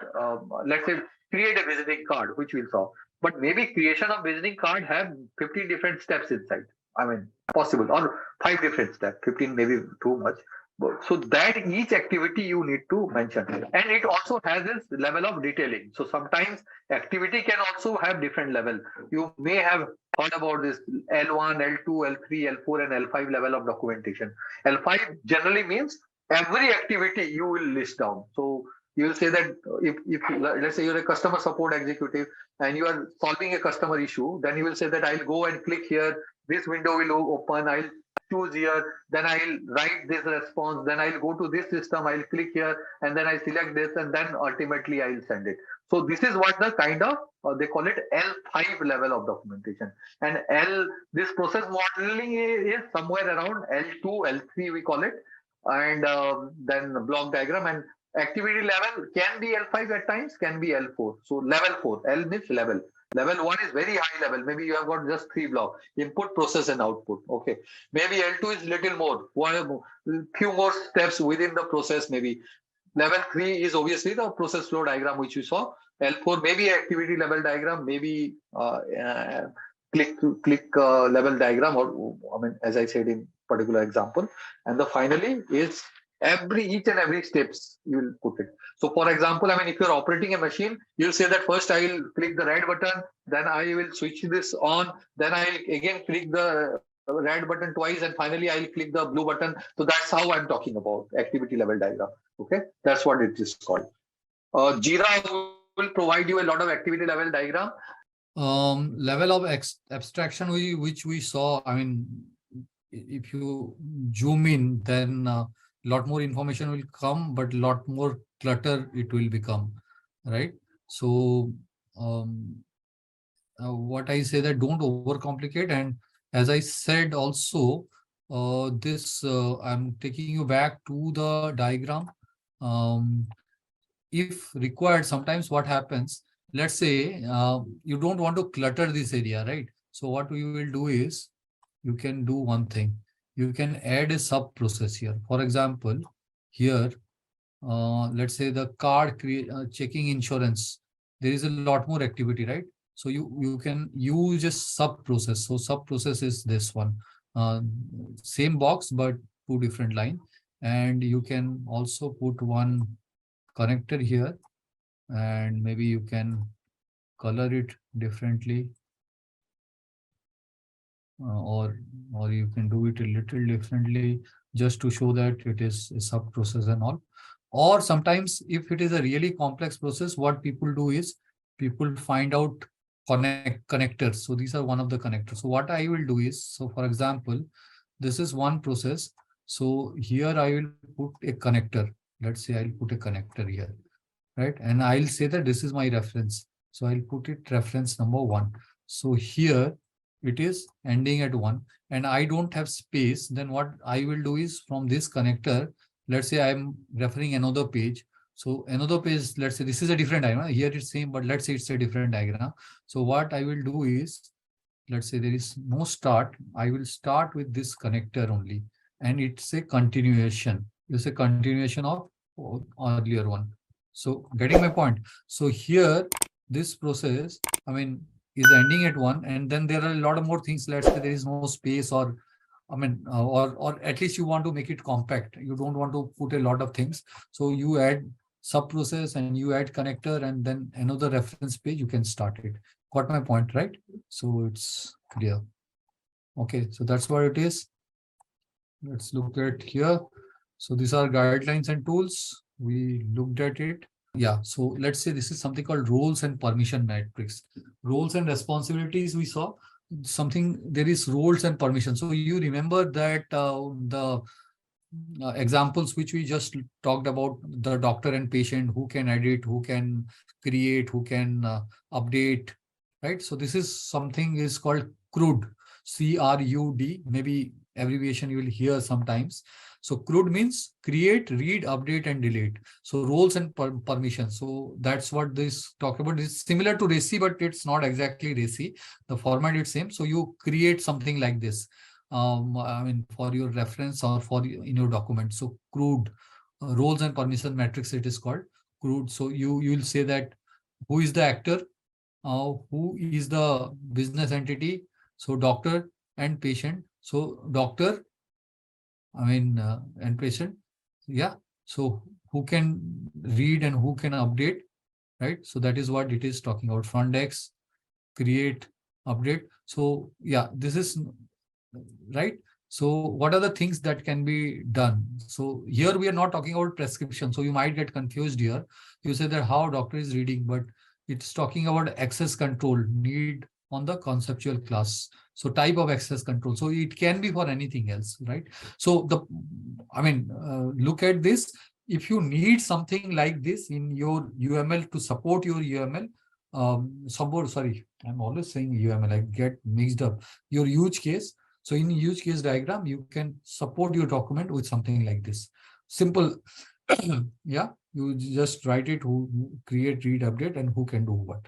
Let's say create a visiting card, which we saw. But maybe creation of visiting card have 15 different steps inside. I mean, possible, or 5 different steps. 15 maybe too much. So that each activity you need to mention, and it also has this level of detailing. So sometimes activity can also have different level. You may have heard about this L1, L2, L3, L4, and L5 level of documentation. L5 generally means every activity you will list down. So you will say that if let's say you're a customer support executive and you are solving a customer issue, then you will say that I'll go and click here. This window will open. I'll choose here. Then I'll write this response. Then I'll go to this system. I'll click here, and then I select this, and then ultimately I'll send it. So this is what the kind of they call it L5 level of documentation. And this process modeling is somewhere around L2, L3 we call it, and then block diagram and activity level can be L5 at times, can be L4. So level 4, L means level. Level 1 is very high level. Maybe you have got just 3 blocks, input, process, and output. Okay. Maybe L2 is little more, few more steps within the process. Maybe level 3 is obviously the process flow diagram, which you saw. L4 maybe activity level diagram, maybe click level diagram, or I mean, as I said in particular example. And the finally is each and every steps you will put it. So for example, I mean, if you're operating a machine, you'll say that first I will click the red button, then I will switch this on, then I'll again click the red button twice, and finally I'll click the blue button. So that's how I'm talking about activity level diagram. Okay, that's what it is called. Jira will provide you a lot of activity level diagram. Level of abstraction which we saw, I mean, if you zoom in, then lot more information will come, but lot more clutter it will become, right? So what I say that don't overcomplicate. And as I said also, I'm taking you back to the diagram. If required, sometimes what happens, let's say you don't want to clutter this area, right? So what we will do is, you can do one thing. You can add a sub process here. For example, here, let's say the card checking insurance. There is a lot more activity, right? So you can use a sub process. So sub process is this one. Same box, but 2 different line. And you can also put one connector here, and maybe you can color it differently. Or you can do it a little differently just to show that it is a sub process and all. Or sometimes if it is a really complex process, what people do is people find out connectors. So these are one of the connectors. So what I will do is, so for example, this is one process. So here I will put a connector. Let's say I'll put a connector here, right? And I'll say that this is my reference. So I'll put it reference number 1. So here it is ending at 1 and I don't have space. Then what I will do is, from this connector, let's say I'm referring another page. So another page, let's say this is a different diagram. Here it's same, but let's say it's a different diagram. So what I will do is, let's say there is no start. I will start with this connector only. And it's a continuation. It's a continuation of earlier one. So getting my point. So here, this process, I mean, is ending at 1, and then there are a lot of more things. Let's say there is no space, or I mean, or at least you want to make it compact. You don't want to put a lot of things. So you add sub process and you add connector, and then another reference page, you can start it. Got my point, right? So it's clear. Okay, so that's what it is. Let's look at here. So these are guidelines and tools. We looked at it. Yeah, so let's say this is something called roles and permission matrix. Roles and responsibilities we saw. Something, there is roles and permission. So you remember that the examples which we just talked about, the doctor and patient, who can edit, who can create, who can update, right? So this is something is called CRUD, C-R-U-D, maybe abbreviation you will hear sometimes. So CRUD means create, read, update, and delete. So roles and permission. So that's what this talk about. It's similar to RACI, but it's not exactly RACI. The format is same. So you create something like this. I mean, for your reference or for in your document. So CRUD, roles and permission matrix, it is called CRUD. So you will say that who is the actor, who is the business entity. So doctor and patient. So doctor, and patient. Yeah. So who can read and who can update, right? So that is what it is talking about. Front desk, create, update. So yeah, this is right. So what are the things that can be done? So here we are not talking about prescription. So you might get confused here. You say that how doctor is reading, but it's talking about access control need on the conceptual class. So type of access control. So it can be for anything else, right? So look at this. If you need something like this in your UML to support your UML, I'm always saying UML, I get mixed up. Your use case. So in use case diagram, you can support your document with something like this. Simple. Yeah, you just write it, who create, read, update, and who can do what.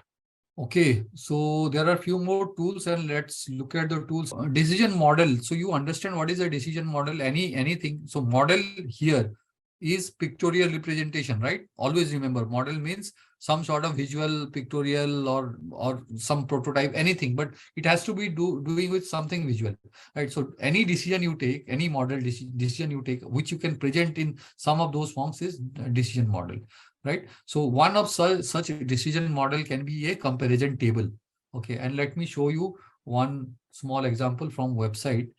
Okay, so there are a few more tools, and let's look at the tools. Decision model. So you understand what is a decision model, anything. So model here is pictorial representation, right? Always remember, model means some sort of visual, pictorial, or some prototype, anything, but it has to be doing with something visual, right? So any decision you take, any model decision you take, which you can present in some of those forms, is decision model, right? So one of such decision model can be a comparison table. Okay, and let me show you one small example from website.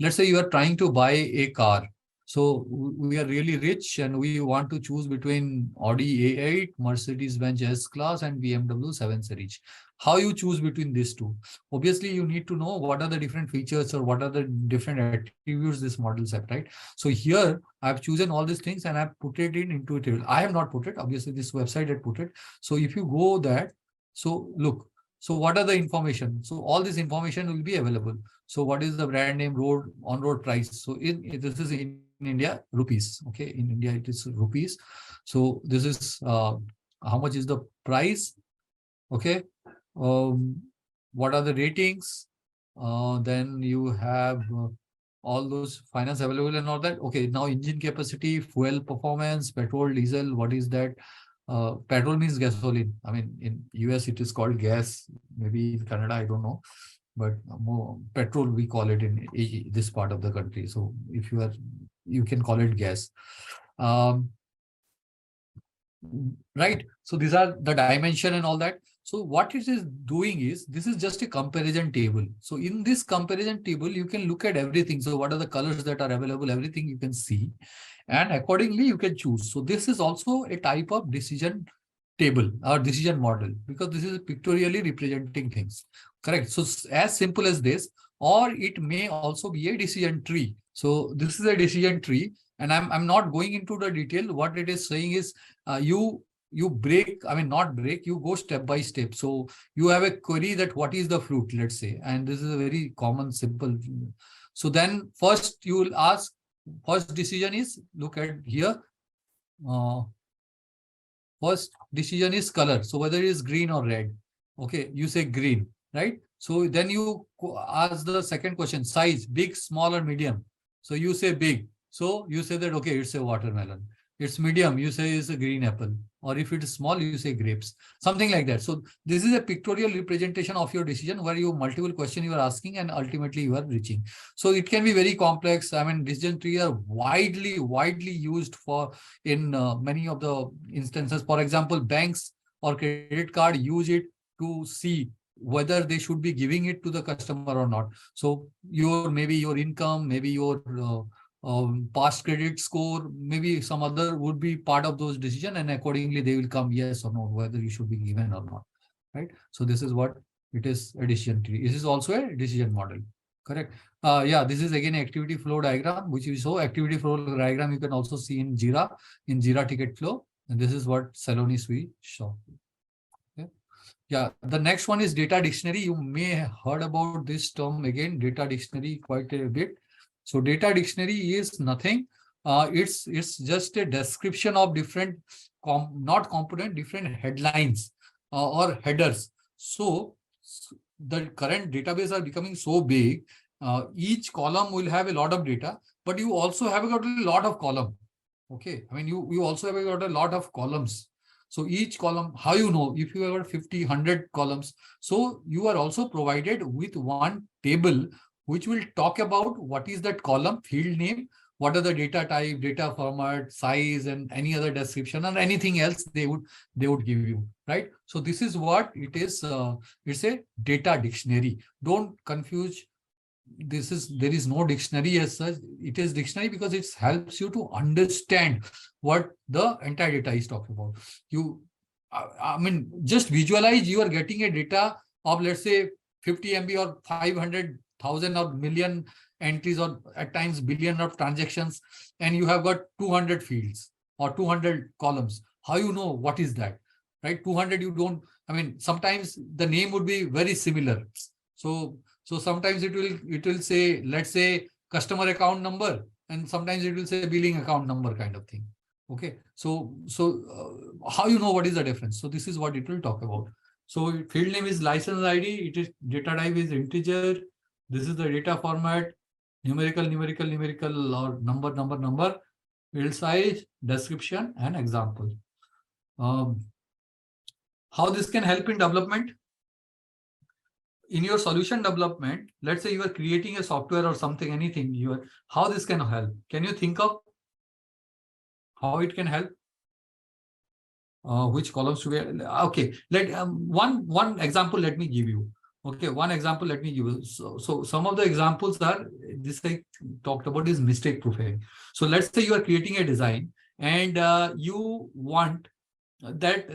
Let's say you are trying to buy a car. So we are really rich and we want to choose between Audi A8, Mercedes-Benz S-Class, and BMW 7 Series. How you choose between these two? Obviously, you need to know what are the different features or what are the different attributes this models have, right? So here I've chosen all these things and I've put it into a table. I have not put it. Obviously, this website had put it. So if you go that, so look. So what are the information? So all this information will be available. So what is the brand name, road, on-road price? So this is in India, rupees. Okay, in India it is rupees. So this is how much is the price? Okay. What are the ratings? Then you have all those finance available and all that. Okay, now engine capacity, fuel performance, petrol, diesel, what is that? Petrol means gasoline. I mean, in US it is called gas. Maybe in Canada, I don't know. But more petrol, we call it in this part of the country. So if you can call it gas. Right. So these are the dimension and all that. So what it is doing is, this is just a comparison table. So in this comparison table, you can look at everything. So what are the colors that are available, everything you can see, and accordingly you can choose. So this is also a type of decision table or decision model, because this is pictorially representing things. Correct. So as simple as this, or it may also be a decision tree. So this is a decision tree, and I'm not going into the detail. What it is saying is you break, not break, you go step by step. So you have a query that what is the fruit, let's say, and this is a very common, simple. So then first you will ask, first decision is, look at here. First decision is color. So whether it is green or red. Okay, you say green, right? So then you ask the second question, size, big, small, or medium. So you say big. So you say that, okay, it's a watermelon. It's medium, you say it's a green apple. Or if it is small, you say grapes. Something like that. So this is a pictorial representation of your decision, where you multiple questions you are asking and ultimately you are reaching. So it can be very complex. Decision trees are widely used for in many of the instances. For example, banks or credit card use it to see whether they should be giving it to the customer or not. So maybe your income, maybe your past credit score, maybe some other would be part of those decisions, and accordingly they will come yes or no, whether you should be given or not, right? So this is what it is, a decision tree. This is also a decision model, correct? Yeah, this is again activity flow diagram, which you saw. Activity flow diagram you can also see in Jira ticket flow, and this is what Celonis we saw. Okay. Yeah, the next one is data dictionary. You may have heard about this term again, data dictionary, quite a bit. So data dictionary is nothing. It's just a description of different, different headlines or headers. So the current database are becoming so big. Each column will have a lot of data, but you also have got a lot of column. Okay, you also have got a lot of columns. So each column, how you know, if you have got 50, 100 columns, so you are also provided with one table which will talk about what is that column, field name, what are the data type, data format, size, and any other description or anything else they would give you, right? So this is what it is. It's a data dictionary. Don't confuse. There is no dictionary as such. It is dictionary because it helps you to understand what the entire data is talking about. I mean, just visualize you are getting a data of, let's say, 50 MB or 500,000 or million entries, or at times billion of transactions, and you have got 200 fields or 200 columns. How you know what is that, right? 200 you don't, I mean, sometimes the name would be very similar. So sometimes it will say, let's say, customer account number, and sometimes it will say billing account number kind of thing. Okay, so how you know what is the difference? So this is what it will talk about. So field name is license ID. It is data type is integer. This is the data format, numerical, or number, field size, description, and example. How this can help in development? In your solution development, let's say you are creating a software or something, anything, how this can help? Can you think of how it can help? Which columns to get? Okay, one example let me give you. Okay, one example let me give you. So some of the examples are, this I talked about is mistake proofing. So let's say you are creating a design and you want that,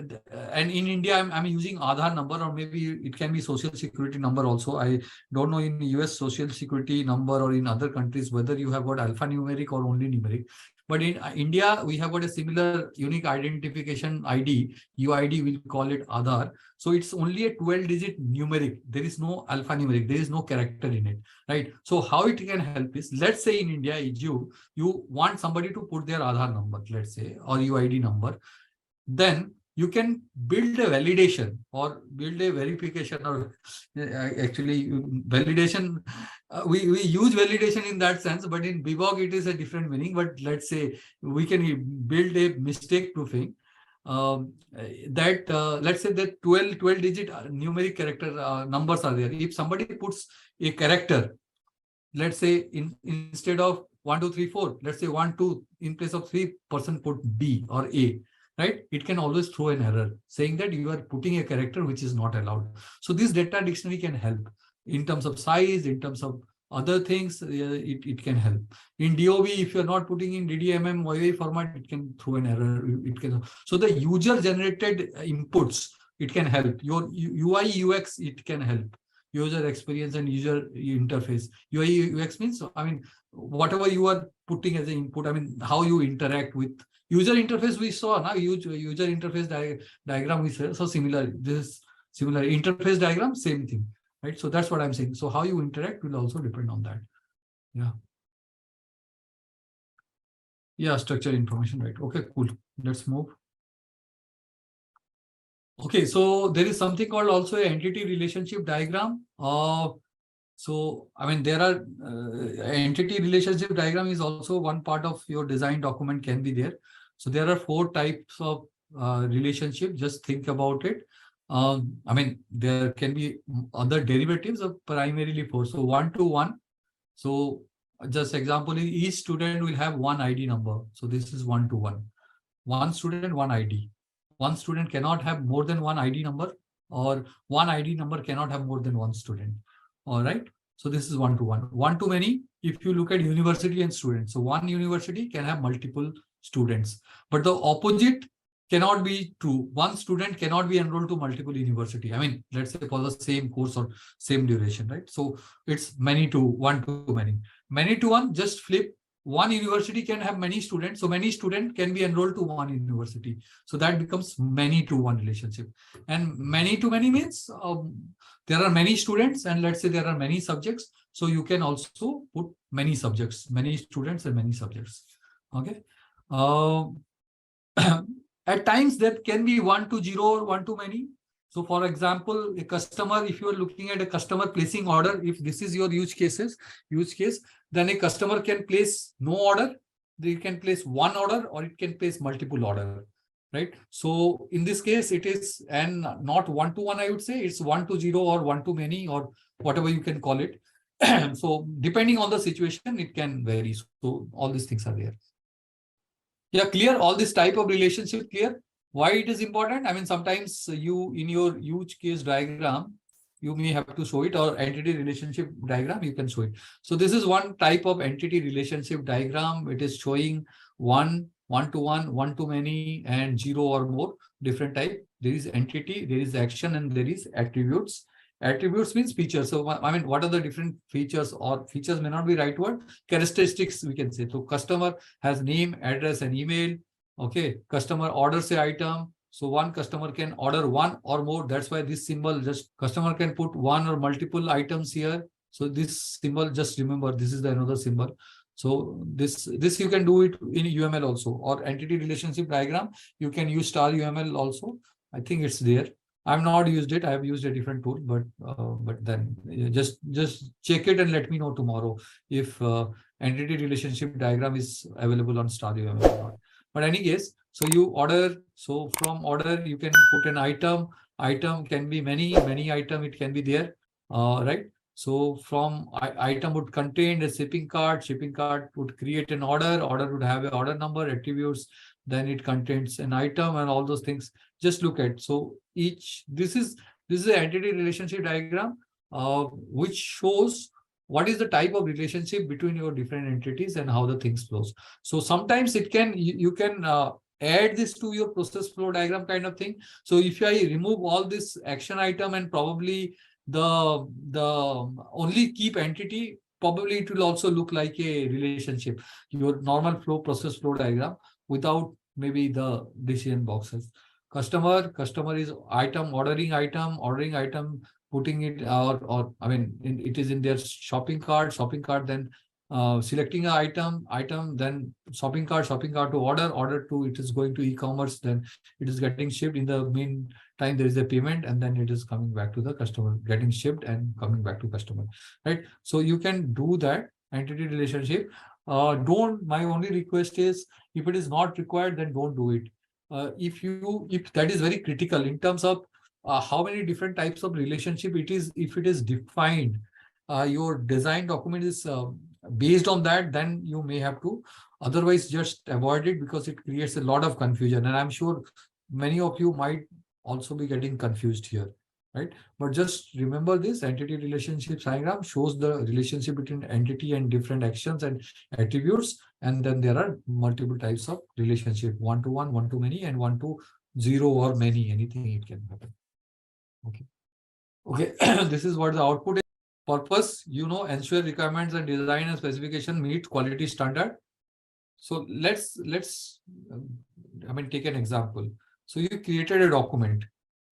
and in India I'm using Aadhaar number, or maybe it can be social security number also. I don't know in US social security number or in other countries whether you have got alphanumeric or only numeric. But in India, we have got a similar unique identification ID, UID, we'll call it Aadhaar. So it's only a 12-digit numeric. There is no alphanumeric. There is no character in it, right? So how it can help is, let's say in India, you want somebody to put their Aadhaar number, let's say, or UID number. Then you can build a validation or build a verification, or actually validation. We use validation in that sense, but in BBOG it is a different meaning. But let's say we can build a mistake proofing that let's say that 12-digit numeric character numbers are there. If somebody puts a character, let's say instead of 1, 2, 3, 4, let's say 1, 2, in place of 3, person put B or A. Right? It can always throw an error saying that you are putting a character which is not allowed. So this data dictionary can help in terms of size, in terms of other things. It can help. In DOB, if you're not putting in DDMM YY format, it can throw an error. It can. So the user generated inputs, it can help. Your UI UX, it can help. User experience and user interface. UI UX means, I mean, whatever you are putting as an input, I mean, how you interact with user interface. We saw now user interface diagram. We saw, so similar. This is similar interface diagram, same thing, right? So that's what I'm saying. So how you interact will also depend on that. Yeah, structure information, right? Okay, cool. Let's move. Okay, so there is something called also an entity relationship diagram. So, I mean, there are entity relationship diagram is also one part of your design document can be there. So there are 4 types of relationship. Just think about it. I mean, there can be other derivatives of primarily 4. So 1-to-1. So just example is each student will have one ID number. So this is 1-to-1. One student, one ID. One student cannot have more than one ID number, or one ID number cannot have more than one student. All right. So this is 1-to-1. 1-to-many, if you look at university and students. So one university can have multiple students, but the opposite cannot be true. One student cannot be enrolled to multiple university. I mean, let's say for the same course or same duration, right? So it's many-to-one. Many-to-one, just flip. One university can have many students. So many students can be enrolled to one university. So that becomes many-to-one relationship. And many-to-many means there are many students, and let's say there are many subjects. So you can also put many subjects, many students and many subjects. Okay. At times there can be 1-to-0 or 1-to-many. So for example, a customer, if you are looking at a customer placing order, if this is your use case, then a customer can place no order. They can place one order, or it can place multiple order. right? So in this case, it is and not one-to-one, I would say. It's 1-0 or one-to-many or whatever you can call it. So depending on the situation, it can vary. So all these things are there. Yeah, clear. All this type of relationship clear. Why it is important? I mean, sometimes you in your use case diagram, you may have to show it, or entity relationship diagram, you can show it. So this is one type of entity relationship diagram. It is showing one-to-one, one-to-many, and 0 or more different type. There is entity, there is action, and there is attributes. Attributes means features. So I mean, what are the different features, or features may not be right word, characteristics we can say. So customer has name, address, and email. Okay, customer orders a item. So one customer can order one or more. That's why this symbol, just customer can put one or multiple items here. So this symbol, just remember, this is the another symbol. So this you can do it in UML also, or entity relationship diagram. You can use star UML also. I think it's there. I've not used it. I have used a different tool, but then just check it and let me know tomorrow if entity relationship diagram is available on star UML or not. But any case, so you order. So from order, you can put an item. Item can be many item. It can be there, right? So from item would contain a shipping cart. Shipping cart would create an order. Order would have an order number, attributes. Then it contains an item and all those things. Just look at. So each this is an entity relationship diagram, which shows what is the type of relationship between your different entities and how the things flows. So sometimes it can you can add this to your process flow diagram kind of thing. So if I remove all this action item and probably the only keep entity, probably it will also look like a relationship, your normal flow process flow diagram without maybe the decision boxes. Customer is item, ordering item, putting it or I mean it is in their shopping cart, then selecting an item, then shopping cart to order to it is going to e-commerce, then it is getting shipped. In the meantime, there is a payment, and then it is coming back to the customer, getting shipped and coming back to customer, right? So you can do that entity relationship. My only request is, if it is not required, then don't do it. If that is very critical in terms of how many different types of relationship it is, if it is defined, your design document is based on that, then you may have to. Otherwise, just avoid it, because it creates a lot of confusion, and I'm sure many of you might also be getting confused here, right? But just remember, this entity relationship diagram shows the relationship between entity and different actions and attributes, and then there are multiple types of relationship: one-to-one, one-to-many, and 1-0 or many. Anything it can happen. Okay. This is what the output is. Purpose, ensure requirements and design and specification meet quality standard. So let's take an example. So you created a document,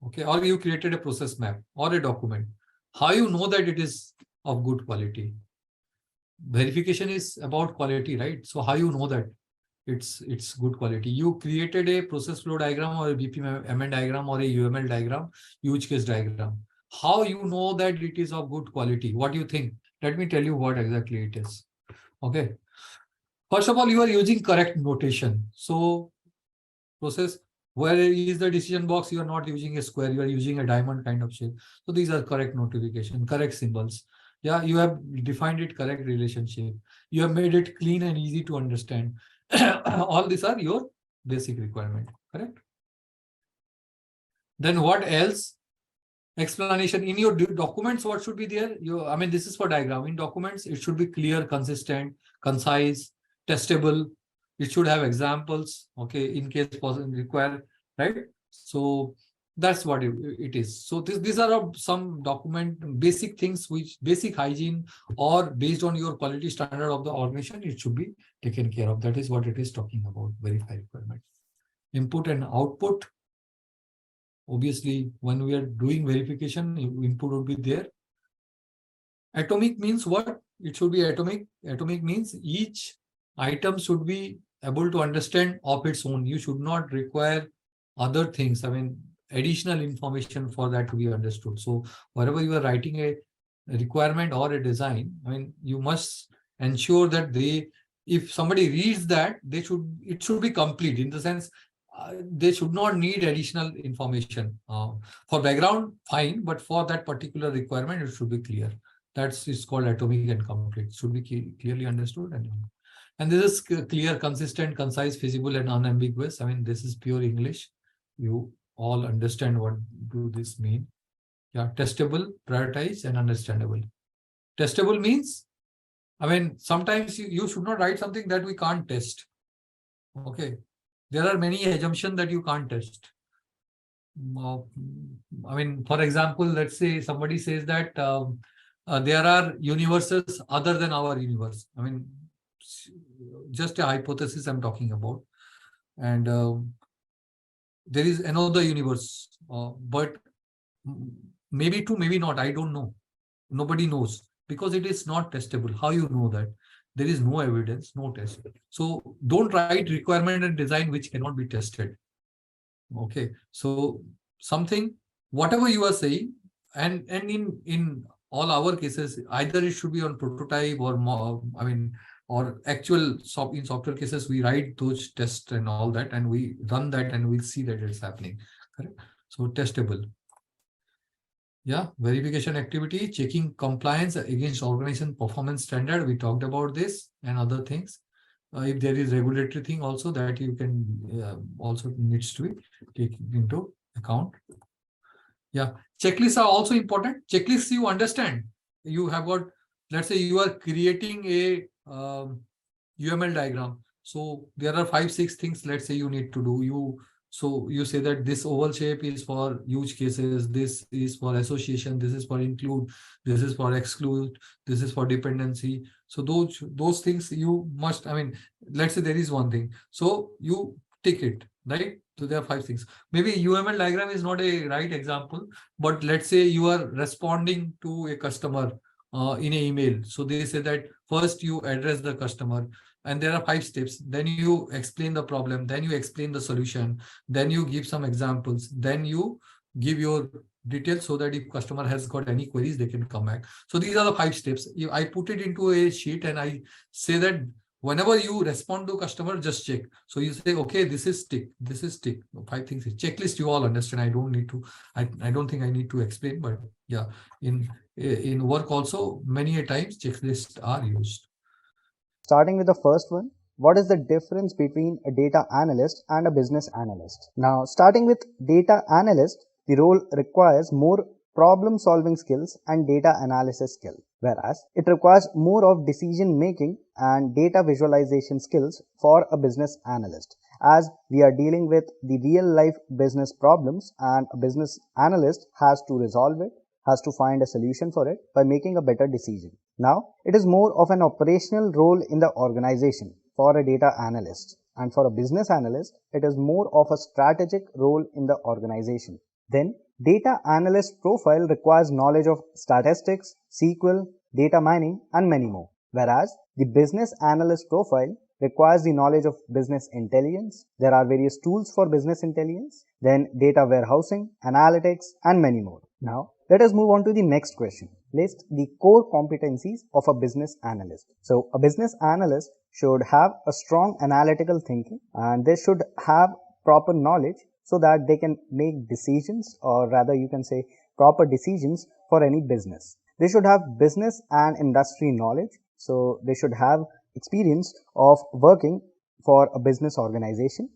okay, or you created a process map or a document. How you know that it is of good quality? Verification is about quality, right? So how you know that it's good quality? You created a process flow diagram or a BPMN diagram or a UML diagram, use case diagram. How you know that it is of good quality? What do you think? Let me tell you what exactly it is. Okay. First of all, you are using correct notation. So process, where is the decision box? You are not using a square, you are using a diamond kind of shape. So these are correct notification, correct symbols. Yeah, you have defined it correct relationship. You have made it clean and easy to understand. All these are your basic requirement, correct? Then what else? Explanation in your documents. What should be there? This is for diagram. In documents, it should be clear, consistent, concise, testable. It should have examples, okay, in case possible required, right? So that's what it is. So these are some document basic things, which basic hygiene, or based on your quality standard of the organization, it should be taken care of. That is what it is talking about. Verify requirement. Input and output. Obviously, when we are doing verification, input would be there. Atomic means what? It should be atomic. Atomic means each item should be able to understand of its own. You should not require other things. Additional information for that to be understood. So wherever you are writing a requirement or a design, you must ensure that if somebody reads that, it should be complete, in the sense, they should not need additional information. For background, fine, but for that particular requirement, it should be clear. It's called atomic and complete. Should be clearly understood. And this is clear, consistent, concise, feasible, and unambiguous. I mean, this is pure English. You all understand what do this mean. Yeah, testable, prioritized, and understandable. Testable means, I mean, sometimes you should not write something that we can't test. Okay. There are many assumptions that you can't test. I mean, for example, let's say somebody says that there are universes other than our universe. I mean, just a hypothesis I'm talking about. And there is another universe, but maybe two, maybe not. I don't know. Nobody knows because it is not testable. How you know that? There is no evidence, no test. So don't write requirement and design which cannot be tested. Okay. So something, whatever you are saying, and in all our cases, either it should be on prototype or more, I mean, or actual in software cases, we write those tests and all that, and we run that and we'll see that it's happening. Correct? So testable. Yeah, verification activity, checking compliance against organization performance standard. We talked about this and other things. If there is regulatory thing also that you can also needs to be taken into account. Yeah, checklists are also important. Checklists you understand. You have got, let's say you are creating a UML diagram. So there are 5-6 things, let's say you need to do. So you say that this oval shape is for use cases, this is for association, this is for include, this is for exclude, this is for dependency. So those things you must, I mean, let's say there is one thing. So you tick it, right? So there are 5 things. Maybe UML diagram is not a right example, but let's say you are responding to a customer in an email. So they say that first you address the customer, and there are 5 steps. Then you explain the problem, then you explain the solution, then you give some examples, then you give your details so that if customer has got any queries, they can come back. So these are the 5 steps. I put it into a sheet and I say that whenever you respond to customer, just check. So you say, okay, this is tick, this is tick. 5 things. Checklist you all understand. I don't need to, I don't think I need to explain, but yeah, in work also, many a times checklists are used. Starting with the first one, what is the difference between a data analyst and a business analyst? Now, starting with data analyst, the role requires more problem solving skills and data analysis skill, whereas it requires more of decision making and data visualization skills for a business analyst, as we are dealing with the real life business problems and a business analyst has to resolve it, has to find a solution for it by making a better decision. Now, it is more of an operational role in the organization for a data analyst, and for a business analyst, it is more of a strategic role in the organization. Then, data analyst profile requires knowledge of statistics, SQL, data mining, and many more, whereas the business analyst profile requires the knowledge of business intelligence. There are various tools for business intelligence, then data warehousing, analytics, and many more. Now, let us move on to the next question. List the core competencies of a business analyst. So, a business analyst should have a strong analytical thinking, and they should have proper knowledge so that they can make decisions, or rather you can say proper decisions for any business. They should have business and industry knowledge. So, they should have experience of working for a business organization,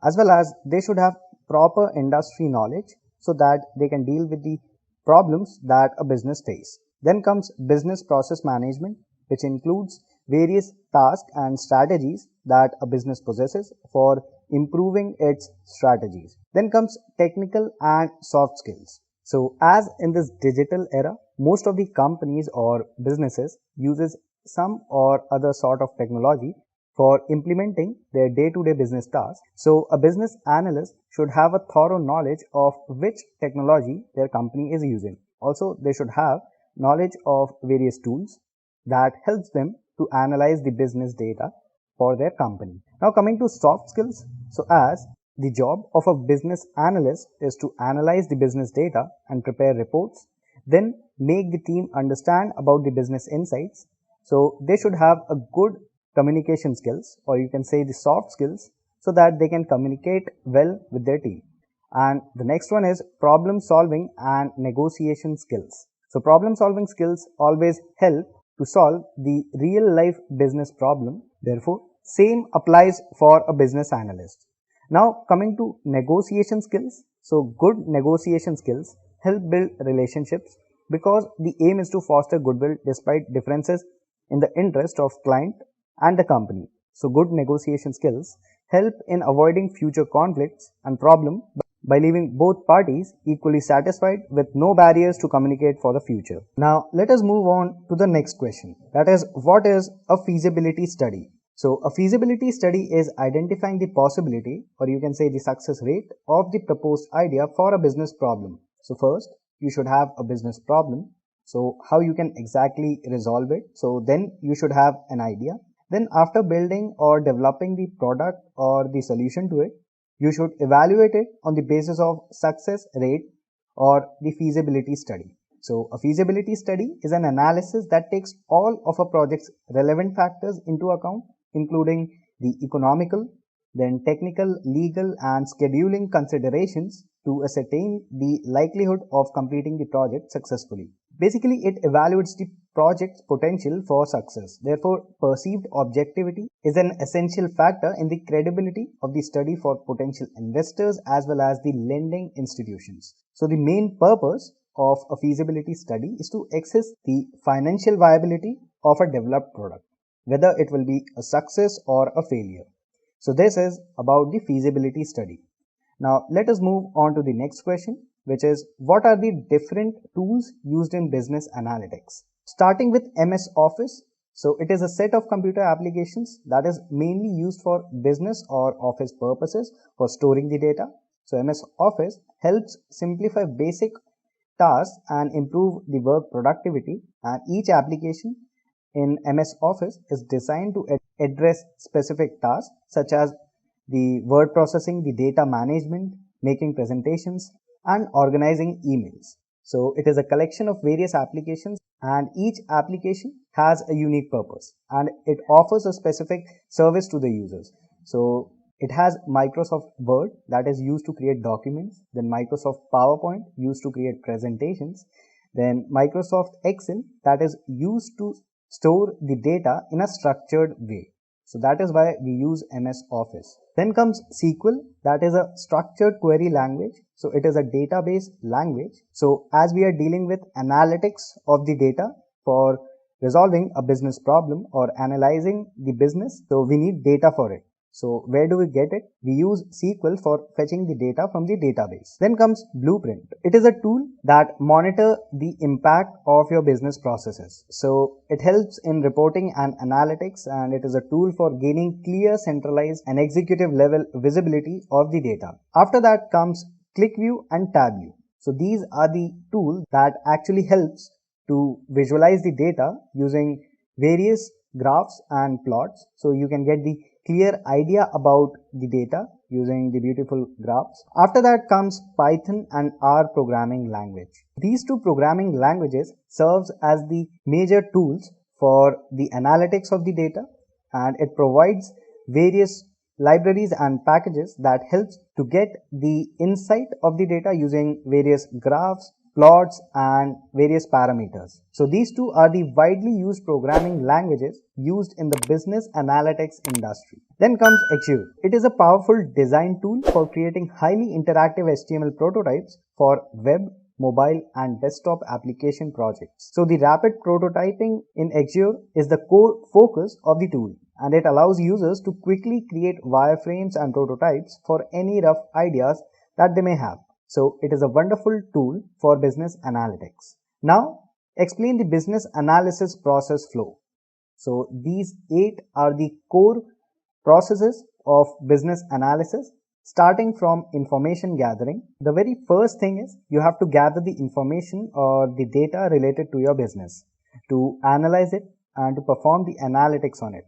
as well as they should have proper industry knowledge so that they can deal with the problems that a business faces. Then comes business process management, which includes various tasks and strategies that a business possesses for improving its strategies. Then comes technical and soft skills. So as in this digital era, most of the companies or businesses uses some or other sort of technology for implementing their day-to-day business tasks. So a business analyst should have a thorough knowledge of which technology their company is using. Also, they should have knowledge of various tools that helps them to analyze the business data for their company. Now coming to soft skills. So as the job of a business analyst is to analyze the business data and prepare reports, then make the team understand about the business insights. So they should have a good communication skills, or you can say the soft skills, so that they can communicate well with their team. And the next one is problem solving and negotiation skills. So problem solving skills always help to solve the real life business problem. Therefore, same applies for a business analyst. Now coming to negotiation skills. So good negotiation skills help build relationships because the aim is to foster goodwill despite differences in the interest of client and the company. So good negotiation skills help in avoiding future conflicts and problems by leaving both parties equally satisfied with no barriers to communicate for the future. Now let us move on to the next question, that is, what is a feasibility study? So a feasibility study is identifying the possibility, or you can say the success rate of the proposed idea for a business problem. So first you should have a business problem, so how you can exactly resolve it. So then you should have an idea. Then after building or developing the product or the solution to it, you should evaluate it on the basis of success rate or the feasibility study. So a feasibility study is an analysis that takes all of a project's relevant factors into account, including the economical, then technical, legal and scheduling considerations to ascertain the likelihood of completing the project successfully. Basically, it evaluates the project's potential for success. Therefore, perceived objectivity is an essential factor in the credibility of the study for potential investors as well as the lending institutions. So the main purpose of a feasibility study is to assess the financial viability of a developed product, whether it will be a success or a failure. So this is about the feasibility study. Now let us move on to the next question, which is what are the different tools used in business analytics? Starting with MS Office. So it is a set of computer applications that is mainly used for business or office purposes for storing the data. So MS Office helps simplify basic tasks and improve the work productivity, and each application in MS Office is designed to address specific tasks such as the word processing, the data management, making presentations and organizing emails. So it is a collection of various applications and each application has a unique purpose and it offers a specific service to the users. So it has Microsoft Word that is used to create documents, then Microsoft PowerPoint used to create presentations, then Microsoft Excel that is used to store the data in a structured way. So that is why we use MS Office. Then comes SQL, that is a structured query language. So it is a database language. So as we are dealing with analytics of the data for resolving a business problem or analyzing the business, so we need data for it. So where do we get it? We use SQL for fetching the data from the database. Then comes Blueprint. It is a tool that monitor the impact of your business processes. So it helps in reporting and analytics, and it is a tool for gaining clear, centralized and executive level visibility of the data. After that comes ClickView and TabView. So these are the tools that actually helps to visualize the data using various graphs and plots. So you can get the clear idea about the data using the beautiful graphs. After that comes Python and R programming language. These two programming languages serves as the major tools for the analytics of the data, and it provides various libraries and packages that helps to get the insight of the data using various graphs, plots and various parameters. So these two are the widely used programming languages used in the business analytics industry. Then comes Azure. It is a powerful design tool for creating highly interactive HTML prototypes for web, mobile and desktop application projects. So the rapid prototyping in Azure is the core focus of the tool, and it allows users to quickly create wireframes and prototypes for any rough ideas that they may have. So it is a wonderful tool for business analytics. Now explain the business analysis process flow. So these 8 are the core processes of business analysis, starting from information gathering. The very first thing is you have to gather the information or the data related to your business, to analyze it and to perform the analytics on it.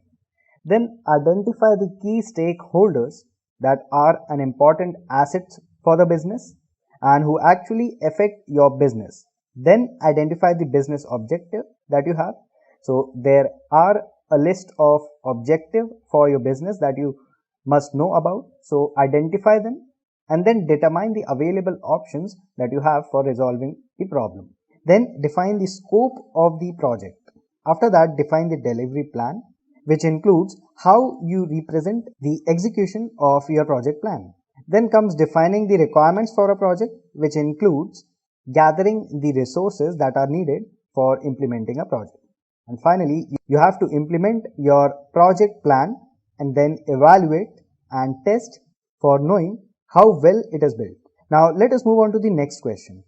Then identify the key stakeholders that are an important asset for the business and who actually affect your business. Then identify the business objective that you have. So there are a list of objective for your business that you must know about. So identify them and then determine the available options that you have for resolving the problem. Then define the scope of the project. After that, define the delivery plan, which includes how you represent the execution of your project plan. Then comes defining the requirements for a project, which includes gathering the resources that are needed for implementing a project. And finally, you have to implement your project plan and then evaluate and test for knowing how well it is built. Now let us move on to the next question.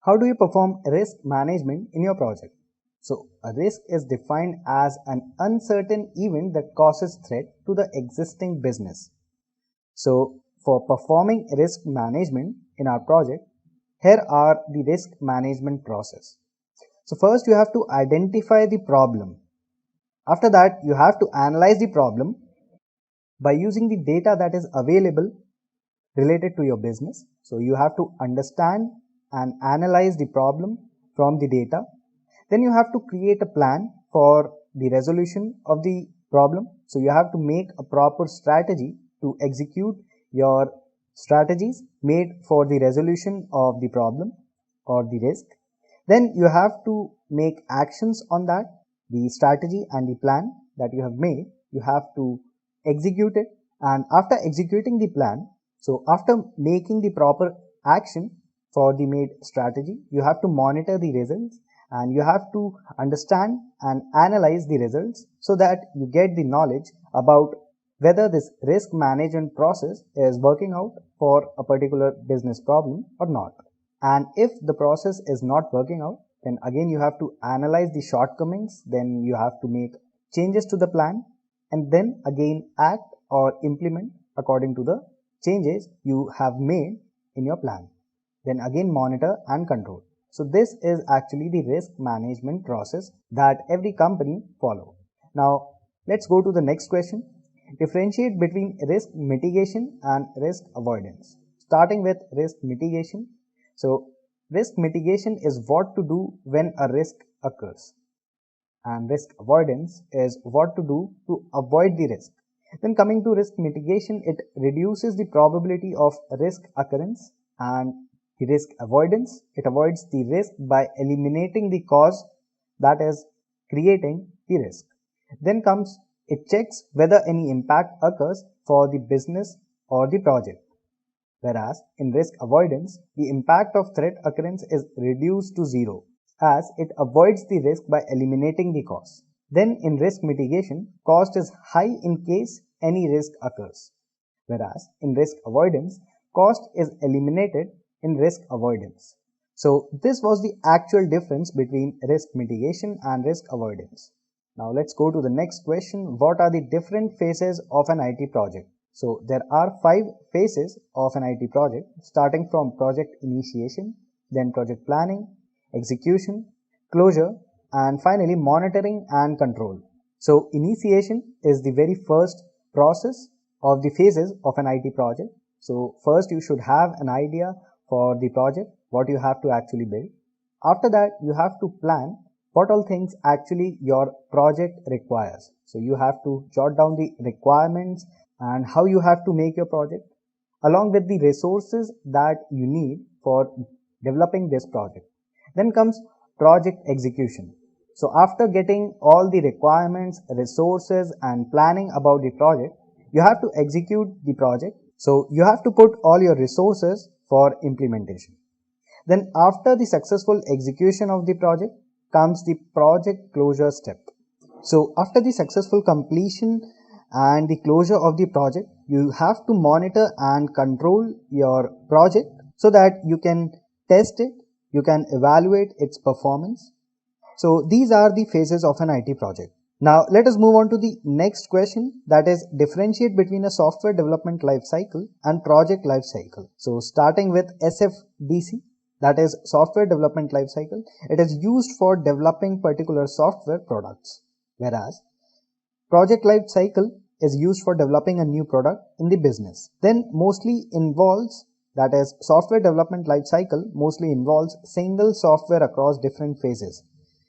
How do you perform risk management in your project? So a risk is defined as an uncertain event that causes threat to the existing business. So for performing risk management in our project, here are the risk management process. So first you have to identify the problem. After that, you have to analyze the problem by using the data that is available related to your business. So you have to understand and analyze the problem from the data. Then you have to create a plan for the resolution of the problem. So you have to make a proper strategy to execute your strategies made for the resolution of the problem or the risk. Then you have to make actions on that, the strategy and the plan that you have made. You have to execute it, and after executing the plan, so after making the proper action for the made strategy, you have to monitor the results and you have to understand and analyze the results so that you get the knowledge about whether this risk management process is working out for a particular business problem or not. And if the process is not working out, then again you have to analyze the shortcomings, then you have to make changes to the plan and then again act or implement according to the changes you have made in your plan. Then again monitor and control. So this is actually the risk management process that every company follow. Now let's go to the next question. Differentiate between risk mitigation and risk avoidance. Starting with risk mitigation. So risk mitigation is what to do when a risk occurs, and risk avoidance is what to do to avoid the risk. Then coming to risk mitigation, it reduces the probability of risk occurrence, and the risk avoidance, it avoids the risk by eliminating the cause that is creating the risk. Then comes, it checks whether any impact occurs for the business or the project. Whereas in risk avoidance, the impact of threat occurrence is reduced to zero, as it avoids the risk by eliminating the cause. Then in risk mitigation, cost is high in case any risk occurs. Whereas in risk avoidance, cost is eliminated in risk avoidance. So this was the actual difference between risk mitigation and risk avoidance. Now let's go to the next question. What are the different phases of an IT project? So there are 5 phases of an IT project, starting from project initiation, then project planning, execution, closure, and finally monitoring and control. So initiation is the very first process of the phases of an IT project. So first you should have an idea for the project, what you have to actually build. After that, you have to plan what all things actually your project requires. So you have to jot down the requirements and how you have to make your project, along with the resources that you need for developing this project. Then comes project execution. So after getting all the requirements, resources and planning about the project, you have to execute the project. So you have to put all your resources for implementation. Then after the successful execution of the project comes the project closure step. So after the successful completion and the closure of the project, you have to monitor and control your project so that you can test it, you can evaluate its performance. So these are the phases of an IT project. Now let us move on to the next question, that is differentiate between a software development life cycle and project life cycle. So starting with SFDC, that is software development life cycle, it is used for developing particular software products, whereas project life cycle is used for developing a new product in the business. Then mostly involves, that is software development life cycle mostly involves single software across different phases,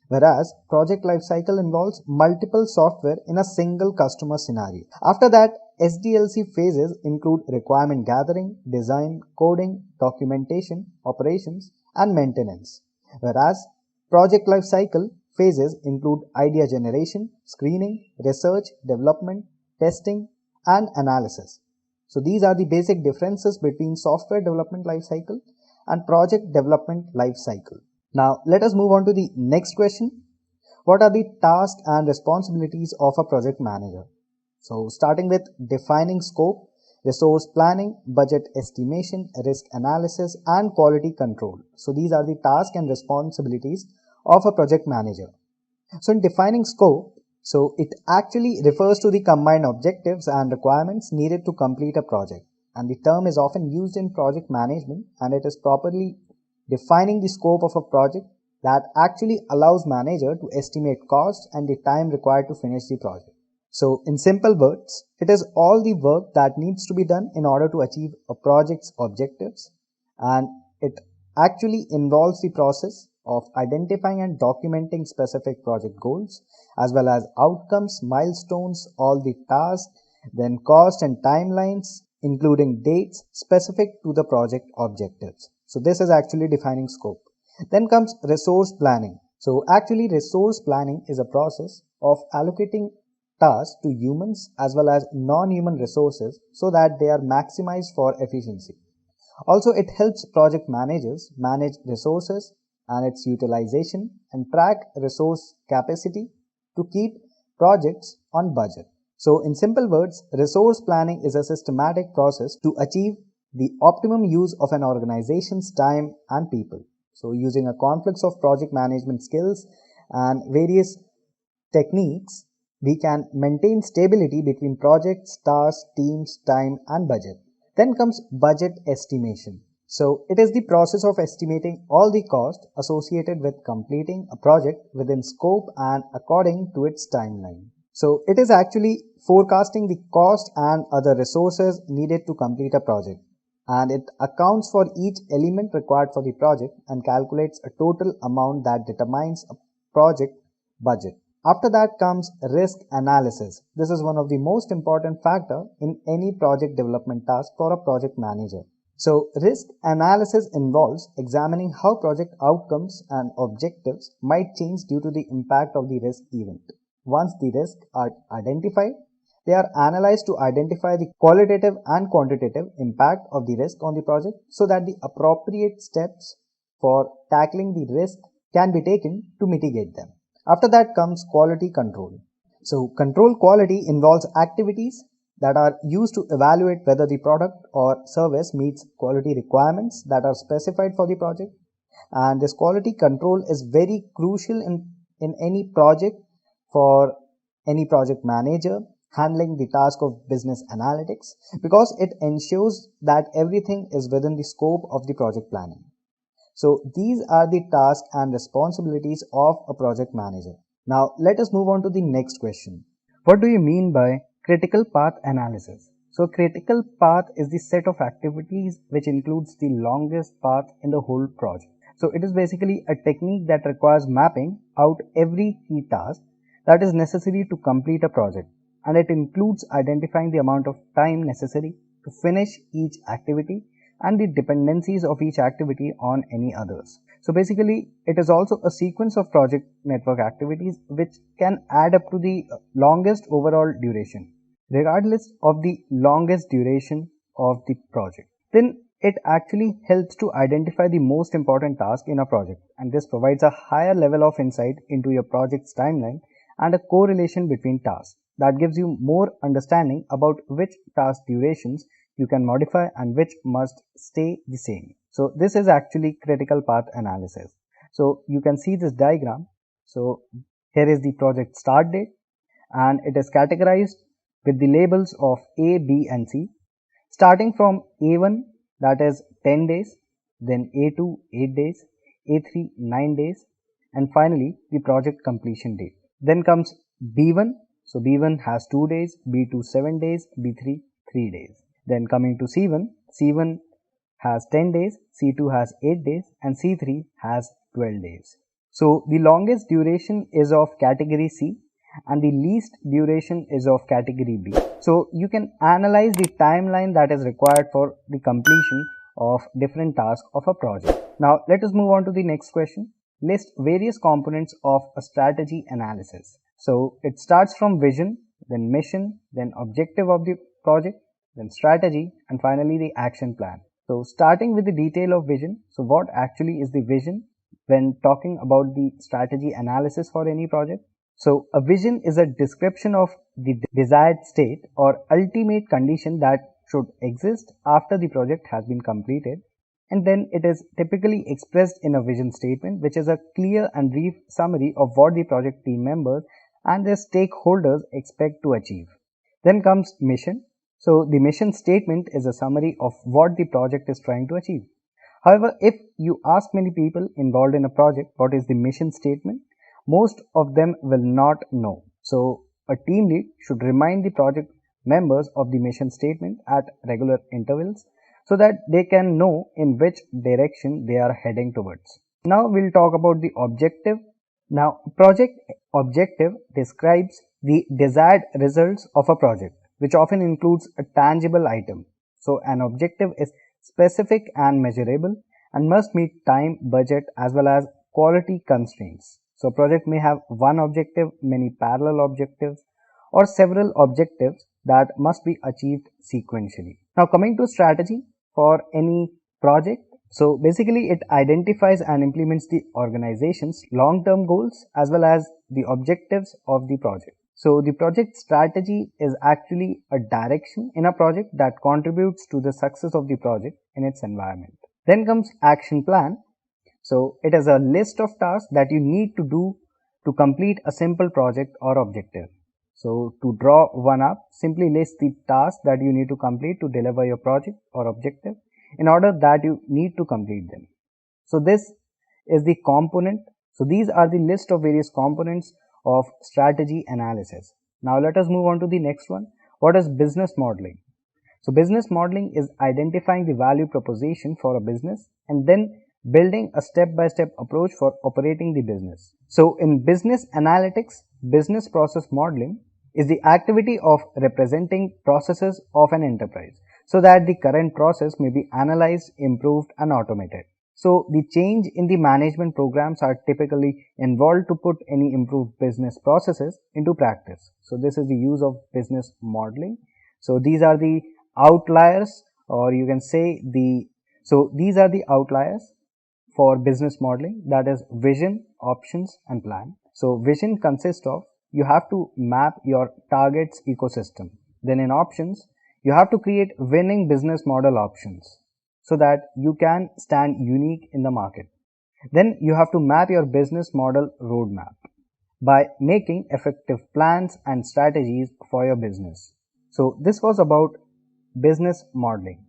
whereas project life cycle involves multiple software in a single customer scenario. After that, SDLC phases include requirement gathering, design, coding, documentation, operations, and maintenance, whereas project life cycle phases include idea generation, screening, research, development, testing, and analysis. So these are the basic differences between software development life cycle and project development life cycle. Now let us move on to the next question. What are the tasks and responsibilities of a project manager? So starting with defining scope, resource planning, budget estimation, risk analysis, and quality control. So these are the tasks and responsibilities of a project manager. So in defining scope, so it actually refers to the combined objectives and requirements needed to complete a project. And the term is often used in project management, and it is properly defining the scope of a project that actually allows manager to estimate costs and the time required to finish the project. So in simple words, it is all the work that needs to be done in order to achieve a project's objectives, and it actually involves the process of identifying and documenting specific project goals as well as outcomes, milestones, all the tasks, then cost and timelines, including dates specific to the project objectives. So this is actually defining scope. Then comes resource planning. So actually resource planning is a process of allocating tasks to humans as well as non-human resources so that they are maximized for efficiency. Also, it helps project managers manage resources and its utilization and track resource capacity to keep projects on budget. So in simple words, resource planning is a systematic process to achieve the optimum use of an organization's time and people. So using a confluence of project management skills and various techniques, we can maintain stability between projects, tasks, teams, time, and budget. Then comes budget estimation. So it is the process of estimating all the costs associated with completing a project within scope and according to its timeline. So it is actually forecasting the cost and other resources needed to complete a project, and it accounts for each element required for the project and calculates a total amount that determines a project budget. After that comes risk analysis. This is one of the most important factor in any project development task for a project manager. So risk analysis involves examining how project outcomes and objectives might change due to the impact of the risk event. Once the risks are identified, they are analyzed to identify the qualitative and quantitative impact of the risk on the project so that the appropriate steps for tackling the risk can be taken to mitigate them. After that comes quality control. So control quality involves activities that are used to evaluate whether the product or service meets quality requirements that are specified for the project. And this quality control is very crucial in any project for any project manager handling the task of business analytics, because it ensures that everything is within the scope of the project planning. So these are the tasks and responsibilities of a project manager. Now let us move on to the next question. What do you mean by critical path analysis? So critical path is the set of activities which includes the longest path in the whole project. So it is basically a technique that requires mapping out every key task that is necessary to complete a project, and it includes identifying the amount of time necessary to finish each activity and the dependencies of each activity on any others. So basically, it is also a sequence of project network activities which can add up to the longest overall duration, regardless of the longest duration of the project. Then it actually helps to identify the most important task in a project, and this provides a higher level of insight into your project's timeline and a correlation between tasks that gives you more understanding about which task durations you can modify and which must stay the same. So this is actually critical path analysis. So you can see this diagram. So here is the project start date, and it is categorized with the labels of A, B and C, starting from A1, that is 10 days, then A2 8 days, A3 9 days, and finally the project completion date. Then comes B1. So B1 has 2 days, B2 7 days, B3 3 days. Then coming to C1, C1 has 10 days, C2 has 8 days, and C3 has 12 days. So the longest duration is of category C, and the least duration is of category B. So you can analyze the timeline that is required for the completion of different tasks of a project. Now let us move on to the next question. List various components of a strategy analysis. So it starts from vision, then mission, then objective of the project, then strategy, and finally the action plan. So starting with the detail of vision. So what actually is the vision when talking about the strategy analysis for any project? So a vision is a description of the desired state or ultimate condition that should exist after the project has been completed, and then it is typically expressed in a vision statement, which is a clear and brief summary of what the project team members and their stakeholders expect to achieve. Then comes mission. So the mission statement is a summary of what the project is trying to achieve. However, if you ask many people involved in a project what is the mission statement, most of them will not know. So a team lead should remind the project members of the mission statement at regular intervals so that they can know in which direction they are heading towards. Now we'll talk about the objective. Now, project objective describes the desired results of a project, which often includes a tangible item. So an objective is specific and measurable and must meet time, budget as well as quality constraints. So a project may have one objective, many parallel objectives, or several objectives that must be achieved sequentially. Now coming to strategy for any project. So basically it identifies and implements the organization's long-term goals as well as the objectives of the project. So the project strategy is actually a direction in a project that contributes to the success of the project in its environment. Then comes action plan. So it is a list of tasks that you need to do to complete a simple project or objective. So to draw one up, simply list the tasks that you need to complete to deliver your project or objective in order that you need to complete them. So this is the component. So these are the list of various components of strategy analysis. Now let us move on to the next one. What is business modeling? So business modeling is identifying the value proposition for a business and then building a step-by-step approach for operating the business. So in business analytics, business process modeling is the activity of representing processes of an enterprise so that the current process may be analyzed, improved and automated. So the change in the management programs are typically involved to put any improved business processes into practice. So this is the use of business modeling. So these are the outliers, or you can say these are the outliers for business modeling, that is vision, options and plan. So vision consists of you have to map your target's ecosystem. Then in options, you have to create winning business model options so that you can stand unique in the market. Then you have to map your business model roadmap by making effective plans and strategies for your business. So this was about business modeling.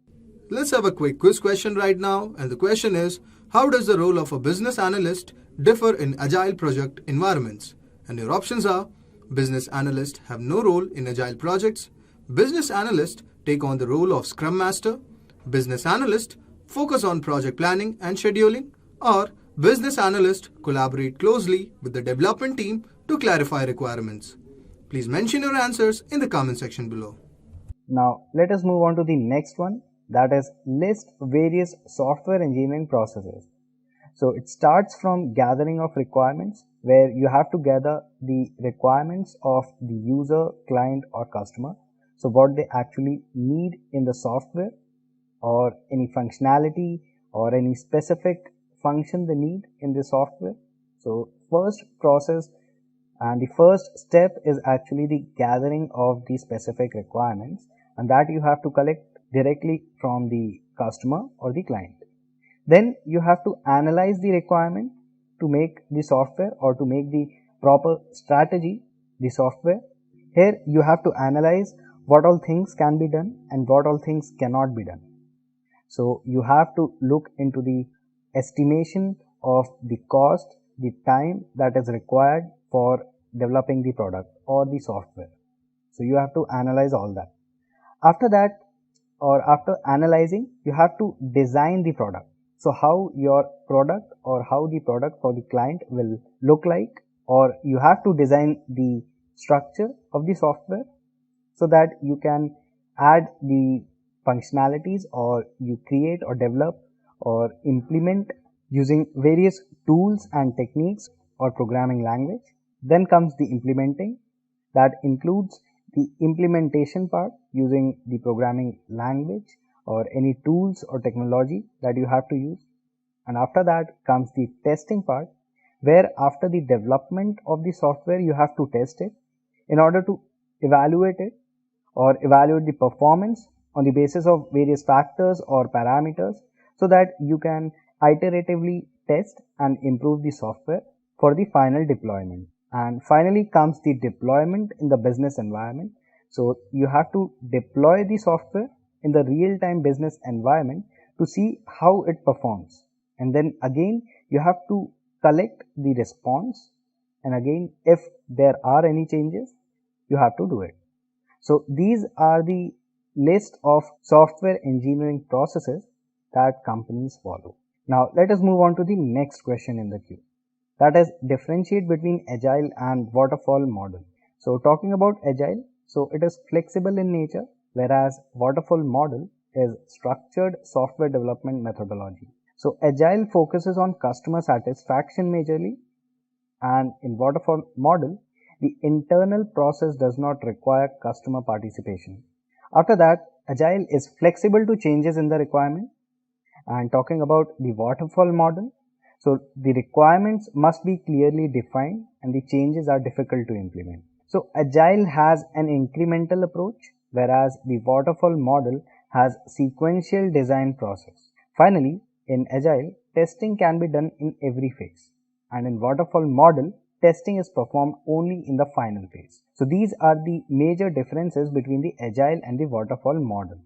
Let's have a quick quiz question right now, and the question is, how does the role of a business analyst differ in agile project environments? And your options are: business analysts have no role in agile projects, business analysts take on the role of scrum master, business analysts focus on project planning and scheduling, or business analysts collaborate closely with the development team to clarify requirements. Please mention your answers in the comment section below. Now let us move on to the next one, that is list various software engineering processes. So it starts from gathering of requirements, where you have to gather the requirements of the user, client or customer. So what they actually need in the software, or any functionality or any specific function they need in the software. So first process and the first step is actually the gathering of the specific requirements, and that you have to collect directly from the customer or the client. Then you have to analyze the requirement to make the software or to make the proper strategy, the software. Here you have to analyze what all things can be done and what all things cannot be done. So you have to look into the estimation of the cost, the time that is required for developing the product or the software. So you have to analyze all that. After that, or after analyzing, you have to design the product. So how your product or how the product for the client will look like, or you have to design the structure of the software so that you can add the functionalities, or you create or develop or implement using various tools and techniques or programming language. Then comes the implementing, that includes the implementation part using the programming language or any tools or technology that you have to use. And after that comes the testing part, where after the development of the software you have to test it in order to evaluate it or evaluate the performance on the basis of various factors or parameters, so that you can iteratively test and improve the software for the final deployment. And finally comes the deployment in the business environment. So you have to deploy the software in the real-time business environment to see how it performs. And then again you have to collect the response, and again if there are any changes you have to do it. So these are the list of software engineering processes that companies follow. Now let us move on to the next question in the queue, that is differentiate between agile and waterfall model. So talking about agile, so it is flexible in nature, whereas waterfall model is structured software development methodology. So agile focuses on customer satisfaction majorly, and in waterfall model the internal process does not require customer participation. After that, agile is flexible to changes in the requirement. And talking about the waterfall model, so the requirements must be clearly defined and the changes are difficult to implement. So agile has an incremental approach, whereas the waterfall model has sequential design process. Finally, in agile, testing can be done in every phase, and in waterfall model, testing is performed only in the final phase. So these are the major differences between the agile and the waterfall model.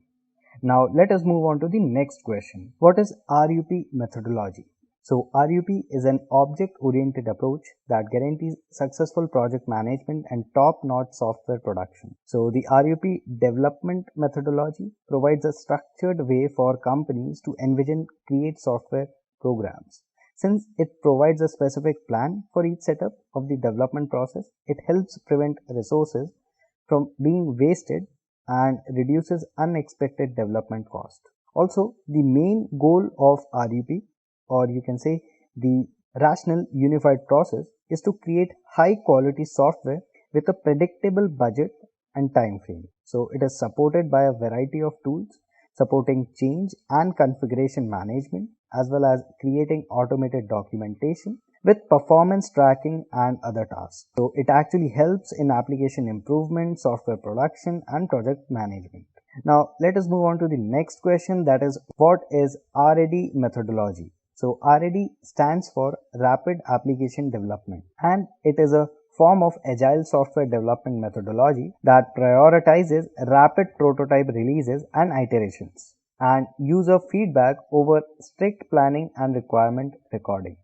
Now let us move on to the next question. What is RUP methodology? So RUP is an object-oriented approach that guarantees successful project management and top-notch software production. So the RUP development methodology provides a structured way for companies to envision, create software programs. Since it provides a specific plan for each setup of the development process, it helps prevent resources from being wasted and reduces unexpected development cost. Also, the main goal of RUP, or you can say the rational unified process, is to create high quality software with a predictable budget and time frame. So it is supported by a variety of tools supporting change and configuration management, as well as creating automated documentation with performance tracking and other tasks. So it actually helps in application improvement, software production and project management. Now let us move on to the next question, that is what is RAD methodology? So RAD stands for Rapid Application Development, and it is a form of agile software development methodology that prioritizes rapid prototype releases and iterations and user feedback over strict planning and requirement recording.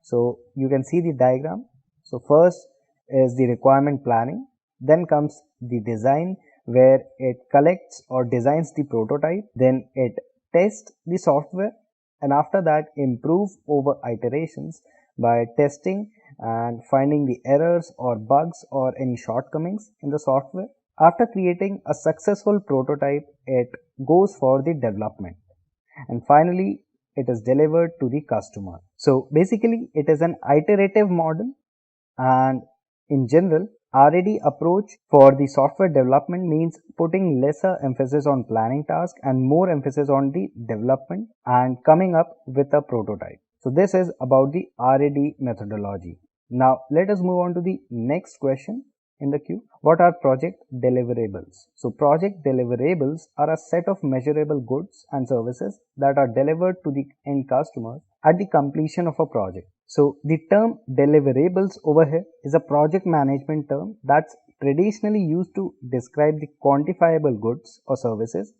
So you can see the diagram. So first is the requirement planning, then comes the design where it collects or designs the prototype, then it tests the software, and after that improve over iterations by testing and finding the errors or bugs or any shortcomings in the software. After creating a successful prototype, it goes for the development, and finally it is delivered to the customer. So basically it is an iterative model, and in general RAD approach for the software development means putting lesser emphasis on planning task and more emphasis on the development and coming up with a prototype. So this is about the RAD methodology. Now let us move on to the next question in the queue. What are project deliverables? So project deliverables are a set of measurable goods and services that are delivered to the end customers at the completion of a project. So the term deliverables over here is a project management term that's traditionally used to describe the quantifiable goods or services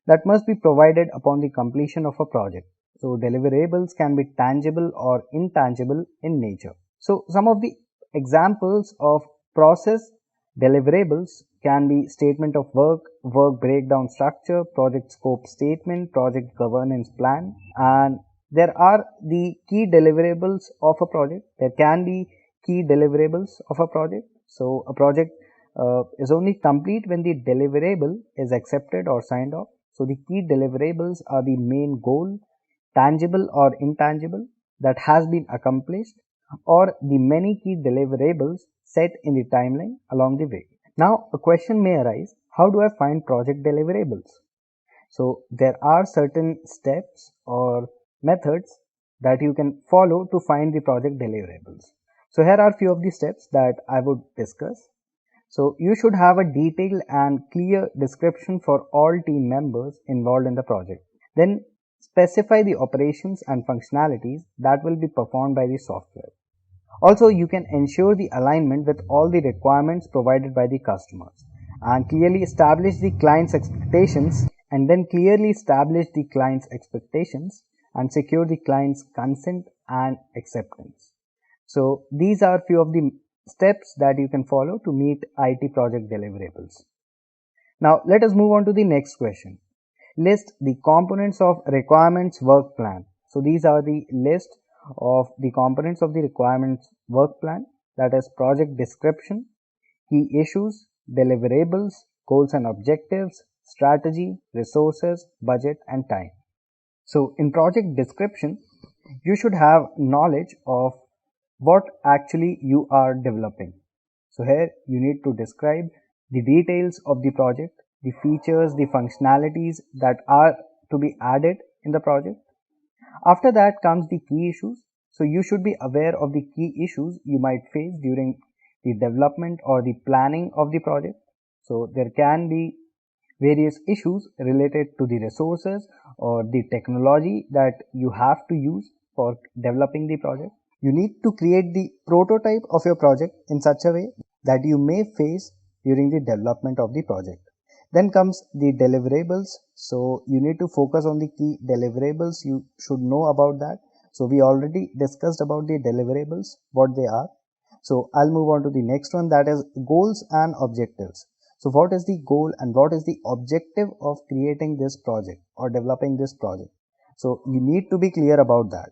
that must be provided upon the completion of a project. So deliverables can be tangible or intangible in nature. So some of the examples of process deliverables can be statement of work, work breakdown structure, project scope statement, project governance plan, and there are the key deliverables of a project. There can be key deliverables of a project. So a project is only complete when the deliverable is accepted or signed off. So the key deliverables are the main goal, tangible or intangible, that has been accomplished, or the many key deliverables set in the timeline along the way. Now a question may arise, how do I find project deliverables? So there are certain steps or methods that you can follow to find the project deliverables. So here are few of the steps that I would discuss. So you should have a detailed and clear description for all team members involved in the project. Then specify the operations and functionalities that will be performed by the software. Also, you can ensure the alignment with all the requirements provided by the customers and clearly establish the client's expectations and secure the client's consent and acceptance. So these are few of the steps that you can follow to meet IT project deliverables. Now let us move on to the next question. List the components of requirements work plan. So these are the list of the components of the requirements work plan, that is project description, key issues, deliverables, goals and objectives, strategy, resources, budget and time. So in project description, you should have knowledge of what actually you are developing. So here you need to describe the details of the project, the features, the functionalities that are to be added in the project. After that comes the key issues. So you should be aware of the key issues you might face during the development or the planning of the project. So there can be various issues related to the resources or the technology that you have to use for developing the project. You need to create the prototype of your project in such a way that you may face during the development of the project. Then comes the deliverables. So you need to focus on the key deliverables. You should know about that. So we already discussed about the deliverables, what they are. So I'll move on to the next one, that is goals and objectives. So what is the goal and what is the objective of creating this project or developing this project? So you need to be clear about that.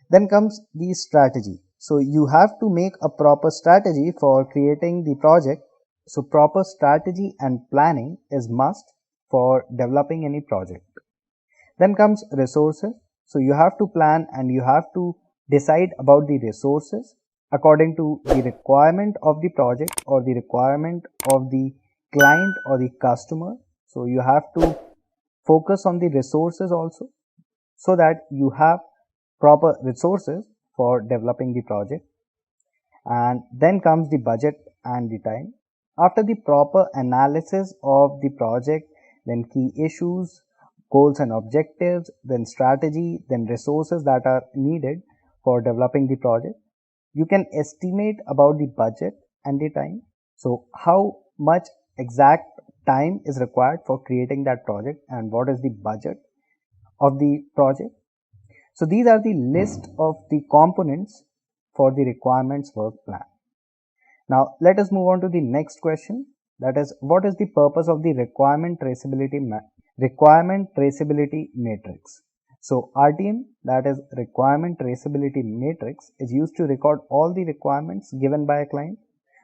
Then comes the strategy. So you have to make a proper strategy for creating the project. So proper strategy and planning is must for developing any project. Then comes resources. So you have to plan and you have to decide about the resources according to the requirement of the project or the requirement of the client or the customer. So you have to focus on the resources also, so that you have proper resources for developing the project. And then comes the budget and the time. After the proper analysis of the project, then key issues, goals and objectives, then strategy, then resources that are needed for developing the project, you can estimate about the budget and the time. So how much exact time is required for creating that project and what is the budget of the project. So these are the list of the components for the requirements work plan. Now let us move on to the next question, that is, what is the purpose of the requirement traceability matrix? So RTM, that is requirement traceability matrix, is used to record all the requirements given by a client.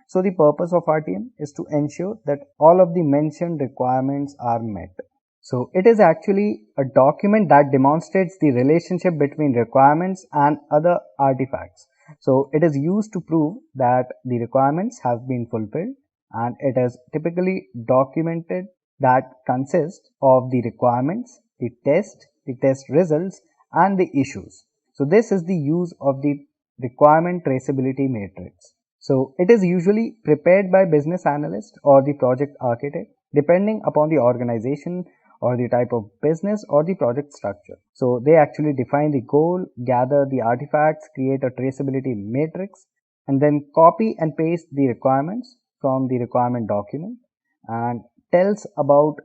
So the purpose of RTM is to ensure that all of the mentioned requirements are met. So it is actually a document that demonstrates the relationship between requirements and other artifacts. So it is used to prove that the requirements have been fulfilled, and it is typically documented that consists of the requirements, the test results and the issues. So this is the use of the requirement traceability matrix. So it is usually prepared by business analyst or the project architect, depending upon the organization or the type of business or the project structure. So they actually define the goal, gather the artifacts, create a traceability matrix, and then copy and paste the requirements from the requirement document and tells about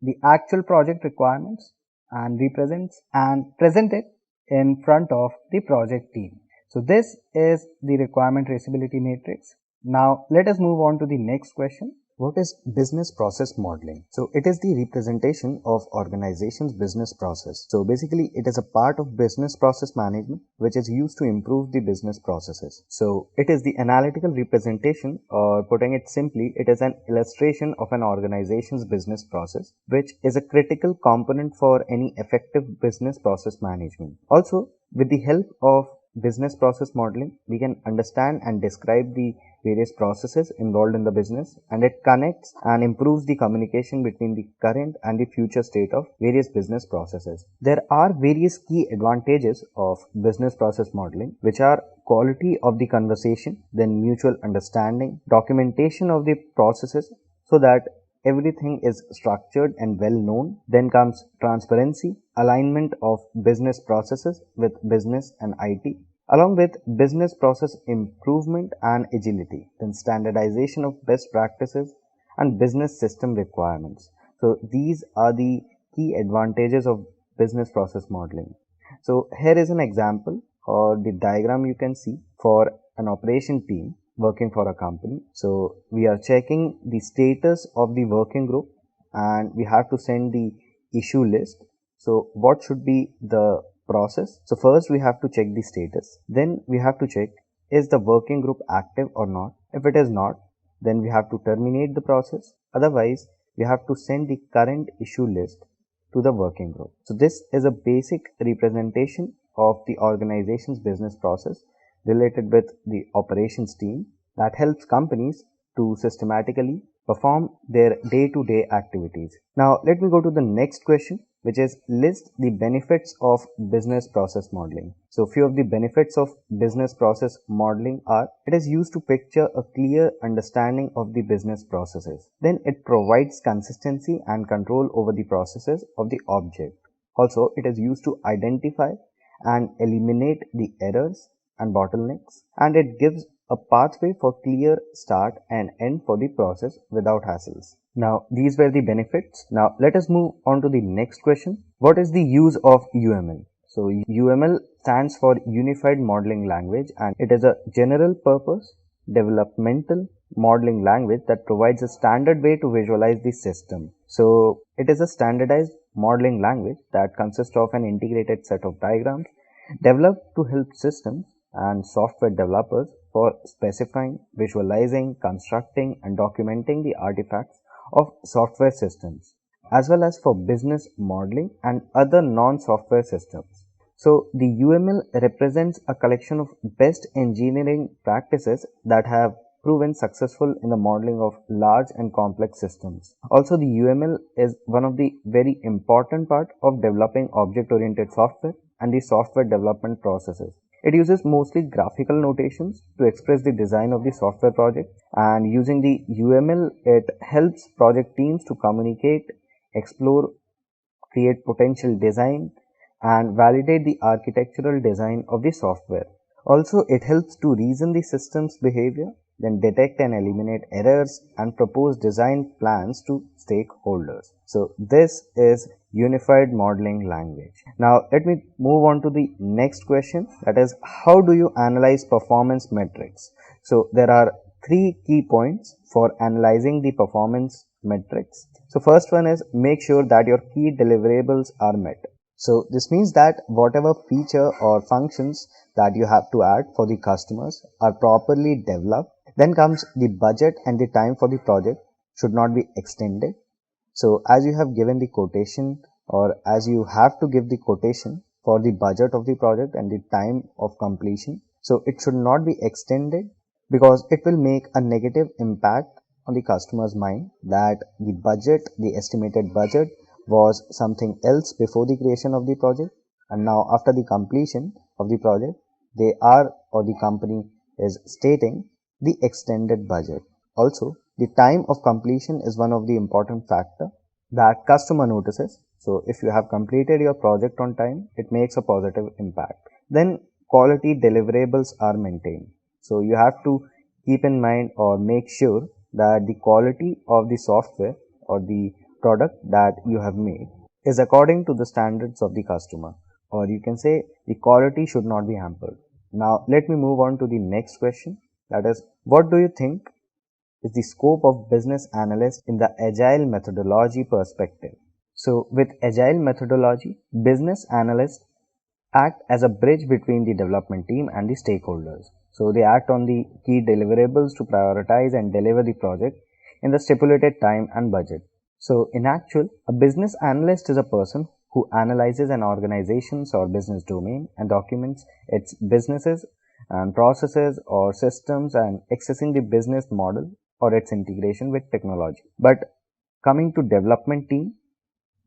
the actual project requirements and present it in front of the project team. So this is the requirement traceability matrix. Now let us move on to the next question. What is business process modeling? So it is the representation of organization's business process. So basically it is a part of business process management which is used to improve the business processes. So it is the analytical representation, or putting it simply, it is an illustration of an organization's business process which is a critical component for any effective business process management. Also, with the help of business process modeling, we can understand and describe the various processes involved in the business, and it connects and improves the communication between the current and the future state of various business processes. There are various key advantages of business process modeling, which are quality of the conversation, then mutual understanding, documentation of the processes so that everything is structured and well known. Then comes transparency, alignment of business processes with business and IT, along with business process improvement and agility, then standardization of best practices and business system requirements. So these are the key advantages of business process modeling. So here is an example or the diagram you can see for an operation team working for a company. So we are checking the status of the working group and we have to send the issue list. So what should be the process? So first we have to check the status. Then we have to check, is the working group active or not? If it is not, then we have to terminate the process. Otherwise, we have to send the current issue list to the working group. So this is a basic representation of the organization's business process related with the operations team that helps companies to systematically perform their day-to-day activities. Now let me go to the next question, which is list the benefits of business process modeling. So few of the benefits of business process modeling are: it is used to picture a clear understanding of the business processes. Then it provides consistency and control over the processes of the object. Also, it is used to identify and eliminate the errors and bottlenecks, and it gives a pathway for clear start and end for the process without hassles. Now these were the benefits. Now let us move on to the next question. What is the use of UML? So UML stands for Unified Modeling Language, and it is a general purpose developmental modeling language that provides a standard way to visualize the system. So it is a standardized modeling language that consists of an integrated set of diagrams developed to help systems and software developers for specifying, visualizing, constructing and documenting the artifacts of software systems, as well as for business modeling and other non-software systems. So the UML represents a collection of best engineering practices that have proven successful in the modeling of large and complex systems. Also, the UML is one of the very important part of developing object-oriented software and the software development processes. It uses mostly graphical notations to express the design of the software project, and using the UML, it helps project teams to communicate, explore, create potential design, and validate the architectural design of the software. Also, it helps to reason the system's behavior, then detect and eliminate errors and propose design plans to stakeholders. So this is Unified Modeling Language. Now let me move on to the next question, that is, how do you analyze performance metrics? So there are three key points for analyzing the performance metrics. So first one is, make sure that your key deliverables are met. So this means that whatever feature or functions that you have to add for the customers are properly developed. Then comes the budget and the time for the project should not be extended. So as you have given the quotation, or as you have to give the quotation for the budget of the project and the time of completion, so it should not be extended, because it will make a negative impact on the customer's mind that the budget, the estimated budget was something else before the creation of the project, and now after the completion of the project they are, or the company is stating, the extended budget. Also, the time of completion is one of the important factor that customer notices. So if you have completed your project on time, it makes a positive impact. Then quality deliverables are maintained. So you have to keep in mind or make sure that the quality of the software or the product that you have made is according to the standards of the customer, or you can say the quality should not be hampered. Now let me move on to the next question, that is, what do you think is the scope of business analyst in the agile methodology perspective. So with agile methodology, business analysts act as a bridge between the development team and the stakeholders. So they act on the key deliverables to prioritize and deliver the project in the stipulated time and budget. So in actual, a business analyst is a person who analyzes an organization's or business domain and documents its businesses and processes or systems and accessing the business model or its integration with technology. But coming to development team,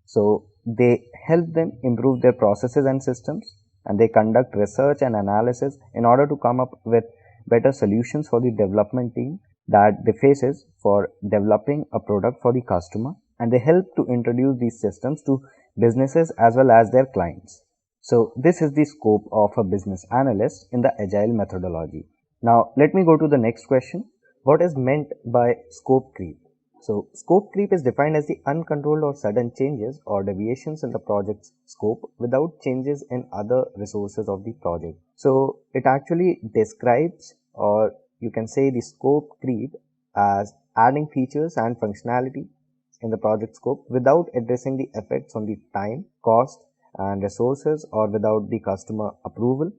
so they help them improve their processes and systems, and they conduct research and analysis in order to come up with better solutions for the development team that they faces for developing a product for the customer, and they help to introduce these systems to businesses as well as their clients. So this is the scope of a business analyst in the agile methodology. Now let me go to the next question. What is meant by scope creep? So scope creep is defined as the uncontrolled or sudden changes or deviations in the project's scope without changes in other resources of the project. So it actually describes, or you can say, the scope creep as adding features and functionality in the project scope without addressing the effects on the time, cost and resources, or without the customer approval.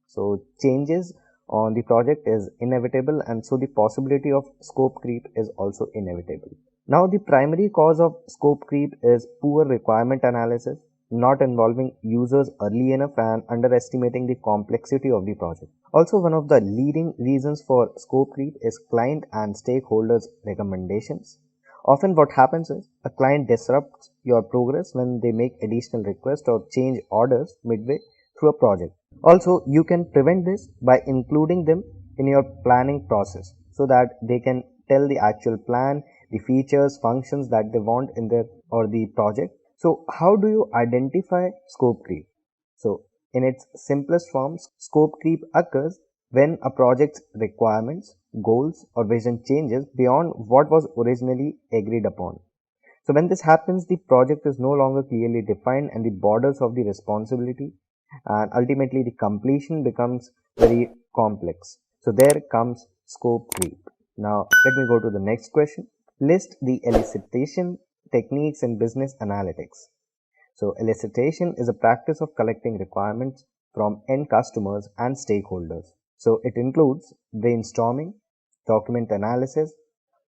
So changes on the project is inevitable, and so the possibility of scope creep is also inevitable. Now the primary cause of scope creep is poor requirement analysis, not involving users early enough and underestimating the complexity of the project. Also, one of the leading reasons for scope creep is client and stakeholders' recommendations. Often what happens is a client disrupts your progress when they make additional requests or change orders midway through a project. Also, you can prevent this by including them in your planning process so that they can tell the actual plan, the features, functions that they want in their or the project. So how do you identify scope creep? So in its simplest forms, scope creep occurs when a project's requirements, goals or vision changes beyond what was originally agreed upon. So when this happens, the project is no longer clearly defined and the borders of the responsibility, and ultimately the completion becomes very complex. So there comes scope creep. Now let me go to the next question. List the elicitation techniques in business analytics. So elicitation is a practice of collecting requirements from end customers and stakeholders. So it includes brainstorming, document analysis,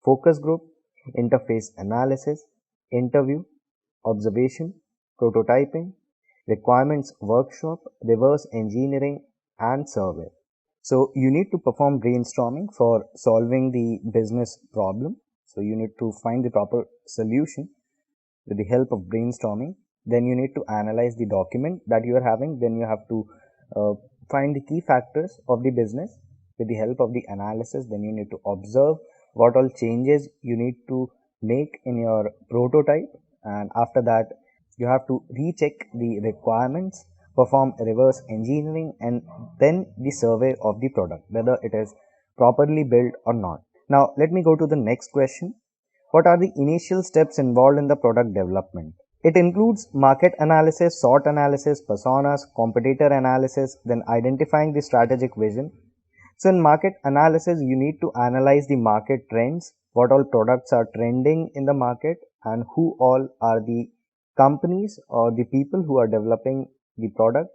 focus group, interface analysis, interview, observation, prototyping, requirements workshop, reverse engineering and survey. So you need to perform brainstorming for solving the business problem. So you need to find the proper solution with the help of brainstorming. Then you need to analyze the document that you are having. Then you have to find the key factors of the business with the help of the analysis. Then you need to observe what all changes you need to make in your prototype, and after that you have to recheck the requirements, perform reverse engineering, and then the survey of the product, whether it is properly built or not. Now let me go to the next question. What are the initial steps involved in the product development? It includes market analysis, SWOT analysis, personas, competitor analysis, then identifying the strategic vision. So in market analysis, you need to analyze the market trends, what all products are trending in the market, and who all are the companies or the people who are developing the product,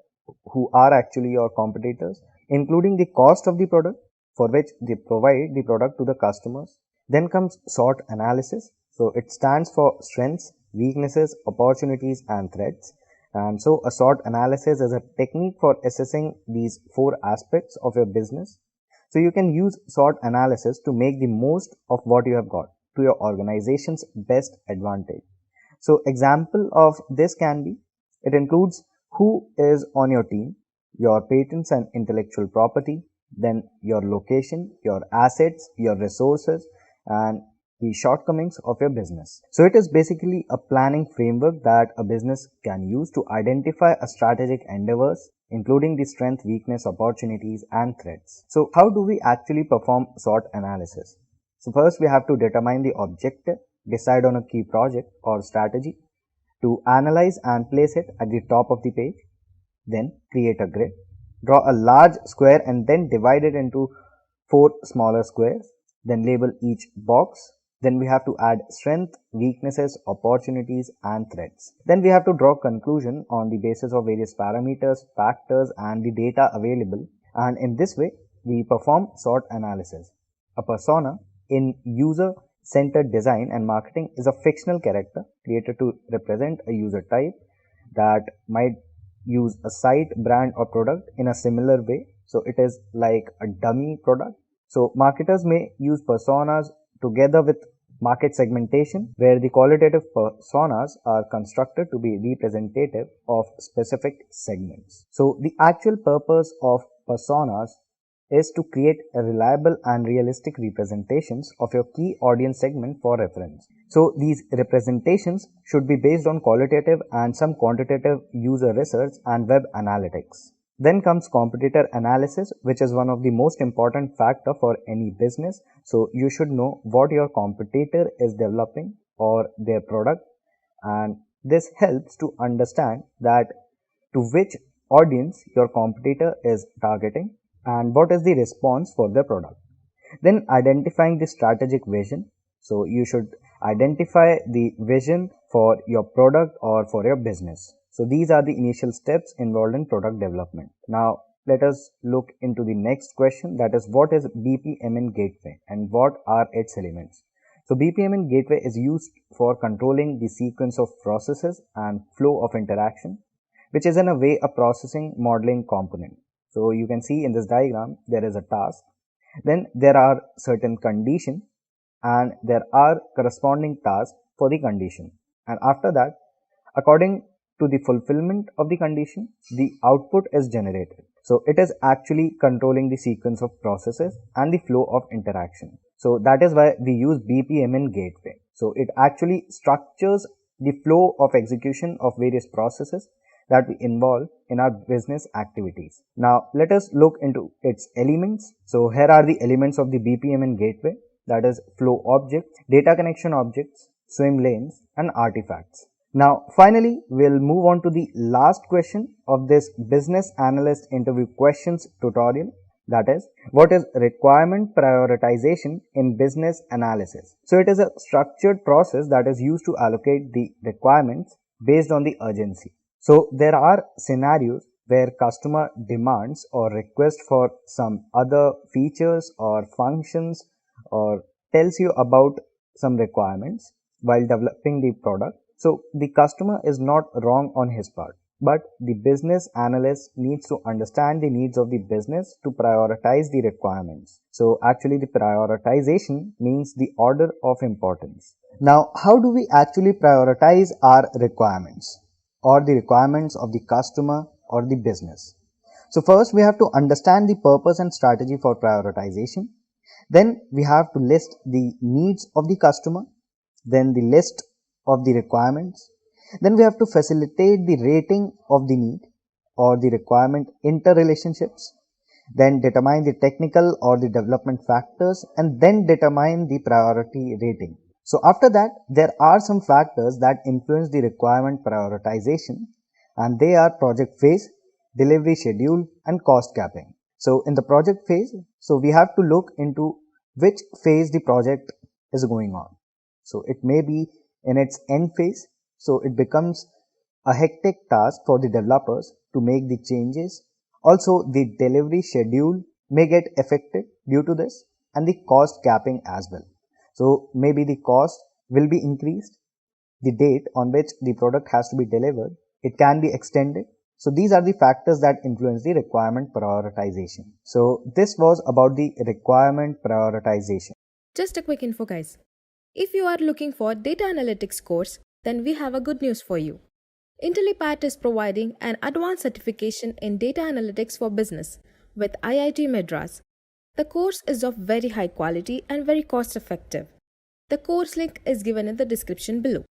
who are actually your competitors, including the cost of the product for which they provide the product to the customers. Then comes SWOT analysis. So it stands for strengths, weaknesses, opportunities and threats. And so a SWOT analysis is a technique for assessing these four aspects of your business. So you can use SWOT analysis to make the most of what you have got to your organization's best advantage. So example of this can be, it includes who is on your team, your patents and intellectual property, then your location, your assets, your resources, and the shortcomings of your business. So it is basically a planning framework that a business can use to identify a strategic endeavors, including the strength, weakness, opportunities and threats. So how do we actually perform SWOT analysis? So first we have to determine the objective, decide on a key project or strategy, to analyze and place it at the top of the page, then create a grid, draw a large square and then divide it into 4 smaller squares, then label each box. Then we have to add strength, weaknesses, opportunities, and threats. Then we have to draw conclusion on the basis of various parameters, factors, and the data available. And in this way, we perform SWOT analysis. A persona in user-centered design and marketing is a fictional character created to represent a user type that might use a site, brand, or product in a similar way. So it is like a dummy product. So marketers may use personas together with market segmentation, where the qualitative personas are constructed to be representative of specific segments. So the actual purpose of personas is to create a reliable and realistic representations of your key audience segment for reference. So these representations should be based on qualitative and some quantitative user research and web analytics. Then comes competitor analysis, which is one of the most important factor for any business. So you should know what your competitor is developing or their product, and this helps to understand that to which audience your competitor is targeting and what is the response for their product. Then identifying the strategic vision. So you should identify the vision for your product or for your business. So these are the initial steps involved in product development. Now let us look into the next question, that is, what is BPMN gateway and what are its elements? So BPMN gateway is used for controlling the sequence of processes and flow of interaction, which is in a way a processing modeling component. So you can see in this diagram there is a task, then there are certain conditions, and there are corresponding tasks for the condition, and after that, according to the fulfillment of the condition, the output is generated. So it is actually controlling the sequence of processes and the flow of interaction. So that is why we use BPMN gateway. So it actually structures the flow of execution of various processes that we involve in our business activities. Now let us look into its elements. So here are the elements of the BPMN gateway, that is flow objects, data connection objects, swim lanes, and artifacts. Now finally, we'll move on to the last question of this business analyst interview questions tutorial, that is, what is requirement prioritization in business analysis? So it is a structured process that is used to allocate the requirements based on the urgency. So there are scenarios where customer demands or requests for some other features or functions or tells you about some requirements while developing the product. So the customer is not wrong on his part, but the business analyst needs to understand the needs of the business to prioritize the requirements. So actually the prioritization means the order of importance. Now, how do we actually prioritize our requirements or the requirements of the customer or the business? So first we have to understand the purpose and strategy for prioritization. Then we have to list the needs of the customer, then the list of the requirements. Then we have to facilitate the rating of the need or the requirement interrelationships, then determine the technical or the development factors, and then determine the priority rating. So after that, there are some factors that influence the requirement prioritization, and they are project phase, delivery schedule, and cost capping. So in the project phase, so we have to look into which phase the project is going on. So it may be in its end phase, so it becomes a hectic task for the developers to make the changes. Also, the delivery schedule may get affected due to this, and the cost capping as well. So maybe the cost will be increased, the date on which the product has to be delivered, it can be extended. So these are the factors that influence the requirement prioritization. So this was about the requirement prioritization. Just a quick info, guys. If you are looking for data analytics course, then we have a good news for you. Intellipaat is providing an advanced certification in data analytics for business with IIT Madras. The course is of very high quality and very cost effective. The course link is given in the description below.